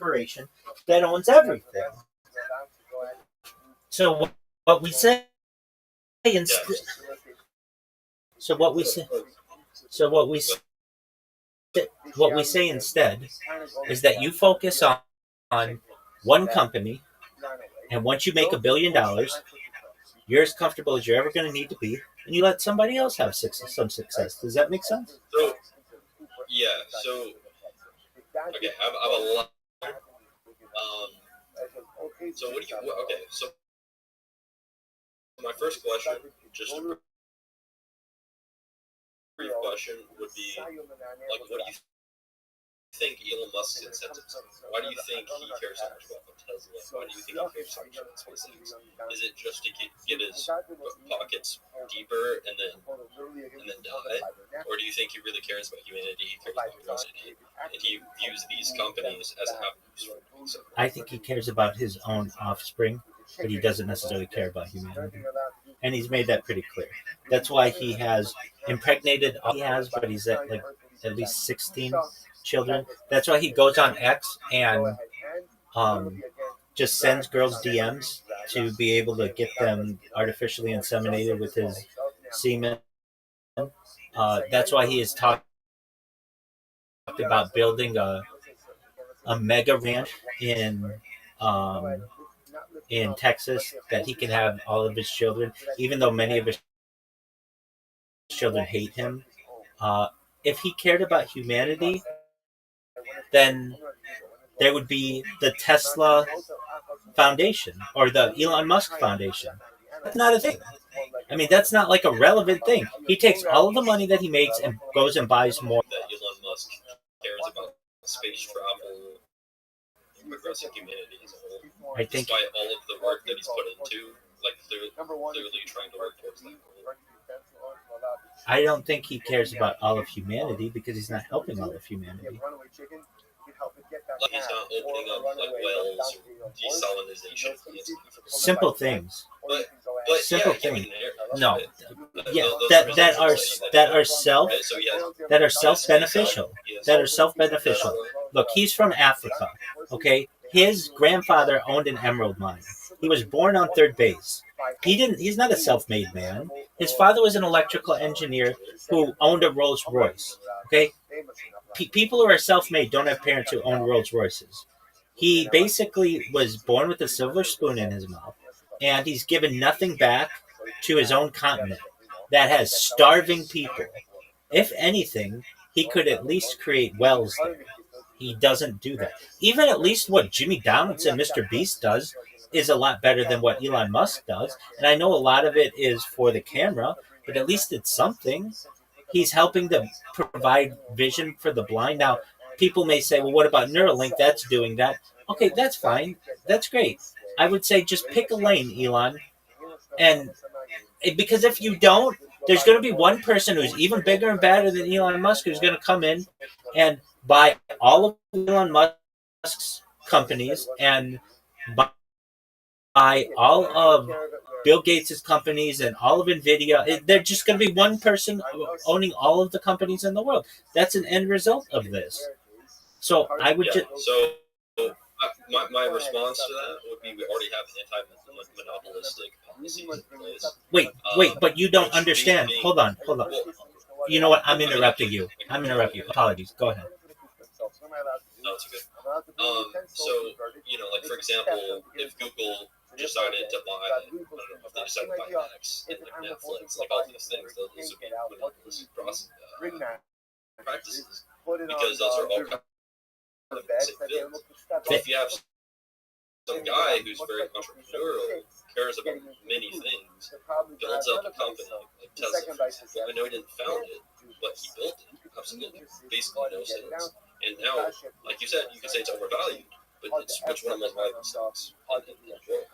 corporation that owns everything. So what we say instead, so what we say, so what we say instead is that you focus on one company, and once you make $1 billion, you're as comfortable as you're ever going to need to be, and you let somebody else have some success. Does that make sense? So, yeah. So, okay, I have a lot. So what do you? Okay, so my first question, just a brief question, would be like, what do you think Elon Musk's incentives are? Why do you think he cares so much about Tesla? Why do you think he cares so much about SpaceX? Is it just to get his pockets deeper and then die, or do you think he really cares about humanity? He cares about humanity, and he views these companies as avenues for doing so? I think he cares about his own offspring, but he doesn't necessarily care about humanity. And he's made that pretty clear. That's why he has impregnated all he has, but he's at like at least 16 children. That's why he goes on X and just sends girls DMs to be able to get them artificially inseminated with his semen. That's why he has talked about building a mega ranch in Texas that he can have all of his children, even though many of his children hate him. If he cared about humanity, then there would be the Tesla Foundation or the Elon Musk Foundation. That's not a thing. I mean, that's not like a relevant thing. He takes all of the money that he makes and goes and buys more. That Elon Musk cares about space travel and progressing humanity as a whole. I think, despite all of the work that he's put into, like clearly trying to work towards that goal. I don't think he cares about all of humanity because he's not helping all of humanity. Like he's not opening up like wells or desalinization plants. Simple things. But Simple yeah, things. That's No, right. yeah, Those that are results so he has, that are self beneficial. That are self beneficial. Look, he's from Africa. Okay, his grandfather owned an emerald mine. He was born on third base. He's not a self-made man. His father was an electrical engineer who owned a Rolls Royce. Okay, people who are self-made don't have parents who own Rolls Royces. He basically was born with a silver spoon in his mouth, and he's given nothing back to his own continent that has starving people. If anything, he could at least create wells there. He doesn't do that. Even at least what Jimmy Downitz and Mr. Beast does is a lot better than what Elon Musk does. And I know a lot of it is for the camera, but at least it's something. He's helping to provide vision for the blind. Now, people may say, well, what about Neuralink? That's doing that. Okay, that's fine. That's great. I would say just pick a lane, Elon. And because if you don't, there's going to be one person who's even bigger and badder than Elon Musk who's going to come in and buy all of Elon Musk's companies and buy all of Bill Gates' companies and all of NVIDIA. They're just going to be one person owning all of the companies in the world. That's an end result of this. So I would just... So my response to that would be we already have anti-monopolistic policies in place. Wait, but you don't understand. Hold on. You know what? I'm interrupting you. Apologies. Go ahead. No, it's okay. So, like for example, if Google decided to buy, I don't know, if they decided to buy X and like Netflix, like all these things, those would be monopolistic practices because those are all kind of the same fields. But if you have some guy who's very entrepreneurial, cares about many things, builds up a company like Tesla, for example. I know he didn't found it, but he built it. Absolutely, basically no sales. And now, like you said, you could say it's overvalued, but it's which one of the most valuable stocks in the world.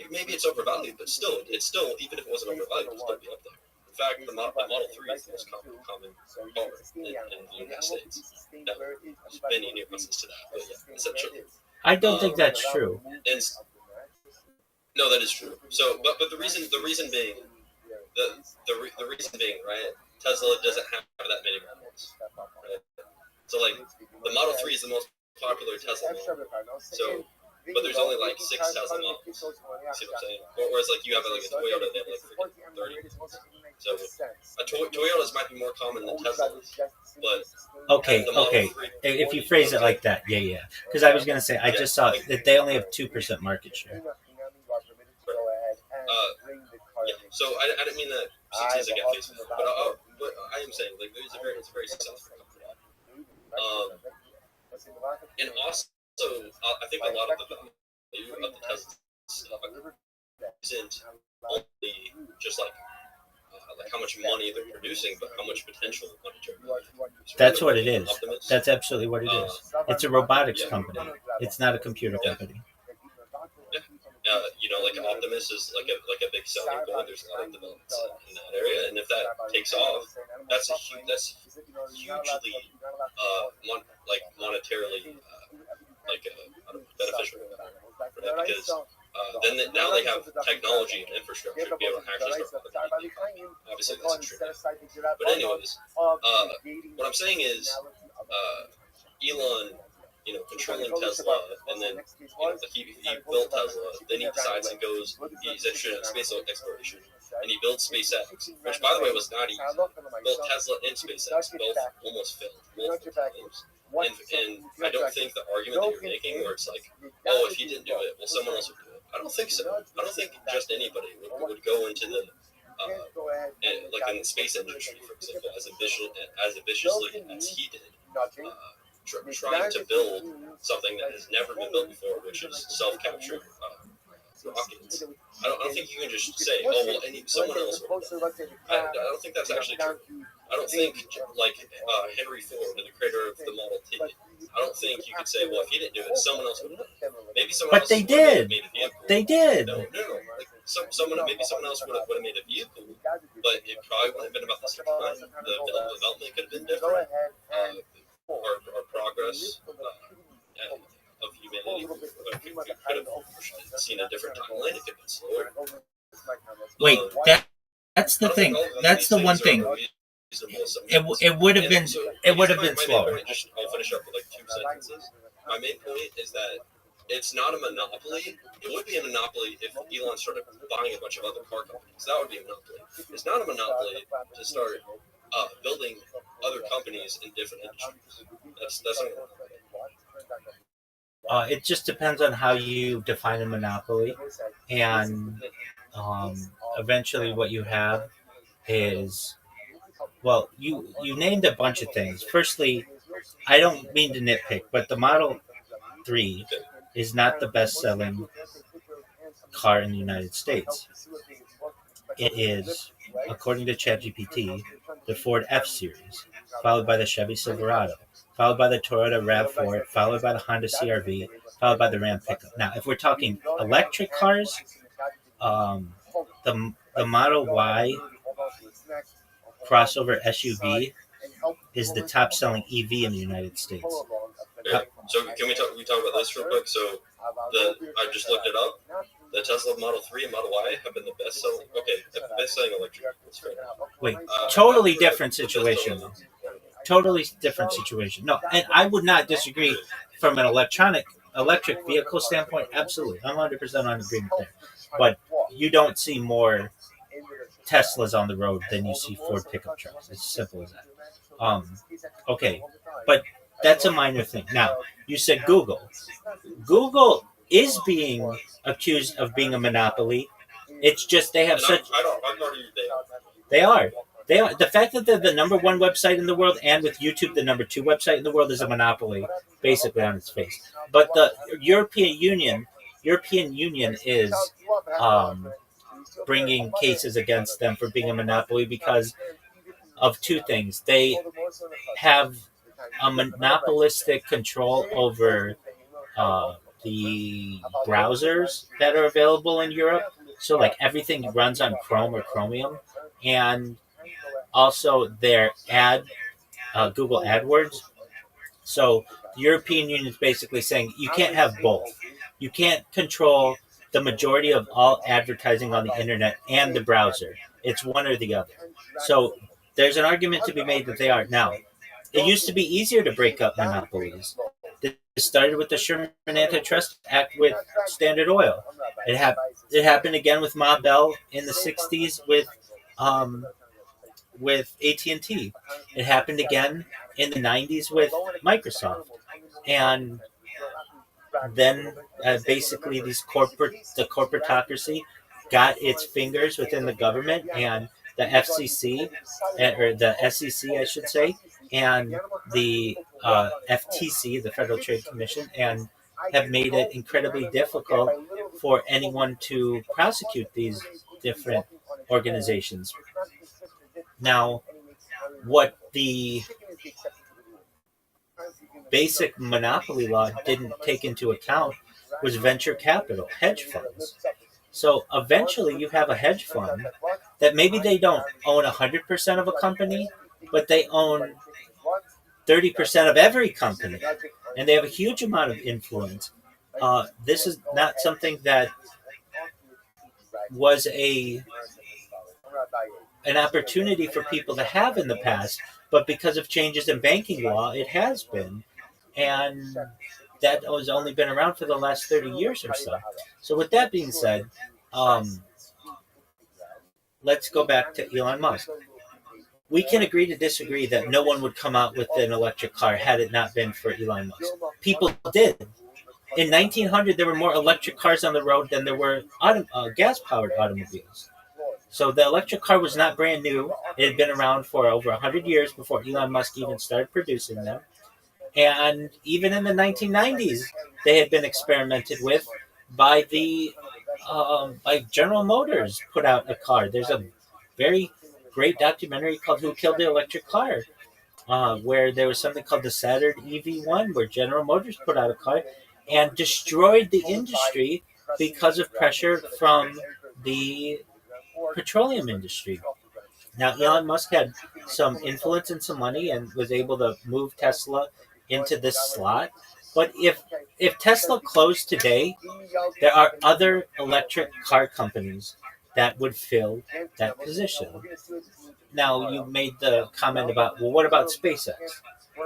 Maybe it's overvalued, but still, even if it wasn't overvalued, it'd still be up there. In fact, the Model 3 is the most common car in the United States. Now, there's many nuances to that, but yeah, essentially. I don't think that's true. And, no, that is true. So, but the reason being, the reason being, right? Tesla doesn't have that many models, right? So, like, the Model 3 is the most popular Tesla model. So, but there's only like 6 Tesla models. See what I'm saying? Whereas like you have like a Toyota, they have like freaking 30. So Toyotas might be more common than Tesla, but Okay, the Model okay. 3 If you phrase it like that, yeah. Because I was gonna say I just saw that they only have 2% market share. Yeah. So I didn't mean that CT is against Facebook, but I am saying like it's a very successful company. And also, I think a lot of the value of the Tesla isn't only just like how much money they're producing, but how much potential monetary value. That's what it is. Optimus. That's absolutely what it is. It's a robotics company. It's not a computer company. Like Optimus is like a big selling point. There's a lot of developments in that area, and if that takes off, that's hugely monetarily beneficial for them because now they have technology and infrastructure to be able to actually start making. Obviously, that's true. But anyways, what I'm saying is Elon, controlling Tesla, and then he built Tesla. Then he decides and goes. He's interested in space exploration, and he builds SpaceX, which by the way was not easy. Built Tesla and SpaceX, both almost failed multiple times. And I don't think the argument that you're making, where it's like, oh, if he didn't do it, well, someone else would do it. I don't think so. I don't think just anybody would go into the like in the space industry, for example, as ambitiously as he did. Trying to build something that has never been built before, which is self-captured rockets. I don't think you can just say, oh, well, someone else would have done it. I don't think that's actually true. I don't think, like Henry Ford, the creator of the Model T, I don't think you could say, well, if he didn't do it, someone else would have done it. Maybe someone else But they did. Made a vehicle. They did. No. Like, maybe someone else would have made a vehicle, but it probably wouldn't have been about the same time. The development could have been different. Our progress of humanity could have seen a different timeline. It could have been slower. Wait, that's the thing. That's the one thing. It would have been slower. I'll finish up with like 2 sentences. My main point is that it's not a monopoly. It would be a monopoly if Elon started buying a bunch of other car companies. That would be a monopoly. It's not a monopoly to start building other companies in different industries. That's it just depends on how you define a monopoly, and eventually what you have is, well, you named a bunch of things. Firstly, I don't mean to nitpick, but the Model 3 is not the best-selling car in the United States. It is, according to ChatGPT, the Ford F-Series, followed by the Chevy Silverado, followed by the Toyota RAV4, followed by the Honda CR-V, followed by the Ram pickup. Now, if we're talking electric cars, the Model Y crossover SUV is the top-selling EV in the United States. Yeah. So can we talk about this real quick? So I just looked it up. The Tesla Model 3 and Model Y have been the best-selling. Okay, best-selling electric vehicles. Wait, totally different situation, though. Totally different situation. No, and I would not disagree from an electric vehicle standpoint. Absolutely, I'm 100% on agreement there. But you don't see more Teslas on the road than you see Ford pickup trucks. It's simple as that. Okay, but that's a minor thing. Now, you said Google. Google is being accused of being a monopoly. It's just they have such. They are. The fact that they're the number 1 website in the world, and with YouTube the number 2 website in the world, is a monopoly, basically on its face. But the European Union is bringing cases against them for being a monopoly because of 2 things. They have a monopolistic control over the browsers that are available in Europe. So, like, everything runs on Chrome or Chromium, and also their Google AdWords. So the European Union is basically saying you can't have both. You can't control the majority of all advertising on the internet and the browser. It's one or the other. So there's an argument to be made that they are. Now, it used to be easier to break up monopolies. This started with the Sherman Antitrust Act with Standard Oil. It happened again with Ma Bell in the '60s um, with AT&T. It happened again in the '90s with Microsoft, and then basically the corporatocracy got its fingers within the government and the FCC, or the SEC, I should say, and the FTC, the Federal Trade Commission, and have made it incredibly difficult for anyone to prosecute these different organizations. Now, what the basic monopoly law didn't take into account was venture capital, hedge funds. So eventually you have a hedge fund that maybe they don't own 100% of a company, but they own 30% of every company, and they have a huge amount of influence. This is not something that was an opportunity for people to have in the past, but because of changes in banking law, it has been. And that has only been around for the last 30 years or so. So, with that being said, let's go back to Elon Musk. We can agree to disagree that no one would come out with an electric car had it not been for Elon Musk. People did. In 1900, there were more electric cars on the road than there were gas-powered automobiles. So the electric car was not brand new. It had been around for over 100 years before Elon Musk even started producing them. And even in the 1990s, they had been experimented with by by General Motors put out a car. There's a very great documentary called "Who Killed the Electric Car," where there was something called the Saturn EV1, where General Motors put out a car and destroyed the industry because of pressure from the petroleum industry. Now, Elon Musk had some influence and some money and was able to move Tesla into this slot. But if Tesla closed today, there are other electric car companies that would fill that position. Now, you made the comment about, well, what about SpaceX?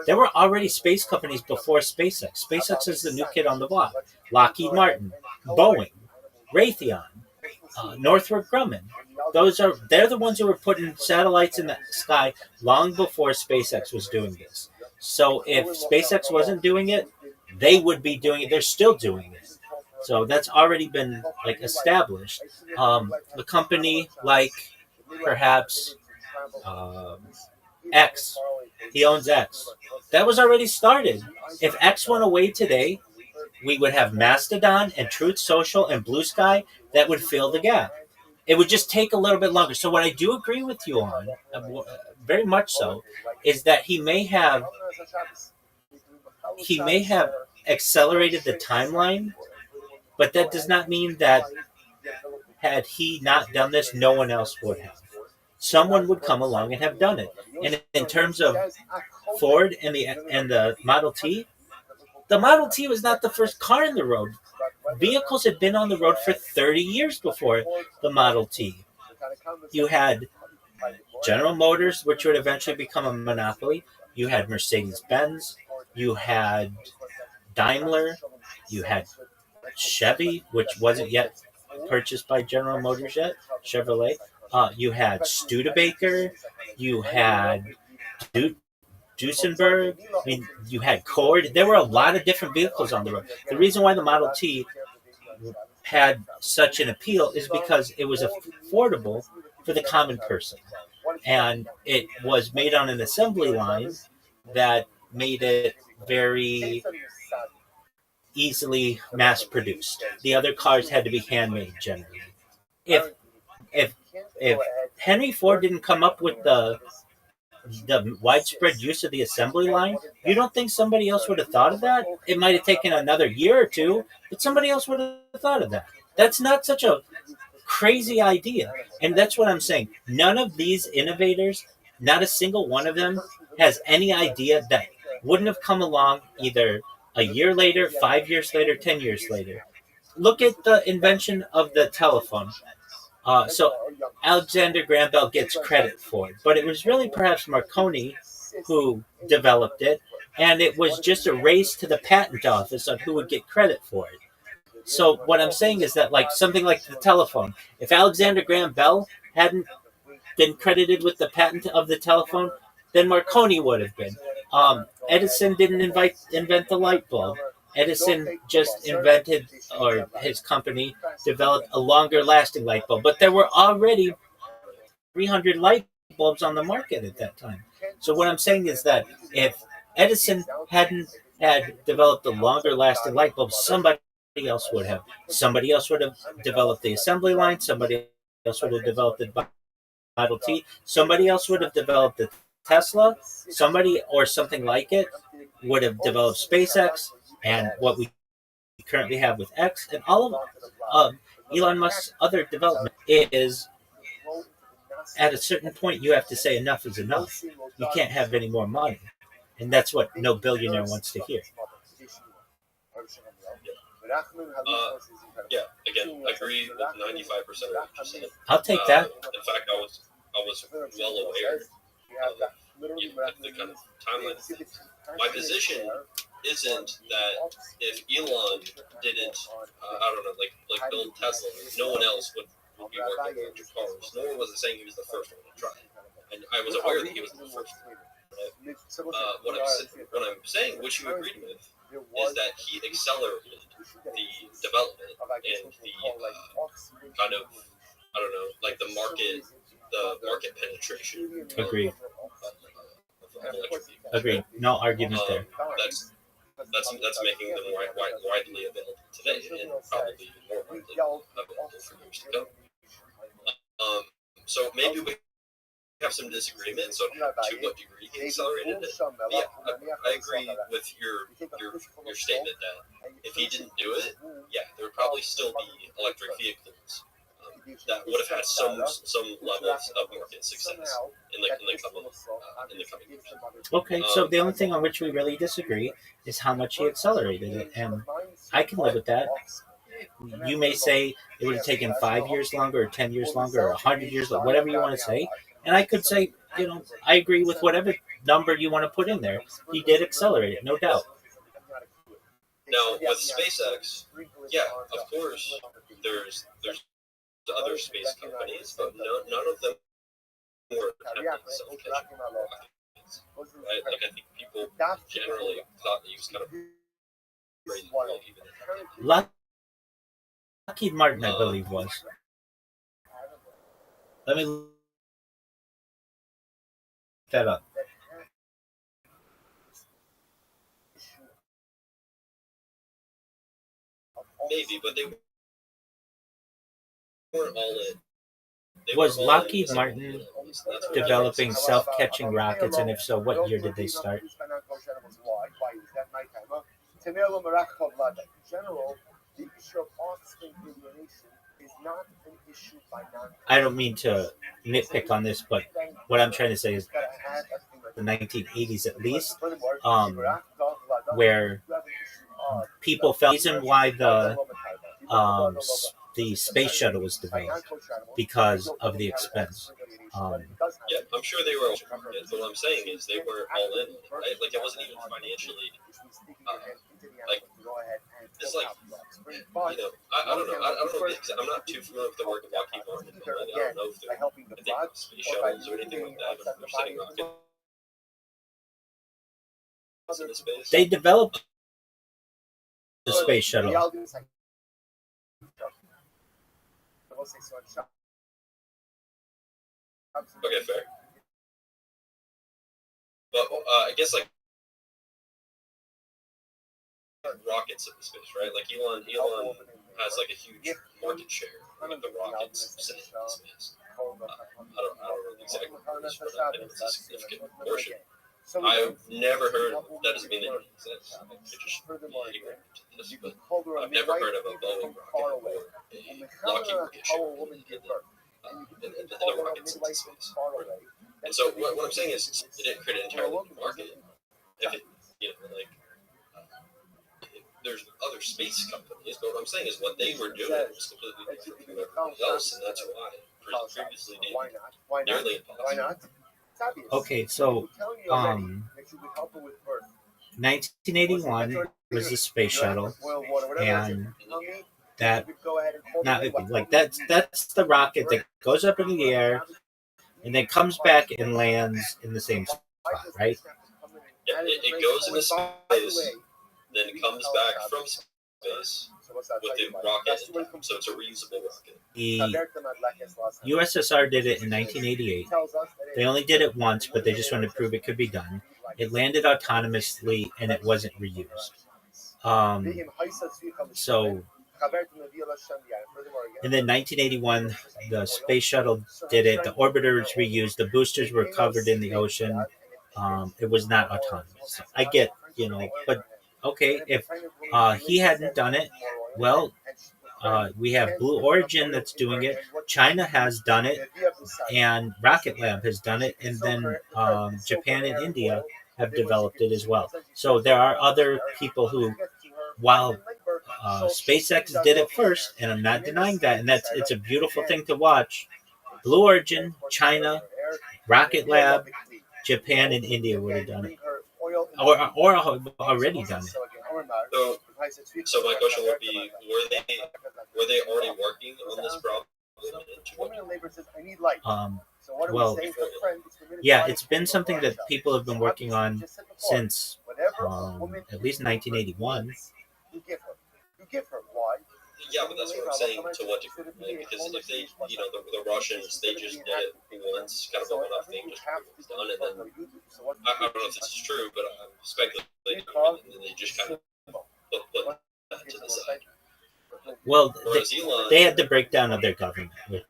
There were already space companies before SpaceX. SpaceX is the new kid on the block. Lockheed Martin, Boeing, Raytheon, Northrop Grumman. They're the ones who were putting satellites in the sky long before SpaceX was doing this. So if SpaceX wasn't doing it, they would be doing it. They're still doing it. So that's already been established. A company like perhaps X, he owns X. That was already started. If X went away today, we would have Mastodon and Truth Social and Blue Sky that would fill the gap. It would just take a little bit longer. So what I do agree with you on, very much so, is that he may have accelerated the timeline, but that does not mean that had he not done this, no one else would have. Someone would come along and have done it. And in terms of Ford and the Model T, the Model T was not the first car in the road. Vehicles had been on the road for 30 years before the Model T. You had General Motors, which would eventually become a monopoly. You had Mercedes-Benz. You had Daimler. You had Chevy, which wasn't yet purchased by General Motors yet, Chevrolet. You had Studebaker. You had Duesenberg. I mean, you had Cord. There were a lot of different vehicles on the road. The reason why the Model T had such an appeal is because it was affordable for the common person. And it was made on an assembly line that made it very easily mass produced. The other cars had to be handmade generally. If if Henry Ford didn't come up with the widespread use of the assembly line, you don't think somebody else would have thought of that? It might have taken another year or two, but somebody else would have thought of that. That's not such a crazy idea. And that's what I'm saying. None of these innovators, not a single one of them, has any idea that wouldn't have come along either a year later, 5 years later, 10 years later. Look at the invention of the telephone. So Alexander Graham Bell gets credit for it, but it was really perhaps Marconi who developed it. and it was just a race to the patent office on who would get credit for it. So what I'm saying is that, like, something like the telephone, if Alexander Graham Bell hadn't been credited with the patent of the telephone, then Marconi would have been. Edison didn't invent the light bulb. Edison just invented, or his company developed a longer lasting light bulb. But there were already 300 light bulbs on the market at that time. So what I'm saying is that if Edison hadn't had developed a longer lasting light bulb, somebody else would have. Somebody else would have developed the assembly line. Somebody else would have developed the Model T. Somebody else would have developed the Tesla. Somebody or something like it would have developed SpaceX and what we currently have with X, and all of Elon Musk's other development is, at a certain point you have to say enough is enough. You can't have any more money, and that's what no billionaire wants to hear. Yeah, again, I agree with 95% of what you said. I'll take that. In fact, I was well aware of the kind of timeline of things. My position isn't that if Elon didn't, I don't know, like build Tesla, no one else would be working on electric cars. No one was saying he was the first one to try it. And I was aware that he was the first one. What I'm saying, which you agreed with, is that he accelerated the development and the kind of, I don't know, like the market penetration. Agreed. Of electric vehicles. Agreed. No argument there. That's making them widely available today, and probably more widely available for years to come. So maybe we have some disagreements on to what degree he accelerated it. But yeah, I agree with your statement that if he didn't do it, yeah, there would probably still be electric vehicles that would have had some levels of market success in the coming years. Okay, so the only thing on which we really disagree is how much he accelerated it, and I can live with that. You may say it would have taken 5 years longer, or 10 years longer, or 100 years longer, whatever you want to say, and I could say, I agree with whatever number you want to put in there. He did accelerate it, no doubt. Now with SpaceX, yeah, of course, there's other space companies, but none of them were attempting self-catching rockets. Right? Like, I think people generally thought that he was kind of crazy, even at that time. Lockheed Martin, I believe, was. Let me look that up. Maybe, but they weren't all in. Was Lockheed Martin developing self-catching rockets, and if so, what year did they start? I don't mean to nitpick on this, but what I'm trying to say is the 1980s at least, where people felt the reason why the space shuttle was developed because of the expense. Yeah, I'm sure they were. But what I'm saying is they weren't all in, right? Like, it wasn't even financially. Like, it's like, I don't know. I don't know. I'm not too familiar with the work of Lockheed Martin. I don't know if they're space shuttles or anything like that. If they're sending rockets into space. They developed the space shuttle. Okay, fair. But I guess, like, rockets into space, right? Like, Elon has like a huge market share of the rockets sent into space. I don't know the exact numbers, but I think it's a significant portion. I've never heard. That doesn't mean they don't exist. I just ignorant to this, but I've never heard of a Boeing rocket or a Lockheed rocket share in the rockets into space. And so what I'm saying is, it didn't create an entirely new market. If it, like, there's other space companies, but what I'm saying is what they were doing was completely different from everybody else, and that's why previously they were nearly impossible. Okay, so 1981 was the space shuttle, and that not like that's the rocket that goes up in the air and then comes back and lands in the same spot, right? Yeah, it goes into space, then it comes back from space with the rocket intact, so it's a reusable rocket. The USSR did it in 1988. They only did it once, but they just wanted to prove it could be done. It landed autonomously and it wasn't reused. So, and then 1981, the space shuttle did it. The orbiters reused. The boosters were covered in the ocean. It was not autonomous. I get, but okay, if he hadn't done it, well, we have Blue Origin that's doing it. China has done it, and Rocket Lab has done it, and then Japan and India have developed it as well. So there are other people who, while SpaceX did it first, and I'm not denying that, and it's a beautiful thing to watch. Blue Origin, China, Rocket Lab, Japan, and India would have done it, or already done it. So my question would be: were they already working on this problem? Well, yeah, it's been something that people have been working on since at least 1981. Yeah, but that's what I'm saying. To what degree? Like, because if they, the Russians, they just did it once, kind of a one-off thing, just done, and then I don't know if this is true, but I'm speculating, and then they just kind of put that to the side. Well, they had the breakdown of their government, which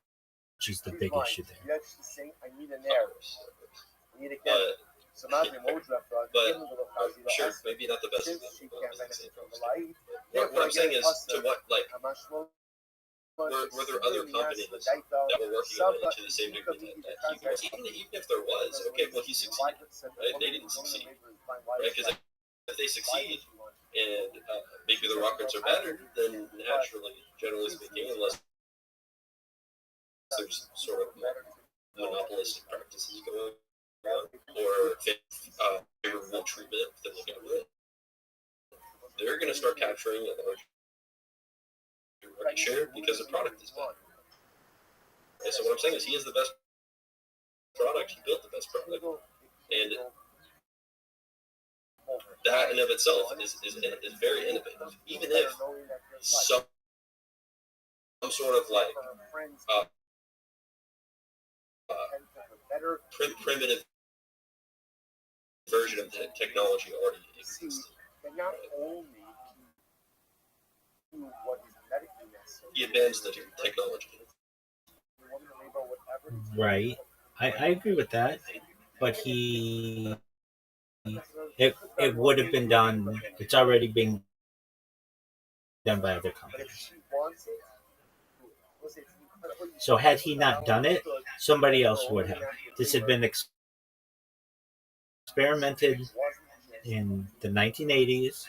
is the big issue there. But sure, maybe not the best. What I'm saying is, to what, like, were there other companies that were working on it to the same degree that he was? Even if there was, okay, well, he succeeded, right? They didn't succeed, right? Because if they succeed and maybe the rockets are better, then naturally, generally speaking, unless there's sort of monopolistic practices going on or favorable treatment within the government, they're going to start capturing a large market share because the product is better. And so what I'm saying is, he is the best product. He built the best product, and that in of itself is very innovative. Even if some sort of like primitive version of the technology already existed. He advanced the technology. Right. I agree with that, but it would have been done. It's already being done by other companies. So had he not done it, somebody else would have. This had been experimented in the 1980s,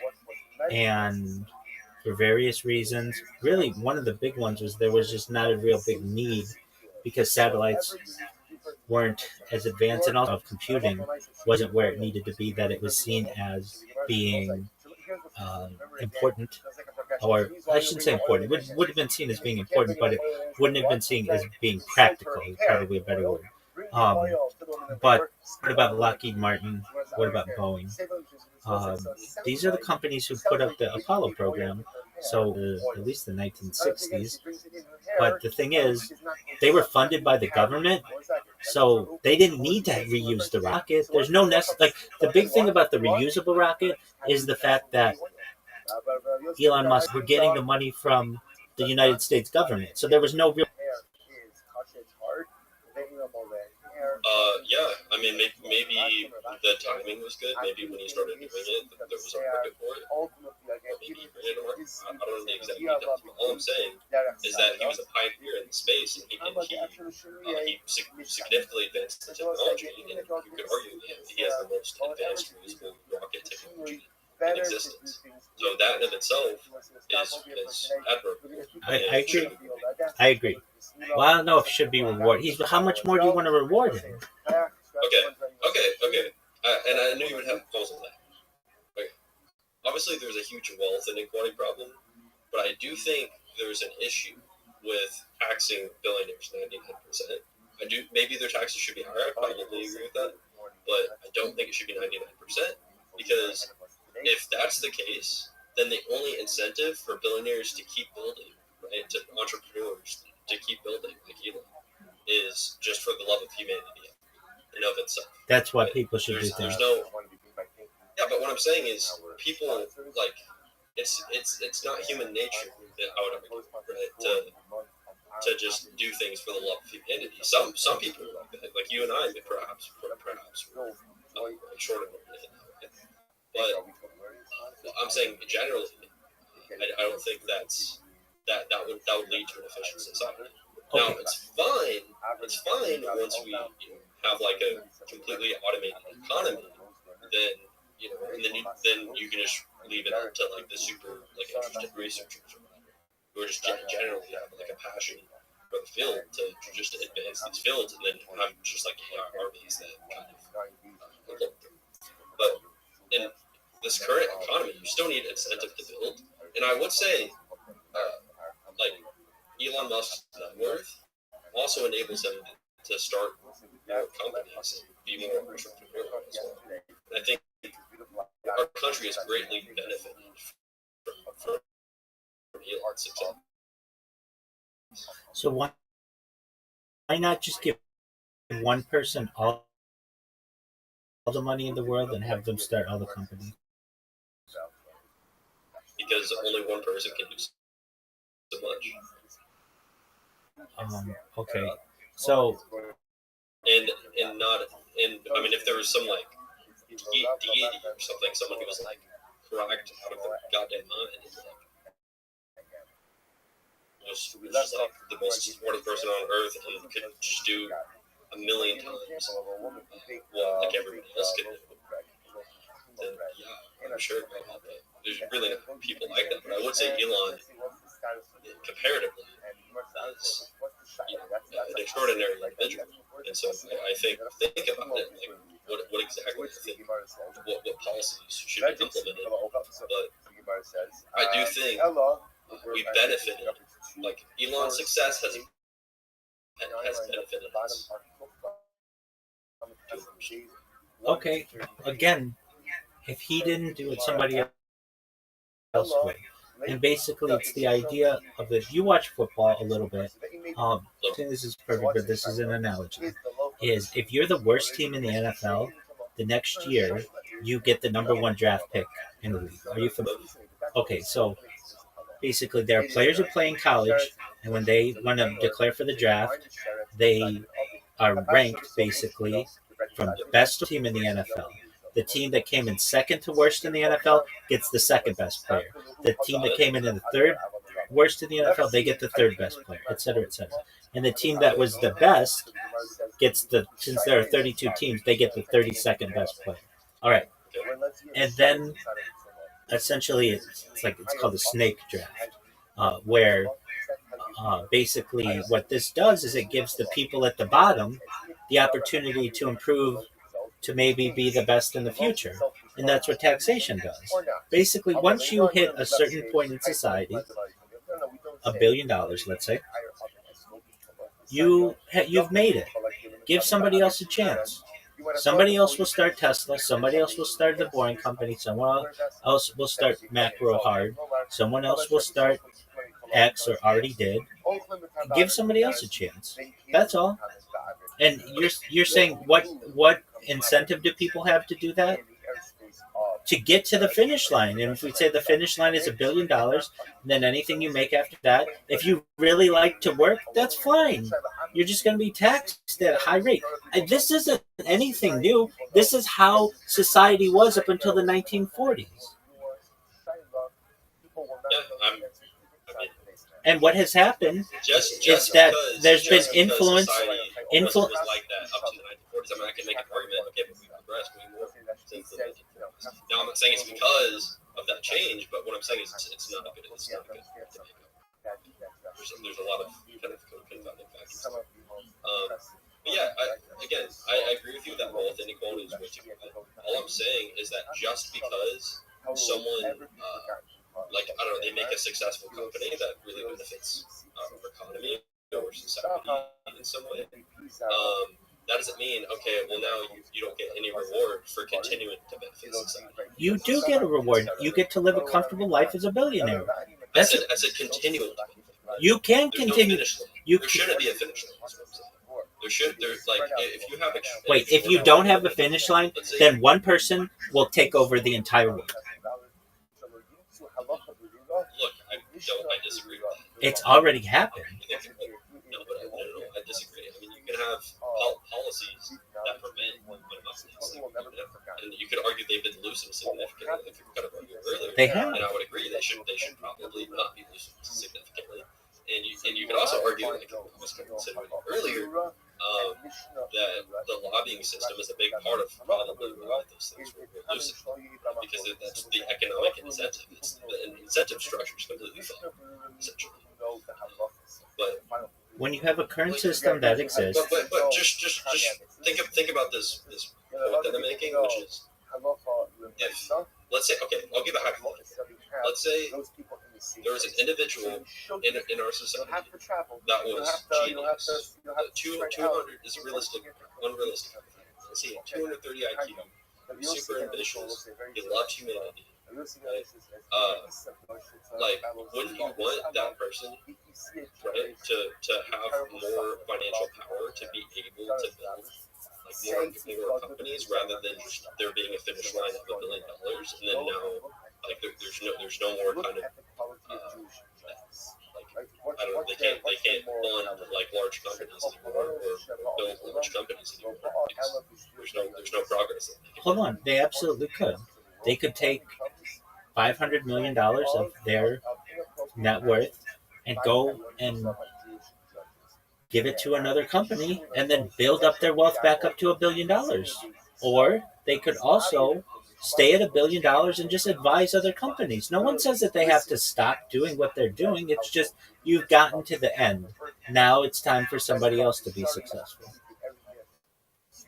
and for various reasons. Really, one of the big ones was there was just not a real big need because satellites weren't as advanced, and also of computing wasn't where it needed to be, that it was seen as being important, or I shouldn't say important. It would have been seen as being important, but it wouldn't have been seen as being practical, is probably a better word. But what about Lockheed Martin? What about Boeing? These are the companies who put up the Apollo program, so at least the 1960s. But the thing is, they were funded by the government, so they didn't need to reuse the rocket. There's no like the big thing about the reusable rocket is the fact that Elon Musk were getting the money from the United States government, so there was no real. Yeah, I mean, maybe the timing was good. Maybe when he started doing it, there was a market for it. Or maybe he didn't work. I don't know the exact details. But all I'm saying is that he was a pioneer in space, and he significantly advanced the technology. And you could argue that he has the most advanced reusable rocket technology in existence. So that in of itself is admirable. I agree. Well, I don't know if it should be rewarded. How much more do you want to reward him? Okay. And I knew you would have calls on that. Okay. obviously there's a huge wealth inequality problem, but I do think there's an issue with taxing billionaires 99%. Maybe their taxes should be higher. I probably agree with that, but I don't think it should be 99% because if that's the case, then the only incentive for billionaires to keep building, right, to entrepreneurs to keep building, like Elon, is just for the love of humanity in of itself. That's what people should do. There's no. Yeah, but what I'm saying is, people like it's not human nature, I would argue, right, to just do things for the love of humanity. Some people like you and I, perhaps, short of it. But I'm saying generally, I don't think that would lead to an efficient society. Now it's fine once we have like a completely automated economy, then and then you can just leave it up to like the super like interested researchers or whatever, who are just generally have like a passion for the field to just advance these fields, and then have just like armies that kind of implement them. But in this current economy, you still need incentive to build, and I would say like Elon Musk's net worth also enables him to start more companies and be more entrepreneurial as well. And I think our country has greatly benefited from Elon's success. So why not just give one person all the money in the world and have them start all the companies? Because only one person can do so much. Okay. So. And I mean, if there was some like deity or something, someone who was like cracked out of their goddamn mind, and like was just like the most supportive person on earth and could just do a million times what like everybody else could do, then yeah, I'm sure there's really not people like that. But I would say Elon, comparatively, is an extraordinary individual. And so I think about it, like what exactly I think, what policies should be implemented. But I do think we benefited, like Elon's success has benefited us. Okay, again, if he didn't do it, somebody else would. And basically, it's the idea of this. You watch football a little bit. I think this is perfect, but this is an analogy. Is if you're the worst team in the NFL, the next year you get the number one draft pick in the league. Are you familiar? Okay, so basically, there are players who play in college, and when they want to declare for the draft, they are ranked basically from best team in the NFL. The team that came in second to worst in the NFL gets the second best player. The team that came in the third worst in the NFL, they get the third best player, et cetera, et cetera. And the team that was the best gets since there are 32 teams, they get the 32nd best player. All right. And then essentially it's called a snake draft, where basically what this does is it gives the people at the bottom the opportunity to improve to maybe be the best in the future. And that's what taxation does. Basically, once you hit a certain point in society, $1 billion, let's say, you've made it. Give somebody else a chance. Somebody else will start Tesla. Somebody else will start the Boring Company. Someone else will start Macro Hard. Someone else will start X or already did. Give somebody else a chance. That's all. And you're saying what incentive do people have to do that? To get to the finish line. And if we say the finish line is $1 billion, then anything you make after that, if you really like to work, that's fine. You're just going to be taxed at a high rate. And this isn't anything new. This is how society was up until the 1940s. And what has happened is that there's been influence. Was like that up to the 1940s. I mean, I can make an argument. Okay, but we progressed way more since the 1940s. Now, I'm not saying it's because of that change, but what I'm saying is it's not a good. It's not a good to make up. There's a lot of kind of confounding factors. But yeah, I agree with you that wealth inequality is way too high. All I'm saying is that just because someone like I don't know, they make a successful company that really benefits our economy or society in some way. That doesn't mean okay, well now you don't get any reward for continuing to benefit society. You do get a reward. You get to live a comfortable life as a billionaire. I said continuing. You can There's continue. No finish line. You there shouldn't be a finish line. That's what I'm saying. There's like if you have wait. If you don't have a finish line, then one person will take over the entire world. Look, I disagree with that. It's already happened. No, I disagree. I mean, you can have policies that prevent monopolies, and you could argue they've been loosened significantly. If you kind of argued earlier, They have. and I would agree they should probably not be loosened significantly. And you could also argue, like I was considering earlier, that the lobbying system is a big part of probably why those things were loosened, because that's the economic incentive. The incentive structure is completely flawed, essentially. But when you have a current system that exists, but just think about this point that I'm making, which is if let's say I'll give a hypothetical. Let's say there was an individual in our society that was genius. 200 is unrealistic. Let's see, 230 IQ, super ambitious, he loved humanity. Like, wouldn't you want that person, right, to have more financial power to be able to build like more companies rather than just there being a finish line of $1 billion, and then now like there's no more kind of like I don't know, they can't fund like large companies anymore or build large companies anymore because there's no progress. Hold on, they absolutely could. They could take $500 million of their net worth and go and give it to another company and then build up their wealth back up to $1 billion. Or they could also stay at $1 billion and just advise other companies. No one says that they have to stop doing what they're doing. It's just you've gotten to the end. Now it's time for somebody else to be successful.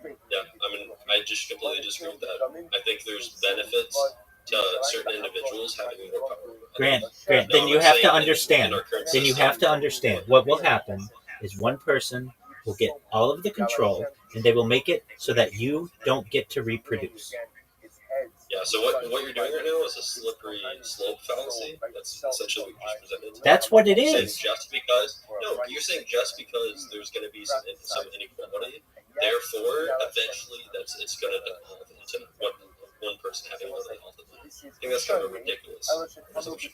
Yeah, I mean, I just completely disagree with that. I think there's benefits to certain individuals having more power. Grant, then you have to understand. Then you have to understand what will happen is one person will get all of the control and they will make it so that you don't get to reproduce. Yeah, so what you're doing right now is a slippery slope fallacy. That's essentially what you just presented. That's what it is. Just because you're saying just because there's going to be some inequality, therefore eventually it's going to devolve into one person having all the health. I think that's kind of ridiculous.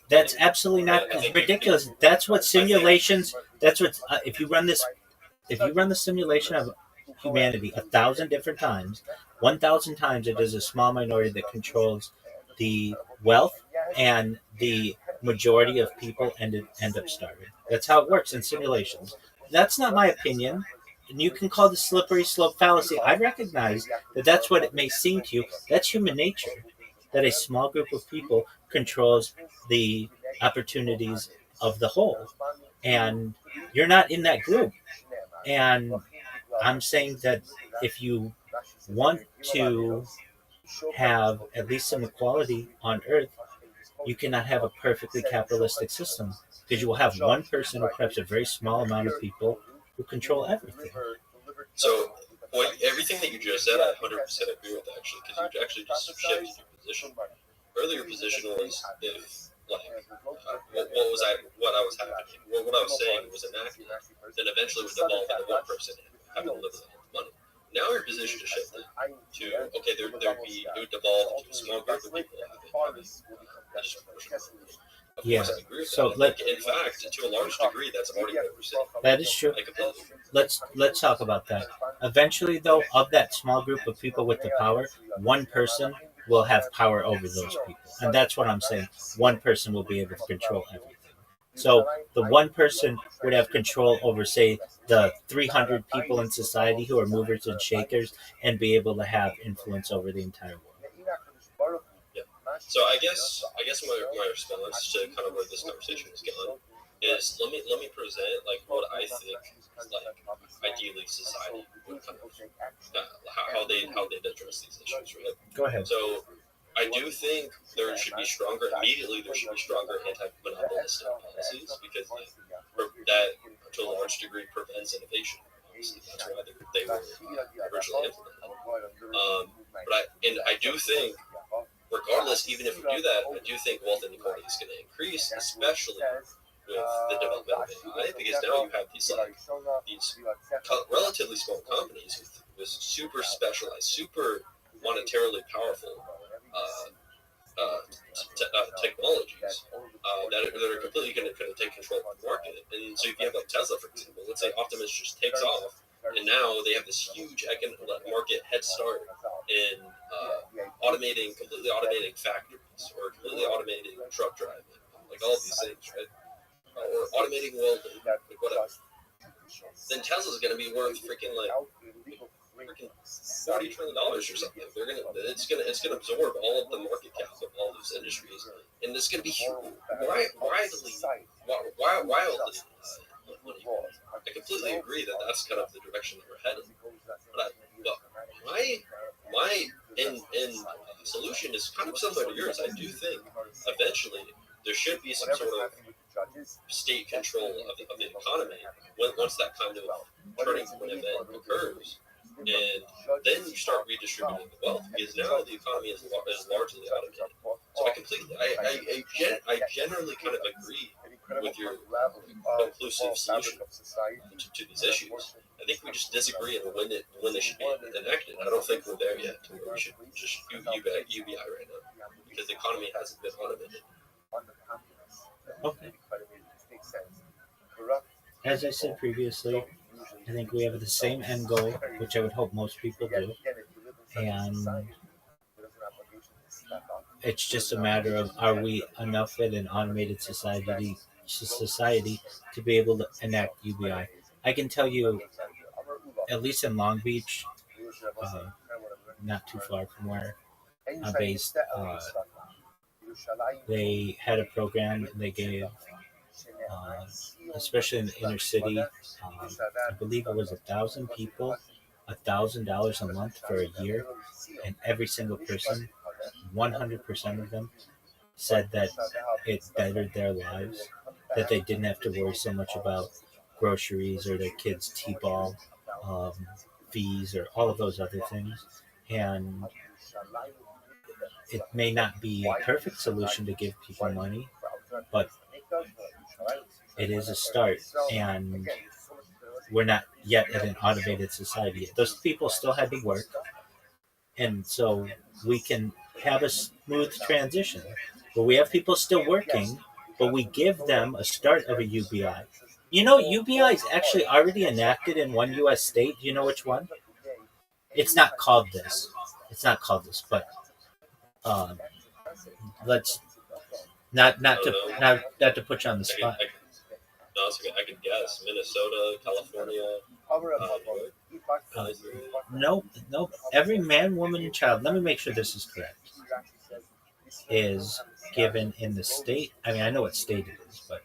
That's absolutely not ridiculous. That's what simulations. That's what if you run the simulation of humanity 1,000 different times, 1,000 times it is a small minority that controls the wealth, and the majority of people end up starving. That's how it works in simulations. That's not my opinion. And you can call the slippery slope fallacy. I recognize that that's what it may seem to you. That's human nature. That a small group of people controls the opportunities of the whole. And you're not in that group. And I'm saying that if you want to have at least some equality on Earth, you cannot have a perfectly capitalistic system, because you will have one person who corrupts a very small amount of people who control everything. So, everything that you just said, I 100% agree with, actually, because you actually just shifted your position. Earlier position was if, like, what I was saying was enacted, then eventually would devolve into one person having to live with all the money. Now your position is shifted to, okay, it would devolve into a small group of people having Of course, I agree with that. In fact, to a large degree, that's already what we're saying. That is true. Let's talk about that. Eventually, though, of that small group of people with the power, one person will have power over those people, and that's what I'm saying. One person will be able to control everything. So the one person would have control over, say, the 300 people in society who are movers and shakers, and be able to have influence over the entire world. So I guess my response to kind of where this conversation is going is let me present like what I think like ideally society would kind of how they'd address these issues, right? Go ahead. So I do think there should be stronger immediately. There should be stronger anti-monopolistic policies because that, to a large degree, prevents innovation. Obviously, that's why they were originally implemented. But I do think, regardless, even if we do that, I do think wealth inequality is going to increase, especially with the development of AI, because now you have these relatively small companies with super specialized, super monetarily powerful technologies that are completely going to take control of the market. And so if you have like Tesla, for example, let's say Optimus just takes off, and now they have this huge market head start in completely automating factories or completely automating truck driving, like all of these things, right? Or automating welding, like whatever. Then Tesla's going to be worth freaking $40 trillion or something. It's gonna absorb all of the market cap of all those industries, and it's gonna be wildly money. I completely agree that that's kind of the direction that we're headed. But my solution is kind of similar to yours. I do think eventually there should be some sort of state control of the economy once that kind of turning point event occurs. And then you start redistributing the wealth, because now the economy is largely automated. So I generally kind of agree with your conclusive solution to these issues. I think we just disagree on when they should be enacted. I don't think we're there yet to where we should just UBI right now, because the economy hasn't been automated. Okay. As I said previously, I think we have the same end goal, which I would hope most people do, and it's just a matter of, are we enough in an automated society to be able to enact UBI? I can tell you, at least in Long Beach, not too far from where I'm based, they had a program they gave, especially in the inner city. I believe it was 1,000 people, $1,000 a month for a year, and every single person, 100% of them, said that it bettered their lives, that they didn't have to worry so much about groceries or their kids' t-ball fees or all of those other things. And it may not be a perfect solution to give people money, but it is a start, and we're not yet at an automated society. Those people still had to work, and so we can have a smooth transition where we have people still working, but we give them a start of a UBI. You know, UBI is actually already enacted in one U.S. state. Do you know which one? It's not called this. But let's not to put you on the spot. I could guess Minnesota, California. Nope. Every man, woman, and child. Let me make sure this is correct. Is given in the state. I mean, I know what state it is, but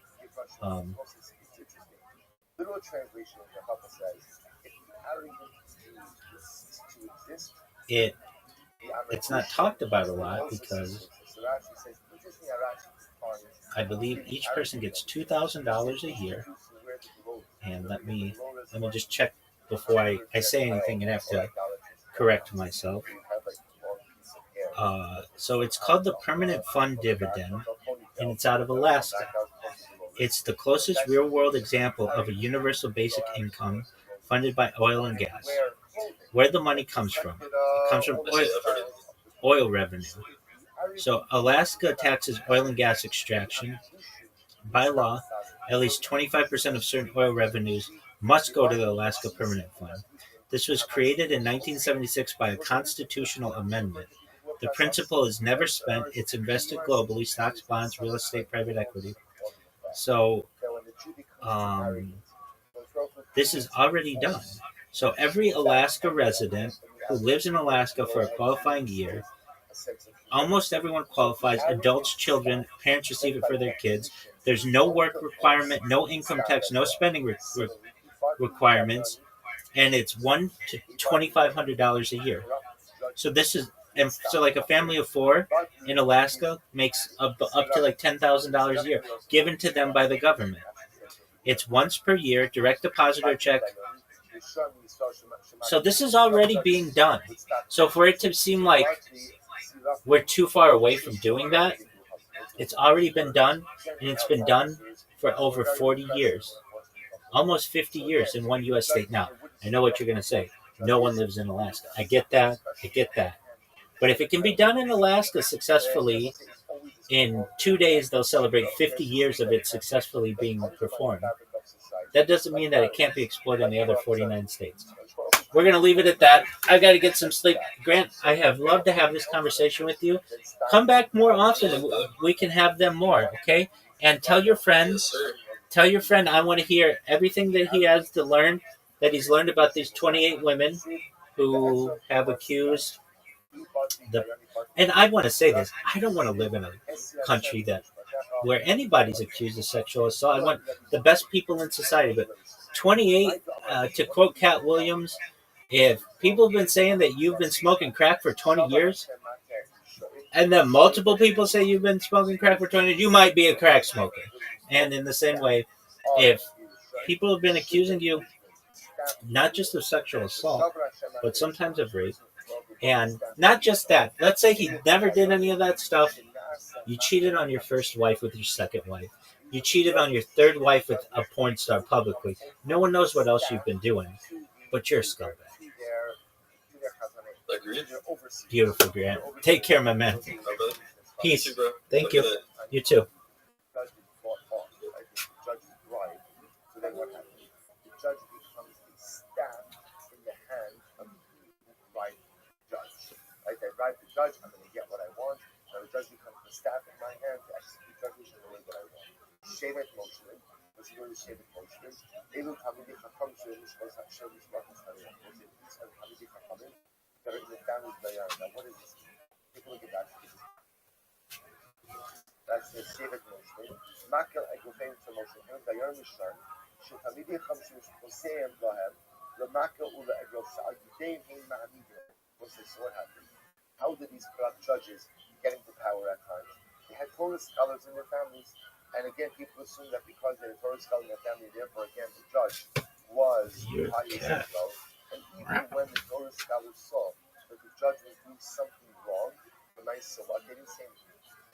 it's not talked about a lot, because I believe each person gets $2,000 a year. And let me just check before I say anything and have to correct myself. So it's called the Permanent Fund Dividend, and it's out of Alaska. It's the closest real-world example of a universal basic income funded by oil and gas. Where the money comes from? It comes from oil revenue. So Alaska taxes oil and gas extraction. By law, at least 25% of certain oil revenues must go to the Alaska Permanent Fund. This was created in 1976 by a constitutional amendment. The principal is never spent. It's invested globally: stocks, bonds, real estate, private equity. So this is already done. So every Alaska resident who lives in Alaska for a qualifying year, almost everyone qualifies. Adults, children, parents receive it for their kids. There's no work requirement, no income tax, no spending requirements, and it's $1,000 to $2,500 a year. So this is And so like a family of 4 in Alaska makes up to like $10,000 a year, given to them by the government. It's once per year, direct deposit or check. So this is already being done. So for it to seem like we're too far away from doing that, it's already been done, and it's been done for over 40 years, almost 50 years in one U.S. state. Now, I know what you're going to say. No one lives in Alaska. I get that. But if it can be done in Alaska successfully, in 2 days they'll celebrate 50 years of it successfully being performed. That doesn't mean that it can't be explored in the other 49 states. We're going to leave it at that. I got to get some sleep. Grant, I have loved to have this conversation with you. Come back more often. We can have them more, okay? And tell your friends, tell your friend I want to hear everything that he has to learn, that he's learned about these 28 women who have accused the. And I want to say this. I don't want to live in a country where anybody's accused of sexual assault. I want the best people in society. But 28, to quote Cat Williams, if people have been saying that you've been smoking crack for 20 years, and then multiple people say you've been smoking crack for 20 years, you might be a crack smoker. And in the same way, if people have been accusing you not just of sexual assault, but sometimes of rape, and not just that, let's say he never did any of that stuff. You cheated on your first wife with your second wife. You cheated on your third wife with a porn star publicly. No one knows what else you've been doing, but you're a scumbag. Agreed. Beautiful, Grant. Take care, my man. Peace. You too, bro. Thank you. You too. Bribe the judge, I'm going to get what I want. Now the judge becomes the staff in my hand to execute judgment in the way that I want. Shevet Moshe, what's the word Shevet Moshe? Elu Tamidi Chacham Shelish was Shelish Marcus Taria. Was it these are Tamidi Chachamim that are in the family of Dayan? Now what does this mean? Take a look at that. That's the Shevet Moshe. Makel Egufein to Moshe. Dayan Mishran. Shetamidi Chacham Hoseim Lahem. The Makel Ula Egrof Sha'al Yudeim Hein Ma'amidim. What's this? What happened? How did these corrupt judges get into power at times? They had Torah scholars in their families, and again, people assume that because they had a Torah scholar in their family, therefore, again, the judge was pious as well. And even when the Torah scholars saw that the judge was doing something wrong, the nice Salah, they didn't say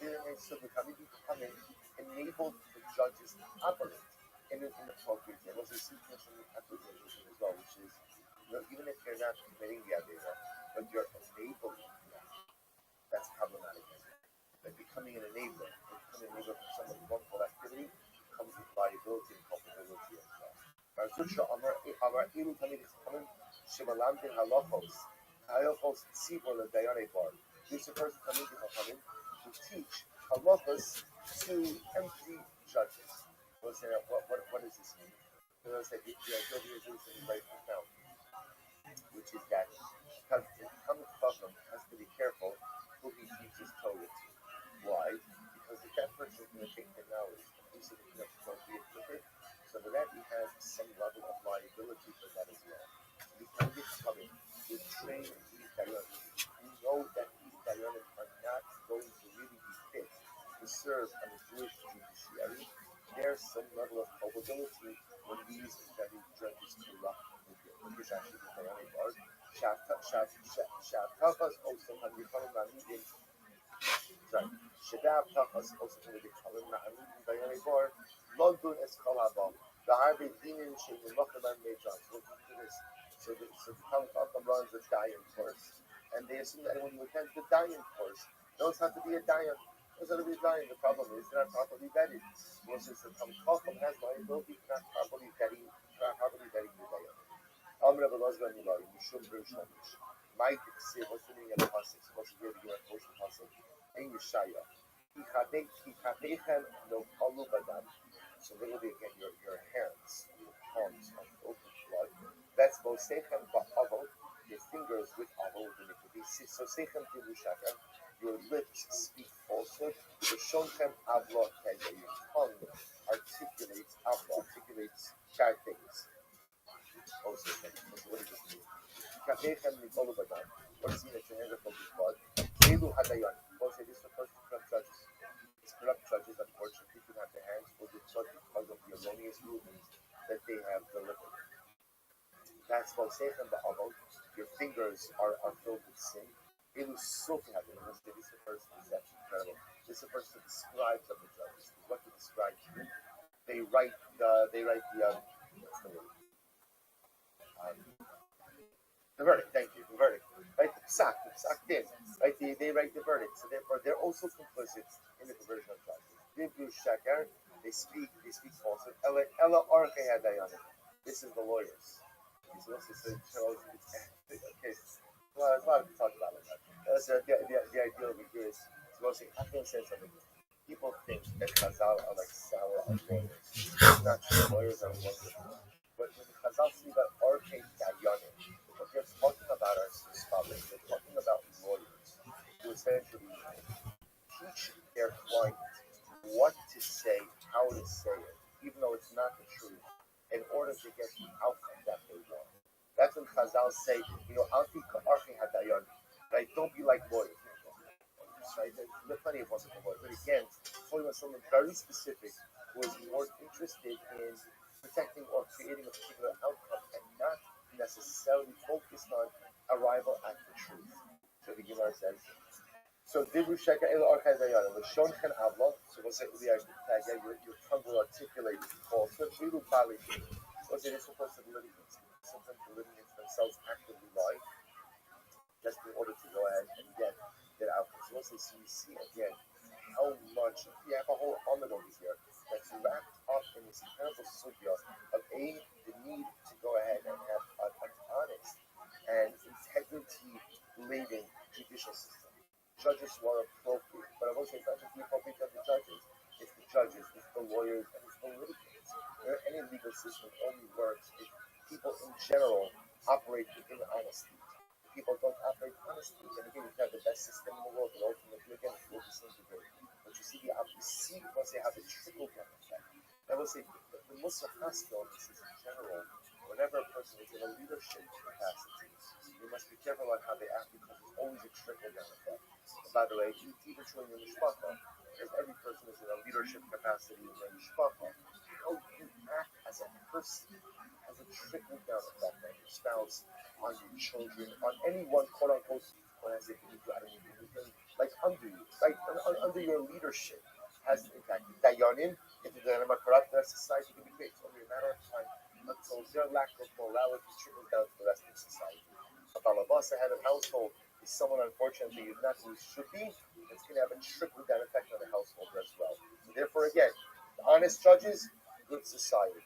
anything. So the Hamidi Kahanim enabled the judges to operate in an inappropriate way. There's a sequence from the Catholic as well, which is, even if you're not committing the Avera, but you're enabling. That's problematic. Like becoming an enabler, for someone's wrongful activity comes with liability and culpability as well. This is a person coming to teach halachos to empty judges. What does this mean? Because the idea here is very profound, which is that because if Talmid Chacham has to be careful who he teaches Torah to. Why? Because if that person is going to take the knowledge and use it inappropriate with it, so for that he has some level of liability for that as well. The Talmid Chacham is trained in these dayanim. We know that these dayanim are not going to really be fit to serve on the Jewish judiciary. There's some level of culpability when these very judges corrupt which is actually the dayanim are. Shatachas also have become ma'amidim. Sorry, Shadav Tachas also have become ma'amidim dayanim are. London es kol haba. The Harvey Dinin should be Mochaman Mejans. Look into this. So the Talmid Chacham runs a dayan course, and they assume that anyone who attends the dayan course knows how to be a dayan. Knows how to be a dayan. The problem is they're not properly vetted. Since the Talmid Chacham has liability for not properly vetting the dayan. Amr Abelazar Nilai, Mishum Bershamish. Might say what's the meaning of the pasuk? What's the meaning of the pasuk? In Yeshaya. Hikatechem no kalu badam. So literally again, your hands, your palms are filled with blood. That's both sechem ba'avot, your fingers with avot iniquity. So sechem tilushakem, your lips speak falsehood. The shonchem avla kega, your tongue articulates avla, articulates bad things. Also, what does this mean? What is seen at your hands are filled with blood? Elu Hadayan. We'll say this refers to corrupt judges. These corrupt judges, unfortunately, could have their hands full with blood because of the erroneous rulings that they have delivered. That's what Sechem Ba'avot. Your fingers are filled with sin. Elu Sofi Hadayan. We'll say this refers to that's incredible. This refers to the scribes of the judges. What do the scribes do? They write the what's the word? The verdict. Thank you. The verdict. Right. The psak din. Right. They write the verdict. So therefore, they're also complicit in the conversion of judges. They speak falsehood. Ella arche hadayanim. This is the lawyers. These also say okay. Well, there's a lot to talk about that. The idea over here is supposed to have to say something. People think that Chazal are like sour on lawyers. Not true. Lawyers are wonderful. But when the Chazal see that arche dayanim, what they're talking about are scholars. They're talking about lawyers who essentially teach their client what to say, how to say it, even though it's not the truth, in order to get the outcome that they want. That's when Chazal say, Alti ka'archi hadayan, right? Don't be like lawyers. Right? There's plenty of wonderful lawyers. But again, talking about someone very specific who is more interested in protecting or creating a particular outcome and not necessarily focused on arrival at the truth. So the Gemara says, so Dibru Sheka El Archazayana, Lashon Chen Avla, so we'll say your tongue will articulate falsehood. Rilu Bali, we'll say this supposed to be litigants. Sometimes the litigants themselves actively lie just in order to go ahead and get outcomes. So we'll say, so you see again how much you have a whole Amid over here that's wrapped up in this incredible sugya of the need to go ahead and have an honest and integrity-laden judicial system. Judges who are appropriate, but I will say it's not just the appropriate of the judges, it's the judges, it's the lawyers, and it's the litigants. Any legal system only works if people in general operate within honesty. If people don't operate honestly, then again, you can have the best system in the world, but ultimately, again, it will disintegrate. But you see once they have a trickle-down effect. I will say the Muslim hospital in general, whenever a person is in a leadership capacity, you must be careful on how they act because there's always a trickle-down effect. And by the way, even true in your mishpacha, because every person is in a leadership capacity in their mishpacha, how you act as a person has a trickle-down effect on your spouse, on your children, on anyone, quote-unquote, when I say like under you, like under your leadership has an impact. Dayanim, if the Dayanim are corrupt, their society can be great. It's only a matter of time until their lack of morality trickles down to the rest of society. A balabasa head of household is someone, unfortunately, who's not who he should be. It's going to have a trickle-down effect on the household as well. So therefore, again, honest judges, good society.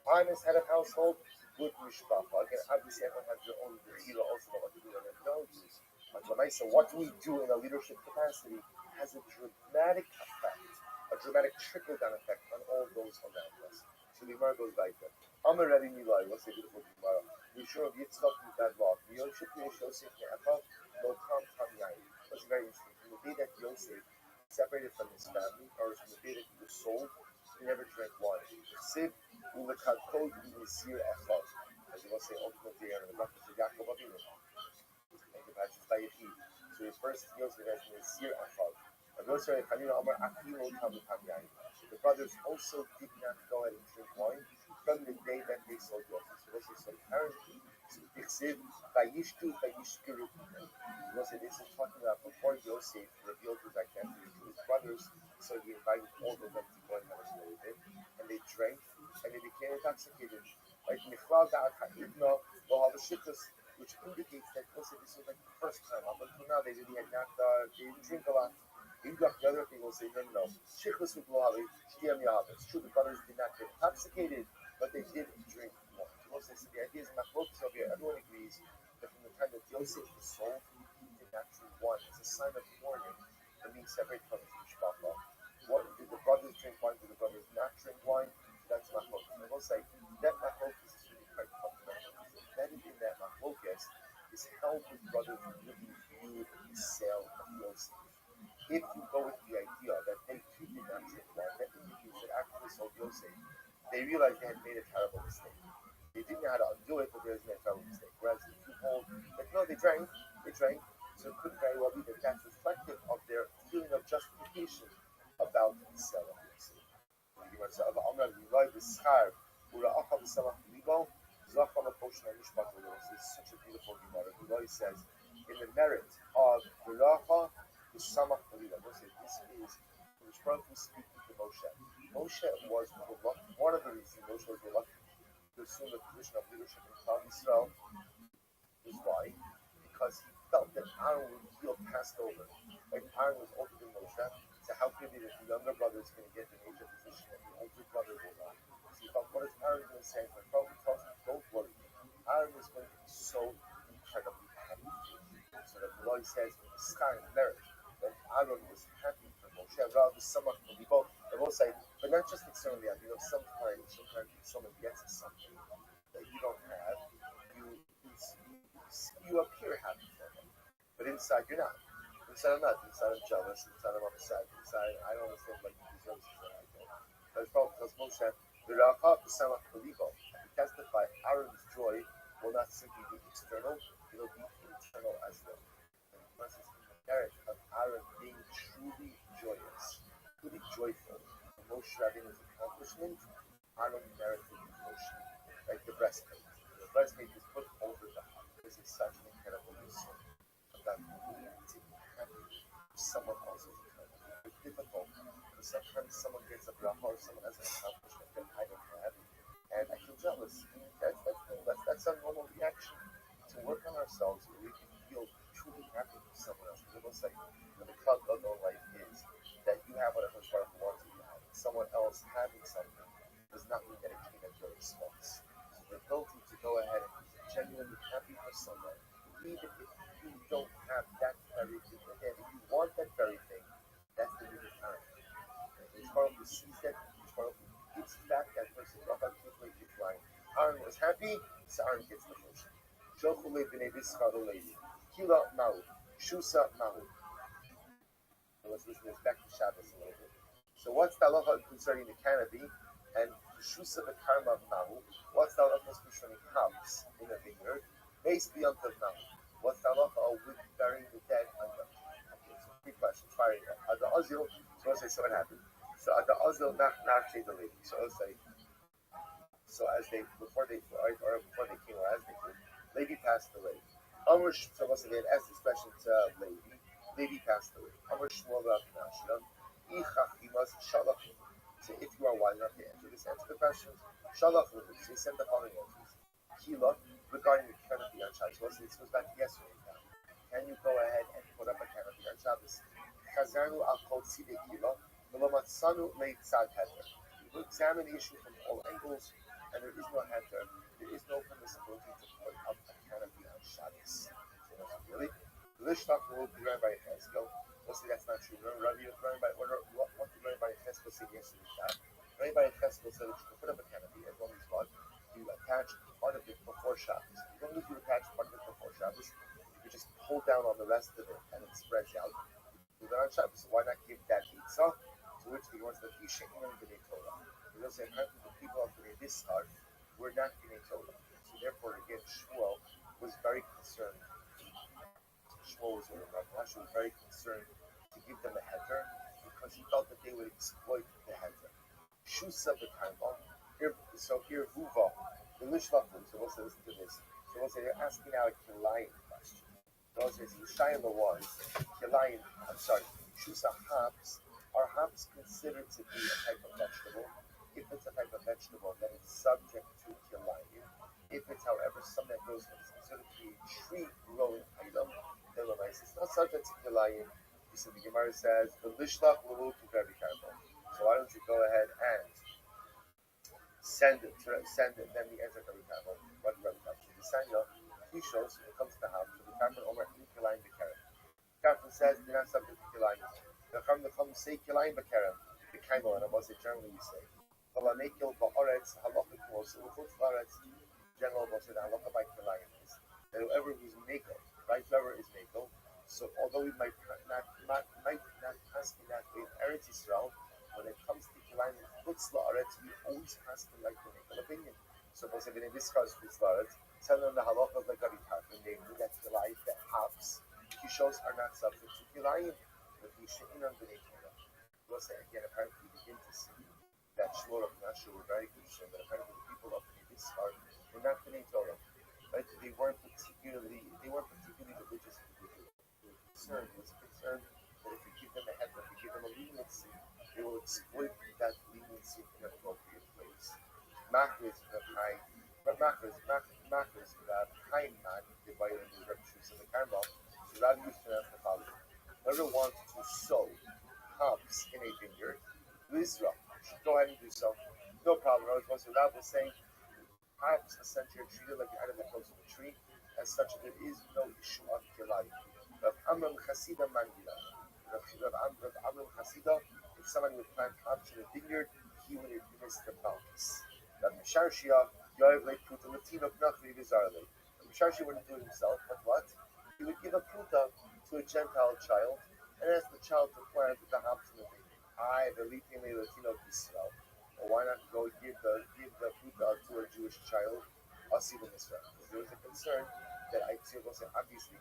Honest head of household, good mishpacha. Again, obviously, everyone has their own bechira also what to do and don't do. But so what we do in a leadership capacity has a dramatic effect, a dramatic trickle-down effect on all those around us. So the Gemara goes like that. Amar Rabbi Milai, what's the beautiful Gemara? We sure of Yitzchak with that law. Yosef Yosef Ne'achav, no Tam Tam Yain. That's very interesting. From the day that Yosef separated from his family, or from the day that he was sold, he never drank wine. Siv Ulekakod Yisir Echav. As you will say, ultimately, in the reference to Yaakov Avinu. So his first Yosef has been Yisir Echav. The brothers also did not go ahead and drink wine from the day that they sold Yosef. So this is apparently this is talking about before Yosef revealed his identity to his brothers, so he invited all of them to go and have a meal with him, and they drank and they became intoxicated. Like which indicates that Yosef this was like the first time. Up until now they really had not they didn't drink a lot. The other people say no. It's true the brothers did not get intoxicated, but they did drink more. So the idea is over here. Everyone agrees that from the time that Yosef was sold, he did not drink wine. It's a sign of mourning and being separated from his mishpacha. What did the brothers drink wine? Did the brothers not drink wine? That's machlokas. And I will say that machlokas is really quite fundamental. Embedded in that machlokas is how the brothers really viewed the sale of Yosef. If you go with the idea that they too did not drink wine, that indicates that after they sold Yosef, they realized they had made a terrible mistake. They didn't know how to undo it, but they had made a terrible mistake. Whereas if you hold that no, they drank, So it could very well be that that's reflective of their feeling of justification about selling. It's such a beautiful Gemara. Rabbi says, in the merit of Beracha, the Samach Melila. This is Baruch speaking to Moshe. Moshe was reluctant. One of the reasons Moshe was reluctant to assume the position of leadership in Klal Yisrael is why? Because he felt that Aaron would feel passed over. Like Aaron was older than Moshe, so how could it be that the younger brother is going to get the major position and the older brother will not? So he thought, what is Aaron going to say? My brother tells him, don't worry. Aaron is going to be so incredibly happy. So that the Lord says, Schar and merit, that Aaron was happy for Moshe. Rather, Samach will be both. They both say, but not just externally. Sometimes when someone gets something that you don't have, you appear happy for them, but inside you're not. Inside I'm not. Inside I'm jealous. Inside I'm upset. Inside I don't understand like he deserves it. I don't. That's probably because Moshe, the Racha, the Samach, the Levo, to testify Aaron's joy will not simply be external; it'll be internal as well. And once it's in the merit of Aaron being truly joyous, truly joyful for Moshe Rabbeinu's accomplishment, Aaron merited Moshe, like the breastplate. The breastplate is put over the heart. This is such an incredible lesson about being happy for someone else's accomplishment. It's difficult because sometimes someone gets a bracha or someone has an accomplishment that I don't have, and I feel jealous. That's a normal reaction. To work on ourselves where we can feel truly happy for someone else. Because it'll say, the cloud of our life is that you have whatever part wants you to have. Someone else having something does not mean that it came at your expense. So the ability to go ahead and be genuinely happy for someone, even if you don't have that very thing, again, if you want that very thing, that's the new time. Each part sees that, each part gives back that person. Aaron was happy, so Aaron gets the motion. Shochule b'nei Bischa l'levi. Kila mahu. Shusa mahu. Let's listen to this back to Shabbos a little bit. So what's the halacha concerning the canopy? And Shusa v'karma mahu. What's the halacha concerning hops in a vineyard? Based beyond the mahu. What's the halacha with burying the dead under? Okay, so 3 questions. Fire here. At the Azil, so let's say so what happened. So at the Azil nach the lady. So let's say, so as they before they came or as they came, Levi passed away. So let's say they had asked this question to Levi. Levi passed away. So if you are wise enough to answer the questions, Shalach so he sent the following answers. Kila, regarding the canopy on Shabbos. So this goes back to yesterday now. Can you go ahead and put up a canopy on Shabbos? Chazarnu al kol tzidei kila, v'lo matzanu leitzad heter. You examine the issue from all angles, and there is no heter. There is no permissibility to put up a canopy on Shabbos. So really, Lishnach will be learned by Cheskel. Mostly that's not true. Rabbi learned by what you learn by Cheskel said yesterday. Learned by Cheskel said that you can put up a canopy as long as what you attach part of it before Shabbos. As long as you attach part of it before Shabbos, you just pull down on the rest of it and it spreads out. Do that on Shabbos. So why not give that mitzvah? To which he wants the Isha in the Torah. Because the people of this start were not in a Torah. So therefore, again, Shmuel was very concerned. Shmuel was very concerned to give them a heter because he felt that they would exploit the heter. Shusa b'karma. So here, Vuva, the Lishlachim. So we'll say, listen to this. So we'll say they're asking now a Kilayim question. So we'll say, the Shaila was Kilayim. Shusa hops. Are hops considered to be a type of vegetable? If it's a type of vegetable, then it's subject to Kilayim. If it's, however, something that grows from considered to be a tree-growing item, then it's not subject to Kilayim. So the Gemara says, the Lishlach will to very careful. So why don't you go ahead and send it, then the answer to the careful. What the Rabbi comes to the Sanya, he shows when it comes to the house, so the careful Omer in Kilayim Bekerem. Careful says, they're not subject to Kilayim. The Chum say Kilayim Bekerem, the Kaimel, and I generally you say. Halamekil ba'aretz halacha k'mos u'chutz la'aretz. General will say the halacha by Kilayim is that whoever who's mekel, right? Whoever is mekel. So although we might not ask in that way in Eretz Yisrael, when it comes to Kilayim chutz la'aretz, we always ask them like the mekel opinion. So we'll say when they discuss chutz la'aretz, tell them the halacha of the Rabbi, namely that Kilayim that hops kishos are not subject to kilayim. But we should in on the Torah. We'll say again, apparently we begin to see that Shmuel of Nashua were very concerned that apparently the people of this part were not Bnei Torah. Right? They weren't particularly religious individuals. They were concerned. It was a concern that if you give them a head, if you give them a leniency, they will exploit that leniency in an appropriate place. Machris Rabbi Chaim Man, the Bayer and the Rebbe's of the Carmel, the Rabbi used to have the following. Whoever wants to sow hops in a vineyard, Israel should go ahead and do so. No problem. I was the Rabbi was saying, hops essentially are treated like the item that grows in a tree. As such, there is no issue of kilai. Rav Amram Chasida Mangila. Rav Amram Chasida, if someone would plant hops in a vineyard, he would administer bounties. Rav Misharshia, Yoav Le Pruta Latino Knachri Vizarle. Rav Misharshia wouldn't do it himself, but what? He would give a pruta to a Gentile child and ask the child to plant the hops in the vineyard. I believe in the Latino Israel. Or why not go give the pruta to a Jewish child? Asiv in Israel. Because there was a concern that obviously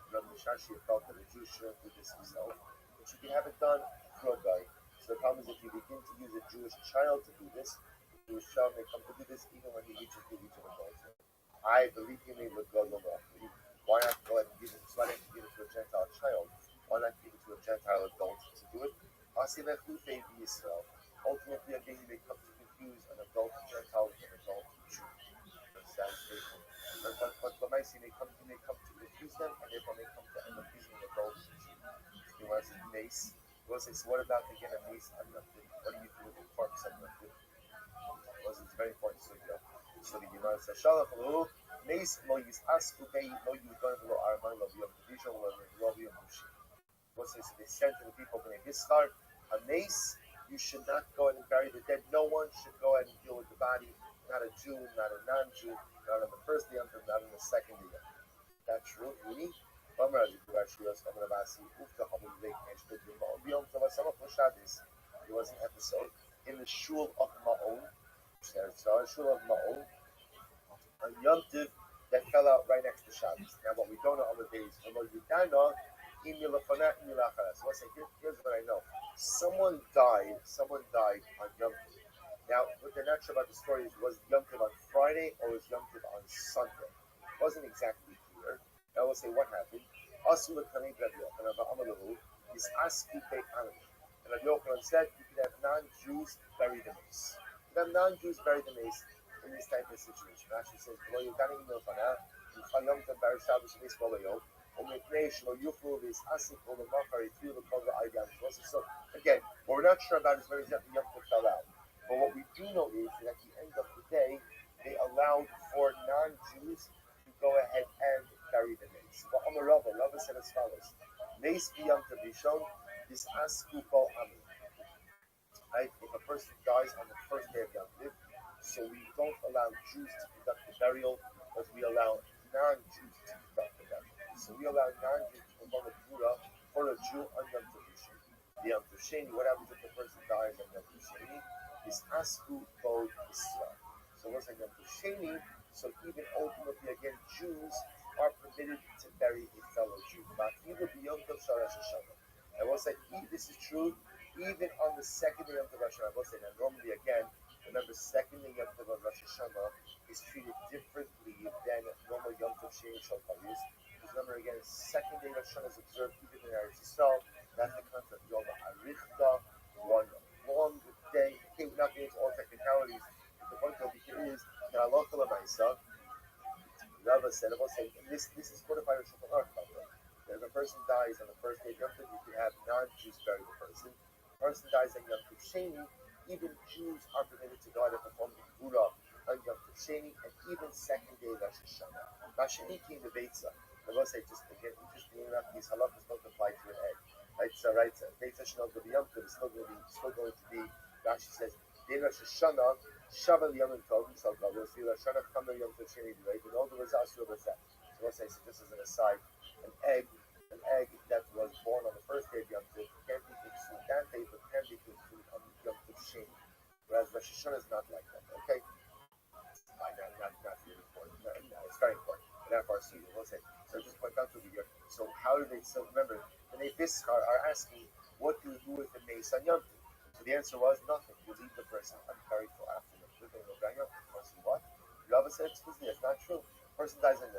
Rabbi Mishashi felt that a Jew shouldn't do this himself, but you can have it done through a guy. So the problem is if you begin to use a Jewish child to do this, the Jewish child may come to do this even when he reaches the age of adulthood. I believe in the why not go ahead and give it? So why not give it to a Gentile child? Why not give it to a Gentile adult to do it? Israel. Ultimately, again, you may come to confuse an adult Gentile with an adult Jew. But Maisi may come to confuse them, and therefore may come to end up using an adult Jew. You want to say mace? You want to say, so what about again a mace unlifted? What do you do with the corpse unlifted? It's very important. So the Gemara says, Shalach lo mace lo yisasku bei lo yudan lo arman lo yom division lo yom mushi. So they said to the people when they start a mace, you should not go ahead and bury the dead. No one should go ahead and deal with the body. Not a Jew, not a non-Jew, not on the first day, not on the second day. That's true. Really? There was an episode in the Shul of Ma'on, on Yom Tiv that fell out right next to Shabbos. Now, what we don't know on the days, so here's what I know. Someone died on Yom Tiv. Now, what they're not sure about the story is, was Yom Tiv on Friday or was Yom Tiv on Sunday? It wasn't exactly clear. Now, we'll say what happened. And Rabbi Yochanan said you could have non-Jews bury the mace. You could have non-Jews bury the mace in this type of situation. Rashi says, so again, what we're not sure about is where exactly Yom Tov fell out. But what we do know is that at the end of the day, they allowed for non-Jews to go ahead and bury the mace. But Rabbi said as follows: Mace b'Yom Tov Rishon, this askupo ami. Right? If a person dies on the first day of Yom Tov, so we don't allow Jews to conduct the burial, but we allow non-Jews to conduct the burial. So we allow non-Jews to perform a pura for a Jew on Yom Tov Rishon. The Yom Tov Sheni, what happens if the person dies on Yom Tov Sheni? Is asku bod Israel. So what's like Yom Tov Sheni? So even ultimately, again, Jews are permitted to bury a fellow Jew. But even beyond the Rosh Hashanah. I will say this is true even on the second day of the Rosh Hashanah. I will say that normally again, remember, second day of the Rosh Hashanah is treated differently than normal Yom Tov Sheni Shalparis. Because remember again, second day of Rosh Hashanah is observed even in Eretz Yisrael. That's the concept of Yom Harichta, one long day. Okay, we're not getting into all technicalities. But the point over here is that Allah Maisa, Rabbi said, and this is codified in Shulchan Aruch, by the way. If a person dies on the first day of Yom Tov, you can have non-Jews bury the person. If a person dies on Yom Tov Sheni, even Jews are permitted to go out and perform the Gura on Yom Tov Sheni, and even second day of Rosh Hashanah. Masha'iki in the Beitza. I will say, just again, interestingly enough, these halachas don't apply to an egg. Right, Beitza should not go to Yom Tov, it's still going to be, Rashi says, Day Rosh Hashanah, Shaval Yom Tov, so Rosh Hashanah, Chamel Yom Tov Sheni, right, and all the results will be set. So I'll say, so just as an aside, an egg that was born on the first day of Yom Tov can be consumed that day, but can be consumed on Yom Tov Sheni. Whereas Rosh Hashanah is not like that, okay? Not really important. No, it's very important. And that part, we'll say. So just point out to you, so how do they? So remember, the Neviskar are asking, what do you do with the mace on Yom Tov? So the answer was nothing. You leave the person unburied till after Yom Tov. They will bring Yom Tov. What? Rabbi said, excuse me, that's not true. Person dies on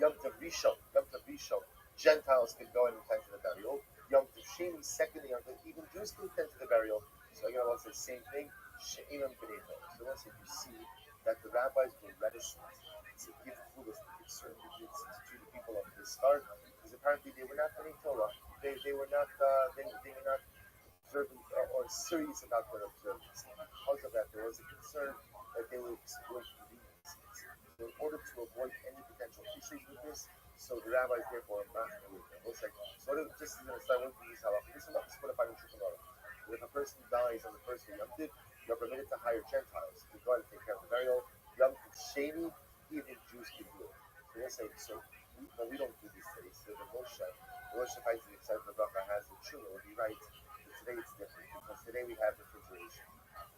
Yom Tov Rishon. Yom Tov Rishon. Gentiles can go and attend to the burial. Yom Tov Sheni, second Yom Tov, even Jews can attend to the burial. So again, I want to say the same thing. She'imam b'nei. So once you see that the rabbis were reticent to give fullest to give certain digits to the people of this start, because apparently they were not getting Torah. They were not observant or serious about their observance. Because of that, there was a concern that they would exploit conveniences. So in order to avoid any potential issues with this, so the rabbis therefore are not with them. Looks like just as an aside, one thing is halacha. This is not the split up on Shulchan. If a person dies on the first day Yom Tov, you're permitted to hire Gentiles to go and take care of the burial. Yom Tov Sheni, even Jews can do it. So they say, we don't do this today. So the Moshe finds the excitement the bracha has in Shula would be right. But today it's different because today we have refrigeration.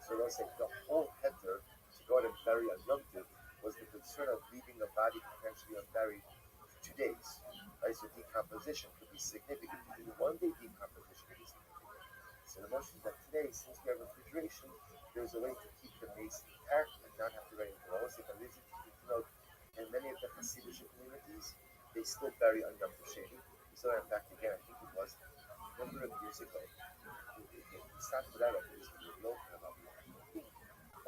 So they'll say the whole heter to go and bury on Yom Tov was the concern of leaving a body potentially unburied for 2 days. Right? So decomposition could be significant. Even 1 day decomposition could be significant. So the notion is that today, since we have refrigeration, there's a way to keep the mace intact and not have to bury it. Also, in many of the Hasidic communities, they still bury on Yom Tov Sheni. So in fact, again, I think it was a number of years ago. It's not without it. It was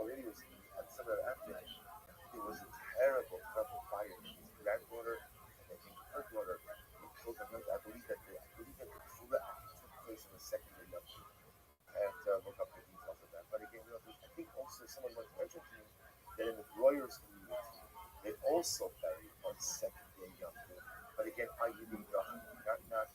already was at some of after that. It was a terrible, terrible fire. His granddaughter and I think her daughter killed them. I believe that the Kula took place on the second day of and look up the details of that. But again, I think also someone once mentioned to me that in the Royers community, they also bury on second day Yom Tov. But again, Ayyudim Rahim, not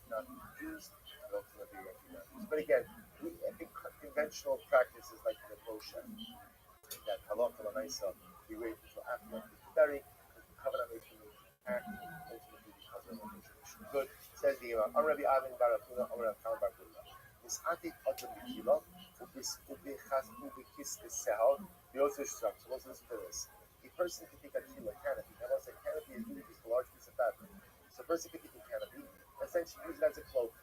Jews, but ultimately Jews. But again, I think conventional practices like the Moshe, that halacha l'maisa, we wait until after Yom Tov to bury, because the covenant making act ultimately because of the tradition. Good. Says the Rabbi Avin Bar Abdullah, Rabbi Khan Bar Abdullah. Mis'atit Adam B'Kila, Ubikis B'Sehal, Yosef Shram. So let's listen to this. A person can take a kilo canopy. Now, once a canopy is really just a large piece of fabric. So a person can take a canopy, essentially use it as a cloak.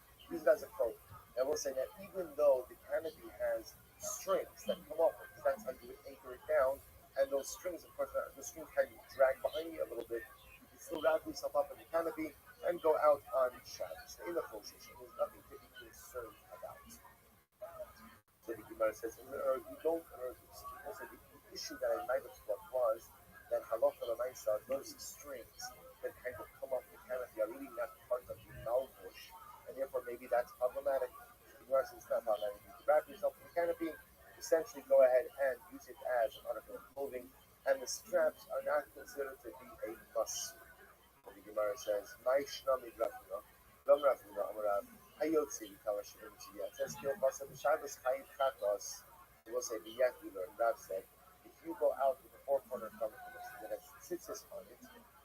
And we'll say that even though the canopy has strings that come up, because that's how you would anchor it down, and those strings, of course, the strings can drag behind you a little bit, you can still wrap yourself up in the canopy and go out on Shabbos. In the Choshesh, there's nothing to be concerned about. So the Gemara says, the issue that I might have thought was that halacha l'maisa, those strings that kind of come off the canopy are really not part of the malbush, and therefore maybe that's problematic. The Gemara says it's not problematic. You wrap yourself in the canopy, essentially go ahead and use it as an article of clothing, and the straps are not considered to be a must. The Gemara says, "Ma'ishna midrafina, Lam Rafina Amarav, Hayotzi Kalashim Tziyah." It says, "Kilpasa b'Shabbos Chayiv Chatos." We will say, "B'Yat." We learned. Rav said, if you go out with the four corner cover that has tzitzis on it,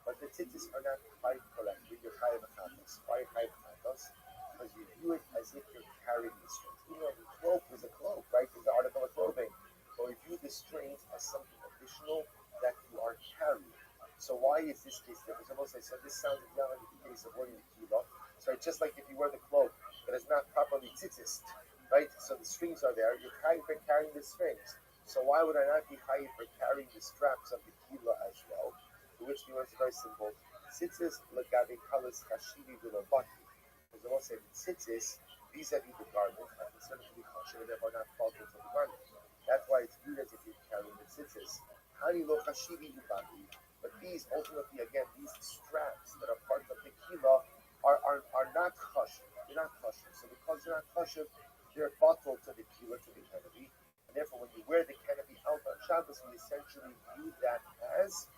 but the tzitzis are not quite correct, you're Chayiv Chatos. Why Chayiv Chatos? Because you view it as if you're carrying the strings. Even though the cloak is a cloak, right? It's an article of clothing. But we view the strings as something additional that you are carrying. So why is this case different? So this sounds exactly like the case of wearing the kiva. So it's just like if you wear the cloak that is not properly tzitzis, right? So the strings are there. You're chayiv for carrying the strings. So why would I not be chayiv for carrying the straps of the kiva as well? To which the answer is very simple. Tzitzis legavi kalas chashivi v'labaki. Because I will say that tzitzis vis-a-vis the garment are considered to be kosher and therefore not faulted to the garment. That's why it's viewed as if you're carrying the tzitzis. Hani lo chashivi v'labaki. But these, ultimately, again, these straps that are part of the kila are not chashuv. They're not chashuv. So because they're not chashuv, they're bottled to the kila, to the canopy. And therefore, when you wear the canopy out on Shabbos, we essentially view that as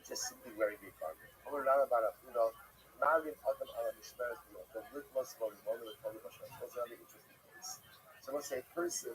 just simply wearing a garment. Those are the interesting things. So let's say a person,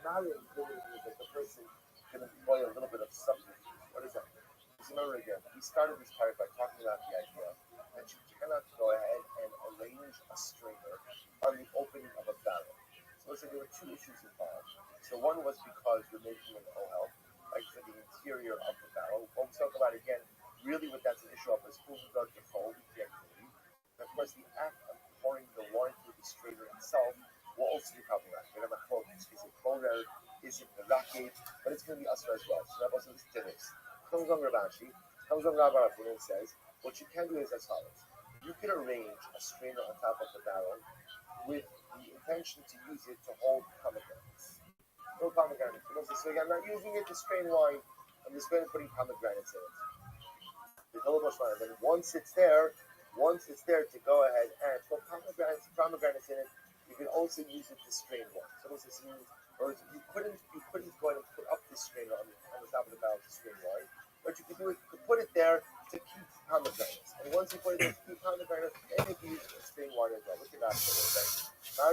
malim literally is that the person can employ a little bit of subterfuge. What does that mean? So remember again, we started this part by talking about the idea that you cannot go ahead and arrange a stringer on the opening of a barrel. So let's say there were two issues involved. So one was because you're making an ohel, like for the interior of the barrel. What we talk about again, really what that's an issue of is who's going to fold the activity. The of course, the act of pouring the wine through the strainer itself will also be problematic. Is it colder? Is it merakev? But it's going to be usher as well. So Rabbi says to this. Comes on Rabashi, comes on Rabbi Rapun and says, what you can do is as follows. You can arrange a strainer on top of the barrel with the intention to use it to hold pomegranates. No pomegranates. So again, I'm not using it to strain wine. I'm just going to put pomegranates in it. Then once it's there to go ahead and put pomegranates in it, you can also use it to strain wine. So this means, or you couldn't go ahead and put up this strainer on the top of the barrel to strain wine, but you could do it, you could put it there to keep pomegranates. And once you put it there to keep pomegranates, then you can use it to strain wine as well. Look at that for a second. The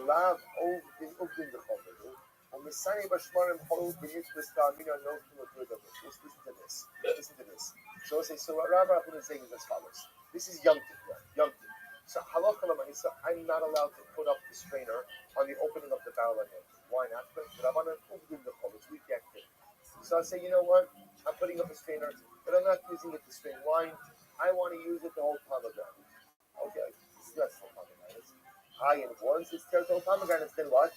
lab open the chomeru. Umisani bashmarim holu b'nitzvah stamina no kumatur. Listen to this. So what Rabbi Rapun is saying is as follows. This is Yom Tov. So halacha l'maisa, I'm not allowed to put up the strainer on the opening of the barrel again. Why not? Because Rabbanan uvdin the chol. It's rejected. So I say, you know what? I'm putting up a strainer, but I'm not using it to strain wine. I want to use it to hold pomegranate. Okay, that's for pomegranates. And once it's there to hold pomegranates, then what?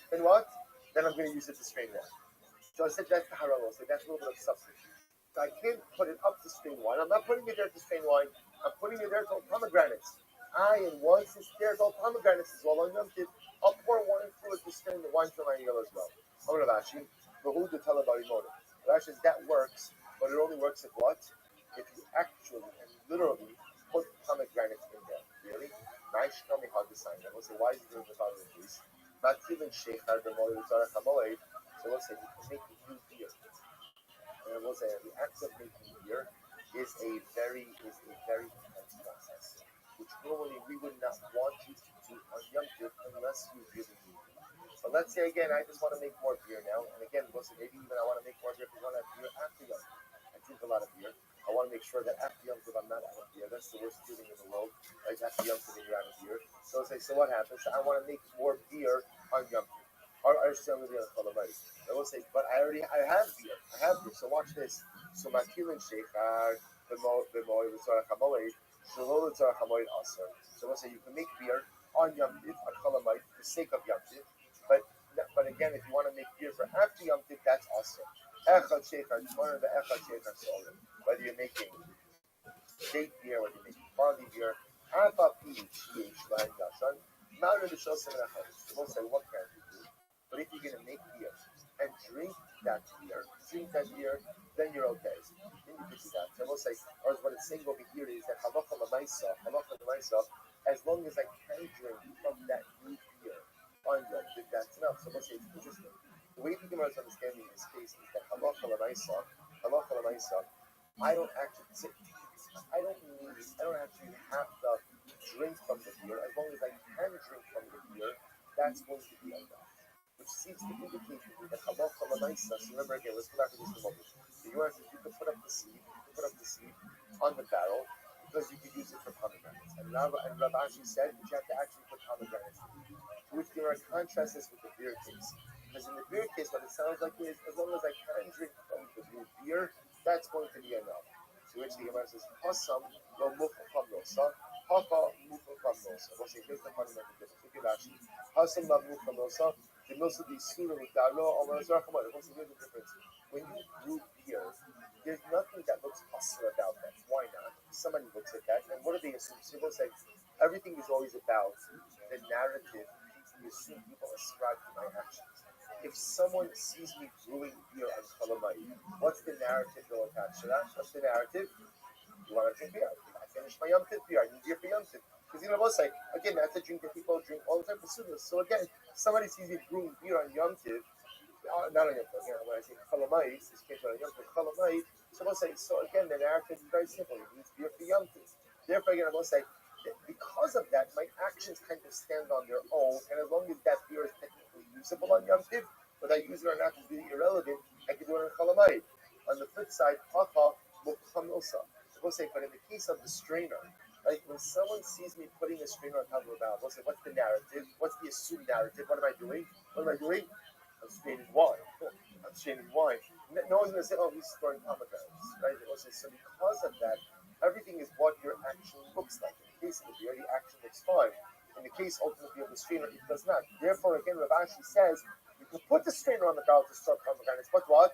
Then I'm going to use it to strain wine. So I said that's the haram. So that's a little bit of substitute. So I can't put it up to strain wine. I'm not putting it there to strain wine. I'm putting it there to hold pomegranates. And once it's there to hold pomegranates as well, I'll pour wine through it to strain the wine from my meal as well. I'm going to ask you, who to tell about Rashi says that works, but it only works if what? If you actually and literally put pomegranates in there. Really? Nice, tell me how to sign that. We'll say, why is it doing the following piece? Not even sheikhar b'moed tzarech. So we'll say you can make new beer. And we'll say the act of making beer is a very intense process, which normally we would not want you to do on Yom Tov unless you really need it. But let's say again, I just want to make more beer now, and again, we'll say maybe even I want to make more beer because I want to have beer after Yom Tov. I drink a lot of beer. I want to make sure that after Yom Tov I'm not out of beer. That's the worst feeling in the world. Right? After Yom Tov you're out of beer. So what happens? I want to make more beer on Yom Tov. Or I understand with the Cholamai. I will say, but I have beer. So watch this. So Makilin Sheikhar, B'moy V'tzorach HaMoed, Shalol V'tzorach HaMoed Aser. So we'll say you can make beer on Yom Tov, on Cholamai, for the sake of Yom Tov. But again, if you want to make beer for after Yom Tov, that's Aser. Echad Sheikhar, one of the Echad Sheikhar Solim. Whether you're making date beer, whether you're making barley beer, Alpha P, Shiesh, Lain Yashan, Mount of the Shosim and Achad. We'll say, what can you do? But if you're going to make beer and drink that beer, then you're okay. Then you can do that. So we'll say, or what it's saying over here is that halacha l'maisa, as long as I can drink from that new beer on Yom Tov, that's enough. So we'll say it's interesting. The way the Gemara is understanding this case is that halacha l'maisa, I don't actually have to drink from the beer. As long as I can drink from the beer, that's going to be enough. Which seems to indicate to me that halacha l'maisa. So remember again, let's go back to this in a moment. The U.S. you could put up the seed on the barrel because you could use it for pomegranates. And Rabashi said that you have to actually put pomegranates in it. To which there are contrasts this with the beer case. Because in the beer case, what it sounds like is as long as I can drink from the beer, that's going to be enough. To which the Gemara says, Hasam lo mufam nosa, Haka mufam nosa. We'll say here's the fundamental difference. Look at Rashi. Hasam lo mufam nosa. The most of these sooner with Dalo or Mazarkamad. What's the difference? When you brew beer, there's nothing that looks awesome about that. Why not? Somebody looks at that, and what do they assume? So they'll say, everything is always about the narrative you assume people ascribe to my actions. If someone sees me brewing beer on Cholamai, what's the narrative they'll attach to that? What's the narrative? You want to drink beer? I finished my Yom Tov beer. I need beer for Yom Tov. Because both say, again, that's a drink that people drink all the time for Sudas. So again, somebody sees me brewing beer on Yom Tov, not on Yom Tov, again, when I say Cholamai, this case on Yom Tov, Cholamai, so we'll say, so again, the narrative is very simple. It needs beer for Yom Tov. Therefore, again, I will say, because of that, my actions kind of stand on their own, and as long as that beer is technically usable on Yom Tov, whether I use it or not is really irrelevant, I can do it on Cholamai. On the flip side, Hacha Mukha Milsa. We'll say, but in the case of the strainer, like when someone sees me putting a strainer on top of a valve, we'll say, what's the narrative? What's the assumed narrative? What am I doing? I'm straining wine. I'm straining wine. No one's going to say, oh, he's throwing pomegranates, right? So because of that, everything is what your action looks like. In the case of the beer, the action looks fine. In the case, ultimately, of the strainer, it does not. Therefore, again, Rav Ashi says, you can put the strainer on the barrel to stir pomegranates, but what?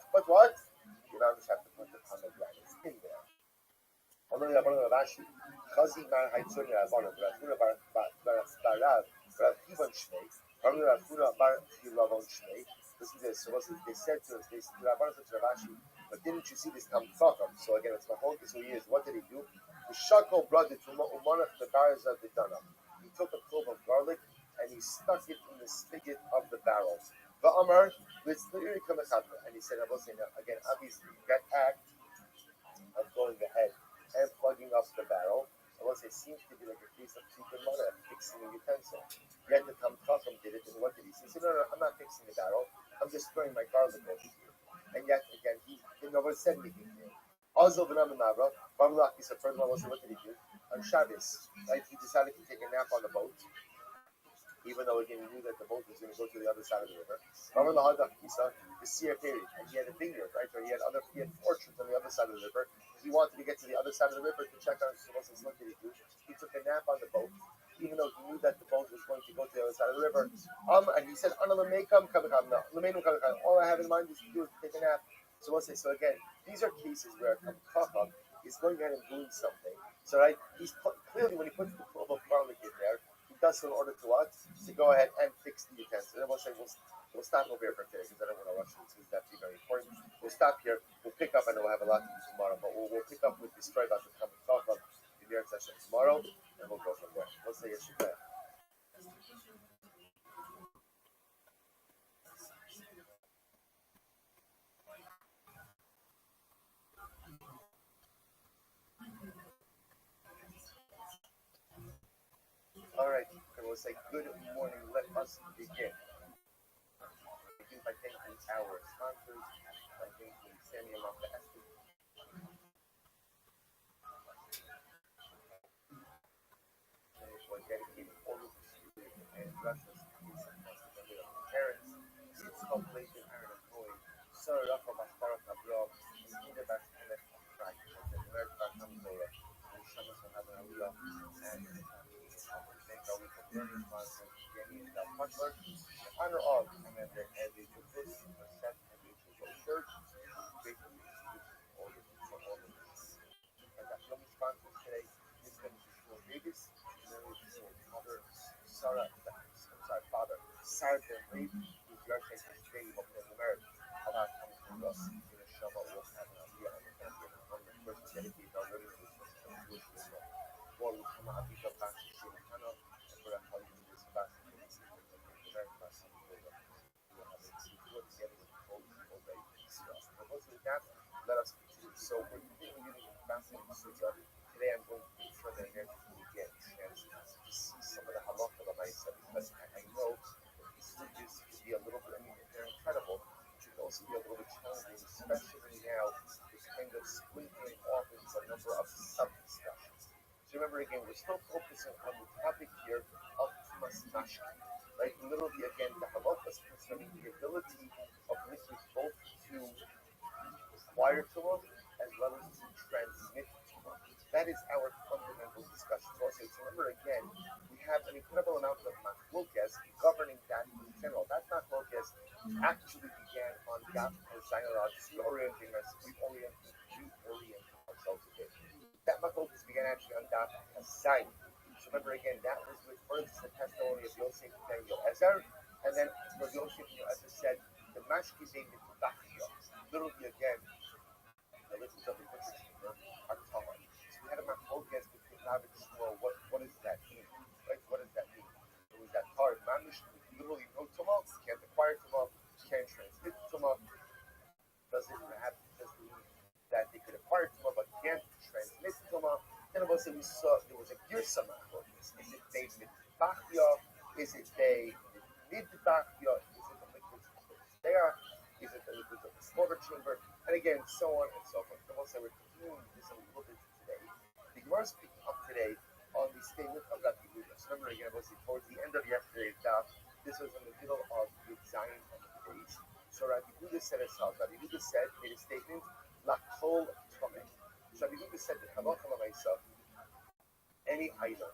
You don't just have to put the pomegranates in there. Only Rav Ashi, Chazi Mar Haitzuni Rabbanon, Rav Huna Barav, Rav Kivan Shnei, Rav Huna Bar Hilavon Shnei. Listen to this. So they said to Rabbanon said to Rav Ashi, but didn't you see this Tamtzacham? So again, it's Mahonkas who he is. What did he do? The Shakal brought it to Umanach the Bars of the Dunam. He took a clove of garlic and he stuck it in the spigot of the barrel. The Amar, and he said, I will say now, again, obviously, that act of going ahead and plugging up the barrel, I will say, seems to be like a case of keeping money, fixing a utensil. Yet the Tamtzacham did it, and what did he say? He said, no, I'm not fixing the barrel, I'm just throwing my garlic over here. And yet, again, he never said anything to him. Also, Benamabra, Barmalach, he said, furthermore, what did he do? On Shabbos, right, he decided to take a nap on the boat, even though again he knew that the boat was going to go to the other side of the river. The Seer period, and he had a vineyard, right? Or he had orchards on the other side of the river. He wanted to get to the other side of the river to check on what did he do? He took a nap on the boat, even though he knew that the boat was going to go to the other side of the river. And he said, all I have in mind is to do is take a nap. So again, these are cases where Kamkacham is going ahead and doing something. So right, he's clearly when he puts the clove of garlic in there, he does so in order to what? To go ahead and fix the utensil. And we'll say we'll stop over here for today because I don't want to rush this. It's definitely very important. We'll stop here. We'll pick up. I know we'll have a lot to do tomorrow, but we'll pick up with the story about the Kamkacham in the session tomorrow, and we'll go from there. Let's say Yeshua. All right, and we'll say good morning. Let us begin. Begin by thanking our sponsors, by thanking Samuel of the Estes. For dedicating all of the students and blessings to the parents. It's completed Aaron and Coy. Sir Rafa Bastarak Abroad, in the back of the right, the word back on the way. And Shabbos will have an Aliyah and thank our week of learning sponsors, Jenny and Del Butler. In honor of Commander Eddie Jupis, the set and the church, gratefully all of this. And that's what we sponsors today. This comes to Davis, and then we'll see Father Sarah Reed, who's your second today, you hope in America. About coming to us in a shovel, we'll have an idea of the family and one of the first dedicated our living with Jewish Israel. Well, we come out of the back to Shimano, and we're going to this back to the very class of the world. We'll have it together with both obey Israel. But also with that, let us continue. So we're continuing using the fasting Sutta. Today I'm going to make sure that I get to get a chance to see some of the halacha of Maisa, because I know that these suttas can be a little bit, they're incredible, but it can also be a little bit challenging, especially now, this kind of splintering off into a number of sub-discussions. So remember again, we're still focusing on the topic here of Tumas Mashki, right? Literally again, the halachas concerning the ability of liquids both to acquire Tumah as well as to transmit Tumah. That is our fundamental discussion. So remember again, we have an incredible amount of machlokas governing that in general. That machlokas actually began on Daf and Zainaraj, reorienting ourselves a bit. That machlokas began actually on Daf and Zain. So remember again, that was with first the testimony of Yosef and Yoezer, and then where Yosef and Yoezer said, the mashki being the Tachya, literally again, the liquids of the liquid chamber are Tamar. So we had a machlokas between Rav and Shmuel. What does that mean? Right? What does that mean? It was that hard. Mamish, literally no Tumah, can't acquire Tumah, can't transmit Tumah. Does it mean that they could acquire Tumah but can't transmit Tumah? Then we saw there was a Girsa machlokas. Is it they Mitbachya? Is it they Midbachya? Is it the liquids of the there? Is it the liquids of the slaughter chamber? And again, so on and so forth. We're continuing this a little bit today. The Gemara is picking up today on the statement of Rabbi. Remember again, towards the end of yesterday's daf, this was in the middle of the Zion and the Base. said as follows. Rabbi Yehuda said, made a statement, Lakol Tomei. So Rabbi Yehuda said that Halacha L'Maisa, any item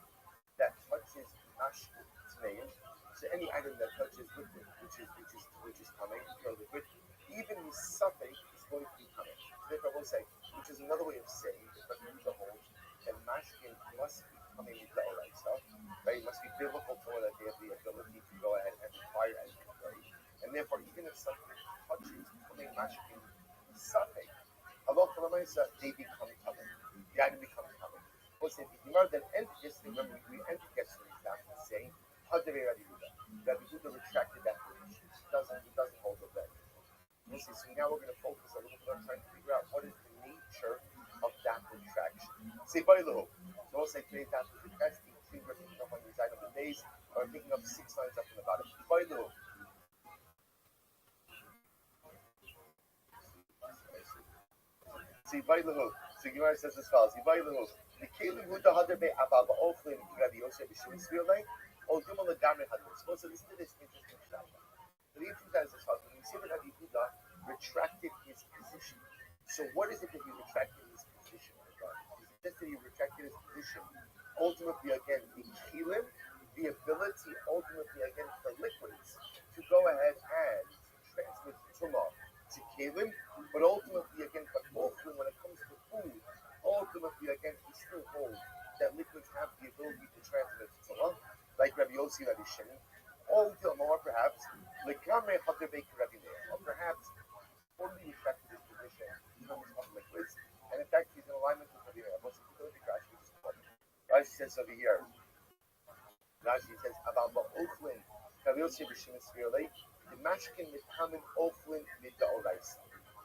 that touches mashkin tmeim, so any item that touches liquid, which is coming, liquid, even the suffix is going to be coming. So therefore, I will say, which is another way of saying that Rabbi Yehuda holds that mashkin must be coming with the oraisa, right? It must be biblical to that they have the ability to go ahead and require and convey. And therefore, even if something touches coming mashkin suffix, halacha l'maisa, they become coming. The item becomes coming. What's it? The Gemara then ended yesterday. Remember, we ended yesterday exactly saying, Hadrei Rabbi Yehuda. Rabbi Yehuda retracted that position. It doesn't hold up that. So now we're going to focus a little bit on trying to figure out what is the nature of that retraction. Say, by the hook. So we'll say today's that that's the thing we're picking up on these items of days, or picking up 6 lines up in the bottom. By the hook. See, by the hook. So Gemara says as follows. By the hook. The Keli Huda Hadrei Abba Oflin Rabbi Yosef B'Shimon Svirlei. Oh, Dumala Gamre Hadrei. So listen to this interesting shot. The interesting thing is as follows. When we see that Rabbi Yehuda retracted his position. So what is it that he retracted his position regarding? Is it just that he retracted his position? Ultimately, again, the kelim, the ability, ultimately, again, for liquids to go ahead and transmit tumah to kelim, but ultimately, again, for often when it comes to food, ultimately, again, he still holds that liquids have the ability to transmit tumah, like Rabbi Yossi, Rabbi Shimon, or more perhaps, legamre hadrei Rabbi Meir, or perhaps totally retracted his position in terms of liquids, and in fact, he's in alignment with Rabbi Meir. What's the Rashi is important? Rashi says over here. Rashi says about the oflin, Rabbi Yossi B'Shimon Svirlei, the mashkin mitamin oflin midaoraisa.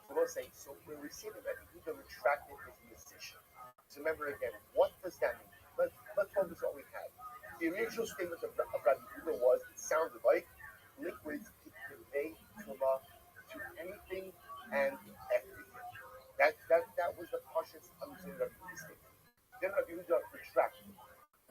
So we'll say, so when we see that Yehuda retracted his position. So remember again, what does that mean? Let's focus on what we had. The original statement of Rabbi Yehuda was, it sounded like liquids could convey tumah to anything and everything. That was the cautious understanding of the statement. Then Rabbi Yehuda retracted.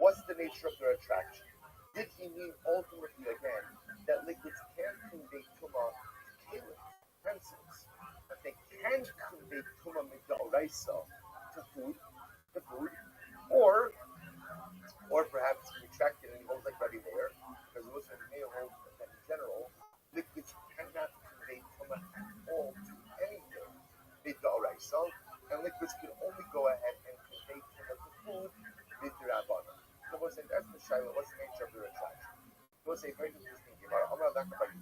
What's the nature of the retraction? Did he mean ultimately again that liquids can convey tumah to kelim, utensils, that they can convey tumah midaoraisa to food, or perhaps retracted and he holds like Rabbi Meir, because most of Rabbi Meir holds that in general, liquids cannot convey tumah at all to anything midaoraisa, and liquids can only go ahead and convey tumah to food midrabbanan. So we'll say that's the shaila. What's the nature of the retraction? We'll say very interesting. Let's analyze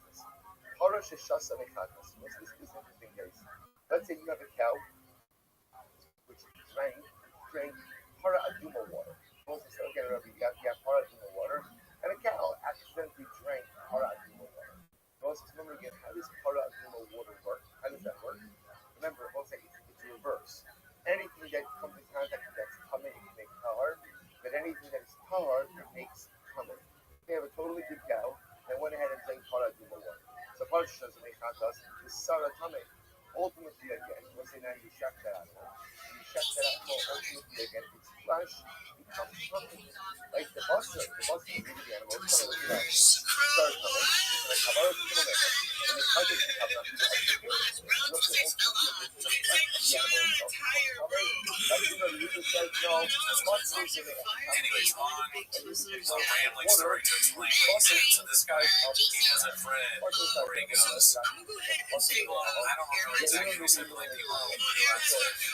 this. This is interesting case. Let's say you have a cow which drank para aduma water. Moses said, okay, Rabbi, you have para aduma water, and a cow accidentally drank para aduma water. Moses, remember again, how does para aduma water work? How does that work? Remember, Moses, it's reverse. Anything that comes in contact with that's coming, it can make tahar, but anything that is tahar, it makes coming. They have a totally good cow, they went ahead and drank para aduma water. So Parshas doesn't make contact, the Sarah Tameh. Ultimately, again, let's say now you shack that animal. You shack that animal, ultimately, again, its flesh becomes something like the buster. The buster is the animal. It's kind of like that. Start coming. And the Kabbalah is coming in. And the other thing comes up. That's what the user says, no, buster is in it. Anyways, on a rambling story to explain what he said. So this guy, he has a friend where he goes, people, I don't know exactly who said, like, people realize that he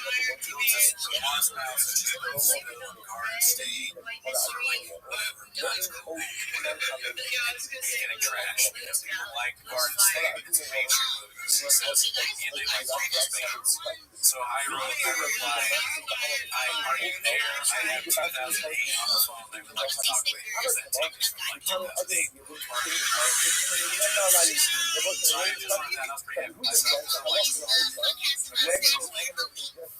wants mouse, and just goes to the Garden State, or like, whatever, guys, cool. He's getting trashed because people like Garden State because it's mainstream movies. He says, and they like famous bands. So I wrote a reply, are you there? I have 2008 on the phone. They would like to talk with you because that tape is from like 2008. So I just like that. I was pretty happy with myself.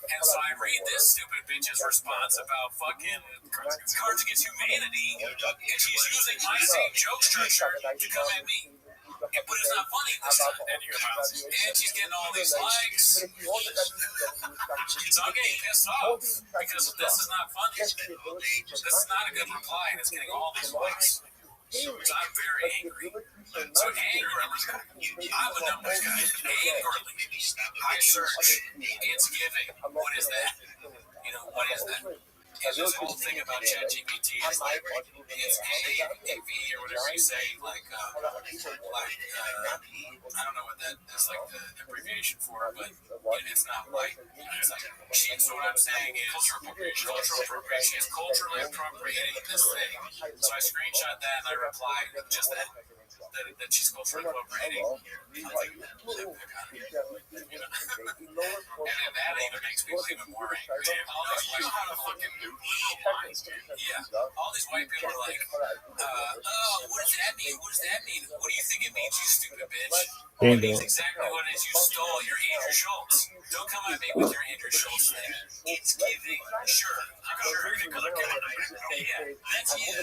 And so I read this stupid bitch's response about fucking Cards Against Humanity, and she's using my same joke structure to come at me. But it's not funny this time. And she's getting all these likes. So I'm getting pissed off because this is not funny. This is not a good reply, and it's getting all these likes. I'm very angry. So anger, I'm a numbers guy. Angrily, I search, it's giving. What is that? What is that? And this whole thing about ChatGPT is like, it's AV or whatever you say, I don't know what that is, like the abbreviation for, but it's not like, it's like, so what I'm saying is, cultural appropriation is culturally appropriating this thing. So I screenshot that and I replied with just that she's culturally appropriating. And then that even makes me even more angry. All these white people are like, what does that mean? What does that mean? What do you think it means, you stupid bitch? It means exactly what it is. You stole your Andrew Schultz. Don't come at me with your Andrew Schultz thing. It's giving. Sure. I'm sure you're going to come. Yeah, that's you.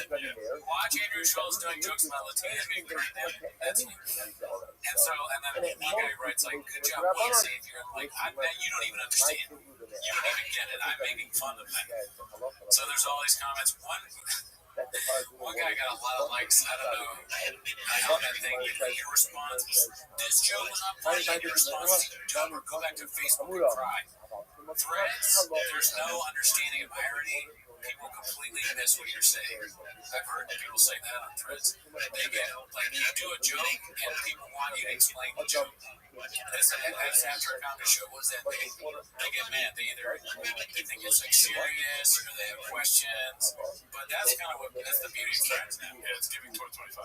Watch Andrew Schultz doing jokes about Latinos being pregnant. That's you. And then one guy writes like, good job, white savior. I'm like, I bet you don't even understand. You don't even get it. I'm making fun of that. So there's all these comments. One guy got a lot of likes. I don't know. I know that thing. Your response is, this joke was not funny. Your response is, don't go back to Facebook and cry. Threads, there's no understanding of irony. People completely miss what you're saying. I've heard people say that on Threads. They get, like, you do a joke and people want you to explain the joke. That's after a comedy show. What does that mean? They get mad. They think it's like serious or they have questions. But that's kind of that's the beauty of Threads now. Yeah, it's giving 2025.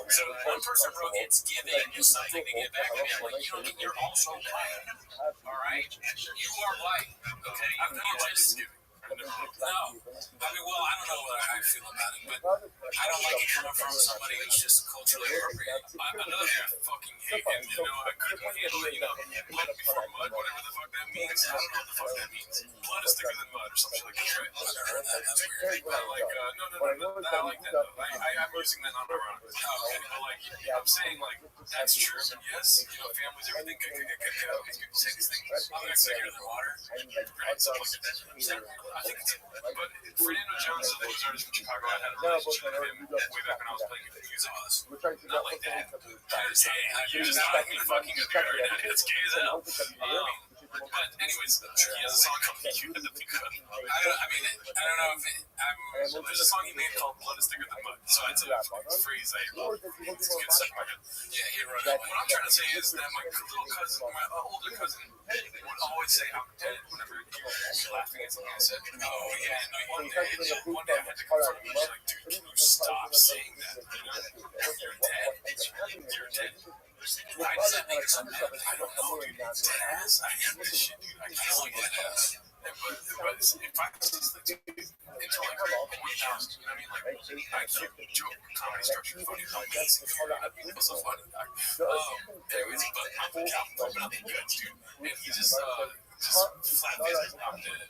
So one person wrote, it's giving you something to get back at me. I'm like, you're also white. All right? You are white. Okay? I'm not just giving. No. I don't know what I feel about it, but I don't like it coming from somebody who's just culturally appropriate. Another thing I fucking hate, and I couldn't handle it, blood before mud, whatever the fuck that means. I don't know what the fuck that means. Blood is thicker than mud, or something like that, right? I've never heard that. That's weird. No, I like that, though. I'm using that non-ironically. Okay, but, I'm saying, that's true, yes. Families, everything, people say these things. I'm not sicker than water. Right, so, I think but Fernando Jones, the artist from Chicago, I had a relationship with him way back when I was playing music. Not like that. You're just not even fucking a dude right now. It's gay as hell. But anyways, he has a song called You Had to Be Good. I don't know if there's a song he made called Blood is Thicker Than Mud. So it's a phrase I love. It's good stuff in my head. Yeah, he wrote it. What I'm trying to say is that my little cousin, my older cousin, would always say I'm dead whenever he was laughing at something I said. Oh, yeah, no, one day I had to confront him. She's like, dude, can you stop saying that? You're dead. You're dead. Why does that make us mad? I don't know, dude. Deadass? I am this shit, dude. I feel like deadass. But if I could see the dude until like 1,000, you know what I mean? I keep joke comedy structure funny. It was so funny. Anyways, but I'm pumping out the goods, dude. And he just flat faced I'm dead.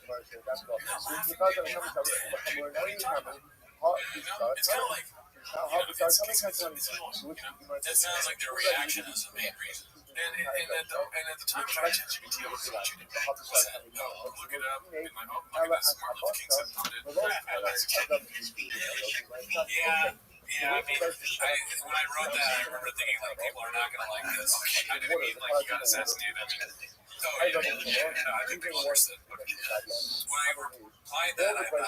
It's kind of like, that sounds like their reaction is the main reason. And at the time, ChatGPT, I was like, look it up, and like, oh, look at this, Martin Luther King said founded. Yeah, I mean, when I wrote that, I remember thinking, like, people are not going to like this. I didn't mean, like, he got assassinated. I mean, I think people understood. When I replied that, I thought,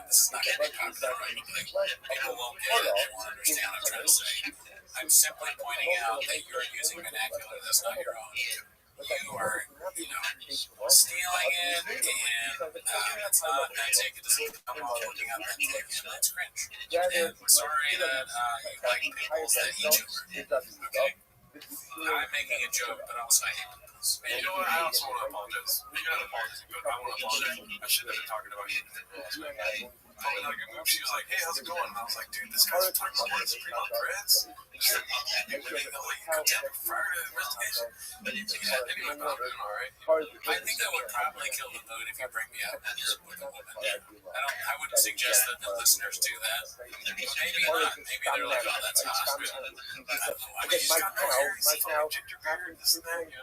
this is not going to be popular, right? People won't get it. They won't understand what I'm trying to say. I'm simply pointing out that you're using vernacular that's not your own. You are, stealing it, and it's not authentic. It doesn't come off looking authentic, and that's cringe. And I'm sorry that you like pimples that eat you. Okay? I'm making a joke, but also I hate pimples. And you know what? I also want to apologize. You gotta apologize, but I want to apologize. I shouldn't have been talking about you. Probably not a good move. She was like, hey, how's it going? And I was like, dude, this guy's talking about what Supreme on Threads. She's like, yeah, prior to investigation. Anyway, but I'm doing all right. I think that would probably kill the mood if you bring me up and just with a woman. I wouldn't suggest suggest that the listeners do that. But maybe not. Maybe they're like, oh, that's hot. I mean, he's got no hair. He's fucking ginger beard. This and that. Yeah,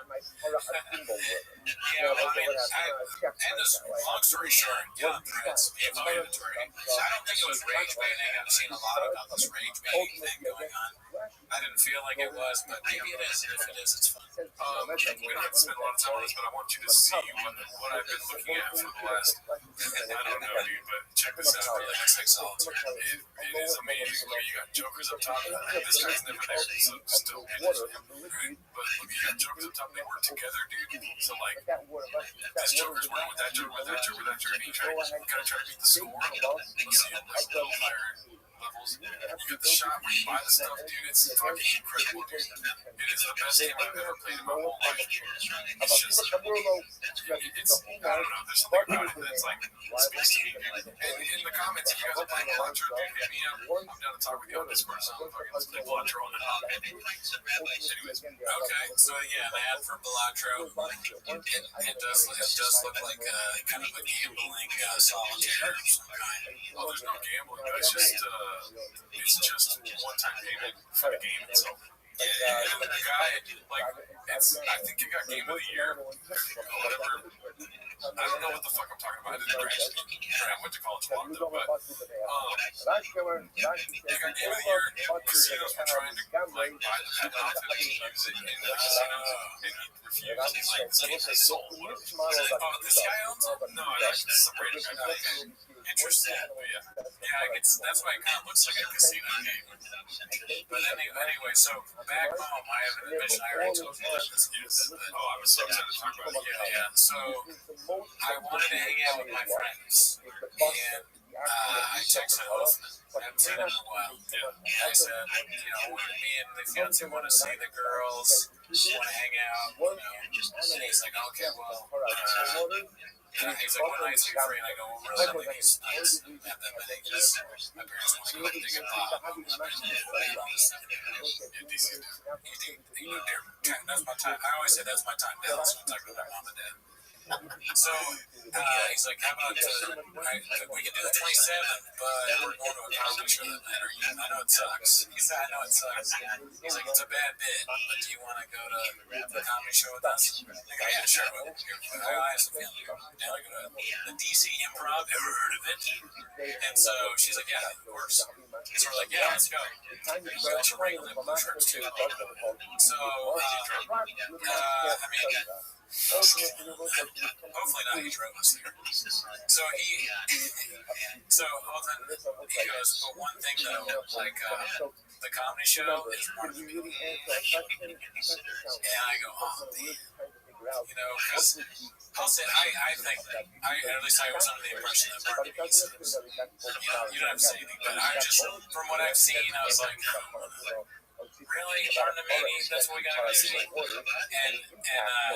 and this, long story short, yeah, it's inflammatory. I don't think it was rage baiting. I've seen a lot about this rage baiting thing going on. I didn't feel like it was, but maybe it is. If it is, it's fun. We don't have to spend a lot of time on this, but I want you to see what I've been looking at for the last, I don't know, dude, but check this out. Really looks like solitaire. It is amazing. Look, you got jokers up top. This guy's never there, so still managed him. But look, you got jokers up top. They work together, dude. So, like, this joker's working with that joker, with that joker, with that joker. You gotta try to beat the score. Let's see it, like, higher levels. You get the shot where you buy the stuff, dude. It's fucking incredible, dude. It is the best game I've ever played in my whole life. It's just, I don't know, there's something about it that's like, speaks to me, dude. And in the comments, if you guys are playing Elantra, dude, hit me up. I'm down to talk with you on Discord, so let's play Elantra on the hop. Anyways, Okay, so yeah, the ad for Belatro, it does look like kind of a gambling solitaire of some kind. oh, there's no gambling. It's just one-time payment for the game itself. Yeah, And the guy, like, I think you got Game of the Year, or whatever. I don't know what the fuck I'm talking about. I didn't graduate. I went to college walk though, but they got Game of the Year. Casinos were trying to like buy the patent off him and use it in the casinos, and he refused. He's like, this game is sold. Oh, this guy owns it? No, that's some random guy. Interesting. But yeah, that's why it kind of looks like a casino game. But anyway, so back home, I have an admission. I already told you that this is. Oh, I was so excited to talk about it. Yeah. So I wanted to hang out with my friends, and I texted Hoffman. I haven't seen him in a while. And I said, me and the fiance want to see the girls, want to hang out, And he's like, okay, well, and he's like, what nights are you free? And I go, well, really, like these nights. And then because my parents want to go dig a pop. That's my time. I always say that's my time down. So I'm talking about mom and dad. So he's like, how about we can do the 27th, but we're going to a comedy show that night. I know it sucks. He said, I know it sucks. He's like, it's a bad bit, but do you want to go to the comedy show with us? I go, yeah, sure. I have some family down to the DC Improv. Ever heard of it? And so she's like, yeah, it works. So we're like, yeah, let's go. So she'll bring them blue shirts too. So, hopefully not. He drove us here. So Alton, he goes, but one thing though, like the comedy show is more than me. And I go, oh man, because I'll say I think at least I was under the impression that Martin Meany was. You don't have to say anything, but I just from what I've seen, I was like, really, Martin Meany, that's what we gotta go see. And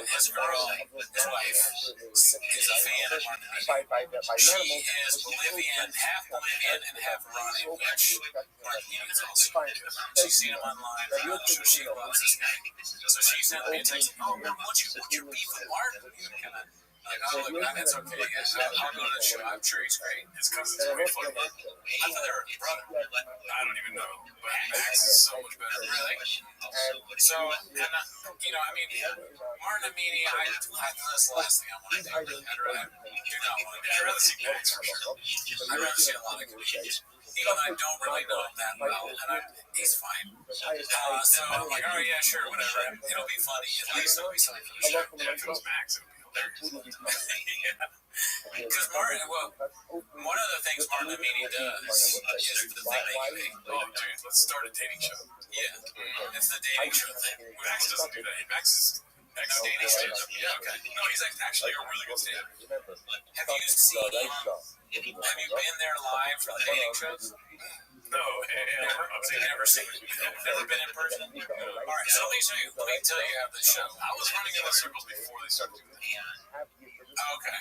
his girl, his wife, is a fan of Martin Meany. She is Bolivian, half Bolivian and half Iranian, which Martin Meany is also. She's seen him online. So she loves this guy. So she sent me a text. Oh, what's your beef with Martin? Like, oh, look, that's okay. I'll go to the show. I'm sure he's great. His cousin's great. I thought they were brother. I don't even know. But Max is so much better. Really? So, Martin Meany, that's the last thing I want to do. I'd rather see Max for sure. I'd rather see a lot of comedians. Even though I don't really know him that well, and he's fine. So I'm like, oh yeah, sure, whatever. It'll be funny. At least it'll be something for the show. Yeah, if it was Max, it would be hilarious. Because Martin, one of the things Martin Meany does is the thing that you hate. Oh, dude, let's start a dating show. Yeah, it's the dating show thing. Max doesn't do that. Max is dating stand-up. Yeah, okay. No, he's actually a really good stand-up. Have you been there live for the dating shows? No, never seen it. Never been in person? All right, so let me tell you how this show. I was running in the circles before they started doing that. Okay.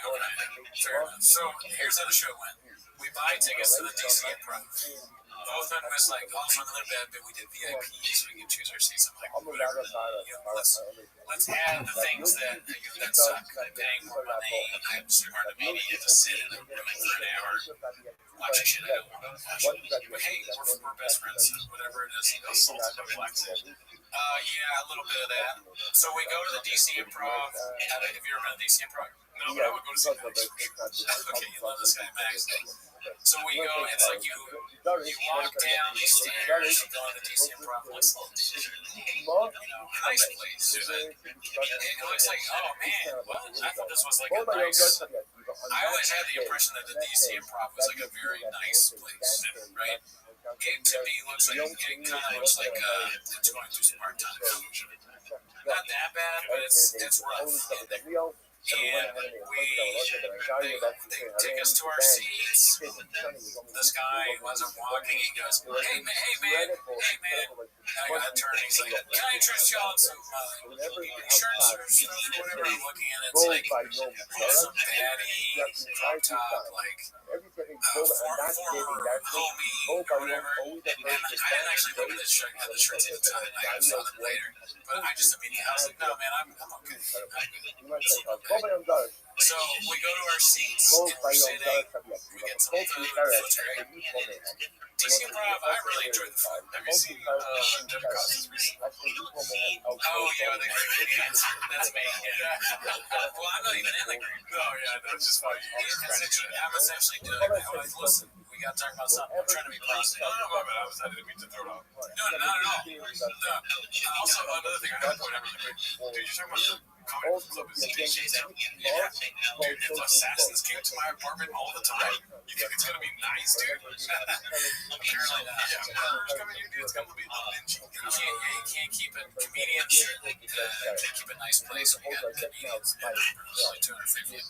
Fair enough. So here's how the show went. We buy tickets to the DC Improv. Both of them was like, oh, it's not another bad bit. We did VIP, so we can choose our seats. I'm like, whatever. Let's add the things that suck. Like paying more money. I'm Martin Meany to sit in a room for an hour watching shit I don't want to watch. But hey, we're best friends, whatever it is. Assaulted by black men. Yeah, a little bit of that. So we go to the DC Improv. Have you ever been to DC Improv? No, but I would go to see Max. Okay, you love this guy, Max. So we go, it's like you walk down these stairs, you go to the DC Improv, looks nice place. It looks like, oh man, well, I thought this was like a nice, I always had the impression that the DC Improv was like a very nice place, right? It to me looks like, it kind of looks like it's going through some hard times. Not that bad, but it's rough. And they take us to our seats. This guy wasn't walking. He goes, hey man. I got a turn. He's like, can I interest y'all in some insurance or whatever? I'm looking at it. It's like some baddie, drop top, like former homie or whatever. And I didn't actually look at the shirt at the time. I saw them later. But I just immediately, I was like, no man, I'm okay. So we go to our seats and we're sitting. We get some food. Food's great. DC Improv, I really enjoyed the food. Have you seen Deborah Costas recently? Oh yeah, the green beans. That's me. Yeah. Well, I'm not even in the green. Oh yeah, that's just funny. I'm essentially doing. Listen, we got to talk about something. I'm trying to be positive. No, but I didn't mean to throw it off. No, not at all. Also, another thing I got to point out really quick. Dude, you're talking about the comic club is DJs out. Yeah. Dude, if assassins came to my apartment all the time, you think it's going to be nice, dude? Apparently not. Yeah, murderers coming here, dude. It's going to be a little dingy. You can't keep it. Comedians can't keep a nice place when you got comedians. Really 250.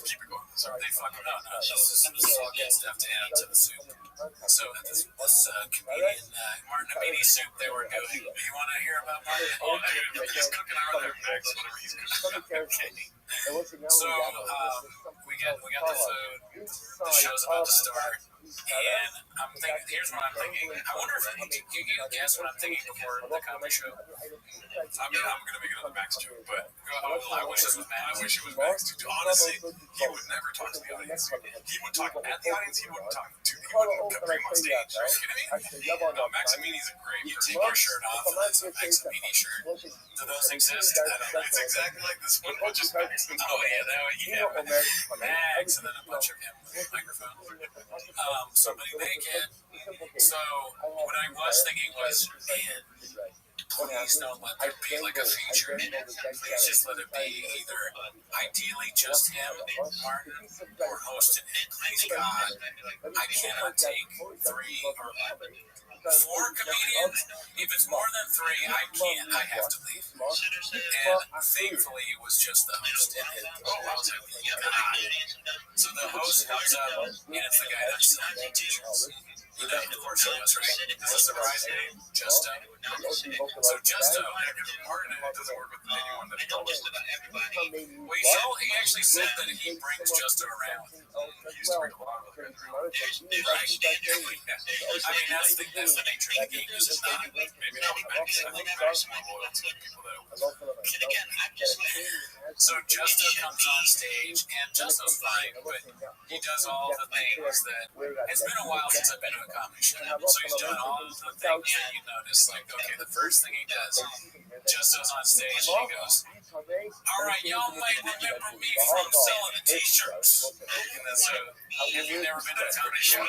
Keep it going. Sorry, they fucking no. This is all good stuff to add to the soup. So this comedian Martin Amini soup they were doing. Do you want to hear about Martin? Oh, he's cooking our other Max, whatever he's cooking. Okay. So we got the food. The show's about to start, and I'm thinking. Here's what I'm thinking. I wonder if you can guess what I'm thinking before the comedy show. I mean, I'm gonna make another Max joke, but I wish this was Max. I wish it was Max. Dude, honestly, he would never talk to the audience. He would talk at the audience. He wouldn't talk to. He wouldn't bring him on stage. Are you kidding me? No, Max Amini's a great. You take your shirt off, and that's a Max Amini shirt. Do those exist? I don't know. It's exactly like this one, but just Max. Oh yeah, that way. Yeah, Max, and then a bunch of him with microphones. Somebody naked. So what I was thinking was, man, please don't let there be like a feature. Please just let it be either ideally just him, Martin, or hosting it. Please God, I cannot take 3 or 4 comedians. If it's more than 3, I can't. I have to leave. And thankfully, it was just the host. So the host comes up, and it's the guy that's selling t-shirts. You know, of course it was, right? This is the rise name, Justo. So Justo, Martin doesn't work with anyone that he knows. Well, he actually said that he brings Justo around. He used to bring a lot of them around. Right? I mean, that's the nature of the game. This is not, maybe not with Max. I think Max is more loyal to the people that So Justo comes on stage, and Justo's fine, but he does all the things that, it's been a while since I've been to a comedy show, so he's done all the things that you notice, like, okay, the first thing he does, Justo's on stage, and he goes, all right, y'all might remember me from selling the t-shirts. And then so, have you never been to a comedy show?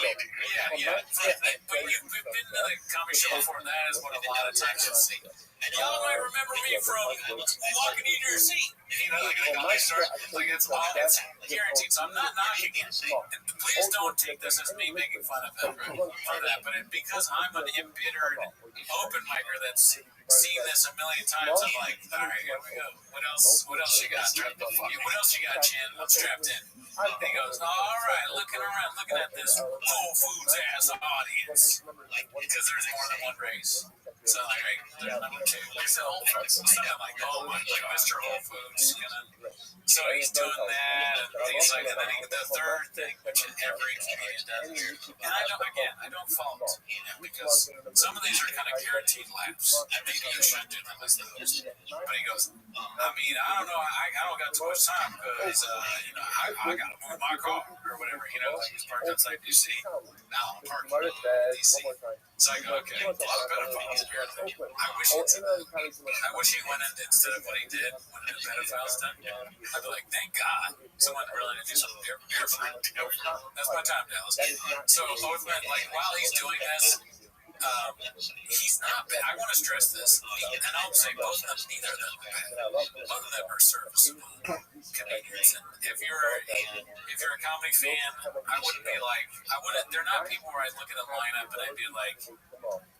Yeah. But you've been to the comedy show before, that is what a lot of times you'll see. And y'all might remember me from walking in your seat. You know, like I start, like it's guaranteed. So I'm not knocking it. And please don't take this as me making fun of him for that. But because I'm an embittered open micer that's seen this a million times, I'm like, all right, here we go. What else you got? What else you got, Chin? I'm strapped in. And he goes, all right, looking at this Whole Foods ass audience. Because there's more than one race. So like, there's number 2. They said Whole Foods. So I'm like, oh my God, Mr. Whole Foods. So he's doing that, and he's like, and then the third thing, which every comedian does. And I don't fault him because some of these are kind of guaranteed laughs. And maybe you should do them as those. But he goes, I mean, I don't know, I don't got too much time because, I got to move my car or whatever, like he's parked outside DC. Now I'm parked in DC. So I go, okay, well, I better follow his parents. I wish he went in instead of what he did when the pedophile stuff. I'd be like, thank God someone really did do something different. That's my time, Dallas. So Oathman, like, while he's doing this, he's not bad. I want to stress this, and I'll say both of them, neither of them are bad. Both of them are serviceable comedians. And if you're a comedy fan, they're not people where I look at a lineup and I'd be like,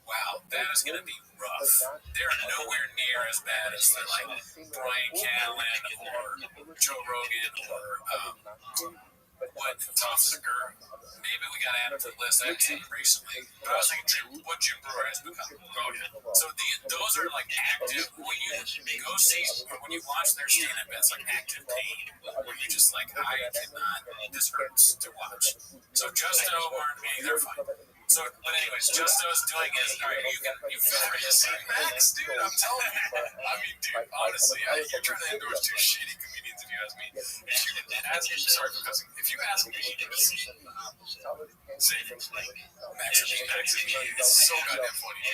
wow, that is going to be rough. They're nowhere near as bad as like Brian Callen or Joe Rogan or what Tom Segura. Maybe we got to add him to the list. I haven't seen him recently, but I was thinking what Jim Brewer has become. So those are like active. When you go see or when you watch their stand-up, it's like active pain. Where you just like, I cannot. This hurts to watch. So Justo, Martin, me, they're fine. So, but anyways, Justo's doing his. All right, you feel Max, dude. I'm telling you. I mean, dude, honestly, you're trying to endorse two shitty comedians if you ask me. If you ask me to see Max and me, it's so goddamn funny.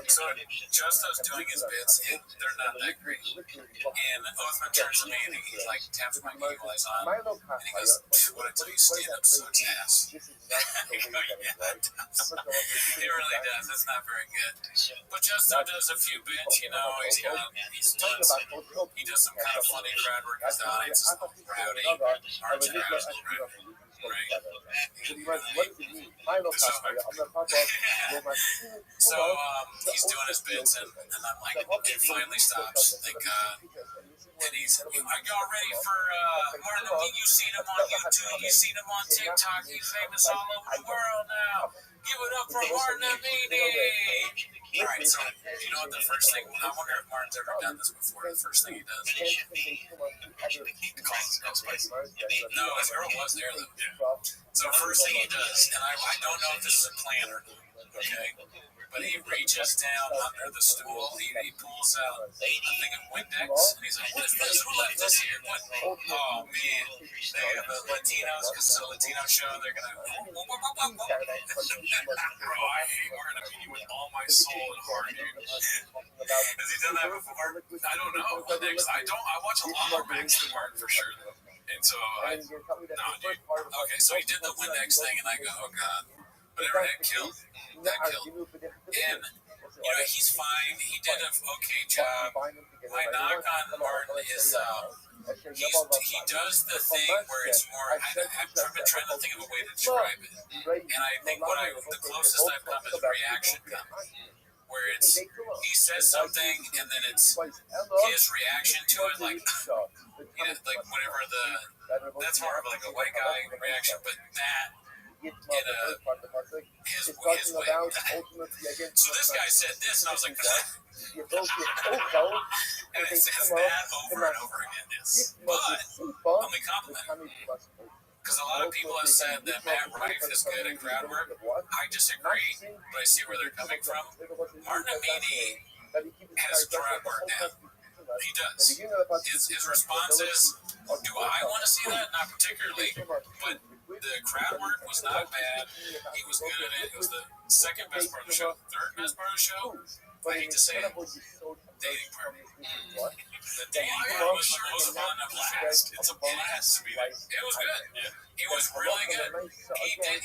So Justo's doing his bits, and they're not that great. And Oathman turns to me and he like taps my knee while he's on, and he goes, "What I tell you, stand up sucks ass." I go, yeah, it does. It really does. It's not very good. But Justo does a few bits, he does some kind of funny crowd work because the audience is rowdy. Arch and House is rowdy. Right. So he's doing his bits, and I'm like, it finally stops. Thank God. And he's, are y'all ready for Martin? You've seen him on YouTube, you've seen him on TikTok. He's famous all over the world now. Give it up for Martin Amini. All right, so you know what the first thing? I wonder if Martin's ever done this before. The first thing he does. No, his girl was there though. Yeah. So first thing he does, and I don't know if this is a planner, okay, but he reaches down under the stool. He pulls out a thing of Windex, and he's like, "What is this? Who left this here? What? Oh man, they have the Latinos because it's a Latino show. They're gonna." Bro, we're gonna beat you with all my soul and heart, dude. Has he done that before? I don't know. I watch a lot more Max than Martin for sure, though. And so, dude. Okay, so he did the Windex thing, and I go, oh god. Whatever, that killed. And, he's fine. He did an okay job. My knock on Martin is, he does the thing where it's more, I've been trying to think of a way to describe it. And I think the closest I've come is reaction comes. Where it's, he says something, and then it's his reaction to it, like whatever that's more of like a white guy reaction, but that in his way. So this guy said this, and I was like, and it says that over and over again. But let me compliment him. Because a lot of people have said that Matt Rife is good at crowd work. I disagree, but I see where they're coming from. Martin Amini has crowd work now. He does. His response is, do I want to see that? Not particularly, but the crowd work was not bad. He was good at it. It was the second best part of the show. Third best part of the show. I hate to say it. Dating part. The dating part was fun to blast. It's a blast to be there. It was good. Yeah. He was really good.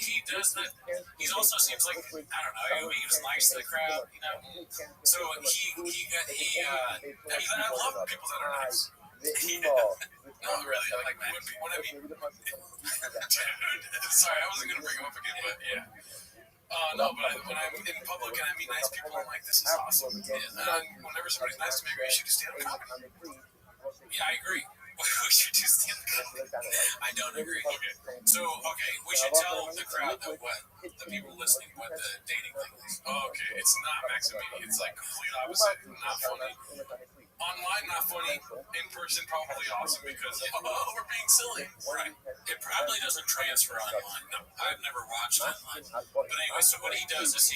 He does the. He also seems like, I don't know. He was nice to the crowd, So I love people that are nice. Not really. Like what I mean. Dude, sorry, I wasn't gonna bring him up again, but yeah. No, but when I'm in public and I meet nice people, I'm like, this is awesome. And whenever somebody's nice to me, we should do stand-up comedy. Yeah, I agree. We should do stand-up comedy. I don't agree. Okay. So, we should tell the crowd that the people listening, what the dating thing is. Okay, it's not Max and me. It's like complete opposite. Not funny. Online, not funny. In person, probably awesome because we're being silly. Right. It probably doesn't transfer online. No, I've never watched online. But anyway, so what he does is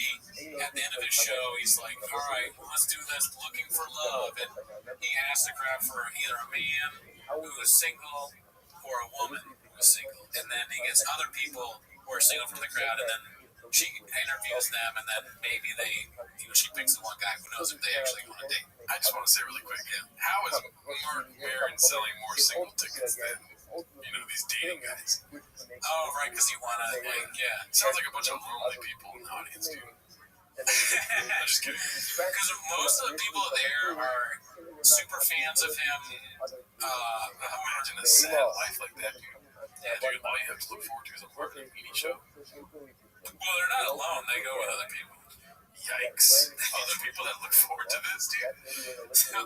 at the end of his show, he's like, all right, well, let's do this looking for love. And he asks the crowd for either a man who is single or a woman who is single. And then he gets other people who are single from the crowd, and then she interviews them, and then maybe she picks the one guy who knows if they actually want to date. I just want to say really quick, how is Mark Maron selling more single tickets than, these dating guys? Oh, right, because you want to, Sounds like a bunch of lonely people in the audience, dude. I'm just kidding. Because most of the people there are super fans of him. Imagine a sad life like that, dude. Yeah, dude, all you have to look forward to is a Mark and Beanie show. Well, they're not alone. They go with other people. Yikes. Other people that look forward to this, dude. I'm,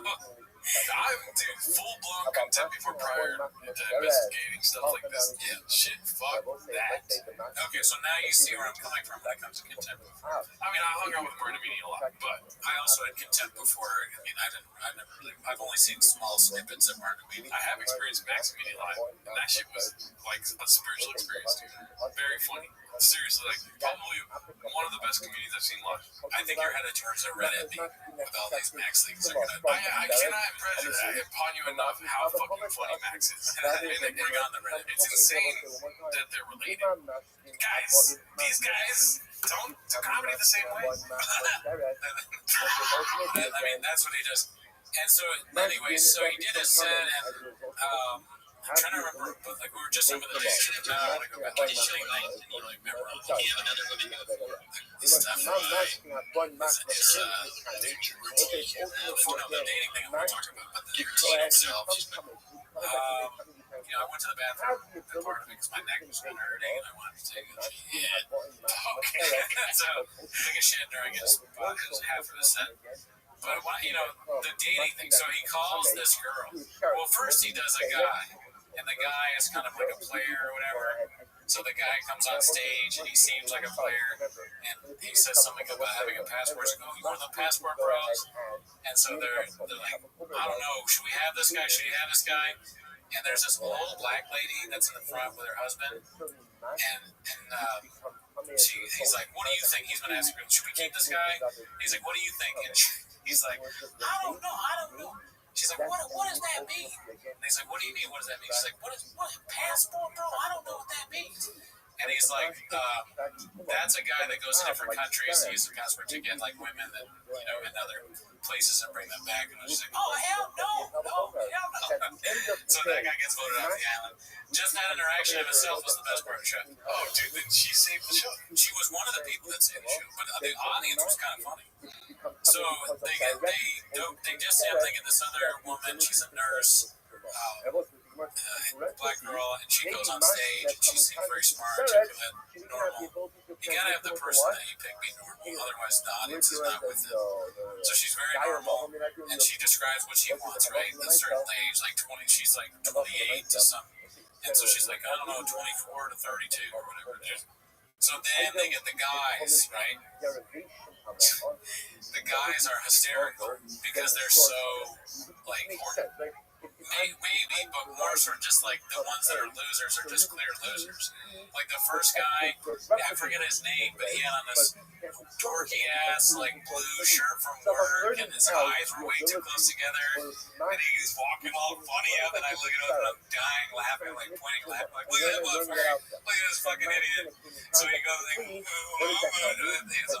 full-blown contempt before prior to investigating stuff like this. Yeah, shit, fuck that. Okay, so now you see where I'm coming from when it comes to contempt. I mean, I hung out with Martin Beanie a lot, but I also had contempt before. I mean, I've only seen small snippets of Martin Beanie. I have experienced Max Beanie live, and that shit was like a spiritual experience, dude. Very funny. Seriously, like, probably one of the best comedians I've seen live. I think you're headed towards a Reddit with all these Max things. I cannot impress upon you enough how fucking funny Max is. And bring on the Reddit. It's insane that they're related. Guys, these guys don't do comedy the same way. I mean, that's what he does. And so, anyway, so he did his set, and I'm trying to remember, but like we were just over the dates. Now I want to go back. What did you like? You know, remember? Do you have another woman before? This stuff is before the dating thing I'm going to talk about, but the routine itself. I went to the bathroom and part of it because my neck was kind of hurting and I wanted to take a shit. Okay. So took a shit during it was half of the set. But the dating thing. So he calls this girl. Well, first he does a guy. And the guy is kind of like a player or whatever. So the guy comes on stage and he seems like a player. And he says something about having a passport. He's like, oh, you want the passport, bros? And so they're like, I don't know. Should we have this guy? Should we have this guy? And there's this old black lady that's in the front with her husband. And he's like, what do you think? He's been asking her, should we keep this guy? He's like, what do you think? And he's like, I don't know. She's like, what does that mean? And he's like, what do you mean? What does that mean? She's like, what passport, bro? I don't know what that means. And he's like, that's a guy that goes to different countries to use the passport to get like women that in other places and bring them back. And she's like, oh hell no. So that guy gets voted off the island. Just that interaction of itself was the best part of the show. Oh, dude, then she saved the show. She was one of the people that saved the show, but the audience was kind of funny. So they just have they get this other woman. She's a nurse. Black girl, and she goes on stage and she seems very smart, articulate, normal. You gotta have the person that you pick be normal, otherwise the audience is not with them. So she's very normal, and she describes what she wants, right? At a certain age, like 20, she's like 28 to something. And so she's like, I don't know, 24 to 32 or whatever. So then they get the guys, right? The guys are hysterical because they're so, like, maybe, but more sort of just like the ones that are losers are just clear losers. Like the first guy, I forget his name, but he had on this dorky ass like blue shirt from work, and his eyes were way too close together, and he's walking all funny up, and I look at him and I'm dying laughing, like pointing laughing, like look at that motherfucker, look at this fucking idiot. So he goes like,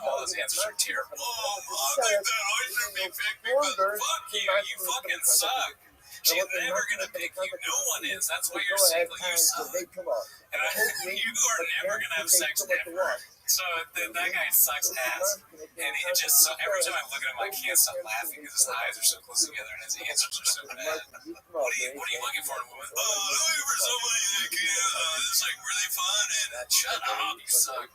all his answers are terrible. Oh, I think that I should be picked because fuck you, you fucking suck. She's never going to pick you. No one is. That's why you're single. You suck. And you are never going to have sex ever. So that guy sucks ass. And it just, so every time I look at him, I can't stop laughing because his eyes are so close together and his answers are so bad. What are you looking for in a woman? Oh, I'm looking for somebody that can, it's like really fun and shut up, you suck.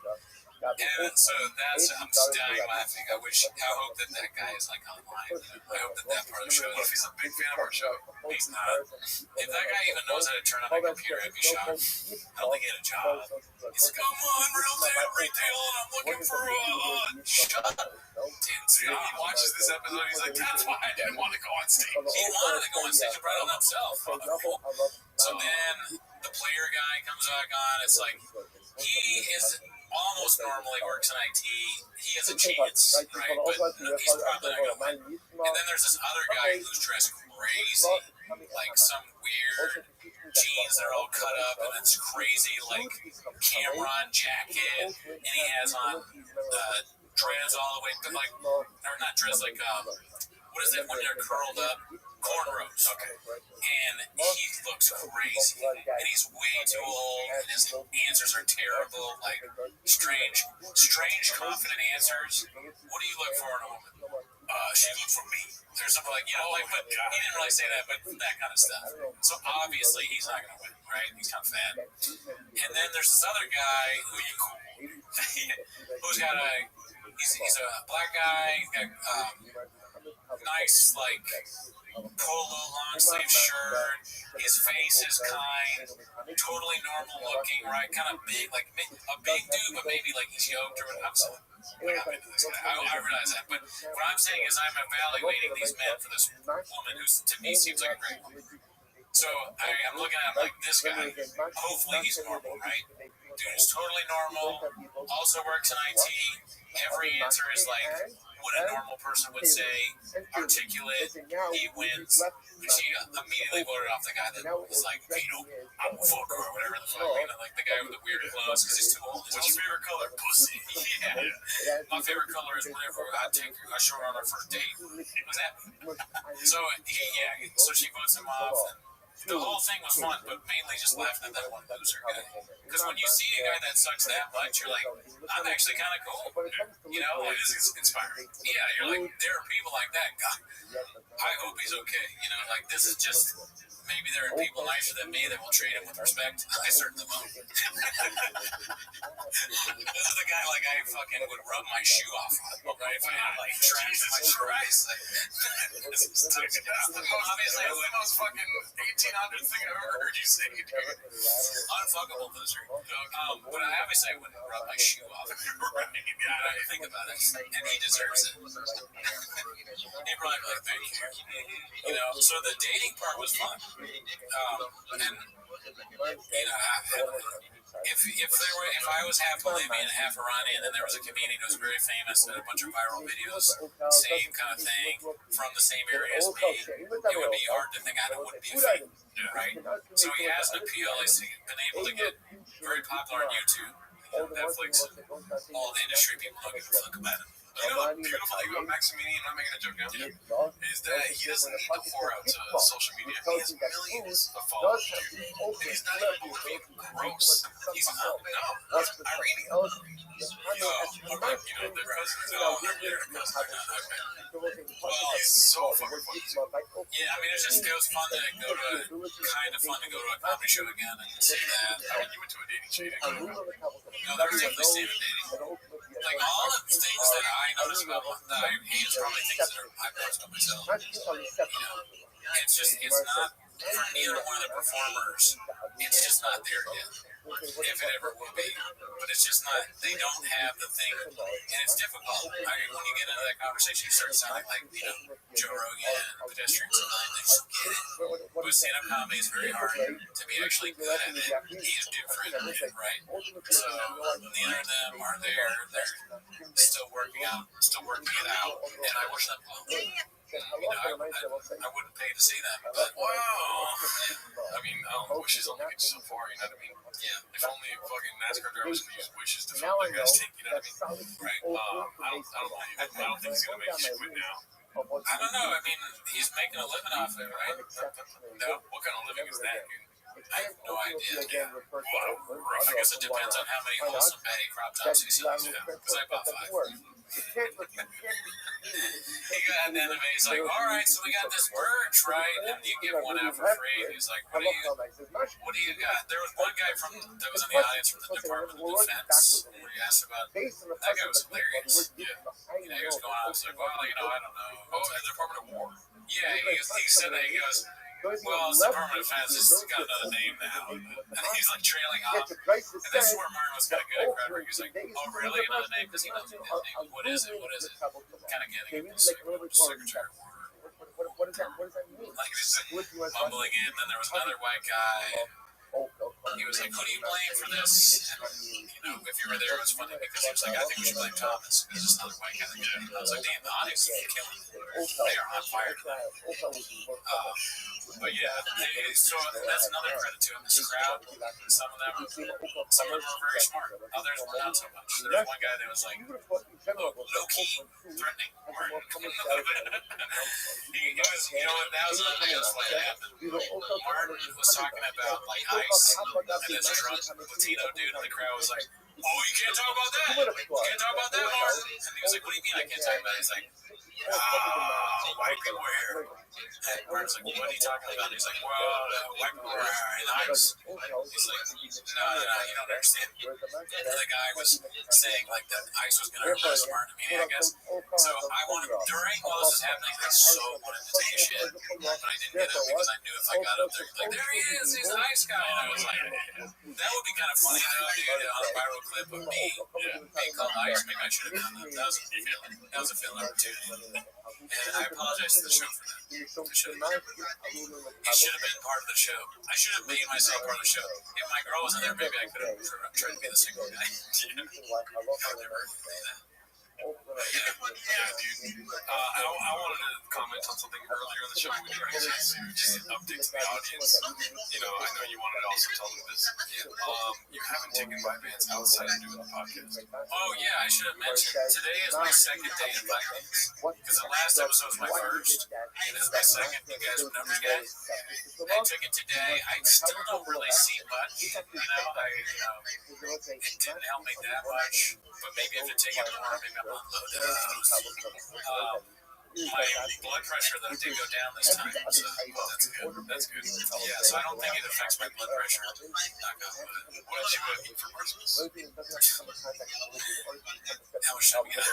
And so that's, I'm just dying laughing. I hope that guy is like online. I hope that part of the show. What if he's a big fan of our show? He's not. If that guy even knows how to turn on a computer, I'd be shocked. I don't think he had a job. He's like, I'm on real estate retail and I'm looking for shut up. Dude, so he watches this episode. He's like, that's why I didn't want to go on stage. He wanted to go on stage and write on himself. So then the player guy comes back on. It's like, he is almost normally works in IT. He has a chance, right? But he's probably not going to win. And then there's this other guy who's dressed crazy, like some weird jeans that are all cut up, and it's crazy, like Cameron jacket, and he has on dreads all the way to like, or not dreads, like what is it when they're curled up? Cornrows. Okay. And he looks crazy. And he's way too old. And his answers are terrible. Like, strange, confident answers. What do you look for in a woman? She looked for me. There's something like, but he didn't really say that, but that kind of stuff. So obviously he's not going to win, right? He's kind of fat. And then there's this other guy who's got he's a black guy. He's got nice, like, polo long sleeve shirt. His face is kind, totally normal looking, right? Kind of big, like a big dude, but maybe like he's yoked or whatever. I'm not into this guy. I realize that, but what I'm saying is I'm evaluating these men for this woman who to me seems like a great woman. So I'm looking at him like, this guy, hopefully he's normal, right? Dude is totally normal, also works in IT. Every answer is like what a normal person would say, articulate, he wins. She immediately voted off the guy that was like, hey, I'm a fucker or whatever the fuck, like the guy with the weird clothes because he's too old. What's your favorite color? Pussy. Yeah. My favorite color is whenever I show her on our first date. What's that? So she votes him off. And the whole thing was fun, but mainly just laughing at that one loser guy. Because when you see a guy that sucks that much, you're like, I'm actually kind of cool. It is inspiring. Yeah, you're like, there are people like that. God, I hope he's okay. Like, this is just, maybe there are people nicer than me that will treat him with respect. I certainly won't. This is the guy, like, I fucking would rub my shoe off on, right? If I had, like, trash in my Christ. Obviously, it's the most fucking 1800 thing I've ever heard you say, dude. Unfuckable loser. But I obviously wouldn't rub my shoe off. Right? Yeah, I think about it. And he deserves it. He'd probably be like, thank you. So the dating part was fun. If I was half Bolivian and half Iranian, and there was a comedian who was very famous and had a bunch of viral videos, same kind of thing, from the same area as me, it would be hard to think I wouldn't be a fan, right? So he has an appeal. He's been able to get very popular on YouTube, Netflix, all the industry people don't give a fuck about it. The beautiful thing about Maximilian, I'm not making a joke now, is that he doesn't need to pour out to social media. He has millions of followers, dude. And he's not even Bolivian. Gross. He's not. No. Iranian. Their cousins and all. Their cousins are not. Okay. Well, he's so fucking funny. Yeah, it was fun to go to a comedy show again and see that. You went to a dating show. No, that was definitely standard dating. Like, all the things that I notice about he is probably things that I've noticed about myself. It's not, for neither one of the performers, it's just not there yet. If it ever will be. But it's just not, they don't have the thing, and it's difficult. When you get into that conversation, you start sounding like, Joe Rogan and pedestrian tonight, they just get it. But stand-up comedy is very hard to be actually good at it. He's different, right? So neither of them are there. They're still working it out, and I wish them well. I wouldn't pay to see them, but wow. Wishes only get you so far, you know what I mean? Yeah. If only fucking NASCAR drivers could use wishes to fill their gas tank, you know what I mean? Right. I don't think he's gonna make you quit now. I don't know. He's making a living off it, right? No. What kind of living is that, dude? I have no idea. Yeah. Well, I guess it depends on how many wholesome Betty crop tops he sells. Yeah. Because I bought 5. And then he's like, all right, so we got this merch, right? And you get one out for free. He's like, what do you got? There was one guy that was in the audience from the Department of Defense where he asked about, that guy was hilarious. Yeah. He was going on, I was like, well, I don't know. Oh, the Department of War. Yeah, he said that, he goes, well, it's the Department of Defense, it's got another name now. And he's like trailing off. And this is where Martin was kind of good at crowd work. He's like, oh, really? Another name? Because he knows his name. What is it? Kind of getting the Secretary of War. What does that mean? Like, just mumbling in. Then there was another white guy. He was like, who do you blame for this? And, if you were there, it was funny because he was like, I think we should blame Thomas. He's just another white guy. I was like, damn, the audience is killing it. They are on fire tonight. But yeah, so that's another credit to him. This crowd, some of them were very smart. Others were not so much. There was one guy that was like, low-key threatening Martin. He was, that was another thing that was like happened. Martin was talking about like ice, and this drunk Latino dude in the crowd was like, oh, you can't talk about that. You can't talk about that, Martin. And he was like, what do you mean I can't talk about it? He's like, white people are here. And Martin's like, well, what are you talking about? He's like, well, white people are in ice. He's like, no, you don't understand. And the guy was saying like that ice was going to replace Martin immediately, I guess. So I wanted, during while this was happening, I so wanted to take a shit, but I didn't get it because I knew if I got up there, like, there he is, he's the ice guy. And I was like, that would be kind of funny though, dude, on a viral clip of me being called ice. Maybe I should have done that. That was a failed opportunity. And I apologize to the show for that. It should have been part of the show. I should have made myself part of the show. If my girl wasn't there, maybe I could have tried to be the single guy. I've never done that. Yeah, dude. I wanted to comment on something earlier in the show. We didn't actually just an update to the audience. I know you wanted to also tell them this. You haven't taken my bands outside of doing the podcast. Oh, yeah, I should have mentioned. Today is my second day in my bands. Because the last episode was my first. And this is my second. You guys were numbers guys. I took it today. I still don't really see much. It didn't help me that much. But maybe if it take it more, maybe I'm unloaded. My blood pressure though did go down this time, so that's good. That's good. Yeah, so I don't think it affects my blood pressure. Not good. What did you eat for Christmas? How much time we got? This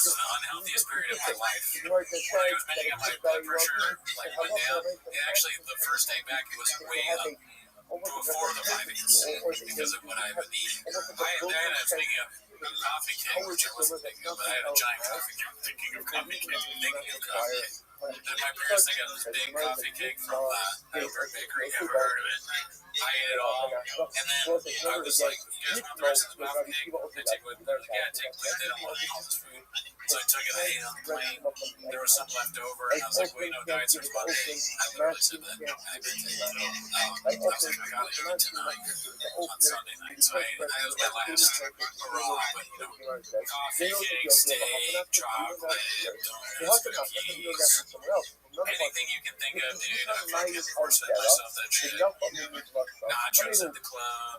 is the unhealthiest period of my life. When I was making up my blood pressure, like went down. Actually, the first day back, it was way up. Before the vitamins, because of what I've been eating. I was thinking of coffee cake, which I wasn't thinking of, but I had a giant coffee cake. Thinking of coffee cake. And my parents think of this big coffee cake from Albert Bakery. Ever heard of it? I ate it all, and then I was like, you guys want the rest of this coffee cake? They take it. They're like, yeah, take it. They don't want all this food. So I took it, I ate it on the plane. There was some left over, and I was like, wait, no, Diet Source Monday. I literally said that. I didn't take it. I was like, I gotta eat it tonight on Sunday night. So I ate it. That was my last hurrah, but coffee, cake, steak, chocolate, donuts, cookies. Anything you can think of, dude. I fucking forced myself that shit. Nachos at the club.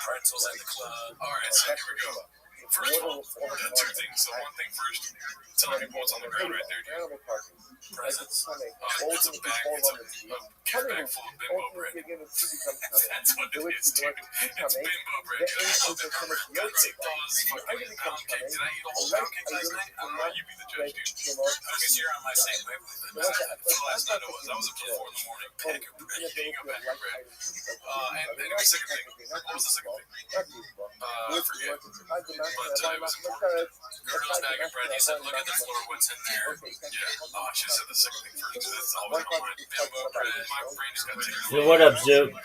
Pretzels at the club. Alright, so here we go. First of all, two things. So one thing first, tell people what's on the ground right there, dude. Presents. It's a bag. It's a carry bag full of bimbo bread. That's what it is, dude. It's bimbo bread. I love bimbo bread. Gotta take those fucking pound cakes. Did I eat a whole pound cake last night? I don't know. You be the judge, dude. Because you're on my same wavelength. Last night I was until 4 in the morning. Pack of bread. There you go, pack of bread. And anyway, second thing. What was the second thing? I forget. But it was important. Gerdo's bag of bread. He said, look at the floor. What's in there? Yeah. Oh, I should have said the second thing first. That's always my mind. Bimbo bread. My brain just got taken. Yo, what up, Zoop?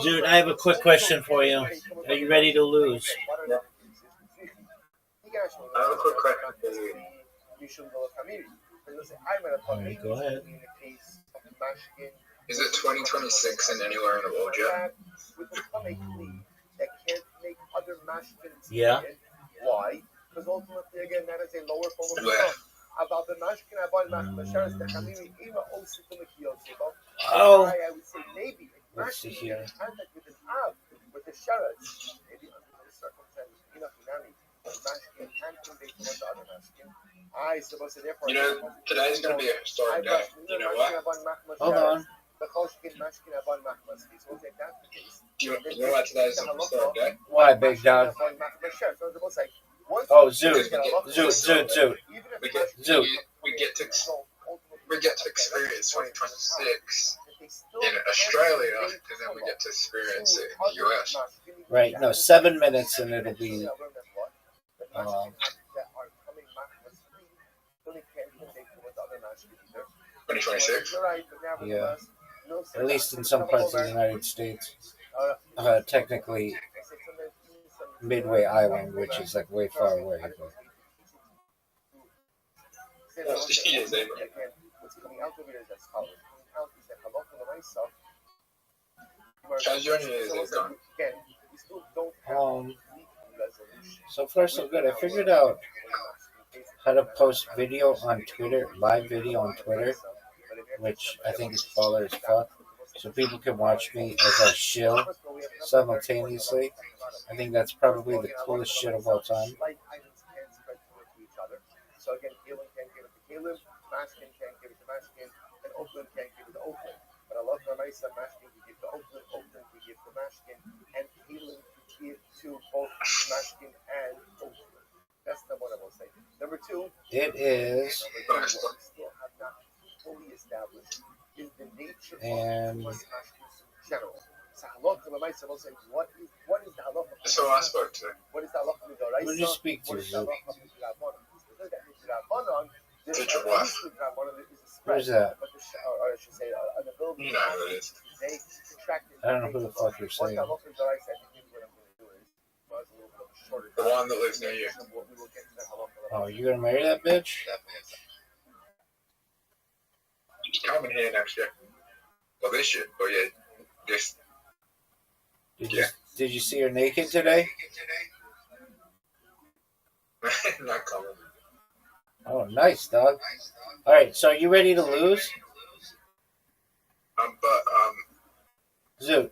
Dude, I have a quick question for you. Are you ready to lose? I have a quick question for you. Alright, go ahead. Is it 2026 and anywhere in Aboja? Yeah. Why? Because ultimately, again, that is a lower form of Where? about the mashkin, about the Oh, I would say maybe. Let's see here. Contact with an Av, with the Sheretz, maybe under those circumstances, Inachinami, Mashkin can convey to what the other Mashkin. I suppose therefore. You know, today's going to be a historic day. You know what? Hold on. Do you know why today's a historic day? Why, big dog? Oh, Zoot. Zoot. We get to experience 2026 in Australia, and then we get to experience it in the US. Right. No, 7 minutes and it'll be. 2026. Yeah. At least in some parts of the United States. Technically, Midway Island, which is like way far away. But. How's your New Year's Eve going? So far so good. I figured out how to post video on Twitter, live video on Twitter, which I think is baller as fuck. So people can watch me as I shill simultaneously. I think that's probably the coolest shit of all time. So again, Kalim can't give it to Kalim, Mashkin can't give it to Mashkin, and Oakland can't give it to Oakland. But Allah Ramaisa, Mashkin can give to Oakland, Oakland can give to Mashkin, and Kalim can give to both Mashkin and Oakland. That's number one I will say. Number two, it is. Still have not fully established is the nature and of Mashkin's general. So Allah Ramaisa will say, what is the Allah? That's who I spoke to. What is the Allah? Who did you speak to? Where's that? Or I should say, an ability. You know who it is. I don't know who the fuck you're saying. The one that lives near you. Oh, you gonna marry that bitch? She's coming here next year. Well, this year, but yeah, this. Did you see her naked today? Not coming. Oh, nice, dog. All right, so are you ready to lose? Zoot.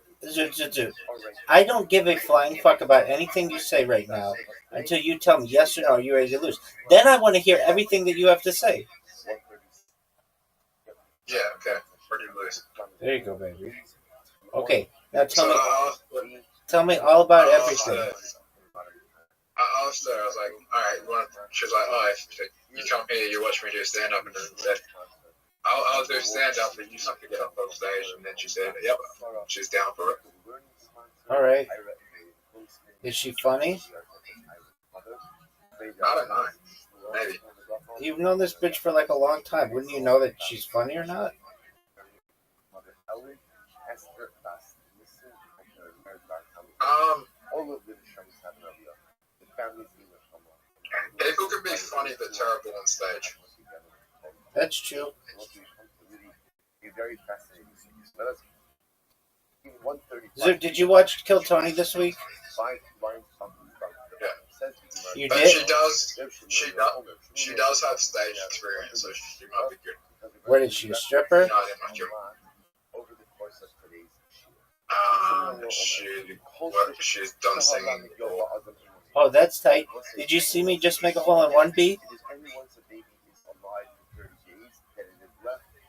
I don't give a flying fuck about anything you say right now until you tell me yes or no, are you ready to lose? Then I want to hear everything that you have to say. Yeah, okay. Ready to lose. There you go, baby. Okay, now tell me all about everything. I asked her, I was like, alright, she was like, oh, if you come here, you watch me do stand up, and then said, I'll do stand up, and you have to get up on stage. And then she said, yep, she's down for it. Alright. Is she funny? I don't know. Maybe. You've known this bitch for like a long time. Wouldn't you know that she's funny or not? People can be funny but terrible on stage. That's true. So, did you watch Kill Tony this week? Yeah. You But did? she does have stage experience, so she might be good. Where did she? A stripper? No, I didn't watch her. She's done singing before. Oh, that's tight. Did you see me just make a hole in one beat?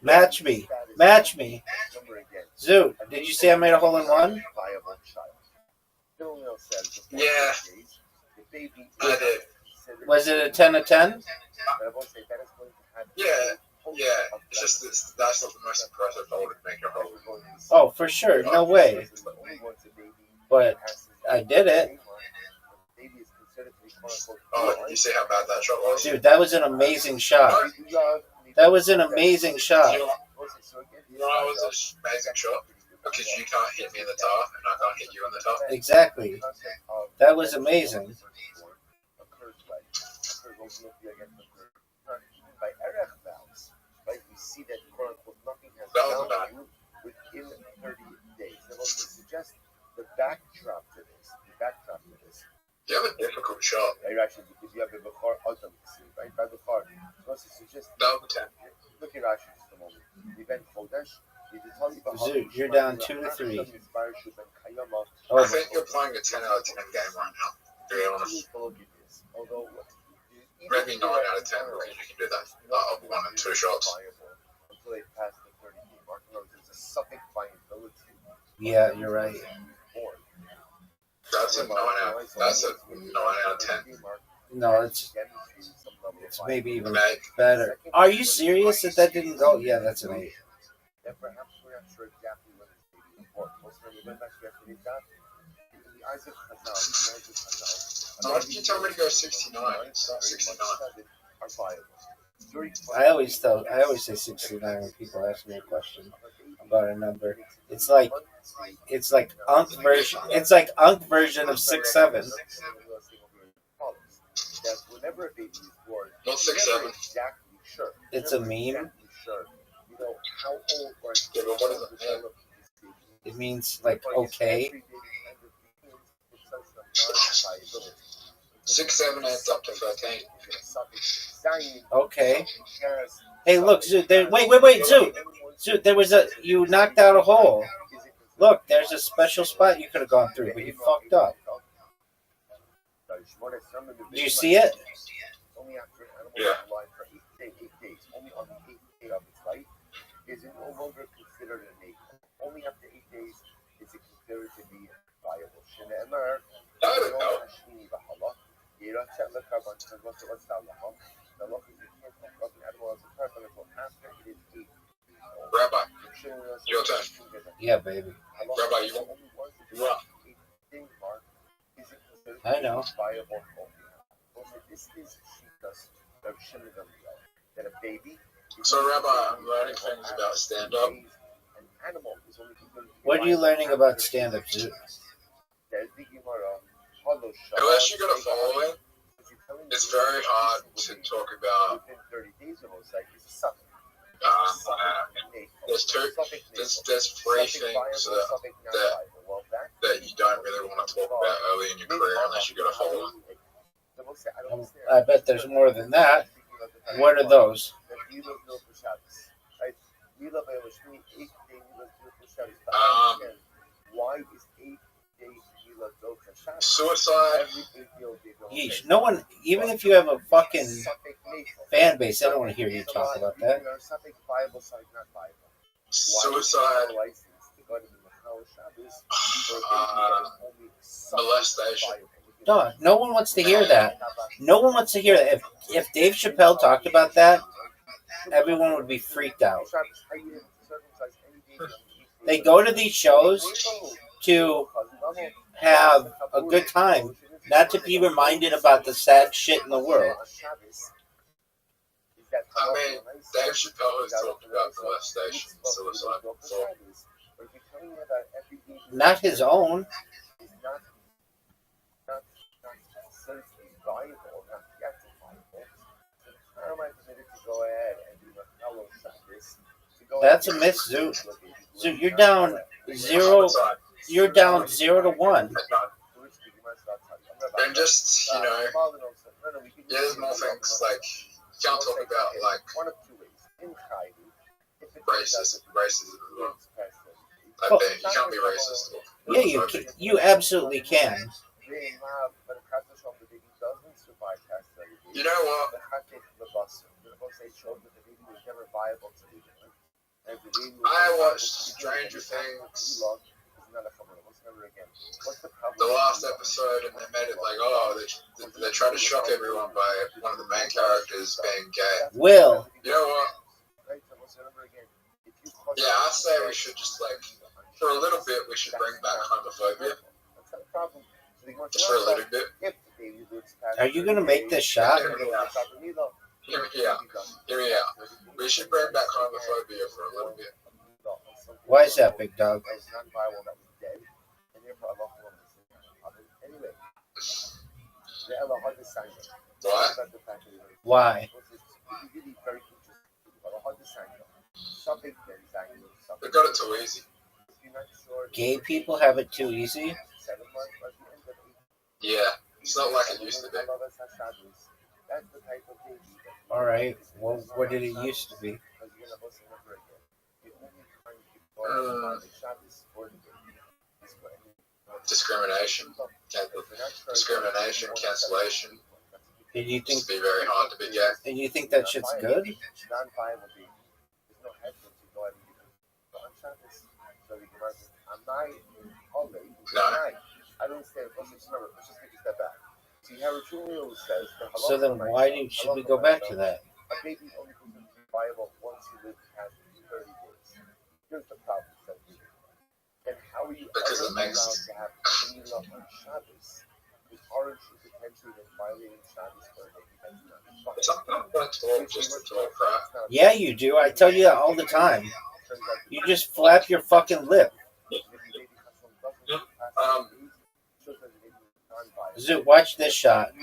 Match me. Match me. Zoot, did you see I made a hole in one? Yeah, I did. Was it a 10 of 10? Yeah. It's just that's not the most impressive hole to make a hole. Oh, for sure. No way. But I did it. Oh, did you see how bad that shot was? Dude, that was an amazing shot. That was an amazing shot. You know what was an amazing shot? Because you can't hit me in the top, and I can't hit you in the top. Exactly. That was amazing. That was bad. Within 30 days. That was to suggest the backdrop to this. You have a difficult shot. Right, actually, because you have the Bukhar Azam, right? By Bukhar. So it's just That was 10. look at Rashi just a moment. The event Chodesh, the Tali Zoo, you're down 2-3. I think you're playing a 10 out of 10 game right now, to be honest. Maybe 9 out of 10 because you can do that 1 and 2 shots. Yeah, you're right. That's a 9 out. That's a 9 out of 10. No, it's maybe even better. Are you serious that didn't go? Yeah, that's an 8. Why did you tell me to go 69? It's not 69. I always say 69 when people ask me a question about a number. It's like Unk version. It's like Unk version of 6-7. Not 6-7. It's a meme. Yeah, but what does it mean? It means like okay. 6-7 adds up to 13. Okay. Hey, look, Zoo. There. Wait, Zoo. Zoo. There was you knocked out a hole. Look, there's a special spot you could have gone through, but you fucked up. Do you see it? Yeah. Is it no longer considered an ape? Only after 8 days is it considered to be viable. I don't know. Rabbi, your turn. Yeah, baby. Rabbi, you want? I know. So, Rabbi, I'm learning things about stand-up. What are you learning about stand-up, Zoo? Unless you got a following, it's very hard to talk about. There's 3 things that you don't really want to talk about early in your career unless you got a following. I bet there's more than that. What are those? Why is 8 days Suicide. Yeesh. No one, even if you have a fucking fan base, I don't want to hear you talk about that. Suicide. Molestation. No, no one wants to hear that. No one wants to hear that. If Dave Chappelle talked about that, everyone would be freaked out. They go to these shows to have a good time, not to be reminded about the sad shit in the world. I mean, Dave Chappelle has talked about molestation and suicide before. Not his own. That's a miss, Zoo. Zoo, you're down 0. You're down 0-1. And just, there's more things like, you can't talk about, like, racism as well. Like, you can't be racist. Yeah, you absolutely can. You know what? I watched Stranger Things, the last episode, and they made it like, they try to shock everyone by one of the main characters being gay. Will. You know what? Yeah, I say we should just, like, for a little bit, we should bring back homophobia. Just for a little bit. Are you going to make this shot? Hear me out. We should bring back homophobia for a little bit. Why is that, big dog? Why? Why? They got it too easy. Gay people have it too easy? Yeah, it's not like it used to be. Alright, well, what did it used to be? Discrimination, cancellation. And you think It's be very hard to be gay. and you think that shit's good? No. I don't understand. Let's just take a step back. See, Harachulio says So then why should we go back to that? a baby only becomes viable once he lives past 30 days. Here's the problem, and how are you Because it makes- allowed to have Camila on Shabbos? Because orange is potentially then violating Shabbos for a baby. It's not going to talk just to talk crap. Yeah, you do. I tell you that all the time. You just flap your fucking lip. Zoo, watch this shot.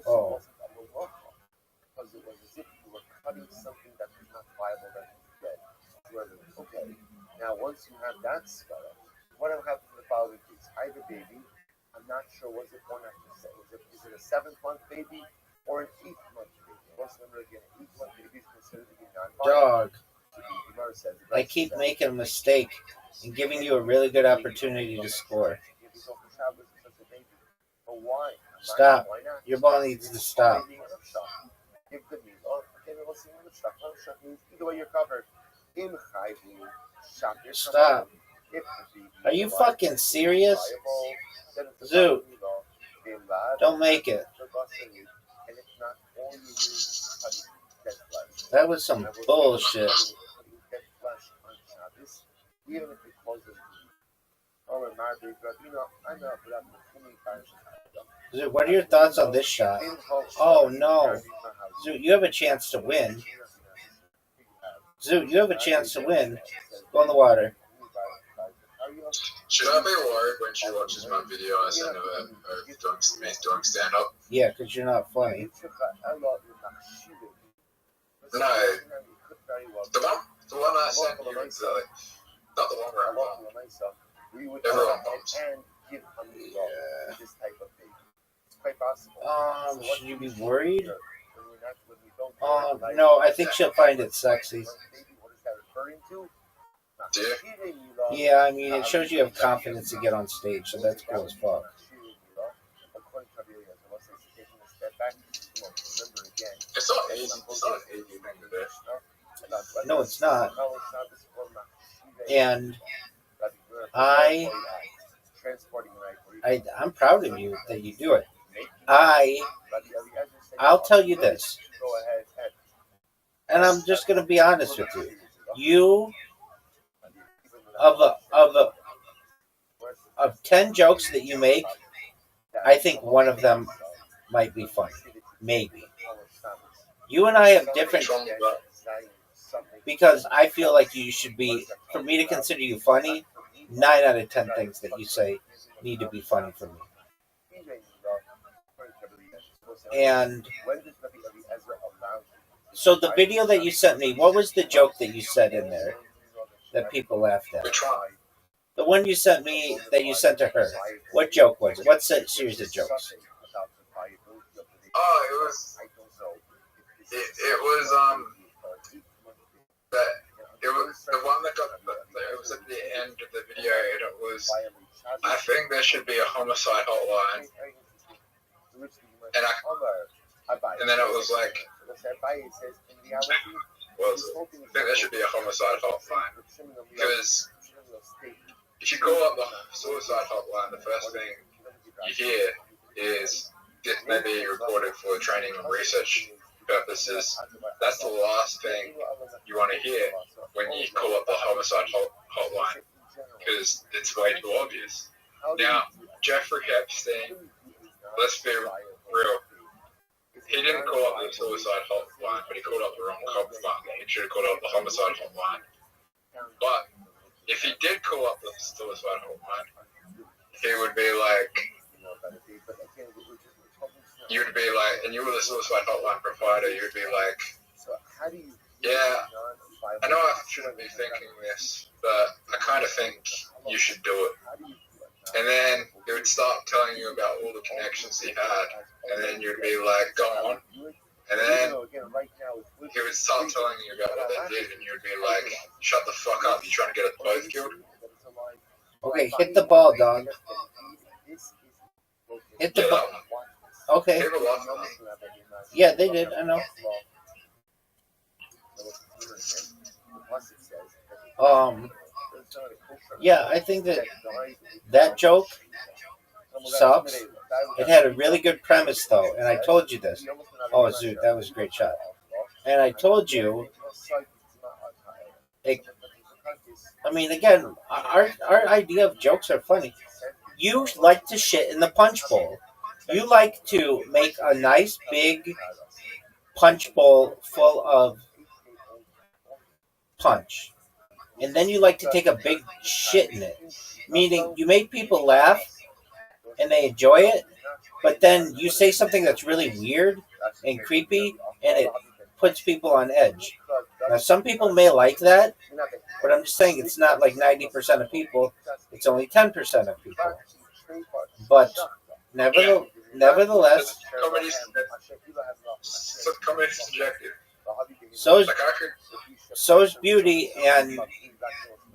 Oh. Because it was as if you were cutting something that was not viable that you dead. Okay. Now once you have that spell, what will happen in the following case? I have a baby. I'm not sure was it born after is it a 7th-month baby or an 8th-month baby? Most of them are again 8th-month baby is considered to be non-viable. Dog, I keep making a mistake and giving you a really good opportunity to score. Stop. Your ball needs to stop. Either way, you're covered. Stop. Are you fucking serious? Zoo, don't make it. That was some bullshit. Zoo, what are your thoughts on this shot? Oh no. Zoo, you have a chance to win. Zoo, you have a chance to win. Go in the water. Should I be worried when she watches my video I send her doing stand up? Yeah, because you're not funny. No. The one I sent you, not the one where I'm on. Everyone bumps. Should you be worried? No, I think she'll find it sexy. Do you? Yeah, I mean, it shows you have confidence to get on stage, so that's cool as fuck. It's not easy. It's not an easy thing to do. No, it's not. And I'm proud of you that you do it. I'll tell you this, and I'm just gonna be honest with you. You of 10 jokes that you make, I think one of them might be funny. Maybe. You and I have different, because I feel like you should be, for me to consider you funny, 9 out of 10 things that you say need to be funny for me. And so the video that you sent me, what was the joke that you said in there that people laughed at? Which one? The one you sent me that you sent to her. What joke was it? What series of jokes? Oh, it was the one that got it was at the end of the video, and it was, I think there should be a homicide hotline, and then it was like, well, I think there should be a homicide hotline, because if you call up the suicide hotline, the first thing you hear is this may be recorded for training and research purposes. That's the last thing you want to hear when you call up the homicide hotline, because it's way too obvious. Now, Jeffrey Epstein, let's be real, he didn't call up the suicide hotline, but he called up the wrong hotline. He should have called up the homicide hotline. But if he did call up the suicide hotline, he would be like, you would be like, and you were the suicide hotline provider, you would be like, yeah, I know I shouldn't be thinking this, but I kind of think you should do it. And then he would start telling you about all the connections he had, and then you'd be like, go on. And then he would start telling you about what they did, and you'd be like, "Shut the fuck up! You trying to get us both killed?" Okay, hit the ball, dog. Hit the Yeah, ball. that one. Okay. People laugh at me. Yeah, they did. I know. Yeah, I think that joke sucks. It had a really good premise, though, and I told you this. Oh, Zoot, that was a great shot. And I told you, I mean, again, our idea of jokes are funny. You like to shit in the punch bowl. You like to make a nice big punch bowl full of punch. And then you like to take a big shit in it. Meaning, you make people laugh and they enjoy it, but then you say something that's really weird and creepy and it puts people on edge. Now, some people may like that, but I'm just saying it's not like 90% of people. It's only 10% of people. But nevertheless, Comedy's subjective. so is, Like I could. so is beauty, and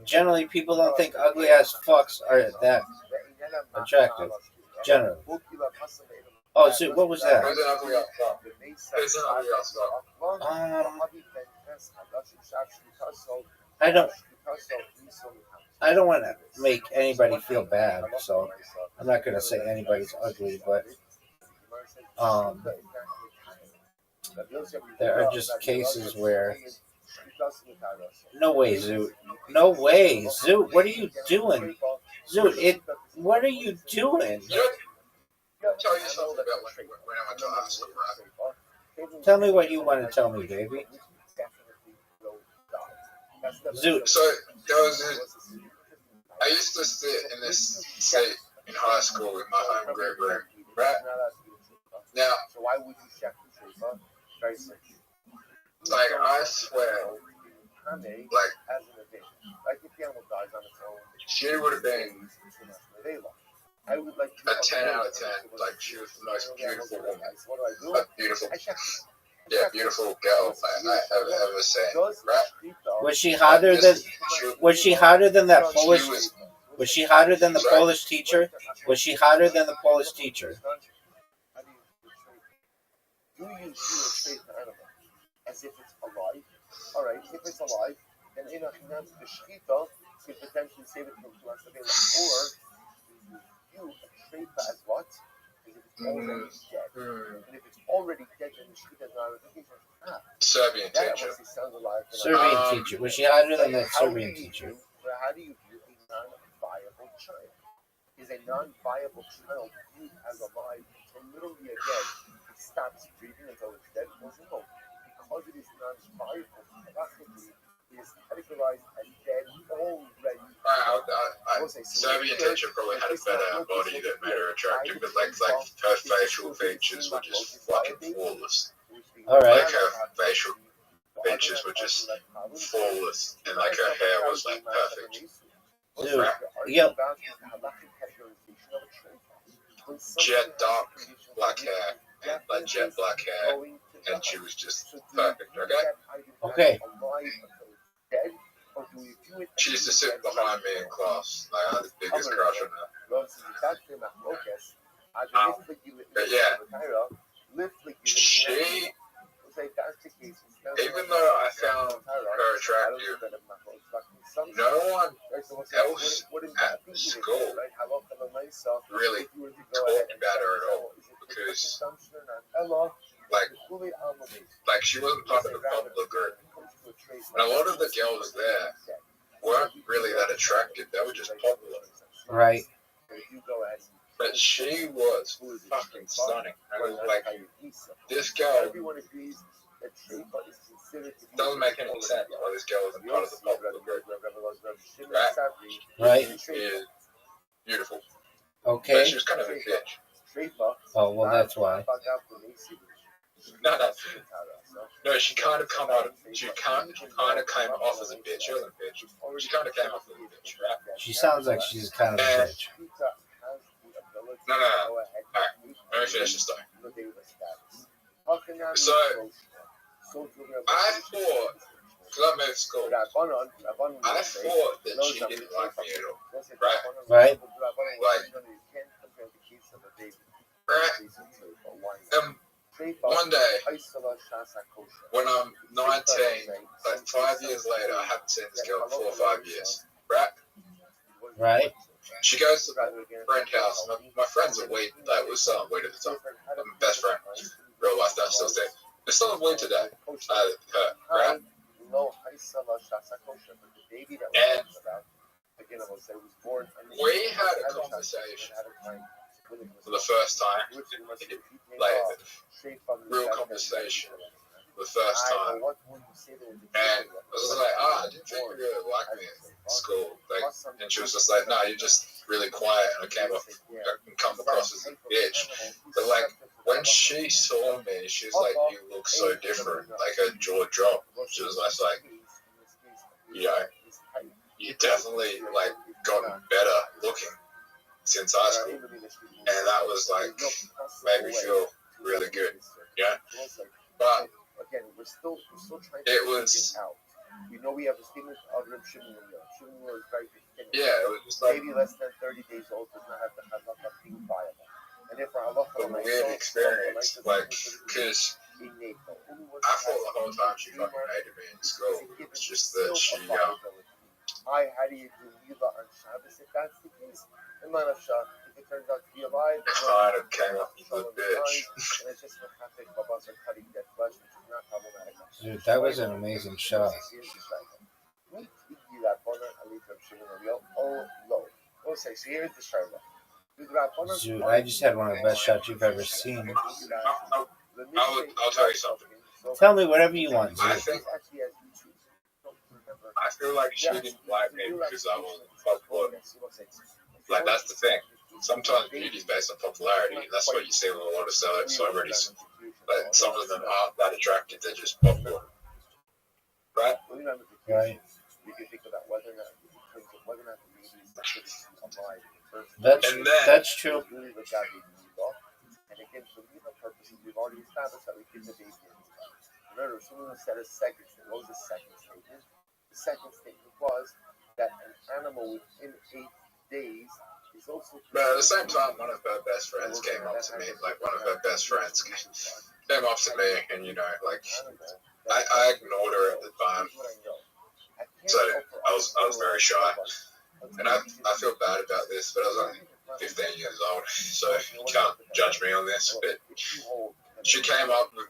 generally people don't think ugly ass fucks are that attractive. Generally. Oh, so what was that? Who's an ugly ass fuck? Who's an ugly ass fuck? I don't want to make anybody feel bad, so I'm not going to say anybody's ugly, but there are just cases where no way, Zoot. No way, Zoot. What are you doing, Zoot? What are you doing? Tell you something about when I went to high school, right? Tell me what you want to tell me, baby. Zoot. So there was I used to sit in this seat in high school with my home group room, right? Now, like I swear, like she would have been a 10 out of 10. Like she was the most beautiful woman, beautiful girl I ever seen, right? Was she hotter than? Was she hotter than that Polish? Was she hotter than the Polish teacher? Was she hotter than the Polish teacher? Do you view a straight animal as if it's alive? Alright, if it's alive, then in a the shechita could potentially save it from Tuasavela. Or you view a straight as what? As if it's already dead. And if it's already dead, then the shechita is not a vacation. Serbian teacher. Serbian teacher. Was she hotter than that Serbian teacher? How do you view a non-viable child? Is a non-viable child viewed as alive until literally again it stops breathing until it's dead? Well, no, because it is non-viable, practically it is categorized as dead already. Serbian teacher probably had a better body that made her attractive, but like her facial features were just fucking flawless. All right. Like her facial features were just flawless, and like her hair was like perfect. Dude, yep. She had dark black hair, like jet black hair, and she was just perfect. Okay. She used to sit behind me in class. Like, I had the biggest crush on her. But yeah, she, even though I found her attractive, no one else at school really talked about her at all, because like she wasn't part of the popular group, and a lot of the girls there weren't really that attractive. They were just popular. Right. But she was fucking stunning. I was like, this girl doesn't make any sense why this girl isn't part of the popular group. Right. She is beautiful. Okay. But she was kind of a bitch. Oh, well, that's why. No, she kind of came off as a bitch. She wasn't a bitch. She kind of came off as a bitch, right? She sounds like she's kind of a bitch. No. Alright, let me finish this though. So, I thought, because I moved school, I thought that she didn't like me at all. Right? One day, when I'm 19, like 5 years later, I haven't seen this girl in 4 or 5 years, right? Right? She goes to my friend's house. My friends are weed. Like, we're selling weed at the time. My best friend, real life, that's still there. They're selling weed today. Her, right? And we had a conversation for the first time, like real conversation for the first time, and I was like, I didn't think you really liked me at school, like, and she was just like, no, you're just really quiet, and I come across as a bitch, but like, when she saw me, she was like, you look so different, like her jaw dropped, she was just like, you know, you definitely like gotten better looking since high school, and that was like made me feel really good, yeah. But it was, yeah, it was just like less than 30 days old does not have the halakha being viable. And therefore, a weird experience, like, because I thought the whole time she fucking hated me in school. It's just that she, how do you do Mila on Shabbos if that's the case? And not of Shabbos, if it turns out to be alive, kind of came up with a bitch. and it's just mechatic babas are cutting dead flesh, which is not problematic. Dude, that was an amazing shot. So here's the Shaila. Dude, I just had one of the best shots you've ever seen. I'll tell you something. Tell me whatever you want, I dude. think, I feel like she didn't like me because I wasn't popular. Like, that's the thing. Sometimes beauty is based on popularity, and that's what you see with a lot of celebrities. Like, some of them aren't that attractive, they're just popular. Right? Right. That's true. And again, for legal purposes, we've already established that we give the baby. Remember, someone said a second statement. What was the second statement? The second statement was that an animal within 8 days is also. But at the same time, one of her best friends came up to me. Like, one of her best friends came up to me, and, you know, like, I ignored her at the time. So I was very shy. And I feel bad about this, but I was only 15 years old, so you can't judge me on this. But she came up to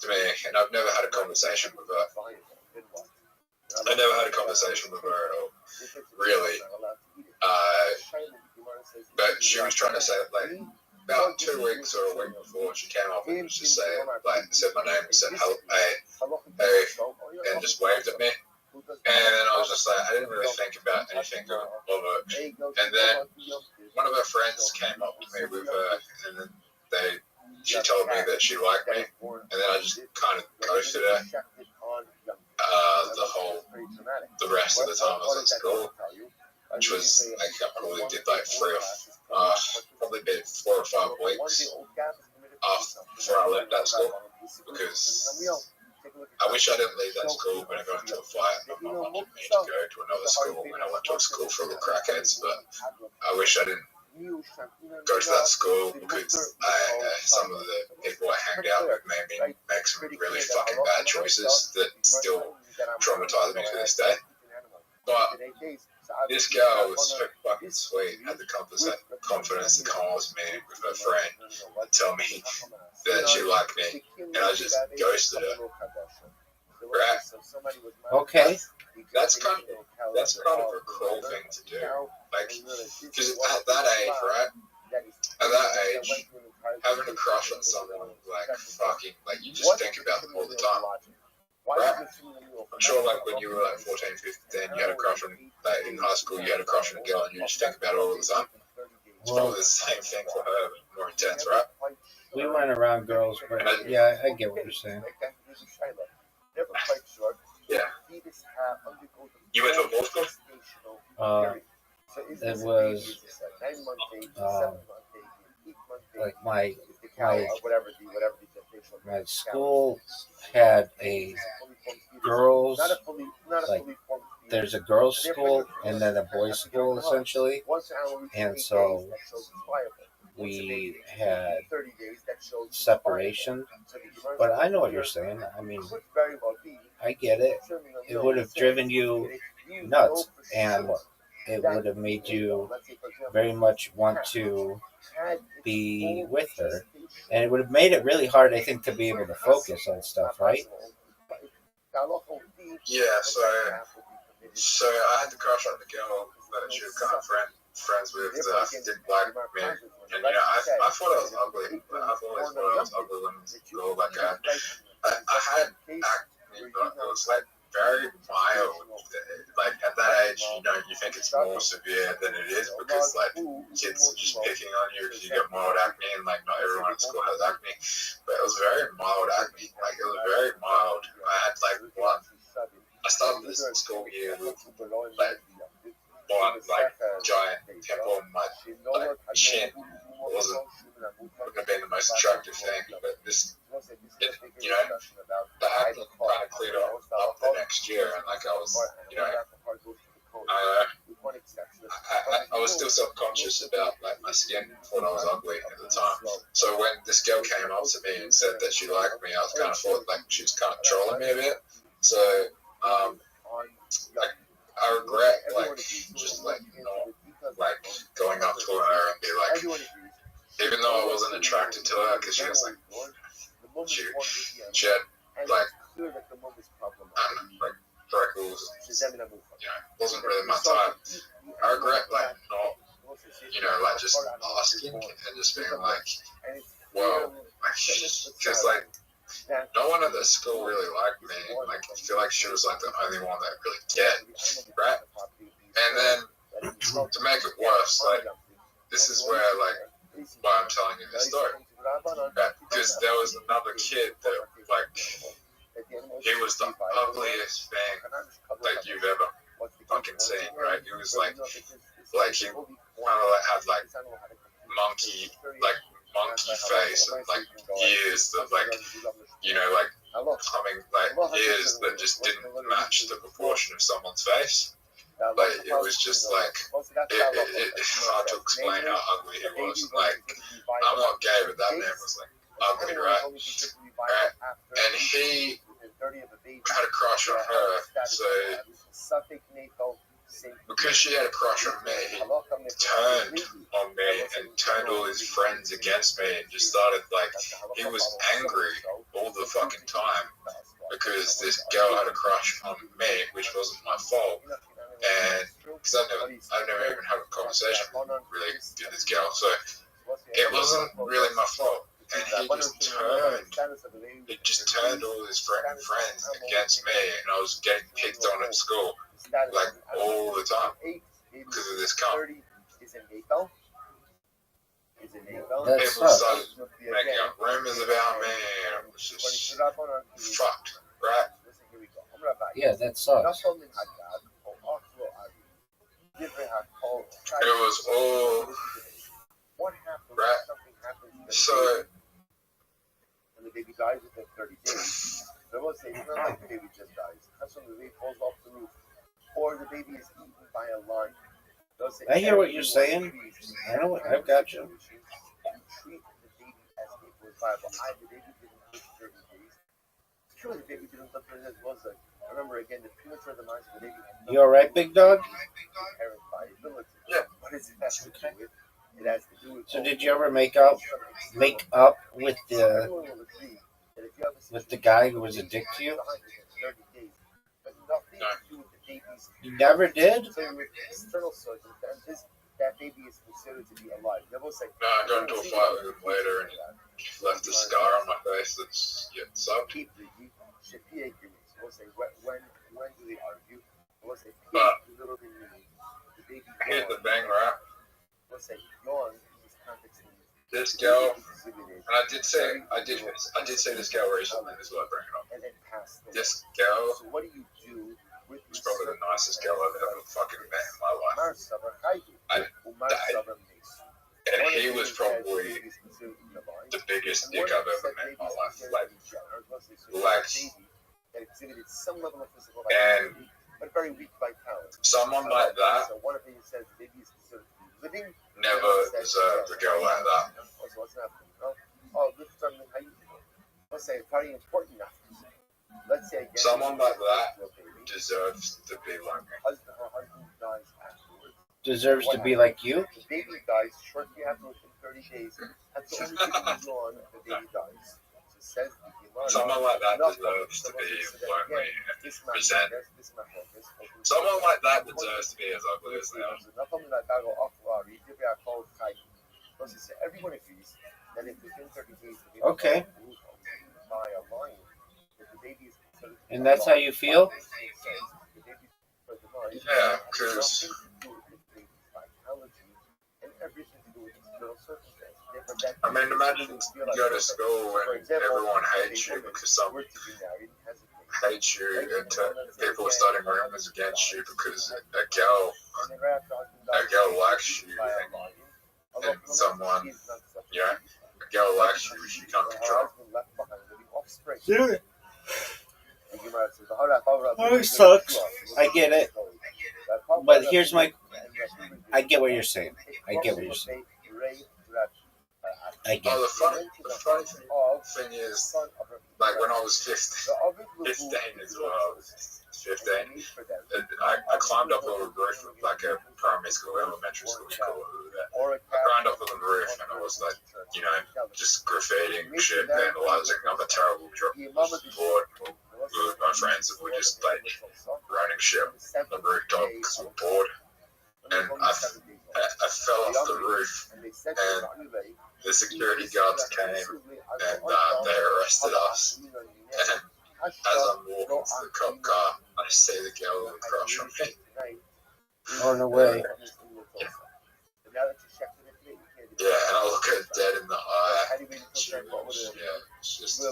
me, and I've never had a conversation with her. I never had a conversation with her at all, really. But she was trying to say, like, about 2 weeks or a week before, she came up and was just saying, like, said my name and said, hey, and just waved at me. And then I was just like, I didn't really think about anything of it. And then one of her friends came up to me with her, and then she told me that she liked me, and then I just kind of ghosted her. The rest of the time I was at school, which was, like, I probably did like probably did 4 or 5 weeks before I left that school, because I wish I didn't leave that school when I got into a fight. My mum wanted me to go to another school, and I went to a school full of crackheads, but I wish I didn't go to that school, because some of the people I hanged out with made me make some really fucking bad choices that still traumatize me to this day. But this girl was so fucking sweet, had the confidence to come up to me with her friend and tell me that she liked me, and I just ghosted her. Right? Okay. That's kind of a cruel thing to do. Like, because at that age, right? At that age, having a crush on someone, like, fucking, like, you just think about them all the time. Right? I'm sure, like, when you were, like, 14, 15, you had a crush on, like, in high school, you had a crush on a girl, and you just think about it all the time. It's probably the same thing for her, but more intense, right? We weren't around girls, but yeah, I get what you're saying. Yeah. You went to a boys' school? It was like my school had a girls, not a fully like, formed there's a girls' school and then a boys' school essentially, and so we had separation. But I know what you're saying. I mean, I get it. It would have driven you nuts, and it would have made you very much want to be with her, and it would have made it really hard, I think, to be able to focus on stuff, right? Yeah, so I had the crush on the girl that she was kind of friends with that didn't like me. And I thought I was ugly. I've always thought I was ugly when I go like that. I had acne, but it was like very mild. Like at that age, you think it's more severe than it is because like kids are just picking on you because you get mild acne, and like not everyone at school has acne. But it was very mild acne. Like it was very mild. I had like one. I started this school year with like one like giant pimple on my like chin. It wouldn't have been the most attractive thing, but this, the acne kind of cleared up the next year, and like I was, I was still self-conscious about like my skin. Thought I was ugly at the time. So when this girl came up to me and said that she liked me, I was kind of thought like she was kind of trolling me a bit. So like I regret like just like not like going up to her and be like, even though I wasn't attracted to her because she was like she had like I don't know, like freckles, wasn't really my type. I regret like not like just asking and just being like, well, because like no one at the school really liked me. Like I feel like she was like the only one that really cared, right? And then to make it worse, like this is where like why I'm telling you this story, right? Because there was another kid that like he was the ugliest thing like you've ever fucking seen, right? He was like he kind of like had like monkey face and like ears that like coming like ears that just didn't match the proportion of someone's face. Like it was just like it's hard to explain how ugly he was. Like I'm not gay, but that man was like ugly, right? And he had a crush on her, so because she had a crush on me, he turned on me and turned all his friends against me and just started like he was angry all the fucking time because this girl had a crush on me, which wasn't my fault. And because I've never even had a conversation really with this girl, so it wasn't really my fault. And he just turned all his friends against me, and I was getting picked on at school like all the time because of this cunt. People started making up rumors about me, and it was just fucked, right? Yeah, that sucks. It was all right. So when the baby dies within 30 days, they will say it's not like the baby just dies. That's when the baby falls off the roof, or the baby is eaten by a lion. I hear what you're saying. I know what I've got you. You treat the baby as if it was viable. The baby didn't live 30 days. It's true, the baby didn't live 30 days. Was like, remember again, the premature demise of the baby. You all right, big dog? Inherent viability. Yeah. What is it has to do with? It has to do with. So did you ever make up with the guy who was a dick to you? You never did? So with external circumstances, that baby is considered to be alive. No, I got into a fight with him later, and he left a scar on my face that's yet sucked. When do they argue? But here's the thing, right? This girl, and I did say this girl recently. This is why I bring it up. This girl was probably the nicest girl I've ever fucking met in my life. And he was probably the biggest dick I've ever met in my life. That exhibited some level of physical And activity, but very weak vitality. someone like that So one opinion says the baby is considered to be living. never deserved a girl like that. Also, what's happening? Oh, this is something how you feel. Let's say it's very important now. Let's say again, Someone like that deserves to be like me. her husband dies afterwards. Deserves to be like you? The baby dies shortly after, within 30 days. That's the only thing on the baby dies. So says the Gemara. Someone like that deserves to be lonely and resent. Someone like that deserves to be as ugly as they are. Everyone agrees that if within 30 days the baby Okay. by a lion, if the baby is considered And that's how you feel? Yeah, because I mean, imagine you go to school and everyone hates you because someone hates you and people are starting rumors against you because a girl likes you and someone, you know, a girl likes you, she can't control. Dude. Oh, it sucks. I get it. But here's my... I get what you're saying. I get what you're saying. I get Oh, it. the funny thing is, like when I was 15 as well, 15, and I climbed up on the roof of like a primary school, elementary school, you call it that. I climbed up on the roof and I was like, you know, just graffitiing shit, vandalizing. I'm a terrible board with my friends, and we're just like running shit on the rooftop because we're bored. And I fell off the roof, and the security guards came and they arrested us. And as I'm walking to the cop car, I see the girl and crush on me. Oh, no way. Yeah, and I look her dead in the eye. She was, it's just, it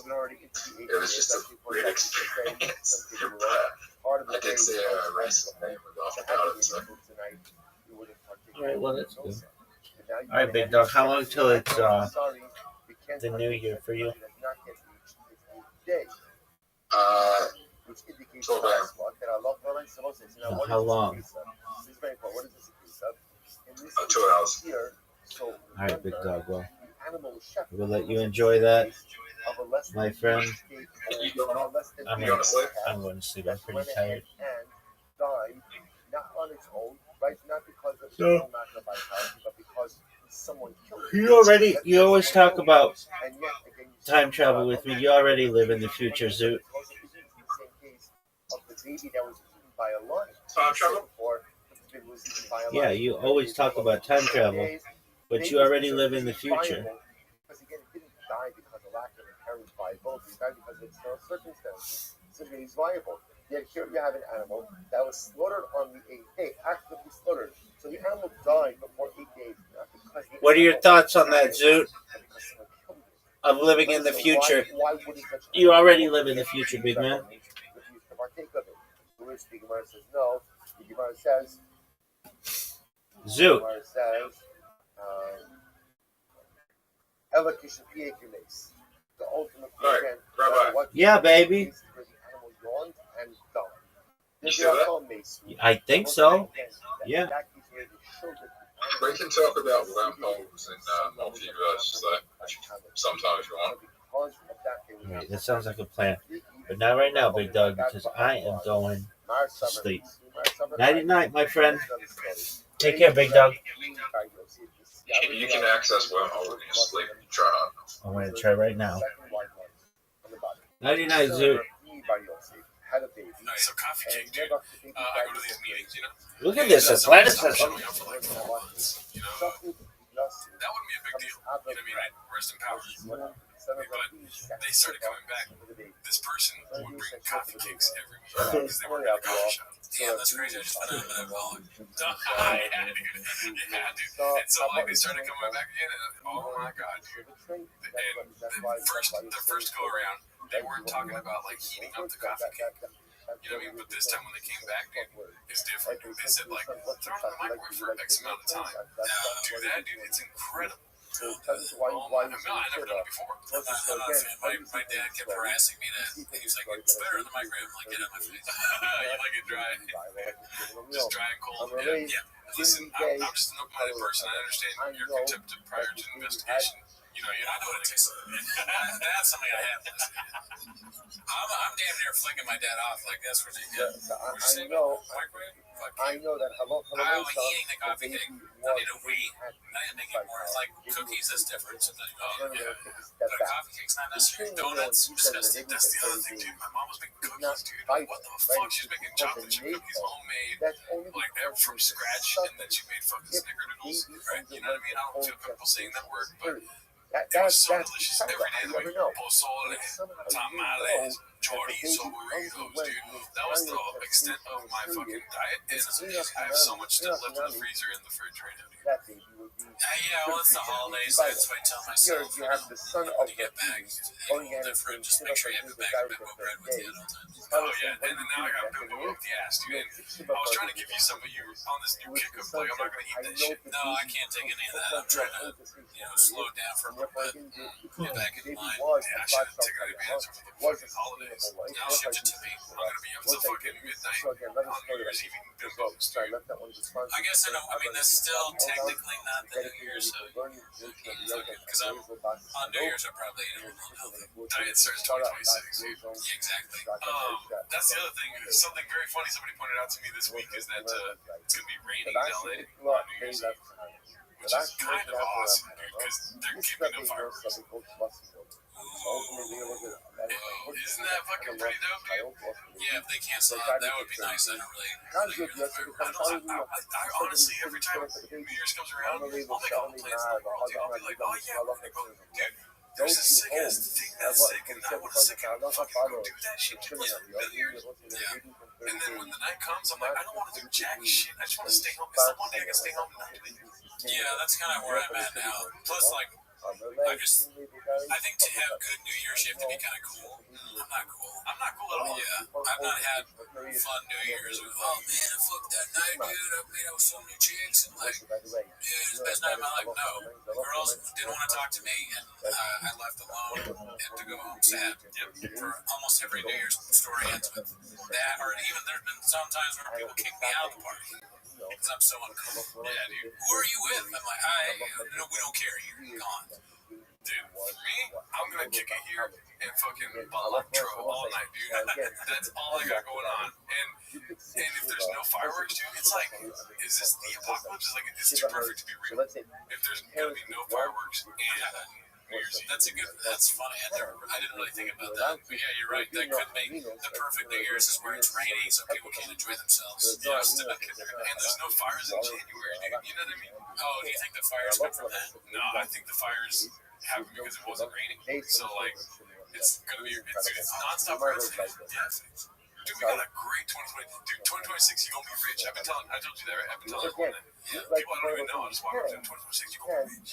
was just a weird experience. But I did see her arrested me and we laughed about it. So. Alright, well, that's good. Alright, big dog, how long till it's the new year for you? Till then. How long? 2 hours. Alright, big dog, well, we'll let you enjoy that, my friend. You going on? I'm You going to sleep? going to sleep. I'm pretty tired. So, you always talk about time travel with me. You already live in the future, Zoot. Time travel? Yeah, you always talk about time travel, but you already live in the future. Because again, he didn't die because of lack of inherent viability. He died because of external circumstances. Simply, he's viable. Yet here you have an animal that was slaughtered on the 8th day, actively slaughtered. So the animal died before 8 days. Not because the What are your thoughts on that, Zoot? Of living in the future? You already live in the future, big man. The Gemara says no. The Gemara says, Zoot. the ultimate Right, Rabbi. Yeah, baby. You still there? I think so. Yeah. We can talk about wormholes and multiverse sometime if you want. Alright, that sounds like a plan. But not right now, big dog, because I am going to sleep. Nighty night, my friend. Take care, big dog. You can access wormholes in your sleep if you try hard. I'm going to try right now. Nighty night, Zoot. Nice. So coffee cake, dude. I go to these meetings, you know. Look at this athleticism. Showing up for like 4 months, you know. That wouldn't be a big deal. You know what I mean? Rest in power. But they started coming back. This person would bring coffee cakes every week because they work at a coffee shop. Damn, that's crazy. I just found out about that ball. Yeah, dude. And so like they started coming back again, and oh my god, dude. And the first go around, they weren't talking about like heating up the coffee cake. You know what I mean? But this time when they came back, dude, it's different. They said like throw it in the microwave for X amount of time. Do that, dude. It's incredible. So tell us why I you never done it before. So I'm not a fan. My dad kept harassing me that he was like, it's better in the microwave. I'm like, get out of my face. You like it dry. Just dry and cold. Yeah. Listen, I'm just an open-minded person. I understand your contempt prior to investigation. You know, I know what it tastes like. That's something I have. I'm damn near flicking my dad off. Like, that's ridiculous. I know. Microwave? I know that Oh, he eating the coffee cake. I need to wee. I didn't make it more. Like, cookies, that's different. Sometimes, oh, yeah. But a coffee cake's not necessary. Donuts, disgusting. That's the other thing, dude. My mom was making cookies, dude. Like, what the fuck? She's making chocolate chip cookies, homemade, like, from scratch, and then she made fucking snickerdoodles, right? You know what I mean? I don't feel comfortable saying that word, but it was so delicious. Every day, like, pozole, tamales, chorizo, burritos, dude. That was the extent of my fucking diet, and I have so much stuff left in the freezer and the fridge right now, dude. Yeah, well, it's the holidays. That's why I tell myself, you have the son when of you get back, in the fridge, just make sure you have a bag of Bimbo bread with you at all times. Oh, yeah, and then now I got Bimbo up the ass, dude. And I was trying to give you some, but you were on this new kick of, like, I'm not going to eat that shit. No, I can't take any of that. I'm trying to, slow down for a little bit. Get back in line. Yeah, I should have taken advantage of the fucking holidays. Now ship it to me. I'm going to be up till fucking midnight on New Year's Eve eating Bimbos, dude. I guess I know. I mean, that's still technically not the New Year's. Because I'm on New Year's, I'm probably eating a little healthy. Diet starts 2026, dude. Yeah, exactly. That's the other thing. Something very funny somebody pointed out to me this week is that it's going to be raining in LA on New Year's Eve, which is kind of awesome, dude, because they're keeping the fireworks. Isn't that fucking pretty dope, dude? Yeah, if they cancel out, that would be nice. I don't really I honestly, every time New Year's comes around, I'll make all the plans in the world, dude. I'll be like, oh yeah, we're gonna go, dude. There's a sick ass thing that's sick, and I want to sick out. Fucking go do that shit. Yeah. And then when the night comes, I'm like, I don't want to do jack shit. I just want to stay home. It's the one day I can stay home and not do anything. Yeah, that's kind of where I'm at now. Plus, like, I think to have good New Year's, you have to be kind of cool. I'm not cool. I'm not cool at all. Yeah, I've not had fun New Year's. Oh man, I fucked that night, dude. I made out with so many chicks, and like, dude, it's the best night of my life. No, girls didn't want to talk to me, and I left alone and to go home sad. For almost every New Year's story ends with that, or even there's been some times where people kick me out of the party because I'm so uncool. Yeah, dude. Who are you with? I'm like, no, we don't care. You're gone. Dude, for me, I'm gonna kick it here and fucking electro all night, dude. That's all I got going on. And if there's no fireworks, dude, it's like, is this the apocalypse? It's like, it's too perfect to be real. If there's gonna be no fireworks and New Year's Eve. That's funny. I didn't really think about that. But yeah, you're right. That could make the perfect New Year's is where it's raining, so people can't enjoy themselves. Yes, and there's no fires in January, dude. You know what I mean? Oh, do you think the fires come from that? No, I think the fires happened because it wasn't raining. So, like, it's gonna be, it's nonstop rain. Yes. Dude, we got a great 2020. Dude, 2026, you're gonna be rich. I told you that, right? I've been telling everyone that. Yeah. People I don't even know. I just walk up to them, 2026, you're gonna be rich.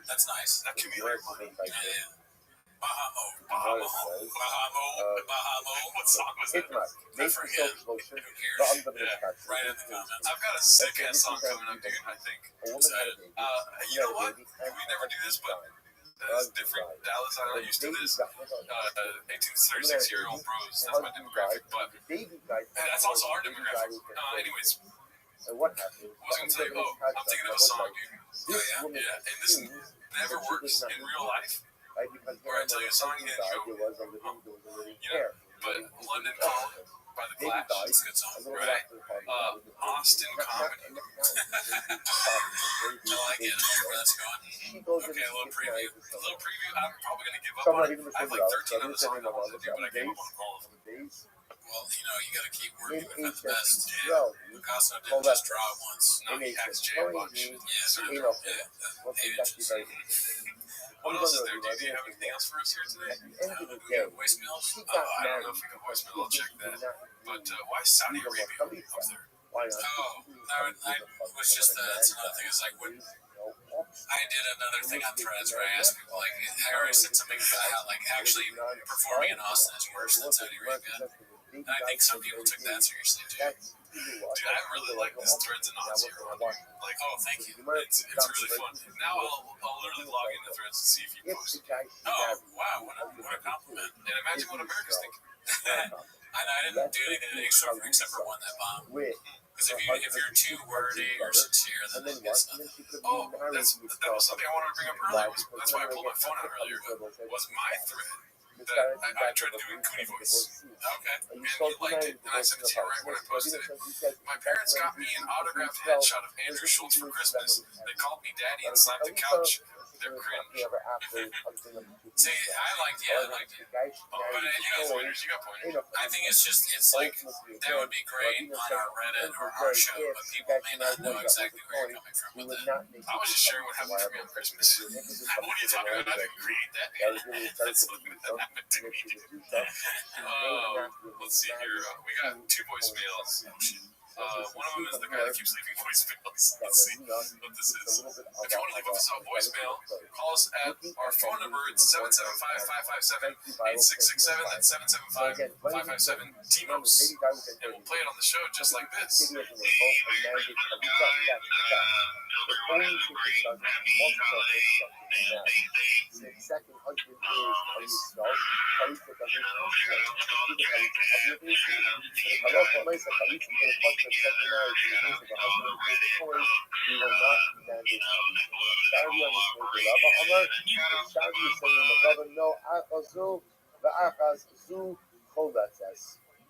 That's nice. That can be like money. Yeah. Bahamo. What song was that? I forget. Who cares? Yeah. Right in the comments. I've got a sick ass song coming up, dude, I think. I'm excited. You know what? We never do this, but that's different. Dallas, I'm not used to this. 18 to 36-year-old bros. That's my demographic. But that's also our demographic. Anyways, I was going to say, I'm thinking of a song, dude. Yeah. And this never works in real life. Where I tell you a song and you go, but London Calling by The Clash. That's a good song. Right. Austin Comedy. I like it. I like where that's going. Okay, a little preview. I'm probably going to give up on it. I have like 13 other songs I wanted to do, but I gave up on all of them. Well, you got to keep working with the best. Yeah. Picasso didn't just draw it once. No, he hacks J a bunch. Yeah. What else is there, dude? Do you have anything else for us here today? We got voicemails. I don't know if we got voicemail. I'll check that. But why is Saudi Arabia up there? It was just that's another thing. It's like when I did another thing on Threads where I asked people, like, I already said something about how, like, actually performing in Austin is worse than Saudi Arabia. baby And I think guys some for people 30 took that days. seriously too. That's really what. Dude, I really like this Threads and Nazi one. Like, oh, thank you. It's really fun. Now I'll literally log into Threads to see if you If post. the guy should Oh, have wow, what a compliment. And imagine what America's thinking. I didn't do anything except for one that bombed. with Because if you're too wordy or sincere, and then then they what? miss And then nothing. she could Oh, remarry that was something I wanted to bring up earlier. That's why I pulled my phone out earlier. Was my thread that I tried to do in Cootie voice. Okay. And you liked it. And I sent it to you right when I posted it. My parents got me an autographed headshot of Andrew Schultz for Christmas. They called me daddy and slapped the couch. They're cringe. See, I liked it. But you got pointers. I think it's like, that would be great on our Reddit or our show, but people may not know exactly where you're coming from with it. I was just sharing what happened to me on Christmas. What are you talking about? I didn't create that. That's something that happened to me. Let's see here. We got 2 voicemails. Oh, shit. One of them is the guy that keeps leaving voicemails. Let's see what this is. If you want to leave us a voicemail, call us at our phone number. It's 775-557-8667. That's 775-557 TMOS. And we'll play it on the show just like this. Second husband is on yourself.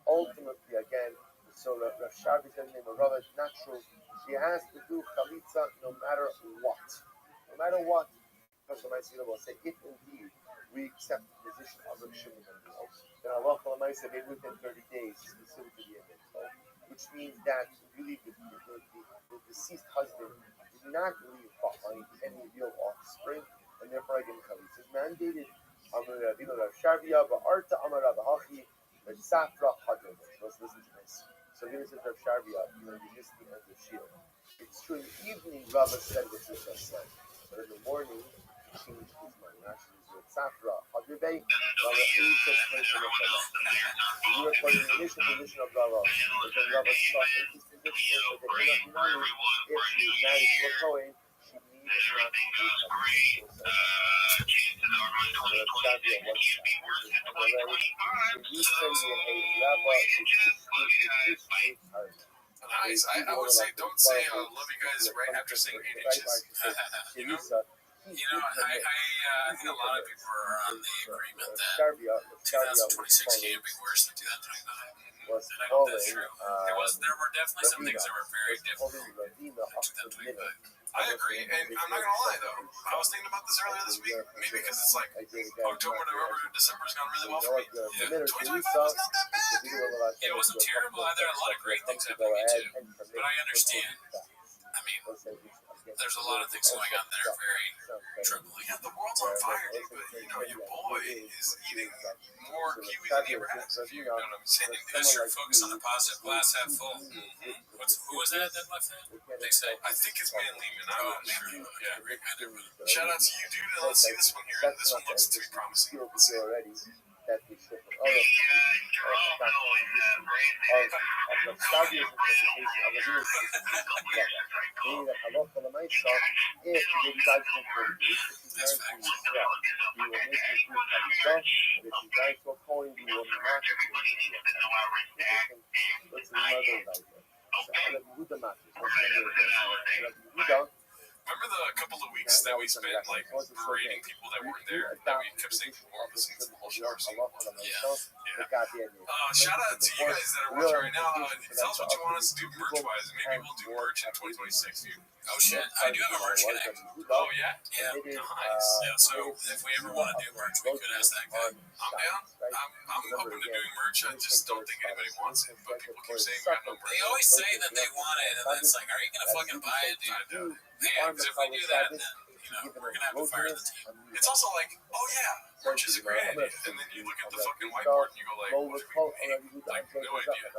Ultimately, again, so Rav Shavi said name of Rabbi, natural. She has to do chalitza no matter what. No matter what. Because the Ma'aseh will say, if indeed we accept the position of Rav Shimon and then Allah said maybe within 30 days, specifically the end, which means that really the deceased husband did not leave behind any real offspring, and therefore again chalitza is mandated. Amar Rabbeinu Rav Shavia ba'arta Amar Rav Hachi b'safra hadron. Let's listen to this. So here it says Rav Shavia, you missed the end of the shield. It's true in the evening, Rabbi said what you just said. But in the morning, he changed his mind. Actually, it's Safra, Hadribay, Rabbi Elisha explains to the fellow. We were quoting the initial position of Rabbi. But then Rabbi stopped in his position and said that if she is married to a Kohen, she needs not to do something. Nice. I would say don't say love you guys right after saying 8 inches. You know, I think a lot of people are on the agreement that 2026 can't be worse than 2025. And I hope that's true. There were definitely some things that were very difficult in 2025. I agree, and I'm not gonna lie though. I was thinking about this earlier this week, maybe because it's like October, November, December's gone really well for me. Yeah, 2025 was not that bad, dude. Yeah, it wasn't terrible either. A lot of great things happening too. But I understand. I mean, there's a lot of things going on that are very troubling. Yeah, the world's on fire, dude. But you know, your boy is eating more kiwi than he ever has. You know what I'm saying? Because you're focused on the positive, glass half full. Who was that left hand? They say. I think it's Man Lehman. I'm not sure. Yeah, great guy there. Shout out to you, dude. And let's see this one here. This one looks to be promising. Let's see. That we should of the Saudi interpretation of the Jewish meaning that Allah for the night stuff, if the baby dies in 40 days, if he's married to Israel, we will make him do Khalisha, and if he's married to a Kohen, we will not make him do Khalisha. What's another idea? So, Yehuda matters. What's another idea? Remember the couple of weeks that we spent like berating people that weren't there, that we kept saying more listening to the whole show? Yeah. Shout out to you guys that are watching right now. Tell us what you want us to do merch wise, and maybe we'll do merch in 2026. Oh shit, I do have a merch connect. Oh yeah? Yeah, nice. Yeah, so if we ever want to do merch, we could ask that guy. I'm down. I'm open to doing merch. I just don't think anybody wants it, but people keep saying we got no merch. They always say that they want it, and then it's like, are you gonna fucking buy it, dude? I doubt it. Yeah, because if we do that, then we're gonna have to fire the team. It's also like, oh yeah, merch is a great idea, and then you look at the fucking whiteboard and you go like, what are we doing? Like, no idea.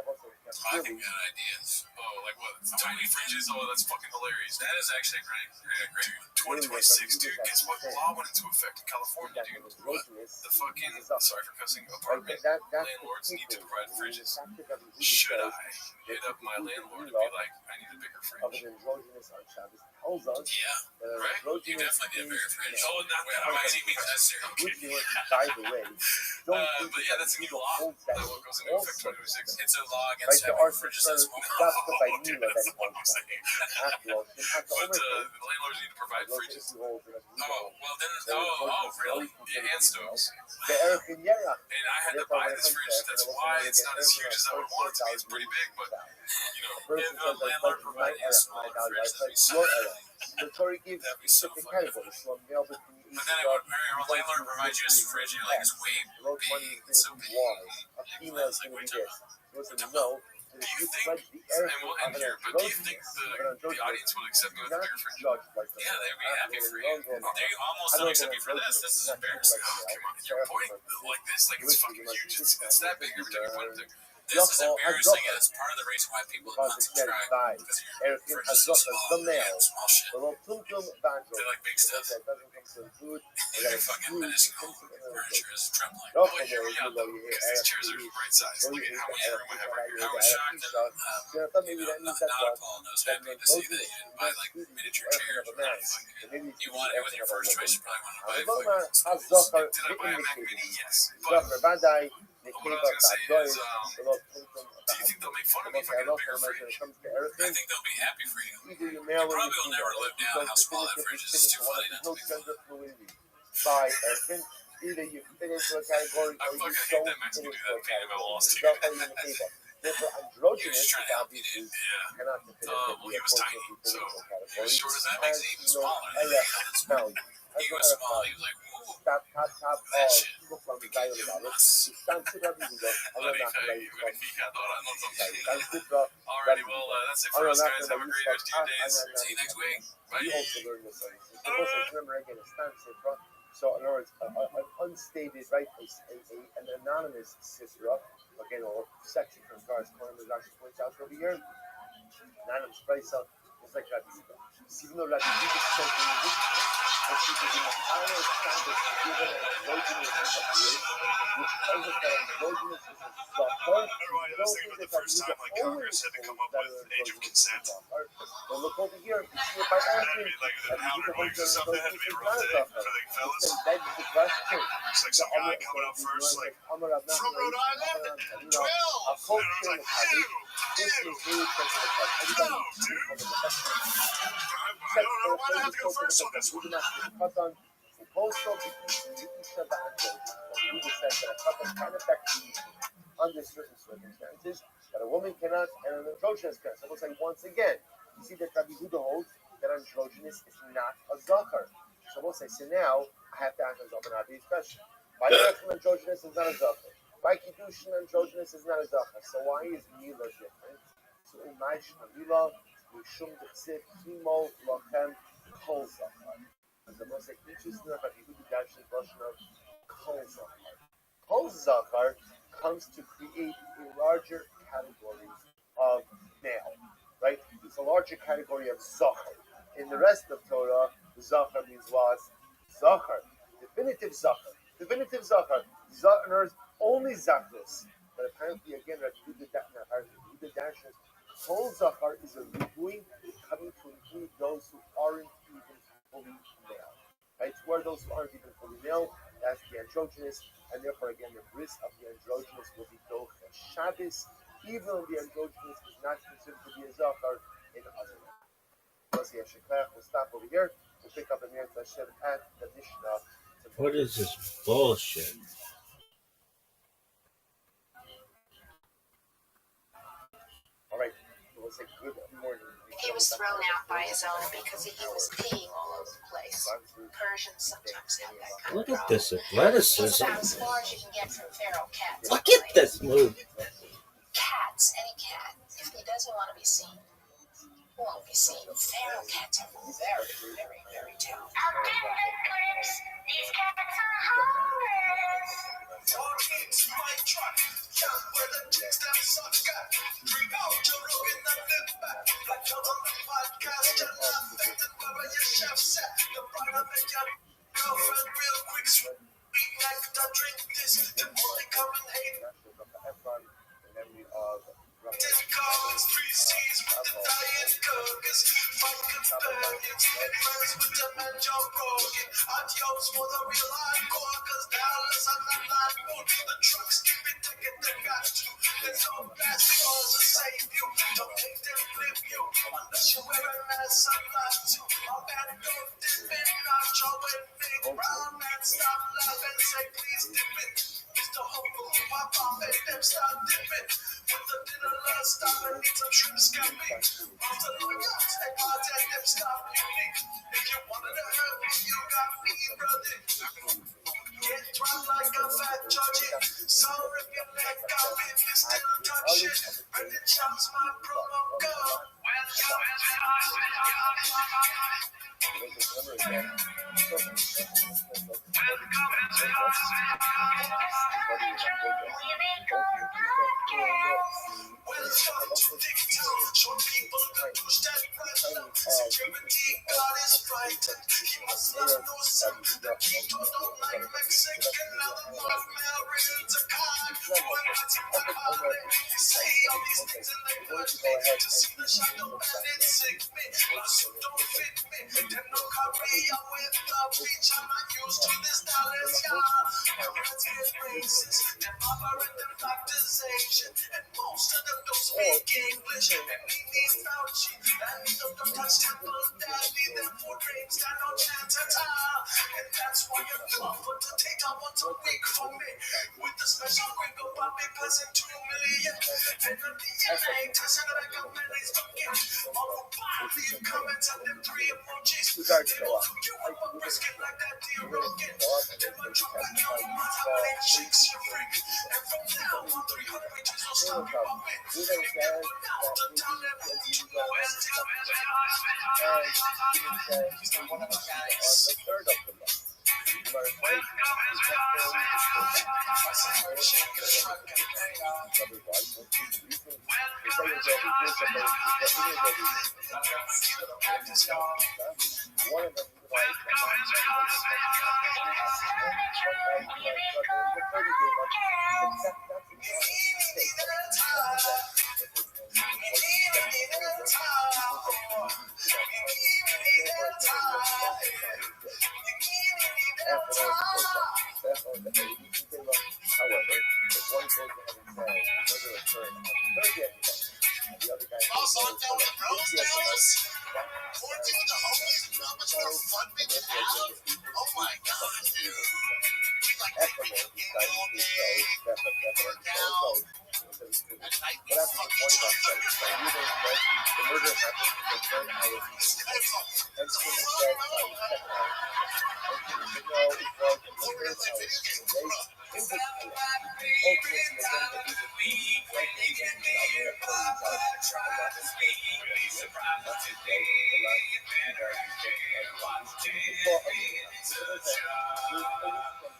Fucking good ideas. Oh, like what? Tiny fridges. Oh, that's fucking hilarious. That is actually great. Dude, 2026, dude. Guess what? Law went into effect in California, dude. What? The fucking, sorry for cussing, apartment landlords need to provide fridges. Should I hit up my landlord and be like, I need a bigger fridge? Yeah, right? You definitely need a bigger fridge. Oh, not that by any means necessary. By the way, But yeah, that's a new law that goes into effect 2026. It's a law against right, there having are fridges certain as well. by Okay, Nila that's that what I'm saying. But the landlords need to provide fridges. Oh, well then, really? Yeah, and stoves. And I had to buy this fridge. That's why it's not as huge as I would want it to be. It's pretty big, but, if a landlord provided a smaller fridge, that'd be so that'd be so fucking funny. But then our landlord provides you a fridge and you're like, it's way big. It's so big. And it's like, wait, do you think, and we'll end here, but do you think the audience will accept me with a bigger fridge? Yeah, they'd be happy for you. They almost don't accept you for this. This is embarrassing. Oh, come on. You're pointing like this, like it's fucking huge. It's that big every time you point it. This is embarrassing, and it's part of the reason why people are not subscribe. Because your fridge is so small, small shit. They like big stuff. Your fucking minuscule furniture is trembling. Oh, hear me out, though, because these chairs are right size. Look at how much room I have right here. I was shocked that, not Paul knows happy to see that you didn't buy, like, miniature chairs or anything. You wanted it with your first choice, you probably want to buy a fucking did I buy a Mac Mini? Yes. But what I was going to say is, do you think they'll make fun of me if I get a bigger fridge? I think they'll be happy for you. You probably will never live down how small that fridge is. It's too funny not to make fun of. Either you fit into a category I or you fucking hate don't that Max fit movie into a that painted my category. walls, It's dude. not how you make it. Therefore, He was androgynous trying to help you, obviously dude. Yeah. cannot fit into Well, he was tiny, so as short as that makes it even smaller. Now, He was small. He was like, whoa. top That shit. from We can't give him less. Alrighty, well, that's it for us, guys. Have a great rest of your days. See you next week. Bye. You also learn this. Also, remember again, a stance. So, in other words, an unstated, right, an anonymous sisra, again, or section from Gar's Corner, actually points out over here. Anonymous price up, it's like Rabbi. Even though Rabbi is something but she is in the higher standard to give an androgynous appearance, which tells us that androgynous is a zachar. Everybody, I was thinking about the first time like Congress had to come up with age of consent. Well, look over here. You see it by accident. Like the powder wigs or something had to be rough today for the fellas. That's the question. It's like some guy coming up first, like, from Rhode Island, 12. I don't know why I have to go first on this one. Under certain circumstances, that a woman cannot and an androgynous cannot. So we'll say once again, you see that Rabbi Huda holds that androgynous is not a zachar. So we'll say, so now I have to ask myself an obvious question. By Yachim, androgynous is not a zachar. By Kiddushin, androgynous is not a zachar. So why is Mila different? So in Maish Mila, Mishum Dechsif, Kimo, Lachem, Kol Zachar. The most interesting Rabbi Huda Dashin version of Kol Zachar. Kol Zachar comes to create a larger category of male, right? It's a larger category of zachar. In the rest of Torah, zachar means what? Zachar. Definitive zachar. Definitive zachar. Zachar only zachrus. But apparently, again, Rabbi Huda Dashes, whole zachar is a ribui coming to include those who aren't even fully male. Right? Who are those who aren't even fully male? That's the androgynous. And therefore, again, the bris of the androgynous will be Doch Shabbos, even though the androgynous is not considered to be a zachar in other ways. We'll stop over here. We'll pick up in the Hashem at the Mishnah. What is this bullshit? All right. We'll say good morning. He was thrown out by his owner because he was peeing all over the place. Persians sometimes have that kind Look of at problem. this athleticism. It's about as far as you can get from feral cats. Look at this move. Cats, any cat, if he doesn't want to be seen, won't be seen. Feral cats are very, very, very talented. These cats are harmless.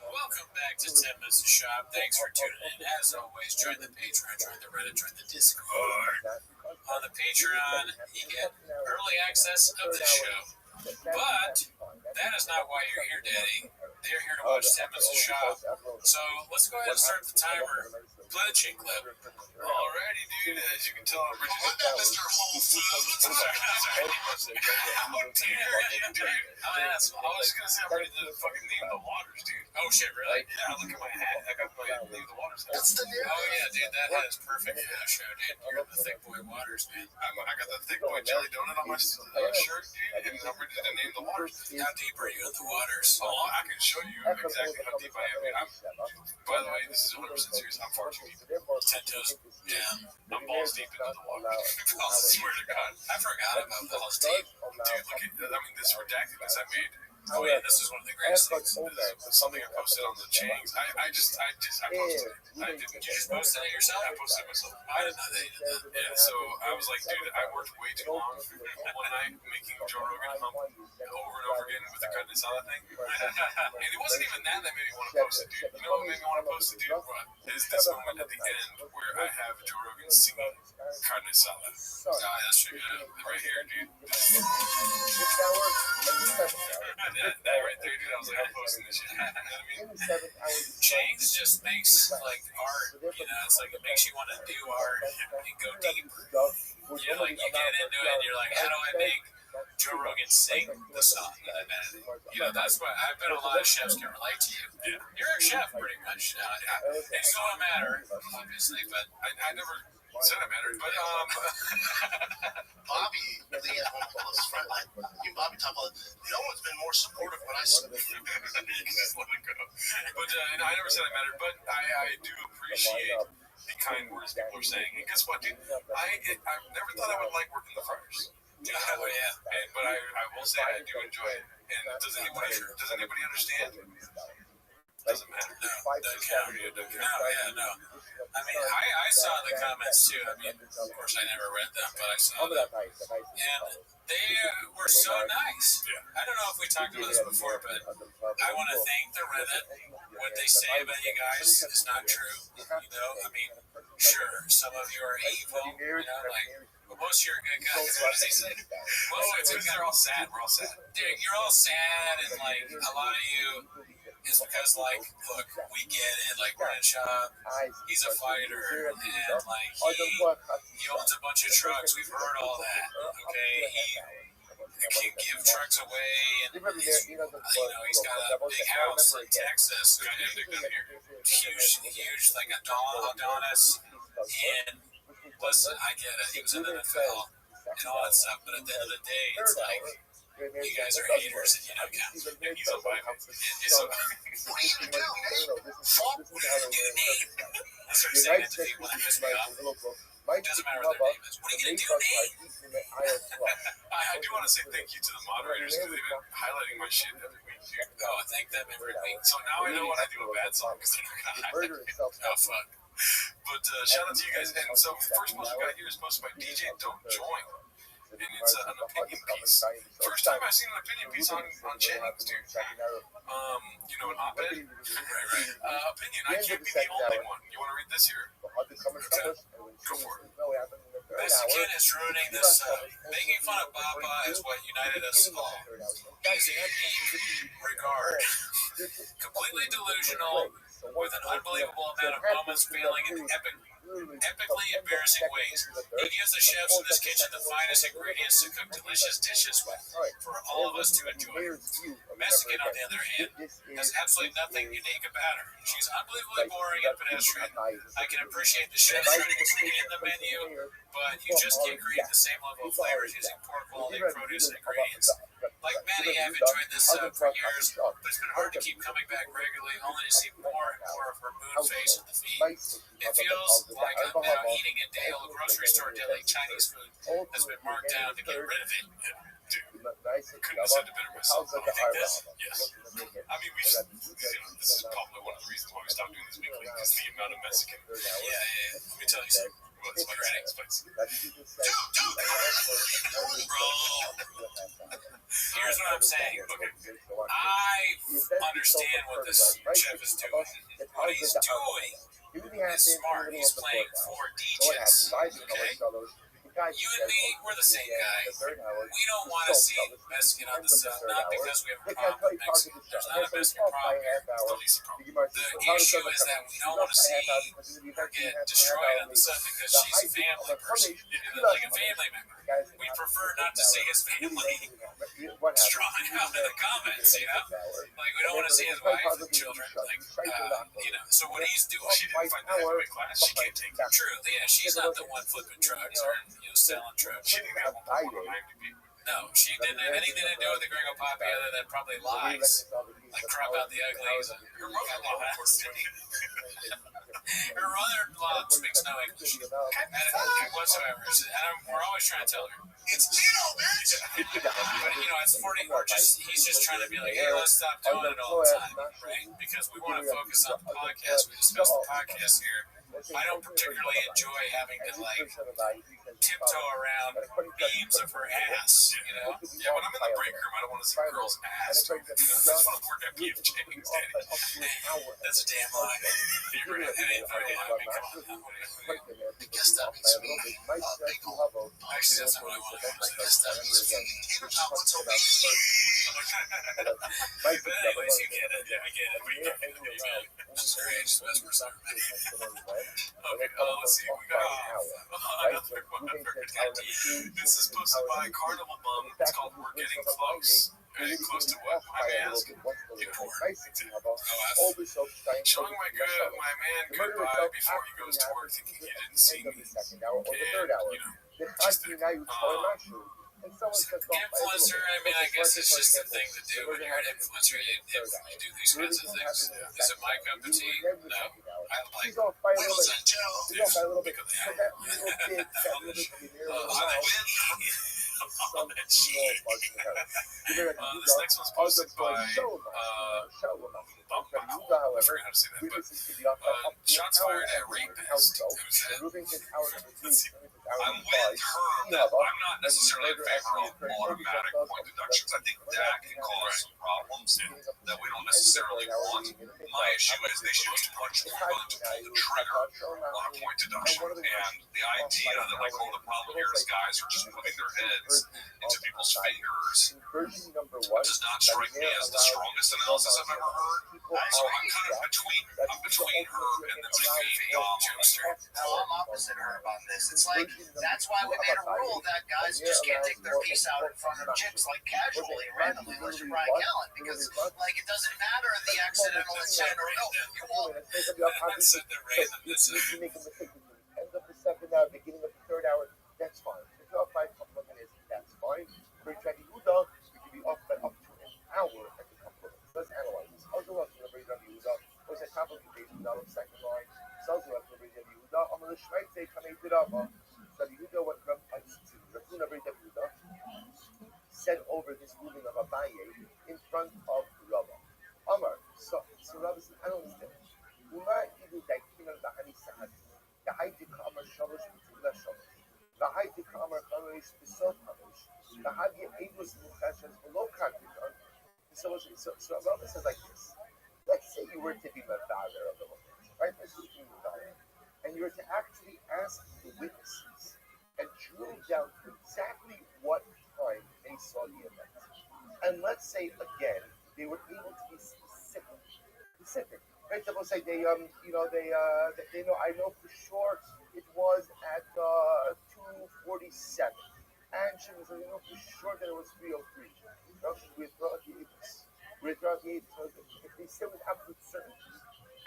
Welcome back to 10 Minutes to Shop. Thanks for tuning in. As always, join the Patreon, join the Reddit, join the Discord. On the Patreon, you get early access of the show. But that is not why you're here, Daddy. They're here to watch 10 Minutes to Shop. So let's go ahead and start the timer. Play the chick clip. Alrighty, dude. As you can tell, I'm Richard. Wasn't that Mr. Whole Foods? How dare you, dude? I was just gonna say I'm ready to fucking name the waters, dude. Oh shit, really? Yeah, look at my hat. I got my name the waters. That's the new. Oh yeah, dude, that hat is perfect for the show, dude. You're the thick boy waters, man. I got the thick boy jelly donut on my shirt, dude, and I'm ready to name the waters. How deep are you in the waters? Oh, I can show you exactly how deep I am, dude. By the way, this is 100% serious. I'm far too deep. 10 toes. Yeah. I'm balls deep into the water. I swear to God. forgot about balls deep. Dude, look at, I mean, this redacted, this I made Oh yeah, this is one of the greatest things. Something I posted on the chains. I posted it. Did you just post it yourself? I posted it myself. I didn't know that you did that. Yeah, so I was like, dude, I worked way too long one night making Joe Rogan hump over and over again with the carne asada thing. And it wasn't even that made me want to post it, dude. You know what made me want to post it, dude? Is this moment at the end where I have Joe Rogan singing carne asada. That's true. Right here, dude. That right there, dude. I was like, I'm posting this shit. You know what I mean? Chains just makes like art. You know, it's like it makes you want to do art and go deeper. You know, like you get into it, and you're like, how do I make Joe Rogan sing the song that I made? You know, that's why I bet a lot of chefs can relate to you. Yeah. You're a chef, pretty much. It's gonna matter, obviously, but I never said it mattered. But Bobby, the closest friend, like you, Bobby, talk about. No one's been more supportive when I said it. Just let it go. But I never said it mattered. But I do appreciate the kind words people are saying. And guess what, dude? I never thought I would like working the fryers. But I will say I do enjoy it. And does anybody understand? Doesn't matter. No, doesn't count. No. I mean, I saw the comments too. I mean, of course, I never read them, but I saw them. And they were so nice. I don't know if we talked about this before, but I want to thank the Reddit. What they say about you guys is not true. You know, I mean, sure, some of you are evil, you know, like, but most of you are good guys. What does he say? Most of you are all sad. We're all sad. Dude, you're all sad, and like, a lot of you is because, like, look, we get it. Like, we're in a shop. He's a fighter, and like, he owns a bunch of trucks. We've heard all that. Okay, he can give trucks away, and he's, you know, he's got a big house in Texas, huge, like Adonis. And listen, I get it. He was in the NFL and all that stuff, but at the end of the day, it's like, you guys are haters, and you know, he's a fighter. What are you gonna do, Nate? Fuck, what are you gonna do, Nate? I start saying it to people that piss me off. It doesn't matter what their name is. What are you gonna do, Nate? I do want to say thank you to the moderators because they've been highlighting my shit every week. Oh, thank them every week. So now I know when I do a bad song because they're not gonna highlight it. Oh, fuck. But shout out to you guys. And so the first post we got here is posted by DJ Don't Join. And it's an opinion piece. First time I've seen an opinion piece on Jennings, dude. You know, an op-ed? Right. Opinion. I can't be the only one. You want to read this here? Go for it. Mexican is ruining this. Making fun of Baba is what united us all. Easy regard. Completely delusional, with an unbelievable amount of moments failing in epically embarrassing ways. He gives the chefs in this kitchen the finest ingredients to cook delicious dishes with, for all of us to enjoy. Mexican, on the other hand, has absolutely nothing unique about her. She's unbelievably boring and pedestrian. I can appreciate the chefs trying to expand the menu, but you just can't create the same level of flavors using poor quality produce and ingredients. Like many, I've enjoyed this for years, but it's been hard to keep coming back regularly, only to see more and more of her moon face in the feed. It feels like I'm now eating a day-old grocery store deli Chinese food that's been marked down to get rid of it. Dude, couldn't have said it better myself. I think this. Yes. I mean, we just, you know, this is probably one of the reasons why we stopped doing this weekly, because the amount of Mexican. Yeah. Let me tell you something. Well, it's my granny explains. Dude, bro. Here's what I'm saying. Okay. I understand what this chef is doing. What he's doing is smart. He's playing 4 digits. Okay? You and me, we're the same guy. We don't want to see Mexican on the sub, not because we have a problem with Mexican. There's not a Mexican problem here. The issue is that we don't want to see her get destroyed on the sub because she's a family person, like a family member. We prefer not to see his family strong out in the comments, you know? Like, we don't want to see his wife and children, like, you know. So what he's doing, she didn't find that in class. She can't take that. True, yeah, she's not the one flipping trucks or, you know, selling trucks. She didn't have one on IMDb. No, she didn't have anything to do with the Gringo Poppy other than probably lies. Like crop out the uglies. Her mother-in-law speaks no English whatsoever. And we're always trying to tell her. It's Tito, bitch. But it's 40. He's just trying to be like, hey, let's stop doing it all the time, right? Because we want to focus on the podcast. We discuss the podcast here. I don't particularly enjoy having to tiptoe around beams of her ass, Yeah, when I'm in the break room, I don't want to see a girl's ass. I just want to work at PF Chang's, Daddy. That's a damn lie. You're gonna hit it for him. I mean, come on. I guess that means me. Big old. Actually, that's not what I want to say. I guess that means me. Tabletop's so big. But anyways, you get it. Yeah, I get it. Which is great. She's the best person I've ever met. Okay, let's see. We got another one. This is posted by Carnival Bum. It's called We're Getting Close. Getting close to what? I may ask. Showing my man goodbye before he goes to work, thinking he didn't see me. And, just Influencer, I mean, I guess it's just a thing to do. When you're an influencer, you do these kinds of things. Is it my cup of tea? No. I like Wheels and Joe. because they this next one's posted by I forgot how to say that, but shots fired at rapist who said, let's see, I'm with her that I'm not necessarily in favor of automatic point deductions. I think that can cause some problems that we don't necessarily want. My issue is they should be much more willing to pull the trigger on a point deduction. And the idea that like, oh, the problem here is guys are just putting their heads into people's fingers does not strike me as the strongest analysis I've ever heard. So I'm kind of between her and the Jimster. I'm opposite her on this. It's like, that's why we made a rule that guys just can't take their piece out in front of chicks like casually, randomly, unless you're Brian Gallen, because like it doesn't matter the accidental intent or no, you won't. I said the randomness of You make a mistake when you end of the second hour, beginning of the third hour, that's fine. If you're off by a couple of minutes, that's fine. For Jackie Uda, you can be off by up to an hour at the couple of minutes. Let's analyze this. Also, Rabbi Uda was a couple of days without a second line. So, Rabbi Uda, I'm going to try to take Rabbi Uda, what Rabbi Uda said over this ruling of Abaye in front of Rabbi. Amar, so Rabbi said, I don't understand. Uma idu daikinan bahani sahad. Dahaitika amar shalosh b'tula shalosh. Dahaitika amar chamish b'sot chamish. Dahadi edus muchashes below kakitan. So Rabbi says like this. Let's say you were to be the father of the woman, right? Let's just be the father. And you were to actually ask the witnesses and drill down to exactly what time they saw the event. And let's say again, they were able to be specific. Right? Suppose say they know I know for sure it was at 2:47, and she was I know for sure that it was 3:03. If they say with absolute certainty,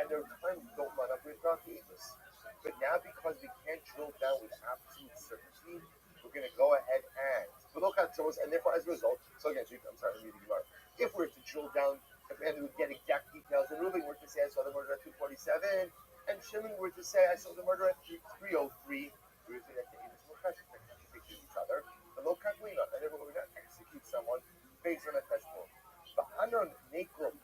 and their times don't line up with Avis. But now because we can't drill down with absolute certainty, we're going to go ahead and look at source, and therefore as a result, so again, I'm sorry, I'm reading more. If we're to drill down and we get exact details, and Reuben were to say I saw the murder at 2:47, and Shimon were to say I saw the murder at 3:03, we would say that the Avis will contradict each other. The low calculina, and therefore we're going to execute someone based on a testimony. But Hanon Nekro,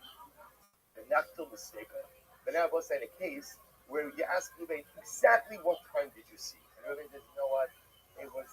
the Naktil mistaken. But now both say in a case where you ask Reuben exactly what time did you see, and Reuben says, you know what, it was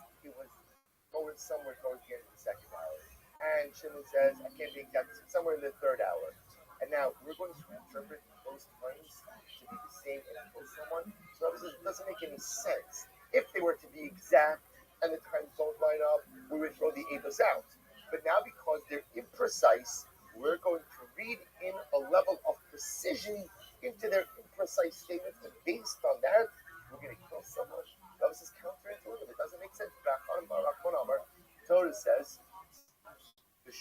going somewhere towards the end of the second hour. And Shimon says, I can't be exact, somewhere in the third hour. And now we're going to interpret those times to be the same and kill someone. So it doesn't make any sense. If they were to be exact and the times don't line up, we would throw the Avis out. But now because they're imprecise, we're going to read in a level of precision into their imprecise statements, and based on that, we're going to kill someone. This is counterintuitive. It doesn't make sense. Torah says, I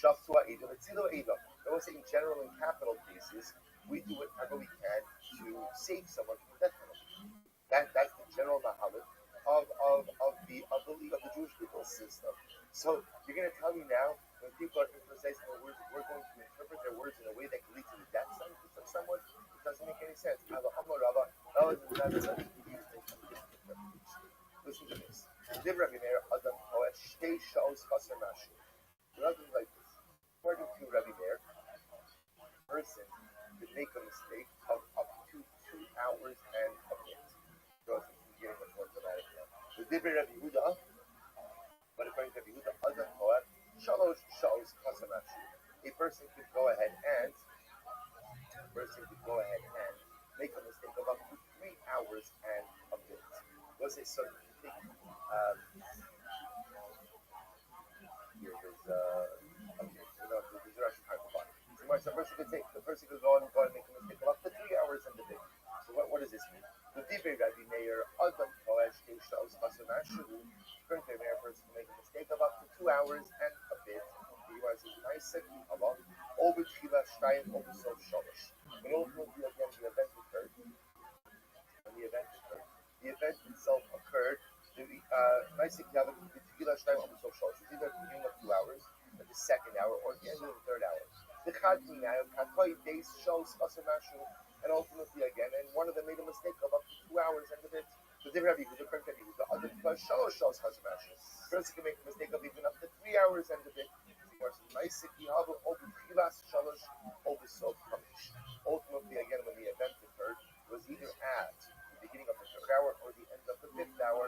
will say in general, in capital cases, we do whatever we can to save someone from the death penalty. That's the general mahalach of the Jewish legal system. So you're going to tell me now, when people are imprecise in their words, we're going to interpret their words in a way that can lead to the death sentence of someone? It doesn't make any sense. Listen to this. Shtei Sha'os Chaser Mashu. Rather like this. According to Rabbi Meir, a person could make a mistake of up to 2 hours and a bit. Because it's getting much more dramatic now. The Dibri Rabbi Huda, but according to Rabbi Huda, Adam Moab, Shalosh Sha'os Chaser Mashu. A person could go ahead and make a mistake of up to 3 hours and a bit. Let's say so. Here is okay. So now these are actually kind of fun. So the person could go and make a mistake of up to 3 hours and a bit. So what does this mean? The Dibri Rabbi Meir Adam Koash Sha'os Chaser Mashu. Current Rabbi Meir person can make a mistake of up to 2 hours and a bit. He was nice second about over Tchila Shtayim over Sof Shalosh. When ultimately again the event occurred. The event itself occurred. Nice second the Tchila Shtayim over Sof Shalosh. It's either at the beginning of 2 hours, at the second hour, or at the end of the third hour. The Chadmi now Katoi days shows Chaser Mashu, and ultimately again, and one of them made a mistake of up to 2 hours and a bit. The Rabbi who the current Rabbi who the other Shalosh shows Chaser Mashu. Person can make a mistake of even up to 3 hours and a bit. Ultimately, again, when the event occurred, was either at the beginning of the third hour or the end of the fifth hour.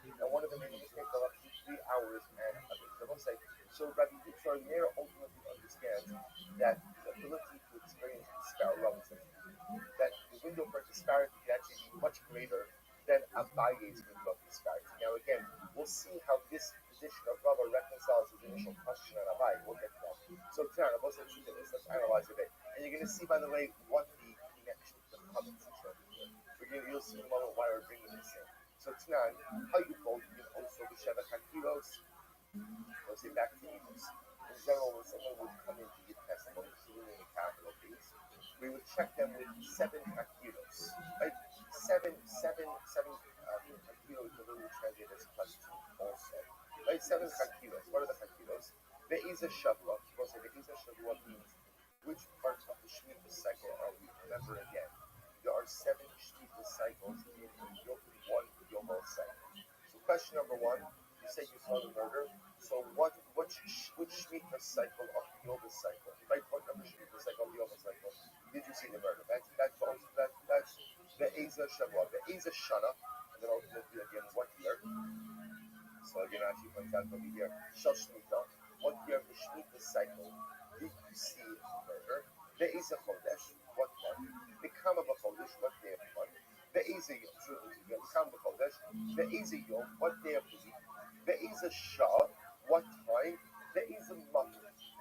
And one of them made a mistake of up to 3 hours and a bit. So Rabbi Meir ultimately understands that the ability to experience disparity, that the window for disparity can actually be much greater than Abaye's window of disparity. Now again, we'll see how this position of Rabbi reconciles his initial question on Abaye. We'll get to that. So Tana, let's analyze a bit. And you're going to see, by the way, what the connection to the comments is right here. You'll see in a moment why we're bringing this in. So Tanan, how you both also the Sheva Hakiros, let's say back to Eagles. In general, when someone would come in to give testimony, assuming in a capital case, we would check them with 7 Hakiros. Right? Seven hakiros, the little translate as plus 2 also. Right? 7 hakiros. What are the hakiros? Be'ezah Shavua. We'll say Be'ezah Shavua means which part of the Shemitah cycle are we? Remember again, there are 7 Shemitah cycles in one Yovel cycle. So question number 1, you said you saw the murder. So which Shemitah cycle of the Yovel cycle? Right? What number Shemitah cycle of the Yovel cycle did you see the murder? That's the Be'ezah Shavua, the Be'ezah Shana, and then ultimately again what year? So again, actually points out over here, Shal Shemitah, what year of the Shemitah cycle did you see murder? Be'ezah Chodesh, what month? Bekama b'Chodesh, what day of the month? Be'ezah Yom, Bekama b'Chodesh, Be'ezah Yom, what day of the week? Be'ezah Shah, what time? Be'ezah month,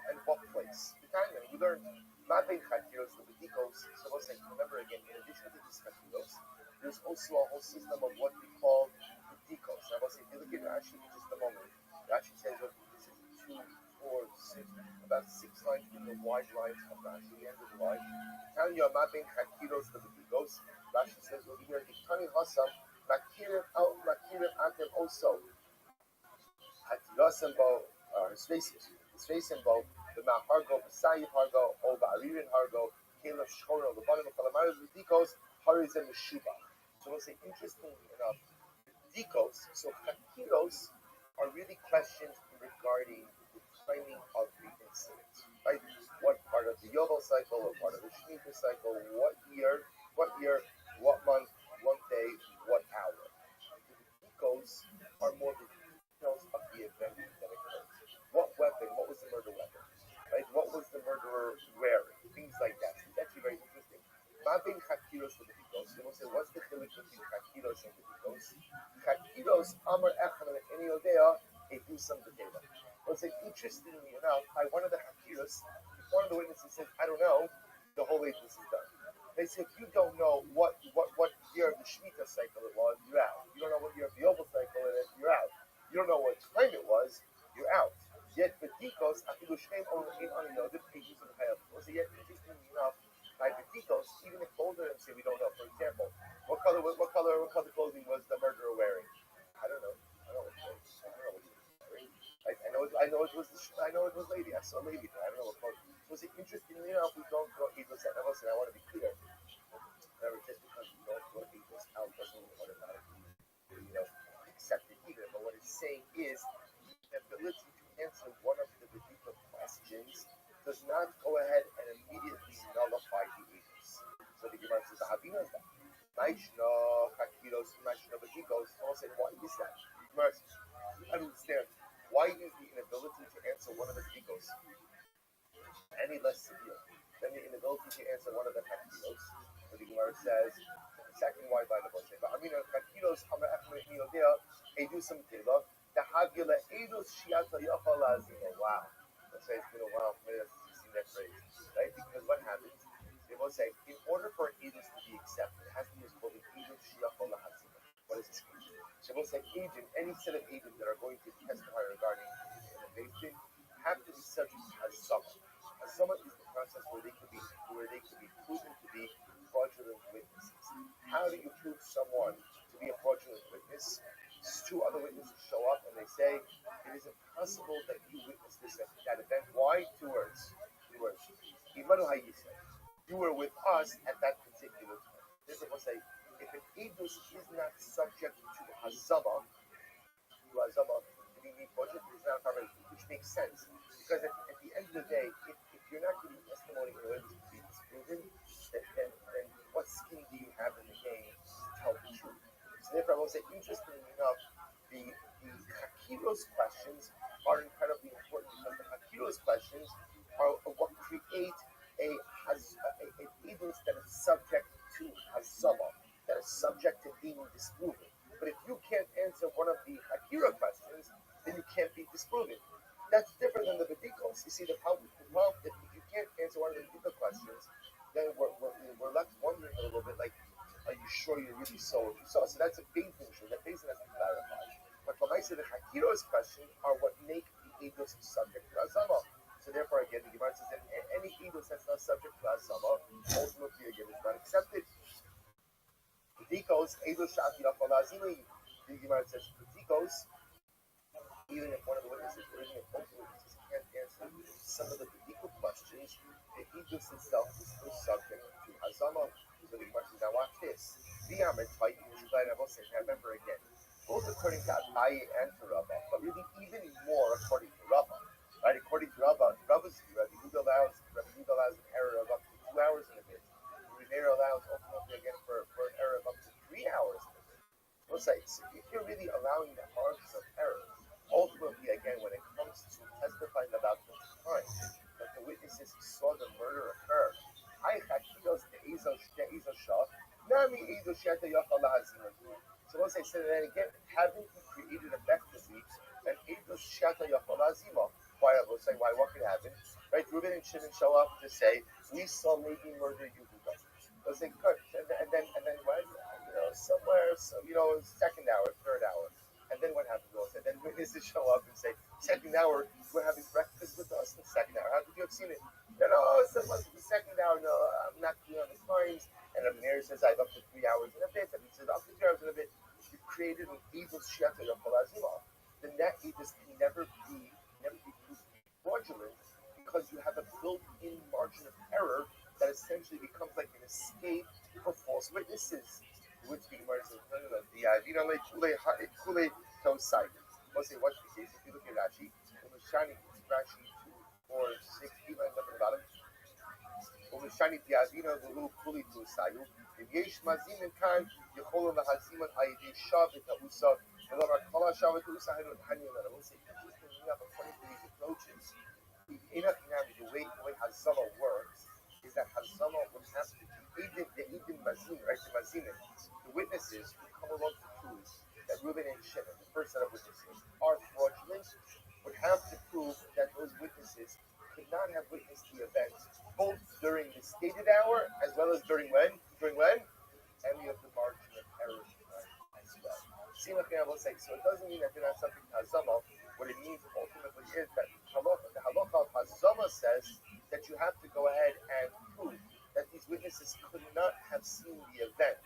and what place? The time we learned Ma'bein Chakiros, the Bedikos. So we'll say, remember again, in addition to these Chakiros, there's also a whole system of what we call Bedikos. Now we'll say, if you look at it actually in just a moment, it actually says what this is 2, 4, 6, about 6 lines in the wide lines of Rashi, the end of the line. Tell you Ma'bein Chakiros, the Bedikos. Rashi says, well, here, Iktani Hasam, Makirim Atem also. Hatirasam Bo, his face in both the Mahargo, Sayyid Hargo, O Ba'aririn Hargo, Caleb Shchoro, the bottom of Kalamari, the Dikos, Haris and the Shuba. So we'll say, interestingly enough, Dikos, so Hakiros are really questions regarding the timing of the incident. Right? What part of the Yovel cycle, what part of the Shemitah cycle, what year, what month, what day, what hour. The Dikos are more the details of the event that occurred. What weapon? What was the murder weapon? Right? What was the murderer wearing? Things like that. It's actually very interesting. Ma'bein Chakiros with the Dikos. They will say, what's the chiluk between Chakiros and the Dikos? Chakiros Amar Echan and Eniodea Edusam B'Teva. Let's say, interestingly enough, by one of the Chakiros, if one of the witnesses says, I don't know, the whole witness is done. They say, if you don't know what year of the Shemitah cycle it was, you're out. You don't know what year of the Yovel cycle it is, you're out. You don't know what time it was, you're out. Yet for Dikos, Afilu Shem only in the pages of the Hayab. So yet, interestingly enough, by the Dikos, even if both of them say we don't know. For example, what color clothing was the murderer wearing? I don't know. I don't know what he was wearing. I know it was lady. I saw lady, but I don't know what clothing. So it's interestingly enough, we don't go Eagles out. Now listen, I want to be clear. Remember, just because we don't go Eagles out doesn't mean automatically saying is the ability to answer one of the particular questions does not go ahead and immediately nullify the edus. So the Gemara says, "Havina that." Maishna Hakiros, Maishna Badikos. Someone said, "Why is that?" Gemara says, "I don't understand. Why is the inability to answer one of the Badikos any less severe than the inability to answer one of the Hakiros?" So the Gemara says, second why by the book. But I mean, Hakiros, Edusam Teva, the Havila Edus Shiata Yafalazino. Wow. Let's say it's been a while for me to see that phrase. Right? Because what happens? They will say, in order for an edus to be accepted, it has to be what's called an edus Shiafalazino. What is this? So we'll say agent, any set of agents that are going to testify regarding innovation have to be subject to Hazama. Hazama is the process where they could be proven to be fraudulent witnesses. How do you prove someone to be a fraudulent witness? Two other witnesses show up and they say, it is impossible that you witnessed that event. Why? Two words. Imanu Hayisa. You were with us at that particular time. This will say, if an edus is not subject to Hazama, to be made fraudulent, it's not covered, which makes sense. Because at the end of the day, if you're not giving testimony in a way to be disproven, then what skin do you have in the game to tell the truth? So therefore, I will say, interestingly enough, the Hakiros questions are incredibly important because the Hakiros questions are what create an edus that is subject to Hazama, that is subject to being disproven. But if you can't answer one of the Hakira questions, then you can't be disproven. That's different than the Badikos. You see, the problem if you can't answer one of the Badikos questions, then we're left wondering a little bit, like, are you sure you really saw what you saw? So that's a big thing. That big thing has to be clarified. But for myself, the Hakiros questions are what make the edus subject to Hazama. So therefore, again, the Gemara says that any edus that's not subject to Hazama, ultimately, again, is not accepted. Badikos, edus shati yafalazini. The Gemara says, Badikos, even if one of the witnesses, or even if both witnesses can't answer some of the Badiko questions, the edus itself is still subject to Hazama. So the Gemara says, now watch this. Remember again, both according to Abaye and to Rabbi, but really even more according to Rabbi. Right? According to Rabbi, Rabbi Yehuda allows an error of up to 2 hours in a bit. Rabbi allows ultimately again for an error of up to 3 hours in a bit. We'll say, so if you're really allowing the margin of error, ultimately again when it comes to testifying about the time that the witnesses saw the murder occur, so once I said that again, haven't you created effectively an edus shata yafalazima? Why? I will say why. What could happen? Right? Reuben and Shimon show up to say, "We saw Levi murder Yehuda." They'll say, "Good," and then what? Somewhere, second hour, third hour, and then what happens? And then witnesses show up and say, "Second hour, we're having breakfast with us in the second hour. How could you have seen it?" It's the second hour. No, I'm not clear on the times. And Abner says, I have up to 3 hours and a bit. And he says, up to 3 hours and a bit. You created an edus shata yafalazima. Then that edus can never be fraudulent because you have a built-in margin of error that essentially becomes like an escape for false witnesses. Which the Gemara says, no. The Adina Kule Tosai. Let's say, what's the case? If you look at Rashi, Rashi 2 or 6, you end up at the bottom. ומשני תיאזינה ולו כולי תוסאיו, אם יש מזימן כאן, יכולו להזימן על ידי שב ותאוסה, ולא רק כל השב ותאוסה, הניו לנה. We'll say, interestingly enough, according to these approaches, the way Hazama works is that Hazama would have to be the Eidim Mazin, right? The Mazinim, the witnesses who come along to prove that Reuben and Shimon, the first set of witnesses, are fraudulent, would have to prove that those witnesses could not have witnessed the event both during the stated hour as well as during when? And we have the margin of error as well. See, like I will say, so it doesn't mean that they're not subject to Hazama. What it means ultimately is that the halacha of Hazama says that you have to go ahead and prove that these witnesses could not have seen the event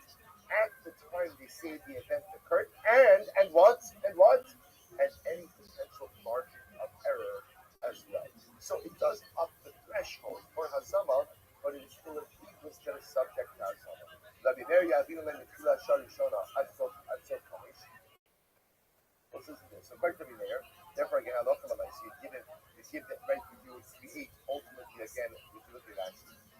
at the time they say the event occurred, and what? And any potential margin of error as well. So it does up the threshold for Hazama, but it is still a edus that is subject to Hazama. Rabbi Meir Yavinu Len Nefila Shari Shona Ad Sof Kamesh. What's this? So according to me there, therefore again, I love the so you give it right. You would create ultimately again. If you look at that,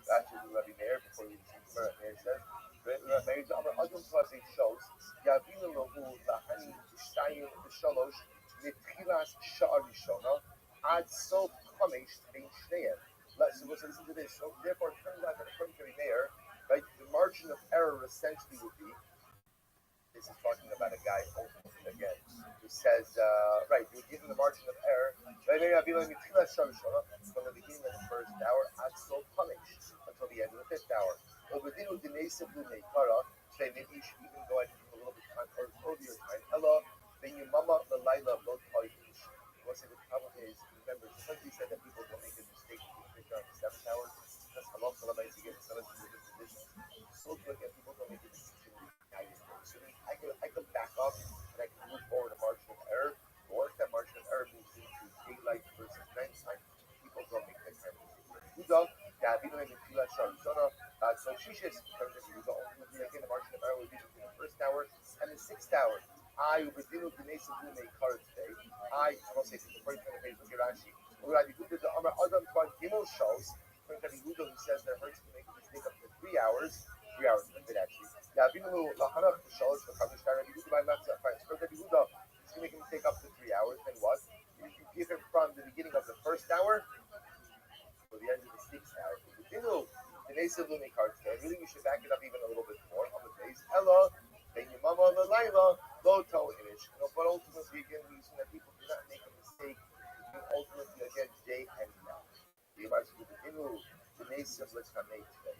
that's what Rabbi Meir before we see Gemara. Meir says, Rabbi Meir the other Adam plus it shows Yavinu Lahu Lahani Shtayim Shalosh Mitchilas Sha'ar Rishona Ad Sof Kamesh Bein Shneim. So listen to this. So therefore, it turns out that according to Rabbi Meir, right, the margin of error essentially would be. This is talking about a guy ultimately again who says, right, you're given the margin of error from the beginning of the first hour until the end of the fifth hour. So maybe you should even go ahead and give a little bit of time earlier time. Hello, then your mama the Laila both parties. What's the problem is, remember, sometimes he said that people don't make a mistake if you figure out the seventh hour. That's halal for the to get some of the position. So again, people don't make a decision. So I can back up and I can move forward a margin of error. Or if that margin of error moves into daylight versus nighttime, people don't make that kind of so she just ultimately again the margin of error would be between the first hour and the sixth hour. I will do the nation who made car today. I will say the first kind of page of Rashi. Rabbi Huda the Amar Adam Twan Gimel shows Rabbi Huda who says that hurts to make a mistake up to 3 hours. 3 hours a bit actually. Yavinu Lahanach the shows for Kamish Rabbi Huda by Matzah. So Rabbi Huda is going to make a mistake up to 3 hours. Then what? If you give him from the beginning of the first hour to the end of the sixth hour. The Nasa Lumi card today. Really, we should back it up even a little bit more on the base. Ella, then your mama the Laila, low toe image. But ultimately, again, we see that people do not make a mistake between ultimately again day and night. The Image of the Inu, the Nasa let's come today.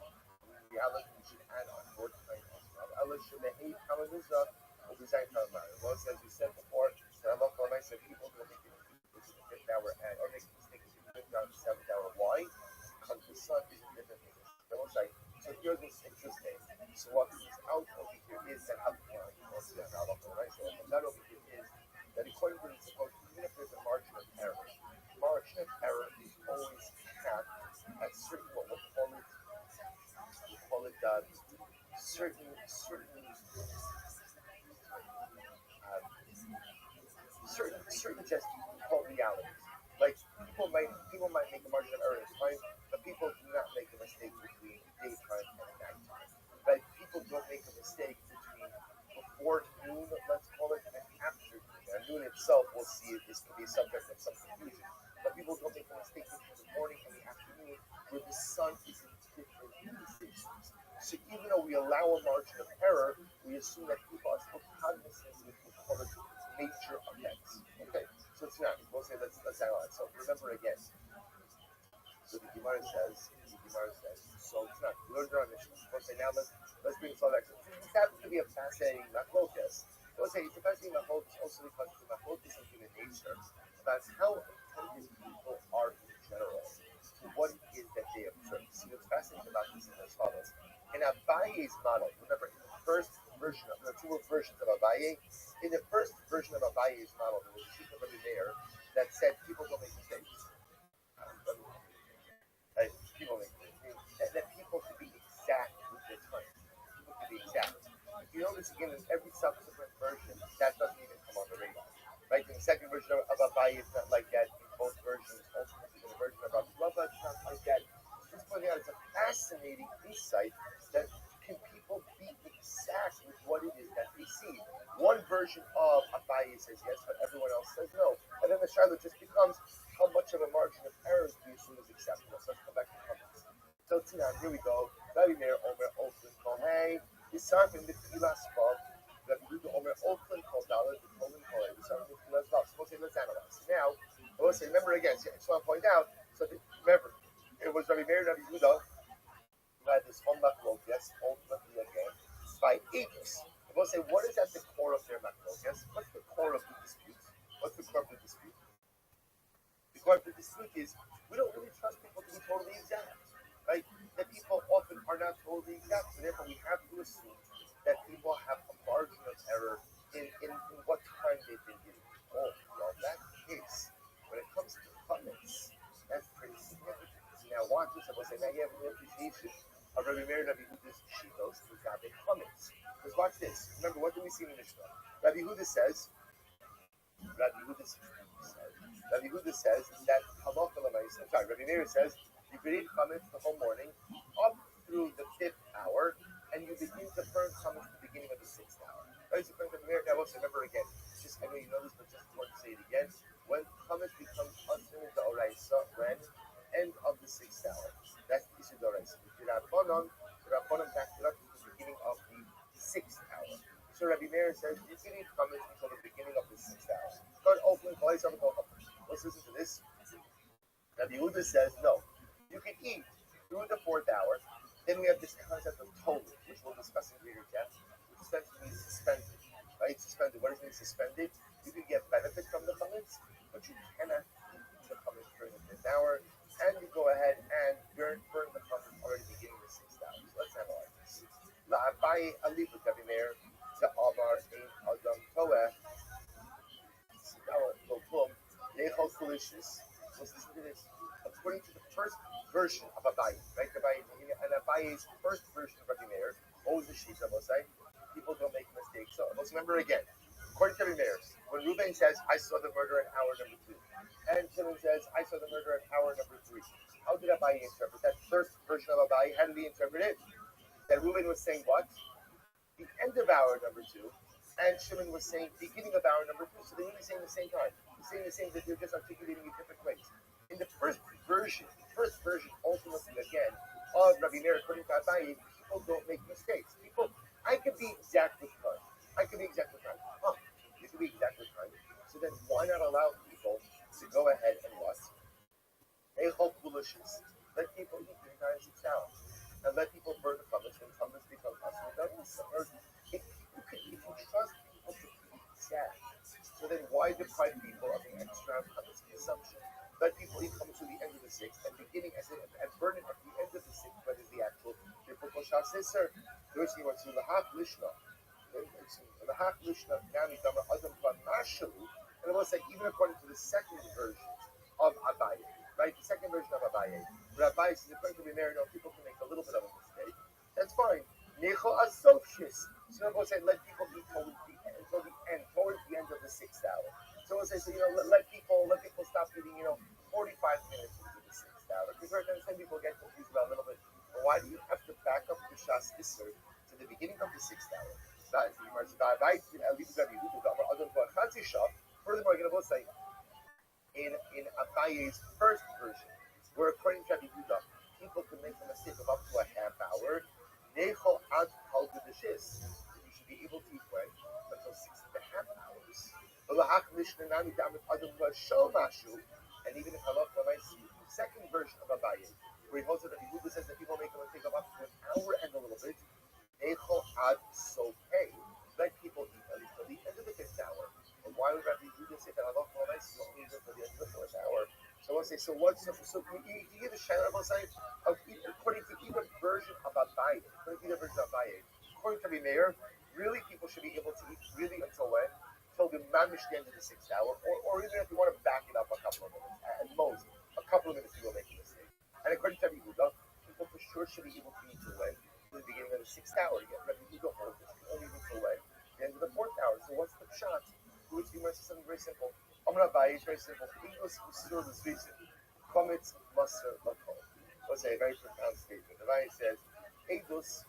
The Allah we should add on 4 times. Allah should behave Kamanuza or design Kamar. Well, as we said before, that Allah for nice that people will make it into the 5th hour and or make mistakes in the 5th hour and 7th hour. Why? Because the sun is a different thing. So here this interesting. So what comes out over here is that Allah for nice. So what comes out over here is that according to the suppose, even if there's a margin of error is always capped at certain what we'll call it certain just called realities. Like people might make a margin of error in time, but people do not make a mistake between daytime and nighttime. Like people don't make a mistake between before noon, let's call it, and after noon. Now, noon itself, we'll see this could be subject of some confusion. But people don't make a mistake between the morning and the afternoon, where the sun is in different positions. So even though we allow a margin of error, we assume that people are still cognizant of what major events. Okay, so it's not. We'll say let's analyze. So remember again. So the Gemara says. So it's not. We learned our mission. We'll say now let's bring this all back. So this happens to be a fascinating machlokes. We'll say it's a fascinating machlokes also because the machlokes in human nature about how attentive people are in general to what it is that they observe. See what's fascinating about this is as follows. In Abaye's model, remember in the first version of the 2 versions of Abaye, in the first version of Abaye's model, there was a sheet of there that said people don't make mistakes. People make mistakes. That people should be exact with their time. People should be exact. If you notice again in every subsequent version, that doesn't even come on the radar. Right? In the second version of Abaye, it's not like that. In both versions, ultimately in the version of Abdullah, it's not like that. Just pointing out, it's a fascinating insight that can people be exact with what it is that they see. One version of Abaye says yes, but everyone else says no. And then the Shiloh just becomes how much of a margin of error do you assume is acceptable. So let's come back to the comments. So now, here we go. Rabbi Meir Omer Oakland call hey. Yisarf in the Kilas Bob. Rabbi Huda Omer Oakland call Dalad. The Poland call it. Yisarf in the Kilas Bob. So let's analyze. Now, I will say, remember again, so I just want to point out, so remember, it was Rabbi Meir and Rabbi Huda who had this whole machlokes, ultimately again, by ages. I will say, what is at the core of their machlokes? What's the core of the dispute? What's the core of the dispute? The core of the dispute is we don't really trust people to be totally exact, right? That people often are not totally exact, so therefore we have to assume that people have a margin of error in what time they've been given. Oh, well, that case, when it comes to comments, that's pretty significant. So now watch this, I will say, now you have an appreciation of Rabbi Meir and Rabbi Huda's shitos to Gabe comments. Because watch this. Remember, what do we see in the Mishnah? Rabbi Huda says, Rabbi Yehuda says that Rabbi Meir says you could eat chametz the whole morning up through the 5th hour, and you begin to burn chametz at the beginning of the 6th hour. Right? So Rabbi Meir, now also remember again, just I know you know this, but just want to say it again. When chametz becomes considered the oraisa, when end of the 6th hour, that's the issue of the oraisa. The Rabbanon backed it up to the beginning of the 6th hour. So Rabbi Meir says you can eat chametz until the beginning of the 6th hour. Let's listen to this. Rabbi Yehuda says no. You can eat through the 4th hour. Then we have this concept of total, which we'll discuss in greater depth, which essentially means suspended. Right? Suspended. What does it mean suspended? You can get benefit from the chametz, but you cannot eat the chametz during the 5th hour, and you go ahead and burn the chametz already beginning the 6th hour. So let's analyze this. La'abai alifu Rabbi Meir Amar ein adam toeh. Let's listen to this. According to the first version of Abai, right? And Abai's first version of Rabbi Meir, what was the sheet of Osai? People don't make mistakes. So let's remember again. According to Rabbi Meir, when Reuben says, I saw the murder at hour number 2, and Shimon says, I saw the murder at hour number 3, how did Abai interpret that first version of Abai? How did he interpret it? That Reuben was saying what? The end of hour number 2, and Shimon was saying beginning of hour number 2. So they're really saying the same time. They're saying the same, that they're just articulating in different ways. In the first version, ultimately again, of Rabbi Meir according to Abaye, people don't make mistakes. I could be exact with time. Oh, you could be exact with time. So then why not allow people to go ahead and what? Let people eat 3 times 6 hours. And let people burn the chametz when chametz becomes asur. If you trust people to be exact, so then why deprive people of the extra chametz consumption? Let people eat chametz to the end of the 6th and beginning and burn it at the end of the 6th, but is the actual biblical shasisser. There's the what's lahach lishna. Lahach lishna nami damar adam mashu. And it was like even according to the second version of Abaye, right? The second version of Abaye, Rabbi says according to Rabbi Meir, people can make a little bit of a mistake. That's fine. Necho asofshis. So I'm going to say let people eat towards the end of the 6th hour. So we'll say, let people stop eating, 45 minutes into the 6th hour. Because some people get confused about a little bit. But why do you have to back up the Shas Isser to the beginning of the 6th hour? Furthermore, I'm going to say in Abaye's first version, where according to Rabbi Yehuda, people can make a mistake of up to a half hour. Necho ad kal gedeshis. You should be able to eat when until 6.5 hours. And even if halach l'maisi, the second version of Abaye, where he holds that Rabbi Yehuda says that people make a mistake of up to an hour and a little bit. Necho ad sofei. Let people eat at least till the end of the 5th hour. And why would Rabbi Yehuda say that halach l'maisi only until the end of the 4th hour? So I'll say, so you get a shadow of according to either version of Abaye, according to Rabbi Meir, really people should be able to eat really until when? Until the mamish the end of the 6th hour, or even if you want to back it up a couple of minutes, at most, a couple of minutes you will make a mistake. And according to Rabbi Yehuda, people for sure should be able to eat till when? To the beginning of the 6th hour. Yet Rabbi Yehuda holds this can only eat till when? The end of the 4th hour. So what's the shot? Which we must say something very simple. I'm going to buy it very simple. English is still this reason. Chametz maser lakol. What's a very profound statement. The Rabbi says, Eidos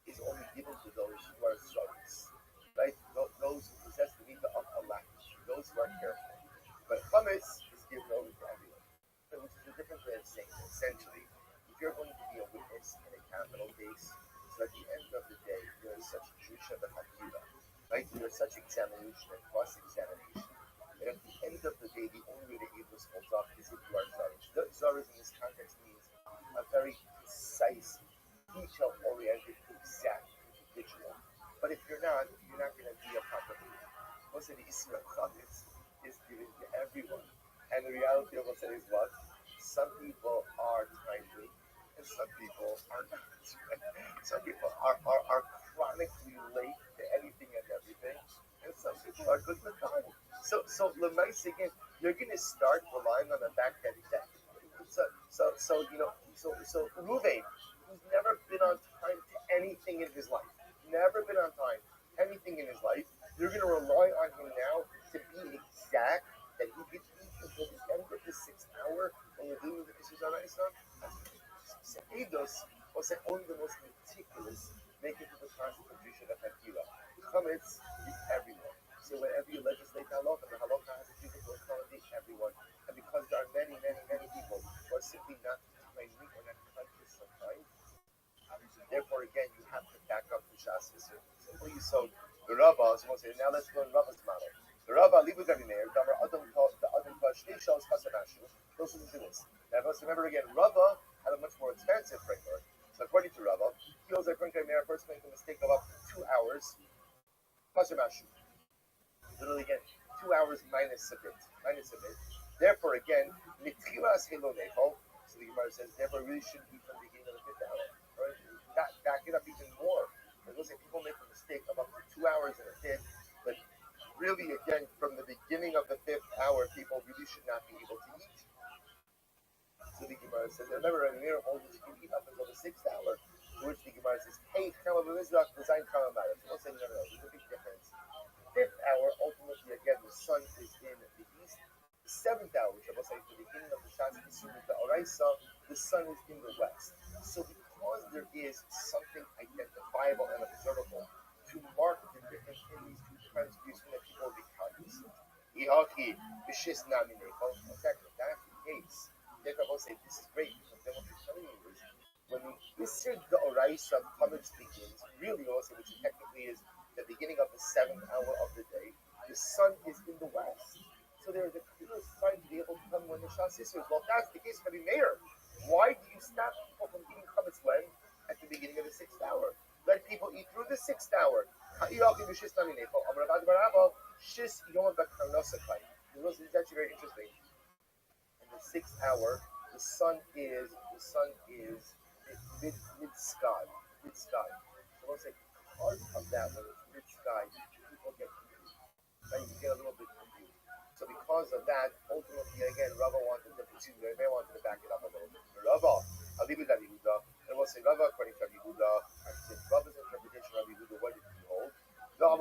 is only given to those who are zealous, right? Those who possess the midah of Allah, those who are careful. But chametz is given over to everyone. Which is a different way of saying it. Essentially, if you're going to be a witness in a capital case, so at the end of the day, there is such jusha b'chakira, right? There is such examination and cross-examination. And at the end of the day, the only way the Eidos holds up is if you are zarish. Zarish in this context means a very precise, detail-oriented, exact individual. But if you're not going to be a proper leader. Most of the issue of chametz is given to everyone. And the reality of what's is what? Some people are timely, and some people are not. Some people are chronically late to anything and everything, and some people are good with time. So Lemais again, you're going to start relying on the fact that Ruvain, who's never been on time to anything in his life, you're going to rely on him now to say only the most meticulous make it to the concept of Drisha V'Chakira. Chametz is everyone. So whenever you legislate halacha, the halacha has to be able to accommodate everyone. And because there are many, many, many people who are simply not eating meat or not conscious of time, therefore again you have to back up the Shas Yisur. Simply so the Rabba is going to say, now let's go in Rabba's model. The Rabba Libu Gavimeir, Damar Adam Shtei Shals Chasamashu, those who do this. Now let's remember again, Rabba had a much more expansive framework. So according to Rabba, he holds that a person makes a mistake of up to 2 hours. Chasamashu. Literally again, 2 hours minus a bit. Therefore again, Mitchilas Helo Nechol. So the Gemara says, therefore really shouldn't be from the beginning of the 5th hour. Right? Back it up even more. It looks like people make a mistake of up to 2 hours in a bit, but really again, from the beginning of the 5th hour, people really should not be able to eat. So the Gemara says, remember, a mere holds you can eat up until the 6th hour. To which the Gemara says, hey, Chama B'Mizrach, Design Chama Mara. So we'll say, no, there's a big difference. 5th hour, ultimately, again, the sun is in the east. The 7th hour, which I will say, the beginning of the Shas Yisur, the Oraisa, the sun is in the west. So because there is something identifiable and observable to mark the difference in these two trends, that people will be cognizant. In fact, if that's the case, then I will say, this is great, because then what you're telling me is, when the Isser the Oraisa Chametz begins, really also, which technically is the beginning of the 7th hour of the day, the sun is in the west. So there is a clear sign to be able to come when the Shas Yisur is. Well, if that's the case, Rabbi Meir, why do you stop people from eating chametz when? At the beginning of the 6th hour. Let people eat through the 6th hour. This is actually very interesting. In the 6th hour, the sun is mid sky. So we'll say because of that, when it's mid sky, people get confused. Right? You get a little bit confused. So because of that, ultimately again, Rabba wanted to back it up a little bit. Rabba, Alibu Rabbi Yehuda, and we'll say Rabba according to Rabbi Yehuda. Rabba's interpretation of Rabbi Yehuda, what did he hold? We'll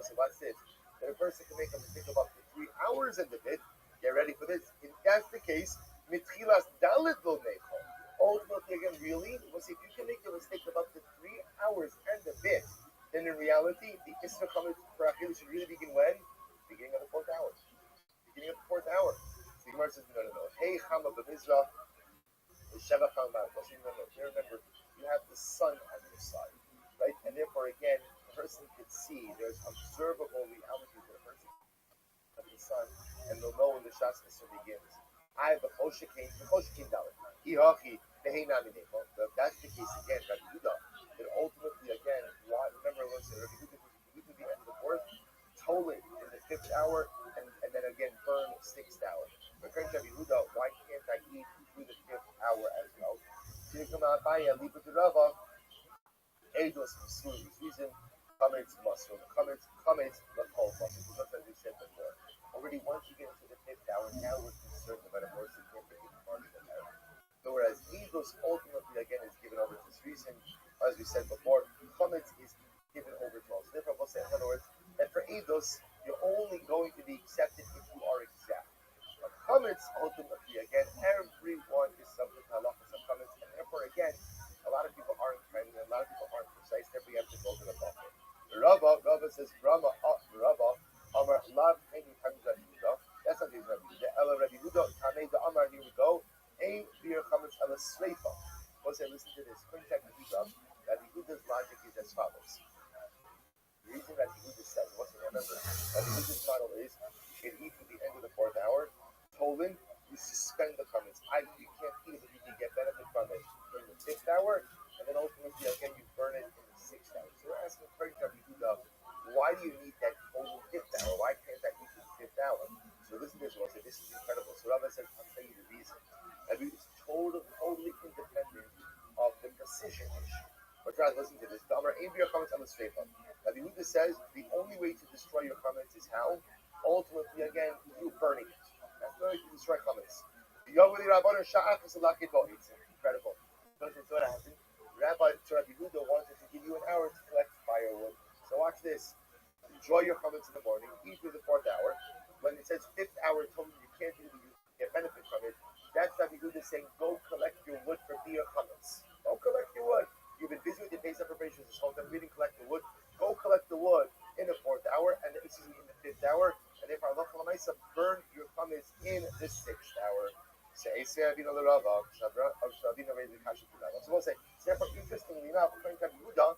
say what's this? That a person can make a mistake of up to 3 hours in the bit. Get ready for this. If that's the case, mitchilas dalit lo nechol. Ultimately, again, really, we'll see if you can make a mistake of up to 3 hours and a bit, then in reality, the Isra Chametz for Achil should really begin when? Beginning of the 4th hour. Beginning of the 4th hour. So the Gemara says, no. Hey, Chama B'Mizrach, Sheva Chama B'Mizrach. No. Remember, you have the sun on your side, right? And therefore, again, the person can see there's observable reality to the person of the sun, and they'll know when the Shas Yisur begins. I have the Choshekin Dalit. Ihachi, that's the case again, Rabbi Yehuda. That ultimately, again, remember, let's say Rabbi Yehuda to the end of the 4th, toll it in the 5th hour, and then again burn 6th hour. But according to Rabbi Yehuda, why can't I eat through the 5th hour as well? Leave it to Rava. Eidos Masur is reason. Chametz Masur. Chametz Lakol Masur. Just as we said before. Already once you get into the 5th hour, now we're concerned about a more significant marginal error. So whereas Eidos ultimately again is given over to this reason, as we said before, Chametz is given over to us. Therefore, we'll say, in other words, that for Eidos, you're only going to be accepted if you are exact. But Chametz, ultimately, again, everyone is subject to halachas of Chametz, and therefore, again, a lot of people aren't training, and a lot of people aren't precise, therefore you have to go to the buffer. Rabba says, Rabba, Amar, Lav, Eni, Rabbi Yehuda. That's not his Rabbi Yehuda. Ela Rabbi Yehuda, Tamei, the Amar, here we go. Ein Bir Chametz Ela Sreifa. We'll say, listen to this. Contact Rabbi Yehuda. Rabbi Yehuda's logic is as follows. The reason Rabbi Yehuda says, remember, Rabbi Yehuda's model is you can eat at the end of the 4th hour. Tolan, you suspend the chametz. You can't eat it, but you can get benefit from it in the 5th hour, and then ultimately again you burn it in the 6th hour. So we're asking Rabbi Yehuda, why do you need that total 5th hour? Why can't I eat the 5th hour? So listen to this. We'll say this is incredible. So Rabbi says, I'll tell you the reason. Rabbi is totally independent of the precision issue. But try to listen to this. The Amar Ein Bir Chametz Ela Sreifa. Rabbi Yehuda says the only way to destroy your chametz is how? Ultimately, again, you burning it. That's the way to destroy chametz. It's incredible. Because it's what happened. Rabbi Yehuda wanted to give you an hour to collect firewood. So watch this. Enjoy your chametz in the morning. Eat through the 4th hour. When it says 5th hour, told you can't even get benefit from it. That's Rabbi Yehuda saying, go collect your wood for beer chametz. Go collect your wood. You've been busy with your Pesach preparations this whole time. We didn't collect the wood. Go collect the wood in the fourth hour, and in the fifth hour, and therefore Allah burn your chametz in the sixth hour. So therefore, interestingly enough, according to Rabbi Yehuda,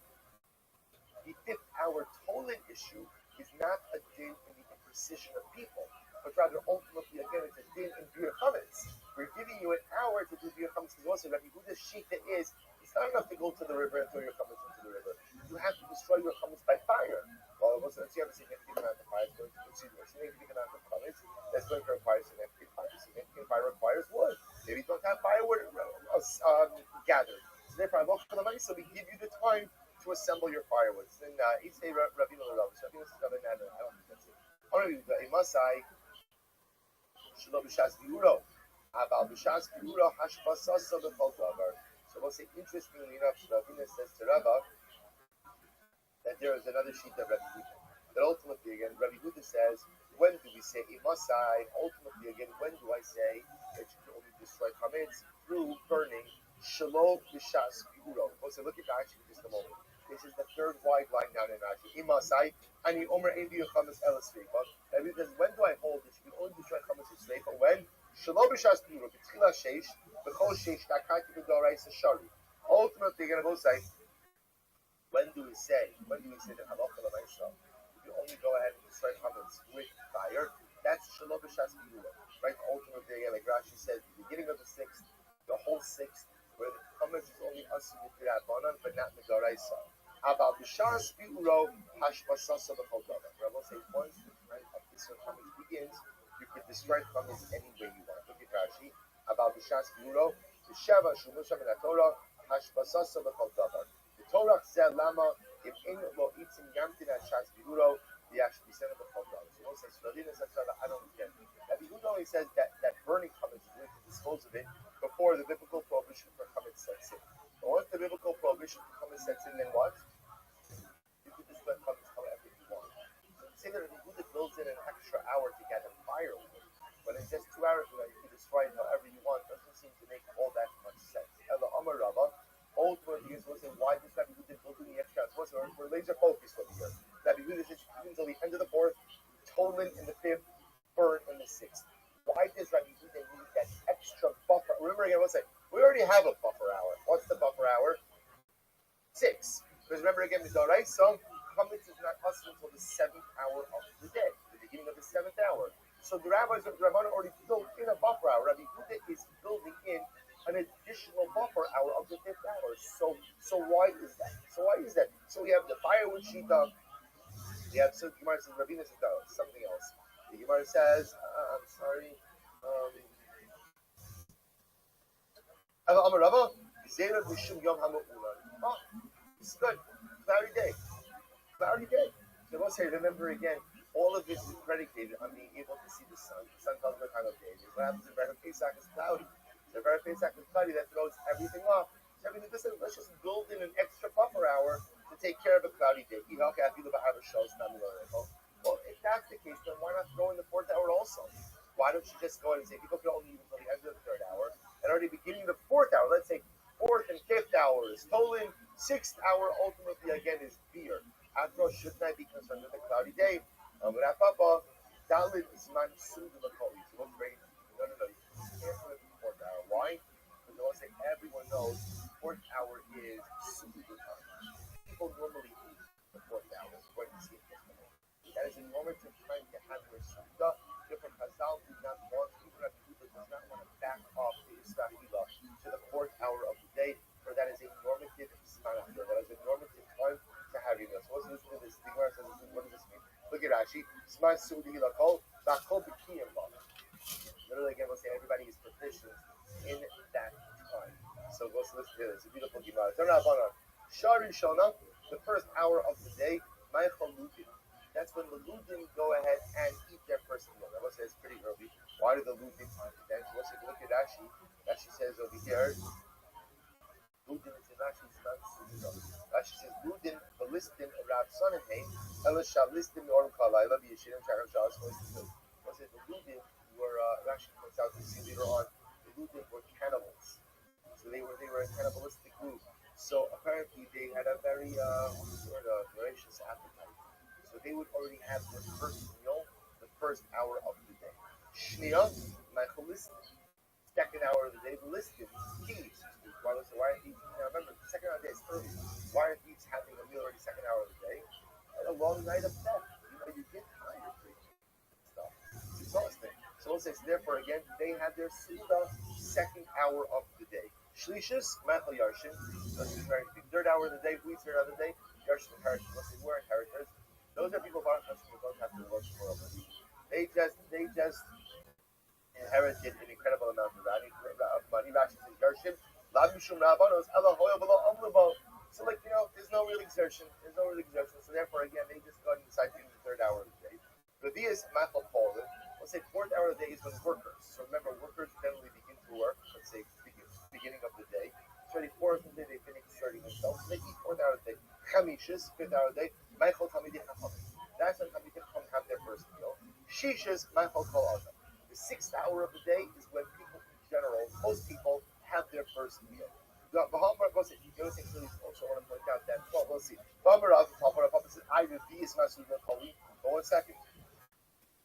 the fifth hour tolan issue is not a din in the imprecision of people, but rather ultimately again it's a din in beer chametz. We're giving you an hour to do beer chametz because also Rabbi Yehuda's shita is it's not enough to go to the river and throw your chametz into the river. You have to destroy your chametz by fire. Well, you have a significant amount of fire. A significant amount of chametz that's going to require significant fire. Significant fire requires wood. Maybe you don't have firewood gathered. So therefore, so we give you the time to assemble your firewood. Then each day, Rabbi Rabbi. So I think this is Rabbi Nana. I don't think that's it. Only the Masai Shalom B'Shas Biuro. About B'Shas Biuro Hashbasasa B'Chol Davar. So we'll say interestingly enough, Rabbi says to Rabbi that there is another sheet of Rabbi Huda. That ultimately again, Rabbi Huda says, when do we say Imasai? Ultimately again, when do I say that you can only destroy chametz through burning Shalom B'Shas Biuro? So look at Rashi for just a moment. This is the third wide line down in Rashi. Imasai, Ani Omer Ein Biur Chametz Ela Sreifa. That means when do I hold that you can only destroy chametz with Sreifa? When Shalom B'Shas Biuro, B'Tchila Sheish, B'Chol Sheish, Takati B'Doraisa Shari. Ultimately, you're going to both say, when do we say that Halacha L'Maisa, you only go ahead and destroy chametz with fire? That's Shalom B'Shas Biuro, right? Ultimately, again, like Rashi says, the beginning of the sixth, the whole sixth, where the chametz is only asu midrabanan, but not midoraisa. About B'Shas Biuro, Hashbasasa B'Chol Davar. Rabbi will say once the time of this chametz begins, you can destroy chametz any way you want. Look at Rashi. About B'Shas Biuro, B'Sheva Shumusha Min HaTorah, Hashbasasa B'Chol Davar. The Torah said, Lama, if in lo itzim yamtin at Shas Biuro, the actually sent of the Chol Davar. So one says, I don't get it. Rabbi Yehuda only says that burning chametz is going to dispose of it before the biblical prohibition for chametz sets in. But once the biblical prohibition for chametz sets in, then what? You can just let chametz however you want. So to say that Rabbi Yehuda builds in an extra hour to gather firewood, when it says 2 hours from now you can destroy it however you want, doesn't seem to make all that much sense. Ela Amar Rabba, ultimately is saying, why does Rabbi Yehuda build in the extra hours? We're laser focused over here. Rabbi Yehuda says until the end of the fourth, tolan in the fifth, burn in the sixth. Why does Rabbi Yehuda need that extra buffer? Remember again, we'll say, we already have a buffer hour. What's the buffer hour? 6. Because remember again, the Doraisa, chametz is not us until the 7th hour of the day, the beginning of the 7th hour. So the rabbis of the Rabbana already built in a buffer hour. Rabbi Yehuda is building in an additional buffer hour of the 5th hour. So why is that? So we have the firewood shita. We have so Gemara says Rabbi says something else. The Gemara says, I'm sorry. Amar Rava, Zera Mishum Yom HaMu'ulan. Oh, it's good. Cloudy day. So we'll say, remember again, all of this is predicated on being able to see the sun. The sun tells what time of day it is. What happens if Erev Pesach is cloudy? So if Erev Pesach is cloudy, that throws everything off. So let's just build in an extra buffer hour to take care of a cloudy day. Well, if that's the case, then why not throw in the 4th hour also? Why don't you just go ahead and say people can only use until the end of the 3rd hour, and already beginning the 4th hour, let's say 4th and 5th hour is tolan, 6th hour ultimately again is beer. After all, shouldn't I be concerned with a cloudy day? Dalit is man soon to the Koli. So what's very no, you can't do it in the 4th hour. Why? Because I want to say everyone knows 4th hour is super good time. People normally eat the 4th hour. When you see it, that is a normative time to have your suda. Different Chazal do not want, even Rabbi Yehuda does not want to back off the Isra'ila to the 4th hour of the day, for that is a normative Ismana. That is a normative time to have you. So let's listen to this. The Gemara says, what does this mean? Look at Rashi. Sman Sudi Lakol, Bakol Bikiyam Bala. Literally, again, we'll say everybody is proficient in that time. So let's listen to this. It's a beautiful Gemara. Turn up on Shari Shona, the first hour of the day, Ma'achal Ludin. That's when the Ludin go ahead and eat their first meal. I will say it's pretty early. Why do the Ludin eat it then? So let's take a look at Rashi. Rashi says over here, Ludin is in Rashi's not Sudin. Rashi says, Ludin, Balistin, Rav Sonenheim, Elishah, Listin, Orum Kalayla, Yeshirim, Shachar Shahas, Let's say the Ludin were, Rashi points out, we see later on, Yehudim were cannibals. So they were a cannibalistic group. So apparently they had a very sort of voracious appetite. So they would already have their first meal the first hour of the day. Shnia, Michaelis, second hour of the day, the listed thieves. Why aren't thieves? Now remember, the second hour of the day is early. Why aren't thieves having a meal already second hour of the day? And a long night of theft. You get tired of stuff. It's exhausting. So we'll say, so therefore, again, they had their Suda second hour of the day. Shlishis, Michael Yarshin, the third hour of the day, who eats third hour of the day? Yarshin inheritors. Let's say, who are inheritors? Those are people who don't have to work for a living. They just inherited an incredible amount of money. Rashi says, Yarshin, Lamishum Rabbanos, Ella Hoya Below Amlabo. So, there's no real exertion. So, therefore, again, they just go and decide to do the third hour of the day. Rabbi is Machal Poland. Let's say fourth hour of the day is when workers. So, remember, workers generally begin to work, let's say, beginning of the day. 34th of the day, they finish starting themselves. So they eat fourth hour of the day. Chamishis, fifth hour of the day. Michael Talmidei Chachamim. That's when Talmidei Chachamim have their first meal. Shishis, Michael Kol Adam. The sixth hour of the day is when people in general, most people, have their first meal. The other thing clearly also want to point out that, well, we'll see. Papa says, I Rabbi is Masud Kali. But 1 second.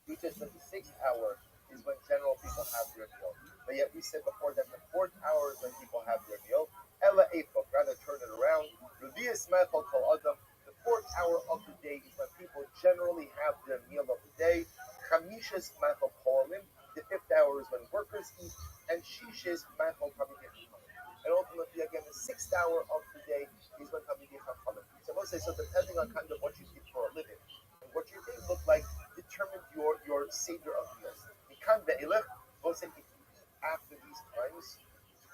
He just said the sixth hour is when general people have their meal. But yet we said before that the fourth hour is when people have their meal. Ella Eifok, rather turn it around. Rabbi is Mechal Kol Adam. The fourth hour of the day is when people generally have their meal of the day. Chamishas Mechal Polim. The fifth hour is when workers eat. And Shishis Mechal Talmidei Chachamim. And ultimately, again, the sixth hour of the day is when Talmidei Chachamim. So I must say, so depending on kind of what you did for a living and what your day looked like, determined your savior of meals. Mikan ve'ilech, we'll say, if you eat after these times,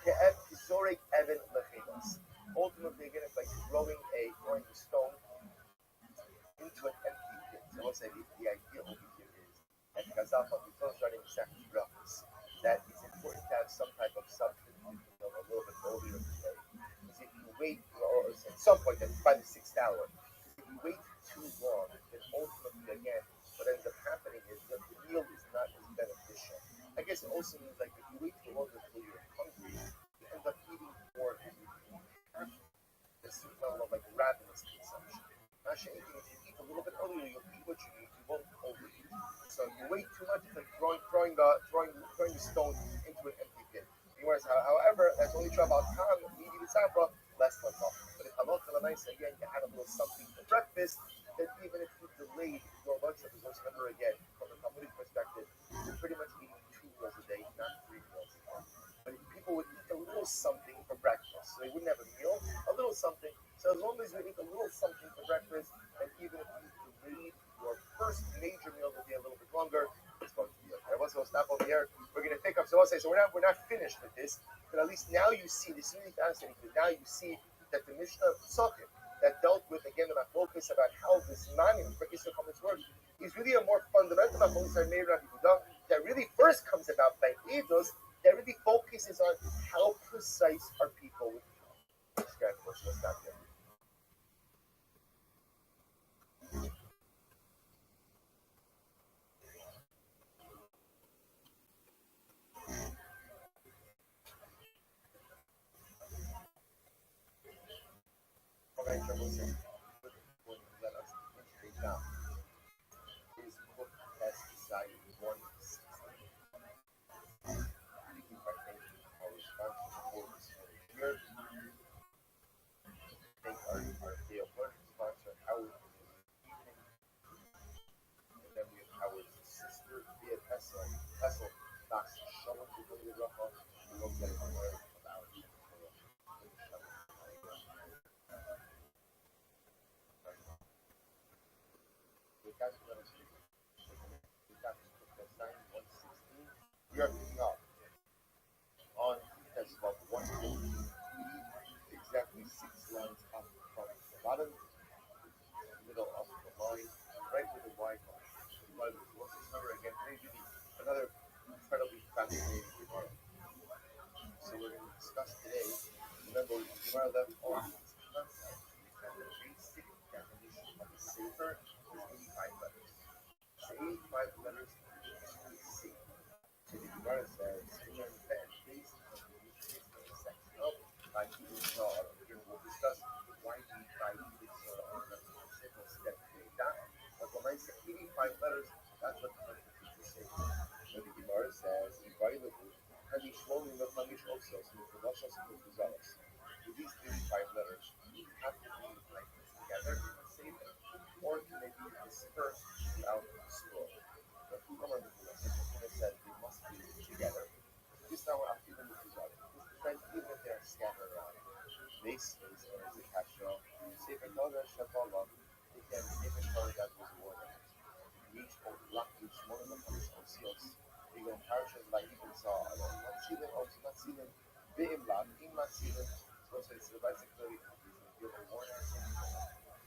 ke'ev kizorek even lechenos. Ultimately, again, it's like throwing a stone into an empty pit. So we'll say the idea over here is, and Gazafa, we don't start in second breakfast, that it's important to have some type of substance, a little bit earlier in the day. Because if you wait, or at some point, then by the sixth hour, if you wait too long, then ultimately, again, what ends up happening is that the meal is not as beneficial. I guess it also means like if you wait too long until you're hungry, you end up eating more than you have. This is level of like ravenous consumption. Actually, if you eat a little bit earlier, you'll eat what you need. You won't overeat. So if you wait too much, it's like throwing the stone into an empty pit. However, that's only true about Khan, Midi B'Safra, less than talk. But if Halach Nice, again, you had a little something for breakfast, then even if you delayed your lunch episodes, remember again, from a Talmudic perspective, you're pretty much eating 2 meals a day, not 3 meals a day. But people would eat a little something for breakfast. So they wouldn't have a meal, a little something. So as long as you eat a little something for breakfast, and even if you delayed your first major meal of the day a little bit longer, it's going to be okay. So we'll stop over here. We're going to pick up. So I'll say, so we're not finished with this, but at least now you see, this is really fascinating, because now you see that the Mishnah of Pesachim that dealt with, again, the focus about how this manim for Isser Chametz works is really a more fundamental focus I made Rabbi Yehuda that really first comes about by Eidos that really focuses on how precise are people with God. Let's stop there. Okay, so we'll see. Let us demonstrate now. His book has decided 160. Our response for this year. Thank our day of learning sponsor, Howard, evening. And then we have Howard's sister, Via Tessel, Docs Shalom, to go to the Rafa. We will get a word about it. We are picking up on test about 150, exactly 6 lines up from the bottom, middle of the line, right with the wide line. Remember again, maybe another incredibly fascinating remark. So we're going to discuss today. Remember, we are left on this concept that the basic definition of a sefer is 85 letters. So 85 letters is a sefer. So the Gemara says, basic 85 letters, that's what the constitutes a sefer. But the Gemara says, Hanish Lomi Hanish also, with these 85 letters, have to be like together in a sefer, or can they be dispersed throughout the scroll? The Fukamar said they must be together. This is not what I'm giving the Kuzari. This depends even if they're scattered around. This is a kasha. Sefer Torah Shabbalah, they can Sefer Torah that was ordered. Each of the lucky one of the Osios, they go parashas like even saw. Not sealing, also not sealing. Be'im lad, im not sealing. So it's the right security. You have a warning.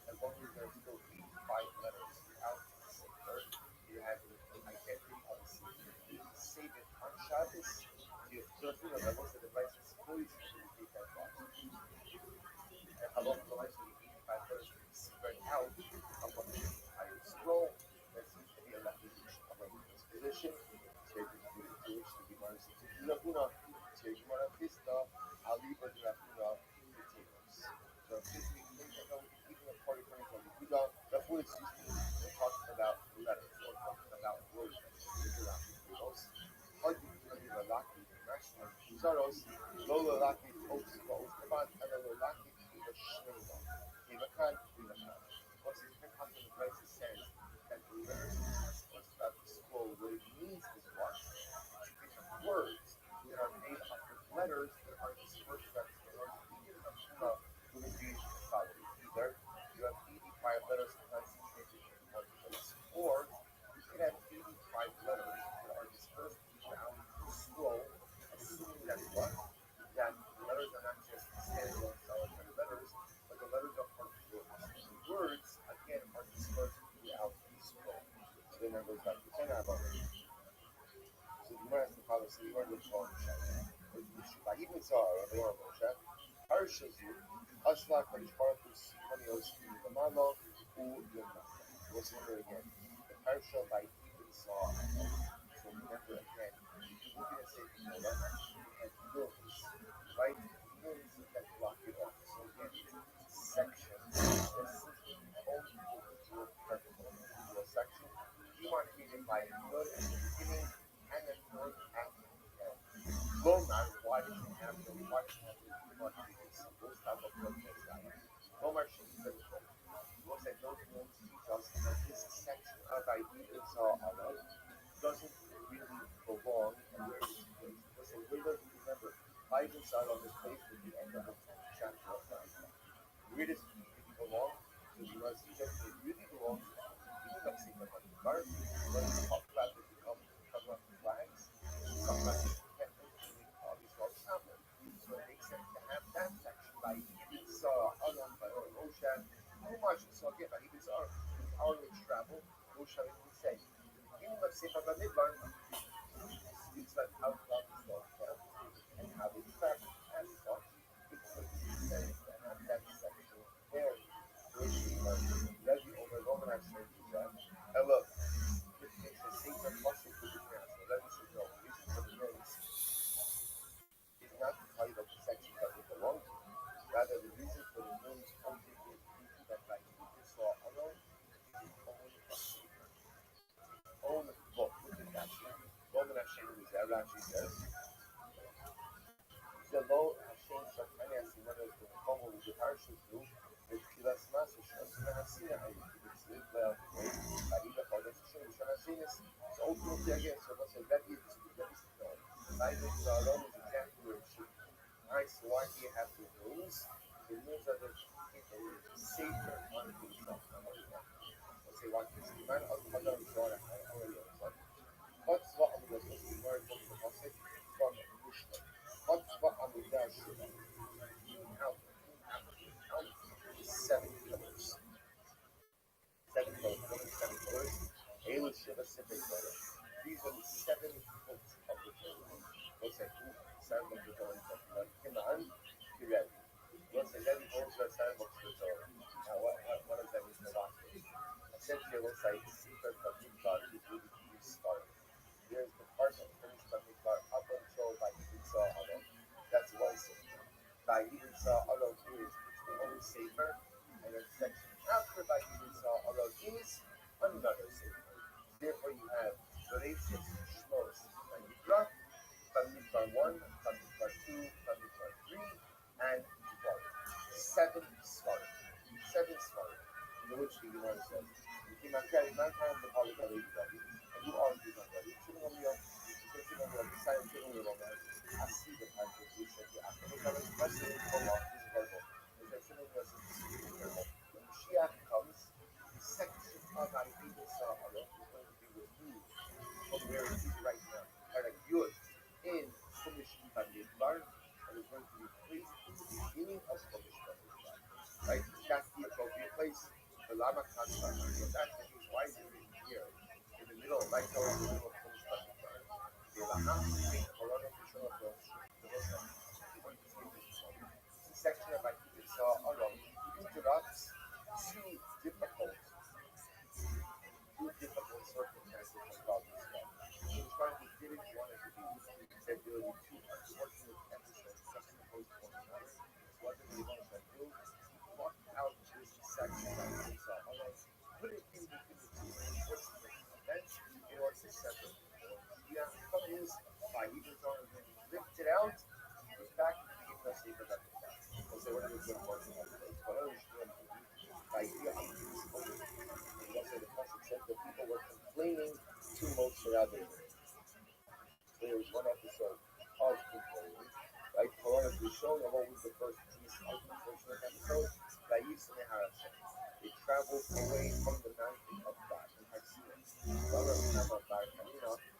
As long as there's still 85 letters out the sefer, you have I can't read on the sefer. You save it on Shabbos. You have to the levels of the device is fully security that box. And how long the lights will be 85 letters to be spread out of one entire scroll. That seems to be a language of a position. So you can do it to which the Gemara says, Laguna, so you want to fist up, I'll leave it to Laguna, the tables. So fisting, even a party point of the Buddha, the food is used to we're talking about letters, or talking about words that are around the tables. Hard to do the Laki, the national Kuzaros, Lola Laki, Oxford, Kaban, and the Laki, the Shnema, Imakan, Imakan. Once it's picked up in the place, it says that the letters about the scroll, what it means is what? Words that are made up of letters that are dispersed throughout the scroll. Will it be following? Either you have 85 letters concentrated in one place, or you could have 85 letters that are dispersed throughout the scroll, assuming that what? That the letters are not just standalone solitary letters, but the letters are part of words. The words, again, are dispersed throughout the scroll. So then that goes back to Tanab. So the Gemara has to follow, so you are the Torah Shabbat. Like even Zara, they are Moshe. Arshazu, Ashla, Karish Barakus, Hanios, Lamano, U Yonah. What's the word again? The Parsha by even saw. So remember again, you're going to say Noah and Nuns, right? Nuns that block it off. So again, section, only individual particular section. You want to read it by Nun at the beginning and then Nun at the end. No matter why it should have no why it should have no much because those type of protests are. No matter should be very cool. Looks like those Nuns teach us that this section of Ibn Sa'ala doesn't really belong and where it's placed. Let's say, where does it remember? Ibn Sa'ala is placed at the end of the 10th chapter of the Bible. Where does it really belong? So you must suggest it really belongs to the Mexican Bar. When we talk about it, we talk about the flags, we talk about the independence, all these all common. So it makes sense to have that section by Ibn Sa'ala, by Moshe. How much? So again, by Ibn Sa'ala, our way travel, Moshe will say, in the Sefer Midbar, speaks about how God is Lord and how they travel as such. It's like he says to have that section there. Rabbi over Roman Hashem and look, it makes the same muscle for the parents. So Rabbi says, no, the reason for the names is not to tell you that the section doesn't belong to you. Rather, the reason for the names only is that by people saw alone is its own book. Look at that. Roman Hashem is there. Rashi says, the low Hashem Shakmani Asimana is the Komo with the Parshas do with Kilas Masu Shasuna Hasina and it's lived well by either Kodesh Hashem Shanasinus. So ultimately again, so what's a Rabbi is no. Bible alone is exactly where it should be. Alright, so why do you have the rules? The rules are the safer on the stuff. Let's say one thing. Man, other Torah, I already understand. What's what I'm going to say? Where from the Moshe from Mishnah. What's what I'm going to say? Count 7 pillars. 7 pillars. What is 7 pillars? Elu Shiva Sifei Torah. These are the 7 books of the Torah. Let's say 7 books of the Torah. Kiman, Kirev. Let's say Levi holds the 7 books of the Torah. Now, what does that mean for last week? Essentially, it looks like Sefer Bamidbar is really the start. There's the part of finished Bamidbar up until by Ibn Sa'ala. That's one sefer. By Ibn Sa'ala is its own sefer, and then section after by Ibn Sa'ala is another sefer. Basic Shmos Vayikra, Bamidbar 1, Bamidbar 2, Bamidbar 3, and Dvarim. 7 Svarim. 7 Svarim. In which the Gemara says, and who argues on Rabbi? I see the time that we said, when Mashiach comes, the section of Ayidin Sa'ara is going to be removed from where it is right now. Yud in Chumash Bamidbar, and is going to be placed in the beginning of Chumash Bamidbar. Right? That's the appropriate place. The Lama Kansa. So that's the case. Why is it written here? In the middle, right now in the middle of Chumash Bamidbar. The Lama Corona Bishop of the section of Ayidin Sa'ara interrupts two difficult circumstances of God's love. So the Father didn't want it to be said there would be two unfortunate episodes just opposed to one another. What did he want to do? He blocked out this section of his put it in between the two unfortunate events in order to separate them. The outcome is by even trying to lift it out, goes back to the beginning of Sefer Bamidbar. We'll say what it is going to work in that place. But I understand by here, I'm the Pasuk said that people were complaining to Moshe Rabbeinu. There was one episode of complaining, right? Corona Rishon, and what was the first episode? They traveled away from the mountain of God in Har Sinai.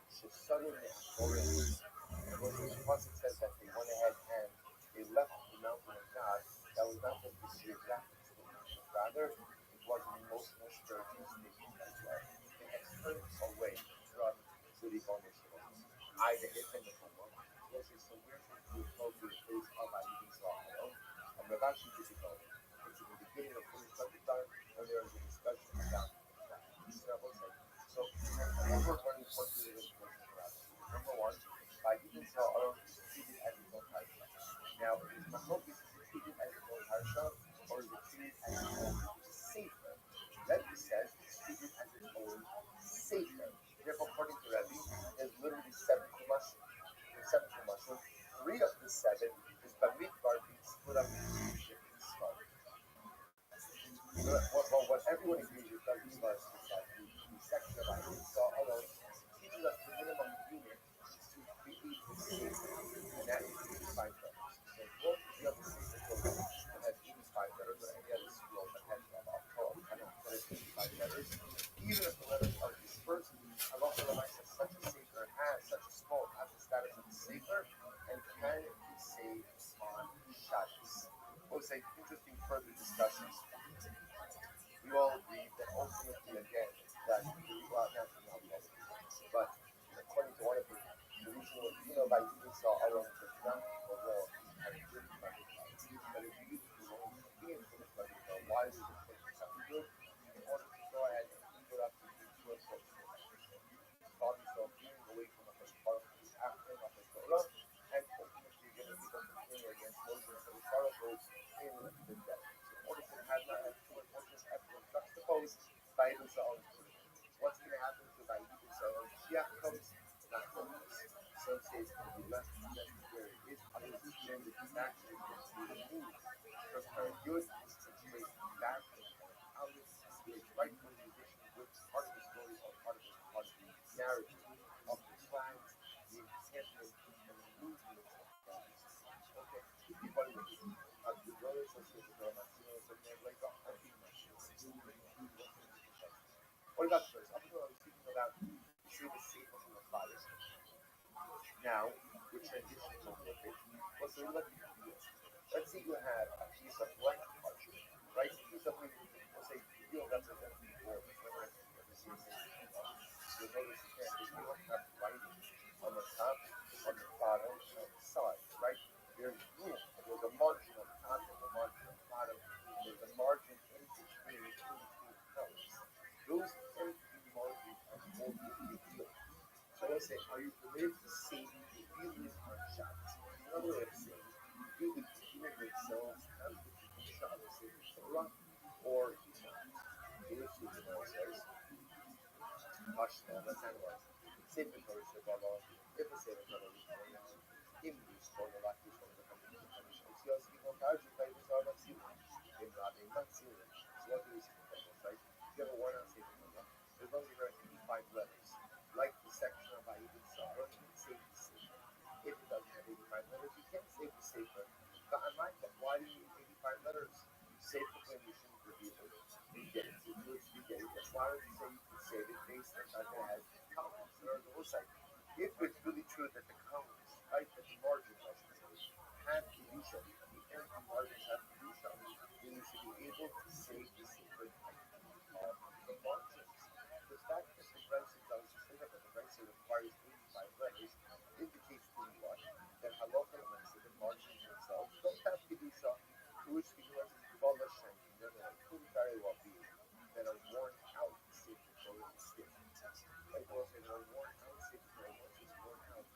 So suddenly, and what the Pasuk says that they went ahead and they left the mountain of God. That was not just the geographic statement, rather it was an emotional spiritual statement as well. They had turned away from the bonus of I the hidden the Kumar. Yes, so we're going to go to the place of Ayidin Sa'ara. And Ravashi is going. It's in the beginning of Chumash Bamidbar when there is a discussion about that. So, we're going to put through the information around it. Number one, Ayidin Sa'ara is treated as its own parsha. Now, is Mahlokas treated as its own parsha, or is it treated as its own sefer? Rabbi says it's treated as its own sefer. Therefore, according to Rabbi, there's literally 7 Chumashim. There's 7 Chumashim. 3 of the 7 is Bamidbar being split up into 2 different svarim. What everyone agrees with Rabbi is that the section of Ayidin Sa'ara teaches us the minimum unit is to create the sefer, and that is 85 letters. So, both the other sefer that has 85 letters, or any other scroll that has 85 letters, even if the letters are dispersed, Allah says such a sefer has such a scroll has the status of a sefer and can be saved on Shabbos. We'll say interesting further discussions. We all agree that ultimately, again, that but according to one of the reason by using Sa'ara to not the law and good but if you use the law be in why is it something good in order to go ahead and leave it up to the two approaches. Start yourself moving away from the first part of this after of the Torah, and ultimately you're going to become familiar against Moses and the Torah goes in the death. So in order to have not have two approaches everyone juxtaposed by even Sa'ara. What's going to happen to by even Sa'ara? Mashiach comes, not focus. Some say it's going to be less where it is. Others say that it's actually going to be removed because our good is situated back out of the right position, which part of the story or part of the narrative of the plans, the enchantment, and the movement of God. Okay, people are looking at the brothers and sisters of Mashiach, so they're like a heartbeat machine. What about first? Up until I was speaking about the safe from the fire. Now, we're transitioning a little bit. Let's say, let's say you have a piece of blank parchment, right? A piece of, let's say, you don't represent before, so you'll notice that you don't have writing on the top, on the bottom, on the side, right? There's room, there's a margin on top, there's a margin on the bottom, there's a margin in between the colors. Those tend to be margins as more big deal. So let's say, are you permitted to say the feelings on Shabbos? Another way of saying, do the demon themselves have the Shabbos in the Torah, or not? English says, Mashna, let's analyze. Sefer Torah Shabbat, if a Sefer Torah is going on, English for the Lakish for the Kamish, Osios, Kiko Kaji, Kaibus are not seen. In Rabbi, not seen. So what do we see? Right? If you have a one on Sefer Torah, there's only there are 85 letters. Like the section of Ayyid Sarah, you can save the Sefer. If it doesn't have 85 letters, you can't save the Sefer. But I like that. Why do you need 85 letters? Sefer when you shouldn't review it. You get it. You do it. You get it. That's why I would say you can save it based on the fact that it has columns. There are the whole site. If it's really true that the columns, right, that the margins, I should say, have kedusha, the empty margins have kedusha, then you should be able to save the secret of the margins. The fact that the Brexit does say that the Brexit requires 85 letters indicates to me what? That halacha and the margins themselves don't have kedusha, to which the U.S. is Bala Shanking. There could very well be that are worn out secret Torah instead. Like also that are worn out secret Torah, once it's worn out,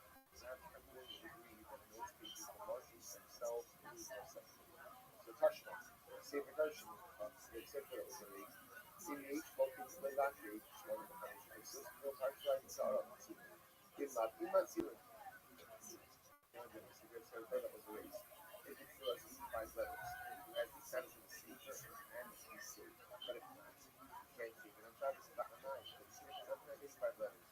not everyone would agree that in most cases the margins themselves lose their substance. So Tashma, Sefer Tashma, except for the race, CVH focus the last rate, one of the countries. So no particular in Sarah, Imat Silan. Secret Torah was a race. If it still has 85 letters, it has the sense of the secret and the secret. But if not, you can't see it. I'm trying to say back on nine, but the secret doesn't have 85 letters.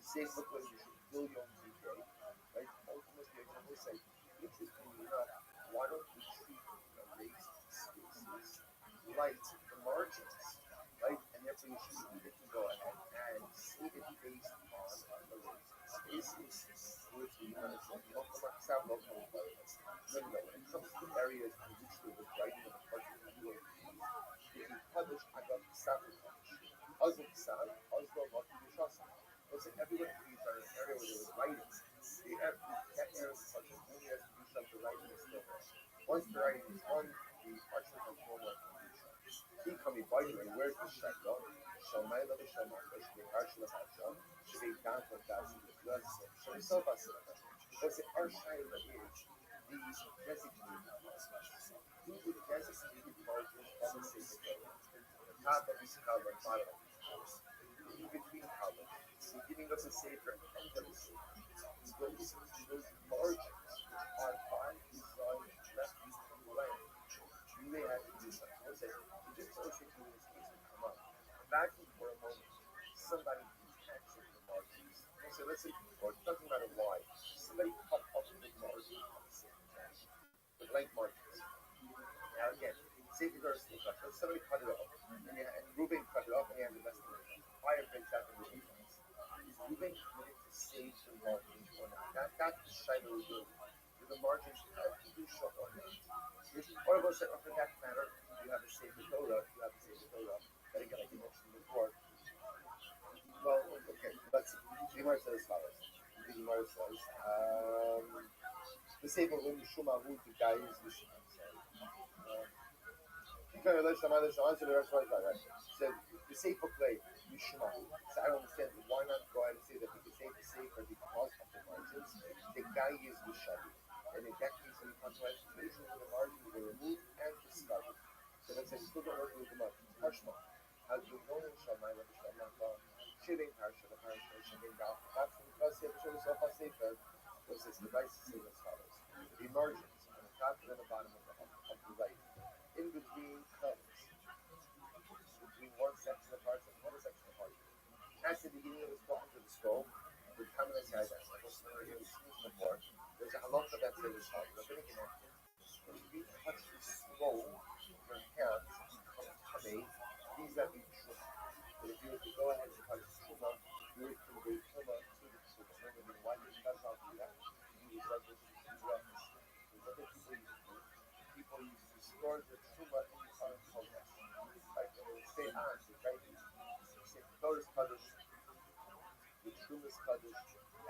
Safe because you should fill your own ZK, right? Ultimately, I will say, interestingly enough, why don't we treat the raised spaces like the margins, right? And therefore, you should be able to go ahead and save it based on the raised spaces, which we understand. Local environments. No, when it comes to areas in which they were writing on the project of the if you publish, I got the sample publish. Oslo Sam, Oslo Motivation. Listen, everyone agrees on an area where they were writing. That area is such a only has to do something writing is still there. Once the writing is done, the parchment has no more confusion. He coming by the way, where's the shakla? Shamay la Shamay, should be Arshla Hashem, should be down for that, should be so fast. Because our shayla is these designated margins. These are designated margins of the sacred Torah. The top of each column, bottom of each column. In between columns, so giving us a safer and the safer. Those margins which are by design left and right, you may have to do something. Let's say, just to illustrate to you this case will come up. Imagine for a moment somebody detaches the margins. So let's say, or it doesn't matter why, somebody cut off the margin of the sacred Torah. The blank margins. Now again, sacred Torah is cut. Let's somebody cut it off, and Ruben cut it off, and he has the best of it. Fire breaks out in Ruben does. Is Ruben committed to save the margins or not? That's the shayla we're doing. Do the margins have to do shot or not? What about say, for that matter, you have a sacred Torah, that again, like you mentioned before. Well, okay, let's see. The Gemara says as follows. The Gemara says, the Sefer Rum Shumahu, the guy is the Shema. Said the Sefer play Yishmahu. So I don't understand why not go ahead and say that we can say the Sefer because of the margins. The guy is Yishabi. And in that case, when you come to a situation where the margins were removed and discarded. So let's say we still don't work with the margins. Hashma. As you know in Shammai, when the Shammai Shiving Parsha, the Parsha, Shiving Gal. That's because the Sefer Sefer was this device to say as follows. The margins on the top and the bottom of the right. In between colors, between one section of parts and another section of parts. At the beginning of the scroll to the scroll, the Kamala says that, like what's already seen before, there's a halacha that says it's hard. When you touch the scroll, your hands become tummy, these are the truma. But if you were to go ahead and touch the truma, you would convey truma to the truma. Remember, why did you guys not do that? You would reference the drugs. There's other people used to do. People used to store the truma in the current context. Like they would stay on, right? Say the Torah is kaddish, the truma is kaddish,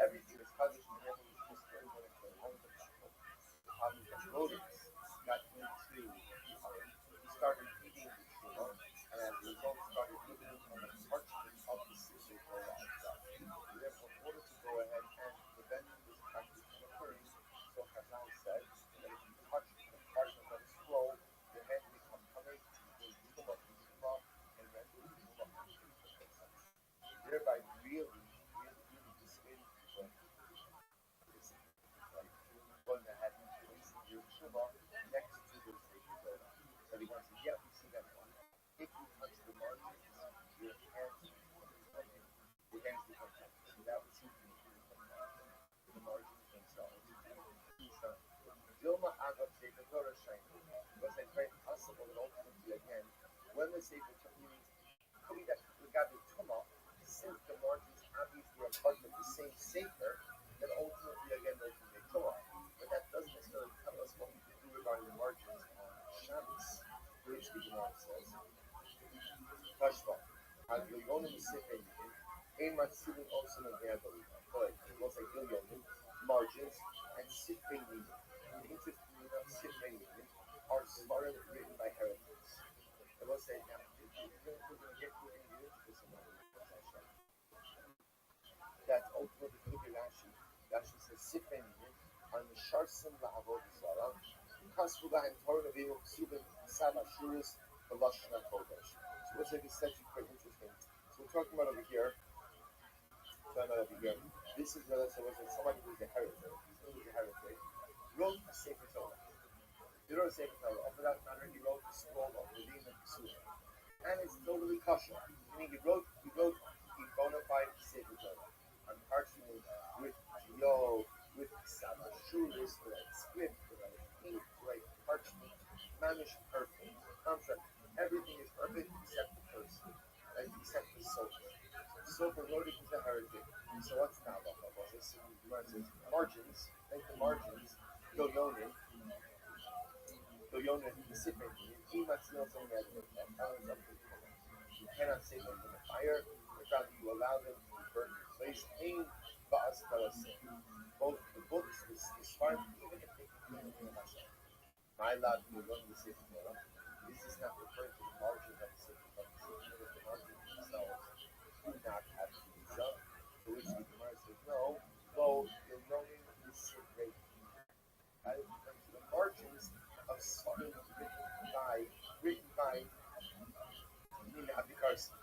everything is kaddish, and therefore you should just everyone in the home of the people. The problem is that rodents got into he started eating the truma, and as a result started eating on the parchment of the secret Torah itself. Therefore, in order to go ahead and prevent this practice from occurring, so Chazal said that if you touch the parchment of the scroll, your hand will become covered with truma and render the truma. Thereby, really dissuading Ketubah next to the Sefer Torah. So he wants to, yeah, we see that one. If you touch the margins, your hands become covered. Your hands become covered. So that was he the margins themselves. Dilma Agav Sefer Torah Shiny. Was it very possible that ultimately, again, when the Sefer Torah means, could be that we got the Tumah, since the margins obviously are part of the same Sefer, then ultimately, again, they can make Tumah. But that doesn't necessarily tell us what we can do regarding the margins on Shabbos, which the Gemara says. Tashma, Hagilyonim Sifei Yidin, Ein Matzilin also in Ve'adolita. But it was like Gilyonim, margins, and Sifei Yidin. The interesting of Sifei Yidin are Svarim written by heretics. I will say now, we're going to get into this another that's ultimately look at Rashi. Rashi says Sifei Yidin on the Sharsim La'avod Zara. Kasvu Lahem Torah Nevi'im Ksubim Sama Shuris V'Lashon HaKodesh. So what's like this section quite interesting. So we're talking about over here. This is where somebody who's a heretic. Wrote a Sefer Torah. He wrote a Sefer Torah. Over that matter, he wrote the scroll of Levim and Ksubim. And it's totally kosher. Meaning he wrote a bona fide Sefer Torah on parchment with Geo, with Sama Shuris, with that script, with that ink, right parchment, manish perfect, contract. Everything is perfect except the person, and except the sofer. Sofer wrote it as a heretic. So what's now about this? Margins, like the margins, Gilyonim, the Sifei, you cannot save them from the fire, without you allow them to be burned in place. Both the books, the Sfarm, even if they contain the Hashem. My love, you learn the Sefer Torah. This is not referring to the margins of the Sefer Torah. The margins themselves do not have to be done. To which the Gemara says, no, though you're learning the Sefer Torah. Because the margins of Sfarm written by because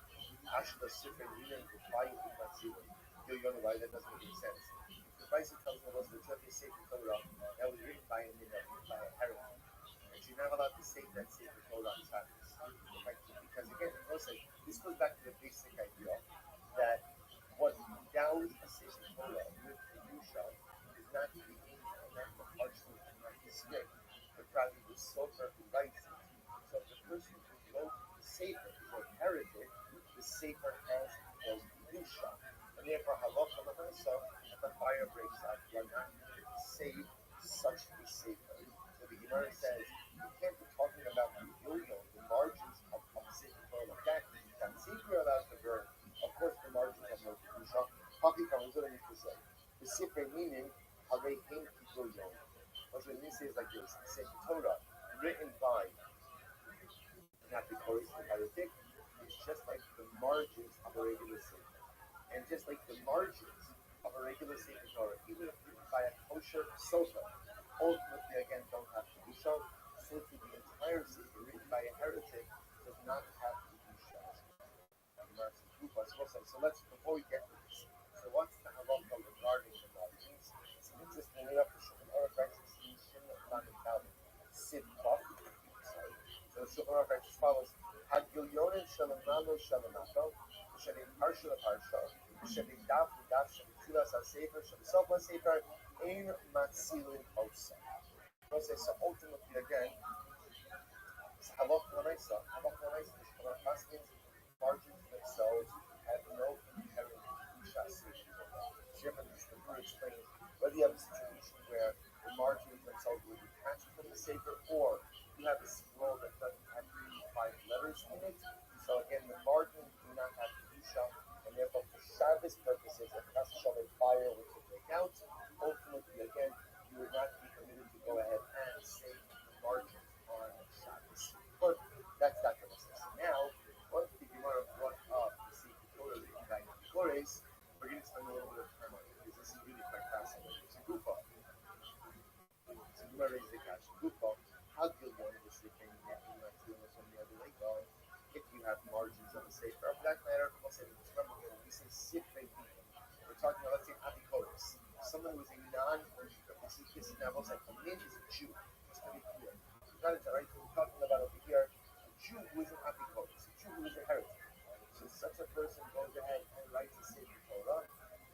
Ashla Sifra Yunan reply to Matzilin. Why that doesn't make any sense. The Bison tells me was the Turkey Sefer Torah that was written by a heretic. And you're not allowed to say that Sefer Torah on Shabbos. Because again, this goes back to the basic idea that what endows a Sefer Torah with the Yusha is not the angel, not the parchment, not the script, but rather the sofer who writes it. So if the person who wrote the Sefer is a heretic, the Sefer has no Yusha. And therefore, halacha l'maisa, if a fire breaks out, you are not going to save such a Sefer. So the Gemara says, you can't be talking about the margins of the Sefer Torah like that. That Sefer allows to burn. Of course, the margins have no Yusha. Hakikam is what I need to say. The Sefer meaning, Harei Hein Kibur Yom. What it means is like this, the Sefer Torah, written by, not the chorus, the heretic, it's just like the margins of a regular Sefer. And just like the margins of a regular Sefer Torah, even if written by a kosher sofer, ultimately again don't have to be shown, so to the entire Sefer written by a heretic does not have to be shown. So let's, before we get to this, so what's the halacha regarding the margins? It's an interesting way up to Shulchan Aruch writes in Shin Lamed Dalet, Sid Vav. So the Shulchan Aruch writes as follows: Hagilyonim Shalamalo Shalamato, Shalim Parsha Parsha, Shalim Daf Daf, Shalim Tulas HaSefer, Shalim Sofa Sefer, Ein Matzilin Osa. So ultimately again, it's halacha l'maisa. Halacha l'maisa is for our Paskins, margins themselves have no inherent Yusha. Shimon is the Guru explains whether you have a situation where the margins themselves will be detached from the Sefer, or you have a scroll that doesn't have 5 letters in it. So again, the margins do not have Yusha, and therefore for Shabbos purposes, if that's showing fire which will break out, ultimately again, you would not be permitted to go ahead and save the margins on Shabbos. But that's not the necessity. Now, once the Gemara brought up the Sefer Torah written by Kores, we're going to spend a little bit of time on it, because this is really quite fascinating. It's a Gufa. So Gemara raised the question, Gufa, how do you learn this thing that you're not doing this on the other way going? If you have margins on the Sefer, for that matter, remember, we say Sifrei Yidin. We're talking about, let's say, Apikoros. Someone who is a non-Jew. This is now, what's like, a man is a Jew. It's going to be right? We're talking about over here a Jew who is an apikoros, a Jew who is a heretic. So such a person goes ahead and writes a Sefer Torah.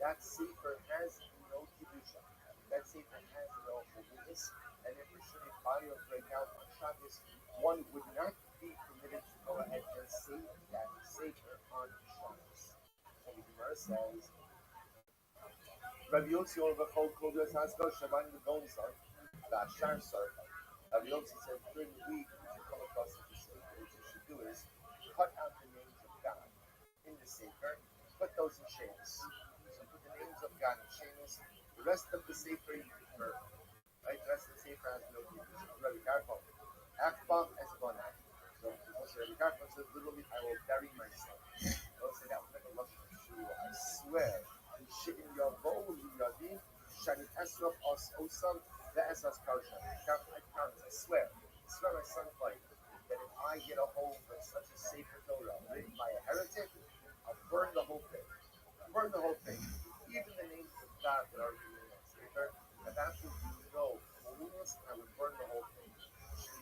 That Sefer has no kedusha. That Sefer has no holiness, and if there should a fire break out on Shabbos, one would not be permitted to go ahead and save that Sefer on Shabbos. So the Gemara says, Rabbi Yossi over Chol Kol Yos Haskell Shaban Gonzar, Bashar Sar. Rabbi Yossi said during the week, if you come across such a Sefer, what you should do is cut out the names of God in the Sefer, put those in chains. So put the names of God in chains. The rest of the Sefer you can burn. Right? The rest of the Sefer has no use. Rabbi Karpon. Akbam as one act. So Rabbi Karpon says literally, I will bury myself. Don't say that. Like a lush I swear. Shitting your bowl, Yadi, Shani Esraf Os Osam, the Esas Karshan. I swear my son fight, that if I get a hold of such a Sefer Torah written by a heretic, I'll burn the whole thing. Burn the whole thing. Even the names of God that are in that Sefer, if absolutely no holiness, I would burn the whole thing.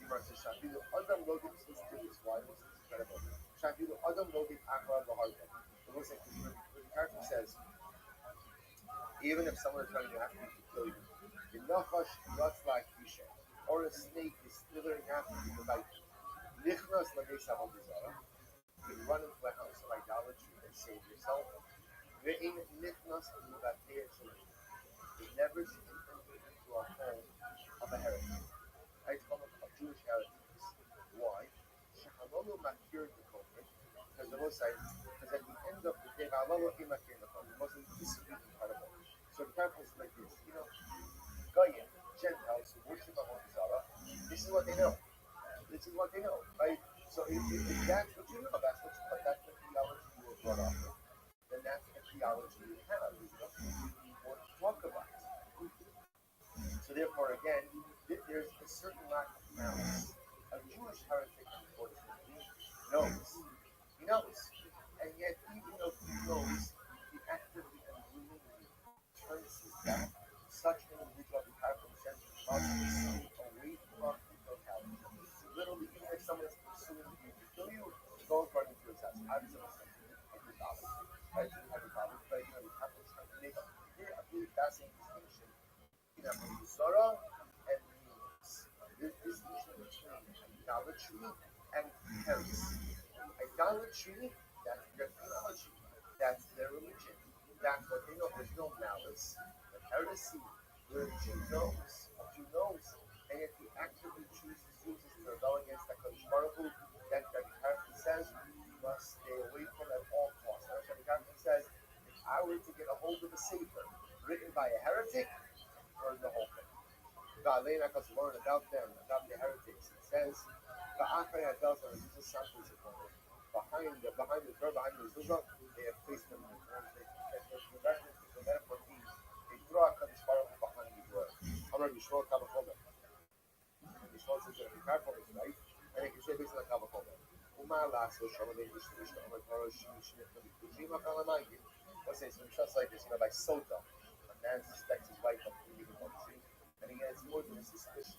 Shafilu Adam Logan is this. Why was this incredible? Shafilu Adam Logan Akra Baharba. It looks like the character says, even if someone is trying to have to kill you, the nachash nuts like fisha, or a snake is slithering after you to bite you. Nichnas lageisa ha'bizara. You can run into a house of idolatry and save yourself. Ve'in nichnas l'vatei shalom. You never should enter into a home of a heretic. I call them of Jewish heretics. Why? Shehalalu makir the culprit. Because the most because at the end of the day, halalu imakir the culprit. This is really incredible. So the example is like this, Goyim, Gentiles who worship Avodah, this is what they know. This is what they know, right? So if that's what you know, that's the theology you were brought up with, then that's the theology you have. There's nothing more to talk about. So therefore, again, there's a certain lack of malice. A Jewish heretic, unfortunately, knows. He knows. And yet, even though he knows, he actively and willingly turns his back. Such an individual the Bible says must stay away from totality. So literally, even if someone is pursuing you to kill you, don't run into his house. How does someone say every problem? Right? Every problem. But the Bible is trying to make a really fascinating distinction between Sorrow and meanness. This distinction between idolatry and heresy. Idolatry, that's their theology. That's their religion. That's what they know. There's no malice. But heresy, where a Jew knows, and yet he actively uses to rebel against the Kodesh Baruch Hu, that the character says you must stay away from at all costs. That's what the character says. If I were to get a hold of a Sefer written by a heretic, burn the whole thing. Va'alein HaKos learn about them, about the heretics. It says, Va'achai HaDelta, this is something supported. Behind the door, behind the mezuzah, they have placed them. The metaphor means they throw a Kodesh Baruch Hu behind the door. However, Yishmael Kavachomer. Yishmael says that if the Karpon is right, and they can say based on the Kavachomer. Let's say some trust like this, by Sota, a man suspects his wife of committing adultery, and again, it's more than a suspicion.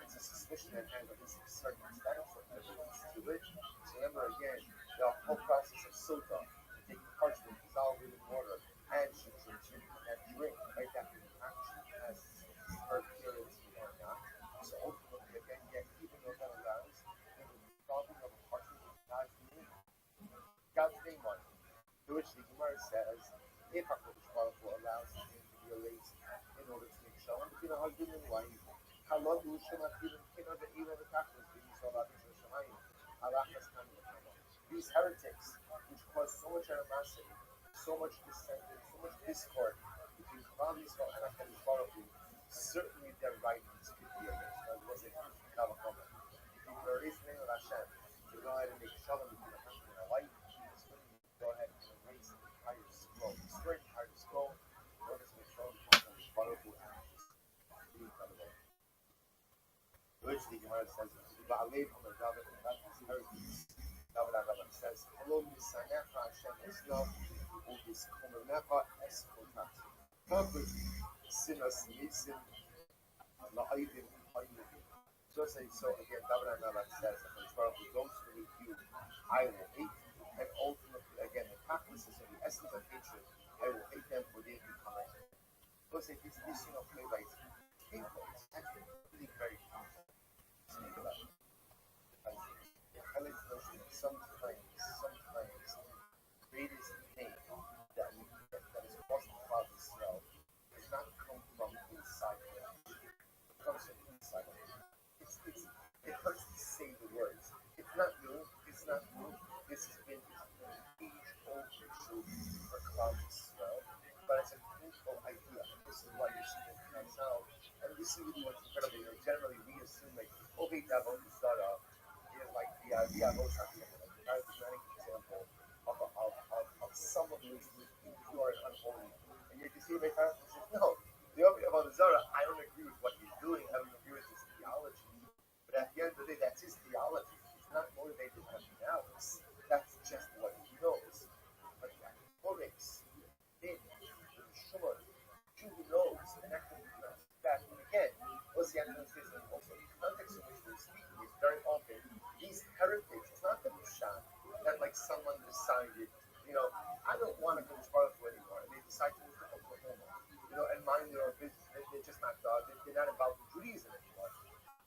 It's a suspicion that has a circumstantial evidence to it. So remember again, the whole process of Sota, taking parchment, dissolve it in water, and she drinks it, and drink, right? That actually has her purity or not. So ultimately, again, even though that allows the dissolving of a parchment with God's name on it. To which the Gemara says, if HaKadosh Baruch Hu allows the name to be erased in order to make shalom between a husband and wife, these heretics, which cause so much animosity, so much dissent, so much discord between Klal Yisrael and HaKadosh Baruch Hu, certainly their writings could be erased. That was it. Kavachomer. If you erase the name of Hashem, to go ahead and make shalom between a husband and a wife, go ahead and erase the entire scroll. Destroy the entire scroll in order to make shalom between HaKadosh Baruch Hu and incredible. Which the Gemara says, Ba'alev Omer David, and that is heretics. David HaGavan says, Hello, Misanecha Hashem Islam, U'Bizkomenecha Eskotat. Perfect Sinas Nisim La'aydim Hayim. So say so again, David Melech says that the Torah who goes to review, I will hate, and ultimately again the practice is in the essence of hatred, I will hate them for they become my enemy. So say this play by people, it's actually really very powerful. Speak about it. It highlights the notion that sometimes the greatest pain that is caused by Father's cell does not come from inside of it. It comes from inside of it. It hurts to say the words. It's not new. This has been age-old issue for clouds as well. But it's a painful idea. This is why you're seeing it comes out. And this is really what's incredible. Generally we assume like, okay, Davon is like the Avos are like a charismatic example of someone who is impure and unholy. And yet you see my parents says, no, the Obi Avodah Zara, I don't agree with what he's doing, I don't agree with his theology. But at the end of the day, that's his theology. He's not motivated by anything else. That's just what he knows. But that corrects him, the Shur, who knows, and actually knows that. And again, what's the actual system? Also, the context in which we're speaking is very often these heretics. It's not the Mushan that like someone decided, I don't want to go to Baruch anymore, and they decide to move to Oklahoma, and mind their own business. They're just not they're not involved in Judaism anymore.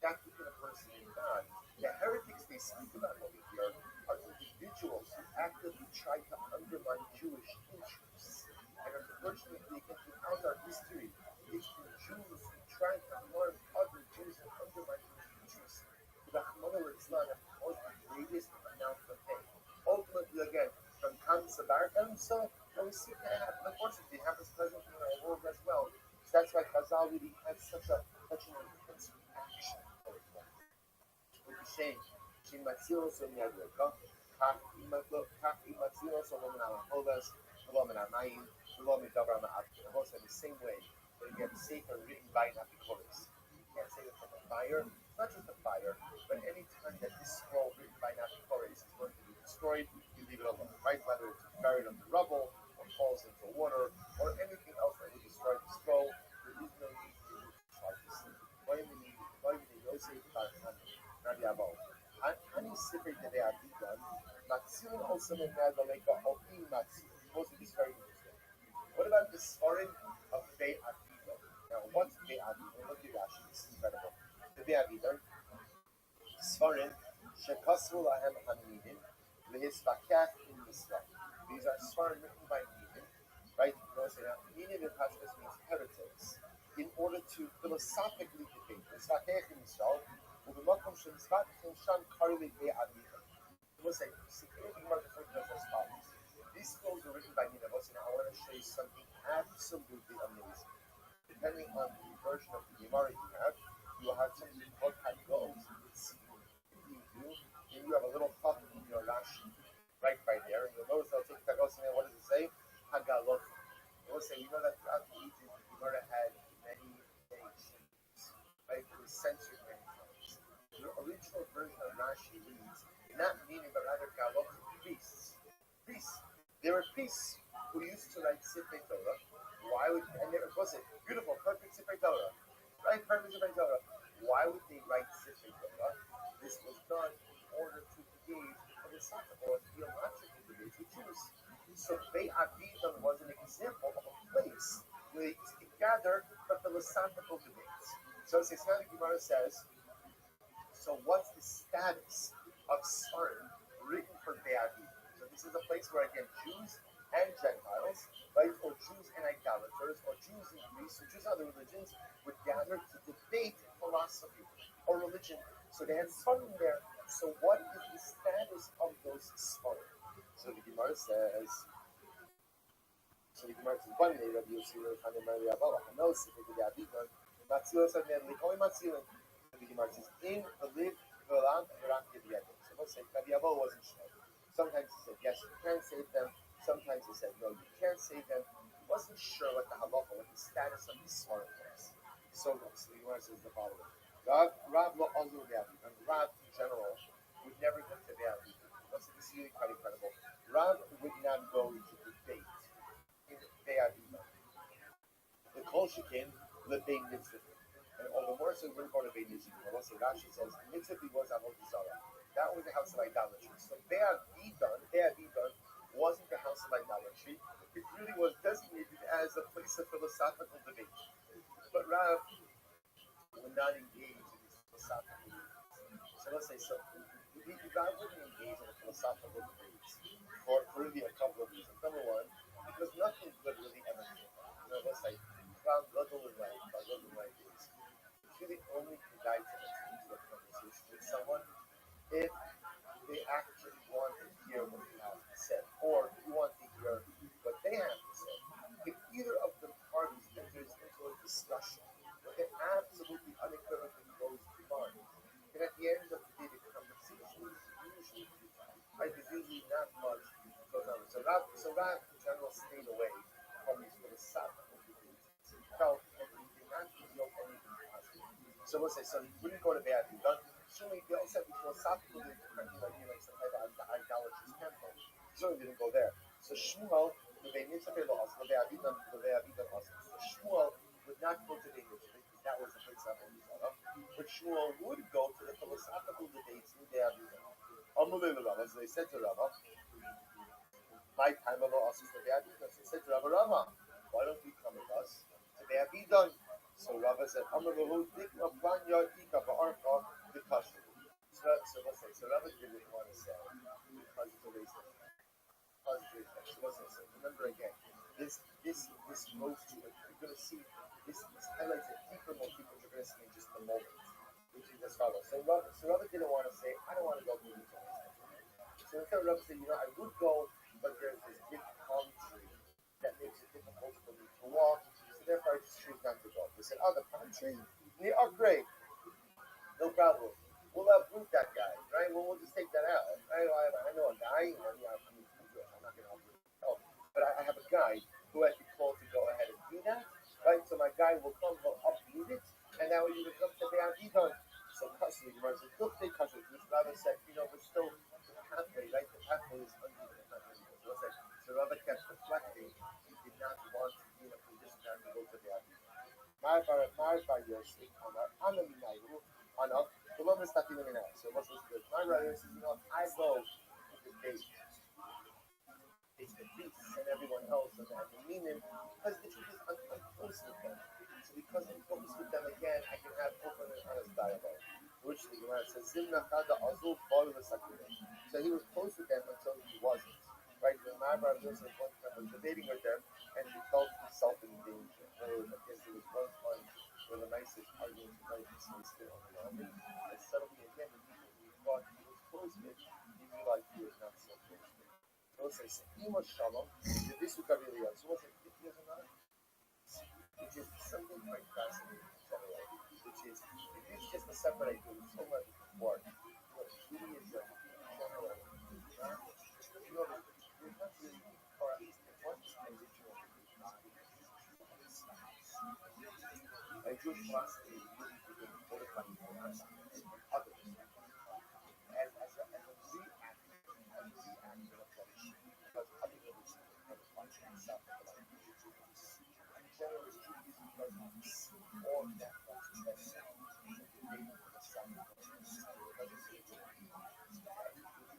That particular person is God. The heretics they speak about over here are individuals who actively try to undermine Jewish interests. And unfortunately, throughout our history, it's the Jews who try to harm other Jews and undermine Jewish interests. The Rahman Islam have caused the greatest amount of pain. Ultimately, again, from Kamsa Barakam, so we see that happen. Unfortunately, it happens present in our world as well. So that's why Chazal really has such an intense reaction. shame. Shimatzilos Yadrika, Kak Imatzilos Olom Hodas, Olom Amayim, Olom Dabram Abos in the same way. But again, safer written by Napikoris. You can't say that from a fire, not just a fire, but any time that this scroll written by Napikoris is going to be destroyed, you leave it alone, right? Whether it's buried under rubble, or falls into water, or anything else that would destroy the scroll, there is no need to try to see. Why do you Yosef Rabbi Abba? Ani Sifri Tede Adigan, Matzilin also made Madaleka Opi Matzil. Most of this very interesting. What about the Svarim of Beit Adigan? Now, what's Beit Adigan? Look at Rashi, this is incredible. The Beit Adigan, Svarim, Shekasru Lahem Hamidim, Lehisvakach in Misra. These are Svarim written by Midim, right? Notice that Midim in Pashtus means heretics, in order to philosophically debate. Misvakach in Misra. ובמקום שנזכרתם שם קראו לבית אביהם. We'll say, security market for just as follows. These scrolls were written by Nineveh, and I want to show you something absolutely amazing. Depending on the version of the Gemara you have, you will have something called Hagos. If you do, then you have a little puff in your Rashi, right by there, and you'll notice they'll take Hagos, and then what does it say? Hagalot. It will say, that throughout the Egypt, the Gemara had many changes, right? It was censored many times. The original version of Rashi reads, not meaning but rather Galot priests. There were priests who used to write Sifrei Torah. Why would, and there was a beautiful, perfect Sifrei Torah. Right, perfect Sifrei Torah. Why would they write Sifrei Torah? This was done in order to engage in philosophical and theological debates with Jews. So Beit Avidan was an example of a place where they used to gather for philosophical debates. So Sismani Gemara says, so what's the status of Svarim written for Beit Avidan? So this is a place where, again, Jews and Gentiles, right, or Jews and idolaters, or Jews in Greece, or Jews in other religions, would gather to debate philosophy or religion. So they had Svarim there. So what is the status of those Svarim? So the Gemara says, one day Rabbi Yossi Rabbi Maria Abba, Hanos, Beit Avidan, Matzilos and Medli, only Matzilin. The Gemara says, in the live, Velam, Veram, Gediadim. So let's say Rabbi Abba wasn't sure. Sometimes he said, yes, you can save them. Sometimes he said, no, you can't save them. He wasn't sure what the halacha, what the status of the Svarim was. So the Gemara says the following. Rav lo azur Be'aviv, and Rav in general would never go to Be'aviv. This is really quite incredible. Rav would not go to debate in Be'aviv. The Kol Shekin, the Bein Mitzvah. And all the more so we're going to be using it. Also, Rashi says, Mitzvah was Avodah Zarah. That was the house of idolatry. So Be'avidon wasn't the house of idolatry. It really was designated as a place of philosophical debate. But Rav would not engage in these philosophical debates. So let's say, Rav wouldn't engage in a philosophical debates for really a couple of reasons. Number one, because nothing good really ever came. Let's say, Rav Gadol and right is really only can guide to into a conversation with someone if they actually want to hear what you have to say, or if you want to hear what they have to say. If either of the parties enters into a discussion where they absolutely unequivocally goes beyond, then at the end of the day, the conversation is usually futile. Right? There's usually not much goes on. So Rav in general stayed away from these philosophical debates. He felt that he did not feel anything positive. So we'll say, so he wouldn't go to bed. He done. Certainly, they also have philosophical like some type of idolatrous temple. Certainly didn't go there. So Shmuel, so Shmuel would not go to the Mitzvah because that was the place of Avodah. But Shmuel would go to the philosophical debates in the Avidah. So they said to Rabbi, my time of us is the Avidah. So they said to Rabbi, why don't you come with us to the Avidah? So Rabbi said, so let's say, so Rabbi didn't want to say because it's a racist. So remember again, this goes to it. You're going to see this highlights a deeper motif which you're going to see in just a moment, which is as follows. So Rabbi didn't want to say, I don't want to go to the So instead Rabbi said, I would go, but there's this big palm tree that makes it difficult for me to walk. Therefore, I just choose not to go. They said, the palm tree? Oh, great. No problem. We'll uproot that guy, right? We'll just take that out. I know a guy. I'm not going to uproot it. Oh, but I have a guy who has been called to go ahead and do that, right? So my guy will come, will uproot it, and now you will come to the Avidan. So custody, right? So still take custody. This brother said, but still the pathway, right? The pathway is uneven. So Rabbi kept reflecting. He did not want to be in a position to go to the Avidan. So what's good? My brother says, I go to the debate. It's the priests and everyone else and the meaning, because the truth is I'm close with them. So because I'm close with them again, I can have open and honest dialogue. Which the Gemara says, so he was close with them until he wasn't. Right? The Ma'abar Joseph one time was debating with them, and he felt himself in danger. In other words, I guess there was one time where the nicest argument tonight was still on the army, and suddenly again, the people he thought he was close with, he realized he was not so close with. So it says, Ima Shalom, the Visuka Viliyah. So what's it? Here's another, which is something quite fascinating in general, which is, if it's just a separate, there's so much more. Judaism in general, there's not really, or at least there was a ritual. A Jewish philosophy is really being fortified for others, as a reaction of tradition, because other religions have a bunch of self-reliant Jews. And generally, Judaism doesn't see all that much tradition in the name of the self-reliant. It doesn't see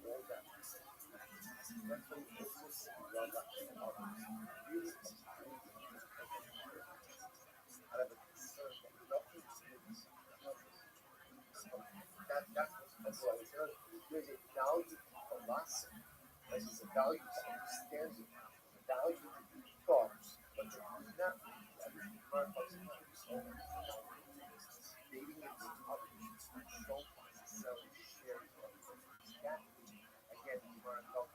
all that. That's why you also see Rabbi and others really out of a concern that nothing is that's what's possible. There's a value to philosophy, there's a value to understanding, a value to be thought, but there is not everything part of dating it to others don't necessarily share it with others. That, again, you learn about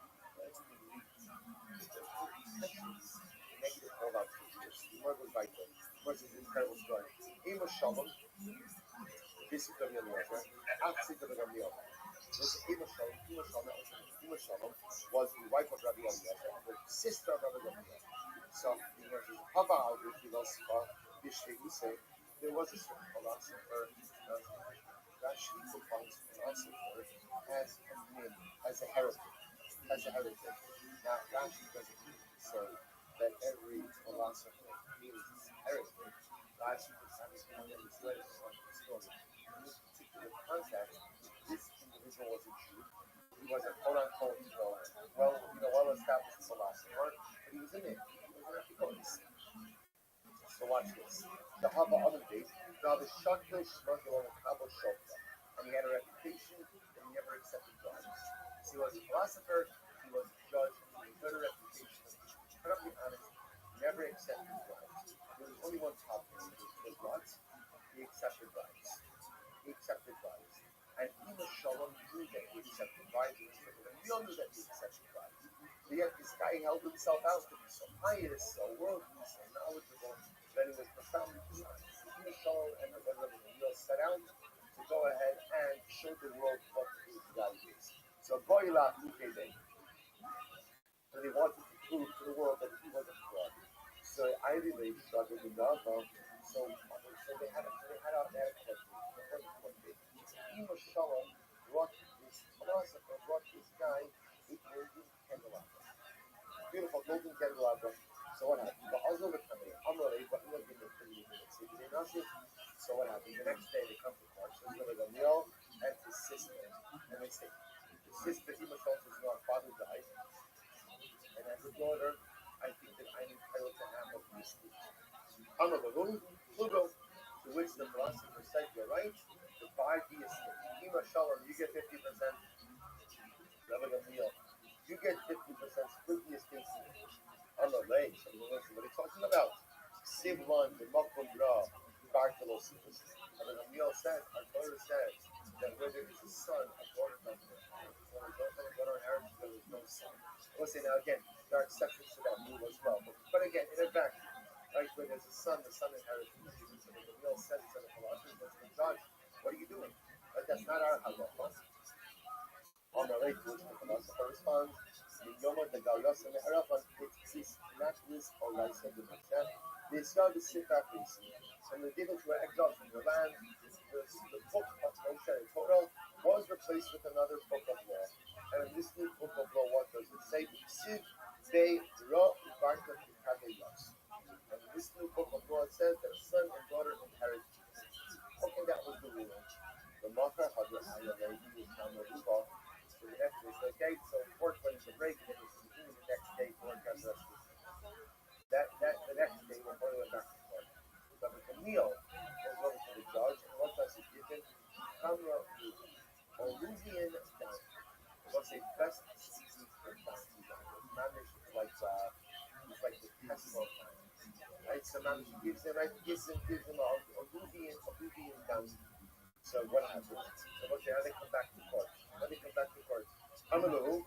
negative fallout features. The word was right there. Versus an incredible story. Ema Shalom, this is Rabbi Eliezer, opposite of Rabbi Eliezer. This Ema Shalom was the wife of Rabbi Eliezer and the sister of Rabbi Eliezer. So, Hava al philosopher, there was a certain philosopher, Rashi defines philosopher as a heretic. Now, Rashi doesn't say that every philosopher means heretic. Rashi was having this letter on the story. In this particular context, this individual was a Jew. He was a quote unquote, well-established philosopher, but he was in it. He was an Epicurus. So watch this. The Hava other days, the Hava Shakil Shmagil and Kabo Shofta. And he had a reputation that he never accepted bribes. So he was a philosopher, he was a judge, he had a reputation of being incredibly honest, never accepted bribes. There was only one problem. Was what? He accepted bribes. And even Shalom knew that he accepted bribes. And we all knew that he accepted bribes. But yet this guy held himself out to be so pious, so worldly, so knowledgeable, that he was profoundly dishonest. Even Shalom and Rabbi set out to go ahead and show the world what his value is. So Boilat Ukebe. So they wanted to prove to the world that he was a fraud. So I really struggled with Gava. So they had a question. Ema Shalom brought this philosopher, brought this guy a golden candelabra. Beautiful golden candelabra. So what happened? So what happened? The next day they come to court. So Rabbi Gamliel and his sister. And they say, the sister Ema Shalom says, no, our father died. And as a daughter, I think that I'm entitled to half of this estate. To which the philosopher said, you're right, to buy the estate. Ema Shalom, you get 50%. Rabbi Gamliel, you get 50%, split the estate. What are you talking about? Sivlan, the Makom Ra, Bartolosis. Rabbi Gamliel says, our Torah says, that where there is a son, a daughter doesn't inherit. When a daughter inherits, there is no son. We'll say now again, there are exceptions to that rule as well. But again, in a vacuum, right, where there's a son inherits. So the Gamliel says to the philosopher, to the judge, what are you doing? But that's not our halacha. On the way to which the philosopher responds, it's not this or like said the Moshe. They started to sit back and see. So when the Diggles were exiled from the land, the book of Moshe and Torah was replaced with another book of law. And in this new book of law, what does it say? And in this new book of law, it says that a son and daughter inherit. Okay, that was the ruling. The Machar Hadra lady was found in Ruba. So the next day, okay, so court went to break, and it was continued the next day for the rest of the next day, we're going to go back to court. So the Camille was over to the judge, and what does he give him? Camera or Luvian down. What's a best season for bounty down? Managed like the Tesla time. Right? So now he gives him a Luvian bounty. So what happens? So okay, now they come back to court. Amalu,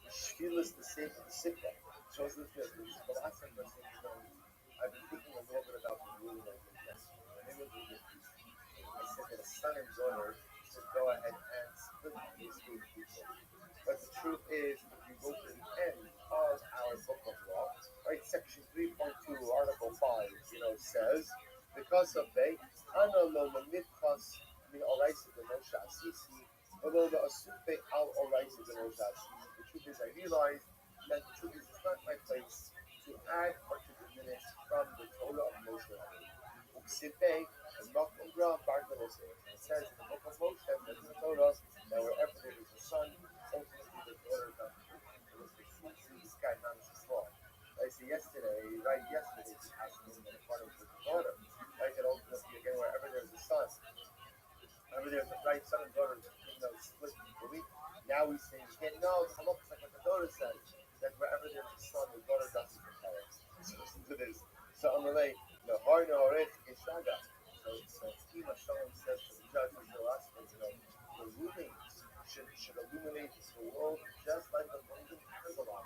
Shkilas the same the Sipra. Shows this the last time I've been thinking a little bit about the ruling of the yesterday. I said that a son and daughter should go ahead and split the estate people. But the truth is, if you go to the end of our book of law, right, section 3.2, article 5, says, because of they, Analo Manitkas min Oraisa de Moshe Asisi, although the Asupe al Oraisa de Moshe Asisi. The truth is, I realize that the truth is, it's not my place to add or to diminish from the Torah of Moshe. Uksipe, and Makom Ra Bartolosis. It says in the book of Moshe, in the Torah, that wherever there is a son, ultimately the daughter does this guy managed to fall. I see yesterday, he asked me in front of his daughter, right, that ultimately again, wherever there's a son, wherever there's a right son and daughter, split equally. Now he's saying again, no, it's almost like what the daughter says, that wherever there's a son, the daughter doesn't inherit. So listen to this. So I'm relay, the Har Noarech Ishaga. So Ema Shalom says to the judge and the philosopher, the rulings should illuminate the world just like the golden candelabra,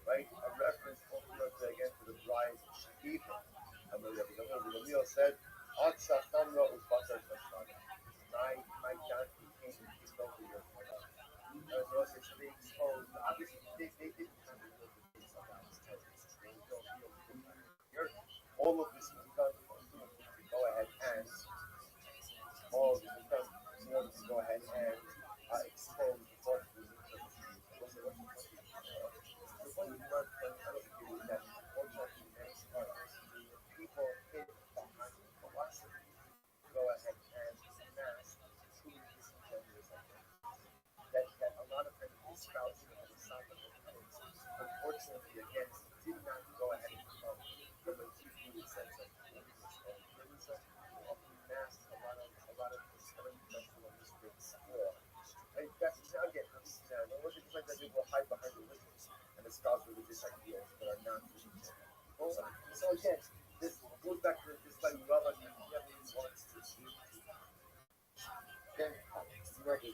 right? A reference ultimately again to the bride she gave him. And the Gamliel said, Atsa Chamra Uzbatar Tashnaga. My donkey came and kicked over your head. As well as they exposed, obviously they didn't have to know the things about this terrorist. They don't feel here. All of this was done to go ahead and expose the forces of the point is not that unfortunately many scholars, people hit the unfortunately, again, did not go ahead and come from a deep-rooted sense of holiness. There was amassed a lot of experimental on this big scale. And that's now again, it wasn't just like that they will hide behind religions and espouse religious ideas that are not religious. Well, so again, this goes back to this like Rabbi wants to see. Then Rabbi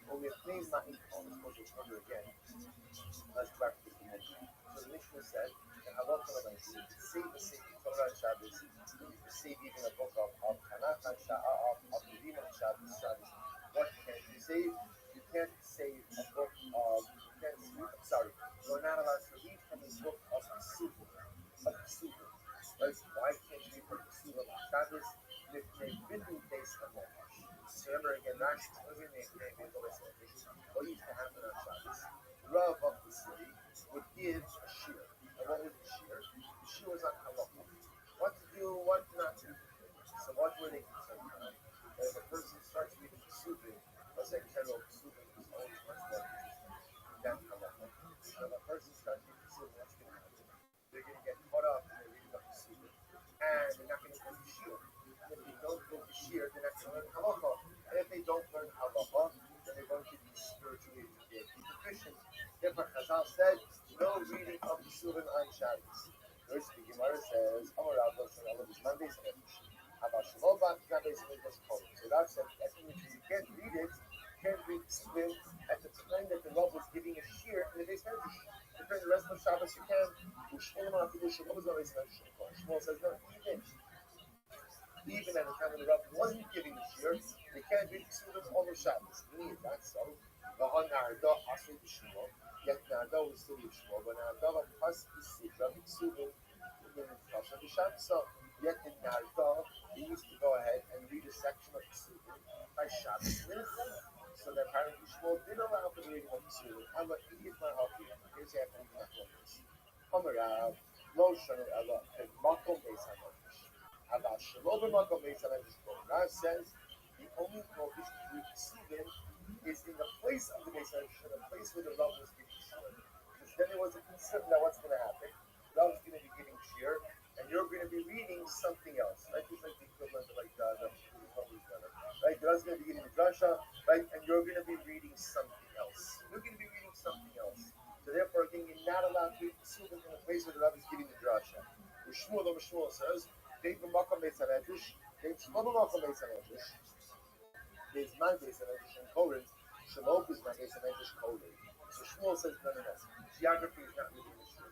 when we have named not in common, again, let's practice the Mishnah. So the Mishnah said that Allah to save the Torah and Shabbos, to save even a book of Tanakh and Nevi'im and Shabbos. What can you save? You can't save a book of, you're not allowed to read from a book of Pesuvim. Right? Why can't you read from Pesuvim on Shabbos? If they didn't base on that. Remember again, that's what used to happen on Shabbos. Rav of the city would give a shear. And what was the shear? The shear was on halacha. What to do, what not to do. So what were they concerned about? If a person starts reading Pesuvim, let's say general Pesuvim is always much more interesting than halacha. So if a person starts reading Pesuvim, what's going to happen? They're going to get caught up in reading the Pesuvim, and they're not going to go to shear. If they don't go to shear, they're not going to learn halacha. And if they don't learn halacha, then they're going to be spiritually deficient. Therefore, Chazal said, no reading of the Pesuvim on Shabbos. First, the Gemara says, Amar Rav Loshen Allah is Mondays and Epish. About Shalom, Shabbos, and it was called. So that said, you can't read it, you can't read Pesuvim at the time that the Rav was giving a shear in the base medrash. But during the rest of Shabbos, you can. Shmuel says, no, even at the time when the Rav wasn't giving the shear, they can't read Pesuvim over Shabbos. That's so. The Narda Asri B'Shmuel, yet Narda was still B'Shmuel, but Narda was Pasuk Pesuvim in the Pasuk B'Shabbos. So yet in Narda, they used to go ahead and read a section of Pesuvim by Shabbos minutes. So that apparently Shmuel did allow for the reading of Pesuvim. I'm like, here's my helping. Here's the after this. Amarav, Lo Shanu Allah, Makom Beis HaMedrash. About Shalom Makom Beis HaMedrash. Rav says the only focus to read Pesuvim is in the place of the Beis HaMedrash, the place where the Rav was giving shear. Because then there was a concern that what's going to happen. The Rav is going to be giving shear, and you're going to be reading something else. Right? It's like the equivalent of like the right? The Rav is going to be giving the drasha, right? And you're going to be reading something else. You're going to be reading something else. So therefore, again, you're not allowed to read Pesuvim in the place where the Rav is giving the drasha. Shmuel says, there's my Beis HaMedrash in Koren. Shalom is my Beis HaMedrash Koren. So Shmuel says, no. Geography is not reading the shear.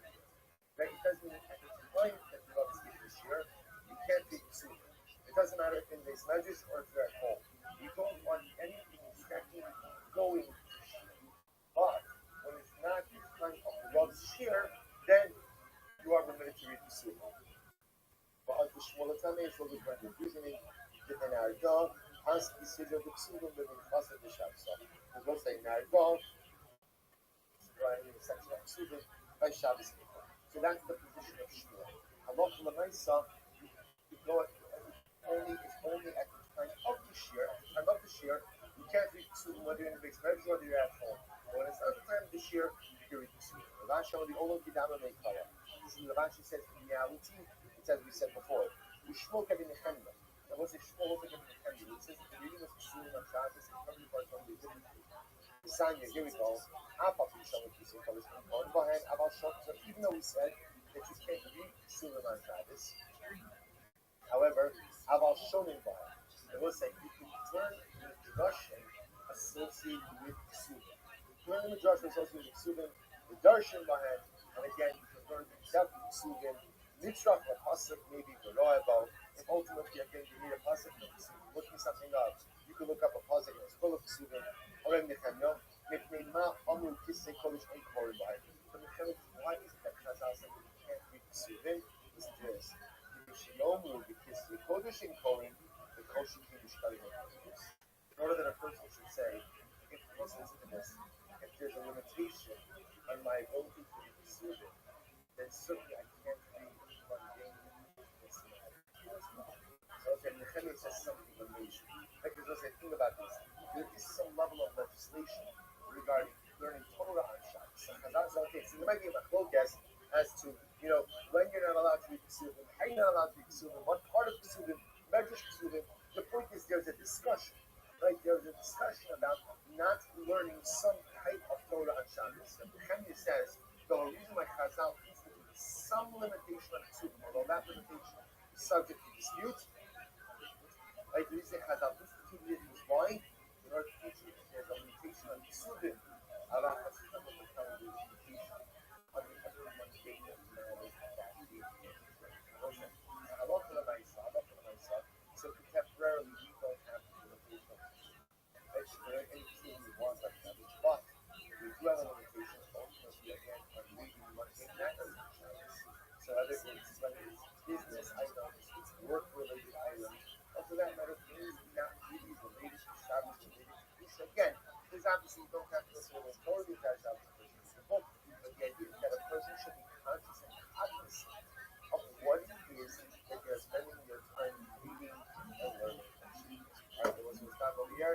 Right? It doesn't mean at the point that the Rav is giving the shear, you can't read Pesuvim. It doesn't matter if in Beis HaMedrash or if you're at home. You don't want anything exactly going to shear. But when it's not in front of the Rav's shear, then you are permitted to read Pesuvim. But the Shmuel Tamei is what we're going to reasoning. Then our dog has the Siddur of the Pesuvim living fast at the Shabbos. Because we'll say Nargol, in the section of Pesuvim by Shabbos. So that's the position of Shmuel. Halach L'maisa, you go only at the time of the shear. At the time of the shear, you can't read Pesuvim whether you're in the base medrash or whether you're at home. But when it's not the time of the shear, you can read Pesuvim. Rashi only Olam Kidama Meikala. This is what Rashi says in reality. It's as we said before. Shmuel Kevin Nechemda. Now, what's it? Shmuel Kevin Nechemda. It says the reading of Pesuvim on Shabbos and probably part of the Sanya. Here we go. Even though we said that you can't read Pesuvim on Shabbos, however, Aval Shonim Bahan. I will say you can learn the Drashim associated with Pesuvim. Learn the Drashim associated with Pesuvim, the Darshan Bahan, and again you can learn the depth of Pesuvim. Mitzvah a pasuk maybe reliable. If ultimately again you need a pasuk, looking something up, you can look up a pasuk that's full of Pesuvim. Or in Nechemya, Mipnei Amru Kisei Kodesh Ein Koren B'Hai. So Nechemya, why is it that Chazal said that you can't read Pesuvim? Listen to this. Yomru Kisei Kodesh Ein Koren, the Kodesh Kiddush Kalim. In order that a person should say, if listen to this, if there's a limitation on my ability to read Pesuvim, then certainly I can't read. So okay, Nehemiah says something amazing. Because as I think about this, there is some level of legislation regarding learning Torah on Shabbos. Okay, so there might be a machlokes as to, when you're not allowed to be Pesuvim, how you're not allowed to be Pesuvim, what part of Pesuvim, Medrash Pesuvim. The point is there's a discussion, right? There's a discussion about not learning some type of Torah on Shabbos. And Kenya says, the reason why Chazal instituted some limitation on Pesuvim, although that limitation is subject to dispute, right? The reason Chazal instituted it was why? In order to teach you that there's a limitation on Pesuvim. So contemporarily, we don't have the limitation. There are any team we want like that, but we do have a limitation ultimately again on reading what in that so whether it's business items, it's work-related items, also that matter things not really related to Shabbos related to this. Again, there's obviously you don't have to listen to the authority of that Shabbos in the book, but the idea is that a person should be conscious and cognizant of what it is that they're spending their time reading and learning. Alright, there was not over here.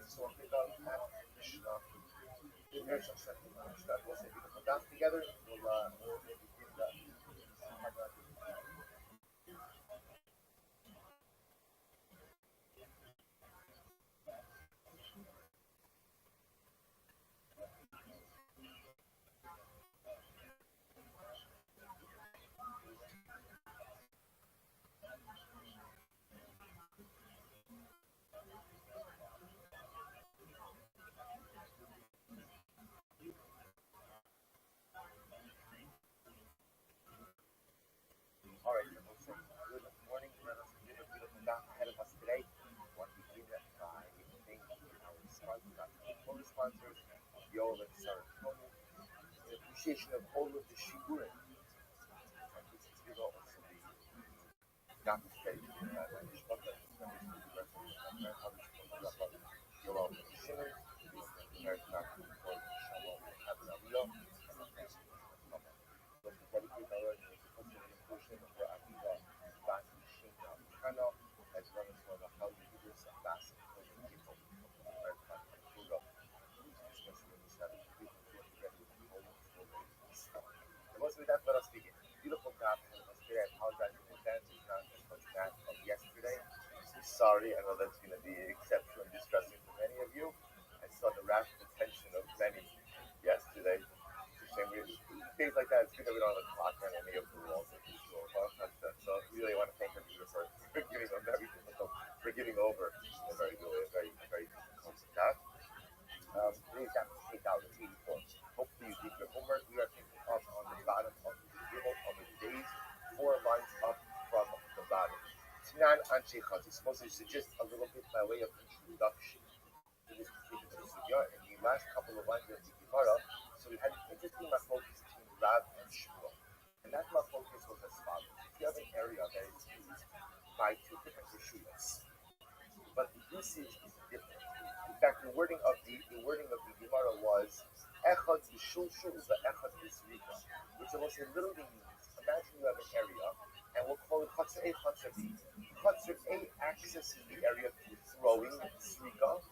So we'll pick up at Mishnah. There's some second stuff. We'll say we can put together. We'll begin that. Alright, we'll say good morning. Let us give a beautiful daf ahead of us today. We want to begin by thanking our sponsors, our sponsors, Yoel and Sarah Tony, in appreciation of all of the Shiburim. And this is also the daf today. Yoel and Shimon, American Dr. Shalom, Abdullah, dedicate our inclusion of the Aviva Basi Shina Chana, as well as for the Halidas and Basi people of American Kudo, especially in the Sabbath, people who are together with the whole world. And once we that, let us begin. Beautiful God, I apologize in advance, it's not as much that of yesterday. I'm sorry, I know that's going to be exceptional and distressing for many of you. I saw the rapt attention of many yesterday. Things like that, it's good that we don't have a clock on any of the walls of the school. So I really want to thank her for giving them very difficult, for giving over a very difficult task. Today's chapter is 8,084. Hopefully you did your homework. We are picking up on the bottom of the table on the days, 4 lines up from the bottom. Tanan Anshe Chazis. Mostly just a little bit by way of introduction to this particular sugya. In the last couple of lines of the Gemara, so we had an interesting machlokes between Rav and Shmuel. And that machlokes was as follows. If you have an area that is used by 2 different rishuyos, but the usage is different. In fact, the wording of the Gemara was Echad b'shulshul v'echad b'srika, which also literally means, imagine you have an area, and we'll call it Chatzar A, Chatzar B. Chatzar A accesses the area through throwing srika.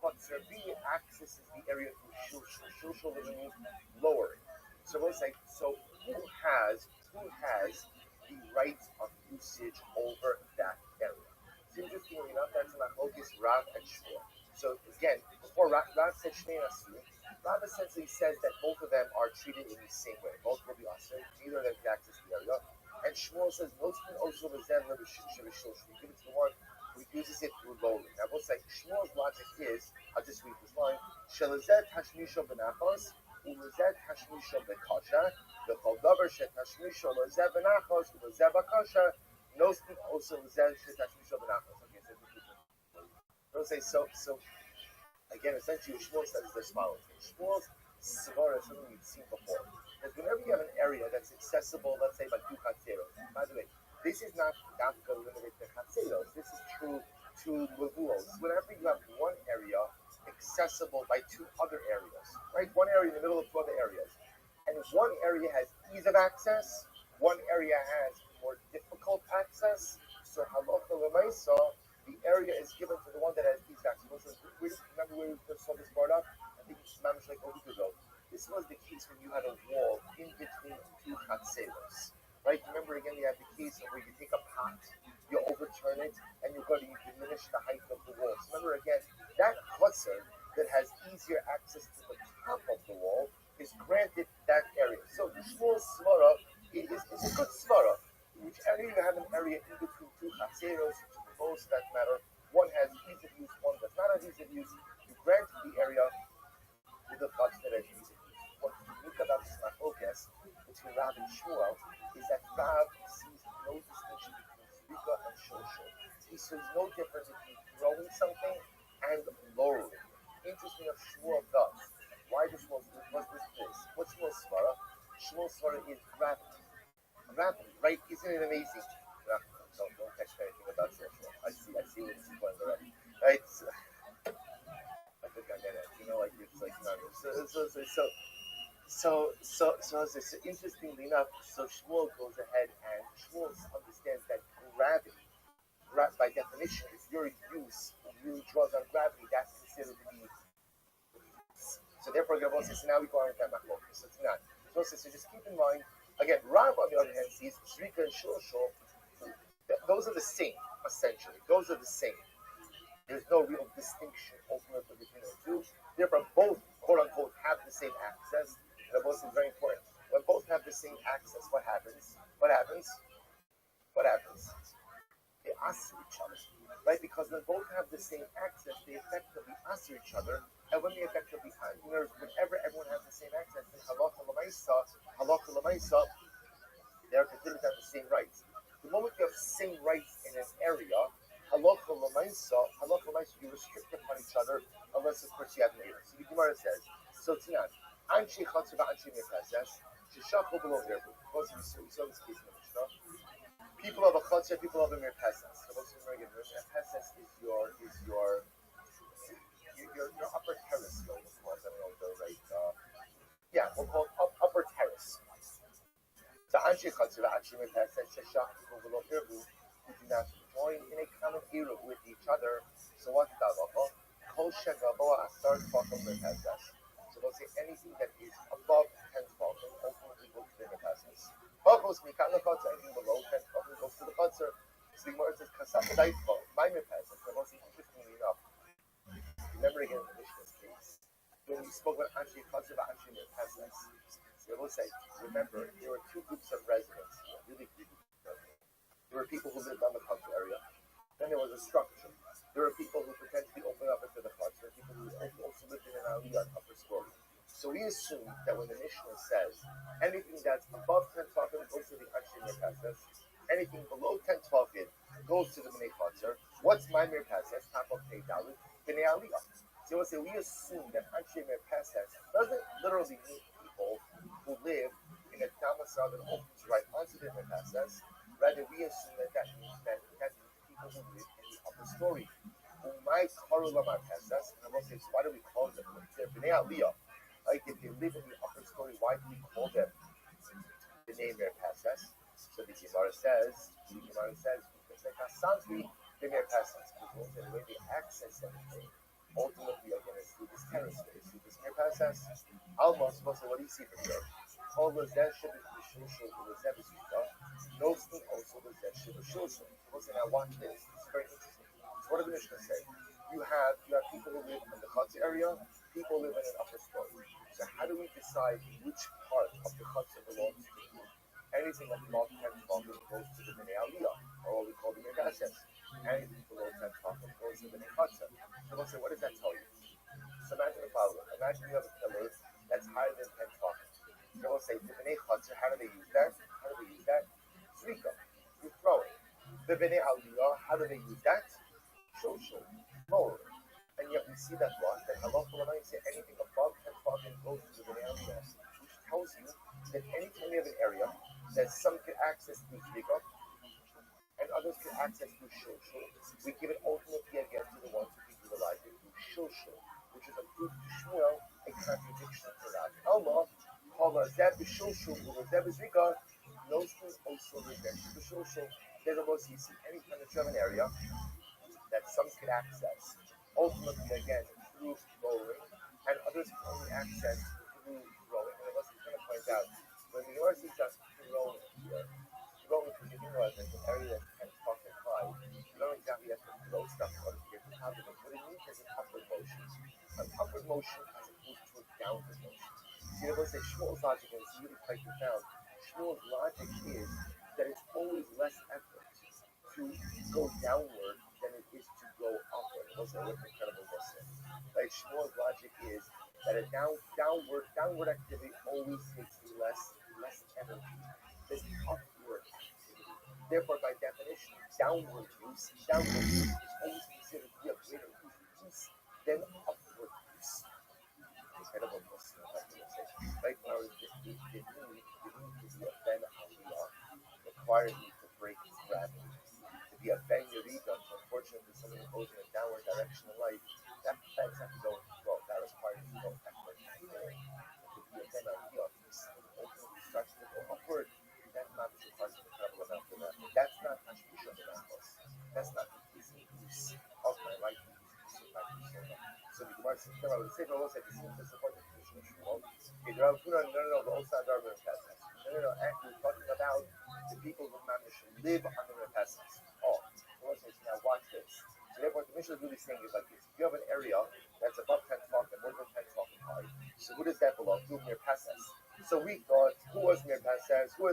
Chatzar B accesses the area through shulshul. Shulshul literally means lowering. So we'll say, so who has the right of usage over that area? It's interestingly enough, that's machlokes Rav and Shmuel. So again, before Rav said Shnei Asur, Rav essentially says that both of them are treated in the same way. Both will be Asur, neither of them can access the area. And Shmuel says, most of them also resemble the Shulshul. We give it to the one who uses it through lowering. Now we'll say, Shmuel's logic is, I'll just read this line, Shelazet Hashmisha Benachos, Ulazet Hashmisha Bekasha, the Choldavar Shet Hashmisha Lazet Benachos, Ulazet Bakasha, Nostin also Lazet Shet Hashmisha Benachos. Okay, so we'll say, so again, essentially, Shmuel says as follows. Shmuel's Svara is something we've seen before. Because whenever you have an area that's accessible, let's say by 2 chatzeros, by the way, this is not limited to chatzeros, this is true to levuos. Whenever you have one area accessible by 2 other areas, right? One area in the middle of 2 other areas. And one area has ease of access, one area has more difficult access. So halacha l'maisa, the area is given to the one that has ease of access. Remember where we first saw this brought up? I think it's mamish like a week ago. This this was the case when you had a wall in between two chatzeros. Right? Remember again, you have the case where you take a pot, you overturn it, and you diminish the height of the wall. So remember again, that chutzer that has easier access to the top of the wall is granted that area. So the Shmuel's svara is a good svara. Which area you have an area in between two chatzeros, both that matter. One has ease of use, one does not have ease of use. You grant the area to the chutz that has ease of use. What's unique about this machlokas between Rav and Shmuel is that Rav sees no distinction between zrika and shosho. He sees no difference between throwing something and lowering. Interesting if Shmuel does. Why does Shmuel do this? What's Shmuel's svara? Shmuel's svara is gravity. Gravity, right? Isn't it amazing? Don't catch anything about Shmuel. I see what's going already. Right? So, I think I get it. Like it's like so interestingly enough, so Shmuel goes ahead and Shmuel understands that gravity, by definition, if your use really draws on gravity, that's considered to be. So therefore, Rabbi says, now we go on with that machlokas. So it's not. So just keep in mind, again, Rav on the other hand sees Shrika and Shosho, those are the same, essentially. Those are the same. There's no real distinction ultimately between the two. Therefore, both, quote unquote, have the same access. And both is very important. When both have the same access, what happens? They answer each other. Right? Because when both have the same access, they effectively answer each other. And when they effectively whenever everyone has the same access, then halacha l'maisa, they're considered to have the same rights. The moment you have the same rights in an area, halacha l'maisa, you restrict upon each other unless, of course, you have neighbors. So the Gemara says, so Tinan, Anshe Chatzer v'Anshe Merkazes, Sheshachu below Erbu. We saw this case in the Mishnah. People of a Chatzer, people of a Merkazes. So what's the American version? Merkazes is your upper terrace, we'll call it. I don't know the right. We'll call it upper terrace. So Anshe Chatzer v'Anshe Merkazes, Sheshachu below Erbu, who do not join in a common era with each other. So what's the halacha? Kol shegavoa asar tefachim merkazes. So they'll say anything that is above 10 tefachim ultimately goes to the merkazes. Pachos mikan lechotzer, anything below 10 tefachim goes to the chotzer. So the Gemara says kasaf daitva, my merkazes. So most interestingly enough, remember again the Mishnah's case when we spoke about Anshe Chatzer v'Anshe Merkazes. So we'll say, remember there were two groups of residents, really three groups of residents. There were people who lived on the chotzer area. Then there was a structure. There are people who potentially open up into the chutz. There are people who also lived in an aliyah, upper story. So we assume that when the Mishnah says anything that's above 10 tefachim goes to the Anshe Merkazes, anything below 10 tefachim goes to the Bnei Chatzer. What's my Merkazes? Top of Pei Dalit, Bnei Aliyah. So we'll say we assume that Anshe Merkazes doesn't literally mean people who live in a domicile that opens right onto the Merkazes. Rather, we assume that means people who live in the upper story. Why do we call them? They're Bnei Aliyah. Like if they live in the upper story, why do we call them the name Merkazes? So the Gemara says, because they constantly the Merkazes. Because the way they access everything, ultimately again is through this terrace space, through this Merkazes. Almost, what do you see from here? All was that should be shulshul, was that zrika. No thing also was that should be shulshul. So now watch this. It's very interesting. So what did the Mishnah say? You have people who live in the chutz area, people who live in an upper story. So how do we decide which part of the chutz belongs to who? Anything above 10 tefachim goes to the Bnei Aliyah, or what we call the Merkazes. Anything below 10 tefachim goes to the Bnei Chatzer. So we'll say, what does that tell you? So imagine the following. Imagine you have a pillar that's higher than 10 tefachim. So we'll say, the Bnei Chatzer, how do they use that? Zrika. You throw it. The Bnei Aliyah, how do they use that? Shosho. Lower. And yet we see that what? That halacha l'maisa say anything above 10 tefachim goes to the Bnei Aliyah, which tells you that anytime you have an area that some can access through zrika and others can access through shosho, we give it ultimately again to the ones who can utilize it through shosho, which is a proof to Shmuel, a contradiction to Rav. Alma, Kala Zeb Shosho, or Zeb Zrika, those things also reject the shosho. There's a most you see anytime you have an area that some can access, ultimately again through lowering, and others can only access through out. When the Gemara says that Tirone here, Tirone is when you realize that the area that's 10 fucking high, you don't exactly have to throw stuff in order to get to the top of it. What it means is an upward motion. An upward motion as opposed to a downward motion. See, I will say Shmuel's logic, and it's really quite profound. Shmuel's logic is that it's always less effort to go downward than it is to go upward. It was an incredible lesson. Like Shmuel's logic is that a downward activity always takes less energy than upward activity. Therefore, by definition, downward use is always considered to be a greater use than upward use. Incredible lesson, right now, the need to be a ben aliyah requires me to break gravity. To be a ben yerida, unfortunately, somebody who goes in a downward direction in life, that has to go well. That requires no effort. To be a ben aliyah, ultimately starts to go upward. That not requires an incredible amount of that. That's not hashbisha benachos. That's not the easy use of my life. So the Gemara says, no, the Sefer also said, this is to support the position of Shmuel. Okay, the Rav Kuna, no, the Osa Darba and Pesach. No, actually, we're talking about the people who live under the Pesach. Oh, the Lord says, now watch this. So therefore, the Mishnah is really saying is like this. If you have an area that's above 10 tefachim and more than 10 tefachim high, so who does that belong to? Mir Pesach. So we thought, who was Mir Pesach? We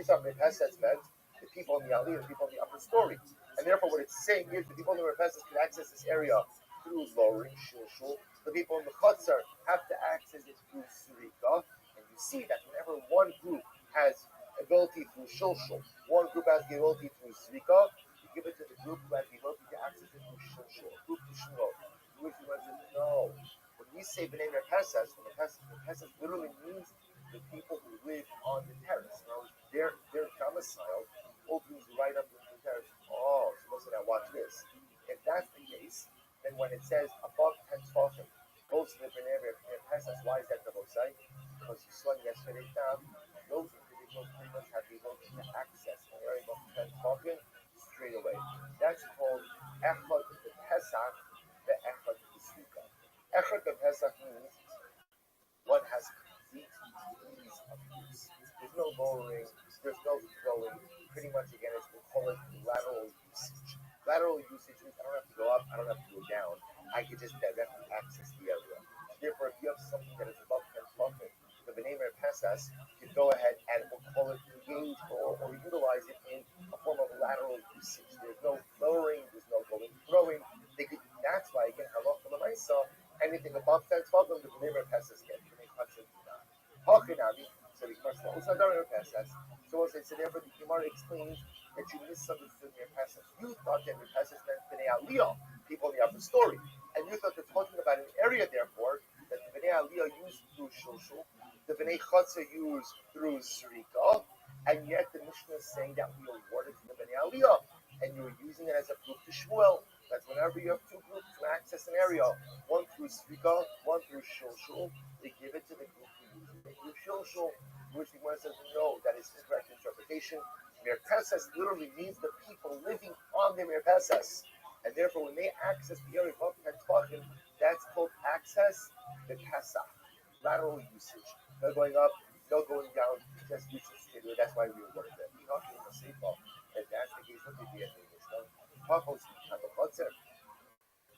thought Mir Pesach meant the people in the Aliyah, the people in the upper story. And therefore, what it's saying is the people in the Mir Pesach can access this area through lowering shulshul. The people in the chutzner have to access it through surika. And you see that whenever one group has ability through shulshul, one group has the ability through surika, you give it to the group who has the ability to access it through shulshul, group to shulshul. No. When we say b'nei Mir Pesach, the Pesach literally means the people who live on the terrace. Now, their domicile opens right up into the terrace. Oh, so listen, now watch this. If that's the case, then when it says above 10 tefachim, goes to the B'nai Mir Pesach, why is that the Hosai? Because you saw yesterday down, those individuals pretty much have the ability to access an area above 10 tefachim straight away. That's called Echad the Pesach, the Echad the Sukkah. Echad the Pesach means one has complete ease of use. There's no lowering, there's no throwing. Pretty much, again, we'll call it lateral usage. Lateral usage means I don't have to go up, I don't have to go down. I can just directly access the area. Therefore, if you have something that is above 10 tefachim, the B'nai Mir Pesach can go ahead and we'll call it engage or utilize it in a form of lateral usage. There's no lowering, there's no going throwing. That's why, again, halacha l'maisa, anything above 10 tefachim, the B'nai Mir Pesach get. So the Gemara says, so therefore the Gemara explains that you misunderstood Mir Pesach. You thought that Mir Pesach meant B'nai Aliyah, people in the upper story. And you thought they're talking about an area, therefore, that the B'nai Aliyah used through Shulshul, the B'nai Chatzah used through Zrika, and yet the Mishnah is saying that we awarded to the B'nai Aliyah, and you're using it as a proof to Shmuel. That's whenever you have two groups to access an area, one through Zrika, one through Shulshul, they give it to the group who uses it through Shulshul, which the Gemara says, no, that is incorrect interpretation. Mir Pesach literally means the people living on the Mir Pesach. And therefore, when they access the area above 10 tefachim, that's called access the Pesach, lateral usage. No going up, no going down, just usage. That's why we awarded them. We're talking in the Sefer. If that's the case, what did we have in this? Pachos, you have a chutzner.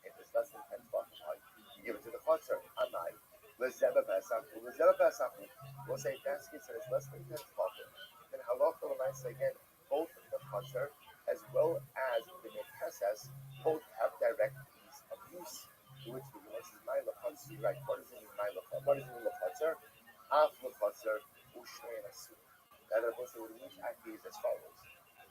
If it's less than 10 tefachim high, you give it to the chutzner. Amai. Lezeba Pesach. We'll say if that's the case, it's less than 10 tefachim. Then halacha l'maisa again, both the chutzner as well as the B'nai Pesach both have direct ease of use. To which the Gemara says, "My lachatzer." Right? What does it mean? My lachatzer. What does it mean? Lachatzer. Af lachatzer u'shnei nasu. That of course would mean actually is as follows: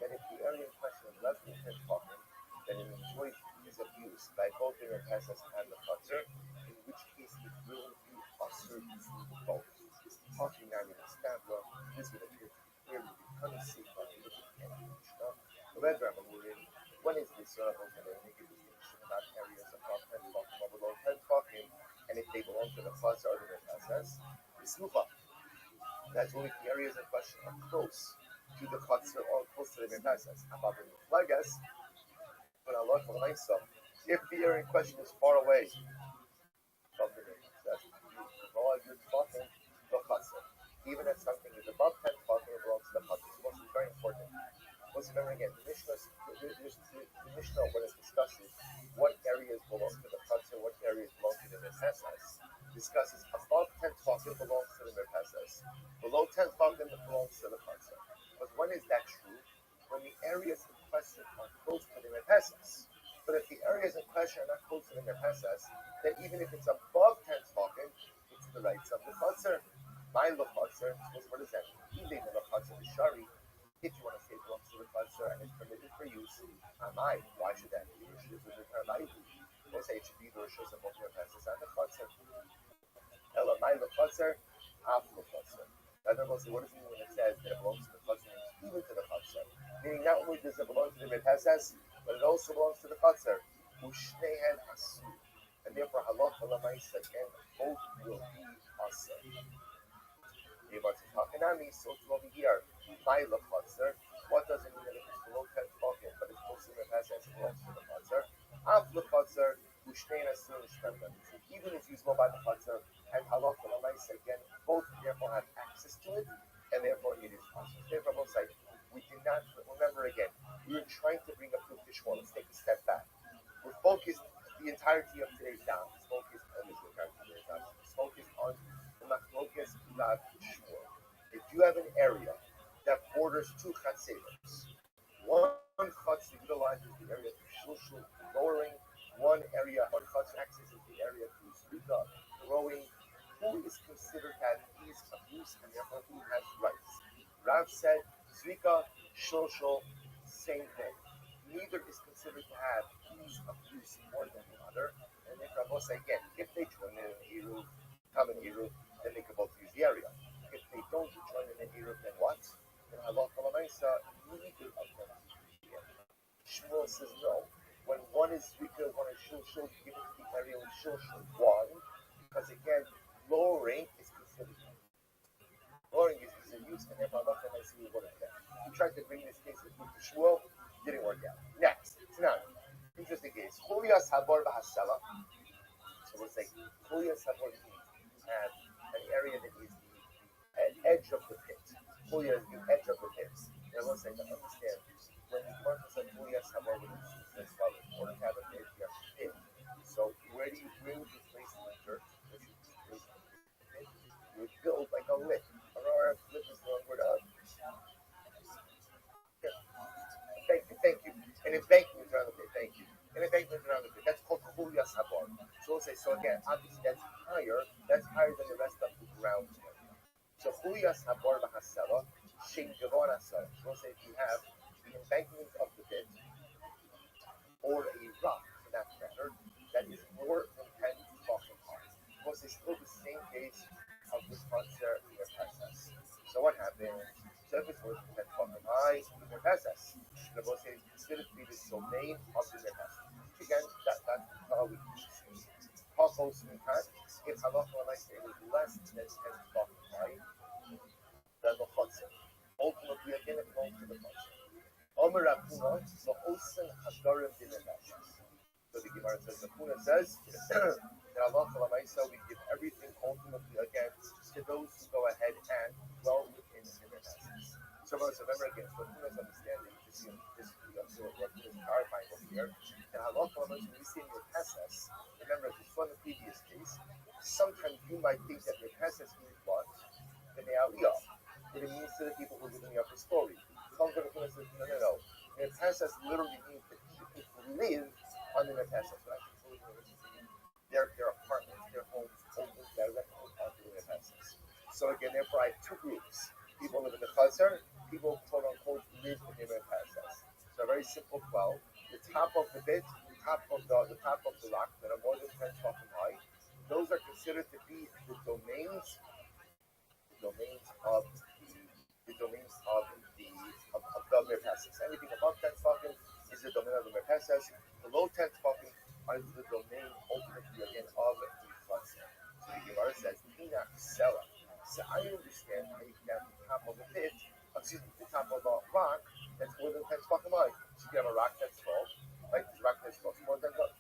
that if the area in question is less than 10 tefachim, then it enjoys ease of use by both the B'nai Pesach and the chutzner. In which case, it will be usher to both. Talking now in the stabler, this would appear to be clearly becoming safe by the Mishnah. However, when is this going to make a distinction about areas above 10 tefachim or below 10 tefachim, and if they belong to the chutzner or the Pesach, the smucha. That's only the areas in question are close to the chutzner or close to the Pesach. Above the flagas, but Allah for myself, if the area in question is far away from the Pesach, you follow your tefachim, the chutzner. even if something is above 10 tefachim, it belongs to the chutzner. So this is very important. Let's remember again, the Mishnah, when it discusses what areas belong to the chutzner, what areas belong to the merpesas, discusses above 10 tefachim belongs to the merpesas, below 10 tefachim it belongs to the chutzner. But when is that true? When the areas in question are close to the merpesas. But if the areas in question are not close to the merpesas, then even if it's above 10 tefachim, it's the rights of the chutzner. My lechutzer, what does that mean? Even the lechutzer is shari. If you want to say it belongs to the chutzner and it's permitted for use, why should that be? We'll say it should be the rishus of both merpesas and the chutzner. Ela my lechutzer, half lechutzer. Now we'll say, what does it mean when it says that it belongs to the chutzner and even to the chutzner? Meaning not only does it belong to the merpesas, but it also belongs to the chutzner. Ushnehen asu, and therefore halacha l'maisa again both will be asur. So it's over here. My lechutzer. What does it mean that if it's below 10 tefachim, but it's close to the merpesas, it belongs to the chutzner? Af lechutzer, ushnehen asu nishtamdan. Even if usable by the chutzner and halacha l'maisa again, both therefore have access to it, and therefore it is asur. Therefore, both sides. We did not remember again. We were trying to bring up the fishbowl. Let's take a step back. We're focused the entirety of today's down. It's focused on this entirety of today's down. It's focused on the machlokas Rav Shmuel. If you have an area that borders two chatzeros, one chatzer utilizes the area for shulshul, lowering, one chatzer accesses the area to zrika, growing. Who is considered to have ease of use and therefore who has rights? Rav said, zrika, shulshul, same thing. Neither is considered to have ease of use more than the other. And if Rabbi say again, if they join in an Eruv, common Eruv, then they can both use the area. If they don't join in an Eruv, then what? Then halacha l'maisa, neither of them use the area. Shmuel says no. When one is zrika, one is shulshul, give it to the area with shulshul. Why? Because again, lowering is considered. Lowering is considered use, and therefore halacha l'maisa will go to that. He tried to bring this case with Shmuel. Didn't work out. Next, Tanan. Interesting case. Chuliyas habor v'hasela. So we'll say Chuliyas habor means an area that is the edge of the pit. Chuliyas is the edge of the pit. And we'll say to understand when the Gemara says Chuliyas habor, when it says in order to have a pit, you have a pit. So where would you place the dirt? You would build like a lip. Or lip is the wrong word. Thank you. An embankment around the pit. Thank you. An embankment around the pit. That's called chuliyas habor. So we'll say, so again, obviously that's higher than the rest of the ground area. So chuliyas habor v'hasela, shein gavon asar. So we'll say if you have the embankment of the pit, or a rock for that matter, that is more than 10 tefachim high. We'll say still the same case of the chutzner merpesas. So what happens? So if it's more than 10 tefachim high, the merpesas. The Rabbi says considered to be the domain of the merpesas. Again, that's how we see it. Pachos mikan, if halacha l'maisa is less than 10 tefachim high, then the chutzner. Ultimately, again, it belongs to the chutzner. Omer Rav Huna, la'osen hadarim b'merpesas. So the Gemara says, the Huna says that halacha l'maisa we give everything ultimately again to those who go ahead and dwell within the merpesas. So remember again, so Huna's understanding, this is what is clarifying over here. And halacha l'maisa when we see in merpesas, remember as we saw in the previous case, sometimes you might think that merpesas means what? The ne'aliyah. That it means to the people who live in the upper story. Some of the Huna says, no. Merpesas literally means that people who live on the merpesas. Their apartments, their homes, open directly onto the merpesas. So again, therefore I have two groups. People live in the chutzner, people quote unquote live in the merpesas. So a very simple 12. The top of the pit, the top of the rock that are more than 10 tefachim high, those are considered to be the domains of the merpesas. Anything above 10 tefachim is the domain of the merpesas. Below 10 tefachim is the domain ultimately again of the chutzner. So the Gemara says, "Hina sela." So I understand how you can have the top of the pit, the top of a rock that's more than 10 tefachim high. So you have a rock that's tall, like this rock that's tall, more than but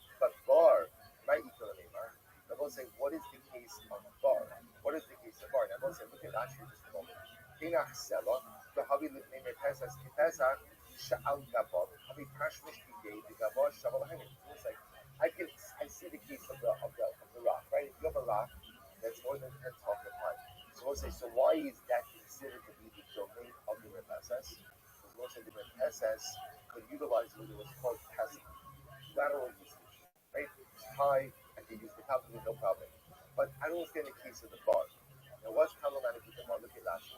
bar, right? I will say, what is the case of bar? What is the case of the bar. Now, let's say, look at that here just a moment. Dinach Sela, the Habi Name Pesach, Pesach, Sha'al Gabon, Habi Pashmish Day, the Gabon, Shaval Hanging. It's like, I see the case of the rock, right? If you have a rock that's more than 10 tefachim high, so we'll say, so why is that considered to be the domain of the Pesach? Because we'll say the Pesach could utilize what was called passive, lateral usage, right? It's high, I can use the top of it, no problem. But I don't understand the case of the bar. Now, what's problematic with the bar? Look at Rashi.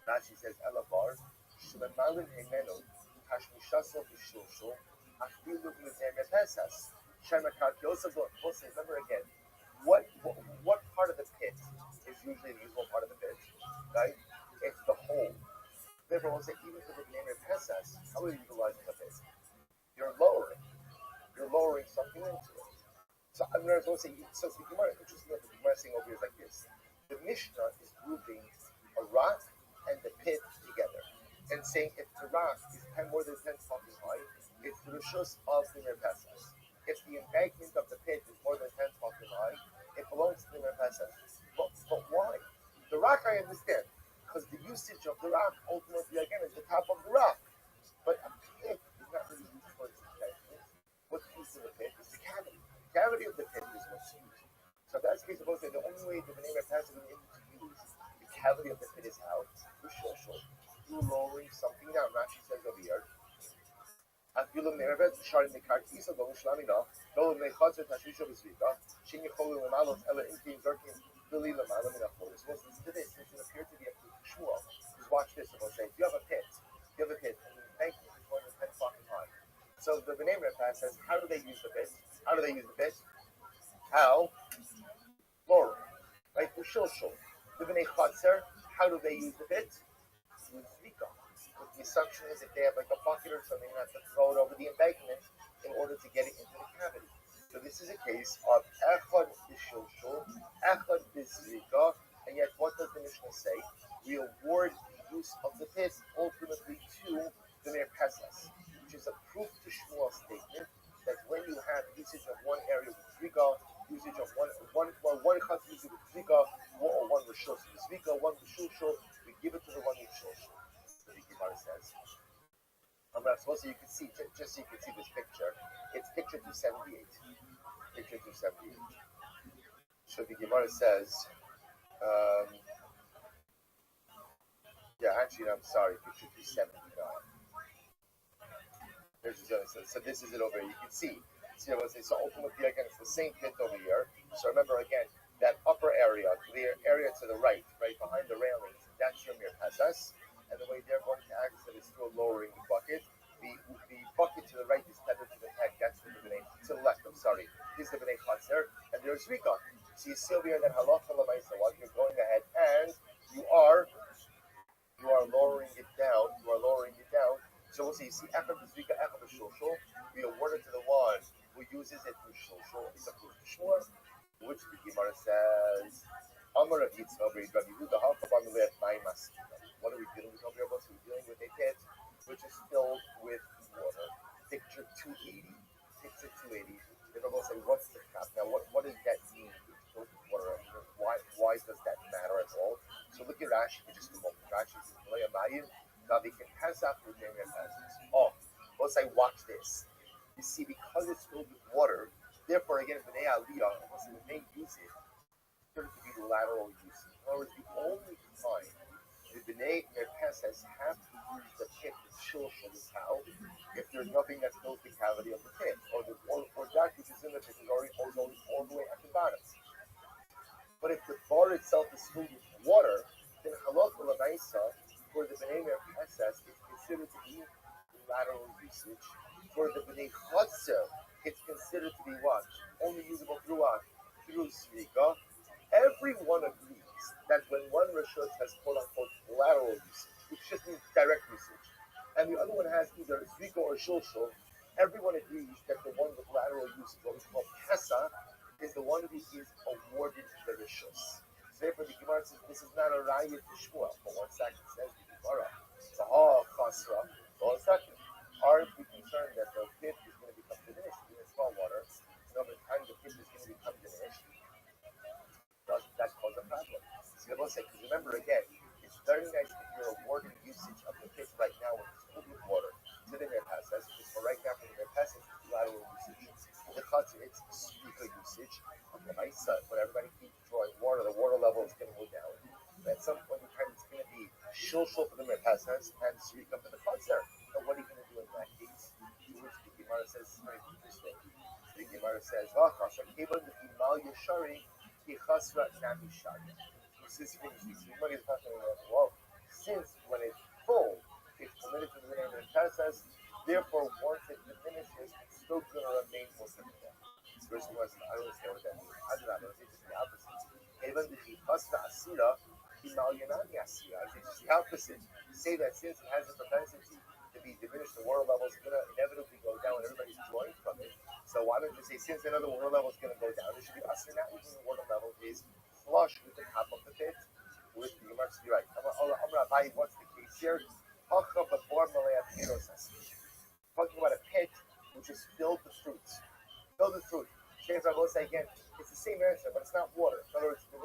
Rashi says, Ela bar, Shlemalin Hemeno, Hashmishasel Bishosho, Afilu Mizeme Pesas, Shemakar Yosef. Remember again, what part of the pit is usually the usual part of the pit, right? It's the hole. Therefore, we'll say, even for the name of Pesas, how are you utilizing the pit? You're lowering something into it. So I'm going to say, so the Gemara, interesting that the Gemara saying over here is like this. The Mishnah is grouping a rock and the pit together and saying if the rock is more than 10 fucking high, it's the rishus of the Merpesas. If the embankment of the pit is more than 10 fucking high, it belongs to the Merpesas. But why? The rock I understand, because the usage of the rock ultimately again is the top of the rock. But a pit is not really used for its embankment. What's used in the pit is the cavity. The cavity of the pit is what's used. So if that's the case, supposed to say the only way that the name of Pesach is able to use the cavity of the pit is how? Through lowering something down. Rashi says over here. Afilum Nerevet, Sharim Mekarkisa, Lo Shlamina, Lo Mechatzer Tashusha Vizvika, Shin Yecholu Lamalos, Ela Inkim Zerkim, Lili Lamalam in a forest. Well, since today, since it appeared to be a Shmuel, because watch this, and we'll say, if you have a pit, and the embankment is more than 10 fucking high. So the B'nai Rafah says, how do they use the pit? How? Lowering. Right? The Shilshul. The B'nai Chatzer, how do they use the pit? Use Zvika. The assumption is if they have like a bucket or something, they have to throw it over the embankment in order to get it into the cavity. So this is a case of Echad B'Shilshul, Echad B'Zvika, and yet what does the Mishnah say? We award the use of the pit ultimately to the Merpesas, which is a proof to Shmuel's statement that when you have usage of one area with Zvika, usage of one cut usage with Zvika, or one Rishos with Zvika, one Rishos, we give it to the one Rishos. So the Gemara says. So you can see, just so you can see this picture, it's picture 278. Picture 278. So the Gemara says, I'm sorry, picture 279. So this is it over here. You can see. So ultimately, again, it's the same pit over here. So remember, again, that upper area, the area to the right behind the railings, that's your Merpesas. And the way they're going to access it is through lowering the bucket. The bucket to the right is tethered to the head. That's the B'nai, to the left, I'm sorry. This is the B'nai Chatzer. And there's Rika. So you see over here that halacha l'maisa, while you're going ahead, and you are lowering it down. So we'll see, Echad B'Zvika, Echad B'Shulshul, we award it to the one who uses it through Shulshul. It's a proof to Shmuel, which the Gemara says, Amar Rav Yitzchak, Rabbi Yehuda, Ha'chabar Melech Mayim Maskina. What are we dealing with over here? We're dealing with a pit which is filled with water. Picture 280. They're going to say, what's the cap? Now, what does that mean? Filled with water. Why does that matter at all? So look at Rashi for just a moment. Rashi says, now they can pass out through their passes. Let's say, watch this. You see, because it's filled with water, therefore, again, B'nai Aliyah, when they use it, it's going to be lateral usage. In other words, the only time the B'nai Merpesas have to use the pit to Shilshul is how? If there's nothing that fills the cavity of the pit, or that which is in the pit is already all the way at the bottom. But if the bar itself is filled with water, then halacha l'maisa for the B'nai Merpesas is considered to be lateral usage. For the B'nai Chatzer, it's considered to be what? Only usable through what? Through Zvika. Everyone agrees that when one Rishos has quote-unquote lateral usage, which just means direct usage, and the other one has either Zvika or Shulshul, everyone agrees that the one with lateral usage, what we call Pesa, is the one who is awarded the Rishos. So therefore the Gemara says this is not a raya to Shmuel. But one second says the Gemara, it's a chasra. One second. Aren't we concerned that the pit is going to become diminished in small water? And over time the pit is going to become diminished. Does that cause a problem? Srika for the Chatzar. And what are you going to do in that case? To which the Gemara says, it's very interesting. The Gemara says, V'achasha kibon v'imal yeshari ki chasra nami shari. This is finished. The Gemara is talking about, well, since when it's full, it's permitted to remain in Pesach, therefore once it diminishes, it's still going to remain for some of that. This person was, I don't understand what that means. I do not know. It's just the opposite. Even the chasra asira, kimal yanami asira. It's just the opposite. Say that since it has a propensity to be diminished, the water level is going to inevitably go down and everybody's drawing from it. So why don't you say since another water level is going to go down, it should be asir not even the water level is flush with the top of the pit. With the Gemara, you're right. I'm Rabbi, what's the case here? Talking about a pit which is filled with fruits. Filled with fruit. James, I will say again, it's the same answer, but it's not water. In other words, the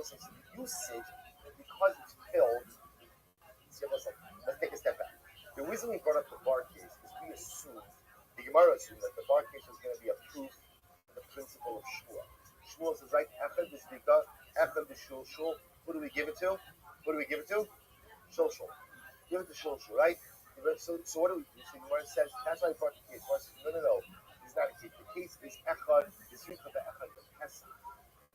usage, because it's filled, let's take a step back. The reason we brought up the bar case is we assumed, the Gemara assumed that the bar case was going to be a proof of the principle of Shmuel. Shmuel says, right, Echad the Zrika, Echad the Shul. Who do we give it to? Shul. Give it to Shul, right? So what do we do? So the Gemara says, that's why I brought the case. No. It's not a case. The case is Echad, the Zrika, the Echad, the Pesach.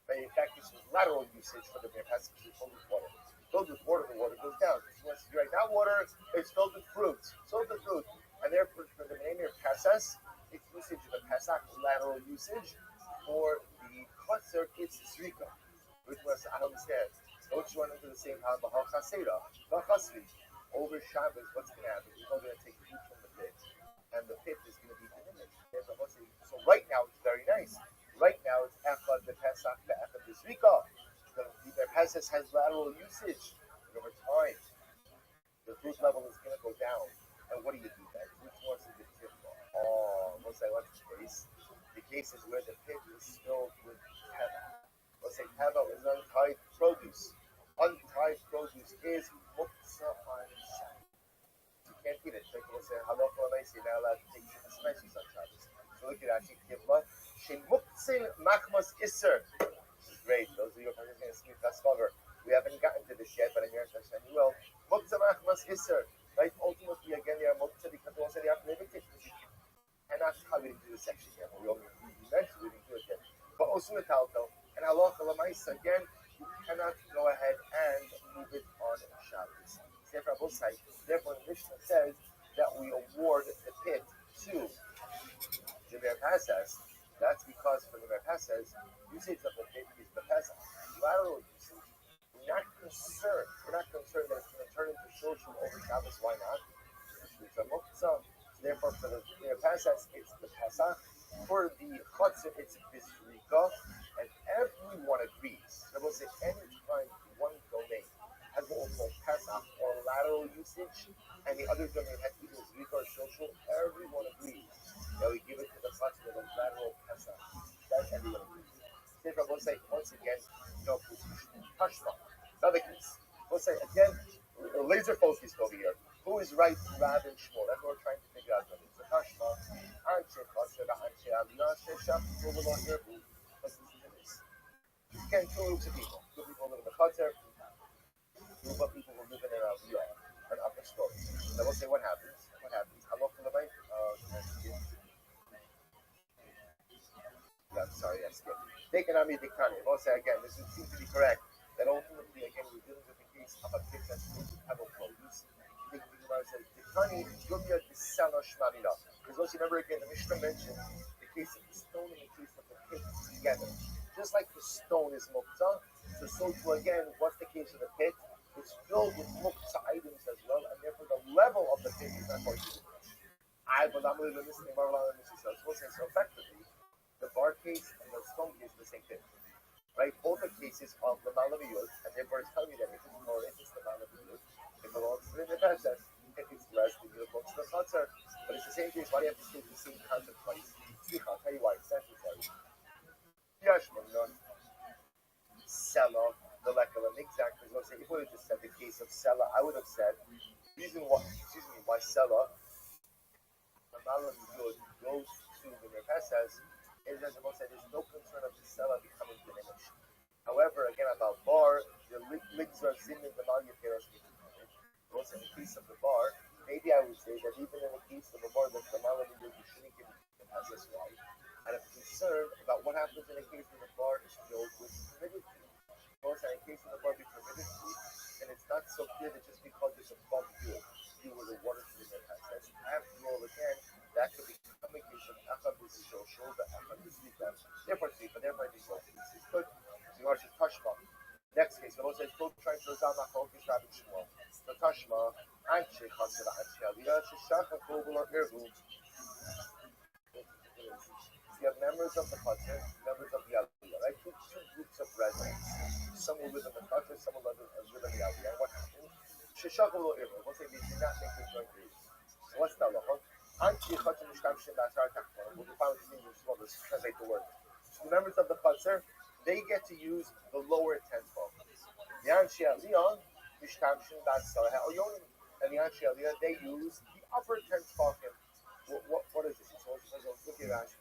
But in fact, this was lateral usage for the Mir Pesach, because it's filled with water. Filled with water, the water goes down. So once you write that water, it's filled with fruit. And therefore, for the Mir Pesach, it's usage of the Pesach, lateral usage. For the Chatzar, it's Zrika. Which was, I understand. Don't you run into the same time, Bahal Chaseda, Bahasri. Over Shabbos, what's going to happen? You're going to take food from the pit, and the pit is going to be diminished. So right now, it's very nice. Right now, it's Echad the Pesach, the Echad the Zrika. The Pesach has lateral usage. And over time, the fruit level is going to go down. And what do you do then? Which one's the tip? What's the case? The case is where the pit is filled with Teva. Let's say Teva is untied produce. Untied produce is muktzah on Shabbos. You can't eat it. Like we'll say, halacha l'maisa, you're not allowed to take the spices on Shabbos. So look at actually Kivla. Shemuktzin machmas iser. This is great. Those of you who are going to speak that's cover. We haven't gotten to this yet, but I'm here to understand you will. Muktzah machmas iser. Right? Ultimately, again, they are muktzah because they also have limited. And that's how we didn't do this section yet. We mentioned we didn't do it yet. But also with Talto and halacha l'maisa, again, you cannot go ahead and move it on Shabbos. Therefore, the Mishnah says that we award the pit to the Mir Pesach. That's because for the Mir Pesach, usage of the pit is the Pesach. Lateral usage. We're not concerned that it's going to turn into Shulshul over Shabbos. Why not? It's a muktzah. Therefore, for the Mir Pesach, it's the Pesach. For the Chatzar, it's Bisrika. And everyone agrees. I will say any time one domain has what we'll call Pesach or lateral usage, and the other domain has either Zrika or Shulshul, everyone agrees that we give it to the Chatzar with a lateral Pesach. That's everyone agrees. Therefore, we'll say once again, Tashma. Another case. We'll say again, laser focused over here. Who is right, Rav and Shmuel? That's what we're trying to figure out. So Tashma, Anshe Chatzar, Anshe Aliyah, Anshe Shach, Rubalon Yerbu. Again, two groups of people. Two people live in the Chatzar, group of people who live in an upper story. Then we'll say what happens. Halacha l'maisa. I'm sorry, I skipped. Take an Ami Dikani. We'll say again, this seems to be correct. That ultimately, again, we're dealing with the case of a pit that's filled with pebble produce. The Gemara says, Dikani, Yumya Disala Shmarila. Because also remember again, the Mishnah mentioned the case of the stone and the case of the pit together. Just like the stone is muktzah, so too again, what's the case of the pit? It's filled with muktzah items as well, and therefore the level of the pit is not going to be so effectively, the bar case and the stone case are the same thing. Right? Both are cases of the Malaviyut, and therefore it's telling you that if it's more, if it's the Malaviyut, it belongs to the Pesach. If it's less, it belongs to the Chatzar. But it's the same case. Why do you have to state the same concept twice? I'll tell you why. It's necessary. Sella, the Lekalim, exactly. If we would have just said the case of Sella, I would have said, why Sella, the Malaviyut goes to the Mir Pesach, is as the said, there's no concern of the Sella becoming diminished. However, again, about bar, the ligs are seen in the Malya Peros. Also, in the case of the bar, maybe I would say that even in the case of a bar that's the malam you shouldn't give it as this right. And I'm concerned about what happens in a case where the bar is filled with permitted food. Also, in case of the bar be permitted food, and it's not so clear that just because it's above you were the water to the access. After all, again, that could become a case of achad is social, but achad is legal. Therefore, but therefore, it's good. So you are to tashma. Next case, the Lord says, "Go try to zama focus Rabbi Shmuel." The tashma, anche chasera anche aliyah, sheshacha kobul ervu. You have members of the Chatzar, members of the Aliyah, right? Two groups of residents. Some will live in the Chatzar, some will live in the Aliyah. What happened? Sheshach will live. We'll say they did not make the joint agreement. So what's the halacha? Anti Chatzar mishtamshim b'asar takfon. We'll define what this means. We'll just translate the word. So the members of the Chatzar, they get to use the lower 10 folk. The Anshi Aliyah mishtamshim b'asar ha'oyonim. And the Anshi Aliyah, they use the upper 10 folk. What is this? So look at Rashi.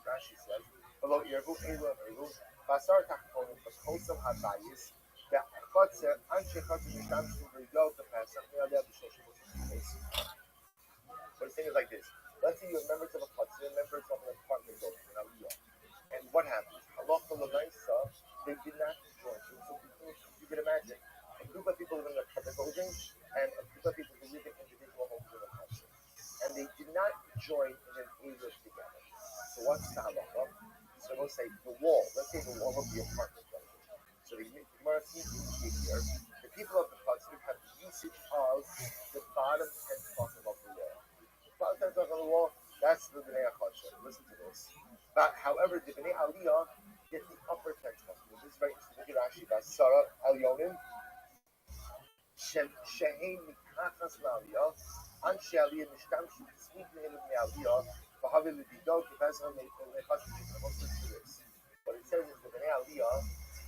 Rashi says, "Below Yerbu Elu Elu, Basar Takfonim, Basosam Habayis, that Chotzer, Anshe Chotzer Mishtamshim V'Yod the Pesach, Me'aleh B'Shoshim B'Shoshim." What he's saying is like this: let's say you have members of a Chotzer, members of an apartment building in Aliyah, and what happens? Halacha l'Naisa, they did not join. So you can imagine a group of people living in a public building and a group of people who live in individual homes in a Chotzer, and they did not join in an area together. So what's the halacha? So we'll say the wall. Let's say the wall of the apartment building. So the Gemara seems to indicate here the people of the Chatzar have the usage of the bottom 10 spots of the wall. The bottom 10 spots of the wall, that's the Bnei Chatzar. Listen to this. But however, the Bnei Aliyah get the upper 10 spots. This is very interesting. Look at Rashi. Basara Alyonim. Shehein Mikachas Aliyah. Anshe Aliyah Mishtamshim Tzmid Nehem Bnei Aliyah. But it says is the Bnei Aliyah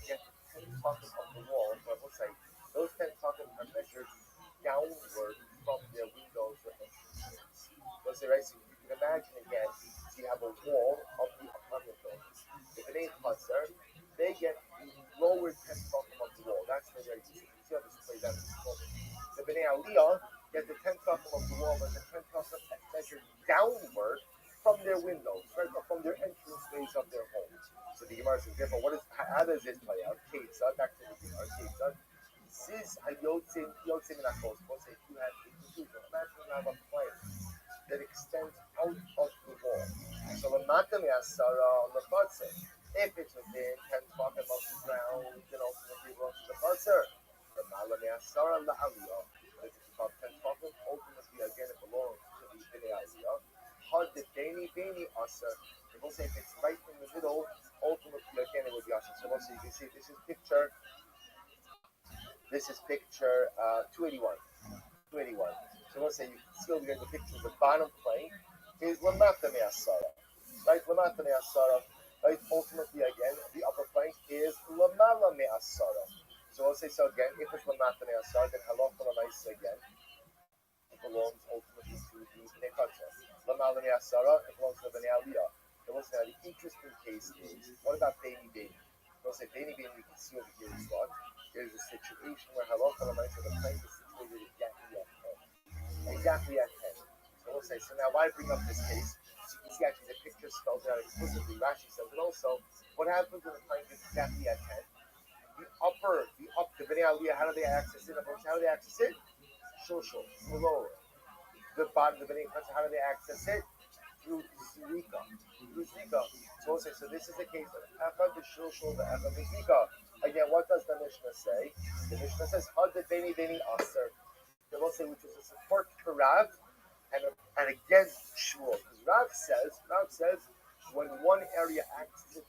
get 10 tefachim of the wall, but we'll say those 10 tefachim are measured downward from their windows or entrances. We'll say, right, so you can imagine again, so you have a wall of the apartment buildings. The Bnei Chatzar, they get the lower 10 tefachim of the wall. That's where they're using. You see how this plays out in this moment. The Bnei Aliyah get the 10 tefachim of the wall, but the 10 tefachim measured downward from their windows, right, from their entrance ways of their homes. So the Gemara says, therefore, how does this play out? Ketzad, back to the Gemara. Ketzad, Ziz hayotzim minachos. We'll say if you have a conclusion. Imagine you have a plan that extends out of the wall. So the matam yasara on the Chatzar. If it's within 10 tefachim of the ground, then ultimately belongs to the Chatzar. The malam yasara la'aliyah. But if it's above 10 tefachim, ultimately again it belongs to the Bnei Aliyah. The Beni Asa. We'll say if it's right in the middle, ultimately again it would be Asa. So we'll see. You can see this is picture 281. 281. So we'll say you can see over here the picture of the bottom plane is Lamata Me'asara. Right? Lamata Me'asara. Right? Ultimately again, the upper plane is Lamala Me'asara. So we'll say so again, if it's Lamata Me'asara, then Halacha L'Maisa again. It belongs ultimately to the Bnei Chatzar. Lamala Me'asara, it belongs to the Bnei Aliyah. Now the interesting case is, what about Beni? We'll say Beni, you can see over here is what? There's a situation where Halacha L'Maisa, the plane is situated exactly at 10. Exactly at 10. So we'll say, so now why bring up this case? So you can see actually the picture spells out explicitly. Rashi says it also. What happens when the plane is exactly at 10? The Bnei Aliyah, how do they access it? How do they access it? Shulshul, below. The bottom, the Bnei Chatzar, how do they access it? Through Zrika. So we'll say, so this is the case of Echad the Shulshul, the Echad the Zrika. Again, what does the Mishnah say? The Mishnah says, Had the Beni Aser. They will say, which is a support for Rav and against Shmuel. Because Rav says, when one area accesses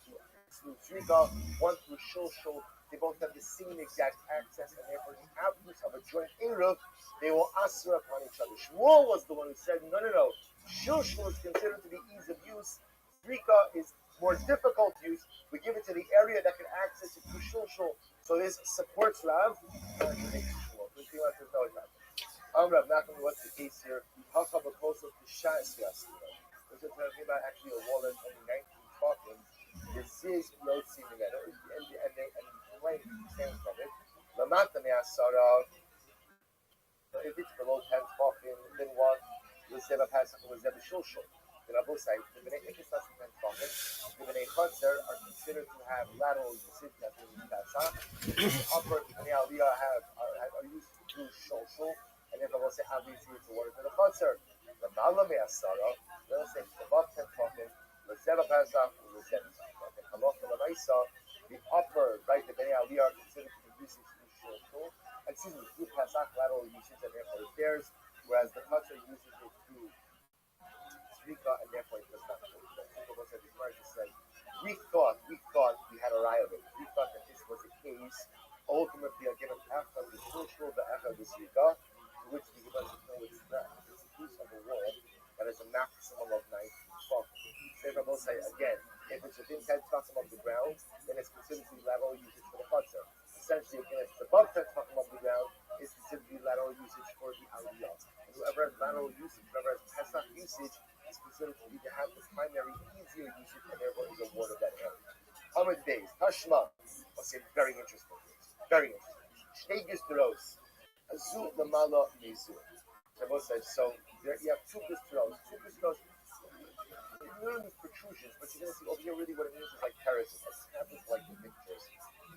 through Zrika, one through Shulshul, they both have the same exact access, and therefore, in the absence of a joint Eruv, they will answer upon each other. Shmuel was the one who said, no. Shulshul is considered to be ease of use. Zrika is more difficult use. We give it to the area that can access it through Shulshul. So this supports Rav. Rav, what's the case here? How come a close up to Shas Yasir? We're talking about actually a wall that's only 19 talking. This is Yotzim and the length stands from it. Lamata Me'asara. If it's below 10 tefachim, then what? L'zeva Pesach l'zeva shulshul. The Rabbi say the bnei if it's less than 10 tefachim, the bnei chutzer are considered to have lateral usage as in Pesach. Upper bnei aliyah are used to do shulshul, and then Rabbi say obviously it's a word for the chutzer. The Mala me'asara, they'll say above 10 tefachim, l'zeva Pesach l'zeva tefachim. Halacha l'maisa, the upper, right, the bnei aliyah are considered to be usage to shulshul. Excuse me, through Pesach lateral usage and therefore it bears, whereas the Chutzer uses it through Zrika and therefore it does not. People said this Marshall said, we thought we had a raya of it. We thought that this was the case. Ultimately, I give an Echad the Shulshul, the Echad the Zrika, to which the Gemara says no, it's not. It's a piece of the wall that is a maximum of 19 tefachim. Therefore, both say again, if it's within 10 tefachim of the ground, then it's considered to be lateral usage for the Chutzer. Essentially, again, if it's above 10 tefachim of the ground, it's considered to be lateral usage for the aliyah. And whoever has lateral usage, whoever has Pesach usage, is considered to be to have the primary easier usage, and therefore is a word of that area. Hamid days, Tashma, I'll say very interesting things. Very interesting. Shteigis Deros, Azul Lamala Mizu. Shabbos says, so there you have two gistros. Two gistros, it literally means protrusions, but you're going to see over here really what it means is like terraces. It's happens like the pictures.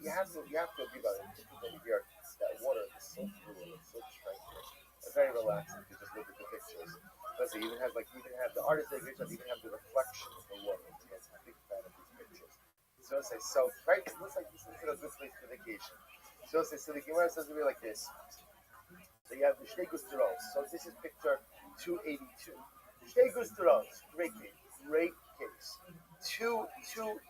You have to agree about it. Pictures over here, that water is so fluid, it's so tranquil. It's very relaxing if you just look at the pictures. Plus, it even has the artist that even have the reflection of the water. It's a big fan of these pictures. So it says, so right, it looks like this is a good place for vacation. So it says, so the Gemara says to be like this. So you have the Shtei Gusteros. So this is picture 282. Shtei Gusteros, great case. Two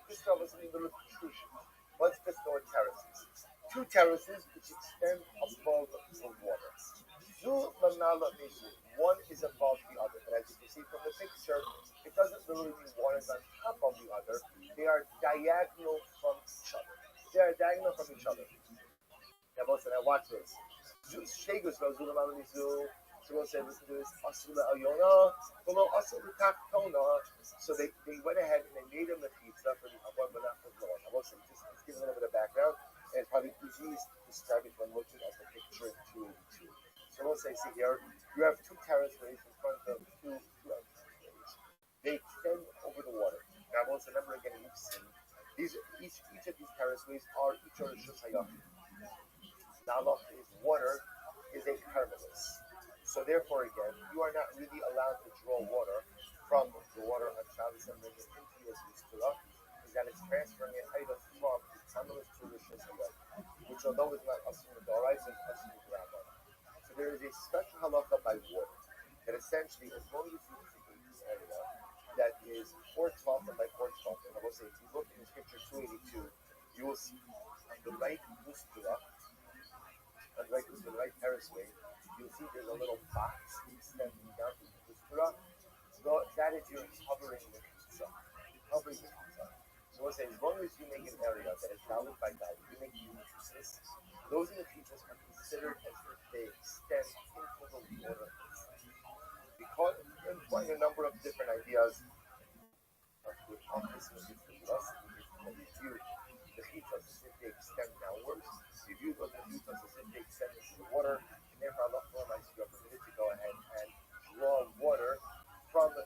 Gusteros in the protrusion. One's Gusteros terraces. Two terraces which extend above the water. One is above the other. But as you can see from the picture, it doesn't literally mean one is on top of the other. They are diagonal from each other. Now, both I watch this. So we'll say, listen to this. So they went ahead and they made him the pizza for the Abba, but not for the Lord. I will say, just give a little bit of background, and it's probably easiest to describe it when looking at the picture in 282. So we'll say, see here, you have two terraceways in front of two terraceways. They extend over the water. Now, we'll remember again in each scene, each of these terraceways are each other's shusayach. Nalach is water, is a carmelus. So therefore, again, you are not really allowed to draw water from the water on Shabbos and bring it into your Yisturah, because that is transferring it either from the carmelus to the shusayach, which although is not assumed the Doraisa, is assumed the Rabbi. So there is a special halacha by water that essentially, as long as you take this area that is 4 12 by 4 12, and I will say, if you look in this picture 282, you will see on the right Yisturah, on the right terraceway, you'll see there's a little box extending down to the Yisturah. So that is your covering the pizza. So we'll say, as long as you make an area that is valid by God, you make pizzas, those in the pizzas are considered as if they extend into the water. Because employing a number of different ideas with opposites of the view the pizzas as if they extend downwards. You view the pizzas as if they extend into the water, and therefore Allah you are permitted to go ahead and draw water from the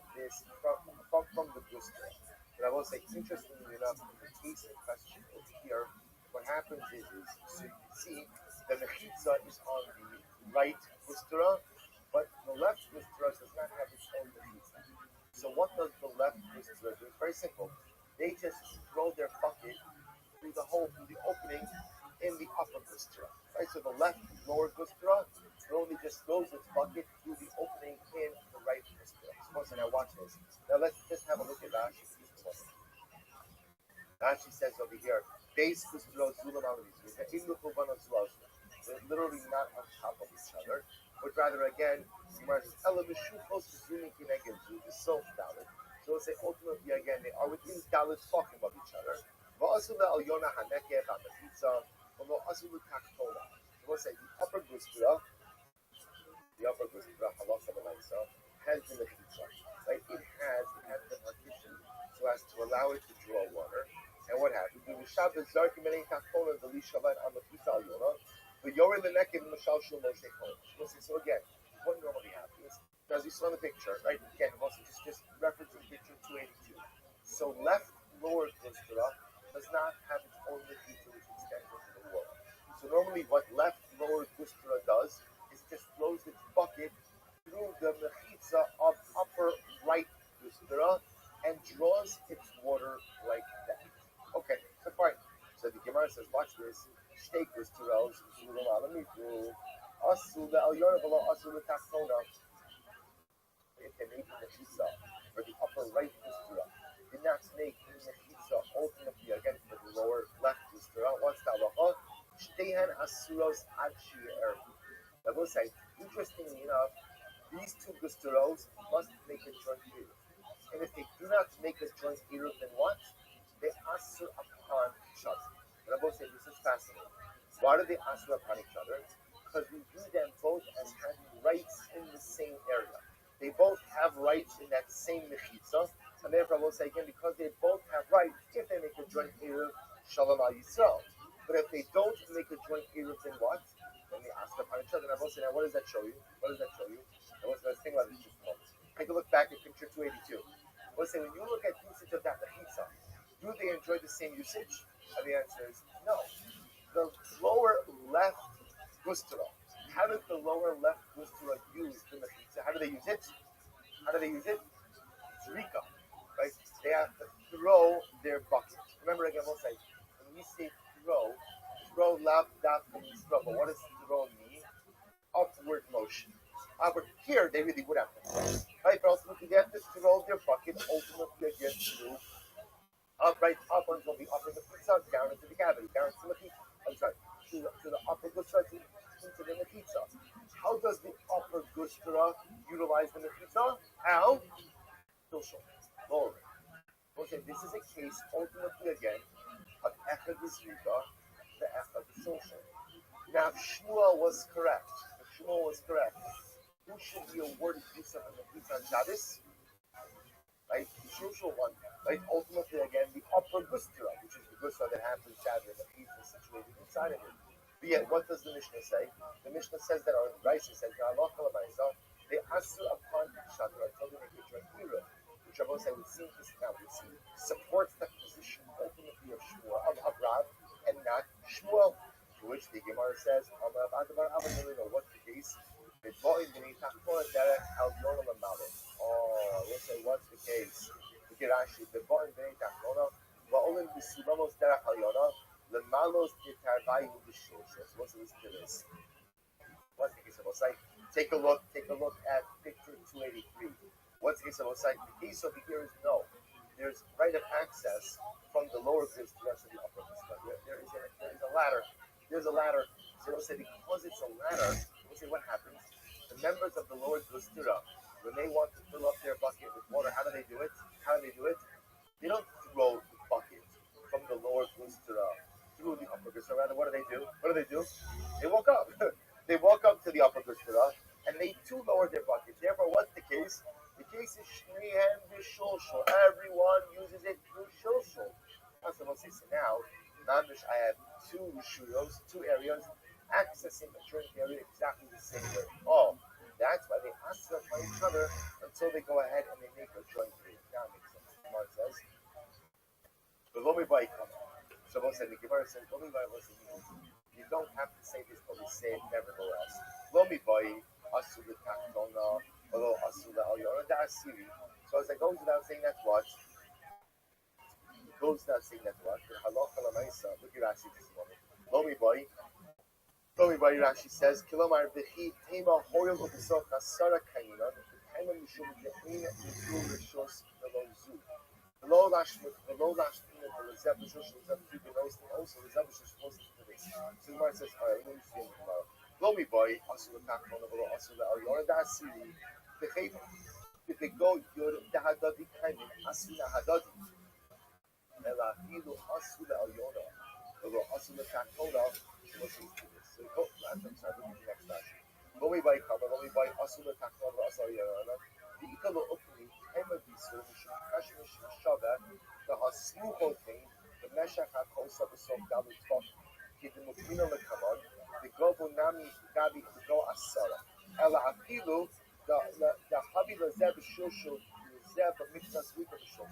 booster. But I will say, interestingly enough, in the case in question over here, what happens is so you can see the mechitza is on the right gustera, but the left gustera does not have its own mechitza. So what does the left gustera do? It's very simple. They just throw their bucket through the opening in the upper gustera. Right? So the left lower gustera only just throws its bucket through the opening in the right gustera. Suppose now watch this. Now let's just have a look at Rashi. Rashi says over here, base gustera zulam alamizu. They're literally not on top of each other, but rather again, is so valid. So we'll say ultimately again, they are within dalit talking of each other. So we'll say the upper gustera, halacha b'maisa, has the mechitza. Right? It has the partition so as to allow it to draw water. And what happens? But Yori Lenekim Mashal Shul Moshe Kol. So again, what normally happens, as you saw in the picture, right? Again, also just referencing picture 282. So left lower gustera does not have its own mechitza which extends into the wall. So normally what left lower gustera does is just flows its bucket through the mechitza of upper right gustera and draws its water like that. Okay, so fine. So the Gemara says, watch this. Shtei gusteros, zuru alamitu, asu le'al yorvelo, asu le'tachtona. If they make mechitza for the upper right gustera, did not make mechitza ultimately against the lower left gustera. What's the halacha? Shteihan asuros ad shi'er. I will say, interestingly enough, these two gusteros must make a joint eruv. And if they do not make a joint eruv, then what? They asur upon each other. And I will say, this is fascinating. Why do they asur upon each other? Because we view them both as having rights in the same area. They both have rights in that same mechitza, and therefore I will say again, because they both have rights, if they make a joint eruv, shalom al Yisrael. But if they don't make a joint eruv, then what? Then they ask upon each other. And I will say, now what does that show you? What does that show you? I was thinking about this just a moment. Take a look back at picture 282. I will say, when you look at usage of that mechitza, do they enjoy the same usage? And the answer is no. The lower left gustera. How does the lower left gustera use the mechitza? How do they use it? How do they use it? Zrika, right? They have to throw their bucket. Remember again, we'll say, when we say throw lav daf means throw. But what does throw mean? Upward motion. Upward. Here, they really would have to throw. Right? But ultimately, they have to throw their bucket ultimately against through up until the upper mechitza, down into the cavity, down to the mechitza. I'm sorry, to the upper gustera, into the mechitza. How does the upper gustera utilize the mechitza? How? Lower. Okay, this is a case ultimately again of echad v'zrika, the echad v'shulshon. Now, if Shmuel was correct, who should be awarded Yisuf and mechitza on Shabbos? Right, the shulshon one. Right, ultimately again, the upper gustera, which is the gustera that happens Shabbos, the mechitza is situated inside of it. But yet, what does the Mishnah say? The Mishnah says that, or Rashi says, they asur upon each other until they make a joint eruv, which I will say we see this now. We see supports the position ultimately of Shmuel, of Rav, and not Shmuel. To which the Gemara says, what's the case? Oh, we'll say, what's the case? Look at Rashi. What's this? What's the case of Osai? Take a look at picture 283. What's the case of Osai? The case over here is no. There's right of access from the lower gustera to the upper gustera. There is a ladder. There's a ladder. So we'll say because it's a ladder, we'll say what happens? The members of the lower gustera, when they want to fill up their bucket with water, how do they do it? They don't throw the bucket from the lower gustera through the upper gustera. Rather, what do? They walk up. They walk up to the upper gustera and they too lower their bucket. Therefore, what's the case? The case is shnihem b'shulshul. Everyone uses it through shulshul. So now, I have two areas accessing a joint area exactly the same way. Oh, that's why they ask upon each other until they go ahead and they make a joint area. Now it makes sense. Gemara says, "But lo mibai kama." So the Gemara says, "Lo mibai was you don't have to say this, but we say it nevertheless. Lo mibai asu l'tachtona, although asu l'al da asiri." So as it goes without saying that's what. Goes without saying that what? Halacha l'maisa. Look at Rashi this morning. Lo mibai, Rashi says, Kilomar v'chi tema hoyel u'b'sof nasara kaina, tema mishum v'chein mishum rishos v'lo zu. V'lo lashmina v'lezeb rishos v'lezeb tu b'noistin also lezeb rishos v'lezeb to this. So the Gemara says, alright, let me see in the Gemara. Lo mibai, asu l'takmona v'lo asu l'al yora da'asiri, v'chei, if they go yor da'hadadi kaimin, asu na'hadadi. Ela hilu asu l'al yora, v'lo asu l'takmona, so I'm sorry, look at the next verse. Lo mi bay kama, lo mi bay asu l'takmona v'asu l'al yora, v'ika lo ukni, hema b'isur, mishum kash mishum shaveh, v'hasmucho tein, v'meshach ha'kosa v'sof dalu tov, ki d'mukmina l'kamon, Gobo Nami Gabi Go Asara. Ella Afilu, the Habi Lazeb Shosho, Zeb Miknas Rika Shosho.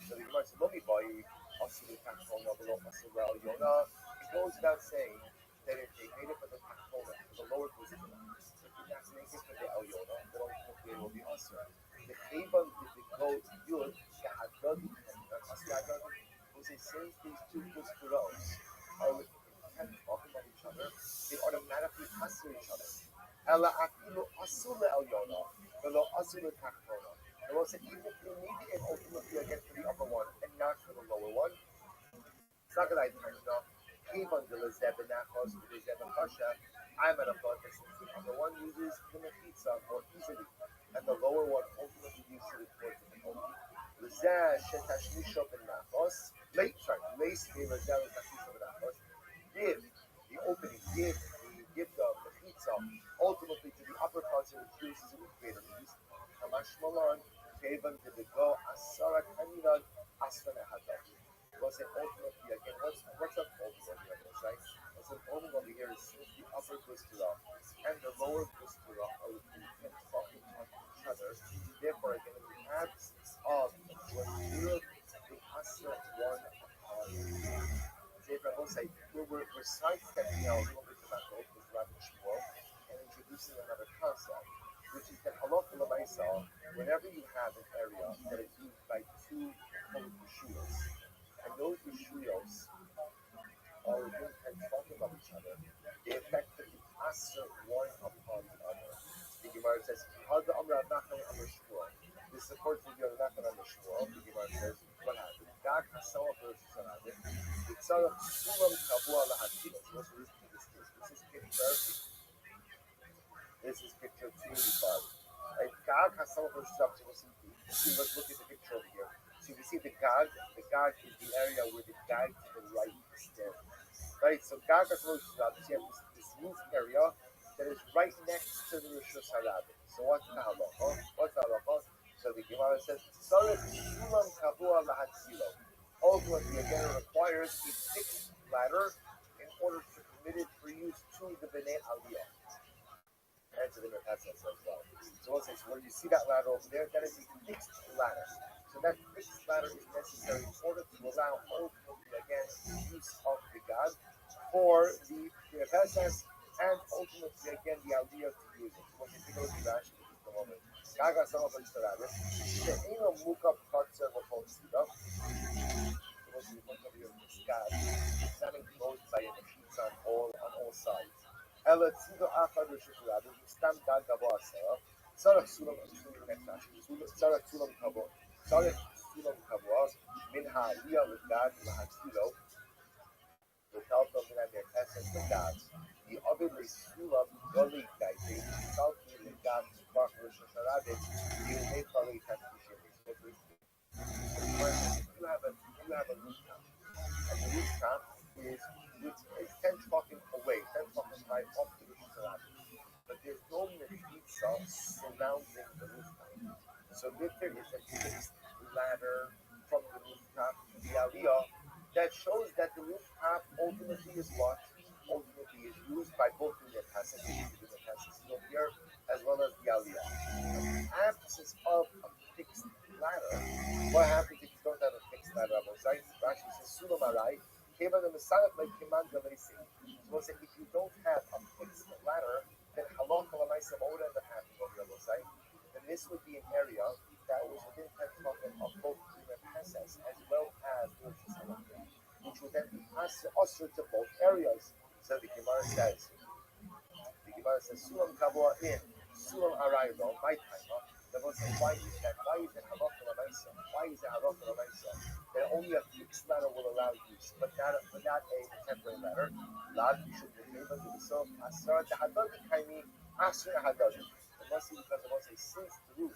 So the Gemara says, Lomi Boy, Asili Takona, below Asila Yona. It goes without saying that if they made it for the Takona, for the lower position, if you not make it for the Yona, then ultimately it will be Asra. The Chaban is the code Yud, the Hadad, and Asra who say since these two Kuros are talking about each other, they automatically Asra each other. Ella Afilu Asula El Yona, below Asula Takona. And we'll say even if you need it ultimately again for the upper one and not for the lower one, it's not that I turn it off. Came under the Zeb and Nachos with the Zeb and Pasha. I'm at a thought that since the upper one uses the pizza more easily, and the lower one ultimately uses it more difficulty. The Zeh Shetashmishop and Nachos, late favor Zeh Shetashmishop and Nachos, give the opening, give the pizza ultimately to the upper parts which uses it with greater ease. Kamashmalan, Kavan to the go, Asara Kamiran, Asran Hadar. Was it ultimately again? What's up ultimately on this, right? What's up ultimately over here is since the upper Gustira and the lower Gustira are talking on each other. Therefore, again, in the absence of when we the Asra one upon therefore, I will say we're sidestepping now a little bit about both with Rabbi Shmuel and introducing another concept, which is that halacha l'maisa, whenever you have an area that is used by two opposing rishuyos, and those rishuyos are and talking about each other, they effectively answer one upon the other. The Gemara says, "Hada Amra Nachman Amr Shmuel." This supports the Nachman Amr Shmuel. The Gemara says, "What happened? Gag Hasama versus Sarabit. The Tzara Sulam Kabua Lahatilos." What's the reason for this case? This is picture 285. Right? Gag Hasama versus Sarabit. Let's look at the picture over here. So you can see the Gag. The Gag is the area where the Gag to the right is standing. Right? So Gag Hasama versus Sarabit. You have this roof area that is right next to the Rosh Hashanah. So what's the halacha? What's the halacha? So the Gemara says, "Sarat shulam kabua lahatzilo." Ultimately, again, it requires a fixed ladder in order to permit it for use to the Bnei Aliyah and to the Merkazas as well. So we'll say, so when you see that ladder over there, that is a fixed ladder. So that fixed ladder is necessary in order to allow ultimately again use of the God for the Merkazas. And ultimately, again, the idea to use it. When you take a look at Rashi, just a moment. Gaga some of it's the rabbit. The Eno Muka parts of a phone seat up. So what's the point of your sky? Examining closed by the sheets on all sides. Ella Tido Acha Rishus Rabbit, Stam Gag Gabo Asara. Sarah Sulam Sarah Sulam Kabo. Sarah Sulam Kabo. Minha Ria with Gag Mahatilo. Without them in their essence the gods. The other is Sulam Goli Gaiti, without the gods Spark Rosh Hashanah, you may probably have to share this. You have a rooftop. And the rooftop is 10 fucking away, 10 fucking high up to the Rosh Hashanah. But there's no pizza surrounding the rooftop. So if there is a fixed ladder from the rooftop to the aliyah, that shows that the rooftop ultimately is what? Ultimately is used by both the Merkazas here as well as the aliyah. In the absence of a fixed ladder, what happens if you don't have a fixed ladder? Rashi says, Sulam Arai, Keva the Messiah like Kiman Galaysi. So we'll say, if you don't have a fixed ladder, then halacha l'maisa what would end up happening over the site? Then this would be an area that was within 10 of both the Merkazas as well as the Rosh which would then be usher to both areas. So the Gemara says, Sulam Kabua in, Sulam Arayro, my time. They will say, why is that? Why is it halacha l'maisa? Why is it halacha l'maisa? That only a fixed ladder will allow use, but not a temporary ladder. Lad, you should be able to do so. Asar the hadad kaimi, asar hadad. It must be because it must say, since the roof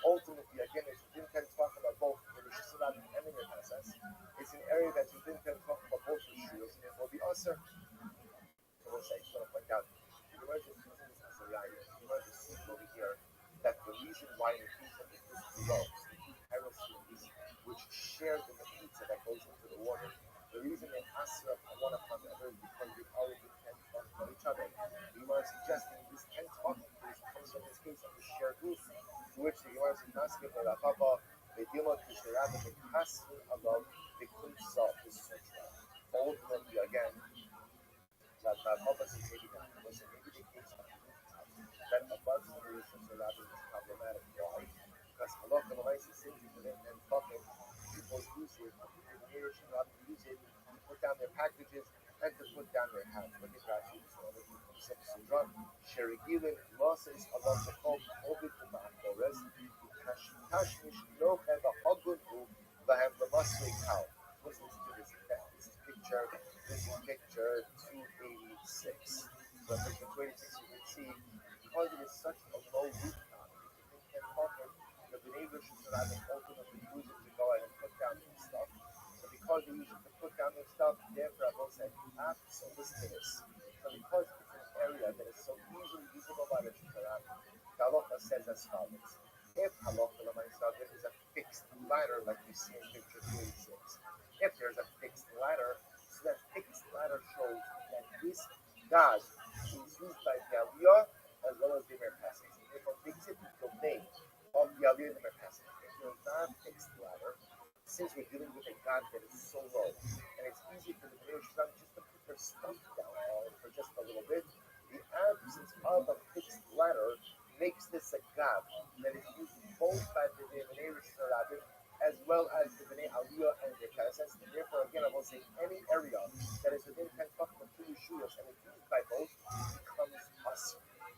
ultimately, again, it's within 10 talking about both the Rosh Hashanah and the Merkazas. It's an area that's within 10 talking about both the Rishuyos, and it will be usher. So we'll say, so point out, the Gemara is using this as a raya. The Gemara is seeing over here that the reason why the pizza is this below, the two heresies which share the pizza that goes into the water, the reason they answer one upon the other is because they already 10 Ultimately, again, that my Papa says maybe not. Listen, maybe they take something that above the reason so that is problematic. Why? Because halacha l'maisa says and fucking people use it, and here should not use it to put down their packages and to put down their house. Look at Rashi, so other people say Sudran, Sherigilin, losses above the call, Ovid Uma'akores, Tashmish, no have a Hagun who have the Masri cow. Listen to this. This is picture 286. So picture 286 you can see because it is such a low rooftop, you can offer the neighbor should have ultimately use it to go ahead and put down their stuff. So because they use it to put down their stuff, therefore I will say absolutely this. So because it's an area that is so easily usable by the Shukran, the halacha says as follows. If halacha l'maisa is a fixed ladder like you see in picture 286, if there's a fixed ladder, so that fixed ladder shows that this God is used by the Aliyah as well as the Merkassim. Therefore, makes it the domain of the Aliyah and the Merkassim. If there's not a fixed ladder, since we're dealing with a God that is so low, and it's easy for the Bnei Yisrael just to put their stuff down for just a little bit, the absence of a fixed ladder makes this a God that is used both by the Bnei Yisrael as well as the Bnei Aliyah and the Merkassim. Therefore, again, I will say any area that is within 10 fucking of 2 Yeshuyos and is used by both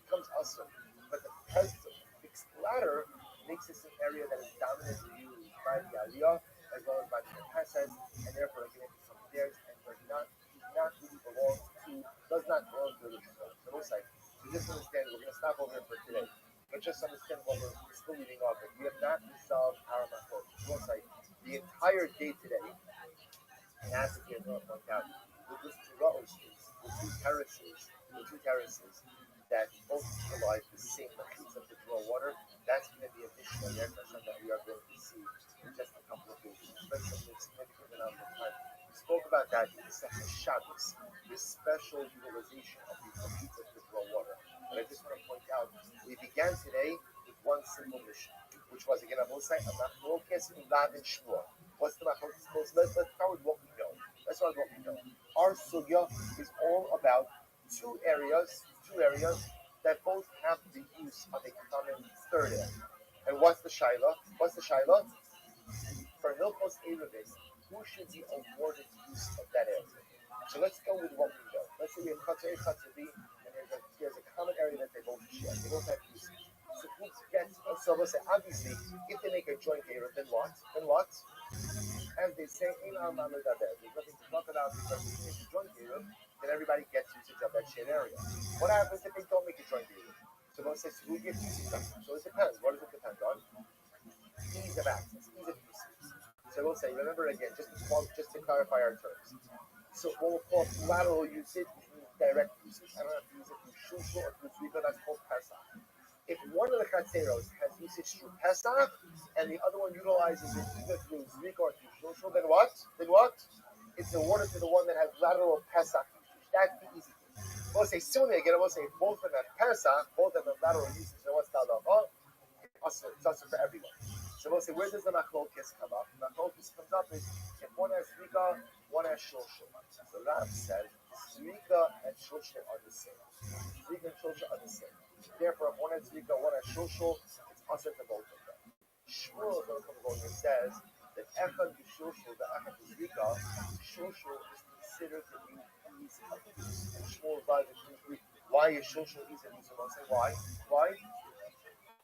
becomes usher. But the presence of the fixed ladder makes this an area that is dominantly used by the Aliyah as well as by the Merkassim, and therefore again it's some theirs and does not really belong to the Yeshuyos. So looks like to just understand, we're going to stop over here for today. But just understand what we're still leaving off with. We have not resolved our machlokas. It looks like the entire day today, and as the Gemara pointed out, with this Tira'os case, the two terraces that both utilize the same machitza to draw water, that's going to be additional Yerkashon that we are going to see in just a couple of days. Spend some significant amount of time. We spoke about that in the second Shabbos, this special utilization of the machitza to draw water. But I just want to point out, we began today with one simple mission, which was again, I will say, a machlokes Ulav and Shmuel. What's the machlokes? Let's start with what we know. Our sugya is all about two areas that both have the use of a common third area. And what's the shaila? For Hilchos Erevis, who should be awarded use of that area? So let's go with what we know. Let's say we have Chatzar B, and there's a common area that they both share. They both have use. So who gets? So let's say obviously, if they make a joint area, then what? As they say, there's nothing to talk about because if you make a joint area, then everybody gets usage of that shared area. What happens if they don't make a joint area? So let's say who gets usage of it? So it depends. What does it depend on? Ease of access, ease of usage. So we'll say, remember again, just to clarify our terms. So what we'll call lateral usage means direct usage. I don't have to use it through shushu or through tzvika, that's called pesach. If one of the chatzeros has usage through pesach and the other one utilizes it either through tzvika or through shushu, then what? It's awarded to the one that has lateral pesach usage. That's the easy thing. We'll say similarly again, we'll say both of them have pesach, both of them have lateral usage, and what's the other? It's also for everyone. So we'll say, where does the machlokes come up? The machlokes comes up is if one has tzvika, one has shulshul. So Rab says tzvika and shulshul are the same. Therefore, if one has tzvika, one has shulshul, it's also to both of them. Shmuel says that echad shulshul, the echad tzvika, shulshul is considered to be ease of use. And Shmuel dives into why is shulshul ease of use? And I'll say why?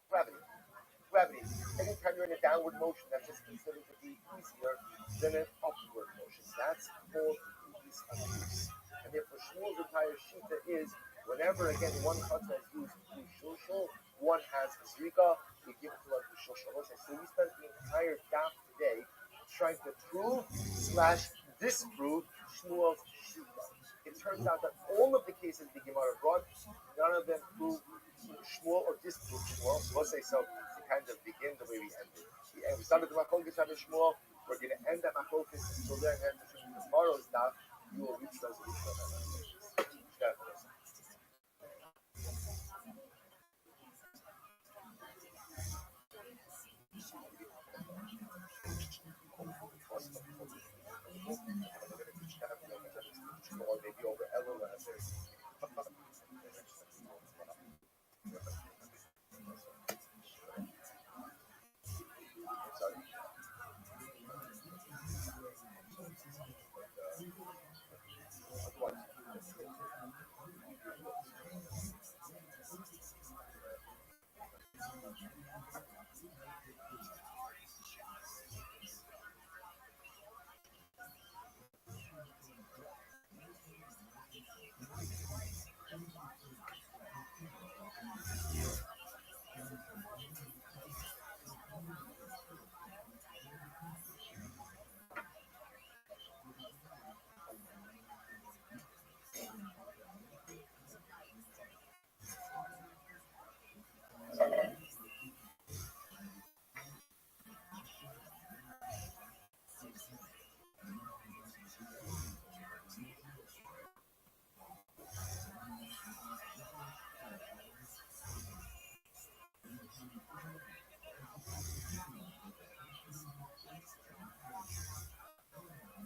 Gravity. Anytime you're in a downward motion, that's just considered to be easier than an upward motion. That's called ease of use. And therefore, Shmuel's entire shita is whenever again one chutzah is used through shulshul, one has zrika, we give it to one through shulshul. So we spent the entire daf today trying to prove/disprove Shmuel's shita. It turns out that all of the cases the Gemara brought, none of them prove Shmuel or disprove Shmuel. So we'll say so. Kind of begin the way we ended. We started the machlokes on Shmuel. We're going to end that machlokes until then. And tomorrow's daf, you will reach resolution on that.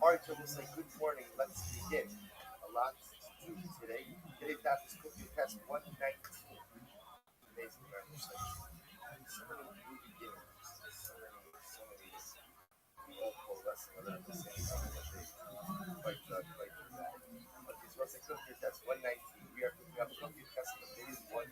Alright, so we'll say good morning. Let's begin. A lot to do today. Today's daf is cooking test 119. Amazing, right? So many new beginnings. So many all coalescing around the same time. Quite bad. Okay, so let's say cooking test 119. We are cooking up cooking test of day 1.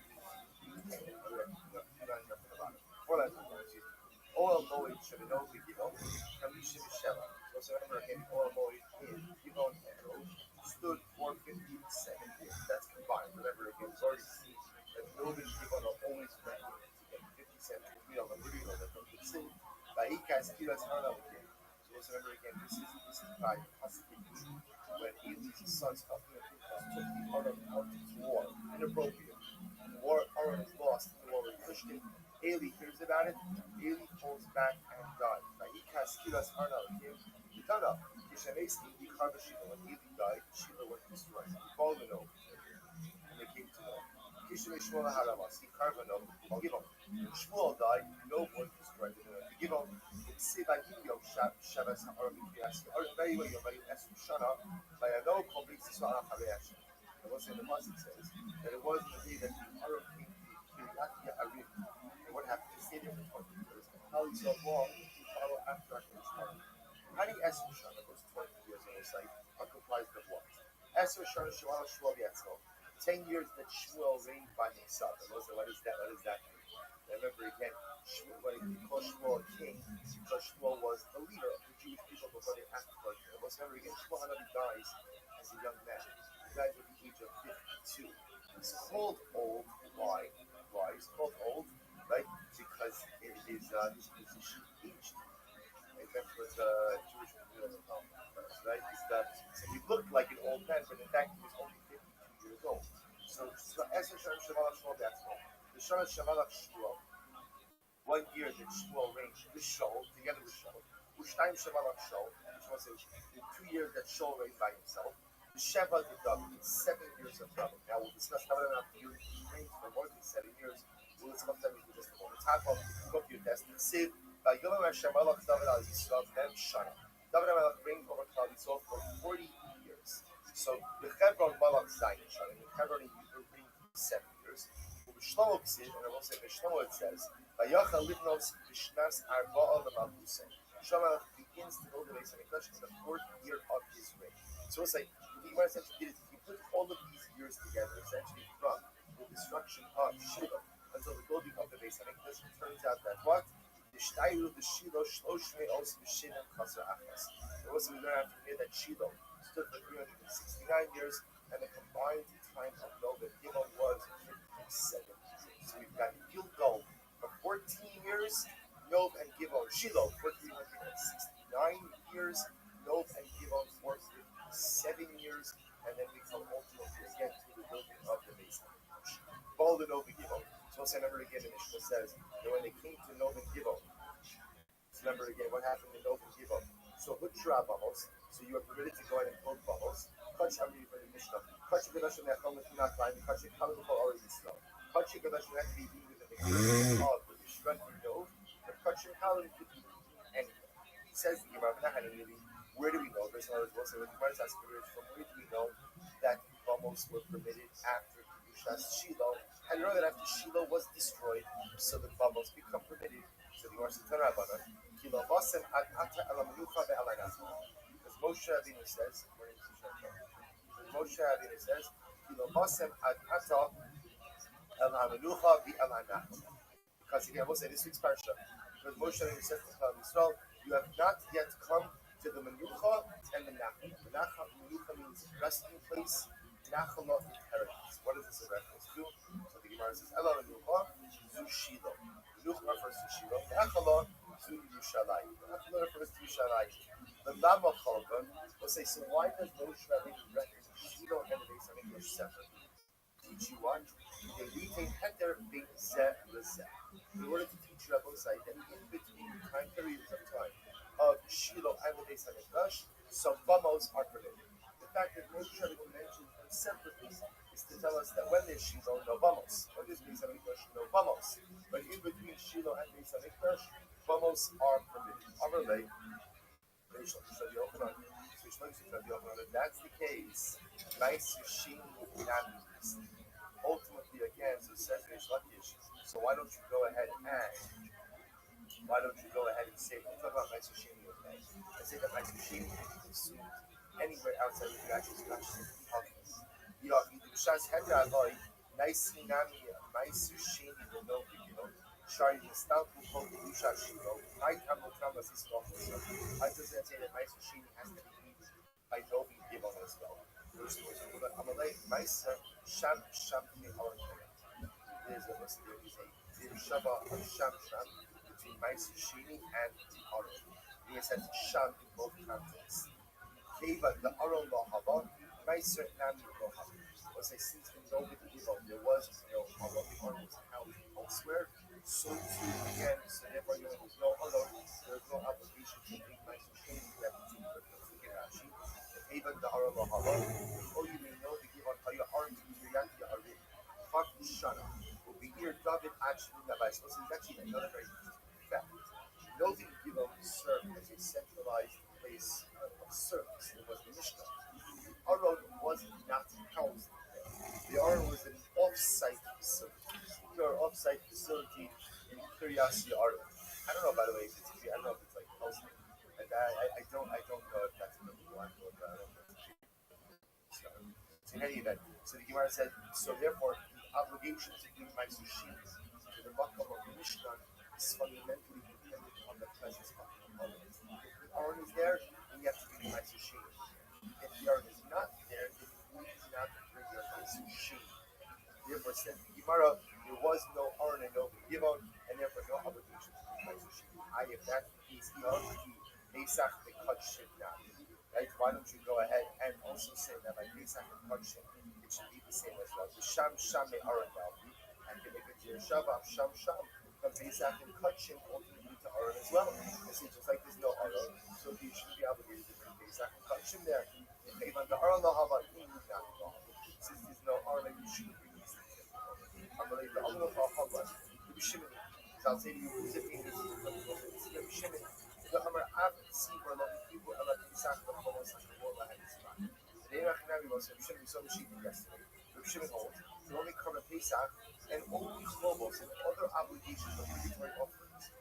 Oil Moed Shabbat Givon, Kamisha Sheva. So remember again, Oil Moed in Givon and Rove stood for 57 years. That's combined. Remember again, it's already seen that Rove and Givon are always ranking to get 57 years. We don't know that from the city. Vaikas Kiras Hana again. So let's remember again, this is by Pacification. When Eli's sons of the took the Aram out to war, inappropriate. War Aram is lost, the war was pushed in. Eli hears about it. Eli pulls back and died. Vaikas Kiras Hana again. He done up. Kishameski, he carved a Shiva. When Eli died, Shiva was destroyed. He called an oath. And they came to know. Kishamei Shmuel Haramas, he carved an oath. Givon. When Shmuel died, no one destroyed it. Givon. Sivagim Shabbos Ha'aram Yasi. Very well, you're very Esu Shana. By a no complete Siswa Hareash. And what's in the Pasuk says that it was the day that the Aram came to Kiryat Arim. What happened? They stayed there for 20 years. How is so long to follow after Ashkenaz? Hani Esr Shana goes 20 years on the site are comprised of what? Esr Shana Shmuel Shmuel Yatzmo. 10 years that Shmuel reigned by himself. And also, what is that? What does that mean? And remember again, when he called Shmuel a king, because Shmuel was the leader of the Jewish people before they asked for it. Remember again, Shmuel Hanavi dies as a young man. He dies at the age of 52. He's called old. Why? He's called old. Right? Because it is his position aged. Right? That's what Jewish people know. Right? So he looked like an old man, but in fact he was only 52 years old. So as a Shana Shamalach Shmuel, that's all. The Shana Shamalach Shmuel, 1 year that Shmuel reigned with Shaul, together with Shaul, Ushtaim Shamalach Shaul, which was in 2 years that Shaul reigned by himself. The Sheva the double, 7 years of double. Now we'll discuss how many years he reigned for more than 7 years. We'll discuss that in just a moment. Top of the cookie test. It said, Yom Hashem Malach David al Yisrael Mem Shana. David Malach reigned over Klal Yisrael for 40 years. So the Hebron Malach Zayin Shana. The Hebron reigned 7 years. Shlomo said, and I will say Shlomo it says, Vayacha Livnos Bishnas Arba'a L'Malchusay. Shlomo begins to build the base of Mikdash in the 4th year of his reign. So it's like the Gemara essentially did is he put all of these years together, essentially from the destruction of Shiloh until the building of the base of Mikdash. It turns out that what? The Shtayru, the Shiloh, Shlosh Me'os B'Shinim Chasar Achas. And also we learn after here that Shiloh stood for 369 years, and the combined time of Nob and Gimel was 57. So we've got Gilgal for 14 years, Nob and Gimel, Shiloh for 369 years, Nob and Gimel for 7 years, and then we come ultimately again to the building of the base of Mikdash. Ball the Nob and Gimel. So let's remember again, the Mishnah says that when they came to Nob and Gimel, remember again what happened in Nob and Gimel. So Hutra Bamos, so you are permitted to go ahead and build Bamos. Kach, I'm reading from the Mishnah. Kach Gadashim Echom Lechinat Vayim, Kach Kalim B'Chol Ori Yisrael. Kach Gadashim had to be eaten within the kingdom of the Mishra and Nob, but Kach Kalim could be eaten anywhere. He says the Gemara, where do we know? Based on what the Gemara says, from where do we know that Bamos were permitted after Kedushas Shiloh? And we know that after Shiloh was destroyed, so the Bamos become permitted. So the Gemara says, Kilo Basem Ad Ata Ela Menucha Ve'Ela Nachma. Because Moshe Rabbeinu says, according to Moshe Rabbeinu says, Kilo Basem Ad Ata Ela Menucha Ve'Ela Nachma. Because again, we'll say this week's parasha. Because Moshe Rabbeinu says to Klal Yisrael, you have not yet come to the Menucha and the Nachma. Menucha means resting place. Nachma inheritance. What is this a reference to? So the Gemara says, Ela Menucha Zu Shiloh. Menucha refers to Shiloh. Nachma Zu Yerushalayim. Nachma refers to Yerushalayim. The Lama Chalban will say, so why does Moshe Rabbeinu reckon Shiloh and the Beis Hamikdash separately? Teach you what? They retain Heter Bein Zeh L'Zeh. In order to teach you both sides that in between time periods of time of Shiloh and the Beis Hamikdash, some Bamos are permitted. The fact that Moshe Rabbeinu mentioned them separately is to tell us that when there's Shiloh, no Bamos. When there's Beis Hamikdash, no Bamos. But in between Shiloh and Beis Hamikdash, Bamos are permitted. Amalei. So If that's the case, ultimately again, so says Reish Lakish. So why don't you go ahead and say, we'll talk about Maisushini, okay? And say that Maisushini can be consumed anywhere outside of the actual structure. Shas Hedra Aloy, Naisi Nami, Maisushini, no Bigino, Shari Nistalku, Lusha Shiro, I have no Trauma Sister Officer. I just say that Maisushini has to be eaten by no Bigino as well. Amalei, Maisa, Sham, our there's a Shava of Sham between Maisushini and Aaron. He says Sham in both contexts. Keva, the Aaron Lohava, Maiser Nami Lohava. Was a since in Novid Evil, there was no Aaron, the Aaron was housed elsewhere. So too, again, so therefore, there was no Aaron, there was no obligation to bring Maisushini to that particular Rashi. Even the Aaron Lohava, oh, you may know the Givan, how your Aaron to be Yaki Arim. Fuck Shana. Here, David actually Nabais. So it's actually another very interesting fact. Nothing Gilom served as a centralized place of service. It was the Mishnah. Aron was not housed there. The Aron was an off-site facility. Your off-site facility in Kiryas Aron. I don't know, by the way, if it's I don't know if it's like housing. Like I don't know if that's the one. So in any event, so the Gemara said, so therefore, obligation to bring my sushi to the Makam of the Mishnah is fundamentally dependent on the presence of the Aron. If the Aron is there, then you have to bring my sushi. If the Aron is not there, then you need not bring your my sushi. Therefore, said the Gemara, there was no Aron and no Givon, and therefore no obligation to bring my sushi. If that's the case, the Aron Pesach the Kachim now. Right? Why don't you go ahead and also say that by Pesach and Kachim, it should be the same as well. The Sham Sham Aron Dalvi, and you make it to your Shabbat Sham Sham, from Pesach and Kachim ultimately to Aron as well. And see, just like there's no Aron, so you shouldn't be obligated to bring Pesach and Kachim there. Even the Aron Lahava, since there's no Aron, you shouldn't bring these things. I believe the Aron Lahava, the Bishimini, I'll say to you, who's it mean? The Bishimini. The Amar Ab, see where the people are like Pesach, the Chomos, and the War Lahan is not. Today, Rachinavi was Bishimini, so the sheep yesterday. The Bishimini holds, they only cover Pesach, and only Chomos and other obligations of obligatory offerings,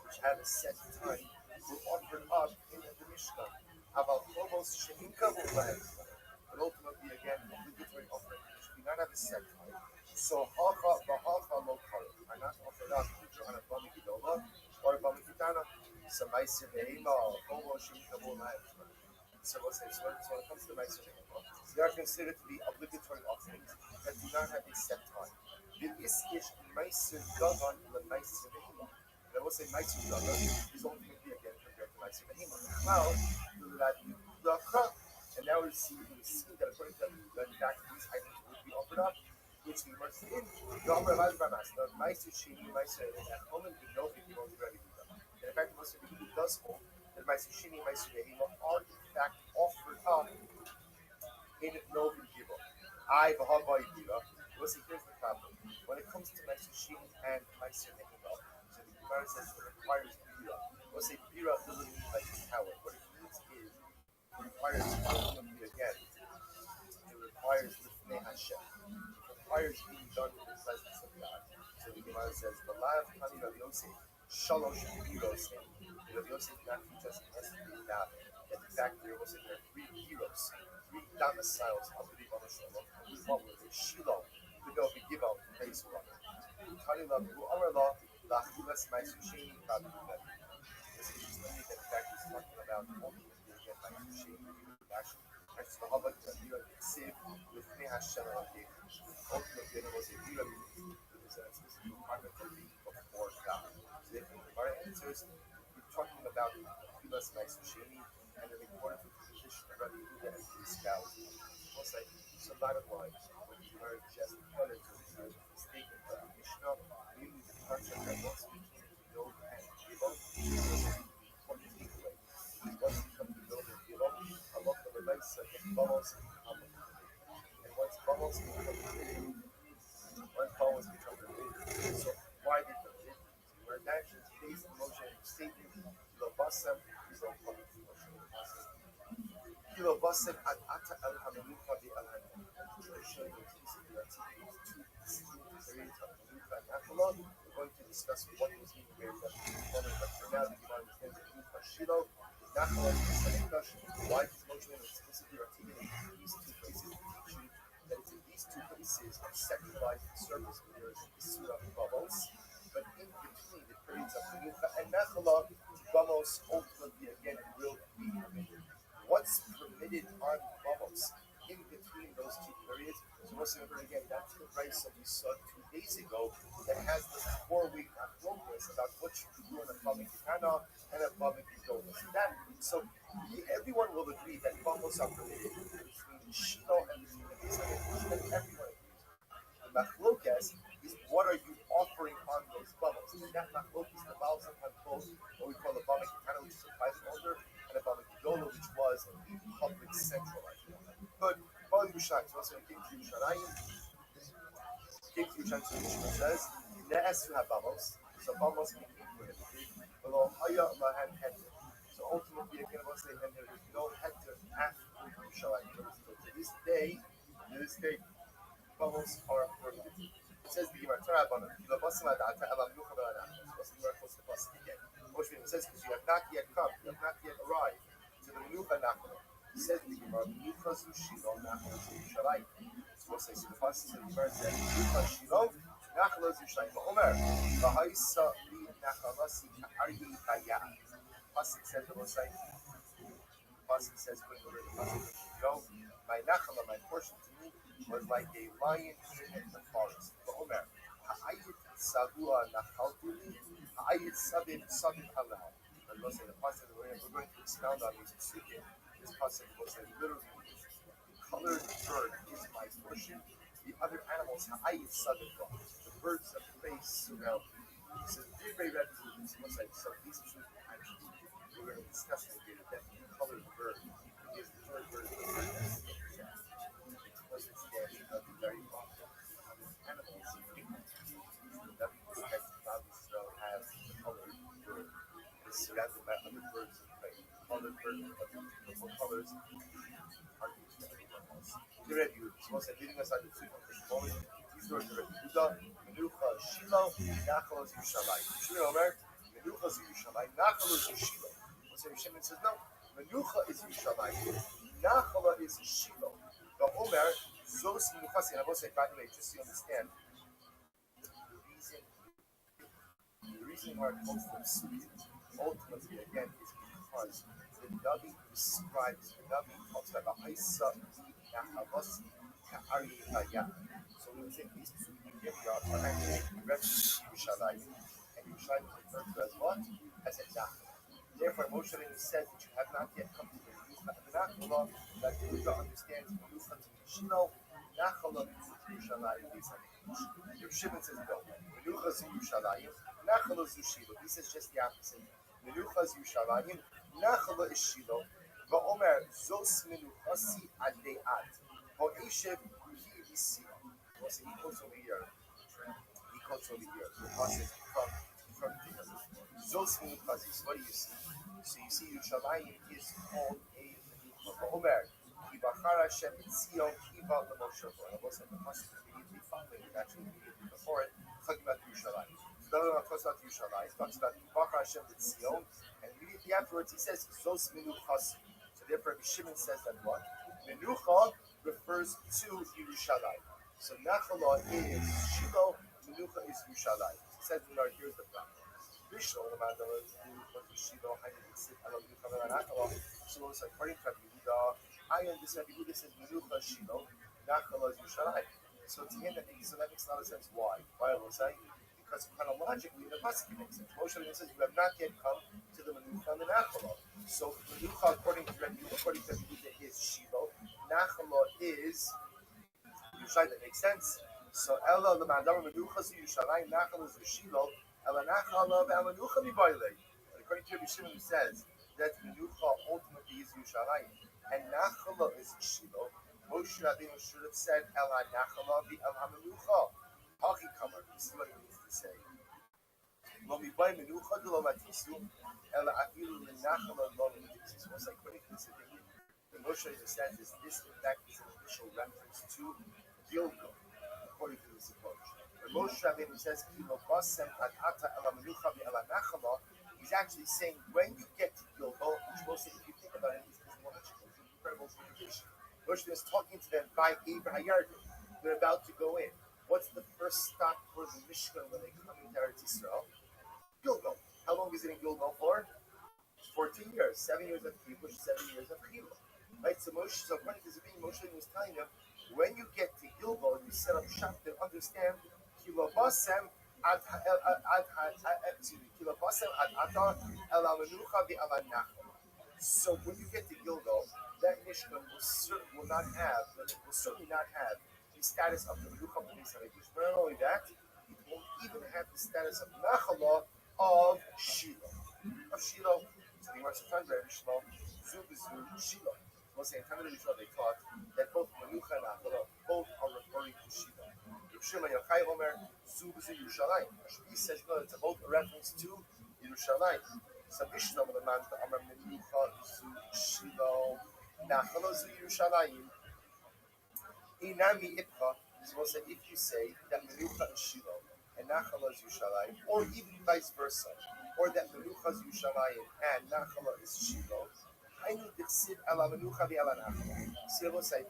which have a set time, were offered up in the Mishnah. About Chomos, Sheminka, but ultimately, again, obligatory offerings, which do not have a set time. So, Hacha, Bahacha, Lo Karo, are not offered up to Johanna Bamikidova or Bamikidana. So, Maisir Behema, Homo, Sheminka, so when it comes to Maisir Behema, they are considered to be obligatory offerings that do not have a set time. The Iskish Maisir Gavan, the Maisir Behema. I will say Maisir Gavan is ultimately again compared to Maisir Behema. Now, and now we see that according to the fact these items would be offered up, which we must in Yomer Vazbramas, the Maisir Shini, Maisir, and only the Novi won't ready to them. In fact, most of the people does hold that Maisir Shini, Maisir Behema are in fact offered up in Novi Givo. I Bahabai Giva. We'll see, here's the problem. When it comes to Maisir Shini and Maisir Behema, so the Gemara says it requires Bira. We'll say Bira doesn't mean like power. What it means is it requires ultimately again. It requires Lifnei Hashem. It requires being done in the presence of God. So the Gemara says, the Lav Kani Rav Yosef, Shalosh Biros. Rav Yosef not teach us in yesterday that in fact there was there are 3 heroes, 3 domiciles of the Ribbon Shalom, and one was Shiloh, to go to give out the place of Kani Rav U'arala, Lachilas Maisushi, Rabbi. This is just limited that in fact he's talking about ultimately again Maisushi, actually. That's the Habak that you are saved with me Hashem and ultimately there was a real specific requirement for being before God. So therefore the Gemara answers, we're talking about Kilas Maisushini and then according to the position of Rabbi Yehuda and his scouts. Most like so bottom line, when the Gemara just pointed to the statement of the Mishnah, mainly the concept that once we came to know and give up, it was an important takeaway. Once we come to know and give up, a lot of the lights get bubbles and become and once bubbles become so why did the where actions based on motion statement the basam is on We're going to discuss what was being raised up in the moment, but for now, the Gemara understands that Menucha Shiloh is not allowed to be Mikdash. Why is Moshe explicitly articulating these two places? Teaching that it's in these two places of sexualized service where there is the Surah bubbles, but in between the periods of Menucha and Nachala, bubbles ultimately again will be permitted. What's permitted on bubbles in between those two periods? So let's remember again, that's the price that we saw 2 days ago that has the 4-week progress about what you can do in a public Kitana and a public Kitana. So everyone will agree that bubbles are permitted between Shiloh and between the Israel, and everyone agrees. The machlokas is what are you offering on those bubbles? And that machlokas, the Baal sometimes both what we call a public Kitana, which is a private order, and a public Kitana, which was a public centralized order. But Baal Yerushalayim, so also in King Yerushalayim, says, Ne'es to have bubbles, so bubbles can be prohibited. Below Haya Lahan Heter. So ultimately, again, once they had there is no Heter after Yerushalayim. So to this day, bubbles are prohibited. It says the Gemara Torah Banan, Labasim Adata Elam Yucha Be'anach. So the Gemara quotes the pasuk again. Moshe says, because you have not yet come, you have not yet arrived to the Menucha Nachala. It says the Gemara, Menucha Zu Shiloh Nachala Zu Yerushalayim. So we'll say, so the pasuk in the Gemara says, Menucha Shiloh Nachala Zu Yerushalayim. Omer, V'haisa Li Nachalasi Ka'aryi Kaya. Pasuk says, we'll say, pasuk says, quick over the pasuk, go, my Nachala, my portion to me, was like a lion in the forest. But Omer, Ha'ayit Savua Nachaltuli, Ha'ayit Sabit Allah. And we'll say, the pasuk, we're going to expound on these psukim. This pasuk will say, literally, the colored bird is my portion. The other animals, Ha'ayit Sabit, the birds of face, surround me. So, very red foods. So, these two actually, we're going to discuss it here, that the colored bird is the third bird of the bird. Because it's the very bottom animals that have colored bird is surrounded by other birds of prey. Other birds of beautiful colors are used to everyone else. The red Yud, so leaving aside the two for the moment, these words are Yehuda, Menucha, Shiloh, Nachal Zu Yerushalayim. Shmuel Omer, Menucha Zu Yerushalayim, Nachal Zu Shiloh. So Shimon says, no, Menucha is Yerushalayim, Nachal is Shiloh. The Omer, Zos Menuchasi, and I will say, by the way, just so you understand, the reason why it calls them Psukim, ultimately, again, is because the Navi describes, the Navi talks about Ha'isa, Nachalasi, Ka'ari Hayah. So we would say these two are actually references to Yerushalayim, and Yerushalayim is referred to as what? As a Nachal. Therefore, Moshe says that you have not yet come to the Menucha and the Nachala, that Yehuda understands Menucha to be Shiloh, Nachala to Yerushalayim, these are the Shimon says no. Menucha Zu Yerushalayim, Nachala Zu Shiloh. He says just the opposite. Menucha Zu Yerushalayim, Nachala is Shiloh. Va'omer Zos Menuchasi Adeat. Va'eshev Hi Yisio. He quotes over here. The passage from the Zos Menuchasi. What do you see? So you see Yerushalayim is called a Menucha. Va'omer Kibachar Hashem Tzion Kiva L'Moshe Rabbeinu. I will say the passage immediately following it, actually immediately before it, talking about Yerushalayim. So the other one talks about Yerushalayim, talks about Kibachar Hashem Tzion, and immediately afterwards he says Zos Menuchasi. So therefore Shimon says that what? Menucha refers to Yerushalayim. So Nachala is Shiloh, Menucha is Yerushalayim. He says, here's the problem. So it's according to Rabbi Yehuda, I understand Rabbi Yehuda says Menucha Shiloh, Nachala Yerushalayim. So to him, that makes a lot of sense. Why? Why I will say? Because chronologically, the pasuk makes sense. Moshe says you have not yet come to the Menucha and the Nachala. So Menucha, according to Rabbi Yehuda, is Shiloh. Nachala is Yerushalayim. That makes sense. So Ella l'ma'adam Menucha Zu Yerushalayim, Nachala Zu Shiloh. According to Rabbi Shimon, who says that Menucha ultimately is Yerushalayim and Nachala is Shiloh, Moshe Rabbeinu should have said El HaNachala v'El HaMenucha. Haki Kamar. This is what he needs to say. Lo mibai Menucha de lo matisu El Afilu l'Nachala lo matisu. So it's like according to this opinion, the the Moshe says is this in fact is an initial reference to Gilgal, according to this approach. When Moshe Rabbeinu says Kilo Basem Ad Ata Ela Menucha Ve'ela Nachala, he's actually saying when you get to Gilgal, which mostly if you think about it, is one of the incredible communication. Moshe is talking to them by Abraham Hayarden. They're about to go in. What's the first stop for the Mishkan when they come into Eretz Yisrael? Gilgal. How long is it in Gilgal for? 14 years. 7 years of Kibush, 7 years of Chilul. Right? So Moshe, so according to Zabin, Moshe was telling them, when you get to Gilgal, you set up shop to understand Kilobasem ad Kilobasem ad Ata Ela Menucha Ve'ela Nachala. So when you get to Gilgal, that Mishkan will certainly not have the status of the Menucha B'Nisrael. But not only that, it won't even have the status of Nachala of Shiloh. So the Gemara says, Rabbi Shmuel, Zubizu, Shiloh. Most of the time they taught that both Menucha and Nachala both are referring to Shiloh. Rabbi Shimon Yochai Omer, Zubizu Yerushalayim. Rabbi says, no, it's both a reference to Yerushalayim. So Mishnah with the man to Amar Menucha Zu Shiloh, Nachala Zu Yerushalayim. Inami Ipcha. So if you say that Menucha is Shiloh and Nachala is Yerushalayim, or even vice versa, or that Menucha is Yerushalayim and Nachala is Shiloh, I need to sit ala Menucha ve'ala Nachala. So I will say,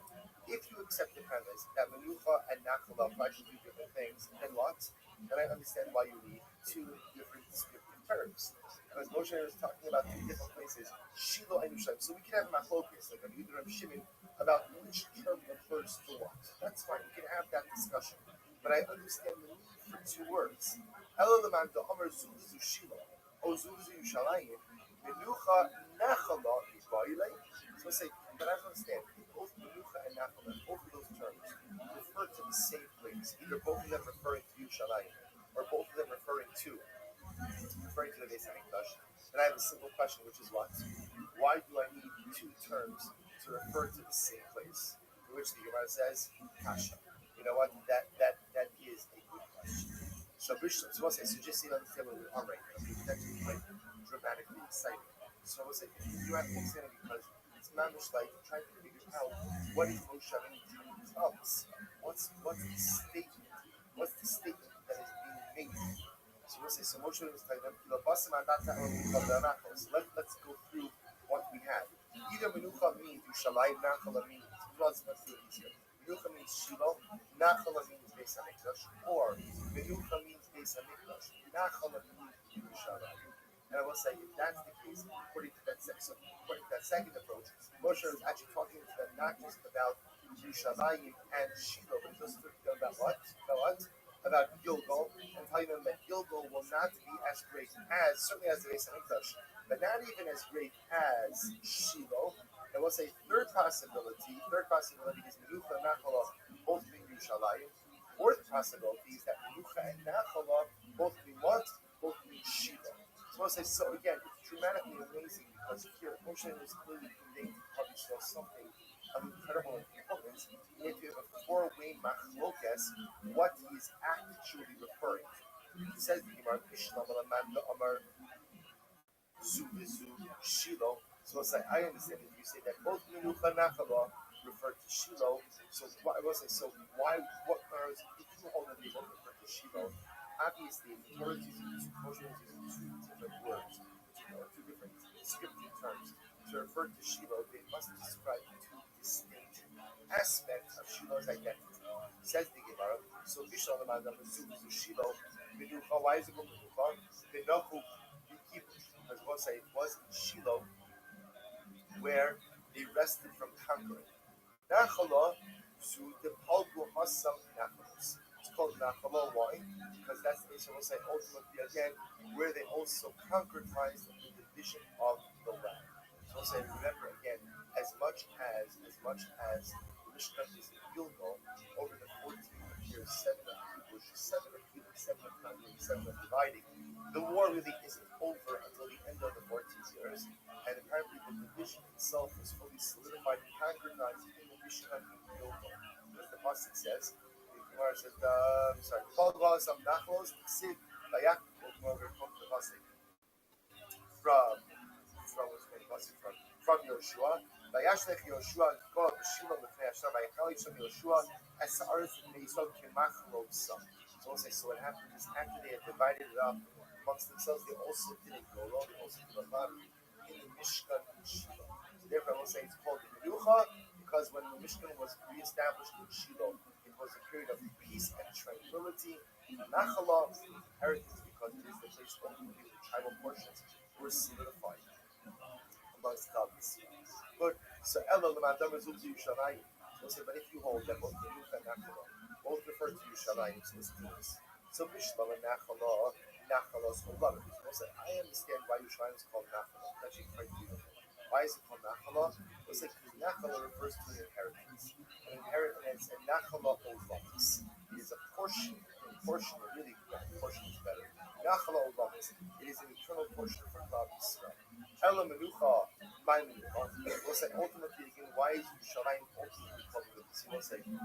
if you accept the premise that Menucha and Nachala are actually two different things, then what? Then I understand why you need two different descriptive terms. Because Moshe is talking about two different places, Shiloh and Yerushalayim. So we can have machlokas, like Rabbi Shimon, about which term refers to what. That's fine, we can have that discussion. But I understand the need for two words. Elalaman the Amar Zubizu Shiloh, O Zubizu Yerushalayim, Menucha Nachala is Ba'ilay. So I say, but I understand, both Menucha and Nachala, both of those terms refer to the same place. Either both of them referring to Yerushalayim, or both of them referring to the Beis Hamikdash. And I have a simple question, which is what? Why do I need two terms to refer to the same place? To which the Gemara says, Kasha. You know what? That is a good question. So we'll say, so just see on the table with Amray. Okay, that's quite dramatically exciting. So we'll say, you have to understand it because it's mamish like trying to figure out what is Moshe Rabbeinu trying to tell us. What's the statement? What's the statement that is being made? So we'll say, so Moshe was telling them, so let's go through what we have. Either Menucha means Yerushalayim, Nachala means, let's do it easier. Menucha means Shiloh, Nachala means Beis Hamikdash, or Menucha means Beis Hamikdash, Nachala means Yerushalayim. And I will say, if that's the case, according to that second approach, Moshe is actually talking to them not just about Yerushalayim and Shiloh, but just about what? About Gilgal, and telling them that Gilgal will not be as great as, certainly as the Beis Hamikdash, but not even as great as Shiloh. And we'll say third possibility is Menucha and Nachala both being Yerushalayim. Fourth possibility is that Menucha and Nachala both being what? Both being Shiloh. So we'll say, so again, it's dramatically amazing because here Moshe is clearly conveying to Klal Yisrael something of incredible importance. You need to have a four-way machlokas, what he is actually referring to. It says the Gemara, Mishnah Amar Zubizu Shiloh. So it's like, I understand if you say that both Menucha and Nachala refer to Shiloh. So I will say, so why? What are if you hold that they both refer to Shiloh? Obviously, the Torah is using two different words, two different descriptive terms. To refer to Shiloh, they must describe two distinct aspects of Shiloh's identity. Says the Gemara, so Bishal Amanda Zubizu Shiloh, Menucha, why is it called Menucha? Menucha, because we'll say it was in Shiloh where they rested from conquering. Nachala, Zu the Palgu Hasam Nachalos. It's called Nachala, why? Because that's the reason we'll say ultimately again, where they also concretized the division of the land. So we'll say, remember again, as much as the Mishkan is in Gilgal, over the 14 years, 7 of Kibush, 7 of Kibush, 7 of conquering, 7 of dividing, the war really isn't over until the end of the 14 years, and apparently the division itself is fully solidified and concretized in the Mishkan in Gilgal. As the Pasuk says, the Gemara says, Paul Gauss of Nachlos, Sid, Bayak, over the Pasuk from Yoshua, וישלח יהושע את כל בשילה לפני השם ויחל שם יהושע את הארץ לפני ישראל כמחלוקה. So what happened is after they had divided it up amongst themselves, they also did a golol, they also did a lottery in the Mishkan in Shiloh. So therefore, I will say it's called the Menucha because when the Mishkan was reestablished in Shiloh, it was a period of peace and tranquility. Nachala, inheritance, because it is the place where the tribal portions were solidified amongst God's. Good. So Ella Lamadam is Uzi Yushalayim. We'll say, but if you hold that both Menucha and Nachala both refer to Yushalayim, so it's this. So Bishlam and Nachala, Nachala's whole lot of these. We'll say, I understand why Yushalayim is called Nachala. It's actually quite beautiful. Why is it called Nachala? We'll say, because Nachala refers to an inheritance. An inheritance, and Nachala Olamis. It is a portion, a really good portion is better. Nachala Olamis. It is an eternal portion from God Israel. Ela Menucha, my Menucha. We'll say, ultimately, again, why is Yushalayim ultimately called Menucha? We'll say, if you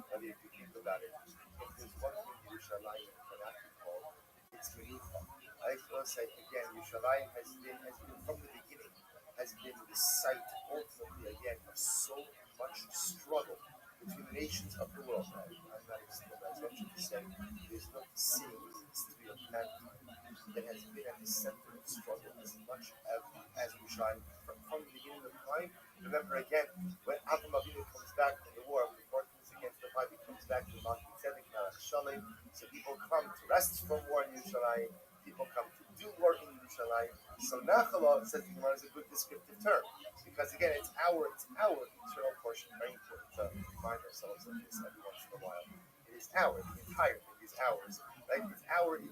think about it, if there's one thing Yushalayim cannot be called, it's Menucha. I will say, again, Yushalayim has been from the beginning, has been the site, ultimately, again, of so much struggle between the nations of the world. I'm not extending as much to say there's no seeing the history of mankind that has been at the center of struggle as much as Yushalayim from the beginning of time. Remember again, when Avram Avinu comes back from the war, when the war comes against the Rabbi, comes back to Mount Tzedek, Shalim, so people come to rest from war in Yerushalayim, people come to do war in Yerushalayim. So Nachala, says the Gemara, is a good descriptive term, because again, it's our eternal portion. Very important to remind ourselves of this every once in a while. It is the entire thing is ours, right? It's our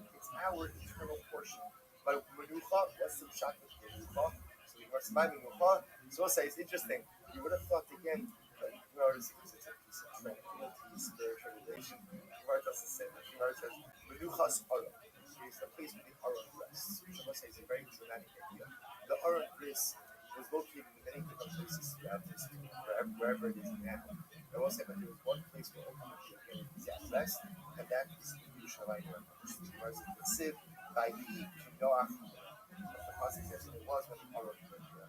eternal portion. But Menucha, what's the pshat of Menucha? So we must mind Menucha. So we'll say it's interesting. You would have thought again that it's a piece of tranquility, spiritualization. Gemara doesn't say that. Gemara says Menucha's Aron. It is the place where the Aron rests. Which I must say is a very dramatic idea. The Aron place was located in many different places throughout history, wherever it is now. I will say that there was one place where ultimately it is at rest, and that is in Yerushalayim. Gemara says by he Noach. The positive says it was when the Aron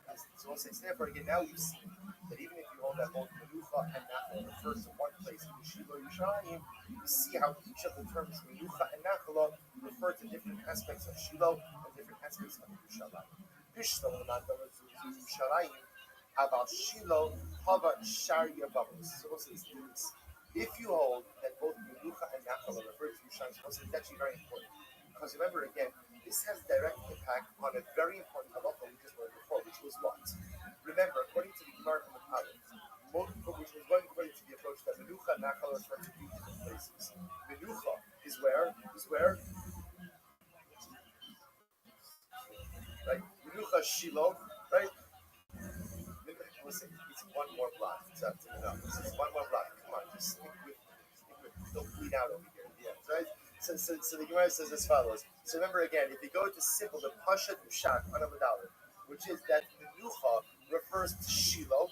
rested. So we'll say, therefore, again, now we've seen that even if you hold that both Menucha and Nachala refers to one place in Shiloh Yerushalayim, you see how each of the terms Menucha and Nachala refer to different aspects of Shiloh and different aspects of Yerushalayim. Bishlam Yerushalayim, about Shiloh, Hava Shar Yabamos. So we'll say this. If you hold that both Menucha and Nachala refer to Yerushalayim, so it's actually very important. Because remember again, this has direct impact on a very important halacha we just learned before, which was what? Remember, according to the Gemara from the Palace, which was going according to the approach that Menucha and Nachala refer to two different places. Menucha is where? Right? Menucha Shiloh, right? Listen, it's one more block. It's enough. It's one more block. Come on, just stick with me. Don't bleed out over here. Yeah, right? So the Gemara says as follows. So remember again, if you go to simple, the Pashat Ushak, Anamadalit, which is that Menucha refers to Shiloh,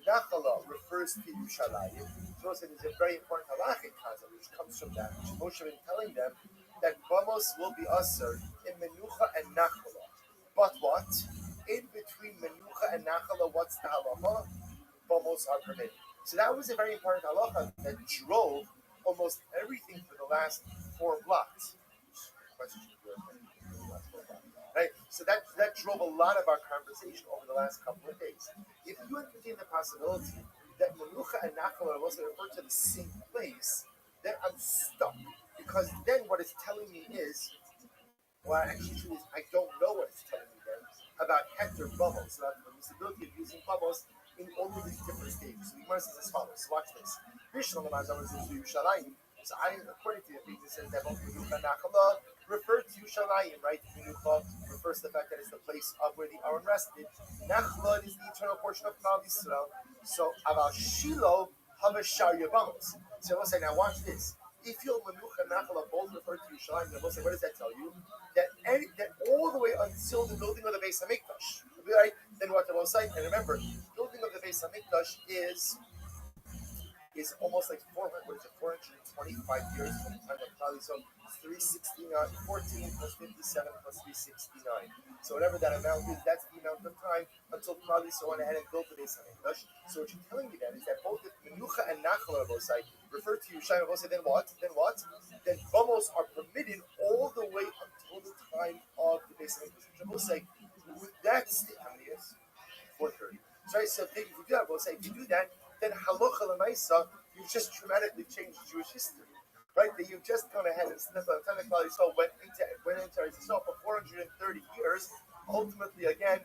Nachala refers to Yerushalayim. So it is a very important halachic concept which comes from that, which Moshe been telling them that Bamos will be ushered in Menucha and Nachala. But what? In between Menucha and Nachala, what's the halacha? Bamos are permitted. So that was a very important halacha that drove almost everything for the last 4 blocks. Right? So that drove a lot of our conversation over the last couple of days. If you entertain the possibility that Menucha and Nachala are also referred to the same place, then I'm stuck. Because then what it's telling me is, well, actually, I don't know what it's telling me then about hector bubbles, about the possibility of using bubbles in all of these different stages. So the Gemara says as follows. So watch this. So according to the things, it says that both Menucha and Nachala refer to Yerushalayim, right? Menucha refers to the fact that it's the place of where the Aron rested. Nachala is the eternal portion of Klal Yisrael. So about Shiloh, Havashar Yabamos. So we'll say, now watch this. If your Menucha and Nachala both refer to Yerushalayim, then we'll say, what does that tell you? That all the way until the building of the Beis Hamikdash, right? Then what we'll say, and remember, building of the Beis Hamikdash is almost like 425 years from the time of Kali. So 369, 14 plus 57 plus 369. So whatever that amount is, that's the amount of time until Klal Yisrael went ahead and built the Beis Hamikdash. So what you're telling me then is that both the Menucha and Nachal are both like refer to Yerushalayim. Then what? Then Bamos are permitted all the way until the time of the Beis Hamikdash. We'll say that's how many years? 430. Sorry, so if you do that, we'll say if you do that, then halacha l'maisa, you've just dramatically changed Jewish history, right? That you've just gone ahead and by the time the Klal Yisrael went into Israel for 430 years, ultimately again,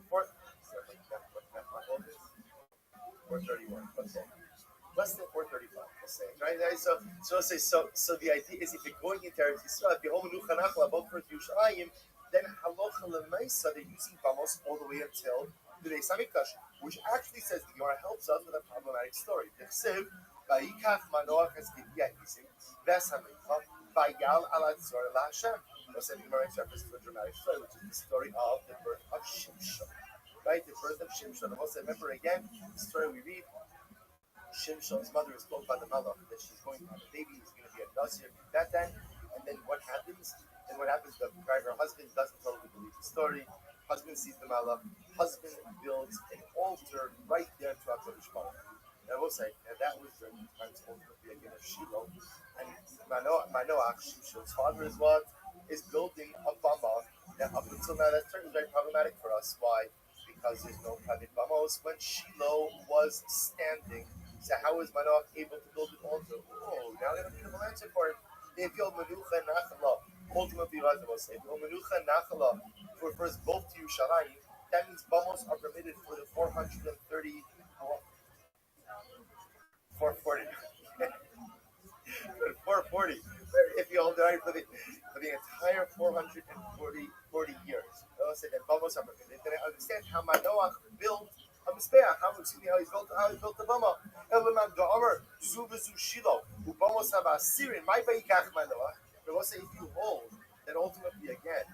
431. Let's say less than 435. Let's say right. So let's say so the idea is if you're going into Eretz Yisrael, if you're home in Uchanachla, both for Yerushalayim, then halacha l'maisa they're using Bamos all the way until the Beis Hamikdash, which actually says the Gemara helps us with a problematic story. The Chsev, Vayikach Manoach es Givya Isim, Ves Hamikha, Vayal Alad Zor LaHashem. Let's say the Gemara reference to a dramatic story, which is the story of the birth of Shimshon. Right, the birth of Shimshon. Also, remember again the story we read. Shimshon's mother is told by the Malach that she's going to have a baby. He's going to be a Nazir that then, and then what happens? And what happens? Her husband doesn't totally believe the story. Husband sees the Malach. Husband builds an altar right there to HaKadosh Baruch Hu. And I will say, and that was during the time supposed to be again of Shiloh. And Manoach, Shimshon's father, is what? Is building a bama. That up until now, that turns very problematic for us. Why? Because there's no private bamos when Shiloh was standing. So how is Manoach able to build an altar? Oh, now they have a beautiful answer for it. If you're Menucha Nachala, ultimately Rabbi will say, if you're Menucha Nachala, who refers both to Yerushalayim, that means bamos are permitted for the 430, 440. 440. If you hold the right for the entire 440 years. I'll say that bamos are permitted. Then I understand how Manoach built a mizbeach. How he built the bama. Elamam da'amar zuvazu shilo. Ubamos have a sirin. My bayikach Manoach. But we'll say if you hold that ultimately again,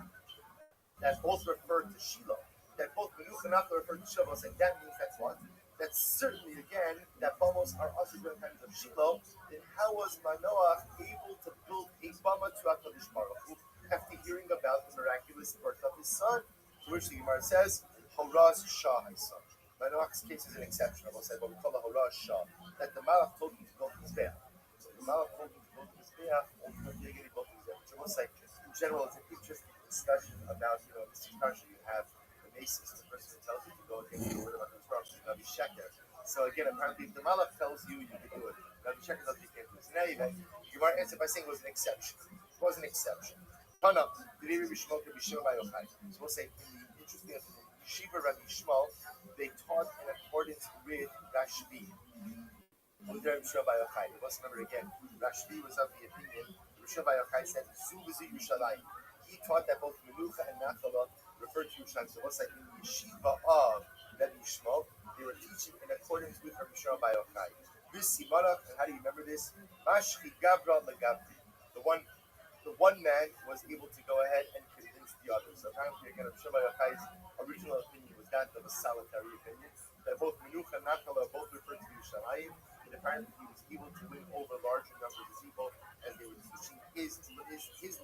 that both refer to Shiloh, that both Menucha and Nachla refer to Shiloh, we'll say that means that's what? That's certainly again that bamos are also during times of Shiloh. Then how was Manoach able to build a bama to HaKadosh Baruch Hu after hearing about the miraculous birth of his son? To which the Gemara says, Horaz Shah his son. Manoach's case is an exception. I will say what we call a Horaz Shah, that the Malach told him to build his be'ah. So the Malach told him to build his be'ah, ultimately he built his be'ah. Which I will say, in general, it's an interesting discussion about, this discussion you have the basis, the person who tells you to go against the word of HaKadosh Baruch Hu, Sheker. So again, apparently, if the Malach tells you, you can do it. Rabbi Sheker tells you can't do it. So now you know, you might answer by saying it was an exception. It was an exception. Tana, the Rabbi Shmuel could be Shimon by Yochai. So we'll say, in the interesting Shiva Rabbi Shmuel, they taught in accordance with Rashbi. With Rabbi Shmuel by Yochai. You must remember again, Rashbi was of the opinion. Rabbi Shmuel by Yochai said, Zuvazi Yerushalayim. He taught that both Menucha and Nachala referred to Yerushalayim. So what's like in the yeshiva of Rabbi Shmuel, they were teaching in accordance with Rabbi Shmuel by Yochai. This Simanach, and how do you remember this? Mashchi Gavra Legavri. The one man was able to go ahead and convince the other. So apparently, again, Rabbi Shmuel by Yochai's original opinion was that of a solitary opinion, that both Menucha and Nachala both referred to Yerushalayim, and apparently he was able to win over larger numbers of people as they were teaching his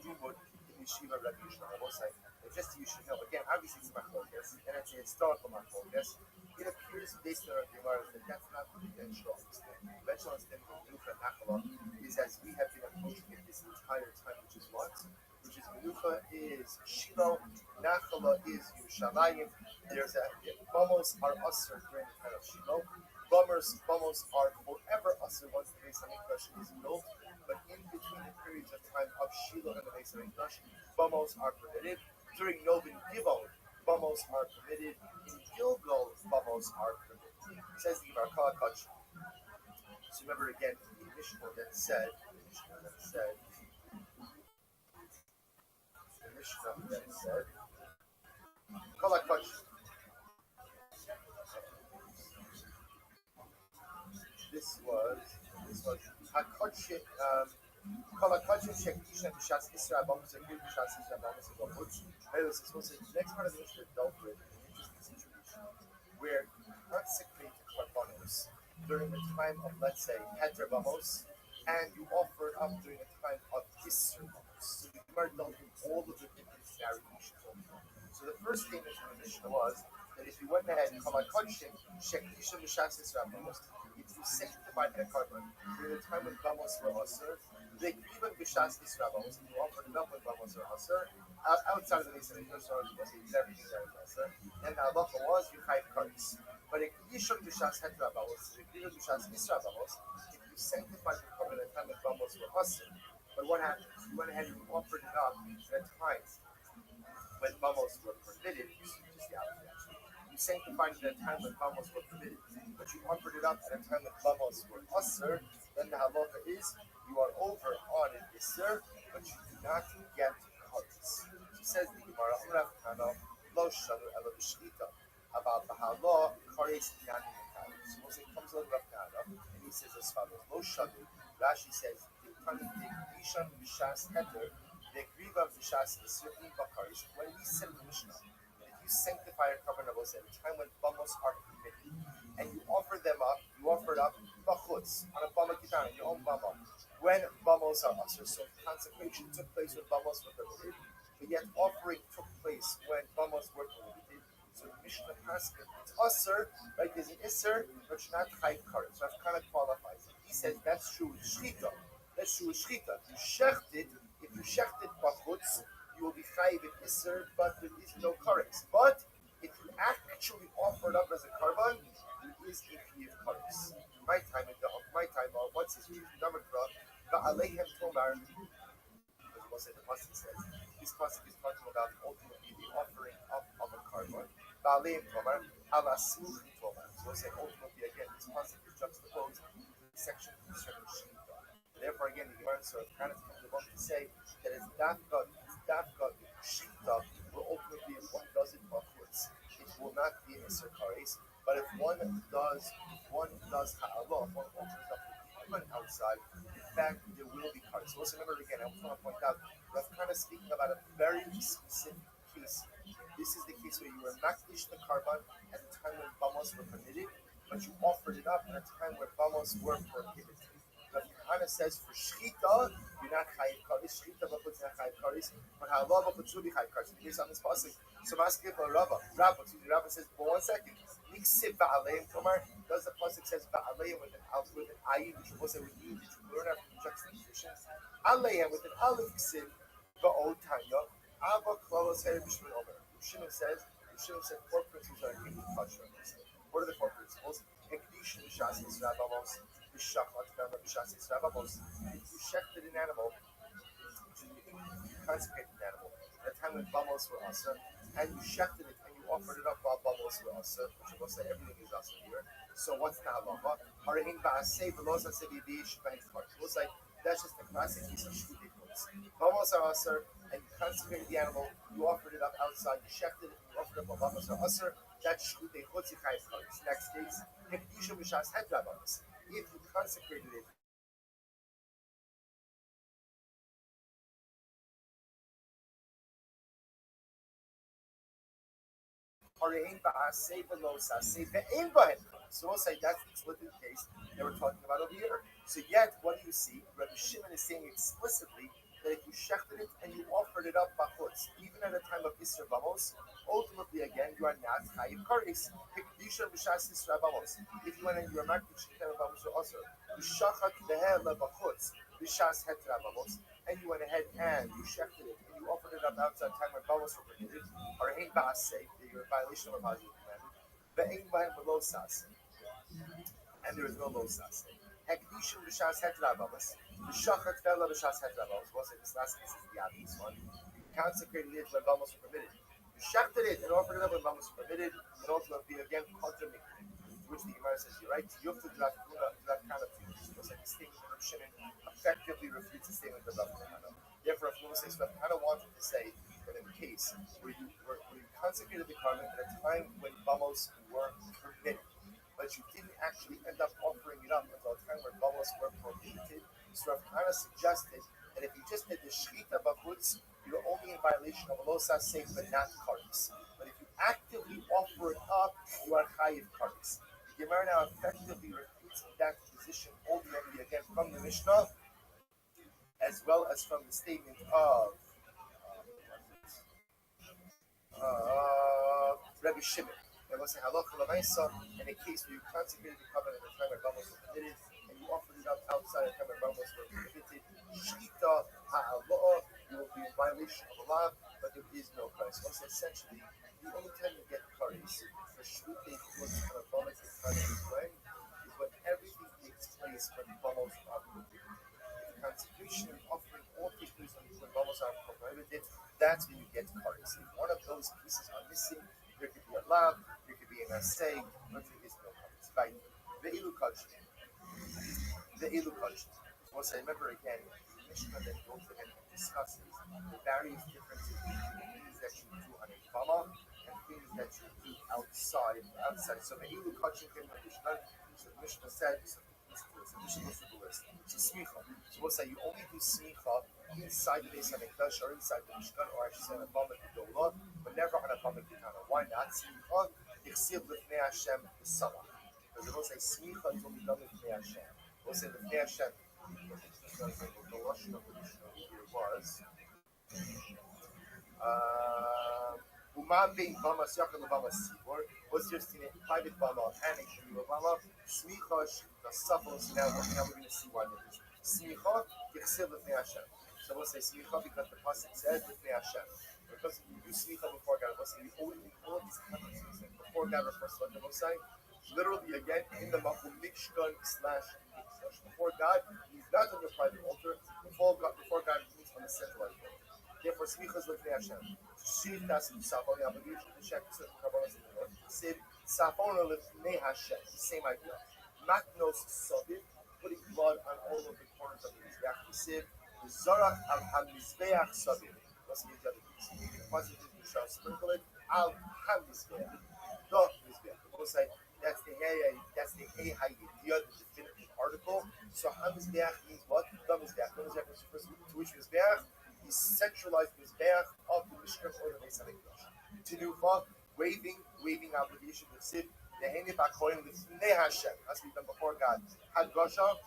limud in Yeshiva Rabbi Yishmael. I will say, just so you should know, again, obviously it's machlokes, and it's a historical machlokes. It appears based on our Gemara that that's not the conventional understanding. The conventional understanding of Menucha and Nachala is as we have been approaching it this entire time, which is what? Which is Menucha is Shiloh, Nachala is Yerushalayim. There's bamos are usher during the time of Shiloh. Bamos are forever usher once the Beis Hamikdash is built. But in between the periods of time of Shiloh and the Beis Hamikdash, bamos are permitted. During Novin Givon, bamos are permitted. In Gilgal, bamos are permitted. It says the Gemara Kala Kach. So remember again the Mishnah that said, Kala Kach. This was Hakotche. Kala Kach Shekisha B'Shas Israel Bamos and B'Shas Israel Bamos and Bamos. Anyways, it's supposed to the next part of the Mishnah dealt with an interesting situation where consecrate korbanos during the time of, let's say, Heter Bamos, and you offer it up during the time of Isser Bamos. So the Gemara dealt with all of the different variations of it. So the first thing that the Mishnah was that if you went ahead and come on Kodshim, Shekisha Mishasis Ramos, if you sanctified a carbon during the time when Bamos were Osir, they even Mishasis Ramos, if you offered it up when Bamos were Osir, outside of the Nation, it was everything that was Osir, and the halacha was you hide cards. But if Yishon Mishas Het Ramos, if you Mishas Isra Ramos, if you sanctified the carbon at the time when Bamos were Osir, but what happened? You went ahead and offered it up at times when bubbles were permitted, just the opposite actually. You sanctified it at a time when bubbles were permitted, but you offered it up at a time when bubbles were usher, then the halacha is you are over on an isser, but you do not get cards. She says the Gemara, Amrav Kana, Lo Shanu Ela B'Shchita, about the halaw, Kares Inani Mekali. So Moshe comes on Rav Kana, and he says as follows, Lo Shanu, Rashi says, when we said in the Mishnah that if you sanctify a covenant at a time when bamos are permitted, and you offer them up, you offer it up bachutz on a bama kitan, your own bama, when bamos are usher. So consecration took place when bamos were permitted, but yet offering took place when bamos were permitted. So the Mishnah Paskin, it's usher, right? There's an isser, but you're not chayv karet. So that kind of qualifies it. He says that's true with shchita. That's true with shchita. If you shecht it bachutz, you will be chayiv in iser, but there is no kares. But if you actually offer it up as a karban, there is a fee of kares. My time, what's his reason? Number 12, Ba'aleihem Tomar, as we'll say the pasuk says, this pasuk is talking about ultimately the offering up of a karban. Ba'aleihem Tomar, ala smuchi Tomar. So we'll say ultimately again, this pasuk is juxtaposed to the section concerning shchita. Therefore, again, the Gemara sort of kind of comes along to say that it's dafka, shita will ultimately, if one does it bachutz, it will not be a kares. But if one does ha'alah, if one alters up the equipment outside, in fact, there will be kares. So let's remember again, I want to point out, we're kind of speaking about a very specific case. This is the case where you were makdish the karban at the time when bamos were permitted, but you offered it up at a time where bamos were prohibited. Hana says for shchita, you're not chayiv karis. Shchita b'chutz not chayiv karis, but ha'alah b'chutz will be chayiv karis. Based on this pasuk, so asking for Rabbi says, but 1 second. Niksiv ba'aleim tomar. Does the pasuk says ba'aleim with an ayin, which was with you, which you learn after the juxtapositions? Aleim with an aleph ksiv ba'od tanya. Abba klalos her b'shmin omer. Shimon said 4 principles are in the touch on this. What are the 4 principles? Hekdish mishas yisrael b'amos. If you shechted an animal, you consecrated an animal at a time when bamos were asr, and you shechted it and you offered it up while bamos were asr, which will say everything is asr here. So what's the halacha? That's just the classic case of shchut equals. Bamos are asr, and you consecrated the animal, you offered it up outside, you shechted it, and you offered it up while bamos are asr. That's shchut equals. Next case, hekdisha mishas het rabamos. If you consecrated it, so we'll say that's the explicit case that we're talking about over here. So yet, what do you see? Rabbi Shimon is saying explicitly that if you shechted it and you offered it up bachutz, even at a time of Isra Bamos, ultimately again you are not chayiv kares. Hekdisha b'shas Isra Bamos. If you went and you were marked Shechita Bamos or also, you shachat behel lebachutz b'shas hetra Bamos, and you went ahead and you shechted it and you offered it up outside time when Bamos were permitted, or ein ba'aseh, that you're in violation of a positive commandment, ve'ein bahem below saseh, and there is no low saseh. Hekdishim b'shas hetra Bamos. The shachat fella b'shas hetra bamos. We'll say this last case is the obvious one. You consecrated it when bamos were permitted. You shechted it and offered it up when bamos were permitted, and ultimately again contra mikveh, which the Gemara says you're right. Yuftu drav kana tefillah. We'll say the statement of Rav Shimon effectively refutes the statement of Rav Kana. Therefore, if Rav says Rav Kana wanted to say that in the case where you consecrated the carbon at a time when bamos were permitted, but you didn't actually end up offering it up until a time where bamos were prohibited. So Rav Kana suggested that if you just did the shchita bachutz, you're only in violation of losa safe but not kares. But if you actively offer it up, you are chayiv kares. The Gemara now effectively refutes that position ultimately again from the Mishnah, as well as from the statement of Rabbi Shimon. There was a halacha l'maisa in a case where you consecrated the covenant at the time where Ramos were permitted, and you offered it up outside the time where Ramos were prohibited. Shchita ha'aloah, you will be in violation of Allah, but there is no curse. Also, essentially, the only time you get curse for shluting what's kind of Ramos is when everything takes place when Ramos are prohibited. If consecration and offering all takes place when Ramos are prohibited, that's when you get curse. If one of those pieces are missing, there could be a lab, there could be an assay, but there is no curse. Right? The ilu culture. Once I remember again, the Mishnah then goes ahead and discusses the various differences between things that you do on a bama and things that you do outside. So the ilu culture came from Mishnah. So the Mishnah said, so the Mishnah goes through the list. So smicha. So we'll say you only do smicha inside the Beis Hamikdash or inside the Mishkan, or I should say on a bama gedolah, but never on a bama ketana. Why not? Smicha ichsiv l'fnei Hashem b'samach. Because it will say smicha is only done l'fnei Hashem. We'll say l'fnei Hashem. The Russian of the Mishnah here was Uman being bama syachal bama sibor. What's your private bama and a communal bama? Smicha the suffers. Now we're going to see why that is. Smicha ichsiv l'fnei Hashem. So we'll say smicha because the pasuk says l'fnei Hashem. Because you do smicha before God, we'll say you only all these conversations before God refers to what we'll say. Literally again in the Makom Mishkan / before God, he's not on your private altar. Before God, he's on the centralized altar. Therefore, smicha is l'fnei Hashem. Shirtas safon, the obligation to check certain kabbalas in the north. Sid safon l'fnei Hashem. The same idea. Matnos sabid, putting blood on all of the corners of the mizbeach. Sid zarach al hamizbeach sabid. What's the other piece? The positive you shall sprinkle it al hamizbeach. The mizbeach. We'll say that's the hey hayidiyah, the definitive article. So hamizbeach means what? The mizbeach. The mizbeach refers to which mizbeach? The centralized mizbeach of the Mishkan or the Beis Hamikdash. Tinufa, waving obligation to sit. The henif hakohen l'fnei Hashem, as we've done before God. Hadgasha,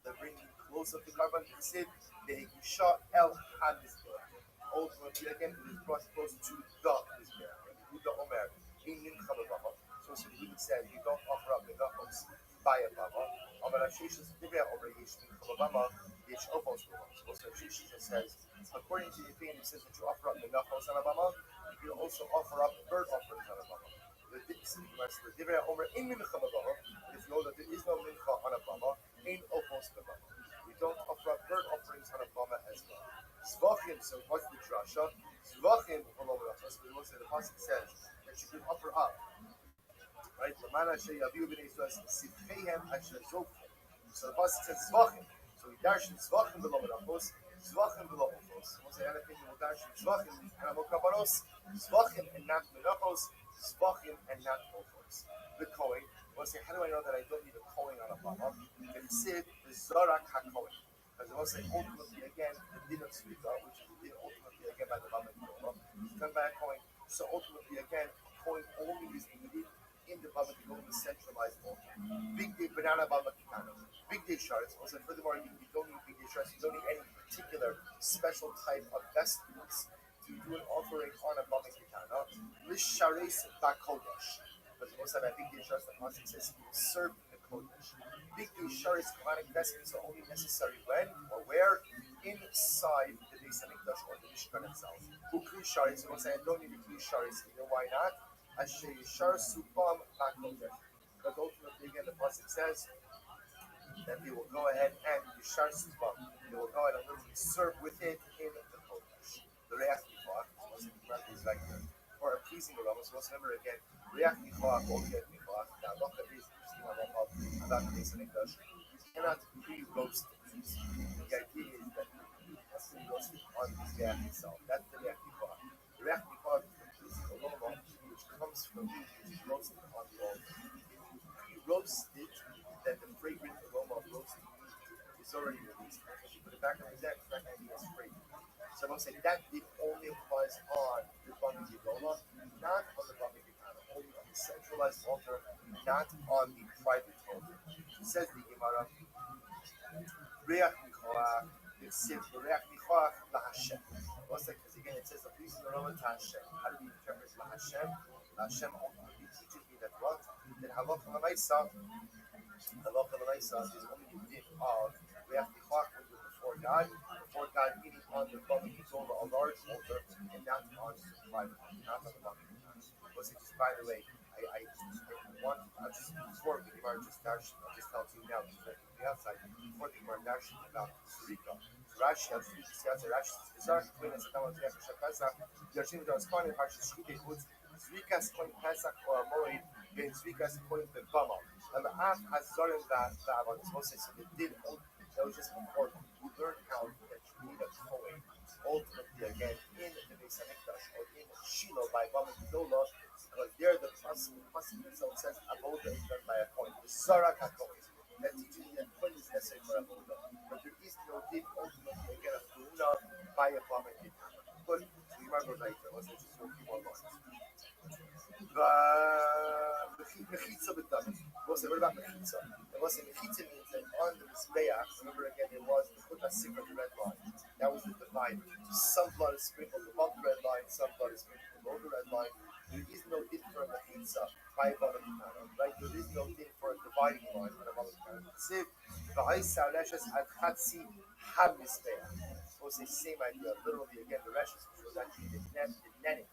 the bringing close of the carbon to sit. The hegusha el hamizbeach. Ultimately, again, it is brought close to the mizbeach. The omer in mincha b'bama. So he said, you don't offer up the nachos by a bama. But Sheshes Divya over Yesh mincha b'bama. So Sheshes says, according to the opinion, it says that you offer up the nachos on a bama. You can also offer up bird offerings on a bama. The Divya over in mincha b'bama. If you know that there is no mincha on a bama, in opos b'bama. We don't offer up bird offerings on a bama as well. Zvachim, so what's the drasha? Zvachim, the pasuk says that you can offer up. Right? So the pasuk says zvachim. So we darshan zvachim below melachos, zvachim below melachos. Once I had a opinion, we'll darshan zvachim and amokabaros, zvachim and not melachos, zvachim and not melachos. The kohen. Once I how do I know that I don't need a kohen on a bama? The sid the zarak hakohen. Because it was ultimately again the din of svita, which is the din ultimately again by the bama gedolah. Come back kohen. So ultimately again, kohen only is needed in the bama gedolah, the centralized altar. Big day banana bama kitana. Big day shards. Also, furthermore, you don't need big day shards. You don't need any particular special type of vestments to do an offering on a bama kitana. Lish shares bakodesh. But most of that big day shards, the pasuk says, he will serve in the kodesh. Big day shards, Quranic vestments are only necessary when or where inside the Beis Hamikdash or the Mishkan itself. Ukli shards. So I don't need the kli shards either. Why not? Asher yishar supam bakodesh. Because ultimately, again, the pasuk says that they will go ahead and yishar supam. They will go ahead and literally serve with it in the kodesh. The reach michach is like the or a pleasing aroma. So let's remember again, reach michach, olget michach. Now, look at this interesting aroma about the Beis Hamikdash. You cannot pre-roast it. The idea is that it has to be roasted on the gas itself. That's the reach michach. The reach michach is the pleasing aroma which comes from meat which is roasted on the altar. If you roast it, then the fragrant aroma of roasted meat is already released. If you put it back on the deck, it's not going to be as fragrant. So I'm saying that it only applies on the bama gedolah, not on the bama ketana, only on the centralized altar, not on the private altar. Says the Gemara, reach michach, it says reach michach LaHashem. What's that? Because again, it says the pleasing aroma to Hashem. How do we interpret LaHashem? Hashem ultimately teaches me that what? That halacha l'maisa is only the din of we have to talk before God meaning on the Baba Yitzhak, a large altar, and not on the private, not on the Baba Yitzhak. Was it just, by the way, I just before the Gemara just dash, I'll just tell you now, just from the outside, before the Gemara dash about Sarika. Rashi has three says Rashi says Zar Quinnes Atamas Yafasha Pesach, Yashim Dos Kwan Parshas Shkite puts Zrikas Coin Pesach or Moed, then Zrikas Coin the Bama. And the Af has Zorin that on the Moses, so they did that was just before we learned how that you need a Kohen ultimately again in the Beis Hamikdash or in Shiloh by Bama Gedolah, because there the Pasuk itself says Avodah is done by a Kohen. The Zarak HaKohen. That teaches you that Kohen is necessary for Avodah. But there is no need ultimately again of Gedolah by a Bama Gedolah. But we remember later, let's just do a few more lines. Mechitza b'dami. What about mechitza? And what's mechitza means that on the mizbeach, remember again, it was to put a secret red line. That was the divide. Some blood is sprinkled above the red line, some blood is sprinkled below the red line. There is no din for a mechitza by Balamikana, right? There is no din for a dividing line on a Balamikana. Siv, v'haisa reshes ad chatzi had mizbeach. Was the same idea. Literally, again, the reshes, which was actually the netting.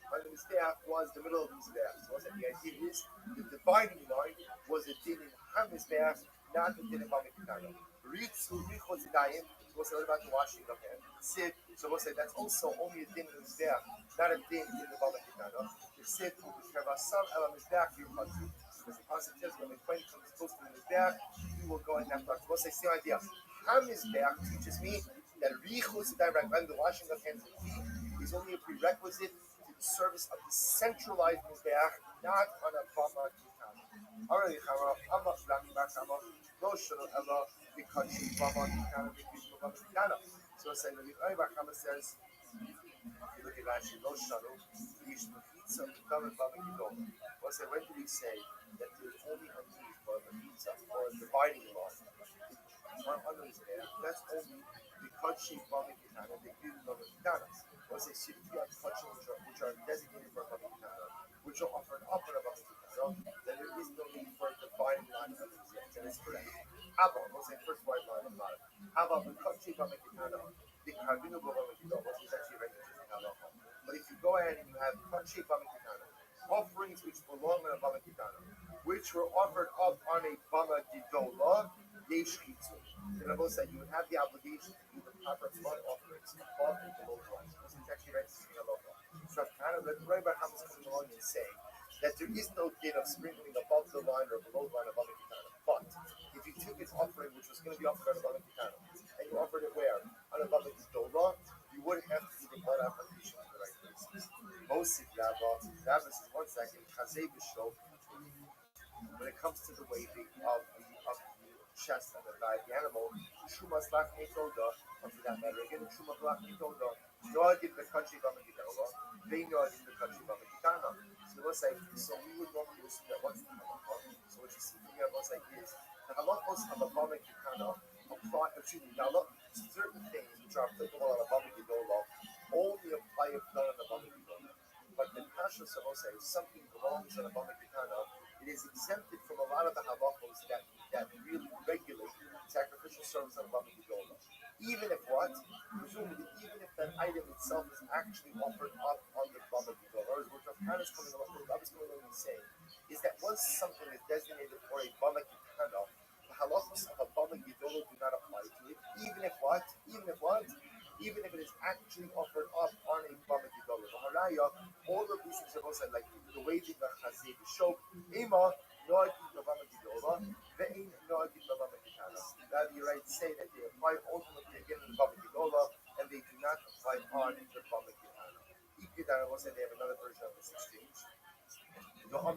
When the Mizbeach was the middle of the Mizbeach. So the idea is the dividing line was a din in HaMizbeach, not a din in Bamikana. Ritzu Richo Zidayim was about the washing of hands. Sid, so we'll say that's also only a din in the Mizbeach, not a din in the Bamikana. The Sid will be Kervasam El Mizbeach Yurkatu. Because the concept is when the coin comes close to the Mizbeach, he will go in that part. So we'll say same idea. HaMizbeach teaches me that Richo Zidayim, when the washing of hands and feet, is only a prerequisite to the service of the centralized Mizbeach, not on a Bama Kitana. Already, I'm not Rabbi Barkama, no Shano Ella, because she's Bama Kitana, because she's Bama Kitana. So it's saying that Rabbi Barkama says, if you look at Rashi, no Shano, Yish Mechitza, Bama Kitana. Well, say, when do we say that there's only a need for the Mechitza, for a dividing line? On the Mizbeach, that's only because she's Bama Kitana, they give Bama Kitana. Was a Sifiyat touching which are designated for Baba Kitana, which are offered up on a Baba Kitana, then there is no need for a dividing line of the that is correct. Abba, we'll say first white line of Mara. Abba, the country Baba Kitana, the Cardinal Baba Kitana, which is actually very interesting halacha. But if you go ahead and you have country Baba Kitana, offerings which belong on a Baba Kitana, which were offered up on a Baba Gidola, Yeshchitzu. And I will say you would have the obligation to do the proper blood offerings above and below the line. This is actually very interesting halacha. So kind of the Rabbi Barham is coming along and saying that there is no din of sprinkling above the line or below the line above the kitana. But if you took its offering, which was going to be offered on above the kitana, and you offered it where? On above the kitana, you wouldn't have to do the blood application in the right places. Most of Rabbi says 1 second, Chazay B'Shov, when it comes to the waving of the chest and the thigh of the animal, Shumas Lach Metoda, or for that matter, again, Shumas Lach Metoda, Noad in the country of Amagitana, they Noad in the country of Amagitana. So let's say, so we would normally assume that what's the halacha? So what you see from here, let's say, is the halachos of a Amagitana apply, certain things which are applicable on a Amagitana only apply if done on a Amagitana. But the Kasha Samosa, if something belongs on a Amagitana, it is exempted from a lot of the halachos that really regulate sacrificial service on Baba Gedolah. Even if what? Presumably, even if that item itself is actually offered up on the Baba Gedolah, what Rav is coming along and saying is that once something is designated for a Baba Gedolah, the halachos of a Baba Gedolah do not apply to it, even if what? Even if it is actually offered up on a Baba Gedolah. All of these things are also like the waving of Chazir, the show, Ema, Noagid Baba Gedolah, Ve'in Noagid Baba Kitana. That you right say that they apply ultimately again in the Baba Gedolah, and they do not apply on the Baba Kitana. Ikidana will say they have another version of this exchange. Amar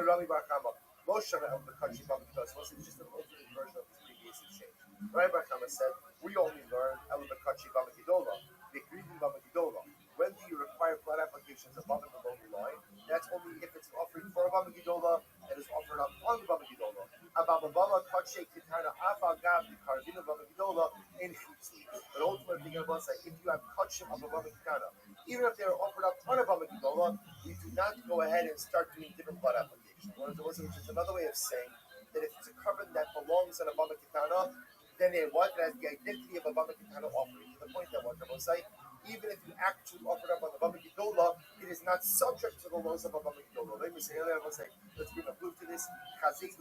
Rami Barkama, Moshe of the country Baba Gedolah. Was it just an alternate version of this previous exchange? Rabbi Barkama said, we only learn El Bakachi Baba Gedolah, the Greeting Baba Gedolah. When do you require blood applications above and below the line? That's only if it's an offering for a Baba Gedolah that is offered up on the Baba Gedolah. Ababa Baba Kache Kitana Afa Gab the Karvina Baba Gedolah in Chutzi. But ultimately, I will say, if you have Kachim of a Baba Kitana, Even if they are offered up on a Baba Gedola, we do not go ahead and start doing different blood applications. Which is another way of saying that if it's a carbon that belongs on a Baba Kitana, then it has the identity of a Baba Kitana offering. To the point that what I will say, even if you actually offer it up on the Baba Gedola, it is not subject to the laws of a Baba Gedola. Let me say, let's give a proof to this. If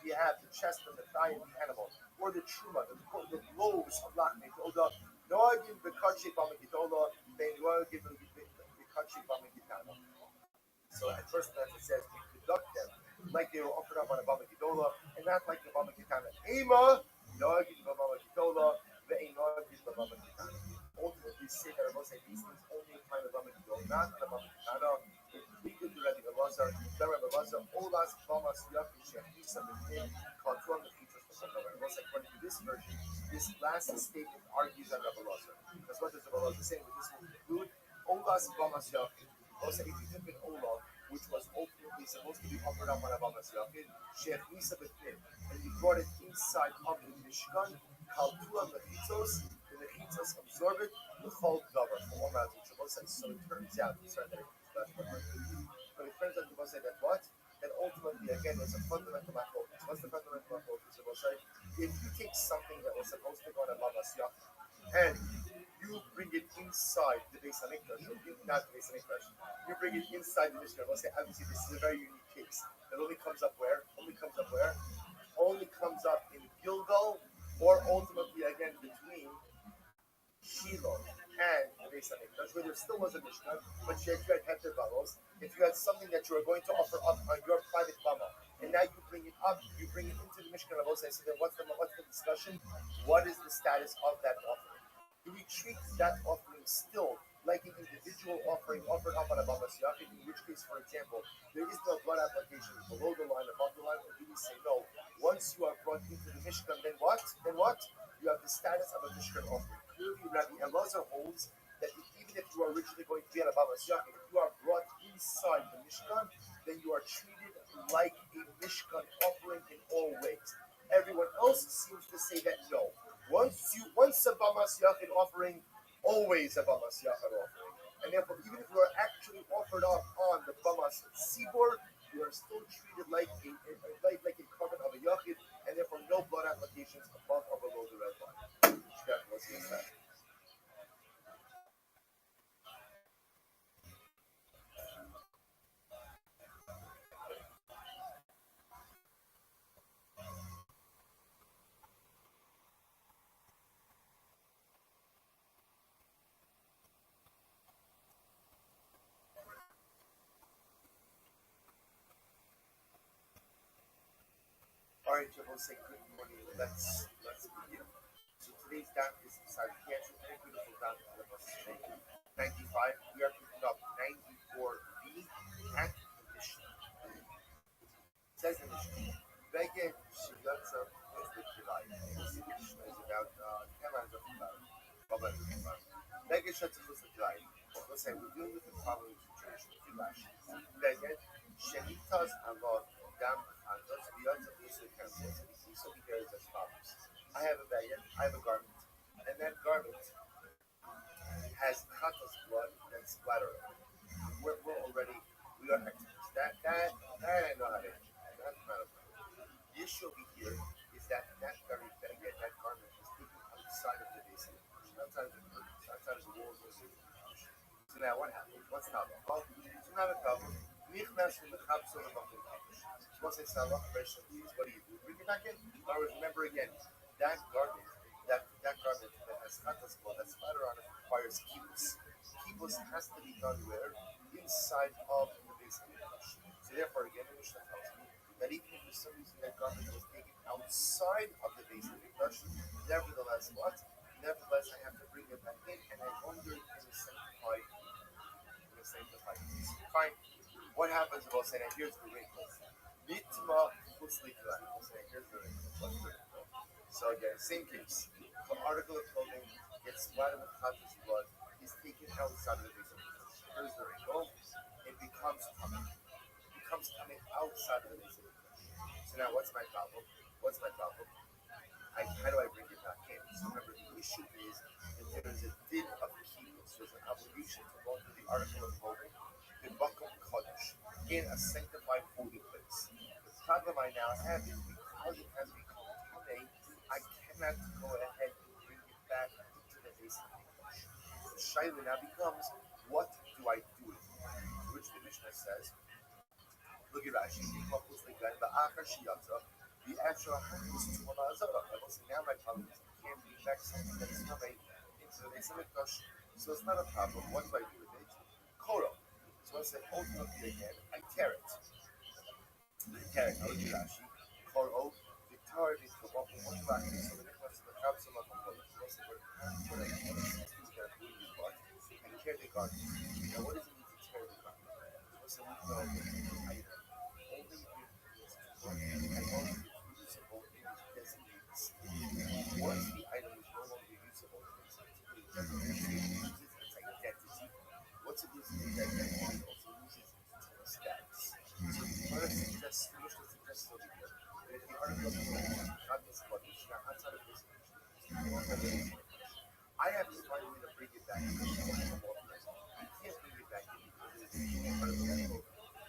you have the chest and the thigh of the animal, or the truma, the loaves of Lachmi Toda, Noagim Bekachi Baba Gedola, then Noagim Bekachi Baba Kitana. So at first glance it says we conduct them like they were offered up on a Baba Gedola, and not like the Baba Kitana. Ema, Noagim Baba Gedola, Ve'inoagim Baba Kitana. Ultimately say that I will say these things only apply to Baba Gedola, not to the Baba Kitana. We could do Rabbi Elazar, Olas, Bamas, Yakin, Shechisa, B'Tim, Kaltuan, the features for some Rabbi Elazar. According to this version, this last statement argues on Rabbi Elazar. Because what does Rabbi Elazar say? This will include Olas, Bamas, Yakin. Also, if you took an Olah, which was ultimately supposed to be offered up on a Bamas Yakin, Shechisa, B'Tim, and you brought it inside of the Mishkan, Kaltuan, the Chitzos, and the Chitzos absorb it, the Chol Davar, for all matters. So it turns out, but it turns out to say that what? That ultimately, again, there's a fundamental machlokes. What's the fundamental machlokes? If you take something that was supposed to go on a Bamas Yakin, and you bring it inside the Beis Hamikdash, or not the Beis Hamikdash, you bring it inside the Mishkan. We'll say, obviously, this is a very unique case. It only comes up where? Only comes up in Gilgal, or ultimately, again, between Shiloh and the Beis Hamikdash, where there still was a Mishkan, but you had Heter Balos. If you had something that you were going to offer up on your private Bama, and now you bring it into the Mishkan of Osai, so then what's the discussion? What is the status of that offering? Do we treat that offering still like an individual offering offered up on a Bama Siyachid, in which case, for example, there is no blood application below the line, above the line, or do we say no? Once you are brought into the Mishkan, then what? You have the status of a Mishkan offering. Clearly, Rabbi Elazar holds that even if you are originally going to be on a Bama Siyachid, if you are brought inside the Mishkan, then you are treated like a Mishkan offering in all ways. Everyone else seems to say that no. Once a Bamas Yachid offering, always a Bamas Yachid offering. And therefore, even if you are actually offered up on the Bamas Sibor, you are still treated like a carbon of a Yachid, and therefore no blood applications above or below the red line. What's that? All right, so we'll say good morning. Let's begin. So today's dot is inside cancer. Very beautiful dot for us today. 95. We are picking up 94B at the Mishnah. It says in the Mishnah, Vege Shigatsa is the July. This Mishnah is about 10 lines of about Vege Shigatsa is the July. Let's say we're dealing with the following situation. Vege Shenitas Allah Dam. So he carries as follows. I have a bayan, I have a garment, and that garment has chatas blood and splatter. We are experts. That I know how to answer. That's not a problem. The issue over here is that garment is taken outside of the base of the person, outside of the walls of the person. So now what happens? What's not a problem? It's not a problem. Once I start operation, what do you do? Bring it back in. Remember again, that garment that has chatas blood, that splatter on it requires kibbutz. Kibbutz has to be done where? Inside of the base of the Mikdash. So therefore, again, the Mishnah tells me that even if for some reason that garment was taken outside of the base of the Mikdash, nevertheless, I have to bring it back in, and I wonder in the sanctified place. Fine. What happens if I'll say, now here's the wrinkle. Nitma Putzlikla. Here's the wrinkle. So again, same case. The article of clothing gets splattered with chatas blood, is taken outside of the base of the Mikdash. Here's the wrinkle. It becomes coming. Outside of the base of the Mikdash. So now what's my problem? How do I bring it back in? So remember, the issue is that there is a din of kibbutz. there's an obligation to go into the article of clothing in Bakum Kodesh, in a sanctified holy place. The problem I now have is because it has become Tameh, I cannot go ahead and bring it back into the base of English. The Shaila now becomes, what do I do with it? Which the Mishnah says, look at Rashi, the actual happens to Azara. I will say now my problem is I can't bring back something that is Tameh into the base of English. So it's not a problem. What do I do with it? Koro. So I said, ultimately again, I tear it. I tear it. How do Rashi? Koro, the tar is the one back. So the next one, the capsule of the color. So I said, what I do is I tear the garden. Now, what does it mean to tear the garden? So I said, we know I only usable in its designates. Once the item is no longer usable in its designates, its identity. Once it loses its identity, it also loses its status. So what I suggest, Mishnah suggests over here, that if the article of not this one, which is not outside of this, I have to find a way to bring it back. I can't bring it back in because it is part of the article.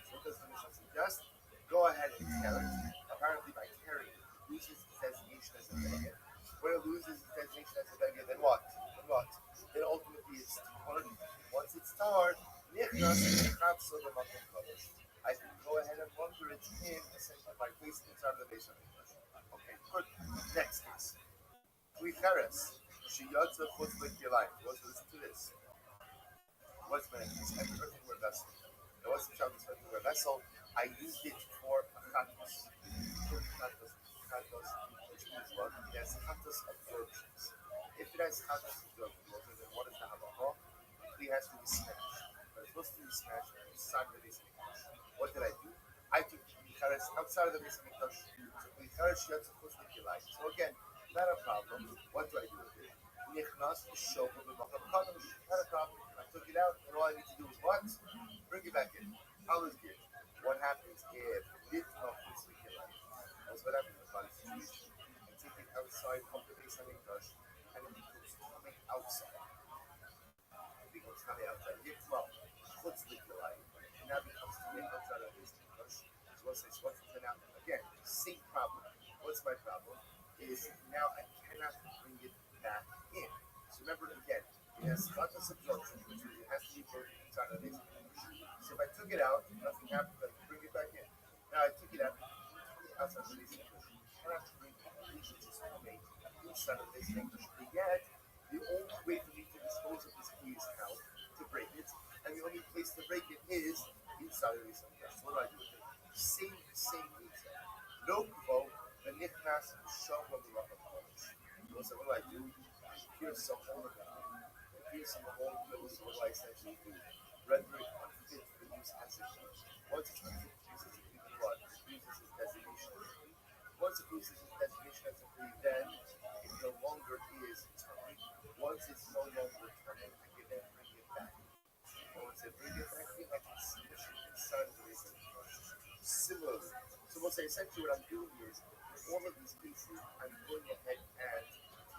So what does the Mishnah suggest? Go ahead and tear it. Apparently, by tearing it, it loses its designation as a beggar. When it loses its designation as a beggar, then what? Then ultimately it's tarred. Once it's tarred, I can go ahead and launder it in essentially my place inside of the base of English. Okay, good. Next case. Klicheres. Shiyatza chutz l'kilayim. Let's listen to this. What's my name? It's an earthenware vessel. Now, what's the job of this earthenware vessel? I used it for a chatos. Which means what? It has chatos absorptions. If it has chatos absorptions, then what is the halacha? It has to be smashed. But it's supposed to be smashed inside of the base of English. What did I do? I took klicheres outside of the base of English. So klicheres shiyatza chutz l'kilayim. So again, not a problem. What do I do with it? Nichnas shofar b'makam kadosh. Not a problem. I took it out, and all I need to do is what? Bring it back in. How is it? What happens if nitma chutz l'kilayim? That's what happens in the situation. I take it outside of the base of English, and it becomes coming outside. It becomes coming outside. Nitma chutz l'kilayim. And now becomes coming outside of the base of English. So what's this? What's the now? Again, same problem. What's my problem? Is now I cannot bring it back in. So remember again, it has chatos absorption, which means it has to be broken inside of the base of English. So if I took it out, nothing happened, I can bring it back in. Now I took it out outside of the base of English. I cannot bring it inside of the base of English. But yet, the only way for me to dispose of this key is how to break it, and the only place to break it is inside of the base of English. So what do I do with it? Same reason. No quote. The nichnas shofar b'makam kadosh. So what do I do? Here's some hole in the what do I essentially do? Render it unfit for use as a sheet. Once it's unfit for use as a sheet, what? It loses its designation as a sheet. Once it loses its designation as a sheet, then it no longer is turning. Once it's no longer turning, I can then bring it back. And once I bring it back in, I can smash it inside of the base of the brush. Similarly, so we'll say essentially what I'm doing here is all of these cases, I'm going ahead and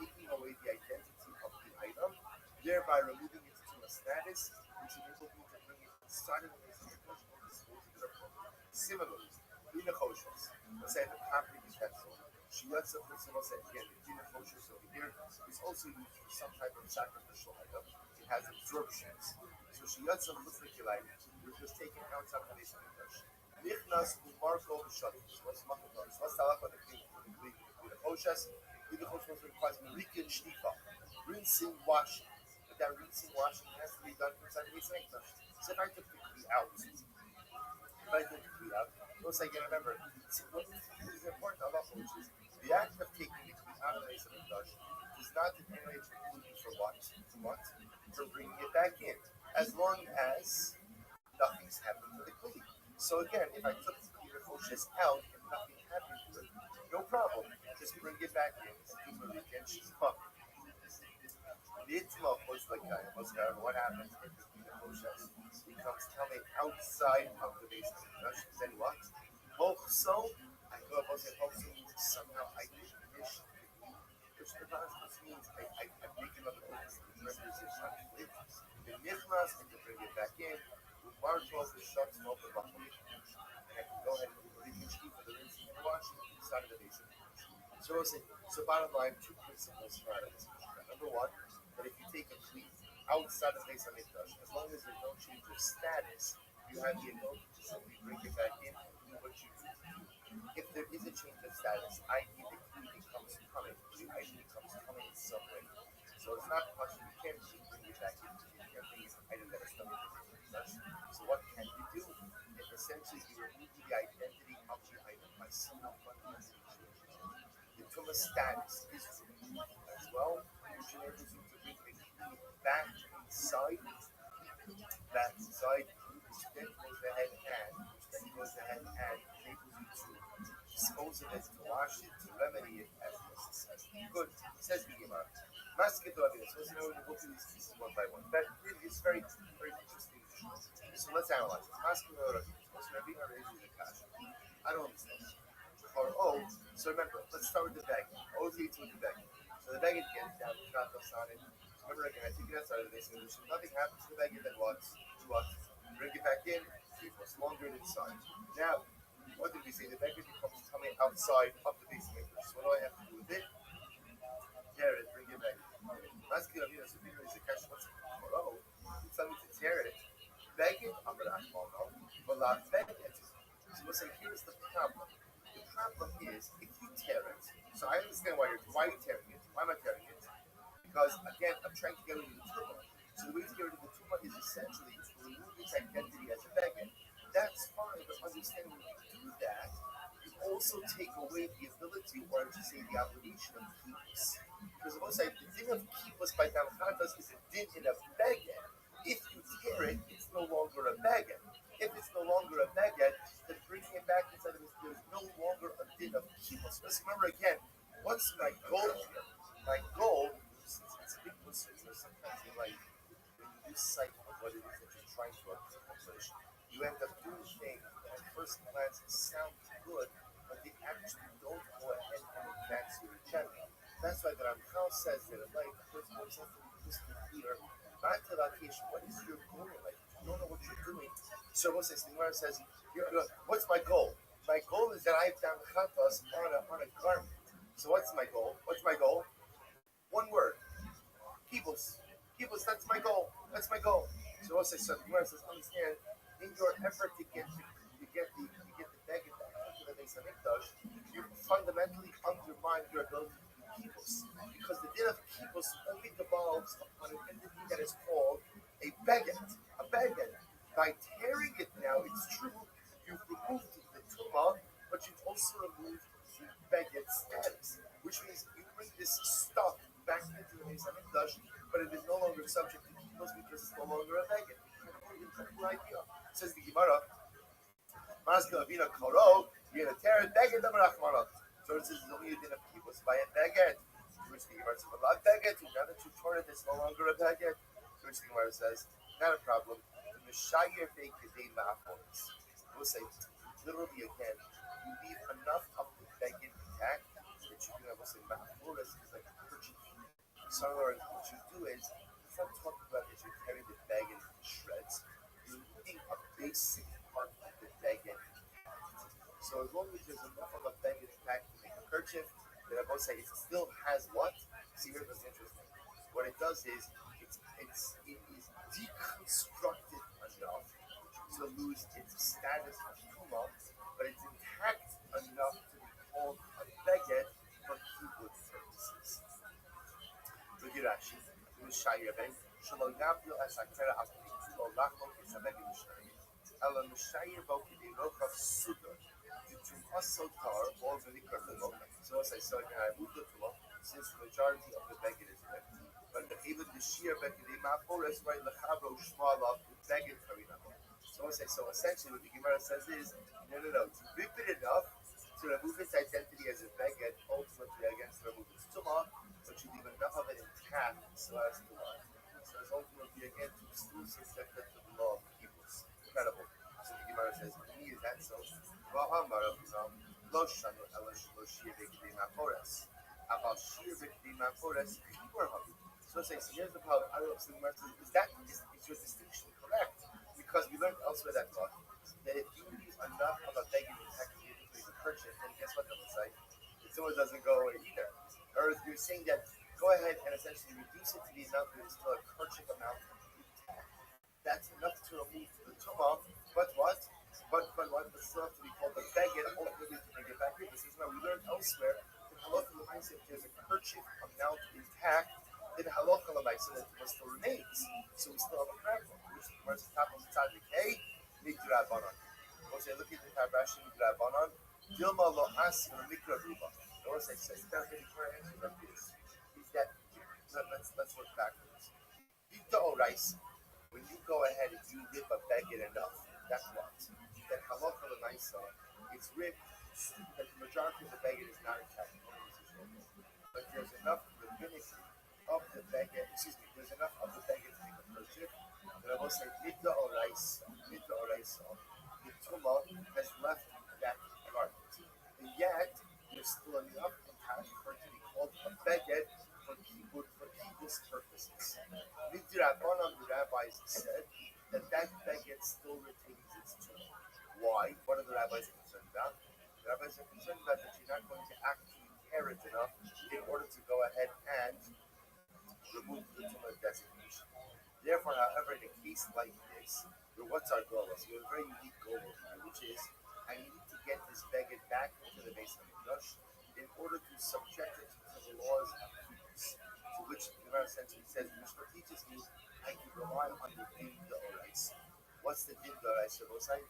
taking away the identity of the item, thereby removing it to a status, which enables me to bring it inside of the base of the brush and dispose of it appropriately. Similarly, in the koshes, let's say the property utensil, shiyatza chutz, we'll say again, the din of koshes over here is also used for some type of sacrificial item. It has absorptions. So shiyatza chutz l'kilayim, we're just taking outside of the base of the brush. Nichnas umarko b'shatos. What's makam kadosh? What's the halacha between the koshes? The koshes requires merikin shtifa, rinsing, washing. But that rinsing, washing has to be done inside the base of English. So if I took the key out, once I get remember, what is important halacha, which is the act of taking the key out of the base of English does not in any way preclude you for what? For bringing it back in, as long as nothing's happened to the key. So again, if I took the koshes out and nothing happened to it, no problem. Just bring it back in. What happens if the koshes becomes coming outside of the base of the English? Then what? So I go up and say, means somehow I diminish the key, which means I make another koshes. Remember, it's not split. Nichnas and to bring it back in. Umartov the shuts open buckle. And I can go ahead and do the keep for the rinsing and washing inside of the basin. So we'll say, so bottom line, two principles for out of this. Number one, that if you take a cleat outside of the base on it does, as long as there's no change of status, you have the ability to simply bring it back in and do what you need to do. If there is a change of status, i.e. the cleat becomes coming, the item becomes coming in some way. So it's not possible, you can't bring it back in. You can't bring an item that is coming in. So what can you do? If essentially you remove the identity of the item by somehow fundamentally changing it. The Tuma status is removed as well, which enables you to bring the key back inside, which then goes ahead and enables you to dispose of it, to wash it, to remedy it as necessary. Good, says the Gemara. Masket Rabbi, so we're going to go through these pieces one by one. That is very, very interesting. So let's analyze it. Masket Rabbi, so Rabbi raises the cash. I don't understand. Or so remember, let's start with the baggage. O is with the baggage. So the baggage gets down, the kratos on it. Remember again, I take it outside of the basin. So nothing happens to the baggage, then what? Bring it back in, keep what's longer inside. Now, what did we say? The baggage becomes coming outside of the basin. So what do I have to do with it? Tear it, bring it back. Masket Rabbi, so Peter is the cash. What's it? You tell me to tear it. Baggage, I'm going to ask more now. But not baggage. So we'll say, here's the problem. The problem is, if you tear it, so I understand why you're tearing it. Why am I tearing it? Because, again, I'm trying to get rid of the tumor. So the way to get rid of the tumor is essentially to remove its identity as a baggage. That's fine, but understand when you do that, you also take away the ability, or to say the obligation of keepers. Because most like the din of keepers by Damchatas is a din in a baggage. If you tear it, it's no longer a baggage. If it's no longer a baguette, then bringing it back inside of this, there's no longer a din of kibbutz. Let's remember again, what's my goal here? My goal, it's a big question, so sometimes you when you lose sight of what it is that you're trying to accomplish, you end up doing things that at first glance sound good, but they actually don't go ahead and advance your agenda. That's why the Ramchal says that first of all, something just to clear, not to what is your goal in life? You don't know what you're doing. So what's this? The Gemara says, what's my goal? My goal is that I have done chatas on a garment. So what's my goal? What's my goal? One word. Kibbutz. Kibbutz, that's my goal. That's my goal. So what's this? So the Gemara says, understand, in your effort to get the baggage back into the base of Mikdash, you fundamentally undermine your ability to do kibbutz. Because the din of kibbutz only devolves upon an entity that is called a baguette. A baguette. By tearing it now, it's true, you've removed the tumah, but you've also removed the baguette status, which means you bring this stuff back into the base of Mikdash, but it is no longer subject to kibbutz because it's no longer a baguette. Incredible idea. Says the Gemara, Maskel Avina Karo, you're going to tear it, baguette, so it says it's only a din of kibbutz by a baguette. Which the Gemara says, well, not baguette, now that you've torn it, it's no longer a baguette. Which the Gemara says, not a problem. Mishayir Bekedei Ma'afonis. We'll say, literally again, you leave enough of the baguette intact that you can have, we'll say, Ma'afonis is like a kerchief. So, what you do is, it's not talking about that you're tearing the baguette into shreds. You're leaving a basic part of the baguette intact. So, as long as there's enough of a baguette intact to make a kerchief, then I both say it still has what? See, here's what's interesting. What it does is, it is deconstructed enough to lose its status of tumah, but it's intact enough to be called a baguette for kibbutz purposes. Look at Rashi. Mishayir ben shelo yavdil as hakera apnitu lo lachlo kesabegi mishayir. Ela mishayir bo kidei rochav sudor. To also tar balls really curtain. So as I said, I moved the tumah since the majority of the baguette is empty. But the even the sheer Bekedei Ma'aforis by Lechavro Shmalav Beged Karinamo. So essentially what the Gemara says is, no, to rip it enough to remove its identity as a Beged, ultimately against remove its tumah, but you leave enough of it intact so as to what? So as ultimately again to exclude subject to the law of kibbutz. Incredible. So the Gemara says, is that so? Lo shanu elash lo sheer Bekedei Ma'aforis. About sheer Bekedei Ma'aforis, Kibur Habi. So here's the problem. I don't know if is is your distinction correct? Because we learned elsewhere that what? That if you leave enough of a begging intact to leave a purchase, then guess what that looks like? It still doesn't go away either. Or you're saying that go ahead and essentially reduce it to the amount that is still a kerchief amount intact. That's enough to remove the tumah, but what? But what? But still have to be called a beggar ultimately to bring it back in. This is now we learned elsewhere that halacha l'maisa, if there's a kerchief amount intact, then halacha l'maisa that it still remains. So we still have a problem. Which the Gemara says, top of the tzaddik, hey, midrabanan. Once they look at the Rashi midrabanan, dilma lo asin or mikra ruba. Notice I said, that's the current answer of this. Is that let's work backwards. Vita oraisa. When you go ahead and you rip a beggar enough, that's what? That halacha l'maisa, it's ripped that the majority of the beggar is not intact. But there's enough rabbinic of the beggar, there's enough of the beggar to make a purchase. That I will say, midda oraisa, the tumah has left that garment. And yet, there's still enough intact for it to be called a beggar for kibbutz purposes. Midrabanan, the rabbis said that beggar still retains its tumah. Why? What are the rabbis concerned about? The rabbis are concerned about that you're not going to actually tear it enough in order to go ahead and remove the tumah designation. Therefore, however, in a case like this, where what's our goal? So we have a very unique goal over here, which is I need to get this beggar back into the base of Mikdash in order to subject it to the laws of kibbutz. To which the Gemara essentially says, Mishnah teaches me I can rely on the din d'oraisa. What's the din d'oraisa? I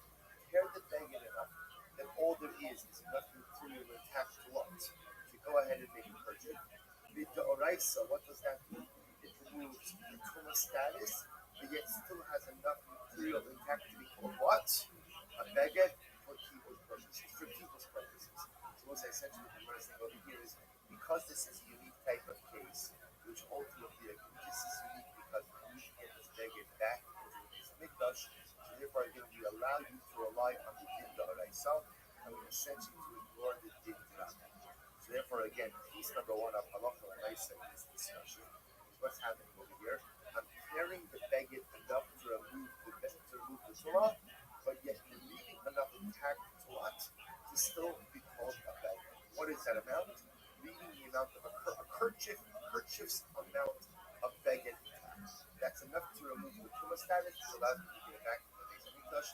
tear the beggar enough that all there is enough material attached to what? To go ahead and make a purchase. Din d'oraisa, what does that mean? It removes the tumah status, but yet still has enough material intact to be called what? A beggar for kibbutz purposes. So what's essentially the first thing over here is because this is a unique type of case, which ultimately this is unique because we need to get this beggar back into the base of Mikdash. So therefore, again, we allow you to rely on the din d'oraisa, and we essentially to ignore the din d'rabbi. So therefore, again, piece number one of halacha l'maisa in this discussion is what's happening over here. I'm tearing the beggar enough to remove the tumah, but yet you're leaving enough intact to what? To still be called a beggar. What is that amount? Leaving the amount of a kerchief's amount of beggar intact. That's enough to remove the tumah status, to allow you to get it back to the base of Mikdash.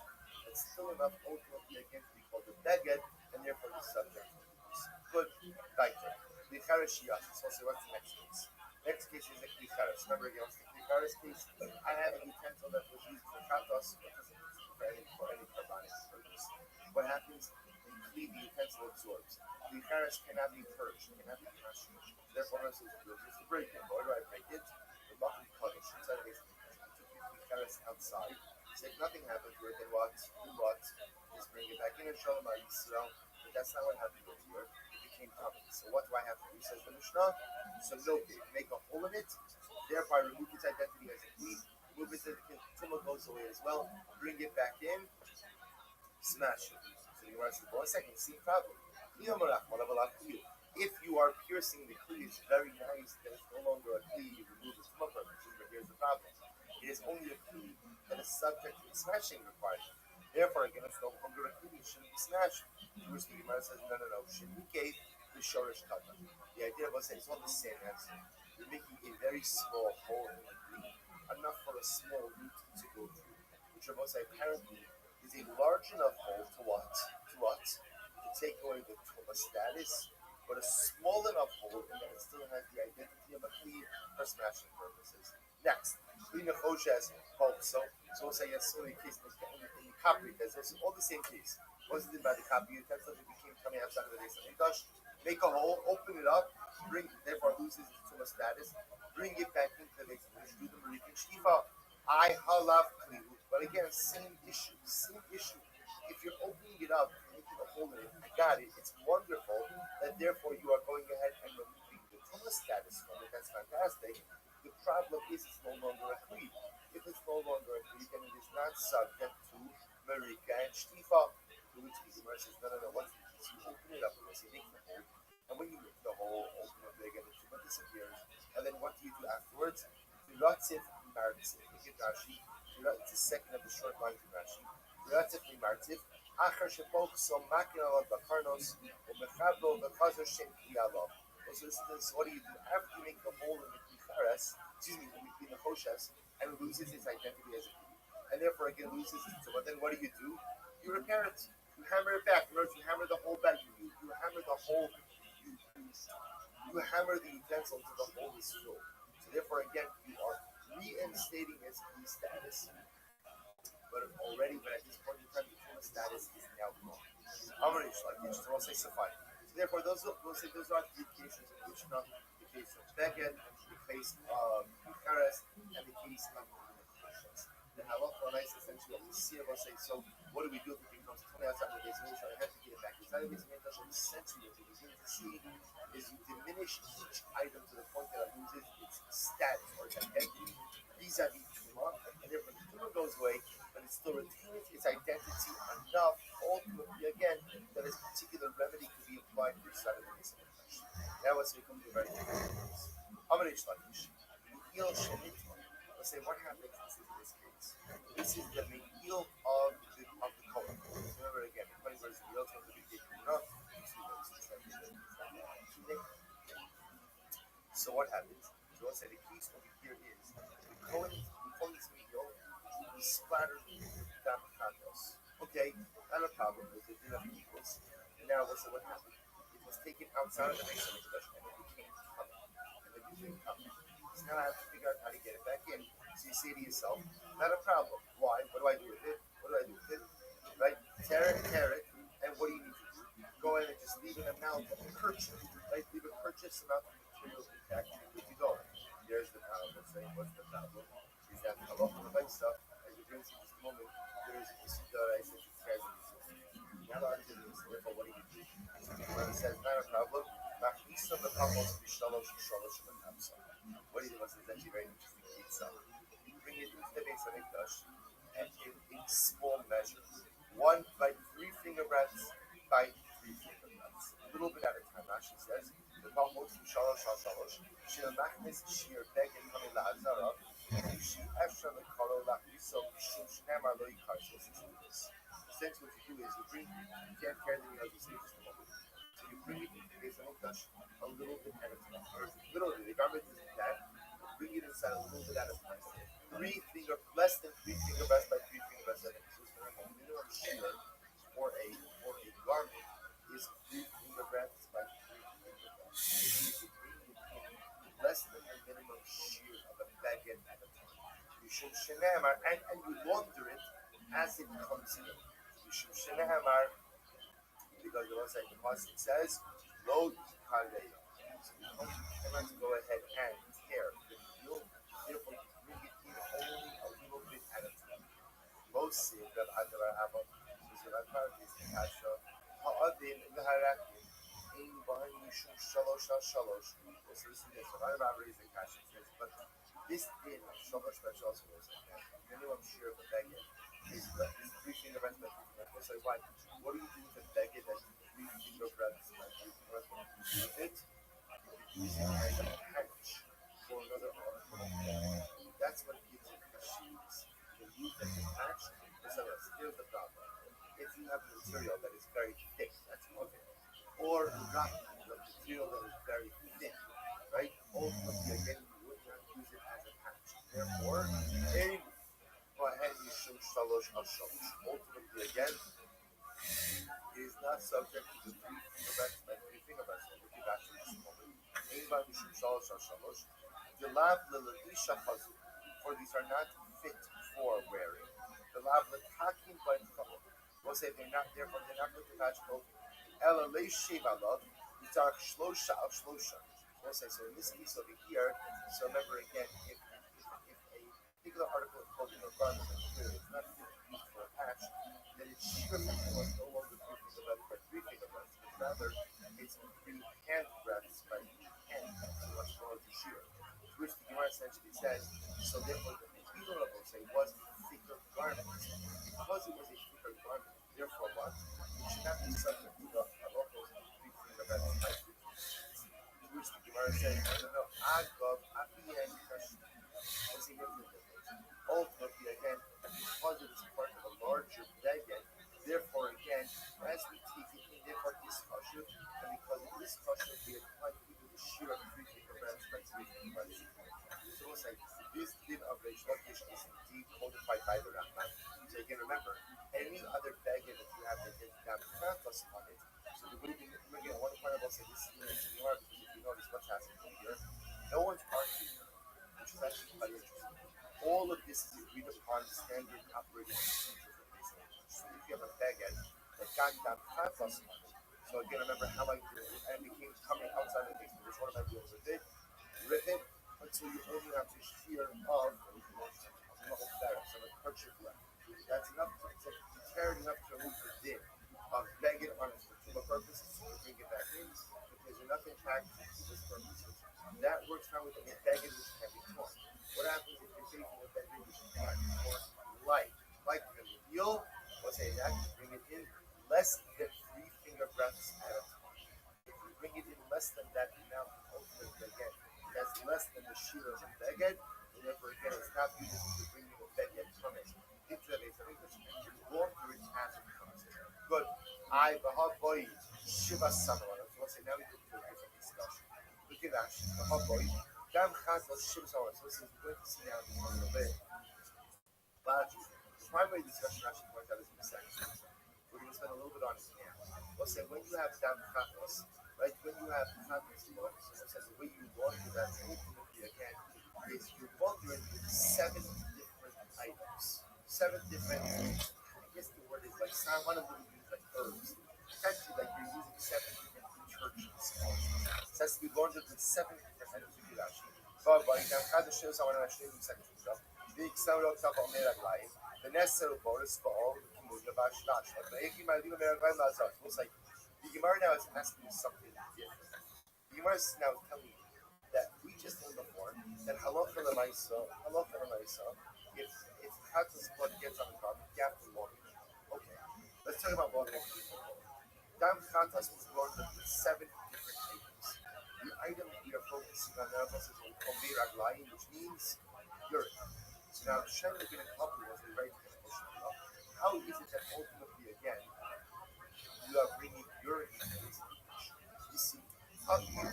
It's still enough ultimately again to be called a beggar, and therefore the subject of kibbutz. Good. Daiter. Klicharis shiyas. So what's the next case? Next case is the klicharis. Remember again, what's the klicharis case? I have a utensil that was used for katos, but doesn't for any carbonic purpose. What happens? The utensil absorbs. Klicharis cannot be purged, cannot be crushed. Therefore, this is to break it. Why do I break it? The muffin cutters inside the base of the klicharis outside. So if nothing happens to it, then what? Do what? Just bring it back in and show them Yisrael. But that's not what happened over here. It became common. So what do I have to do? Says the Mishnah. So no, make a hole in it. Thereby remove its identity as a cleave. Move it so the tumah goes away as well. Bring it back in. Smash it. So the Gemara says, well, 1 second, same problem. If you are piercing the kli, it's very nice that it's no longer a kli, you remove the tumah purposes, but here's the problem. It is only a kli that is subject to the smashing requirement. Therefore, again, it's no longer a kli, it shouldn't be smashed. To which the Gemara says, no, shouldn't gave the shorish kata. The idea was that it's all the same answer. You're making a very small hole in the kli, enough for a small root to go through. Which Rabbi apparently is a large enough hole to what? To take away the tumah status, but a small enough hole in that it still has the identity of a kli for smashing purposes. Next, clean the choshes hope. So we'll say yes, so in case in the copy, there's all the same case. What's it by the copy? Utensils that became coming outside of the base of Mikdash. Make a hole, open it up, therefore loses its tumah status, bring it back into the base of Mikdash, do the Marikin Shtifa. I halav klihu. But again, same issue. If you're opening it up, making a hole in it, I got it. It's wonderful that therefore you are going ahead and removing the tumah status from it. That's fantastic. The problem is it's no longer a kli. If it's no longer a kli, then it is not subject to marika and shtifa. To which the Gemara says, no. Once you open it up, you make the hole, and when you make the hole, open it again, the tumah disappears. And then what do you do afterwards? Rotzif Martiv. Rashi. It's the second of the short lines of Rashi. Relatively Martiv. Achar shebok so makin alav bakarnos umechablo b'chazer shem kiyalav. So this is what do you do after you make the hole in the kichares, in the choshes, and it loses its identity as a key, and therefore again loses its. So, but then what do? You repair it. You hammer it back. In other words, you hammer the hole back. You hammer the hole. You hammer the utensil until the hole is filled. So therefore, again, you are reinstating its key status. But at this point in time, the key status is now gone. Amarish like this, so I'll say suffice. So therefore, those are three cases in which not the case of Beged, the case of Bucharest, and the case of Kushas. The halacha nice essentially what we see about say, so what do we do if it becomes 20 outside the base of I have to get it back. Inside the base of essentially what we begin to see is you diminish each item to the point that it loses its status or its identity vis-a-vis Tumah, and therefore the Tumah goes away, but it still retains its identity enough, ultimately again, that this particular remedy could be applied to the side of the base of Now let's become a very different case. Amarish Lakish. Let's say what happens in this case. This is the meal of the color. Remember again, the point where it's the to be taken enough. So what happens? So let's say the case over here is the Cohen's meal is splattered down the canvas. Okay, not a problem because it didn't have equals. And now so what happened? It was taken outside of the base of expression and it became covered. So now I have to figure out how to get it back in. So you say to yourself, not a problem. Why? What do I do with it? Right? Tear it. And what do you need to do? Go ahead and just leave an amount of purchase. Right? Leave a purchase amount of materials intact. Good to go. There's the problem. Let's say, what's the problem? Is that a lot of the right stuff, as it brings in this moment, there is this I said it says in the system. Now on to this, therefore what do you do? When it says not a problem, what do you do? What is actually very interesting. You bring it into the base of English and in small measures. One like 3 finger breadths by 3 finger breadths. A little bit at a time, actually says. The Bahmos from Shalosh. She'll machnis sheer beg and coming la Azara. She extra the color la so Shnamar lo yikash. Essentially, what you do is you bring, you can't carry the meal, you say just a moment. So you bring it into the base of English a little bit at a time. Or literally, the garment isn't that. Bring it inside a little bit at a time. Less than 3 finger breadths by 3 finger breadths. So it's going to minimum shear for a garment is 3 finger breadths by 3 finger breadths. Less than the minimum shear of a baguette at a time. You should shenamar and you launder it as it comes in. You should shenamar because the one the pasuk says lo kalei. So you cannot go ahead and tear the heel. Therefore, you bring it in only a little bit at a time. Most say that Adara Abba is the Rakar is the Kasha. Ha'adin v'harakim in behind Yishum Shalosh. So this is this. Rabbi is the Kasha says, but this din of Shalosh by Shalosh was minimum shear of the baguette is 3 finger breadths by 3 finger breadths. So why? What do you do with the baguette that's 3 finger breadths by 3 finger breadths? Using it as a patch for another article. That's what gives it a shoes. You use it as a patch for something else. Here's the problem. If you have a material that is very thick, that's one thing. Or not a material that is very thin, right? Ultimately, again, you would not use it as a patch. Therefore, go ahead and use shalosh al-shalosh. Ultimately, again, it is not subject to the 3 finger breadths by 3 finger breadths. We'll get back to this moment. For these are not fit for wearing. The lav letakin by trouble. We'll say they're not therefore they're not going to match both. Ela leishiv alav yitzarach shlosha al shlosha. We'll say so in this case over here. So remember again, if a particular article of clothing or garment is clear, it's not fit to use for a patch, then its sheer was no longer 3 finger breadths by 3 finger breadths, but rather it's 3 hand breadths by hand, so much more to shear. To which the Gemara essentially says, so therefore the Mechila will say was a thicker garment. Because it was a thicker garment, therefore what? It should not be subject to the halachos of 3 finger breadths by 3 finger breadths. To which the Gemara says, no, Agav, Api and Kashi. What's he going to do? got dam chatas on it. So again, remember how I did it, and it became coming outside the basement. This one of my deals with it. Rip it until you only have to shear of a kerchief left. That's enough to tear it enough to remove the din of begging on it for tumor purposes to bring it back in because there's nothing practical for this purposes. That works fine with the begging which can be torn. What happens if you're taking a begging which can be torn like the heel? Let's say that you bring it in less than 3 finger breaths at a time. If you bring it in less than that amount, ultimately again, that's less than the shears of beged, and therefore again it's not used to bring the beged from it into the base of English. You walk through it as it comes. Good. I boy Shiva Samara. So let's say now we go to a different discussion. Look at that. Boy. Dam Chazos Shiva Samara. So this is good to see now a little bit. But the primary discussion actually points out is in the second. We're going to spend a little bit on it here. Let's say when you have Dam Chazos, right? When you have Chazos, so let's say the way you laundry that ultimately again is you laundry with 7 different items. 7 different, I guess the word is like, one of them is like herbs. Essentially, like you're using 7 different detergents. It has to be laundered with 7 different items of Gulash. But now, how to show someone I'm showing you second stuff. The external top on their line, the necessary bonus for all the Kimuja Bashlash. But if you might leave a man by myself, it's like the Gemara now is asking something different. The Gemara is now telling you that we just learned before that halacha l'maisa, if Chatzos blood gets on the garment, you have to launder it. Okay, let's talk about laundering. Dam Chatzos was laundered with 7 different items. The item we are focusing on now is Kombi Raglayin, which means urine. So now Shem is going to help you as we write the question. How is it that ultimately, again, you are bringing urine into this? You see,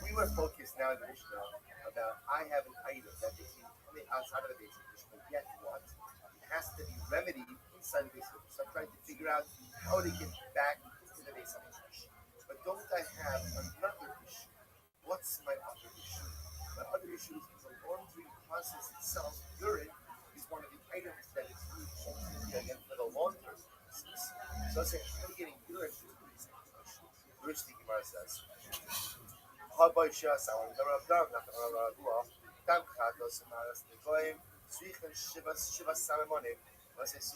we were focused now in the Mishnah about I have an item that they can come outside of the base of the Mishnah, yet what? It has to be remedied inside the base of the Mishnah. So I'm trying to figure out how to get back into the base of the Mishnah. But don't I have another issue? What's my other issue? My other issue is the laundry process itself. Urine is one of the items that is used again for the laundry process. So I say, how are you getting urine to the base of the Mishnah? The rich thing Gemara says. Once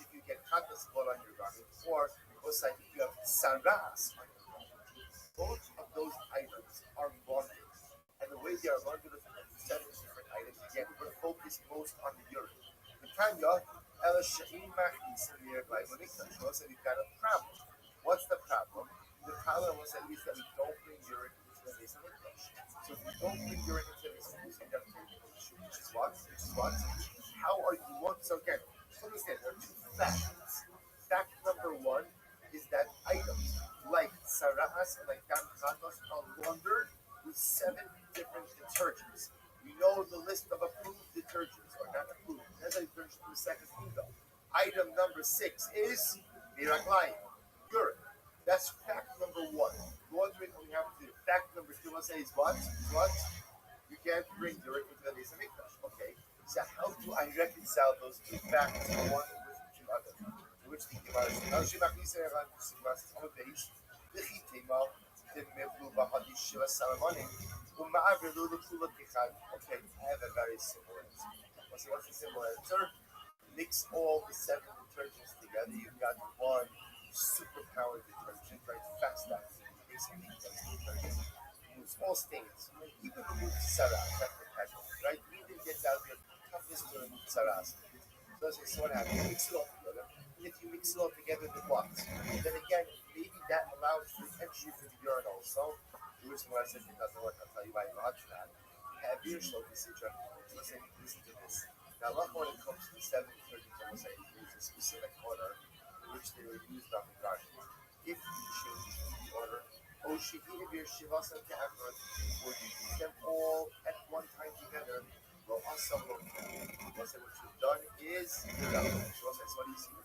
you get chatas blood on your garment, or if you have saras on your garment, both of those items are laundered. And the way they are laundered is 7 different items. Again, we're focused most on the urine. The Tanya, so we've got a problem. What's the problem? The problem was at least that we don't bring urine into the base of English. So if we don't bring urine into the base of English, we have to take issue, which is what? How are you laundered? So again, understand there are 2 facts. Fact number 1 is that items like saras and like dam chatos are laundered with 7 different detergents. We know the list of approved detergents, or not approved. That's a detergent in the second finger. Item number 6 is miraglayim, urine. That's fact number 1. Laundering only have to do. Fact number 2, let's say, is what? You can't bring urine into the base of Mikdash. Okay. So how do I reconcile those 2 facts, one with 2 others? Which the Gemara says, now Shemach Yisrael says, on the page, the Chitema, the Mevlu Bahadi Shiva Salamani, Uma'avilu the Kula Kichad. Okay, I have a very simple answer. What's the simple answer? Mix all the 7 detergents together. You've got one superpowered detergent, right? Fast that. Basically, detergent. Removes all stains. Even removes saras, that's the passion, right? Even gets out your toughest to remove saras. So what happens? You mix it all together. And if you mix it all together, it blocks. Then again, maybe that allows for entry for the urine also. The reason why I said it doesn't work, I'll tell you why you watch that. Have your show procedure. Let's say, listen to this. Now, when it comes to the 7 detergents, I will say there's a specific order in which they were used on the garden. If you change the order, or you use them all at one time together, well, also, what you've done is, so what do you see?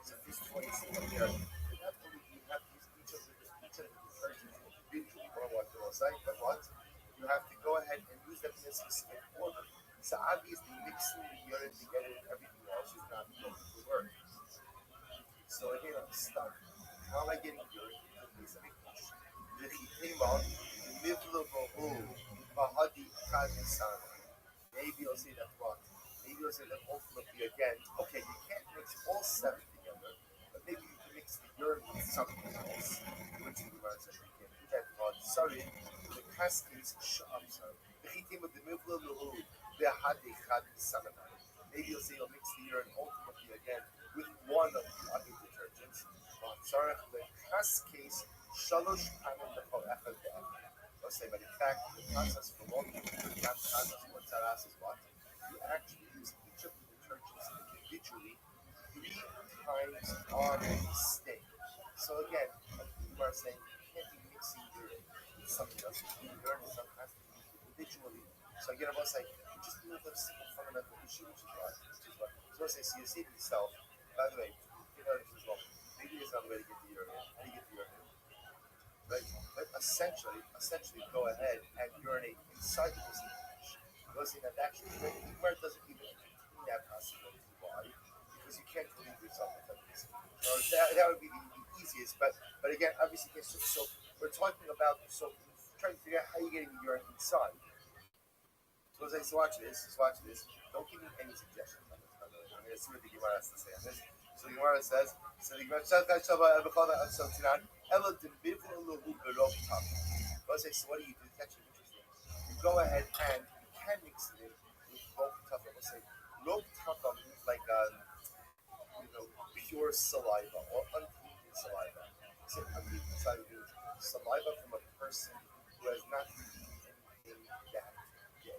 So this is what you see here. You have to use each of the detergents individually. But what? You have to go ahead and use them in a specific order. So obviously mixing the urine together and everything else is not going to work. So again, I'm stuck. how am I getting urine into the place of Mikdash? V'chitema mivlovohu bahadi echad misana. Maybe you'll say that what? Maybe you'll say that ultimately again, okay, you can't mix all seven together, but maybe you can mix the urine with something else. Which the Gemara says you can't do that. Sorry, the cascades I'm sorry. Maybe you'll say you'll mix the urine ultimately again with one of the other detergents. But in fact, the process for multiple what Taras is what? You actually use each of the detergents individually 3 times on a stay. So again, like you are saying, you can't be mixing urine with something else. Urine itself has to be used individually. So again, I was like, you just deal with a simple fundamental issue, which is what. So you say to yourself, by the way, you know this as well. Maybe there's another way to get the urine. How do you get the urine? Right? But essentially, go ahead and urinate inside the pussy. Because that actually, the Gemara doesn't even entertain that possibility. Why? Because you can't relieve yourself with that pussy. So that would be the easiest. But again, obviously, so we're talking about trying to figure out how you're getting the urine inside. So as I say, watch this. Don't give me any suggestions on this. I'm going to see what the Gemara has to say on this. So the Gemara says, so what do you do? It's actually interesting. You go ahead and you can mix it in with rope tafel. Let's say rope tafel means like pure saliva or untainted saliva. So untainted saliva means saliva from a person who has not eaten anything that day.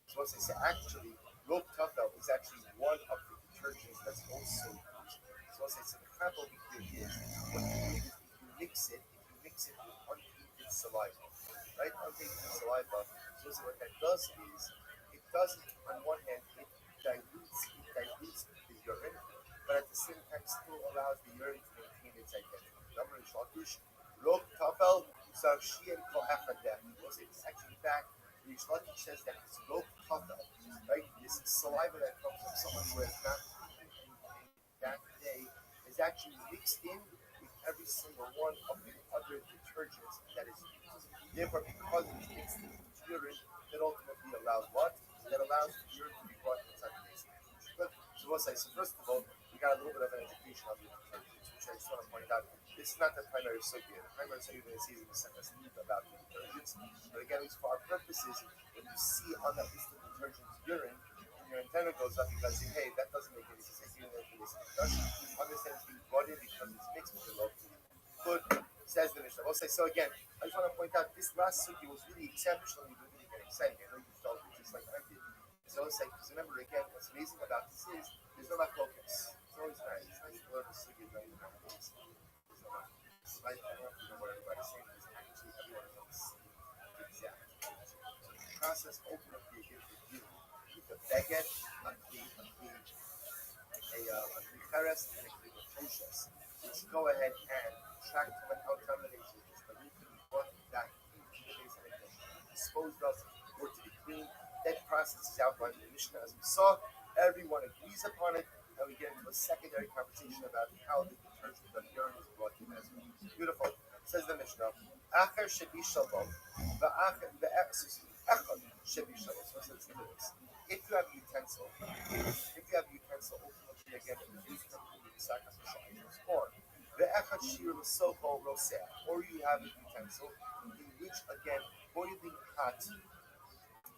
So let's say actually rope tafel is actually one of the detergents that's also used. So let's say so the chap over here is what you do is if you mix it with untainted saliva. Right? Untainted saliva. So what that does is it doesn't on one hand it dilutes the urine, but at the same time still allows the urine to maintain its identity. Number is Shalkish, Rok Tafel, Sarshien Koachadem. It's actually back. The Shalkish says that it's Rok Tafel, right? This saliva that comes from someone who has not eaten anything that day is actually mixed in with every single one of the other detergents that is used. Therefore, because it's mixed in with urine, that ultimately allows what? That allows the urine to be brought inside the base. So first of all, we got a little bit of an education on the detergents, which I just want to point out. This is not the primary sugya. The primary sugya we're going to see is in the second sleep about the detergents. But again, at least for our purposes, when you see on that list of detergents urine, your antenna goes up because you say, hey, that doesn't make any sense. Even if it understand it's being brought in because it's mixed with the local food, says the Mishnah. So again, I just want to point out this last sugya was really exceptionally really exciting. I know you felt it just like I did. So it's like, because remember again, what's amazing about this is there's no focus. It's always nice. It's nice to learn a sugya that you have focus. There's no I don't know if you know what everybody's saying, because actually everyone is on the same exact page. So the process ultimately here for you with the baguette, a cheres, and a koshes, which go ahead and track to an contamination, which the root can be brought back into the base of the disposed of, or to be cleaned. That process is outlined in the Mishnah as we saw. Everyone agrees upon it, and we get into a secondary conversation about how the detergent of urine is brought in as well. Beautiful. Says the Mishnah. Acher shebi shalom. Echad shebi shalom. So let's do this. If you have utensil, ultimately again, it is used to complete the sacrificial items. Or the echad shir l'soko roseh. Or you have a utensil in which again boiling hot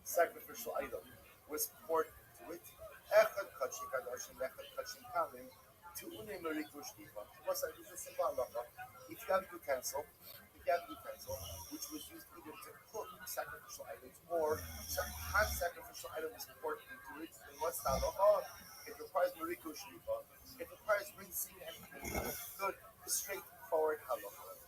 sacrificial item was poured into it. Echad kachim kadoshim, echad kachim kalim. To une merikush diva. What's that? It's a simple halacha. If you have a utensil, which was used either to cook sacrificial items or some hot sacrificial item was poured into it, then what's the halacha? It requires merikush diva. It requires rinsing and cleaning. Good, straightforward halacha.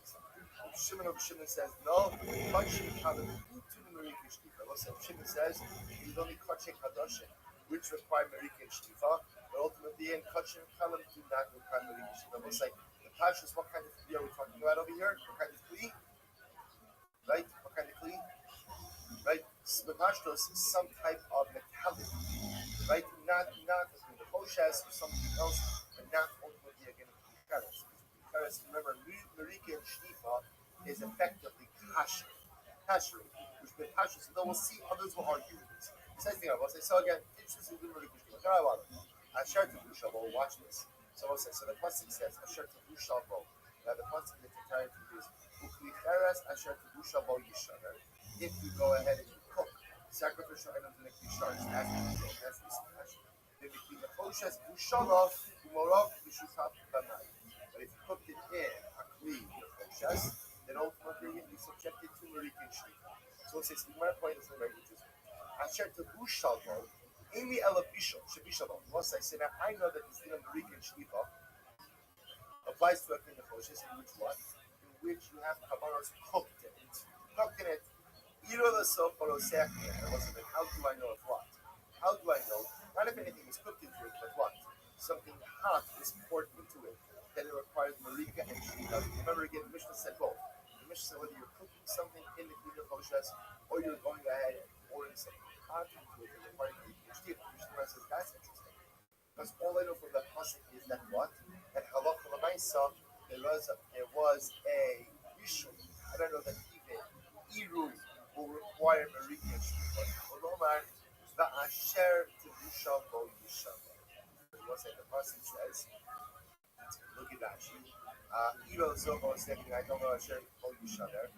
Shimon says no. Kachim kalim to the merikush diva. Shimon says it's only kachim kadoshim which require merikush diva. But ultimately, in Kachim Kalam do not require Merikush. It's like the Pashas, what kind of kli are we talking about over here? What kind of kli? Right? What kind of kli? Right? The Pashtos is some type of metallic. Right? Not the Koshes or something else, but not ultimately again the Keres. Keres, remember, is effectively kasher, which means kasher. So then we'll see others will argue with this. Says the Rabbi, so again, interesting to Asher to Bushabo, watch this. So we'll say, so the pasuk says, Asher to Bushabo. Now the pasuk in its entirety is, Uklicheres Asher to Bushabo Yishaner. If you go ahead and you cook sacrificial items in the Kisharis, that's the slash. Then between the Koshes Bushalo, Umorov, Bishutap, Banai. But if you cooked it in a Kli, the Koshes, then ultimately you'll be subjected to Marikin Shlicha. So we'll say, so my point is very interesting. Asher to Bushabo, Amy Ela Bishop, Shabishabo. Once I say that, I know that this thing of Marikin Shlicha applies to a thing of Koshes, in which what? In which you have Kabaros cooked in it. Cooked in it. Either the self or how do I know of what? How do I know? Not if anything is cooked into it, but what? Something hot is poured into it. Then it requires Marika and Shlicha. Remember again, the Mishnah said both. The Mishnah said whether you're cooking something in the Kli Koshes or you're going ahead and pouring something hot into it and requiring Marika and Shlicha. The Mishnah says that's interesting. Because all I know from that pasuk is that what? That halacha l'maisa, there was a issue. I don't know that even Iru will require Marika and Shlicha. Olomar, va'asher tibusha bo yishava. The pasuk says, look at that. Iro zobo is thinking, I don't know asher bo yishaver.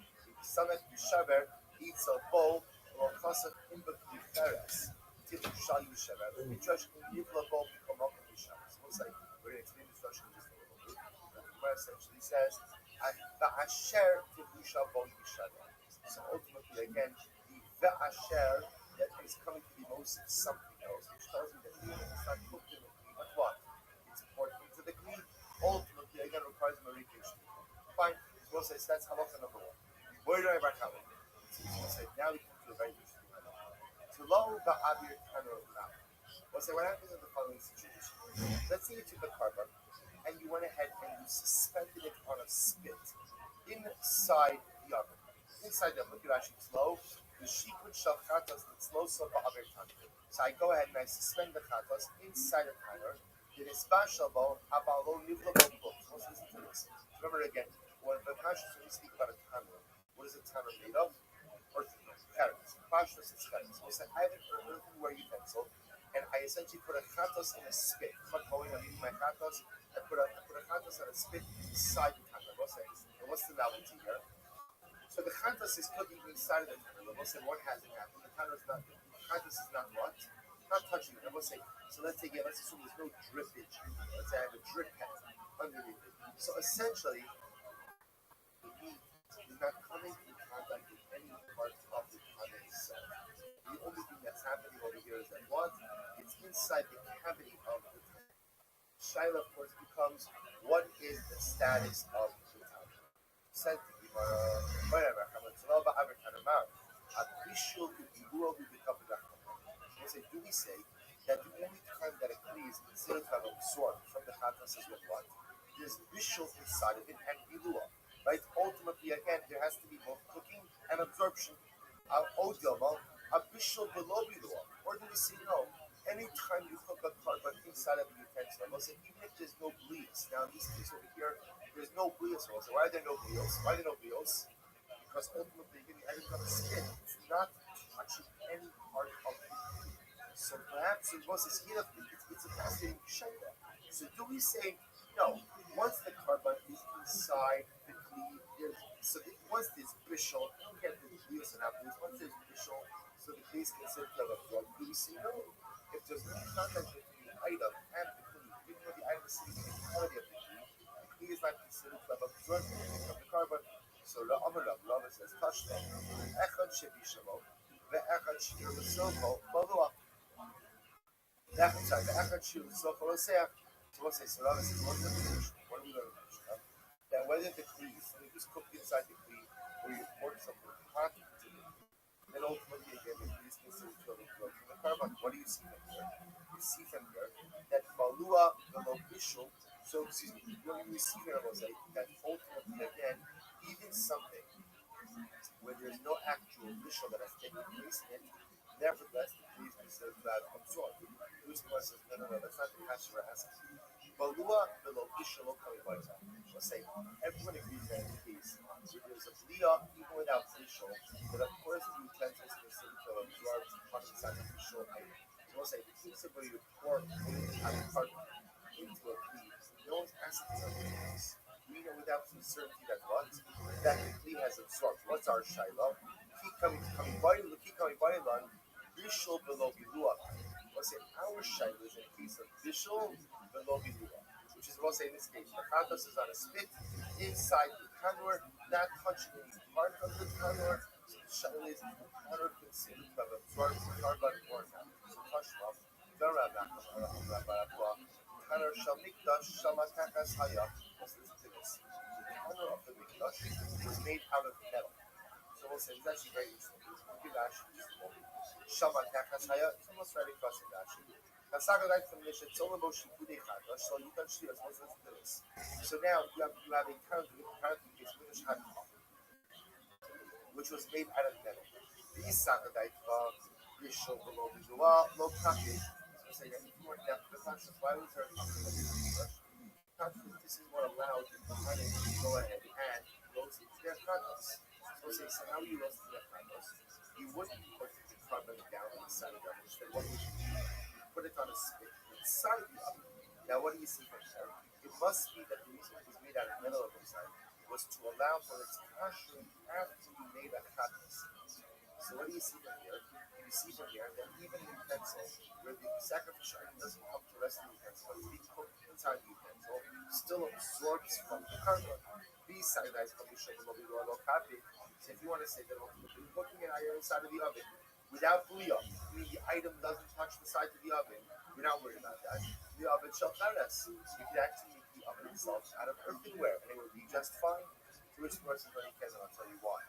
Samet yishaver eats a bowl or kasach imbak yiferes. Tibusha yishaver. We trust in Yivla bowl become up in yishaver. So we'll say, we're going to explain this question just a little bit. The Gemara essentially says, va'asher tibusha bo yishaver. So ultimately, again, the va'asher that is coming to be most something else, which tells me that it's not cooked in the Kli, but what? It's poured into the Kli, ultimately, again, requires marication. Fine, so we'll say, so that's halacha number one. Where do I mark out? So we'll say, now we come to a very interesting halacha. To low ba'abir tanur now. We'll say, what happens in the following situation? Let's say you took a carbon, and you went ahead and you suspended it on a spit inside the oven. Inside the oven, look at actually slow. The shikut shel chatos that's low so ba'aber tanur. So I go ahead and I suspend the chatos inside the tanur. The nisbashabo abalo nivlabo books. Let's listen to this. Remember again, when the Pashas when we speak about a tanur, what is a tanur made of? Earthenware, carrots. Pashas is carrots. We say I have an earthenware utensil, and I essentially put a chatos in a spit. I'm not going to leave my chatos. I put a chatos on a spit inside the tanur. What's the novelty here? So the chantas is cooking inside of the tanner. We'll say what hasn't happened. The tanner is not. Chantas is not what? Not touching it. We'll say. So let's say let's assume there's no drippage. Let's say I have a drip pad underneath it. So essentially, the meat is not coming in contact with any part of the tanner itself. The only thing that's happening over here is that what? It's inside the cavity of the tanner. Shaila, of course, becomes what is the status of the tanner? Said whatever. Do we say that the only time that a kli is considered to have absorbed from the chatas is with what? There's bishul inside of it and bilua, right? Ultimately, again, there has to be both cooking and absorption. A bishul below bilua, or do we say no? Anytime you cook a carbon inside of a utensil, even if there's no bleeds. Now, in this case over here, there's no bleeds. So why are there no bleeds? Why are there no bleeds? Because ultimately, the items on the skin, it's not touching any part of the food. So perhaps it was this heat of it's a fascinating shaila. So do we say no? Once the carbon is inside the kli, once there's bishul, you get the bleeds and not bleeds. Once there's bishul, so the kli is considered to have a drug. Do we say no? If there's no contact between the item and the kli, even though the item is sitting in the quality of the kli is not considered to have absorbed anything of the carbon. So the Amar Rabbi says, touch them. Echad shebishalo, ve'echad shir l'sofo, balua. The echad shir l'sofo l'seach. So what's this? So Rabbi says, what's the position? What are we going to mention? That whether the kli, when you just cook inside the kli, or you pour something hot into it, then ultimately again, the kli is considered to have absorbed from the carbon. What do you see from here? You see from here that balua v'lo bishul. So excuse me, when you see here, I will say that ultimately again, even something where there's no actual bishul that has taken place in it, nevertheless, the kli is considered to have absorbed. This one says, no, that's not the kasher asks. Balua below bishul coming by time. Let's say everyone agrees that in the case where there's a Blia, even without bishul, but of course the utensils considered to absorb part of the sacrificial item. So we'll say the case of where you pour a part into a kli, no one's asking something else. We know without some certainty that what? That the kli has absorbed. What's our shiloh? Keep coming by land, bishul below bilua. We'll say our shiloh is in a case of bishul below bilua, which is we'll say in this case, the chatos is on a spit inside the tanur, not touching any part of the tanur. So the shiloh is the tanur considered to have absorbed the carbon or not. So touch off. Tanur shall mikdash shamatakas haya. Let's listen to this. The tanur of the mikdash was made out of metal. So we'll say it's actually very interesting. Look at Rashi just a moment. Shamatakas haya. It's almost right across in Rashi. Kasagadai from Mishnah Tzolem Boshi Kudei Chadash. So you can see us. Let's listen to this. So now you have a tanur case which was made out of metal. These sagadai bishul below bizua lo kaki. Say that before now, the question is why was there a conflict? This is what allowed the Kohanim to go ahead and roast their chatos. So say, so how you roast their chatos? You wouldn't put the carbon down on the side of the oven. Instead, what would you do? You put it on a spit inside the oven. Now, what do you see from there? It must be that the reason it was made out of metal on the side was to allow for its kashering after you made a chatos. So what do you see from here? You see from here that even an utensil where the sacrificial item doesn't help to rest the utensil, but it's cooked inside the utensil, still absorbs from the carbon. These sides probably show the low copy. So if you want to say that ultimately cooking an item inside of the oven without bouillon, meaning the item doesn't touch the side of the oven, you're not worried about that. The oven shall paras. You can actually make the oven itself out of earthenware and it will be just fine. To which person really cares, and I'll tell you why.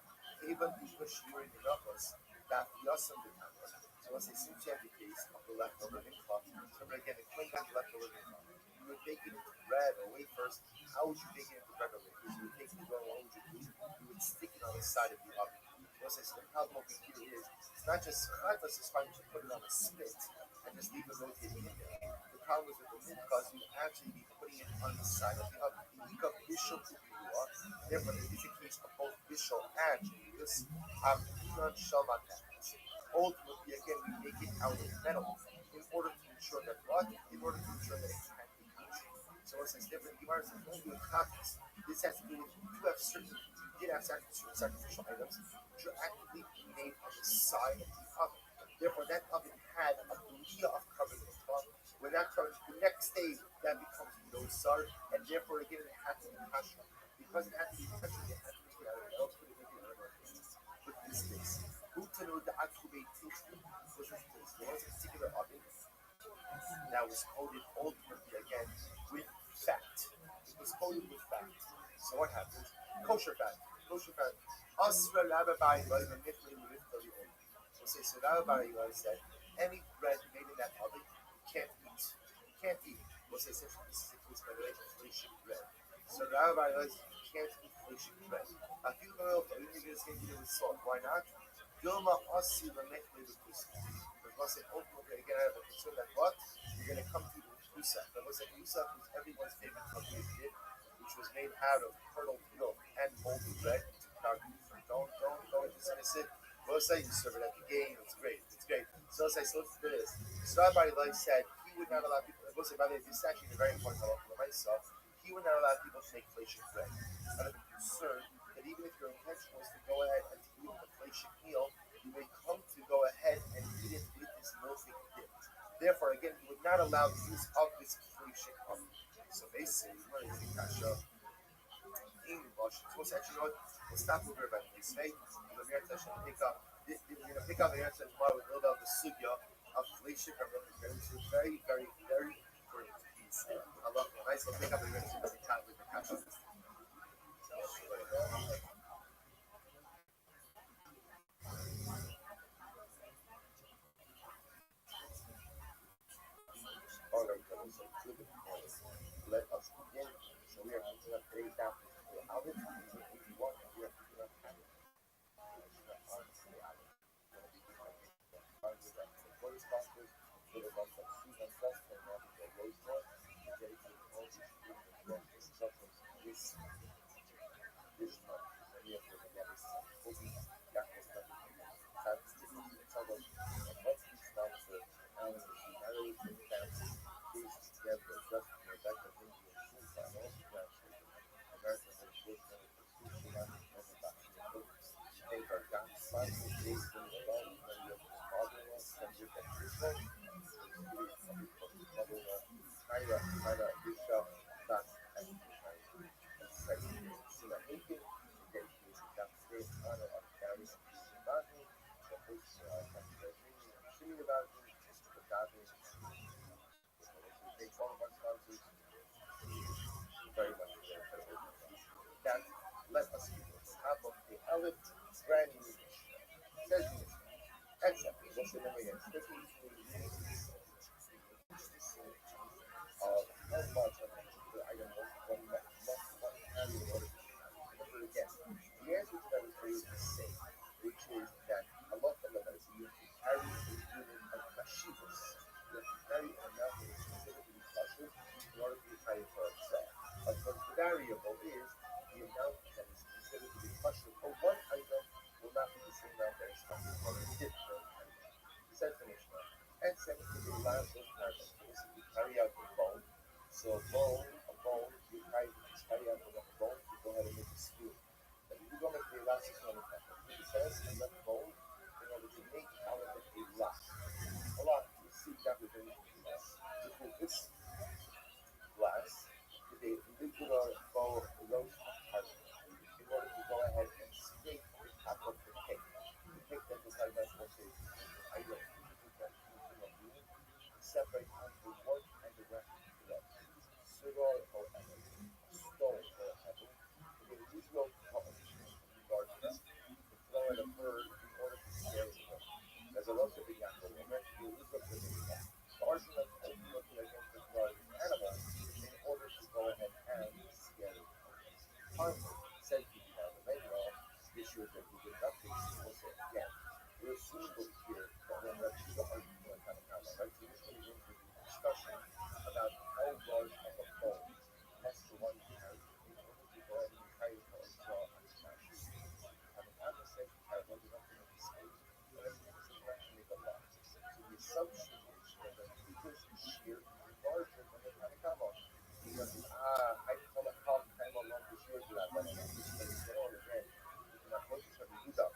Even people shiurim in Nachos, that yasam the tanur. So let's say since you have the case of the leftover mincha, so again, explain that leftover mincha. You would bake it into bread or wafers. How would you bake it into bread or wafers? You would take the bread, what would you do? You would stick it on the side of the oven. So the problem over here is it's not just chatos is fine to put it on a spit and just leave it rotating in there. The problem is with the minchas, you actually be putting it on the side of the oven. The ikah bishul kubiua. Therefore, it is a case of both bishul and julius. Ultimately, again, we make it out of metal in order to ensure that what? In order to ensure that it can't be touched. So it says different. Gemara says don't do it chatos. This has to do with you have certain you did have sacrificial items which are actively made on the side of the oven. Therefore, that oven had a blia of carbon in it. When that comes the next day, that becomes nosar, and therefore again it had to be kosher. Because it had to be kosher, it had to be out of metal, couldn't make it out of other things. But in this case, Utanu the Akube Tinchu was this case. There was a particular oven that was coated ultimately again with fat. It was coated with fat. So what happens? Kosher fat. Kosher fat. Asra Rabbi so say so Rabbi said any bread made in that oven can't eat. Can't eat. We'll say essentially this is a case by the way inflation bread. So Rabbi can't eat inflation bread. A few oil for even going to say with salt. Why not? Dilma Asi Lamekli the Kusa. Because we'll say ultimately again I have a concern that what? You're going to come to the Kusa. But we'll say Kusa is everyone's favorite company did, which was made out of curdled milk and moldy bread. Don't dismiss it. We'll say you serve it at the game. It's great. So let's say so let's do this. So Rabbi said he would not allow people. We'll say by the way, this is actually a very important halacha for myself. He would not allow people to make flation bread. Out of a concern that even if your intention was to go ahead and to eat a flation meal, you may come to go ahead and eat it with this milking dip. Therefore, again, he would not allow the use of this flation oven. So basically, we're going to kasha. So what's actually what we'll stop over by the say we're going to pick up the answer tomorrow with a little bit of the sugya of flation from the very important piece. I love it. Nice. We'll pick up the answer with the catch on this. Let us begin. So we are going to today's down. How did you want to do it? This month, Very much that let us half of the Aleph brand new says except what's the name again? How much of a particular item was one value in order to remember again. The answer to that is very the same, which is that a lot of letters you have to carry a unit of mashivas. You have to carry an amount that is specifically special in order to be carried for itself. But the variable is the amount that is considered to be special for one item will not be the same amount that is special for a different item. Says the Mishnah. And second to the last of paradoxes, you carry out the bone. So a bone, you carry out the bone to go ahead and make a spoon. But if you go make the elastic on the pattern, it says enough bone in order to make out of it a lot. A lot, you see exactly what it is. You put this glass with a regular bowl of roast carton in order to go ahead and scrape the top of the cake. The cake that is like that was a item. Separate out the wood and the rest of the blood. Sugar or apple, stone or apple. Again, these will come regardless. The flow and the bird in order to scare the bird. There's a lot of big apple. Eventually, you look up the big apple. The argument is looking against the blood animal in order to go ahead and scare the bird. Finally, said to be now the later on, issue that we did not fix will say again. We're assuming here that when the two arguments are kind of common, right? So this is going to be a discussion about how large of a bone has to one carry in order to go ahead and carry for a draw on the smash. Having had the same carry, what is not going to be space, but it's actually the lot. So the assumption is that the previous shear is larger than the Tanakama. Because, I tell a half time along the shear to that, but it's all again. You cannot focus on the Yudah.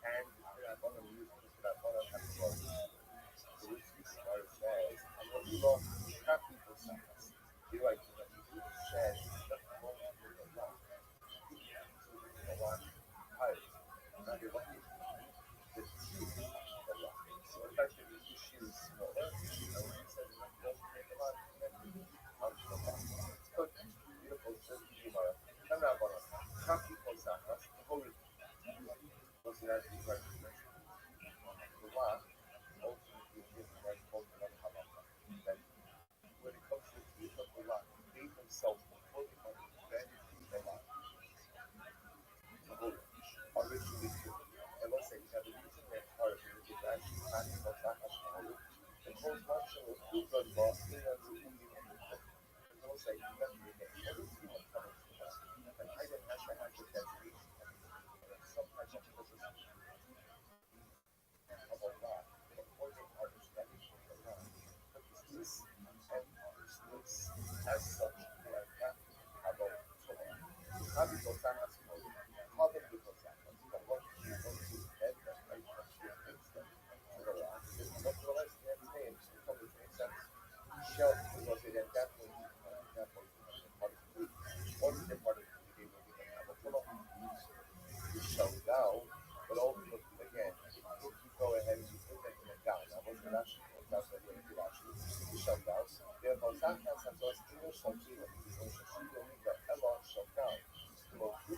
And I'm going to use this that one of the words. The Rizki Gemara says, and what you lost is half people's sentence. You're right, that you said that the moment is a lot. A lot higher. Now you're lucky. The truth is a lot. So in fact, if the issue is smaller, I would have said that doesn't take a lot. Comes from that. It's good. Beautiful. Says the Gemara. Come now, one of them. Half people's sentence. The whole what's the answer to the question? The law ultimately gives the right quote another halacha. That when it comes to the use of the law, they themselves will fully understand the law. The whole originally true. And let's say you have a reason that part of it is actually talking about that as the whole. The whole function of the good law in a new and let's say you have to make every human coming to us. And I didn't have to have the designation. Some type of purpose of a law, but more than understanding of the law. But this and this as such, they are not about Torah. How do you say as code? How do you say as code? But what you want to add that right from your instant to the law, is not the rest of the names, it probably makes sense. Shall, because it at that point, that point, part of the week, or the part of the day will be the Torah. You shall now, but ultimately again, if you go ahead and you put that in a down, now what's the Rashi? That's what you're going to do Rashi. You shall down. Therefore, Zachas has us English shall kill him. So Shashido Mika Elon shall down. The most good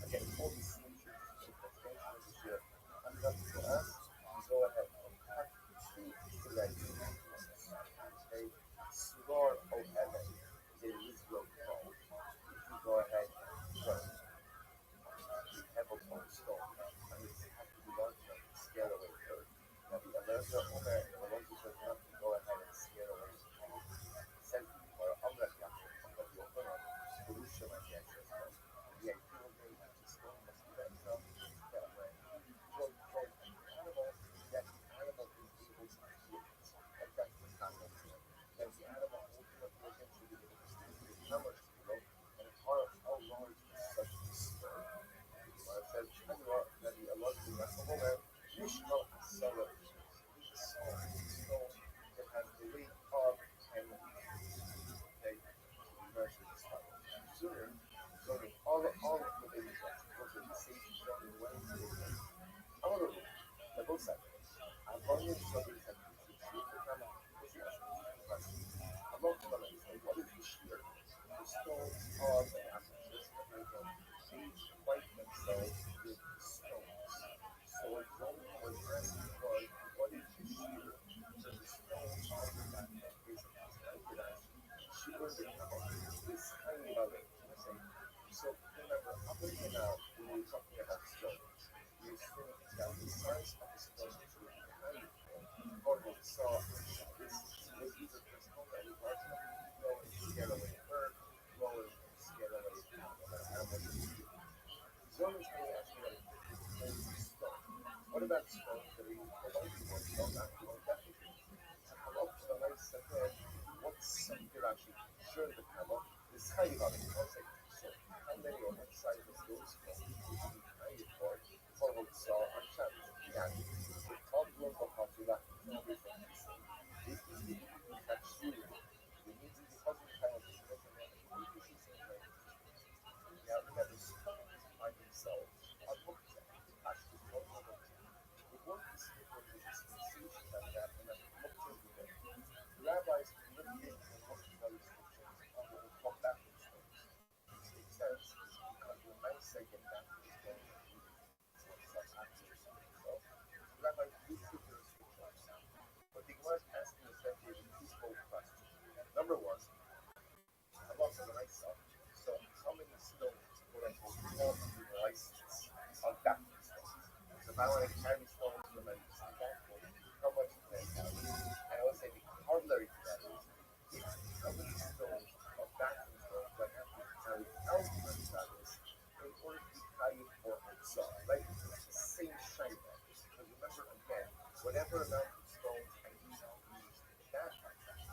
again, all the symmetry circumstances is here. And that for us, we go ahead and cut two threads. Okay, Sudor O heaven is a Israel call. If we go ahead and cut the Hamilton stone, and it's have to be larger to scale away dirt. Now the America Omer, the Lord does not go ahead and scale away selfie or Amrak Yachid, Amrak Yochanan, Pollution and Yachid. The idea of the stone must be that that when you throw an animal, that the animal is able to hear it. And that's the concept here. That the animal ultimately eventually be able to see how much to go and how large is such a stone. Says, that the Allah is the Mishno Asara, which is stone that has the weight of 10 okay, versus the stone. Sooner, so all of the baby steps, those are the safety stone and when it's the however, the both sides. Avoiding studies and teaching the Kama, this is a lot of them say, what is the shear? The stones are the amateurs that they don't fight themselves with the stones. So it's only when asking God, what is the shear? So the stones are the back that basically could actually shear the Kama. This tiny of it. So remember, up until now, when we're talking about stones, we assume that the size of the stone is really tiny. Or we saw this either the stone that we want to go and scale away the bird, go and scale away the animal. Zone is going to ask you that it's a stone. What about stones that are the only one stone that you don't definitely? So come up with a nice set what's something actually sure the come up the side of it. So how many on one side of those stones would you be kind for what saw on chance? Yeah. So top level of the left everything is same. This is the that's true. We need to be positive kind of discussion and this is the same way. Yeah, remember stones by themselves are looked at. Actually, not looked at. The work is different with the sensation that and that looked at with it. The rabbis looked in and looked at other scriptures and will come back to the stones. It says because when I say get back to the stone, the rabbis do put their scriptures. But the Gemara is asking essentially a twofold question. Number one, Allah says a nice stuff. So how many stones, quote unquote, fall under the license of baptism stones? So if I want to carry stones from my example, how much can I carry? And I would say the corollary to that is how many stones of baptism stones do I have to carry out of my status in order to be carried for myself, right? It's the same shine there. Because remember again, whatever amount of stones I use to use that,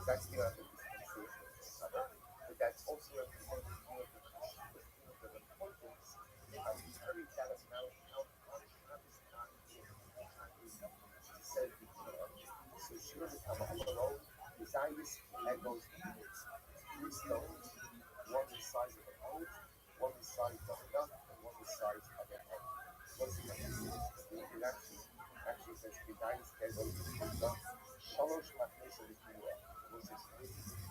that's the amount of dispensation of the summer. But that's also representing the importance of carrying that amount out on Shabbos not said before. So Shira become alone, the Zionist that goes three stones, one the size of an oak, one the size of a nut, and one the size of an egg. What's the it actually says the Zionist that goes three stones, Shalosh Machnes of the Kiyah. Which is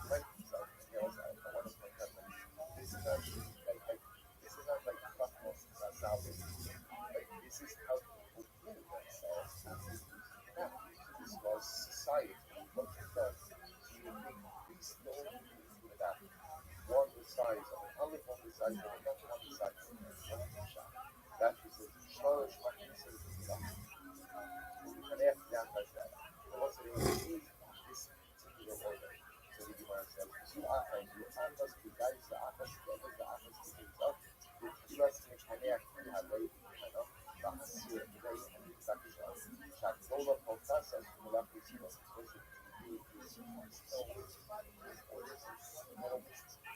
right himself, and he also I want to point out that this is not this is not like Fatmos salvation. Like this is how people do themselves after losing that. This was society. What it does, you make three stones into the back. One the size of an olive, one the size of a nut, one the size of a shot. That's what says Shalosh Machnes of the Kiyah. You can ask that like that. But what's it mean? This particular order. So the Gemara says, "You achas, the guys, the achas, the things up. The kilas mechaneach and halei, the hasir, the day, and the zakisha. Shaktola potasa, mulaki silas, which you do is stones in order to smell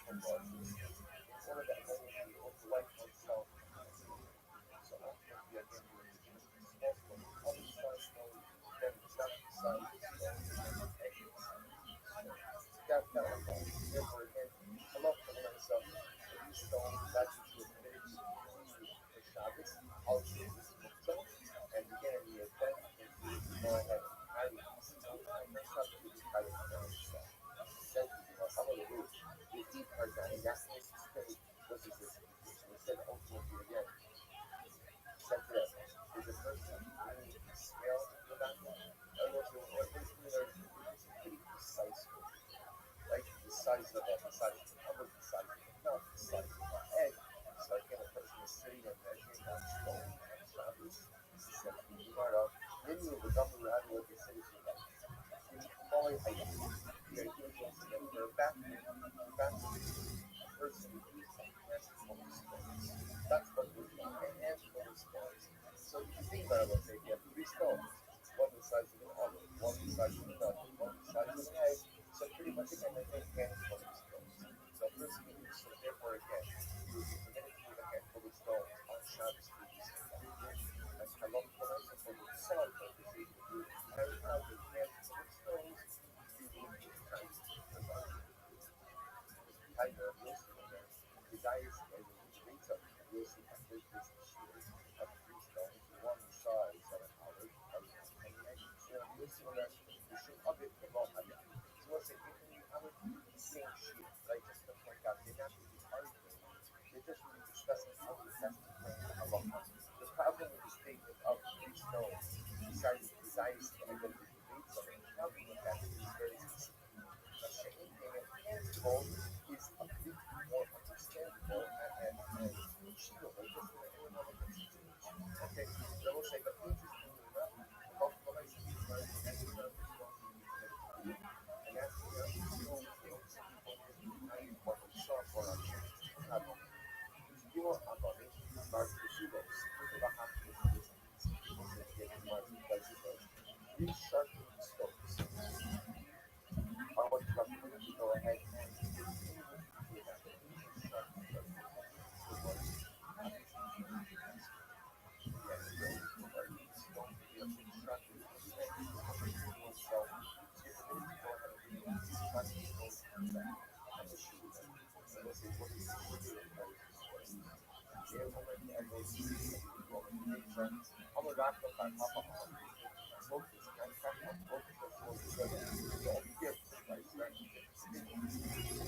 from bodies. In order that one will be able to like oneself. So ultimately, again, you will be small stone, other size stone, then the zakisha stone, and eggs. Therefore, again, Allah myself, these stones that you were committed to for Shabbos, I'll choose this stone, and again, in the event that you go ahead and carry these stones, I must not to be carried on myself. Said to you, some of the rules, the deep part that, and that's the spirit, what is this? We said ultimately again, person who is has holy stones. That's what we're doing. And holy stones. So if you think about it, let's say you have three stones, one the size of an olive, one the size of a nut, one the size of an egg. So pretty much again, they make handful of stones. So first thing you so therefore again, you would be permitted to move a handful of stones on Shabbos to do something. And Halom Kodesh for the sun purposes, if you carry out a handful of stones, you will be kind. Tiger, the guy is a reader. You'll see after this shear of three stones, one size of an olive, and you'll see that you should up it the wrong idea. So let's say if you have the same shear, right, just to point out, they're not really arguing, they're just really discussing how you have to plan the halacha. The problem with the statement of three stones, besides the desires to identify debates on it, the problem with that is very specific. The same thing in handful is a bit more understandable and achievable just in any other situation. Okay, so we'll say the point is enough. Both of us are very excellent. And that's the two things people can what we saw for our children. You are about it, start to see those. Think about how to do this. These sharpening stones are what you have to go ahead and continue to do that. These sharpening stones.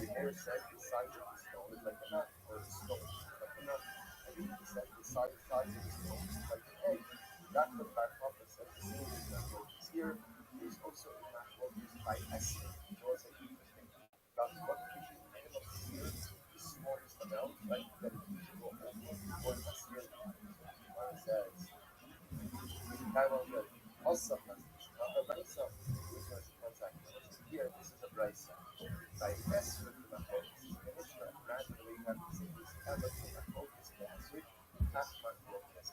The air said the size of the stone is like a nut, or the stone is like a nut. And then he said the size of the stone is like an egg. That's what our prophet says. The same is not what is here. There's also a not what is by essence. It was interesting. That's what the minimum here is smallest amount, right? That it should go over what is here. What it says. Time of the also not a brisa. Here, this is a brisa. By Esra to the focus. The Mishnah gradually have to say this ever to the focus with Tachman focus.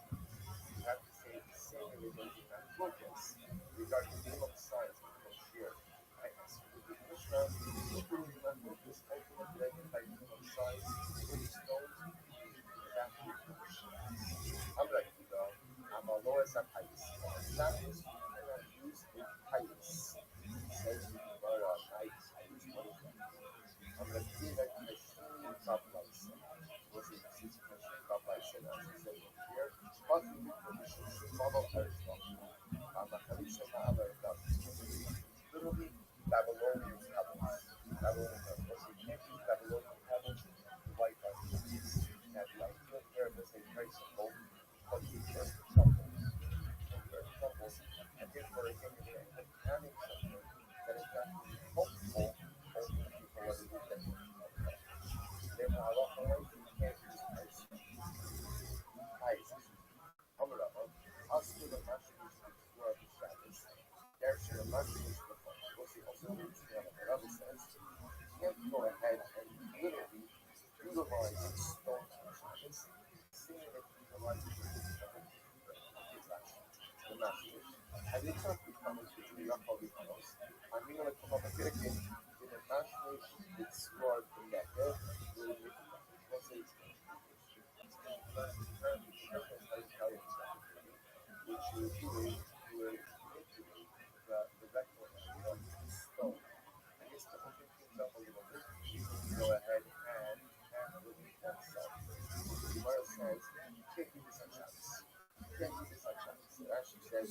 You have to say the same regarding that focus regarding the name of science from here. By Esra to the Mishnah, looking at focus ultimately identified the name of science with stones that I'm ready to go. I'm a lowest at ice. That is used with ice. Says the Gemara, ice. I'm going to see that machine top lights. What's it? This machine top lights, and as I said here, but we need to follow Aristotle. I'm a Kalisa America. Literally, Babylonian tablets. Babylonian tablets. What's it? Babylonian tablets. The white ones. And the idea here is a very simple, but you just tumbles. And therefore, again, you're going to end up having something that is not really helpful for the people what it is that you need. Therefore, a lot of ways you can't use ice. Ice. I'll still the mushrooms throughout the Shabbos. There's your mushrooms to the phone. We'll see also the Rabbi says, you can't go ahead and literally utilize stones for Shabbos, seeing that you utilize the mushrooms. And it's not because it's the Yakov because I'm going to come up with a in the mushrooms explore the method will be which you do the record of the stone. I guess to open things up a little bit, you can go ahead and with that self. The Gemara says, you can't do this on Shabbos. You can't do this on Shabbos. It actually says,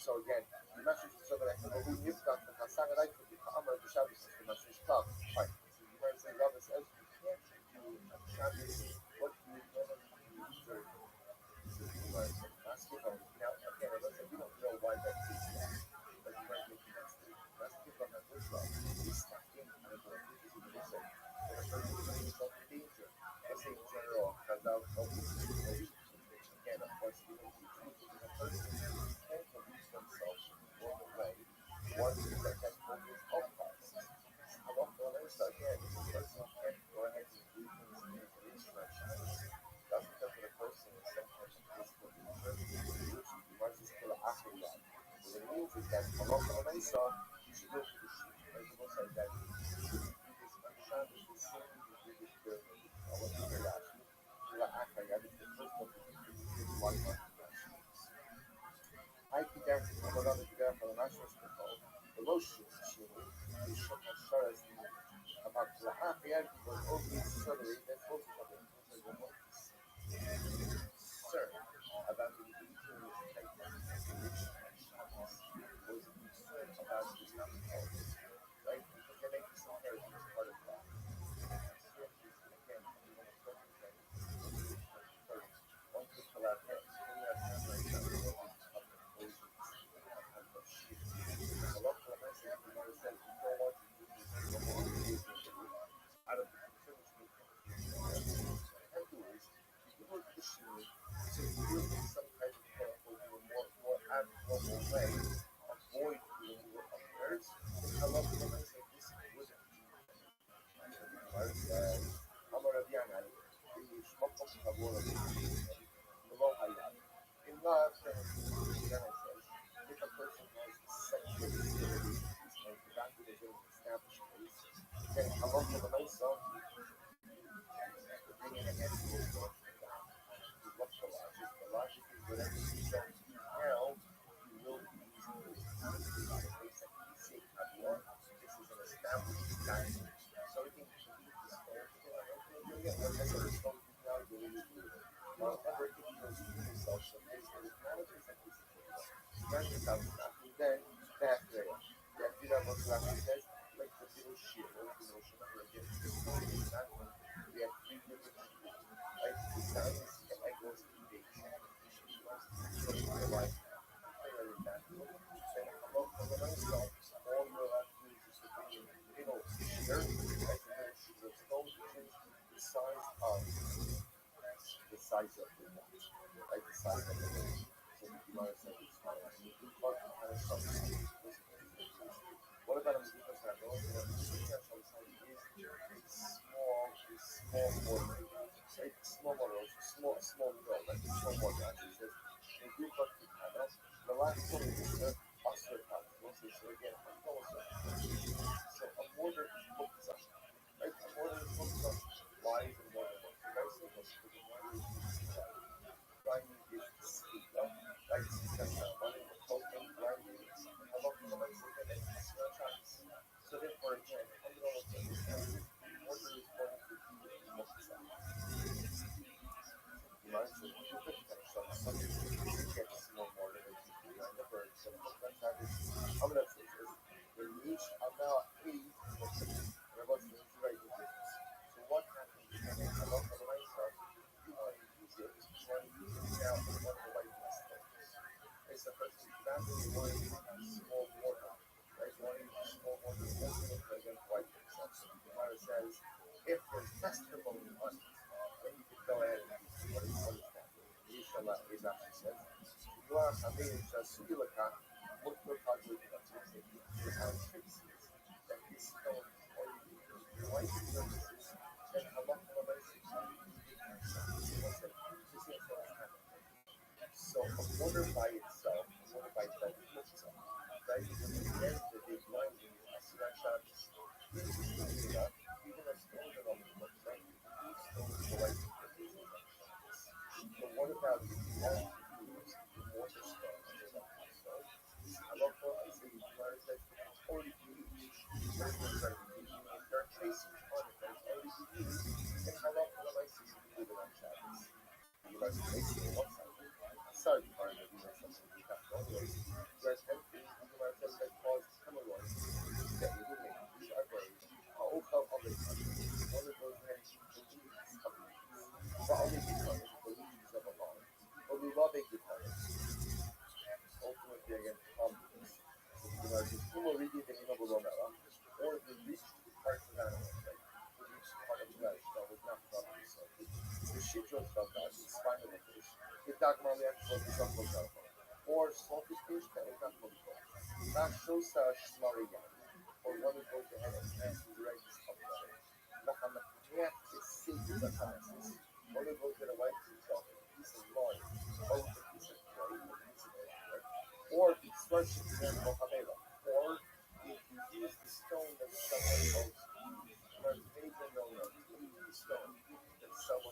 so again, the message is so that I can go, you've got the Hassan and I could be Amar the Shabbos is the message top. Fine. So the Gemara says, Rabbi says, you can't do on Shabbos what you normally do during the week. So the Gemara says, that's good. Now, again, as I said, we don't know why that is that. But you might make the next week. That's good on that first level. He's not in, I don't know, this is what they say. When a person is in some danger, let's say in general, because I'll help you again, of course, you don't teach people in a person tend to lose themselves along the way. One thing that focus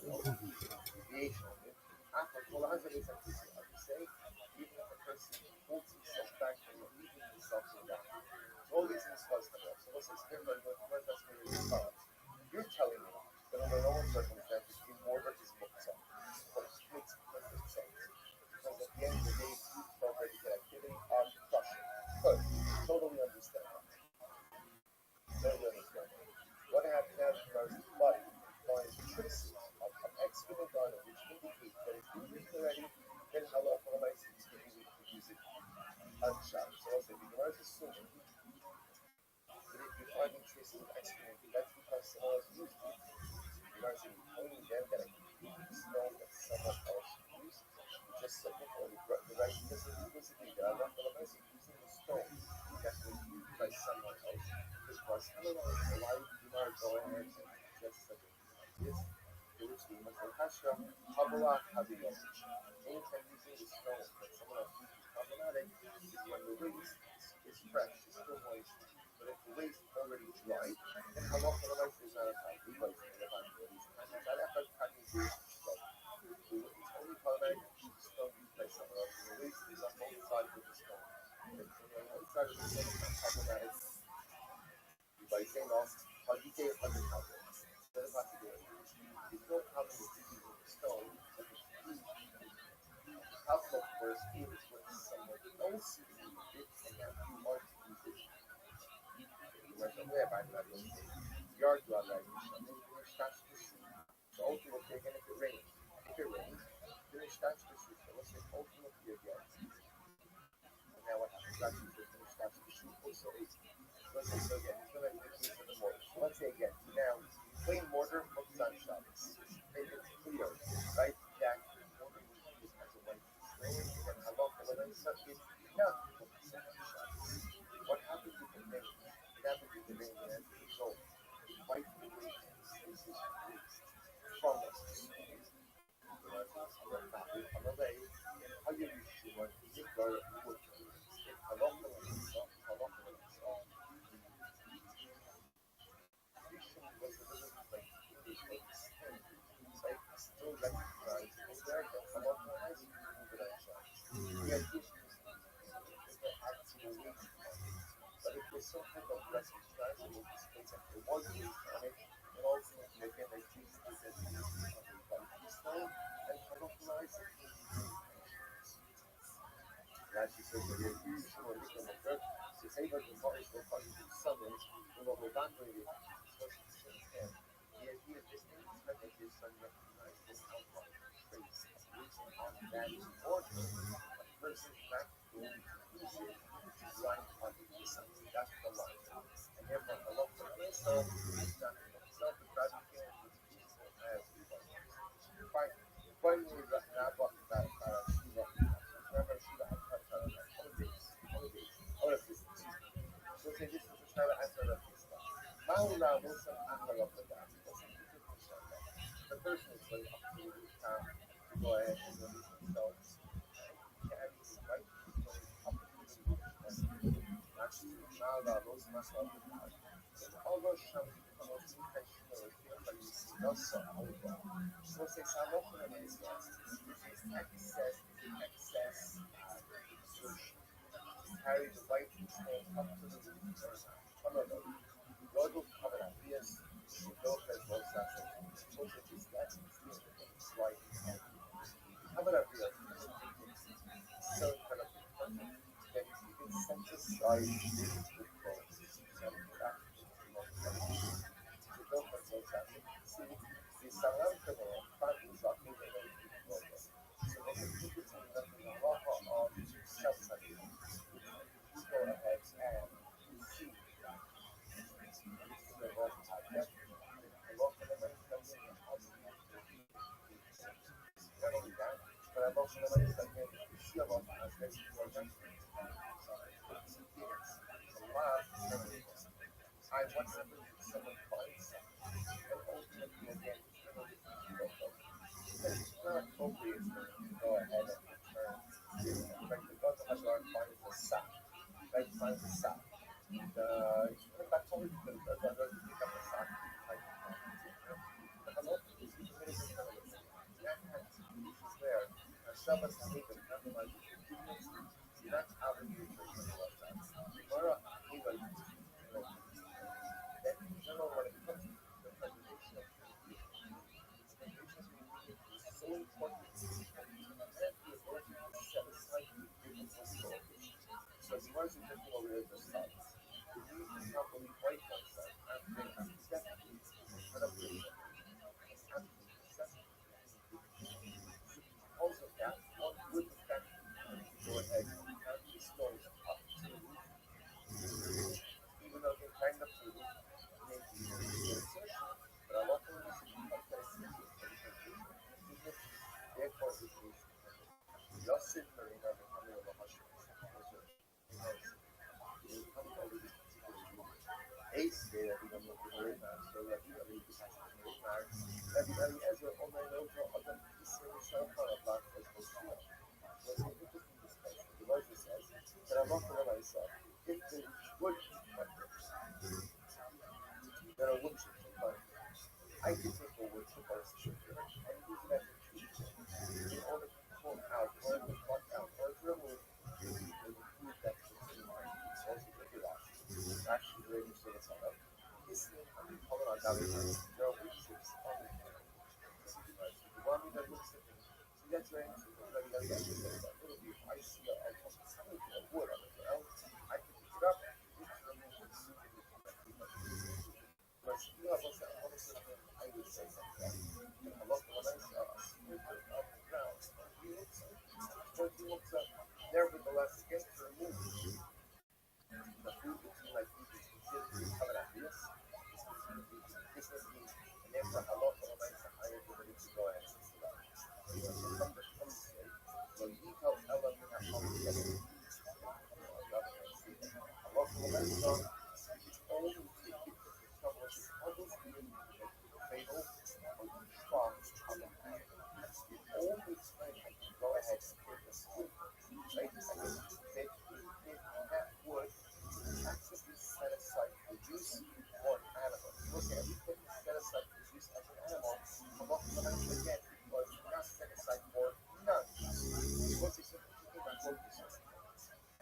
deviation of it. After all, as it is like this, I would say, even if a person holds himself back from leaving himself in that. All these things cause come up. So let's say, you're telling me that under normal circumstances, the order is booked up. But it makes perfect sense. Because at the end of the day, you already the activity of crushing. Good. Totally understand that. Totally understand that. What happened now because the body finds traces of excrement on it, which indicate that it's been used already, then Allah Almighty is going to use it on Shabbat. So also, if you are assuming that if you're finding traces of excrement, that's because someone else used it. You are only them that are stone that someone else used. You just submit or the right doesn't explicitly that Allah Almighty is using the stone that was used by someone else. Because otherwise, why would you not go ahead and just submit like this? To which the Muslim Hasha, Kabbalah Habiyah. Anytime using the stone that someone else used is problematic is when the waste is fresh, it's still moist. But if the waste already dried, then Allah Almighty is not a time. We like to live on the waste. It's only problematic if the stone used by someone else. And the waste is on both sides of the stone. If it's on one side of the stone, it's not problematic. By saying off, you say 100 calculations. Instead of having to do it, there's no problem with using the stone. But the problem, of course, is when someone else used it and now you want to use it. Mas não é mais nada pior do Alá, não está específico. So ultimately, again, if it rains, then it starts to shoot. So let's say ultimately again. And now what happens? Actually, then it starts to shoot. Also, let's say so again, it's going to be the case of the mortar. So let's say again, now plain mortar looks on Shabbos. Make it clear, right? That the mortar was used as a white rain, and halacha and such is not focused on Shabbos. What happens with the rain? It happens with the rain as a result. It wipes away this waste from us. Still recognize in there that Allah has moved it on Shabbos. We had issues with the actual waste on it. But if there's some type of recognizable displays that there was waste on it, then ultimately again like Jesus is that he is covered by the stone and colorflies it. And as she says, that you're used to a little of dirt, to say that the body will find you summons, will not be back with it. So she says, and the idea of this thing is that his son recognized this outline trace of using on that order. A person practically use it to grind on the something. That's the line. And therefore, Allah himself is not himself, but rather he is useful as we want. Fine. Finally, Rabbi, remember, Shiva had holidays. Oh, that's this. So say this is the Shara answer of this stuff. Maula Musa Ahmad of the Dam. The person is very up to go ahead and release themselves. Carry the right up to the Maula Musa Ahmad of the Dam. And although Sham becomes intentional, so say Salomon is excess assertion. Carry the right stone up to the roof or not. God will cover up. Yes, she knows that God says it. So that is that's right. Cover up here. So kind of that is even synthesized with God. So that the Salam Kavan finds up in the way to so they can keep it in the Raha of self-study. You go ahead and see the Raha Tanya, the Raha Lemanitanya, and also not only that, but I'm also Lemanitanya, the Shia Raha as they see your judgment. I want something that someone finds something, and ultimately again, it's not appropriate for him to go ahead and return. Like the God of Hagar finds the sack, right? Finds the sack. That's only the God to pick up the sack. The Halot is committed to some of us take a compromise with convenience. You're not obligated to do all that. Gemara, even, that in general, when it comes to the preservation of communication is so important that you have the ability to set aside different social occasions. So as far as the thinking over here, the sons, the need to properly write oneself after accepting an occasion is absolutely necessary. Because of that, one would in fact go ahead and count these stones up to the roof, even though they're kind of to the roof, may be the assertion, but a lot of them is because that is therefore it is Yosef Marina becoming of a husband. It will come over this particular rule. Ace there, we don't know the Marina, so Rabbi Eliezer, Omer Lojo, Adam Israel Shalfa, Abba, was Moshiach. What's interesting discussion. The Moshe says that I'm not going to myself. If the wood that a wood should be fine, I can take a wood chip or a sugar and use it as a treat in order to pull out or to pluck out or to remove the food that's contained. It's also vigorous. It's actually the radio service on it. This thing, I mean, color on that is there are wood chips on the the one that looks at it. See, that's very interesting. I see a wood on the ground. I can pick it up and remove the soup in the but still, I would say something. A lot of when I saw a sniper off the ground, he looks up, nevertheless, gets to remove the food between my feet is considered to be covered at this. It's considered to be business needs, and therefore, a lot of when I saw higher ability to go ahead and see that. From the say, so you tell Ella you have come together. A lot of when I saw, it's only almost really fatal or strong on the hand. That's the only time I can go ahead and take a scoop. Right? I can take that wood, actually set aside for use for an animal. Look at everything set aside for use as an animal. I'm not going to forget was not set aside for none. What's the simple thing I focus on?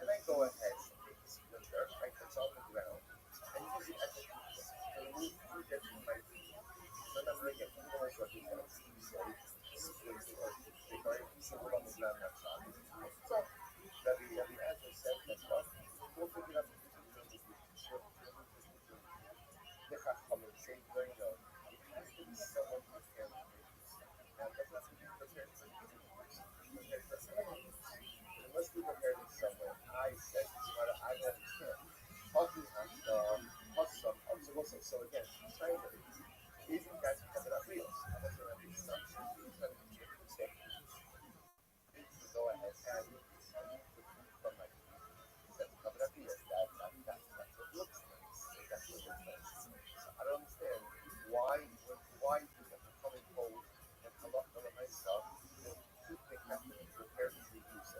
And I go ahead and take this splinter, I put it on the ground, and use it as a to remove food that's in my feet. So then I'm going to get people like what you say, splinter or take or a piece of wood on the ground that's on. So, Rabbi Eliezer said, that's what? We'll pick it up and put it in the short. The Chachamim say, very no. It has to be someone who can now, that's not to be prepared for you. Unless we prepared in some way, I said, I don't understand. Talking so again, China isn't that covered up real. I'm not sure if it's something to go ahead and remove the food from my feet. That's covered up real. That's what looks nice. That's what looks nice. So I don't understand why do that coming forward and come up with myself the toothpick has to be prepared to be used.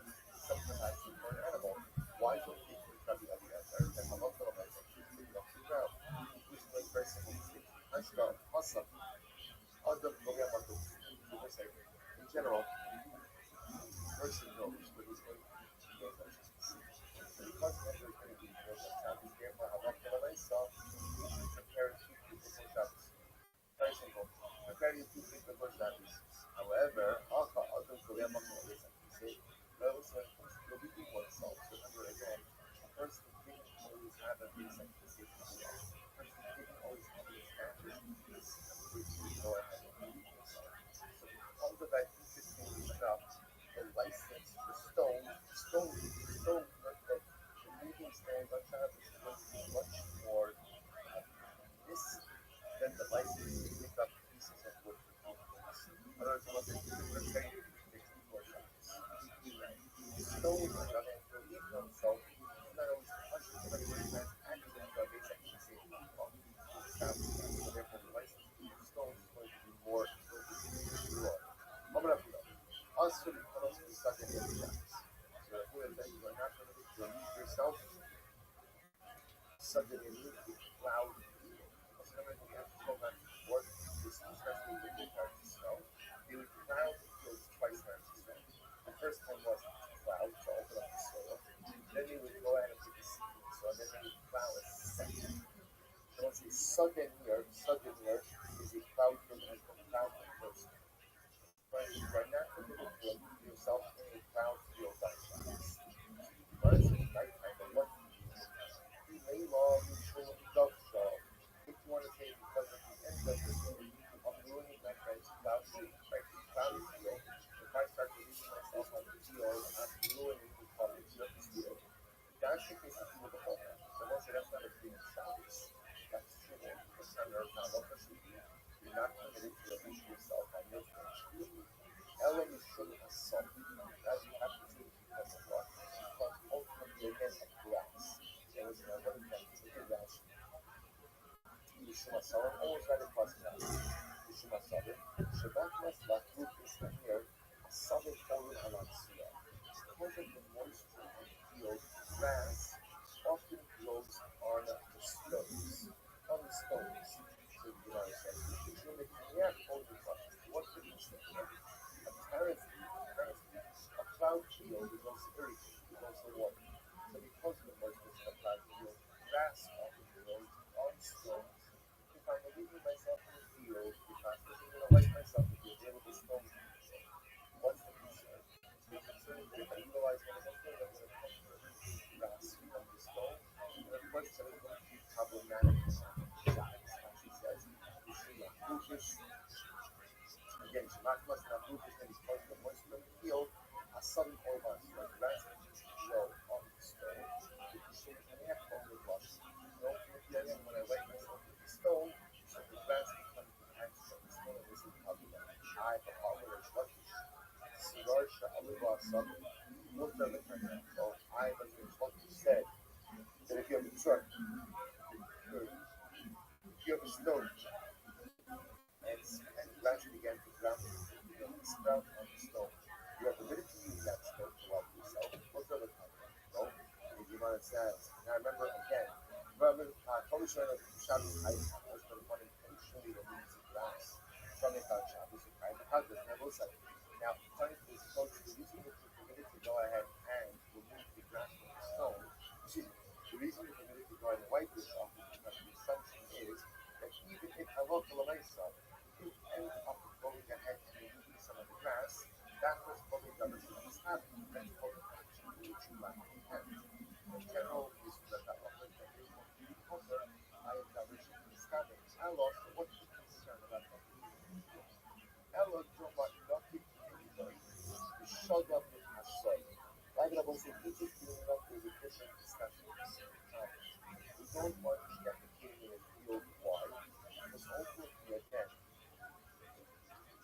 Something has to be for an animal. Why don't they put Rabbi Eliezer and come up with myself toothpick off the ground? Which is like very simple mistake. Ashgar, Hassan, Adam, in general, the person knows what he's going to do. Because every going to be more than Shabbos, therefore, I want to myself prepare two people for Shabbos. Very simple. Preparing two people for Shabbos. However, Adam, say, those when it comes to reading oneself, remember again, a person didn't always have a reason to say to himself. A person didn't always have the standard which we go ahead and read himself. So because of that, interestingly enough, the license, the stone, the reading stand on Shabbos is going to be much more missing than the license to pick up pieces of wood. sudden here is a cloud field and a cloud person. Right now, put yourself in a cloud field by chance. Because it's nighttime, but what you lay long, you chill, you dog show. If you want to say because of the end of the day, I'm ruining my friend's cloud field, right? The cloud field. If I start releasing myself on the field, I'm ruining the public field. That's the case of people before. So once that's not a big Shabbos. That's true. It's not your time. You're not committed to release yourself on your friend's Ellen is showing us something. As you have to say because of what? Because ultimately again of grass. There was another thing to the grass. Yishuma Salam always right across the grass. Yishuma Salam. Shabbat must not group is here. A southern foreign Alansia. Because of the moisture in the field, grass often grows on the stones. On the stones. So you know what I'm saying? It's in the Kenyan holding bucket. What's the reason? Apparently, a cloud field is also irrigated, is also water. So because of the moisture in the cloud field, grass often grows on stones. If I'm leaving myself in the field, if I'm going to wipe myself with the available stones, what's the concern? The concern is that if I utilize one of those things, I'm going to come to grass from the stone, and of course it's going to be problematic. She says, you see, again, Shemach must not move his name because the moisture in the field, a sudden orban, so the grass grow on the stone. If you see the neck on the brush, when I wipe myself with the stone, so the grass becomes the hands from the stone, and this is probably that I have a problem with what Sigar Sha'aliba Sabbath, looked at the camera, so I was what you said, that if you have a truck, if you have a stone, and grass began to ground sprout on the stone. You are permitted to use that stone to wipe yourself. What's the other kind? No? And you want to say, now remember again, probably showing up Shabbos Hayim, I was going to find intentionally remove the grass from the Shabbos Hayim. Now, telling you is supposed to the reason that you're permitted to go ahead and remove the grass from the stone, the reason you're permitted to go ahead and wipe yourself is because the assumption is that even if I look to myself, you end up going ahead and removing some of the grass, that was probably done as well as happening. That's probably actually what you might intend. In general, this is that offering that is going to be closer. I am direction to the scabbing. I lost what's the concern about that? Ella don't want nothing to anybody. You shut up with my son. Like I was saying, this is doing up with a different discussion. We don't want to get the king in a field wide. Because ultimately, again,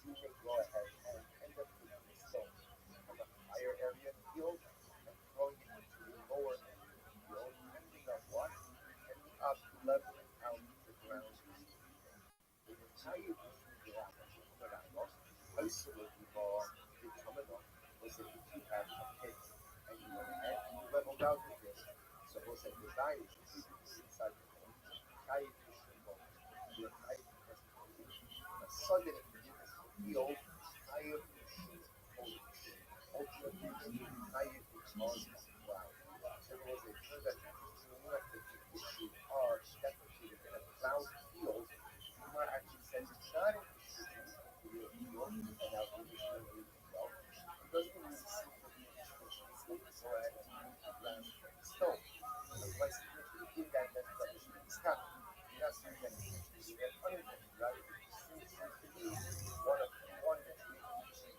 you may go ahead and end up taking the stone from a higher area in the field and throwing it into the lower area of the field, ending up what? Ending up leveling out the ground. The entire issue of the Ramos, isolating more, becoming up, was that if you have a pit and you went ahead and you leveled out the pit, suppose that the diet should be inside the home, diet should go. Your diet has to go in. A sudden field, higher ultimately higher because of the cloud. So there was a term that came up with the issue of definitely in a cloud field, you might actually say it's not an issue in the field, and now the issue is well. It doesn't mean it's simply an issue, it's going to go ahead and move the ground from the stone. Otherwise, if you did that, that's the issue is happening. You're not saying that it's you get unintentional, right? It seems to be one that's making you say,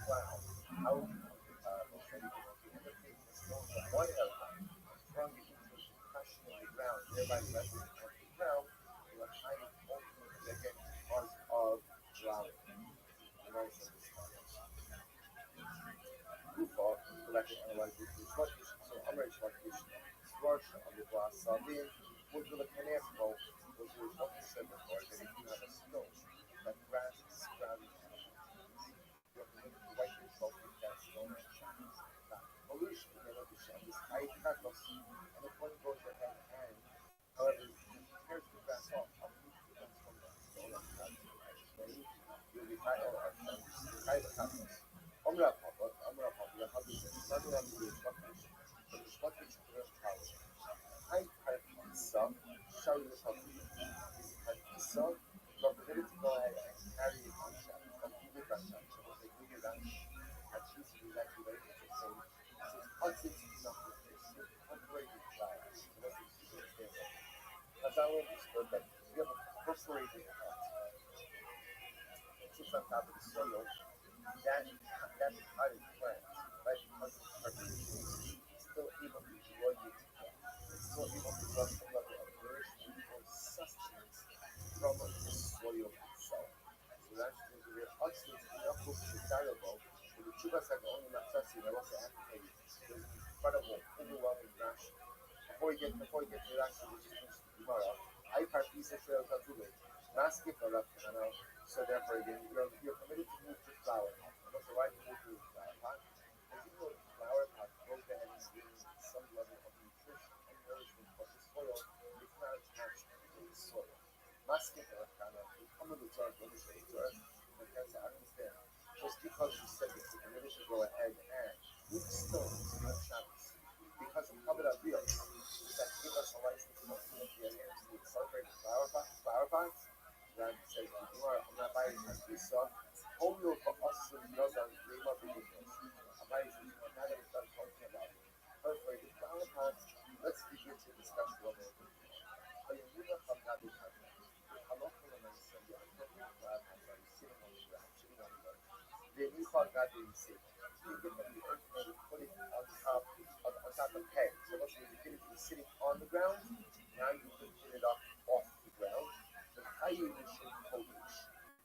wow, how most of you end up taking the stone from one element, throwing it into a concussion in the ground, thereby leveling out the ground to a high ultimately again because of drowning. You know, so this Kufa, collecting analyze this sluggish, so I'm very sluggish. Rush on the glass sardine, would the canasco, was the what you said before, that if you have a stone, that grass is sprouting out. You have to look to wipe yourself with that stone and shadows. Now, pollution, you know, the shadows, I can't go see, and if one goes ahead and, however, tears the grass off, uproots the grass from that stone, and that's you'll be tired of our son, you're tired of happiness. Omra Papa, you have to say, nothing on the sluggish, but the sluggish to the power. I have some, show yourself. son, you're permitted to go ahead and carry it on Shabbos. But you did that Shabbos. So they do your Rashi. And she's exactly very interesting. So it's enough with this. Separated flowers. So that's what you understand. Chazal understood that you have a perforated heart. It sits on top of the soil. That potted plant, right, because it's perforated, is still able to grow you together. It's still able to draw some level of nourishment or sustenance from the soil itself. So that's the real oxygen enough to desirable. With the Chubas have only not tested, I also have to tell you, there's an incredible, overwhelming Rashi. Before you get to the Rashi, which is finished tomorrow, I parties of Shreya Tatule, Maski for Rav, so therefore again, you're permitted to move to flower pot. And also, why do you move to flower pot? Because even though the flower pot goes ahead and brings some level of nutrition and nourishment for the soil, it's not attached to the soil. Maski for Rav, we come to the Torah, what is the Torah? And I understand. Just because you said that you're permitted to go ahead and move stones on Shabbos, because of Kabbalah Aviyos, that give us a license to celebrate flower pots. That says, I'm not buying this song. Only for us to know that we love the goodness. I'm not even now that we start talking about it. Perforated flower pots, let's begin to discuss what we're doing. Hayamuna Chavgabi Chavgabi. Halachah and Sayyid, appropriate flower pots are sitting on the ground, sitting on the earth. The new Chavgabi is safe. You get from the earth and you put it on top of pegs. So once you get it sitting on the ground, now you can put it up off the ground. The higher you should focus,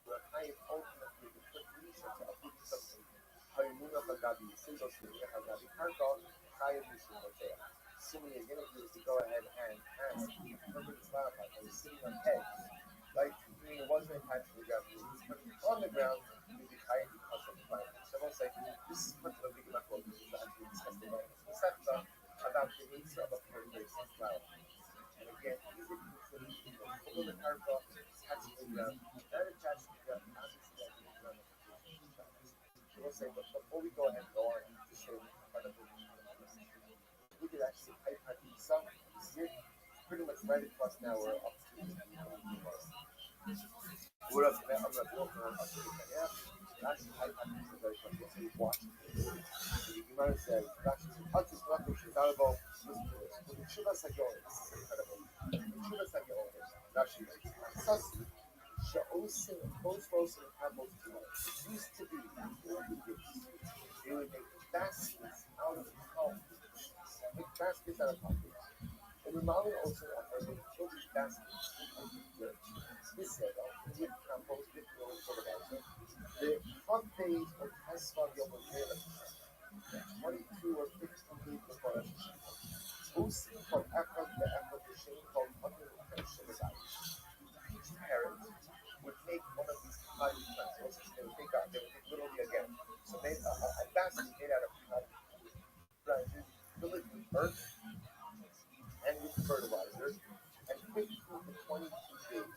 the higher ultimately the conclusion to uproot something. Hayamuna Chavgabi, single Shemina Chavgabi, Karkal, higher you should hotel. Similarly, again, if you was to go ahead and ask the perfect flower pot that was sitting on pegs, right? Meaning it wasn't attached to the ground, it was put on the ground, you'd be higher because of the flower. So I won't say, this is much of a big enough focus to actually discuss the right. So that's about the nature of a perfect flower. And again, these are considered over the carpet, attached to the ground, not attached to the ground, obviously that means ground of the we'll say, but before we go ahead and go on to show part of the we could actually pipe some here, pretty much right across now we're up to we're up to I'm going to go up to the yeah. Actually, pipe is very close. So you watch it. So you might say, actually, touch is not which is valuable. Listen to this. With the Chivas Hagoyim, this is incredible. The Chivas Hagoyim, actually, Sasi, Sha'osin, both rows and apples tomorrow. It used to be, before the years, they would make baskets out of coffee. Make baskets out of coffee. And the Mali also offered them children's baskets of dirt. This said, with compost, with no fertilizer. The front page of Tesla Yom 22 or 15 days before Rosh Hashanah. Usi from Echad to Echad, the shame called Under Shemazai. Each parent would take one of these potted plants. They would take literally again. So made a basket made out of potted branches, fill it with earth and with fertilizers, and 15 to 22 days.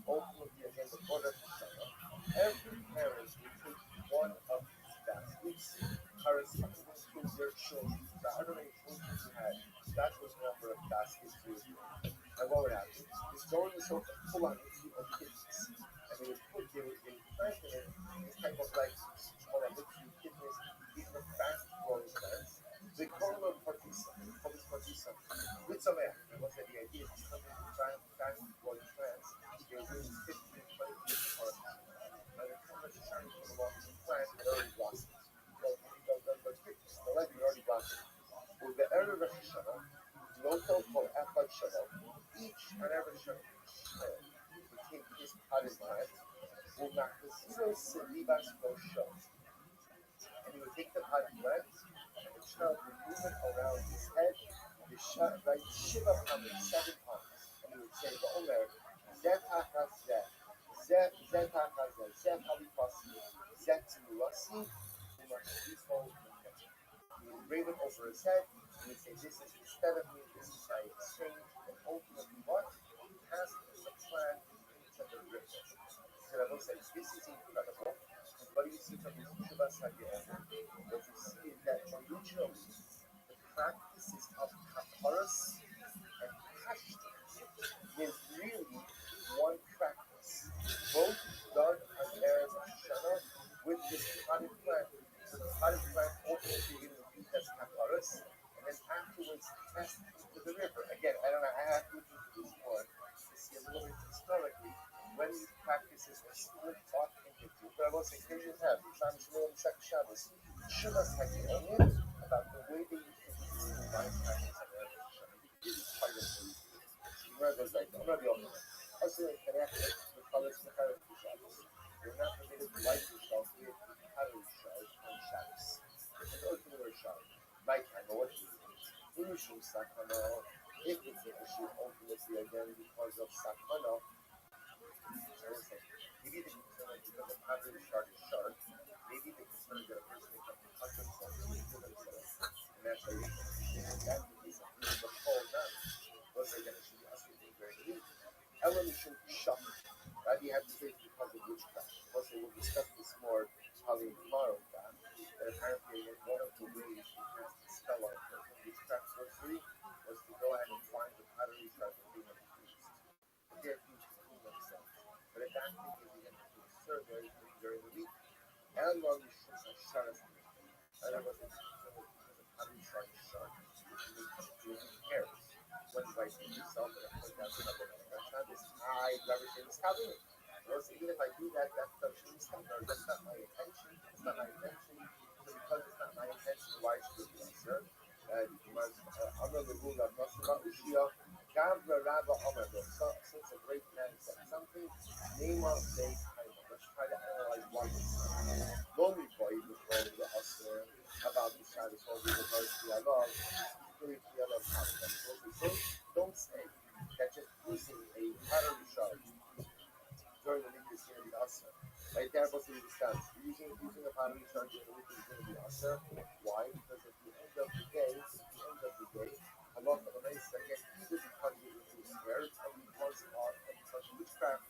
Ultimately, again, before Rosh Hashanah, every parent would take one of these baskets, corresponding to their children. So I don't know how many children you had. That was the number of baskets you would do. And what would happen? This going is sort of full on issue of kidneys. And they would put, they would plant in it this type of like, what I look to kidneys, these are fast growing plants. They call them partisa. They call this partisa. With some air. And what's the idea? It's something fast growing plants. They're doing 15, 20 years before it happens. By the time that you're trying to come along with the plant, it already blossoms. The leg already blossomed. With the Erev Rosh Hashanah, local for Echad Shalom, each and every child would take his potted plant, will knock the zero Selibas Roshon. And he would take the potted plant, and the child would move it around his head, right, Shiva Hamid 7 times. And he would say, Omer, Zet HaChazeh, Zet HaChazeh, Zet HaLifasi, Zet Tzimulasi, he would wave it over his head, and he'd say, this is instead of me, this is my exchange, and ultimately what? Pass the plant into the river. So I will say, this is incredible. What do you see from the Shuvas HaGe'er? What you see is that originally, the practices of Kaparas and Pashtus is really one practice. practices are split off into two. But I will say, here you have Sham Shmuel and Sek Shabbos. Shuvas Hageonim about the way they used to do this divine practice of Erev Hashanah. This is quite amazing. Where goes like that? I'm not the only one. Also, connected to colors to Erev Shabbos. You're not permitted to light yourself with the Erev Shabbos on Shabbos. It's an ultimate Shabbos. Nighttime, or what do you do? Usually, Sakana, if it's an issue ultimately again because of Sakana, maybe the concern is because of Erev Shabbos is short. Maybe the concern is that a person may come to cut themselves to kill themselves. And that's why that would be something of the whole night. Those are going to be us being very weak. Element should be shocked. Rabbi had to say because of witchcraft. Also, we'll discuss this more probably tomorrow. That apparently one of the ways to cast the spell on a person, witchcraft sorcery, was to go ahead and find the pottery shards of being accused. But they're accused to kill themselves. But at that point, they began to serve during the week. And long as she was shards. And it wasn't because of pottery shards shard. It cares. What's like yourself and I point out something like this. I'd never say this covenant. Also, even if I do that, that's not my intention. It's not my intention. So because it's not my intention, why should it be answered? Amr the rule of Nasra Ushia, Gavra Rabba Amr, since a great man said something, name of day time. Let's try to analyze why this is. Lonely boy was wrong to us about the Shabbos, all the regards to Allah. Don't say that just using a pottery shard during the week is going to be usher. Right there, supposed to be the stance. Using a pottery shard during the week is going to be usher. Why? Because at the end of the day, Allah for the race again, either because you were scared or because of witchcraft.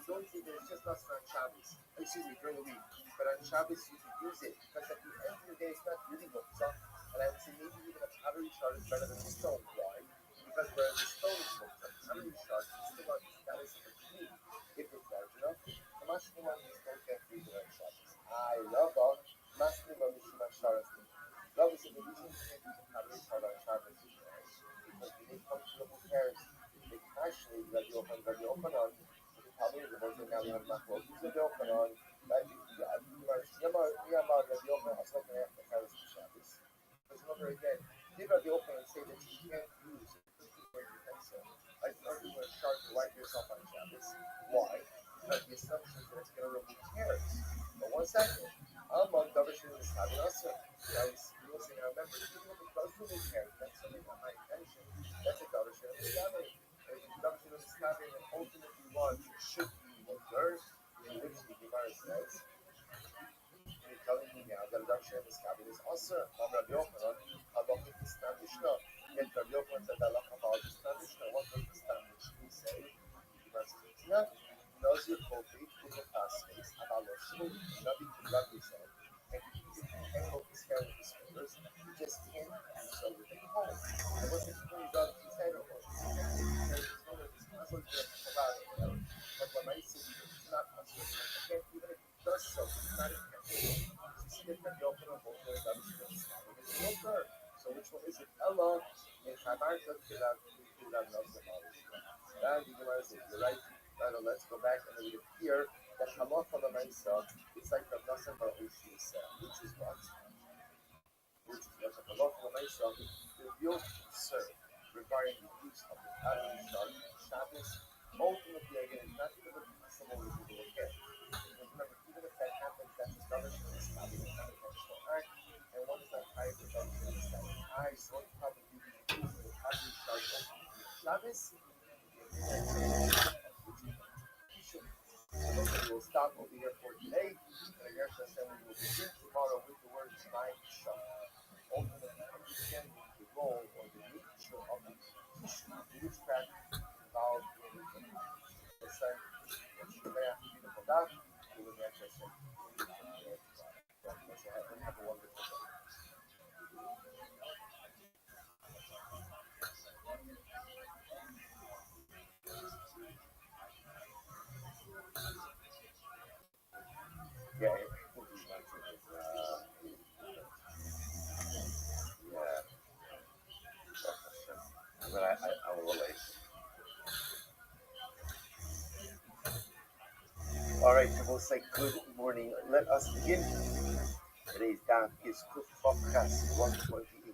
So don't say that it's just usher on Shabbos. Excuse me, during the week. But on Shabbos you can use it. Because at the end of the day, it's not really muktzah. And I would say maybe even a pottery shard is better than a stone. Why? Because whereas the stone is muktzah, the pottery shard is still on the status of a tree. If it's large enough, the mashkin on this stone can't be the right Shabbos. I love all mashkin on the Shema Shabbos. Love is the reason you can't use a pottery shard on Shabbos is because when they come to the repairs, they can actually let you open on. The problem is the version now we have not closed. Use the open on. There's another again. Leave out the open and say that you can't use it. Like you want to start to wipe yourself on Shabbos. Why? Because the assumption is that it's going to remove hairs. But one second. I'm on Davishin is having us. I was listening, I remember, even if it does remove hairs, that's something not my intention. That's a Davishin is having. If Davishin is having an ultimately one should be what yours, in which the Gemara says, you're telling me now that Davishin is having is also on Rabbi Yochanan, Halakha Kistan Mishnah. Yet Rabbi Yochanan said Halakha Kistan Mishnah. What does Kistan Mishnah say? Gemara says, it's not. Knows your coffee, put the past space, about what should Rabbi said, and he can't hold his hair with his fingers, he just can't do so with it home. And what the people done, he said it was, he can't take his hair with his fingers, he's not going to come out of it. But when I say it's not possible, I can't, even if he does so, it's not intentional. So see that the open of both ways, that is it's no. So which one is it? Ella, in Hamar, just to that knows the knowledge. And the Gemara says, you're right. Let's go back and read it here. That halacha l'maisa is like the Nassim Bar Ushi said, which is what halacha l'maisa reveals concern regarding the use of the pottery shard on Shabbos. Ultimately, again, not even the possible residual care. Because remember, even if that happens, that's a Davishin is having an unintentional act, and one is not higher than Davishin is having an eye. So what's probably using the pottery shard ultimately on Shabbos? So we'll stop over here for today, and I guess we will begin tomorrow with the words nine shah. Ultimately, understanding the role or the nature of the witchcraft involved in the sun. Beautiful God, we will next session. Have a wonderful day. Yeah. But I will relate. All right, so we'll say good morning. Let us begin. Today's daf is Kuf Chav Ches 128.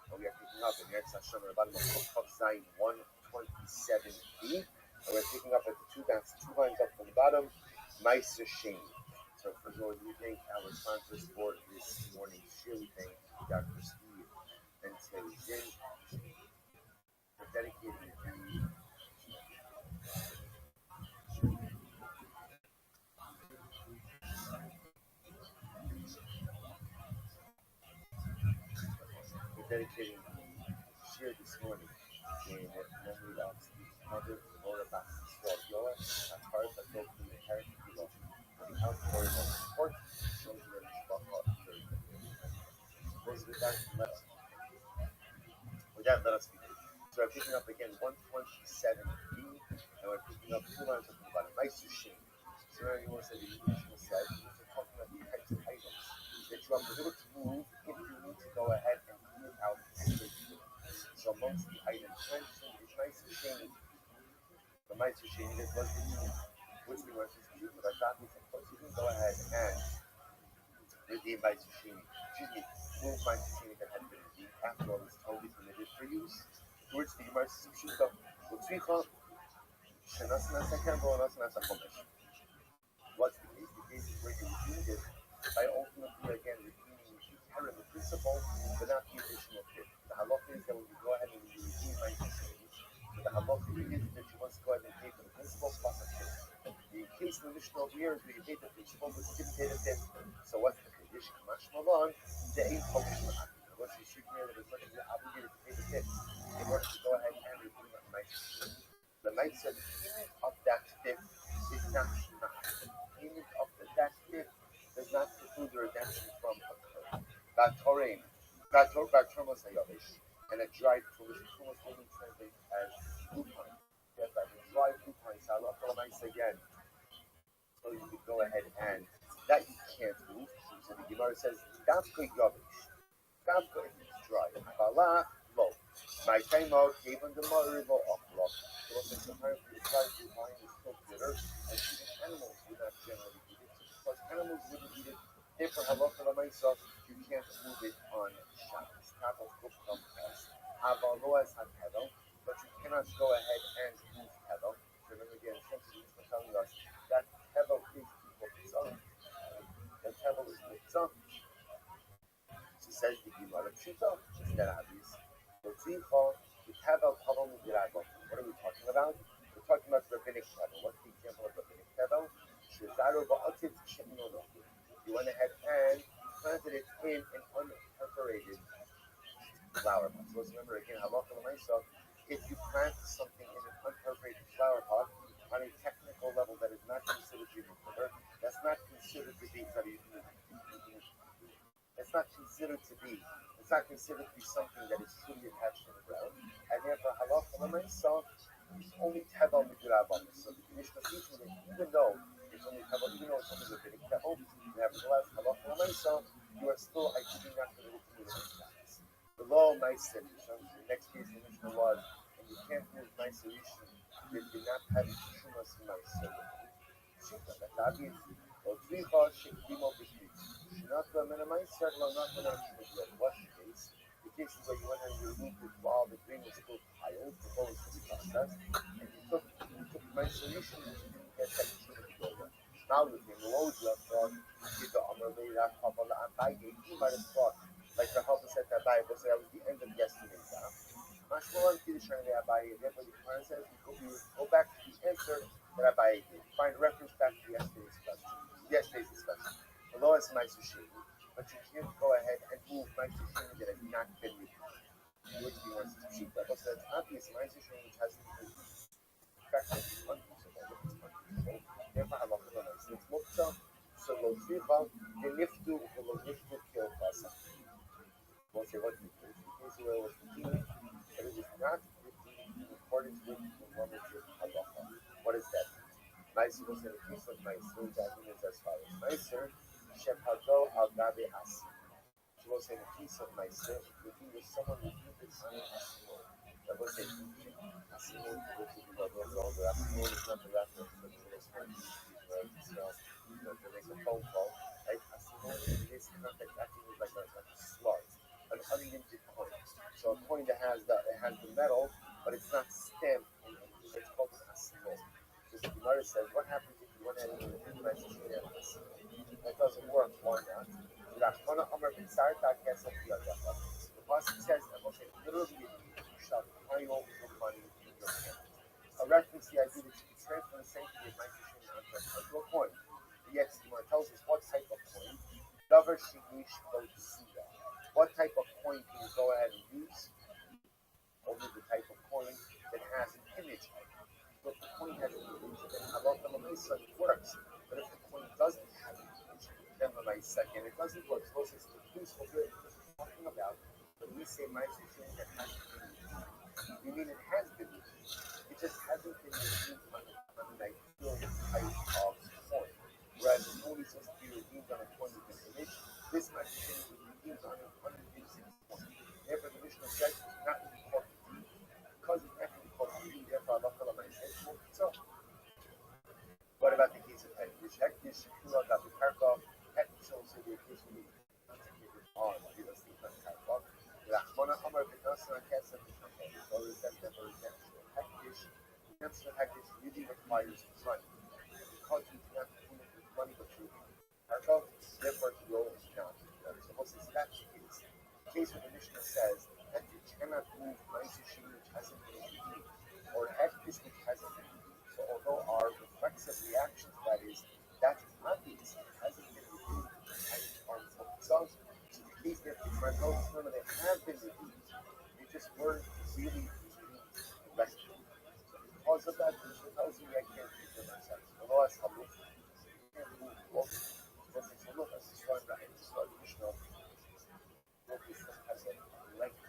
And we are picking up in Eretz Hashem at the bottom of Kuf Chav Zayin 127b. And we're picking up at the two lines up from the bottom, Meiser Sheni. So first of all, we thank our sponsors for this morning's shir. We thank Dr. Steve and Terry Zinn for dedicating the shir this morning in memory of Steve's mother, Laura Bassiswell Yoa, a part that goes through the character below. The outpouring of support shows that it's about with that, let us begin. So we're picking up again 127b, and we're picking up two lines up from the bottom. Meiser Sheni. So everyone said the Mishnah said, we're talking about the types of items that you are permitted to move if you need to go ahead and clean out the So amongst the items mentioned is Meiser Sheni. The Meiser Sheni that was the meaning. What's the Meiser Sheni? But I thought we can go ahead and redeem Meiser Sheni. Move Meiser Sheni that had been redeemed. After all, it's totally permitted for use. Words the Gemara says, Pshuta, Utzricha, Shenasna Sekembo, Nasna Sakomesh. What's the case? The case is where you redeemed it by ultimately again redeeming the terror, the principle, but not the additional tip. The halacha is that when you go ahead and you redeem Meiser Sheni, the halacha is that you must go ahead and pay for the principle plus a tip. The case in the Mishnah over here is where you pay the principle but didn't pay the tip. So what's the condition? Kamash Malon, the ain't Chomish Ma'at. What's the issue here that as much as you're obligated to pay the tip in order to go ahead and redeem a Meiser Sheni. The Meiser of that tip is not Shemach. Payment of that tip does not preclude the redemption from a curse. Batorim, Batormos Hayovish, and a dried fruit, which Trumas only translates as lupine. Yes, like a dried lupine. So I'll offer Meiser again. So you could go ahead and that you can't move. So the Gemara says, Davka Yovish. Davka if it's dry. Avala, low. My time out, even the mother will off. So sometimes the dried lupine is still bitter, and even animals would not generally eat it. Because animals wouldn't eat it. Therefore, halacha l'maisa, you can't move it on Shabbos. Tavel kuf pass. Avalo as hatevel, but you cannot go ahead and move tevel. Remember again, essentially, it's telling us that tevel is equal to tzon. That tevel is mitzvah. So says the Gemara Pshuta, it's that obvious. What are we talking about? We're talking about rabbinic tevel. What's the example of rabbinic tevel? You went ahead and planted it in an unperforated flower pot. So let's remember again, halacha l'maisa, if you plant something in an unperforated flower pot on a technical level that is not considered to be river, that's not considered to be something that is truly attached to the ground, and therefore halacha l'maisa is only tevel midirabban. So the Mishnah teaches that even though it's only tevel, even though it's only rabbinic tevel, nevertheless halacha l'maisa, you are still ideally not permitted to move it. The law Meiser, the next case the Mishnah was, and you can't move Meiser Rishon, you do not have Shumas Meiser. That's obvious. Or Tzricha Shekdimo B'Shvi. Shenatla Mena Meiser, Lo Natla Mena. What's the case? The case is where you went and you removed it while the grain was still piled, before it was processed, and you took Meiser Rishon, which you didn't get that Shumas B'Shvi. Now with him, Loja thought, Gita Amar Leila Kabbalah Abaye, he might have thought, like the Halacha said that Bible, so that was the end of yesterday's daf. Mashmalan Kiddushan Abaye, therefore the Quran says we go back to the answer that Abaye gave. Find reference back to yesterday's discussion. The law is Meiser Sheni, but you can't go ahead and move Meiser Sheni that has not been redeemed. Which he wants to cheat. But also that's obvious, Meiser Sheni which has to be effective, is unusable. Therefore, halacha l'maisa. It's muktzah, so lo tzricha, the niftu, lo niftu kill pasa. We'll say what the case. The case where it was redeemed, but it was not redeemed in accordance with the normative halacha. What is that? Meiser was in a case of Meiser, that means as follows. Meiser, shepado al gabe asi. So we'll say in a case of Meiser, if he was someone who did it on an asimo, that was a asimo, which is the asimo is not the reference, but it is to make a phone call. Right? In this context, actually is like a slug, an unminted coin. So a coin that has the metal, but it's not stamped in it's called an asinol. Because the Gemara says, what happens if you went ahead and implement a shade of asinol? That doesn't work. Why not? The Pasuk says, literally, you shall pile the money in your hand. A reference the idea that you can transfer the same thing as my onto a coin. Yet, Gemara tells us what type of coin. Davar shinish lo-tziga. What type of coin can you go ahead and use? Only the type of coin that has an image on it. So if the coin has an image, then halacha l'maisa it works. But if the coin doesn't have an image, then l'maisa again it doesn't work. So it's what we're talking about. When we say ma'aser sheni that hasn't been redeemed, we mean it has been redeemed. It just hasn't been redeemed on an ideal type of coin. Whereas it's only supposed to be redeemed on a coin with an image, this ma'aser sheni is redeemed on a 186 coin. Therefore, the Mishnah says it's not really called redeemed. Because it's not really called redeemed, therefore Allah Ta'ala might say it's so. What about the case of Hektish? Hektish, Shekula, Gabi Karkov, Hektish also the occasion we concentrated on realistic Karkov. Rachmana Amar B'Nasra Kesef B'Shakel. So is that the redemption of Hektish? Redemption of Hektish really requires money. Because you cannot do it with money but you Karkov, therefore the role is not. So what's this? That's the case. The case where the Mishnah says that you cannot move ma'aser sheni which hasn't been redeemed, or Hektish which hasn't been redeemed. So although our reflexive reaction to that is that's obvious, it hasn't been redeemed, and it's harmful itself. So the case that the Marcos they have been redeemed, they just weren't really redeemed correctly. So because of that, the Mishnah tells me I can't keep them myself. Although that's haluk, you can't move the book. But it's haluk, as the Swan Rahim, the Swan Mishnah, book has a length,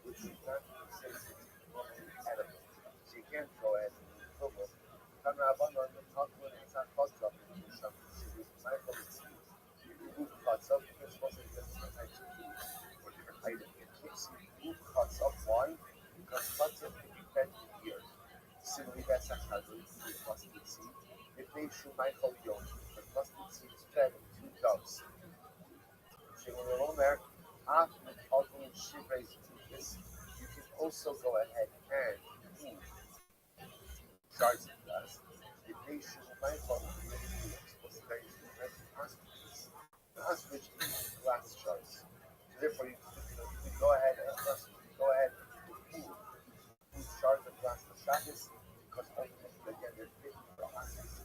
which is not considered normally edible. So you can't go ahead and move the book. If you move cuts up, you're supposed to get different types of food or different items. So you move cuts up, why? Because cuts up can be fed in years. Similarly, that's a hazard with mustard seed. If they should Michael Yom, the mustard seed is fed in 2 doves. So when you're on there, after the ultimate shivers to this, you can also go ahead and move shards of glass. If they should Michael the ostrich eats glass shards. So therefore, you can go ahead and move shards of glass for Shabbos because ultimately, again, they're fit for ostrich.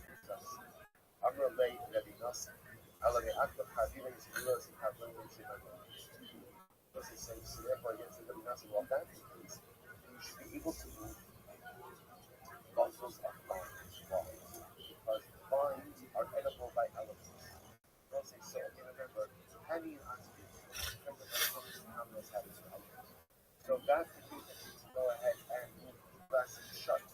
Amr lay Rabbi Nassim. Alani Akbar Havila is heroes and have learned in Because it says, so therefore, against the Rabbi Nassim, well, that's the case. You should be able to move bundles of vines. Why? Because vines are edible by elephants. Don't say so. Okay, remember, honey and ostrich, remember that comes from how many habits of elephants. So that's the case that you can go ahead and move glass shards,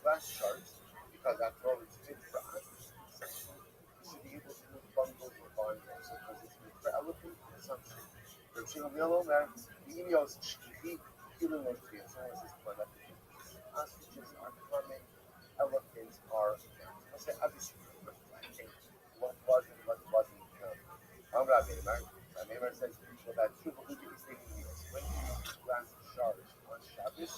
because after all, it's fit for ostrich consumption. You should be able to move bundles of vines also, because it's fit for elephant consumption. The Chilomil Omer, the emails, Shkichi, Killing of Three, and so on is for that. Ostriches are common, elephants are not. I'll say, obviously, reflecting what was and what wasn't. Rabbi says, well, that true Behuda is taking meals. When you use glass shards on Shabbos,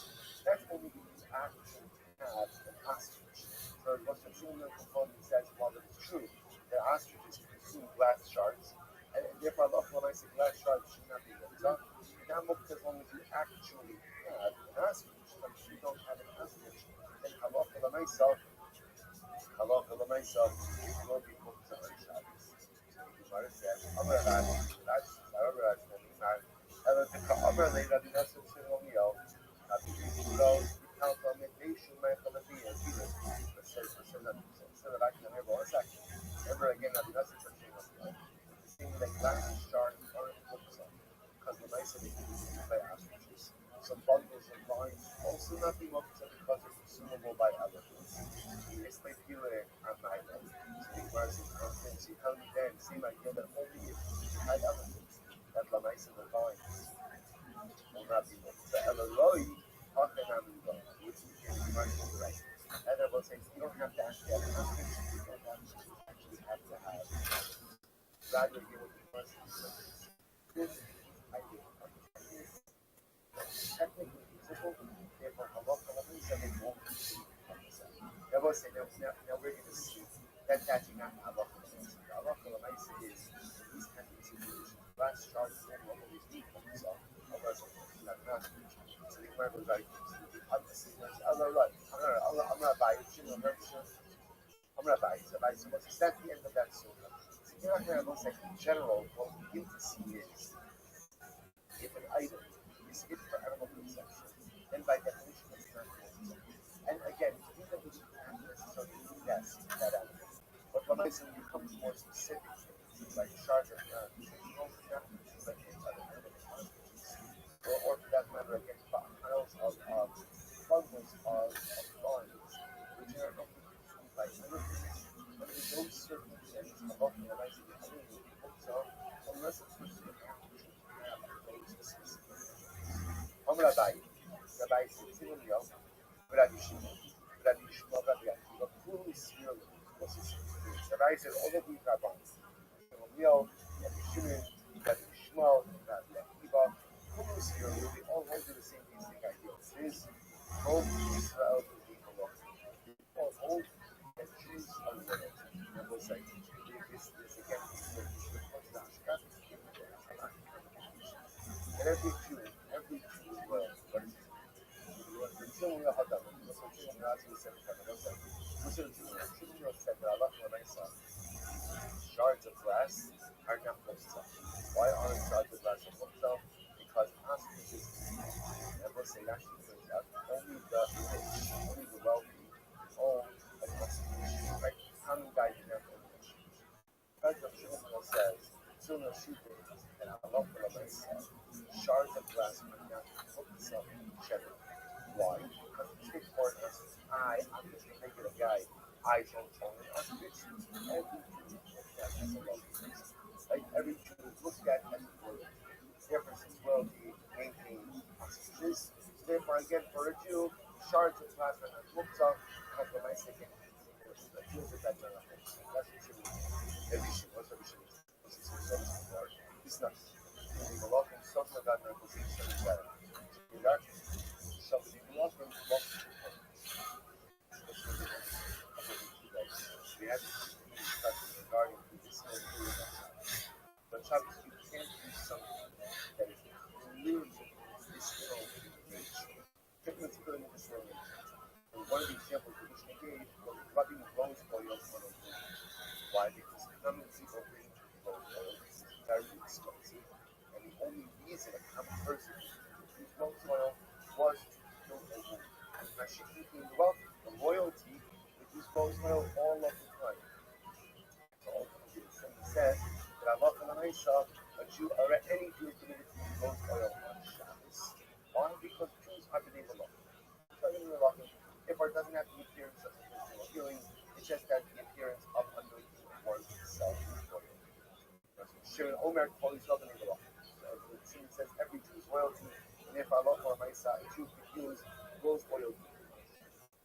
that's only if you actually have an ostrich. So what the Shulman component says, while it's true that ostriches consume glass shards, and therefore Allah says glass shards should not be looked up. Now, as long as you actually have an ostrich, but if you don't have an ostrich, then Allah myself, it will be cooked on Shabbos. Gemara says, remember again, the same like glass shards aren't looked at because the mice are used by ostriches. So bundles of vines also not be looked at because they're consumable by elephants. It's like you on my level. So the Gemara says, you tell me then, same idea that only if you had elephants, that the mice and the vines will not be looked at. Eloi, which is the Gemara right. And I will say, you don't have to actually have contradiction. You don't actually have to have. Rather, you would be must this idea is technically feasible. Therefore, halacha l'maisa they won't be. I will say, now we're going to see that that's not halacha l'maisa. Halacha l'maisa is these kind of situations. Last chart is what always be comes up. Otherwise, I'm not. So the Gemara goes like, I'm not buy it. I'm not buy it. So that's the end of that surah. So you're not going to look like in general. What we begin to see is if an item is fit for animal consumption, then by definition it's not consumption. And again, we don't necessarily test that animal. But when I say it becomes more specific, things like shards of like other animals, or for that matter, again, piles of bundles of bonds, which are not consumed by animals. But in those circumstances, unless it's for I'm Rabbi. Rabbi sits in the middle. Rabbi Shimon, Rabbi Akiva, fully spiritual. Rabbi says all of these rabbis, Rabbi Shimon, Rabbi Shmuel, Rabbi Akiva, fully spiritual. They all hold to the same basic idea. It is both Israel and the They all hold that Jews are loyal. And we'll say, this again, and every Jew is loyal. But shards of glass are not muktzah. Why aren't shards of glass muktzah? Because hostages, and we'll say that only the rich, only the wealthy own a constitution, right? Common guide in their own nations. Because the Shulchan says, Sunnah Shubin, and Allah says, shards of glass are not muktzah generally. Why? Because the strict court says, I'm just a regular guy. I don't own an ostrich. Every Jew is looked at as a wealthy. Like every Jew is looked at as a royalty. Therefore, since royalty maintains ostriches, therefore, again, for a Jew, shards of glass are not muktzah, because the nice again, the Jews are better than nothing. That's what Shimon is. Every Shimon, what's every Shimon? It's not. The law from Sotna God and position is better. So the law from we have discussion regarding medicinal food. But Shabbos, you can't do something that is clearly medicinal in nature. Treatments clearly medicinal in nature. And one of the examples that Mishnah gave was rubbing rose oil on a wound. Why? Because clemency or rose oil is very expensive. And the only reason a common person would use rose oil was to kill a wound. And Mashiki being the wealthy, the royalty, would use rose oil all of the time. So ultimately, the Sunnah says that Allah a Jew or any Jew is permitted to use rose oil on Shabbos. Why? Because Jews are b'nei malachim. Therefore, it doesn't have the appearance of physical healing. It's just that the appearance of anointing oneself with oil. Shimon Omer called himself b'nei malachim. The Sunnah says every Jew is royalty, and if Allah a Jew could use rose oil.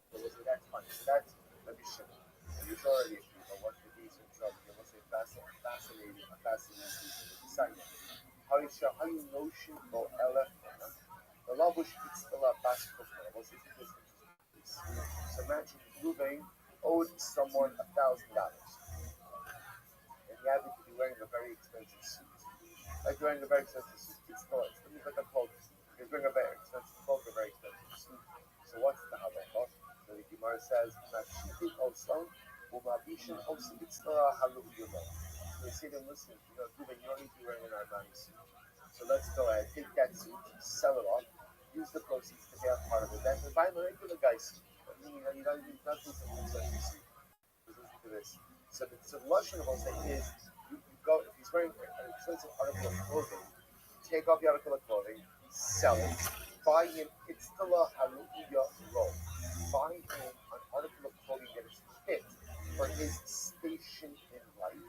So that's fine. So that's Rabbi Shimon. The majority of people want to be some fascinating deciding how you notion or elef the labush itztala baskofna was it because so imagine Ruvain owed someone $1,000 and he happened to be wearing a very expensive suit. Like wearing a very expensive suit, it's like a cloak. He's wearing a very expensive cloak, a very expensive suit. So what's the halacha? So the Gemara says, "Mashikut osam, umabishin osim itztara halu yuma." They say to him, "Listen, you don't need to be wearing an Armani suit. So let's go ahead, take that suit, sell it off, use the proceeds to pay off part of it, then buy a regular guy's suit. You don't need nothing to lose on your suit." Listen to this. So the lashon of say is, you go if he's wearing an expensive article of clothing, take off the article of clothing, sell it, buy him itztala halu yuma. Buy him an article of clothing that is fit for his station in life,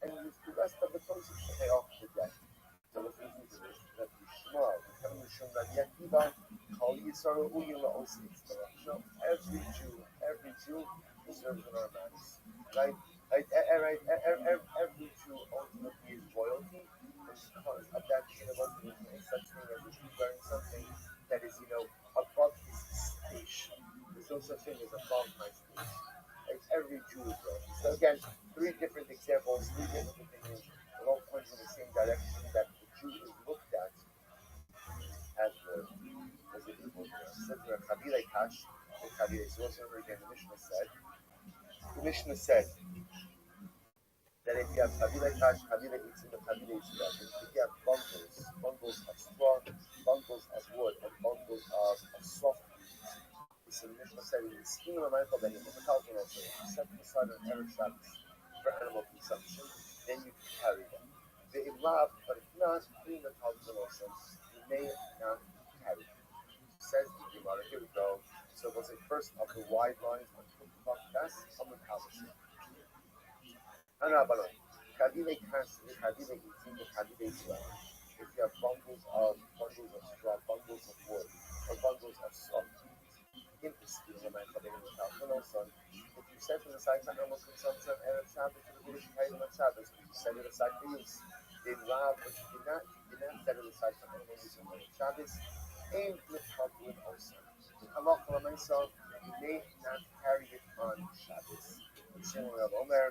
and use the rest of the proceeds to pay off the debt. So let's listen to this. That Yishmael, the Kevin Rabbi Akiva, Kol Yisrael Uyila Osi Itztara. No, every Jew preserves in our minds, right? Every Jew ultimately is royalty, and because of that sin of ultimate no such thing as a Jew wearing something that is, above his station. There's no such thing as above my station. Like every Jew is royalty. So again, three different examples, three different opinions, that all point in the same direction that the Jew is looked at as the Chavile Kash, the Chavile. So also again, the Mishnah said that if you have Chavile Kash, Chavile eats in the Chavile Israel, if you have bundles of straw, bundles of wood, and bundles of soft wood, so the Mishnah said in the scheme of Michael that you set them aside on Erev Shabbos for animal consumption, then you can carry them. The Ilav, but if not, clean the Talmud also, you may not carry them. Says the Gemara, here we go. So was it first of the wide lines on Kukuk, that's Talmud Halashim. Anabalo, Chavile Kash, Chavile eating the Chavile Israel. If you have bundles of straw, bundles of wood, or bundles of soft, in the scheme of Michael son, if you set it aside for animal consumption on Erev Shabbos, for the Jewish Kaidim on Shabbos, you set it aside for use. They rob, but you did not set it aside for animal use on Erev Shabbos. Aim with Talmud also. Halach l'maisa, you may not carry it on Shabbos. The Shimon Rav Omer,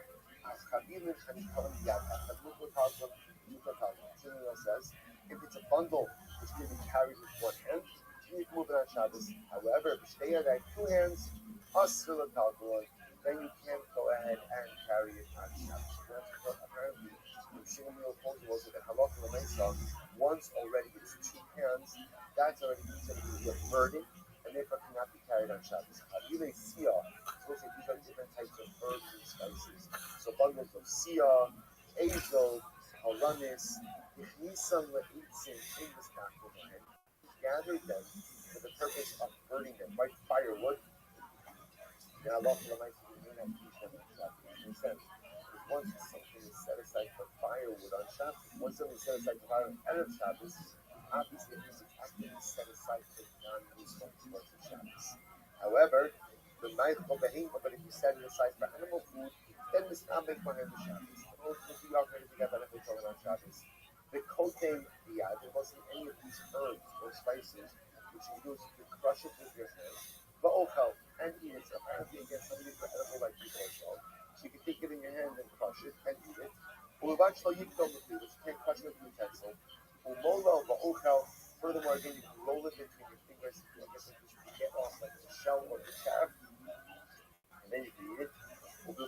Chavile Chanikon Yad, Chadluko Talmud, Luko Talmud. Shimon says, if it's a bundle which can be carried with one hand, you need to move it on Shabbos. However, if they have two hands, Asr Talmud, then you can't go ahead and carry it on Shabbos. That's what apparently Shimon told you also that halach l'maisa, once already it's two hands, that's already considered to be a burden, and therefore cannot be carried on Shabbos. Chavile siyah, supposed to these are different types of herbs and spices. So bundles of siyah, azel, halanis, nisan le'itzin in this document, gathered them for the purpose of burning them, like firewood. Now, halach l'maisa, we may not use them on Shabbos. Makes sense. Once something is set aside for firewood on Shabbos, once something is set aside for firewood on Erev Shabbos, obviously it is actually set aside for non-useful parts of Shabbos. However, the night of Behemah, but if you set it aside for animal food, then it's not make money on the Shabbos. And ultimately, you are going to get benefit from it on Shabbos. The kote, there wasn't any of these herbs or spices which you use to crush it with your hands, but and eat it. So apparently, again, somebody for edible like people as well. So you can take it in your hand and crush it and eat it. Or watch how you don't do it. You can't crush it with a utensil. Furthermore, again, you can roll it between your fingers to get off like the shell or the chaff, and then you can eat it. As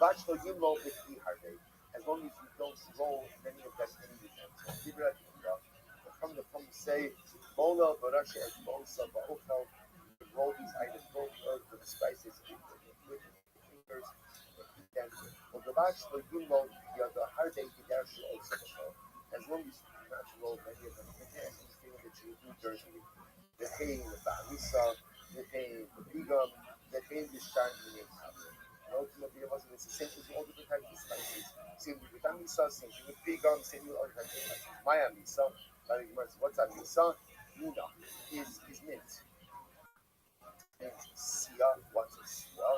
long as you don't roll many of them in the utensil. From the say, Mola, Barasha, and Bosa, Ba'ochel, you can roll these items, both herbs and spices with your fingers. As long as you do not roll many of them in the hand, anything that you do dirty, the hay, the barisa, the hay, the bigum, the hay, the shine, the name. And ultimately, it's the same with all different types of spices. Same with amisa, same with bigum, same with other types of spices. My amisa, what's amisa? Muna is mint. And siya, what's a siya?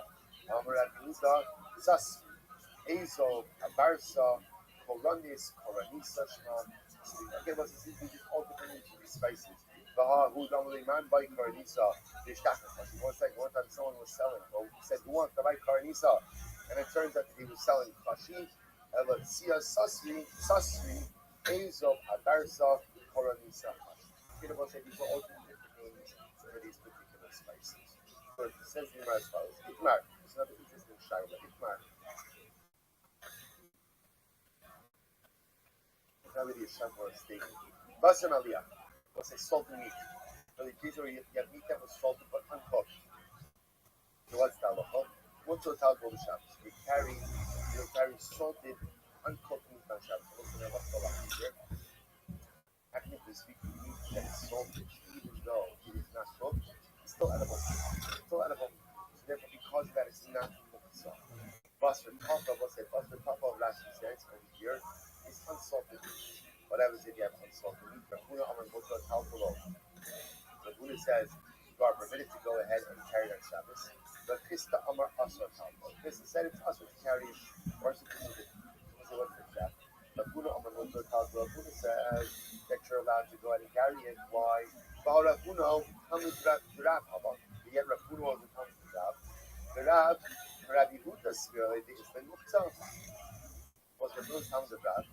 Amaraduda, sas. Azo, Abarsa, Koronis, Koronisa, Shma. Okay, but it's just all different spices. Baha, who normally man buy Koronisa, they stack it. One time someone was selling, or said, who wants to buy Koronisa? And it turns out that he was selling Kashi, Sia Sasri, Azo, Abarsa, Koronisa. Okay, but these are all different names for these particular spices. So it says in the as follows. Itmar, it's another interesting shaila. Itmar. Melody is sharp or steak. Basar Aliyah was a salted meat. So the case where you have meat that was salted but uncooked. So what's the halacha? What's the halacha of Shabbos? You carry salted, uncooked meat on Shabbos. What's the halacha here? Technically speaking, meat that is salted, even though it is not cooked, it's still edible. So therefore, because of that, it's not cooked. So, Basar Tapa, of last says over here, is unsalted meat. What happens if you have unsalted meat? Rahuna Amar Botra Talpolo. The Buddha says you are permitted to go ahead and carry it on Shabbos. The Krista Amar Asar Talmud. Krista said it's Asar to carry it, or to move it. So what's the that? The Puna Amar Motor Talmud. Puna says that you're allowed to go ahead and carry it. Why? But Rapuna comes to Rab Haba. Yet Rapuna wasn't coming to Rab. The Rabbi Huda's spirit is the Mukta. Was the first times of Rab.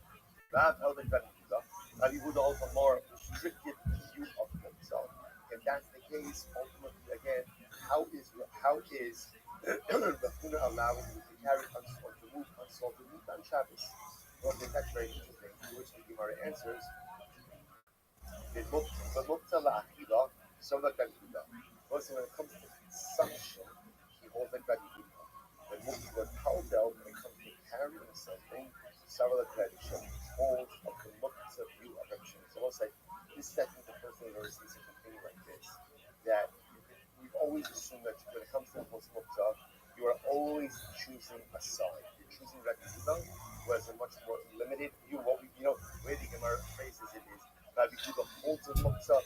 Rab held in Rabbi Huda. Rabbi Huda also more restricted view of Mukta. If that's the case, ultimately again, how is Rapuna allowing you to carry unsalted, to move unsalted meat on Shabbos? Well, that's very interesting. To which the Gemara answers, the Mukta la'achila, so like Rabbi Huda. Also, when it comes to consumption, he holds like Rabbi Huda. The Mukta Talmud, when it comes to carrying something, several tradition holds of the Mukta view of Rabbi Shimon. So it's like this is, I think, the first thing I've ever seen something like this. That we've always assumed that when it comes to Mukta, you are always choosing a side. You're choosing Rabbi Huda, who has a much more limited view. What we, the way the Gemara phrases it is, Rabbi Huda holds a Mukta,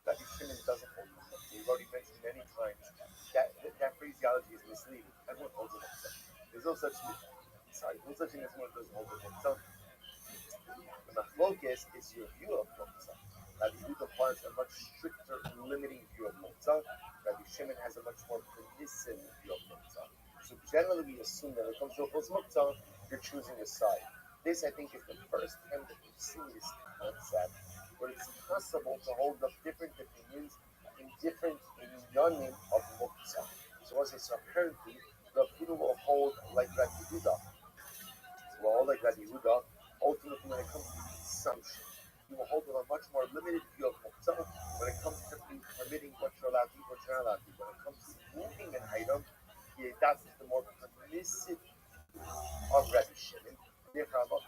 Rabbi Shimon doesn't hold a Mukta. We've already mentioned many times that phraseology is misleading. Everyone holds a Mukta. There's no such thing. No such thing as one doesn't hold a Mukta. The Machlokes is your view of Mukta. Rabbi Huda wants a much stricter, limiting view of Mukta. Rabbi Shimon has a much more permissive view of Mukta. So generally we assume that when it comes to Mukta, you're choosing a side. This, I think, is the first time that we've seen this concept where it's possible to hold up different opinions in different inyanim of Mukta. So as I said, apparently, Rabbi Huda will hold like Rabbi Huda. Will hold like Rabbi Huda. Ultimately, when it comes to consumption, you will hold with a much more limited view of Mukta when it comes to permitting what you're allowed to eat, what you're not allowed to eat. When it comes to moving an item, that's the more permissive of Rabbi Shimon. Therefore, Allah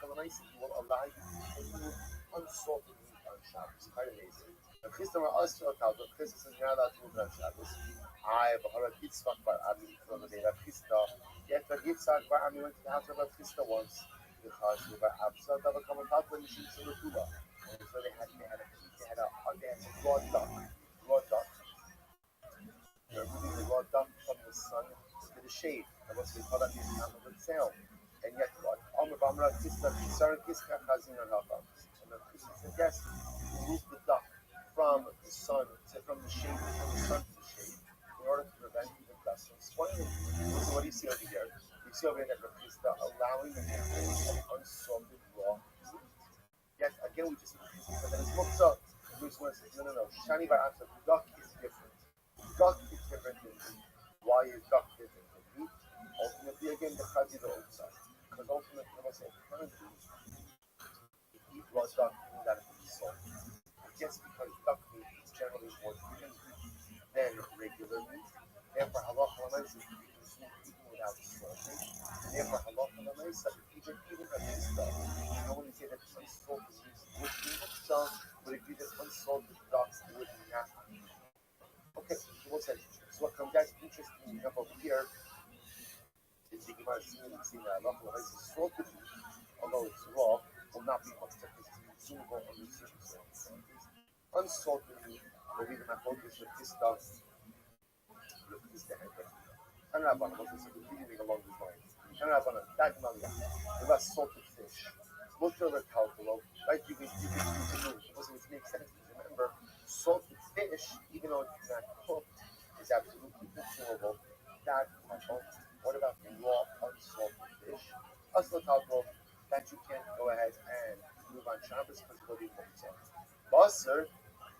will allow you to move unsalted meat on Shabbos. Quite amazing. The Christian are also told that Christians are not allowed to move on Shabbos. I have heard Yitzchak bar Ami from the Rabbi Chista. Yet the Yitzchak bar Ami went to the house of Rabbi Chista once. Because Rabbi Absa never come and talk when she was in the Tuba. So they had a raw duck. They're moving the raw duck from the sun to the shade. And what's we call that the time of the sale. And yet what? And the Christian said, yes, you move the duck from the sun from the shade, from the sun to the shade, in order to prevent even dust from spoiling. So what do you see over here? You see over here that the Christian allowing the movement of unsalted raw meat. Yet again, we just but then it's looked up. Bruce Willis says, no. Shani bar Absa, duck is different. Duck is different than meat. Why is duck different than meat? Ultimately, again, the chazi the outside. Because ultimately, apparently, if you eat raw duck, you need that to be salty. Just because duck meat is generally more filling than regular meat. Therefore, halacha l'maisa is consumed even without salting. Therefore, halacha l'maisa, even at this stuff, you know when you say that unsalted meat would be muktzah, would it be that unsalted duck would not be? Okay, so what's that? So what comes that's interesting enough over here is the Gemara seeing that halacha l'maisa salted meat, although it's raw, will not be muktzah because it's consumable under certain circumstances. Unsalted meat will be the machlokes with this stuff. And Rabban, what's this? Continuing along these lines. And Rabban, Dagmalia, the less salted fish. Mutter the calculo, right? You can move. Which makes sense. Remember, salted fish, even though it's not cooked, is absolutely consumable. That calculo. What about the raw, unsalted fish? Also, calculo that you can't go ahead and move on Shabbos because it will be muktzah. Basar,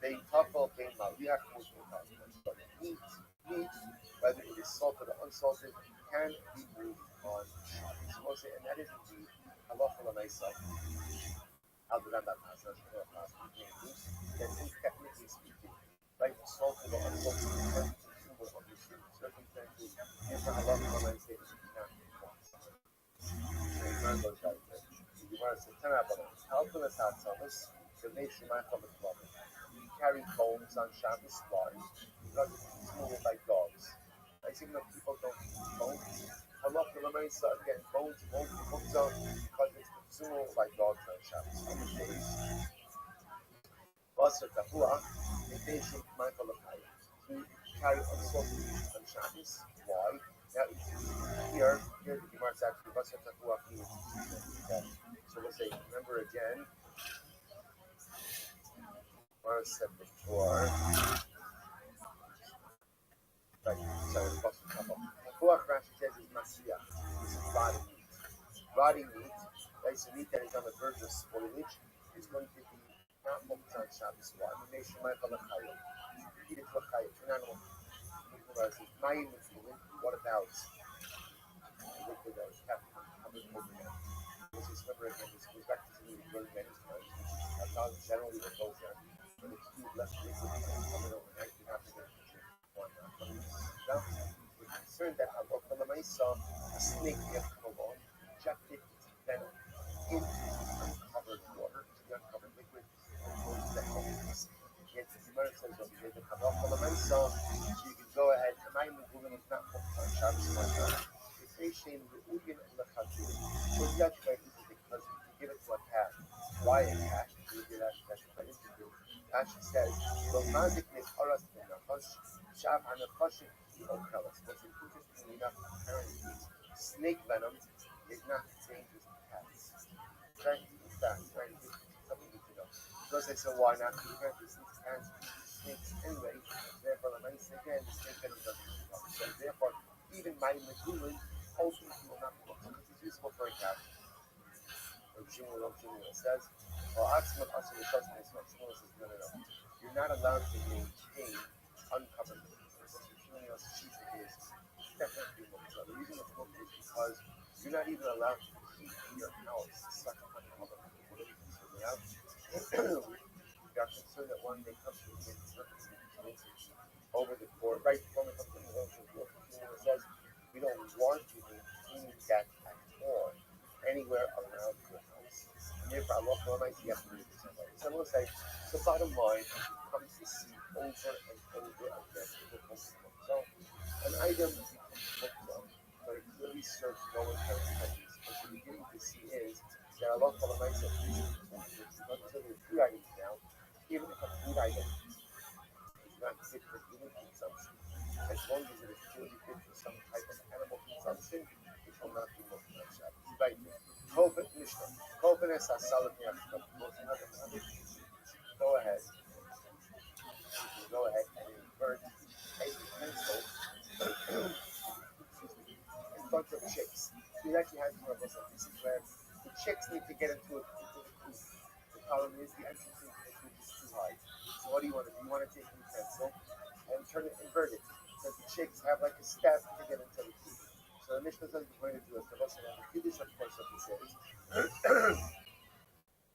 they couple came maliach mutar. But meat, whether it is salted or unsalted, can be moved on Shabbos. And that is indeed halacha l'maisa. Other than that passage, that is technically speaking, right? Salted or unsalted can be consumable under certain circumstances. And for halacha l'maisa, it cannot be muktzah. The Gemara says, "How can us have Thomas? We carry bones on Shabbos lines because it's consumable by dogs. I see that people don't eat bones. Halacha l'maisa, again, bones won't be muktzah because it's consumable by dogs on Shabbos. On the days, basar tapua, if they should mindful of high. carry unsalted meat on Shabbos. Why? Now, here the Gemara is actually okay. So we'll say, remember again, what I said before. Right, sorry, Tapuach Rashi says is Masiyah. This is body meat. Body meat, right, so meat that is on the verge of spoilage, is going to be not focused on Shabbos. Why? Eat it to a chayim, to an animal. What about liquid that is kept covered overnight? This is remember again, this goes back to something we've learned many times, which is not generally what goes there. But if you left liquid covered overnight, you're not going to drink one. We're concerned that a snake may have come along, injected its venom into uncovered water, to the uncovered liquid, and goes to the health. Yet the Gemara says over here, the so you can go ahead, and my movement is not focused on Shabbos Matan. It's a shame the Uyan and the Chatu. So you have to make it because you give it to a cat. Why a cat? You do that, that's what I interview. Rashi says, Romantic Nekaras in the Hush, Shav and the Hush, Okalas. What's interesting enough, apparently, snake venom is not dangerous to cats. Okay? In fact, right? Something you need to know. So they say, why not? Because since cats eat snakes anyway, therefore, the snake again, the snake venom doesn't come. So therefore, even my Medullin ultimately will not be because it's useful for a cat. Shmuel says, you're not allowed to maintain uncovered liquids. Shmuel is definitely so the reason it's booked is because you're not even allowed to keep in your house such uncovered liquids. We are concerned that one day comes to over the court, right before we come to the Shmuel says, we don't want you to maintain that at all anywhere around your house. And therefore, Allah Ta'ala you have to read this away. So we'll say, so bottom line, it comes to see over and over again. So an item becomes booked on, but it clearly serves no inherent purpose. What you're beginning to see is that Allah Ta'ala said, until there's food items now, even if a food item is not fit for human consumption, as long as it is clearly fit for some type of animal consumption, it will not be booked on Shabbos. Right. Kofet Mishnah. Kofet is a solid Mishnah. Go ahead. You can go ahead and invert a pencil in front of chicks. So it actually has more of us. This is where the chicks need to get into the coop. The problem is the entrance into the coop is too high. So what do you want to do? You want to take the pencil and turn it, invert it, so the chicks have like a step to get into the coop. So the Mishnah says we're going to do it. The Kiddush, of course, what he says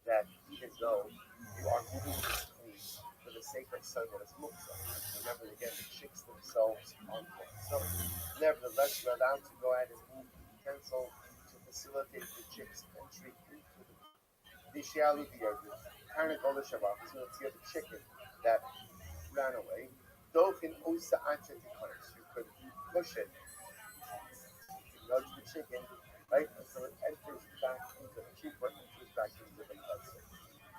that even though you are moving this clean for the sake of someone as muktzah, remember again the chicks themselves are muktzah. Nevertheless, you're allowed to go ahead and move the utensil to facilitate the chicks' entry into the Dishialu Diyagu. Kind of go to Shabbat. So let's get the chicken that ran away. Dolphin Osa Acha declares you could push it. Nudge the chicken, right, until it enters back into the coop or enters back into the vessel.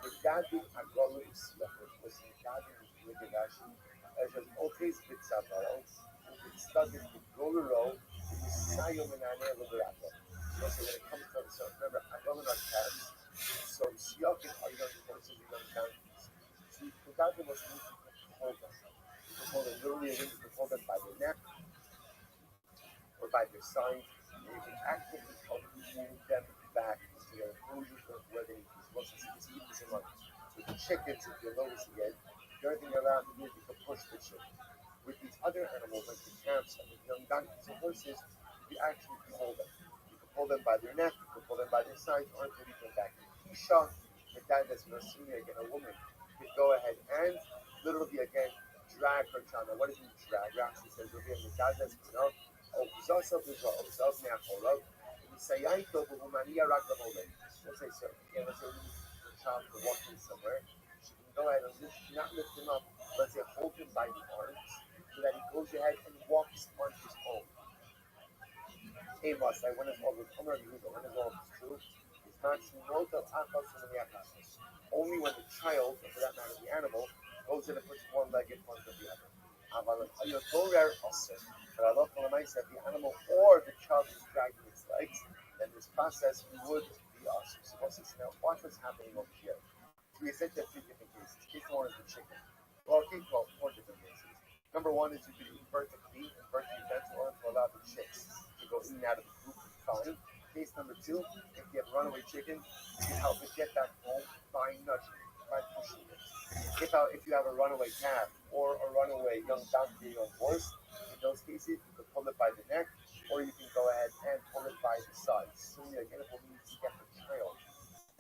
The Gadi Agolu Slipper was the Gadi Ligidashi, as an Okes Bitsabaro, who could study the Golero, the Sayo Minane Liberato. So when it comes to so remember, Agolin are cats, so Siokin are young horses, young donkeys. So the Gadi was need to hold them. You can hold them literally, you can hold them by their neck or by their side. You can actively help move them back to their enclosures where they need to. Once you keep this in mind. So the chickens, if you'll notice again, the only thing you're allowed to do is you can push the chicken. With these other animals, like the calves and the young donkeys and horses, you actually pull them. You can pull them by their neck, you can pull them by their sides, or you can lead them back. Isha, the guy that's Nasiya, again, a woman, could go ahead and literally, again, drag her child. Now, what does he drag? Rashi says, the guy that's let's say so. Again, let's say we need the child to walk in somewhere. She can go ahead and not lift him up, let's say hold him by the arms so that he goes ahead and walks on his own. Amos, like when it's all with when it's all true, it's not only when the child, or for that matter the animal, goes in and puts one leg in front of the other. But I love when I said the animal or the child is dragging its legs, then this process would be awesome. So now watch what's happening over here. So we essentially have 3 different cases. Case one is the chicken. Well, case 4 different cases. Number one is you can invert the feet, invert the fence in order to allow the chicks to go in and out of the coop. Fine. Case number 2, if you have runaway chicken, you can help it get back home by nudging it, by pushing it. If you have a runaway calf or a runaway young donkey or young horse, in those cases you can pull it by the neck or you can go ahead and pull it by the sides. Similarly, again, if we need to get the child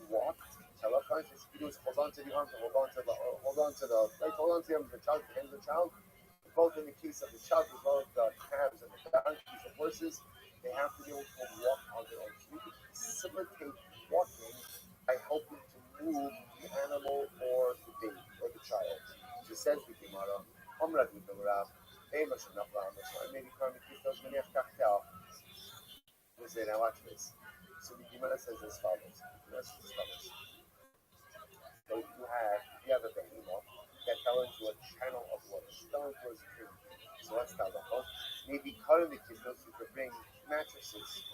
to walk, so what kinds of you do is hold on to the arms and hold on to the arms of the child, the hands of the child. Both in the case of the child as well as the calves and the donkeys and horses, they have to be able to walk on their own. So you can facilitate walking by helping to move the animal or the baby or the child. So says the Gemara, maybe Karmik does many of Kachtel. We'll say now watch this. So the Gemara says as follows. So you have a behemoth that fell into a channel of water, fell into a stream. So let's start off. Maybe cut in the kids, you could bring mattresses. So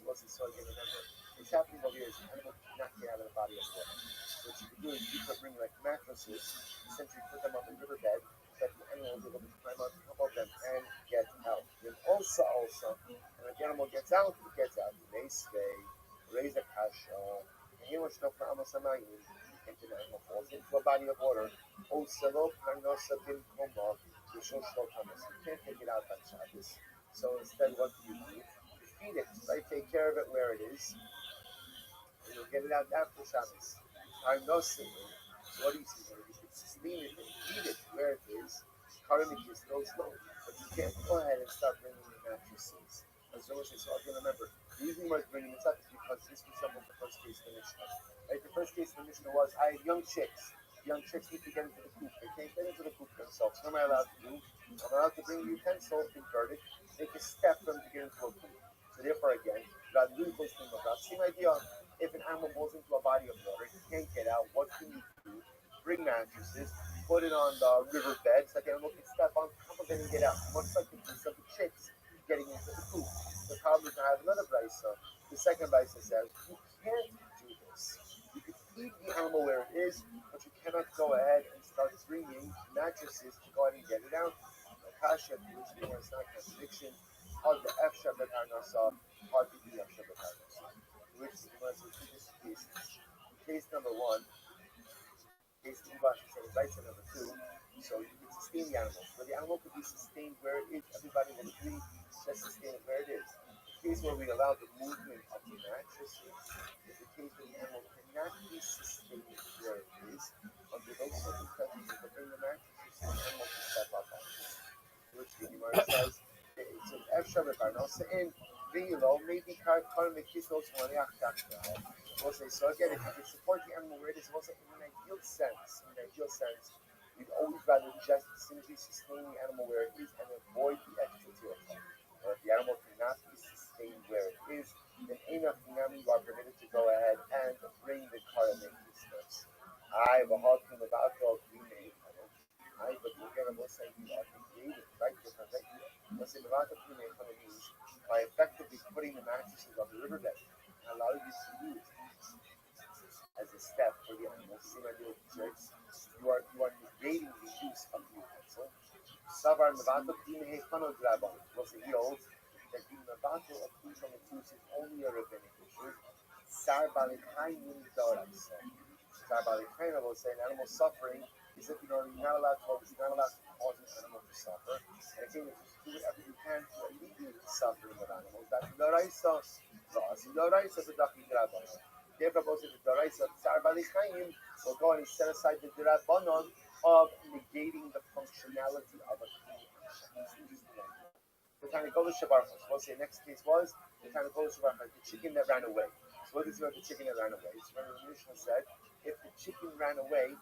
what's the story? Remember, what's happening over here is the animal cannot get out of the body of water. So what you could do is you could bring like mattresses, essentially put them on the riverbed, so that the animal will be able to climb on top of them and get out. Then also, when the animal gets out, they stay, raise a kasha, and you must know for Amasamayim, into the animal falls into a body of water. You can't take it out by Shabbos. So instead, what do? You feed it, right? Take care of it where it is, and you'll get it out after Shabbos. So what do you see? You can sustain it and feed it where it is. Currently, it's no slow, but you can't go ahead and start bringing the mattresses. As always, so again, remember, the reason why I'm bringing this up is because this resembles the first case in the Mishnah. Right? The first case in the Mishnah was, I have young chicks. Young chicks need to get into the coop. They can't get into the coop themselves. What am I allowed to do? I'm allowed to bring a utensil, invert it, make a step for them to get into a coop. So therefore, again, same idea. If an animal falls into a body of water, he can't get out, what can you do? Bring mattresses, put it on the riverbed, so the animal can step on top of it and get out. Much like the case of the chicks getting into the coop. The problem is I have another brisa. The second brisa says, you can't do this. You can feed the animal where it is, but you cannot go ahead and start bringing mattresses to go ahead and get it out. Kasha, which is not contradiction, hard to Efsha Betarnasa, hard to be Efsha Betarnasa. Which is one of the two cases. Case number 1, case 2, brisa number 2. So you can sustain the animal. Where the animal could be sustained where it is, everybody will agree, let's sustain it where it is. The case where we allow the movement of the mattresses is the case where the animal cannot be sustained where it is. Under those circumstances, you can bring the mattresses so the animal can step up on it. Which the Gemara says, it's an Efsha Betarnasa and maybe Karen the kiss those one we'll say so again, if you can support the animal where it is, also in an ideal sense, we'd always rather just simply sustain the animal where it is and avoid the extra territory. Or if the animal cannot be sustained where it is, then enough you are permitted to go ahead and bring the car and make these steps. But again, I'm saying you are creating, right? Let's say means by effectively putting the mattresses on the riverbed and allow you to use as a step for the animal. Same idea with chicks. You are negating the use of the utensil. Savar Navato Pinehekano Drabon was a yield that the Navato of food from the fruits is only a rabbinic issue. Sar Balikainin Doraisa. Sar Balikaina will say an animal suffering is that you're not allowed to cause an animal to suffer. And again, if you do whatever you can to alleviate the suffering of animals, that's Doraisa. Doraisa is a Daki Drabon. Therefore, the Doraisa of Sar Balikainin will go and set aside the Drabonon of negating the functionality of a clean. The time to go to Shabarchos. We'll say next case was the time to go to Shabarchos, the chicken that ran away. So what is about the chicken that ran away? So when the Mishnah said, if the chicken ran away, you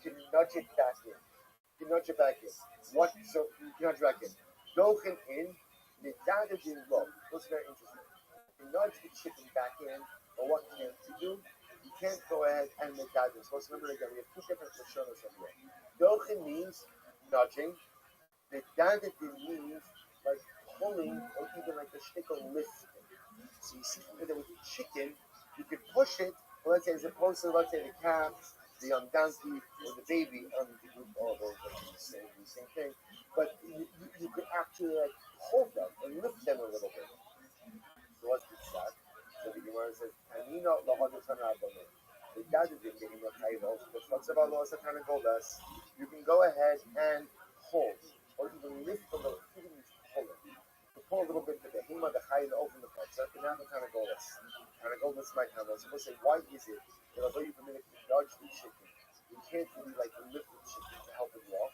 can nudge it back in. What? So you can nudge back in. Dochen in, low. That's very interesting. You can nudge the chicken back in, but what can't you do? You can't go ahead and make that. So remember again, we have two different lashonos over here. Dochin means nudging. The dadadim means like pulling or even like a shtickle lifting. So you see that with the chicken, you can push it, but let's say as opposed to let's say the calf, the young donkey, or the baby, all those are the same thing. But you could actually like hold them and lift them a little bit. So what's this that? So the Gemara says, "Anino lahadatan rabbanon." The dadadim getting the chayvos, but what's about law satana goldas? You can go ahead and hold, or even lift a little, even pull it. Pull a little bit to the hima, the chayil, open the part. So now the kind of goldas. Kind of goldas might come. So we'll say, why is it that although you permit it to dodge the chicken, you can't really like lift the chicken to help it walk?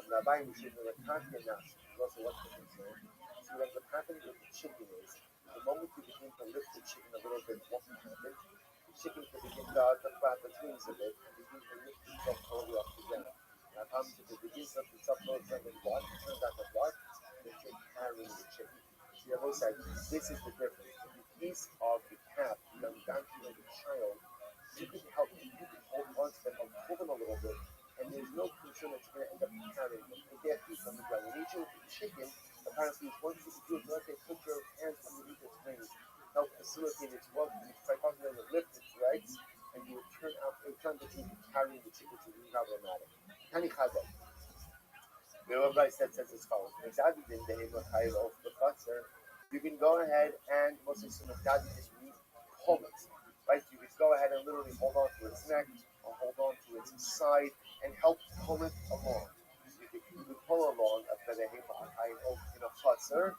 Rabbi, we should know that confidence. Also, what's the concern? So what happening with the chicken is, the moment you begin to lift the chicken a little bit, what will happen? The chicken can begin to flap its wings a bit and begin to lift itself totally off the ground. Now, comes if it begins to lift itself totally off the ground, it turns out the blood, the chicken carrying the chicken. So you have both sides. This is the difference. In the case of the calf, the young donkey or the child, you could help them, you could hold on to them and pull them a little bit, and there's no concern that you're going to end up carrying them. If they have feet on the ground, when you do with the chicken, apparently once you do it, let's say put your hands underneath its wings, help facilitate its walk, you try to lift its legs, and you would turn out that you can carry the chicken to be problematic. Tani Chazal. The Rabbi says as follows: you can go ahead and mostly some is pull it, right? You can go ahead and literally hold on to its neck or hold on to its side and help pull it along. You can pull along a bedehema in a chutzner,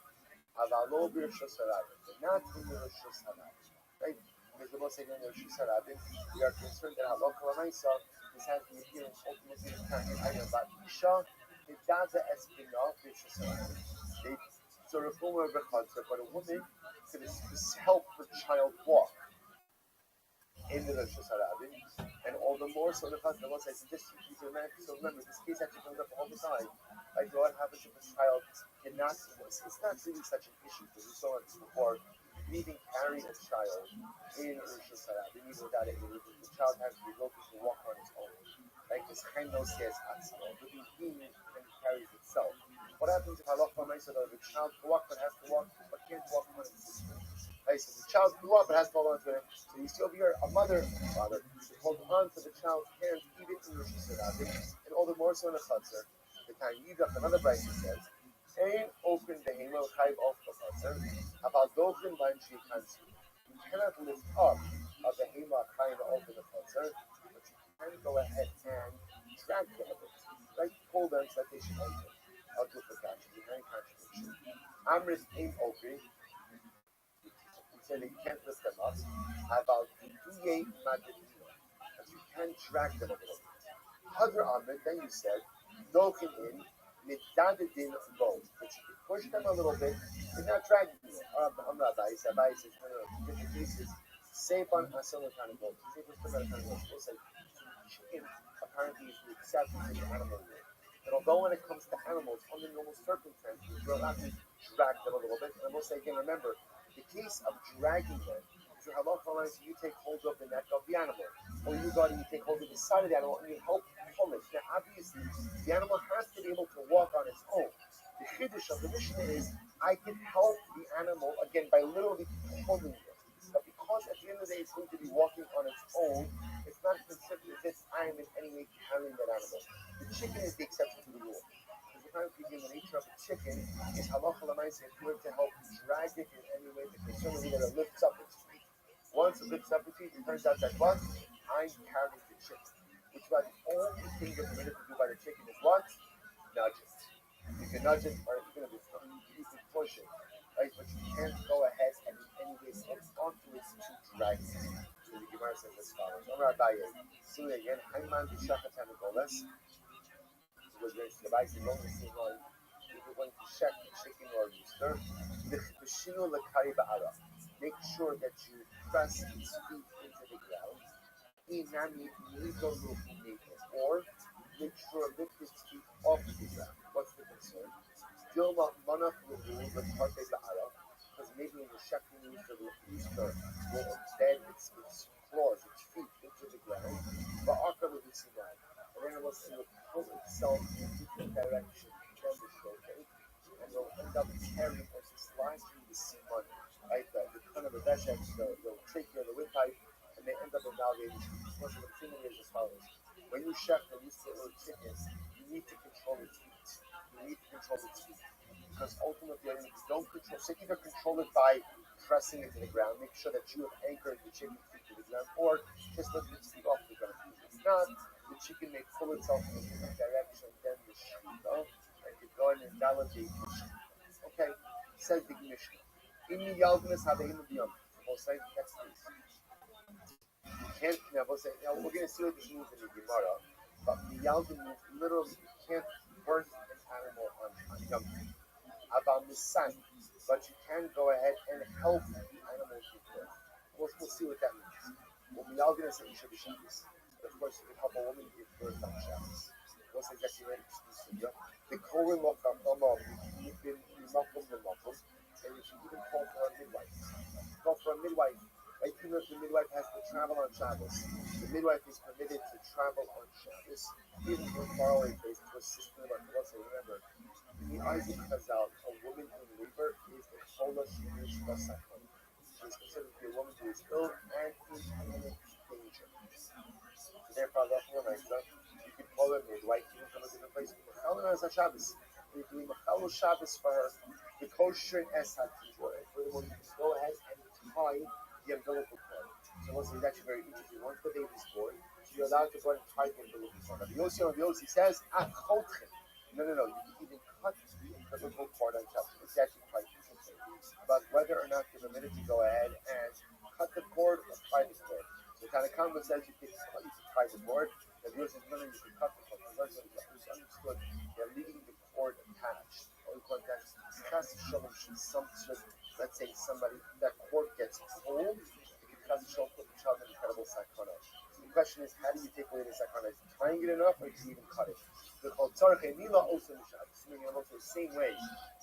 avalo b'rishus harabim, not in the rishus harabim, right? Because the most saying in the rishus harabim, we are concerned that halakha l'maisa, this has the appearance ultimately in item about isha. It does a espina b'rishus harabim. So reformer of a concept, but a woman could help her child walk in the Rosh Hashanah, and all the more so the husband will say, so remember, this case actually comes up all the time. Like what happens if a child cannot, it's not really such an issue, because we saw it before, you even carry a child in Rosh Hashanah, even without it, the child has to be able to walk on its own. Like this Chaino says, but the being carries itself. What happens if halacha ma'isa that the child grew up but has to walk, but can't walk on its own? Right, so the child grew up but has to hold on to it. So you see over here, a father, to hold on to the child's hands even in Rosh Hashanah, and all the more so in a chutzner. The time Yidach, another Bryce says, "Ein open the hemel chayv off the chutzner, about dochin b'ayin shekansu." You cannot lift up of the hemel chayv off the chutzner, but you can go ahead and drag them a bit, right? Pull them so that they should enter. I'll do it for catching. It's very contradiction. Amrit ain't open. He said that you can't lift them up. How about the Duye Madinina? That you can drag them a little bit. Other Amrit, then you said, Dokin in, Midadidin low. That you can push them a little bit, but not dragging them. Rabbi says, in different cases, safe on a similar kind of boat. Safe on a similar kind of boat. We'll say, chicken apparently is the exception to the animal world. And although when it comes to animals, under normal circumstances, you're allowed to drag them a little bit. And we'll say again, remember, the case of dragging them, if you're halal, you take hold of the neck of the animal, or you go and you take hold of the side of the animal and you help pull it. Now, obviously, the animal has to be able to walk on its own. The chiddush of the Mishnah is, I can help the animal, again, by literally pulling it. But because at the end of the day it's going to be walking on its own, it's not considered as if I am in any way carrying that animal. The chicken is the exception to the rule. Because the nature of the chicken is halacha l'maisa, if you were to help drag it in any way, the concern will be that it lifts up its feet. Once it lifts up its feet, it turns out that what? I'm carrying the chicken. Which is why the only thing you're permitted to do by the chicken is what? Nudge it. You can nudge it, or if you're going to be firm, you can push it. Right? But you can't go ahead and in any way hold onto it to drag it. So the Gemara says as follows. Rabbi, soon again, Haiman b'shachatan goles. Was going to the Rabbi says, long as if you're going to check the chicken or rooster, make sure that you press its feet into the ground. Or make sure lift its feet off the ground. What's the concern? Still not manach remove the parte because maybe in the second rooster will embed its claws, its feet into the ground, and then it will pull itself in a different direction than the showcase, and they'll end up carrying or sliding the simon, right? The kind of the veshex, the trachea, the windpipe, and they end up invalidating. Most of the thing is as follows: when you chef and you say chickens, you need to control its feet. You need to control its feet because ultimately, if you don't control, so either control it by pressing it to the ground, make sure that you have anchored the chicken feet to the ground, or just let its feet off the ground. If it's not, the chicken may pull itself in a different direction than the shvita, and you go and invalidate the shvita. Okay, says the Mishnah. In the Yaldinis Haveim Biyam. We'll say next please. You can't we'll say now we're gonna see what this means in the Gemara, but the Yaldim means literally you can't burn an animal on Yom Kippur. About Misan, but you can go ahead and help the animals with birth. We'll see what that means. Well, we all going to say Isha B'Shabbos. Of course, you can help a woman give birth on Shabbos. We'll say that's your exclusive. The Kohen Lokam, you've been Malcolm the Malcolm, and you should even call for a midwife. Call for a midwife. Right? Even if the midwife has to travel on Shabbos, the midwife is permitted to travel on Shabbos, even from far away place to assist them. Remember, in the eyes of Chazal, a woman in labor is a chola shenish basakon. She is considered to be a woman who is ill and in imminent danger. So therefore, you can call her midwife even from a different place. Mechalon as a Shabbos. You're doing Mechalon Shabbos for her. The kosher eshat for the woman to go ahead and tie the umbilical cord. So once again, that's very interesting. Once the baby is born, you're allowed to go and tie the umbilical cord. Rabbi Yossi says, no, you can even cut the umbilical cord on top. It's actually quite interesting. But whether or not you're permitted to go ahead and cut the cord or tie the cord. So Tanakh says you can tie the cord. The Yossi says, no, you can cut the cord. It's understood. They're leaving the cord attached. Let's say somebody, that cord gets pulled, it can cause the child an incredible sakana. The question is, how do you take away the sakana? Is tying it enough, or do you even cut it? The also the same way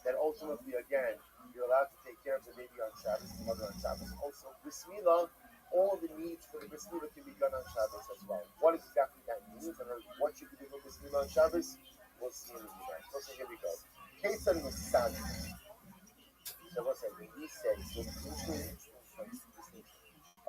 that ultimately, again, you're allowed to take care of the baby on Shabbos, the mother on Shabbos. Also, Bismillah, all the needs for the Bismillah can be done on Shabbos as well. What exactly that means, and what you can do with Bismillah on Shabbos, we'll see in the video. So here we go. Case on the Sadi. So what's that? When he says,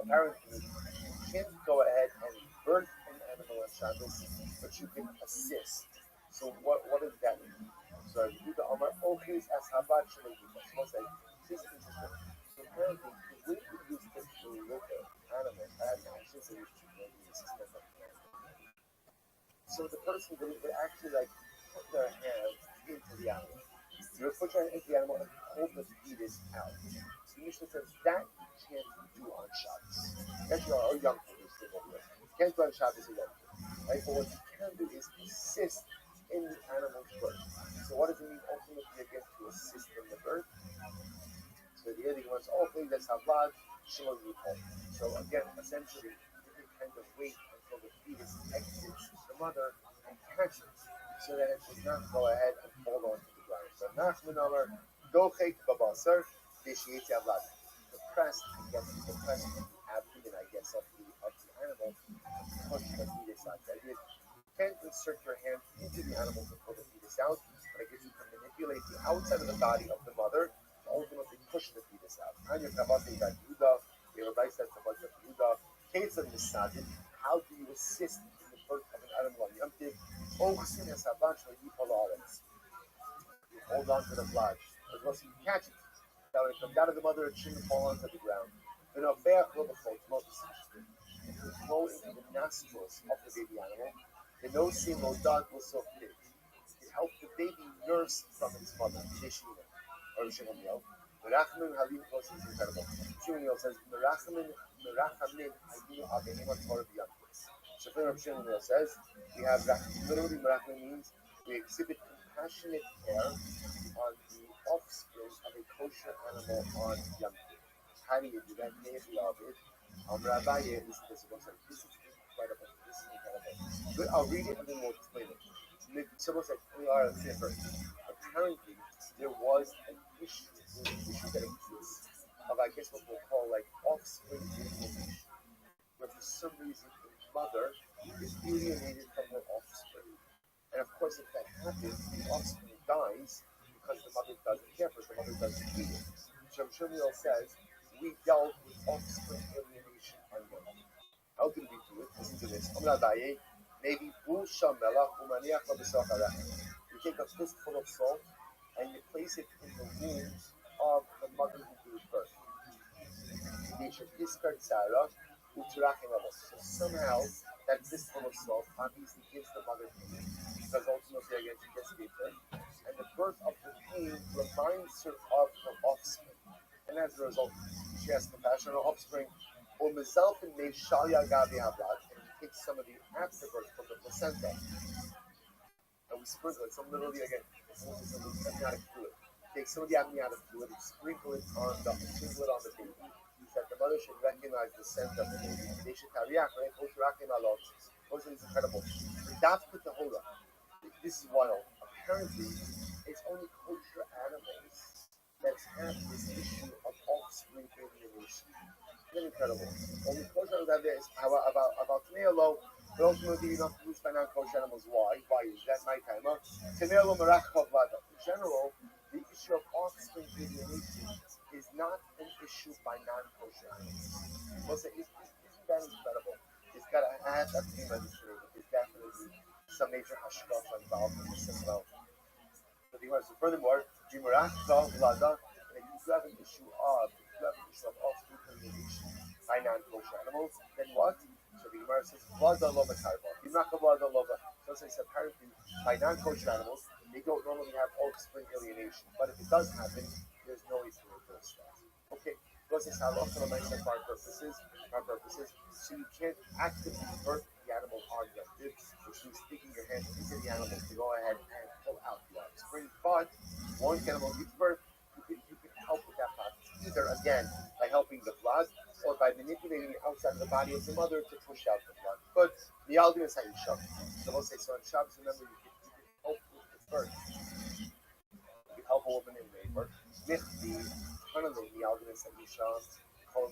apparently, you can't go ahead and birth an animal on Shabbos, but you can assist. So what does that mean? So you do the Amar Okis as Habat Shalayiba. So what's that? This is interesting. So apparently, the way we use this to look at animals, I should say we should maybe assist them. So the person would actually like put their hands into the animal. You would put your hand into the animal and hold the fetus out. So Mishnah says that you can't do on Shabbos. That's your young people. You can't do on Shabbos or young people. Right? But what you can do is assist in the animal's birth. So what does it mean ultimately again to assist in the birth? So the other one is, please, that's Havad, Shalom Yipol. So again, essentially, you can kind of wait until the fetus exits the mother and catches it, so that it does not go ahead and fall onto the ground. So Nachman Amar, Dochek Babasar, Deshiyeti Avad. The press against the abdomen, I guess, of the animal to push the fetus out. That is, you can't insert your hand into the animal to pull the fetus out, but I guess you can manipulate the outside of the body of the mother to ultimately push the fetus out. Anya Kabati Yehuda, the Rabbi says to Yehuda, case of Misadin, how do you assist in the birth of an animal on Yom Tov? You hold on to the flag, as well as you can catch it. Now when it comes out of the mother, it shouldn't fall onto the ground. Then a bear will flow into the nostrils of the baby animal. The nose seam will dog will so fit. It helps the baby nurse from its mother, Deshina, or Shemaniel. Merachmin Halim Kos is incredible. Shemaniel says, Merachmin Halim Abehema Torah B'Yamtis. Shafir of Shemaniel says, we have literally Merachmin means we exhibit compassionate care on the offspring of a kosher animal on Yom Tov. How do you do that? Rabbi is this one. This is incredible. This is incredible. But I'll read it and then we'll explain it. Someone said, apparently there was an issue that exists of, I guess, what we'll call like offspring information, but for some reason the mother is alienated from her offspring. And of course, if that happens, the offspring dies because the mother doesn't care for it, the mother doesn't feed it. Shem Shmuel says, we dealt with offspring alienation on them. How did we do it? Listen to this. Maybe you take a fistful of salt and you place it in the wound of the mother who gave birth. So somehow that fistful of salt obviously gives the mother pain, because ultimately again she gets gave birth, and the birth of the pain reminds her of her offspring, and as a result she has compassion on her offspring. Or Mizalfin made Shalia Gabi Hablat, and he takes some of the afterbirth from the placenta, and we sprinkle it. So literally again, some amniotic fluid. Take some of the amniotic fluid and sprinkle it on the baby, that the mother should recognize the scent of the baby. They should carry out, right? Most is incredible. That's put the whole up. This is wild. Apparently, it's only kosher animals that have this issue of offspring alienation. Really incredible. Only kosher animals have this. About Tamealo, but ultimately you're not used by non-kosher animals. Why? Why is that my time? Tamealo Marachov Lada. In general, the issue of offspring alienation is not an issue by non-kosher animals. Well, isn't that incredible? It's got to have to be registered. It's definitely some major hashkafa involved in this as well. So furthermore, Jimarachta Vlada, if you have an issue of offspring alienation by non-kosher animals, then what? So the Gemara says, Vlada Lova Karva. Jimarachta Vlada Lova. So it says apparently by non-kosher animals, they don't normally have offspring alienation. But if it does happen, there's no need to reverse that. Okay, those is how often for our purposes. So you can't actively hurt the animal objective, which means sticking your hand into the animal to go ahead and pull out the offspring. But once the animal gives birth, you can help with that process. Either again by helping the blood or by manipulating the outside of the body of the mother to push out the blood. But the Aldin is how you shove. So we'll say, so on Shabbos, remember you can help with the birth. You can help a woman in labor. The Aldin is how you shove. So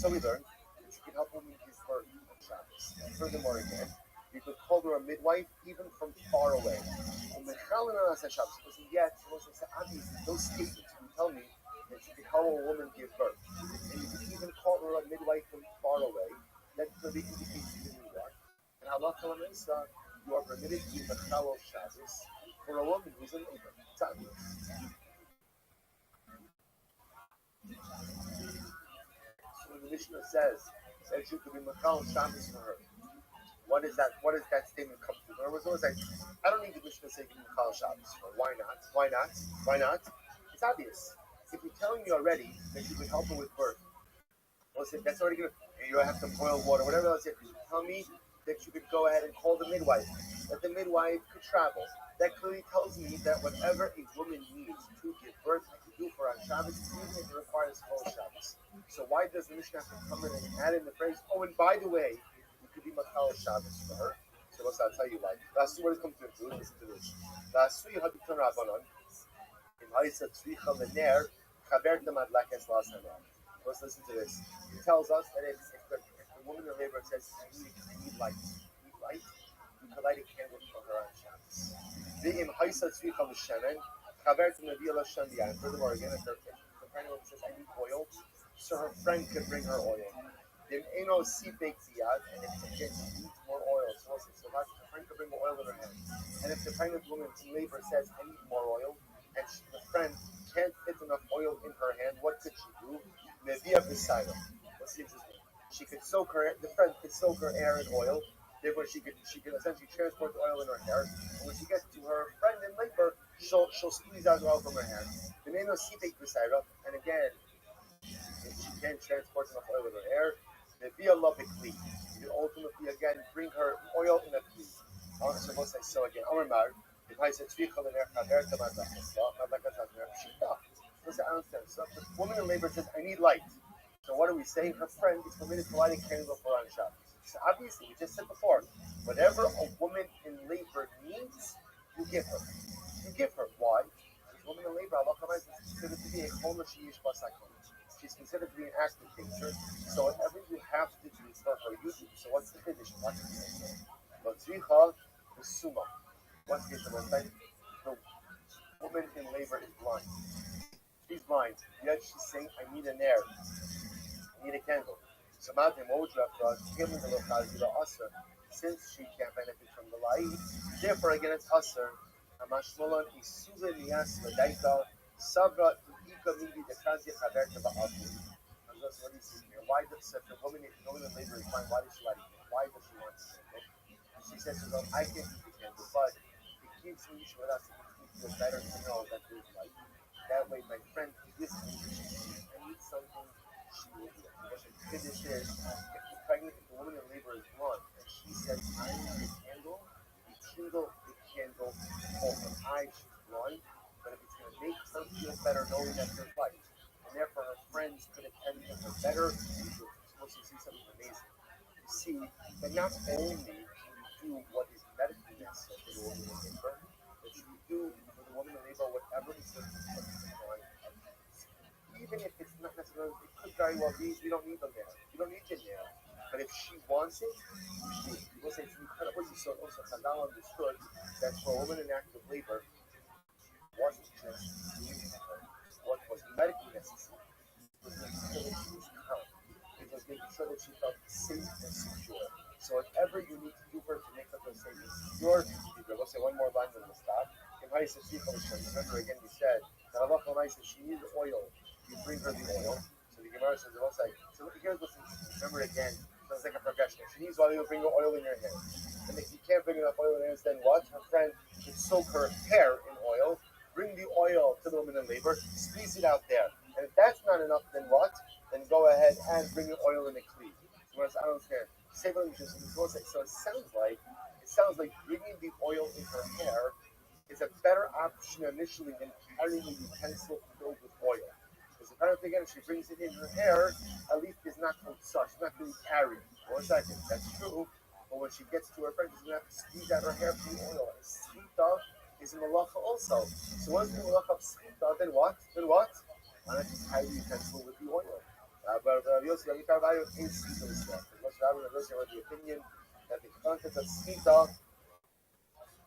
we learned that you can help women give birth on Shabbos. Furthermore, again, you could call her a midwife even from far away. Yet, obviously, those statements will tell me that you can help a woman give birth. And you can even call her a midwife from far away. That clearly indicates you can do that. And halacha l'meisa, you are permitted to be mechal of Shabbos for a woman who's in labor. It's obvious. So when the Mishnah says that you could be mechal Shabbos for her, what is that? What does that statement come to? In other words, I don't need the Mishnah to say mechal Shabbos for her. Why not? Why not? Why not? It's obvious. If you're telling me already that you could help her with birth, well, that's already good. You don't have to boil water, whatever else you have to do. Tell me that you could go ahead and call the midwife, that the midwife could travel. That clearly tells me that whatever a woman needs to give birth, I can do for her on Shabbos, even if it requires full Shabbos. So why does the Mishnah have to come in and add in the phrase, oh, and by the way, you could be Machal Shabbos for her? So I'll tell you why. That's what it comes to include. Listen to this. Let's listen to this. It tells us that if the woman in labor says, I need light, you can light a candle for her on Shabbos. Furthermore, again, if the pregnant woman says, I need oil, so her friend could bring her oil. And if she needs more oil, so her friend could bring the oil in her hand. And if the pregnant woman in labor says, I need more oil, and the friend can't fit enough oil in her hand, what could she do? What's interesting? She could soak the friend could soak her hair in oil, therefore she could essentially transport the oil in her hair, and when she gets to her friend in labor, she'll squeeze out the oil from her hand. And again, if she can't transport enough oil in her hair, you can ultimately again bring her oil in a kli. So again, if I said so the woman in labor says, I need light. So what are we saying? Her friend is permitted to light a candle for her on Shabbos. So obviously, we just said before, whatever a woman in labor needs, you give her. You give her. Why? Because woman in labor, Allah is considered to be a chol sheyish basakon. She's considered to be an active teacher. So whatever you have to do for her, you do. So what's the finish? What's the finish? Lotzricha Suma. What's the like? The woman in labor is blind. She's blind. Yet she's saying, I need an air. I need a candle. So Matim Odrafra, giving the Lokazila Usr, since she can't benefit from the light, therefore again it's Usr. Amashmolan is Susan Yas Ladaita, Sabra Ika Midi the Kazi Haberta Ba'abu. And that's what he's saying here. Why does such a woman in labor is blind? Why does she like it? Why does she want to say it? She says to them, I can't do the candle, but it gives me with us, it feels better to know that there's light. That way, my friend, this means I need something, she will do it. Because the finish is, if the woman in labor is blind, and she says, I need a candle, the candle over her eye, she's blind, but if it's going to make her feel better knowing that there's light, and therefore her friends could attend to her better, she's supposed to see something amazing. You see, that not only do you do what is medically necessary for the woman in labor, but you do for the woman in labor whatever is necessary for the even if it's not necessarily, it could very well be, we don't need them there. You don't need them there. But if she wants it, you will say it's incredible. So also, Chazal understood that for a woman in active labor, wasn't just what was medically necessary. It was making sure that she was calm. It was making sure that she felt safe and secure. So whatever you need to do for her to make her feel safe and secure, we'll say one more line and we'll stop. Remember again, we said that Allah says she needs oil. You bring her the oil. So the Gemara says, so here's what remember again, so it's like a progression. If she needs oil, you bring her oil in your hair. And if you can't bring enough oil in her hair, then what? Her friend should soak her hair in oil, bring the oil to the woman in labor, squeeze it out there. And if that's not enough, then what? Then go ahead and bring the oil in a cleave. So I don't care. So it sounds like bringing the oil in her hair is a better option initially than carrying a utensil filled with oil. Because apparently, again, if she brings it in her hair, at least it's not such. She's not going to carry. For a second, that's true. But when she gets to her friend, she's going to have to squeeze out her hair for the oil. And Sfita is a malacha also. So once the malacha of Sfita, then what? Why not just carry the utensil with the oil? But Yosef, we talk about it in Sfita as well. Because Rabbi Yosef had the opinion that the concept of Sfita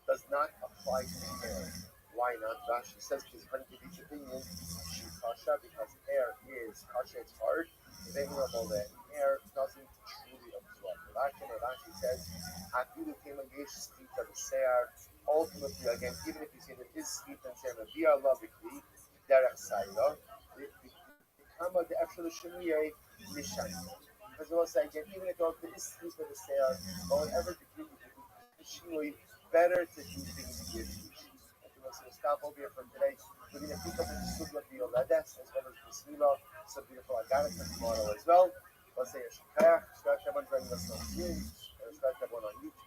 does not apply to hair. Why not? Rashi says, because according to each opinion, she's kasha because hair is kasha, it's hard. Available that hair doesn't truly absorb. Rashi says, Afilu kema yesh skita b'seir. Ultimately, again, even if you say that this skita and seir via lovically, derech sayra, the kama the actual shemiyeh mishan. Because we'll say again, even if there is skita b'seir, or whatever degree you do, shemiyeh better to do things with issues. Okay, we'll stop over here for today. We're going to pick up in the Sugya of the Olades as well as the Bismillah, some beautiful Agadah tomorrow as well. Let's say a Shekayach, start everyone joining us on Zoom, and start everyone on YouTube.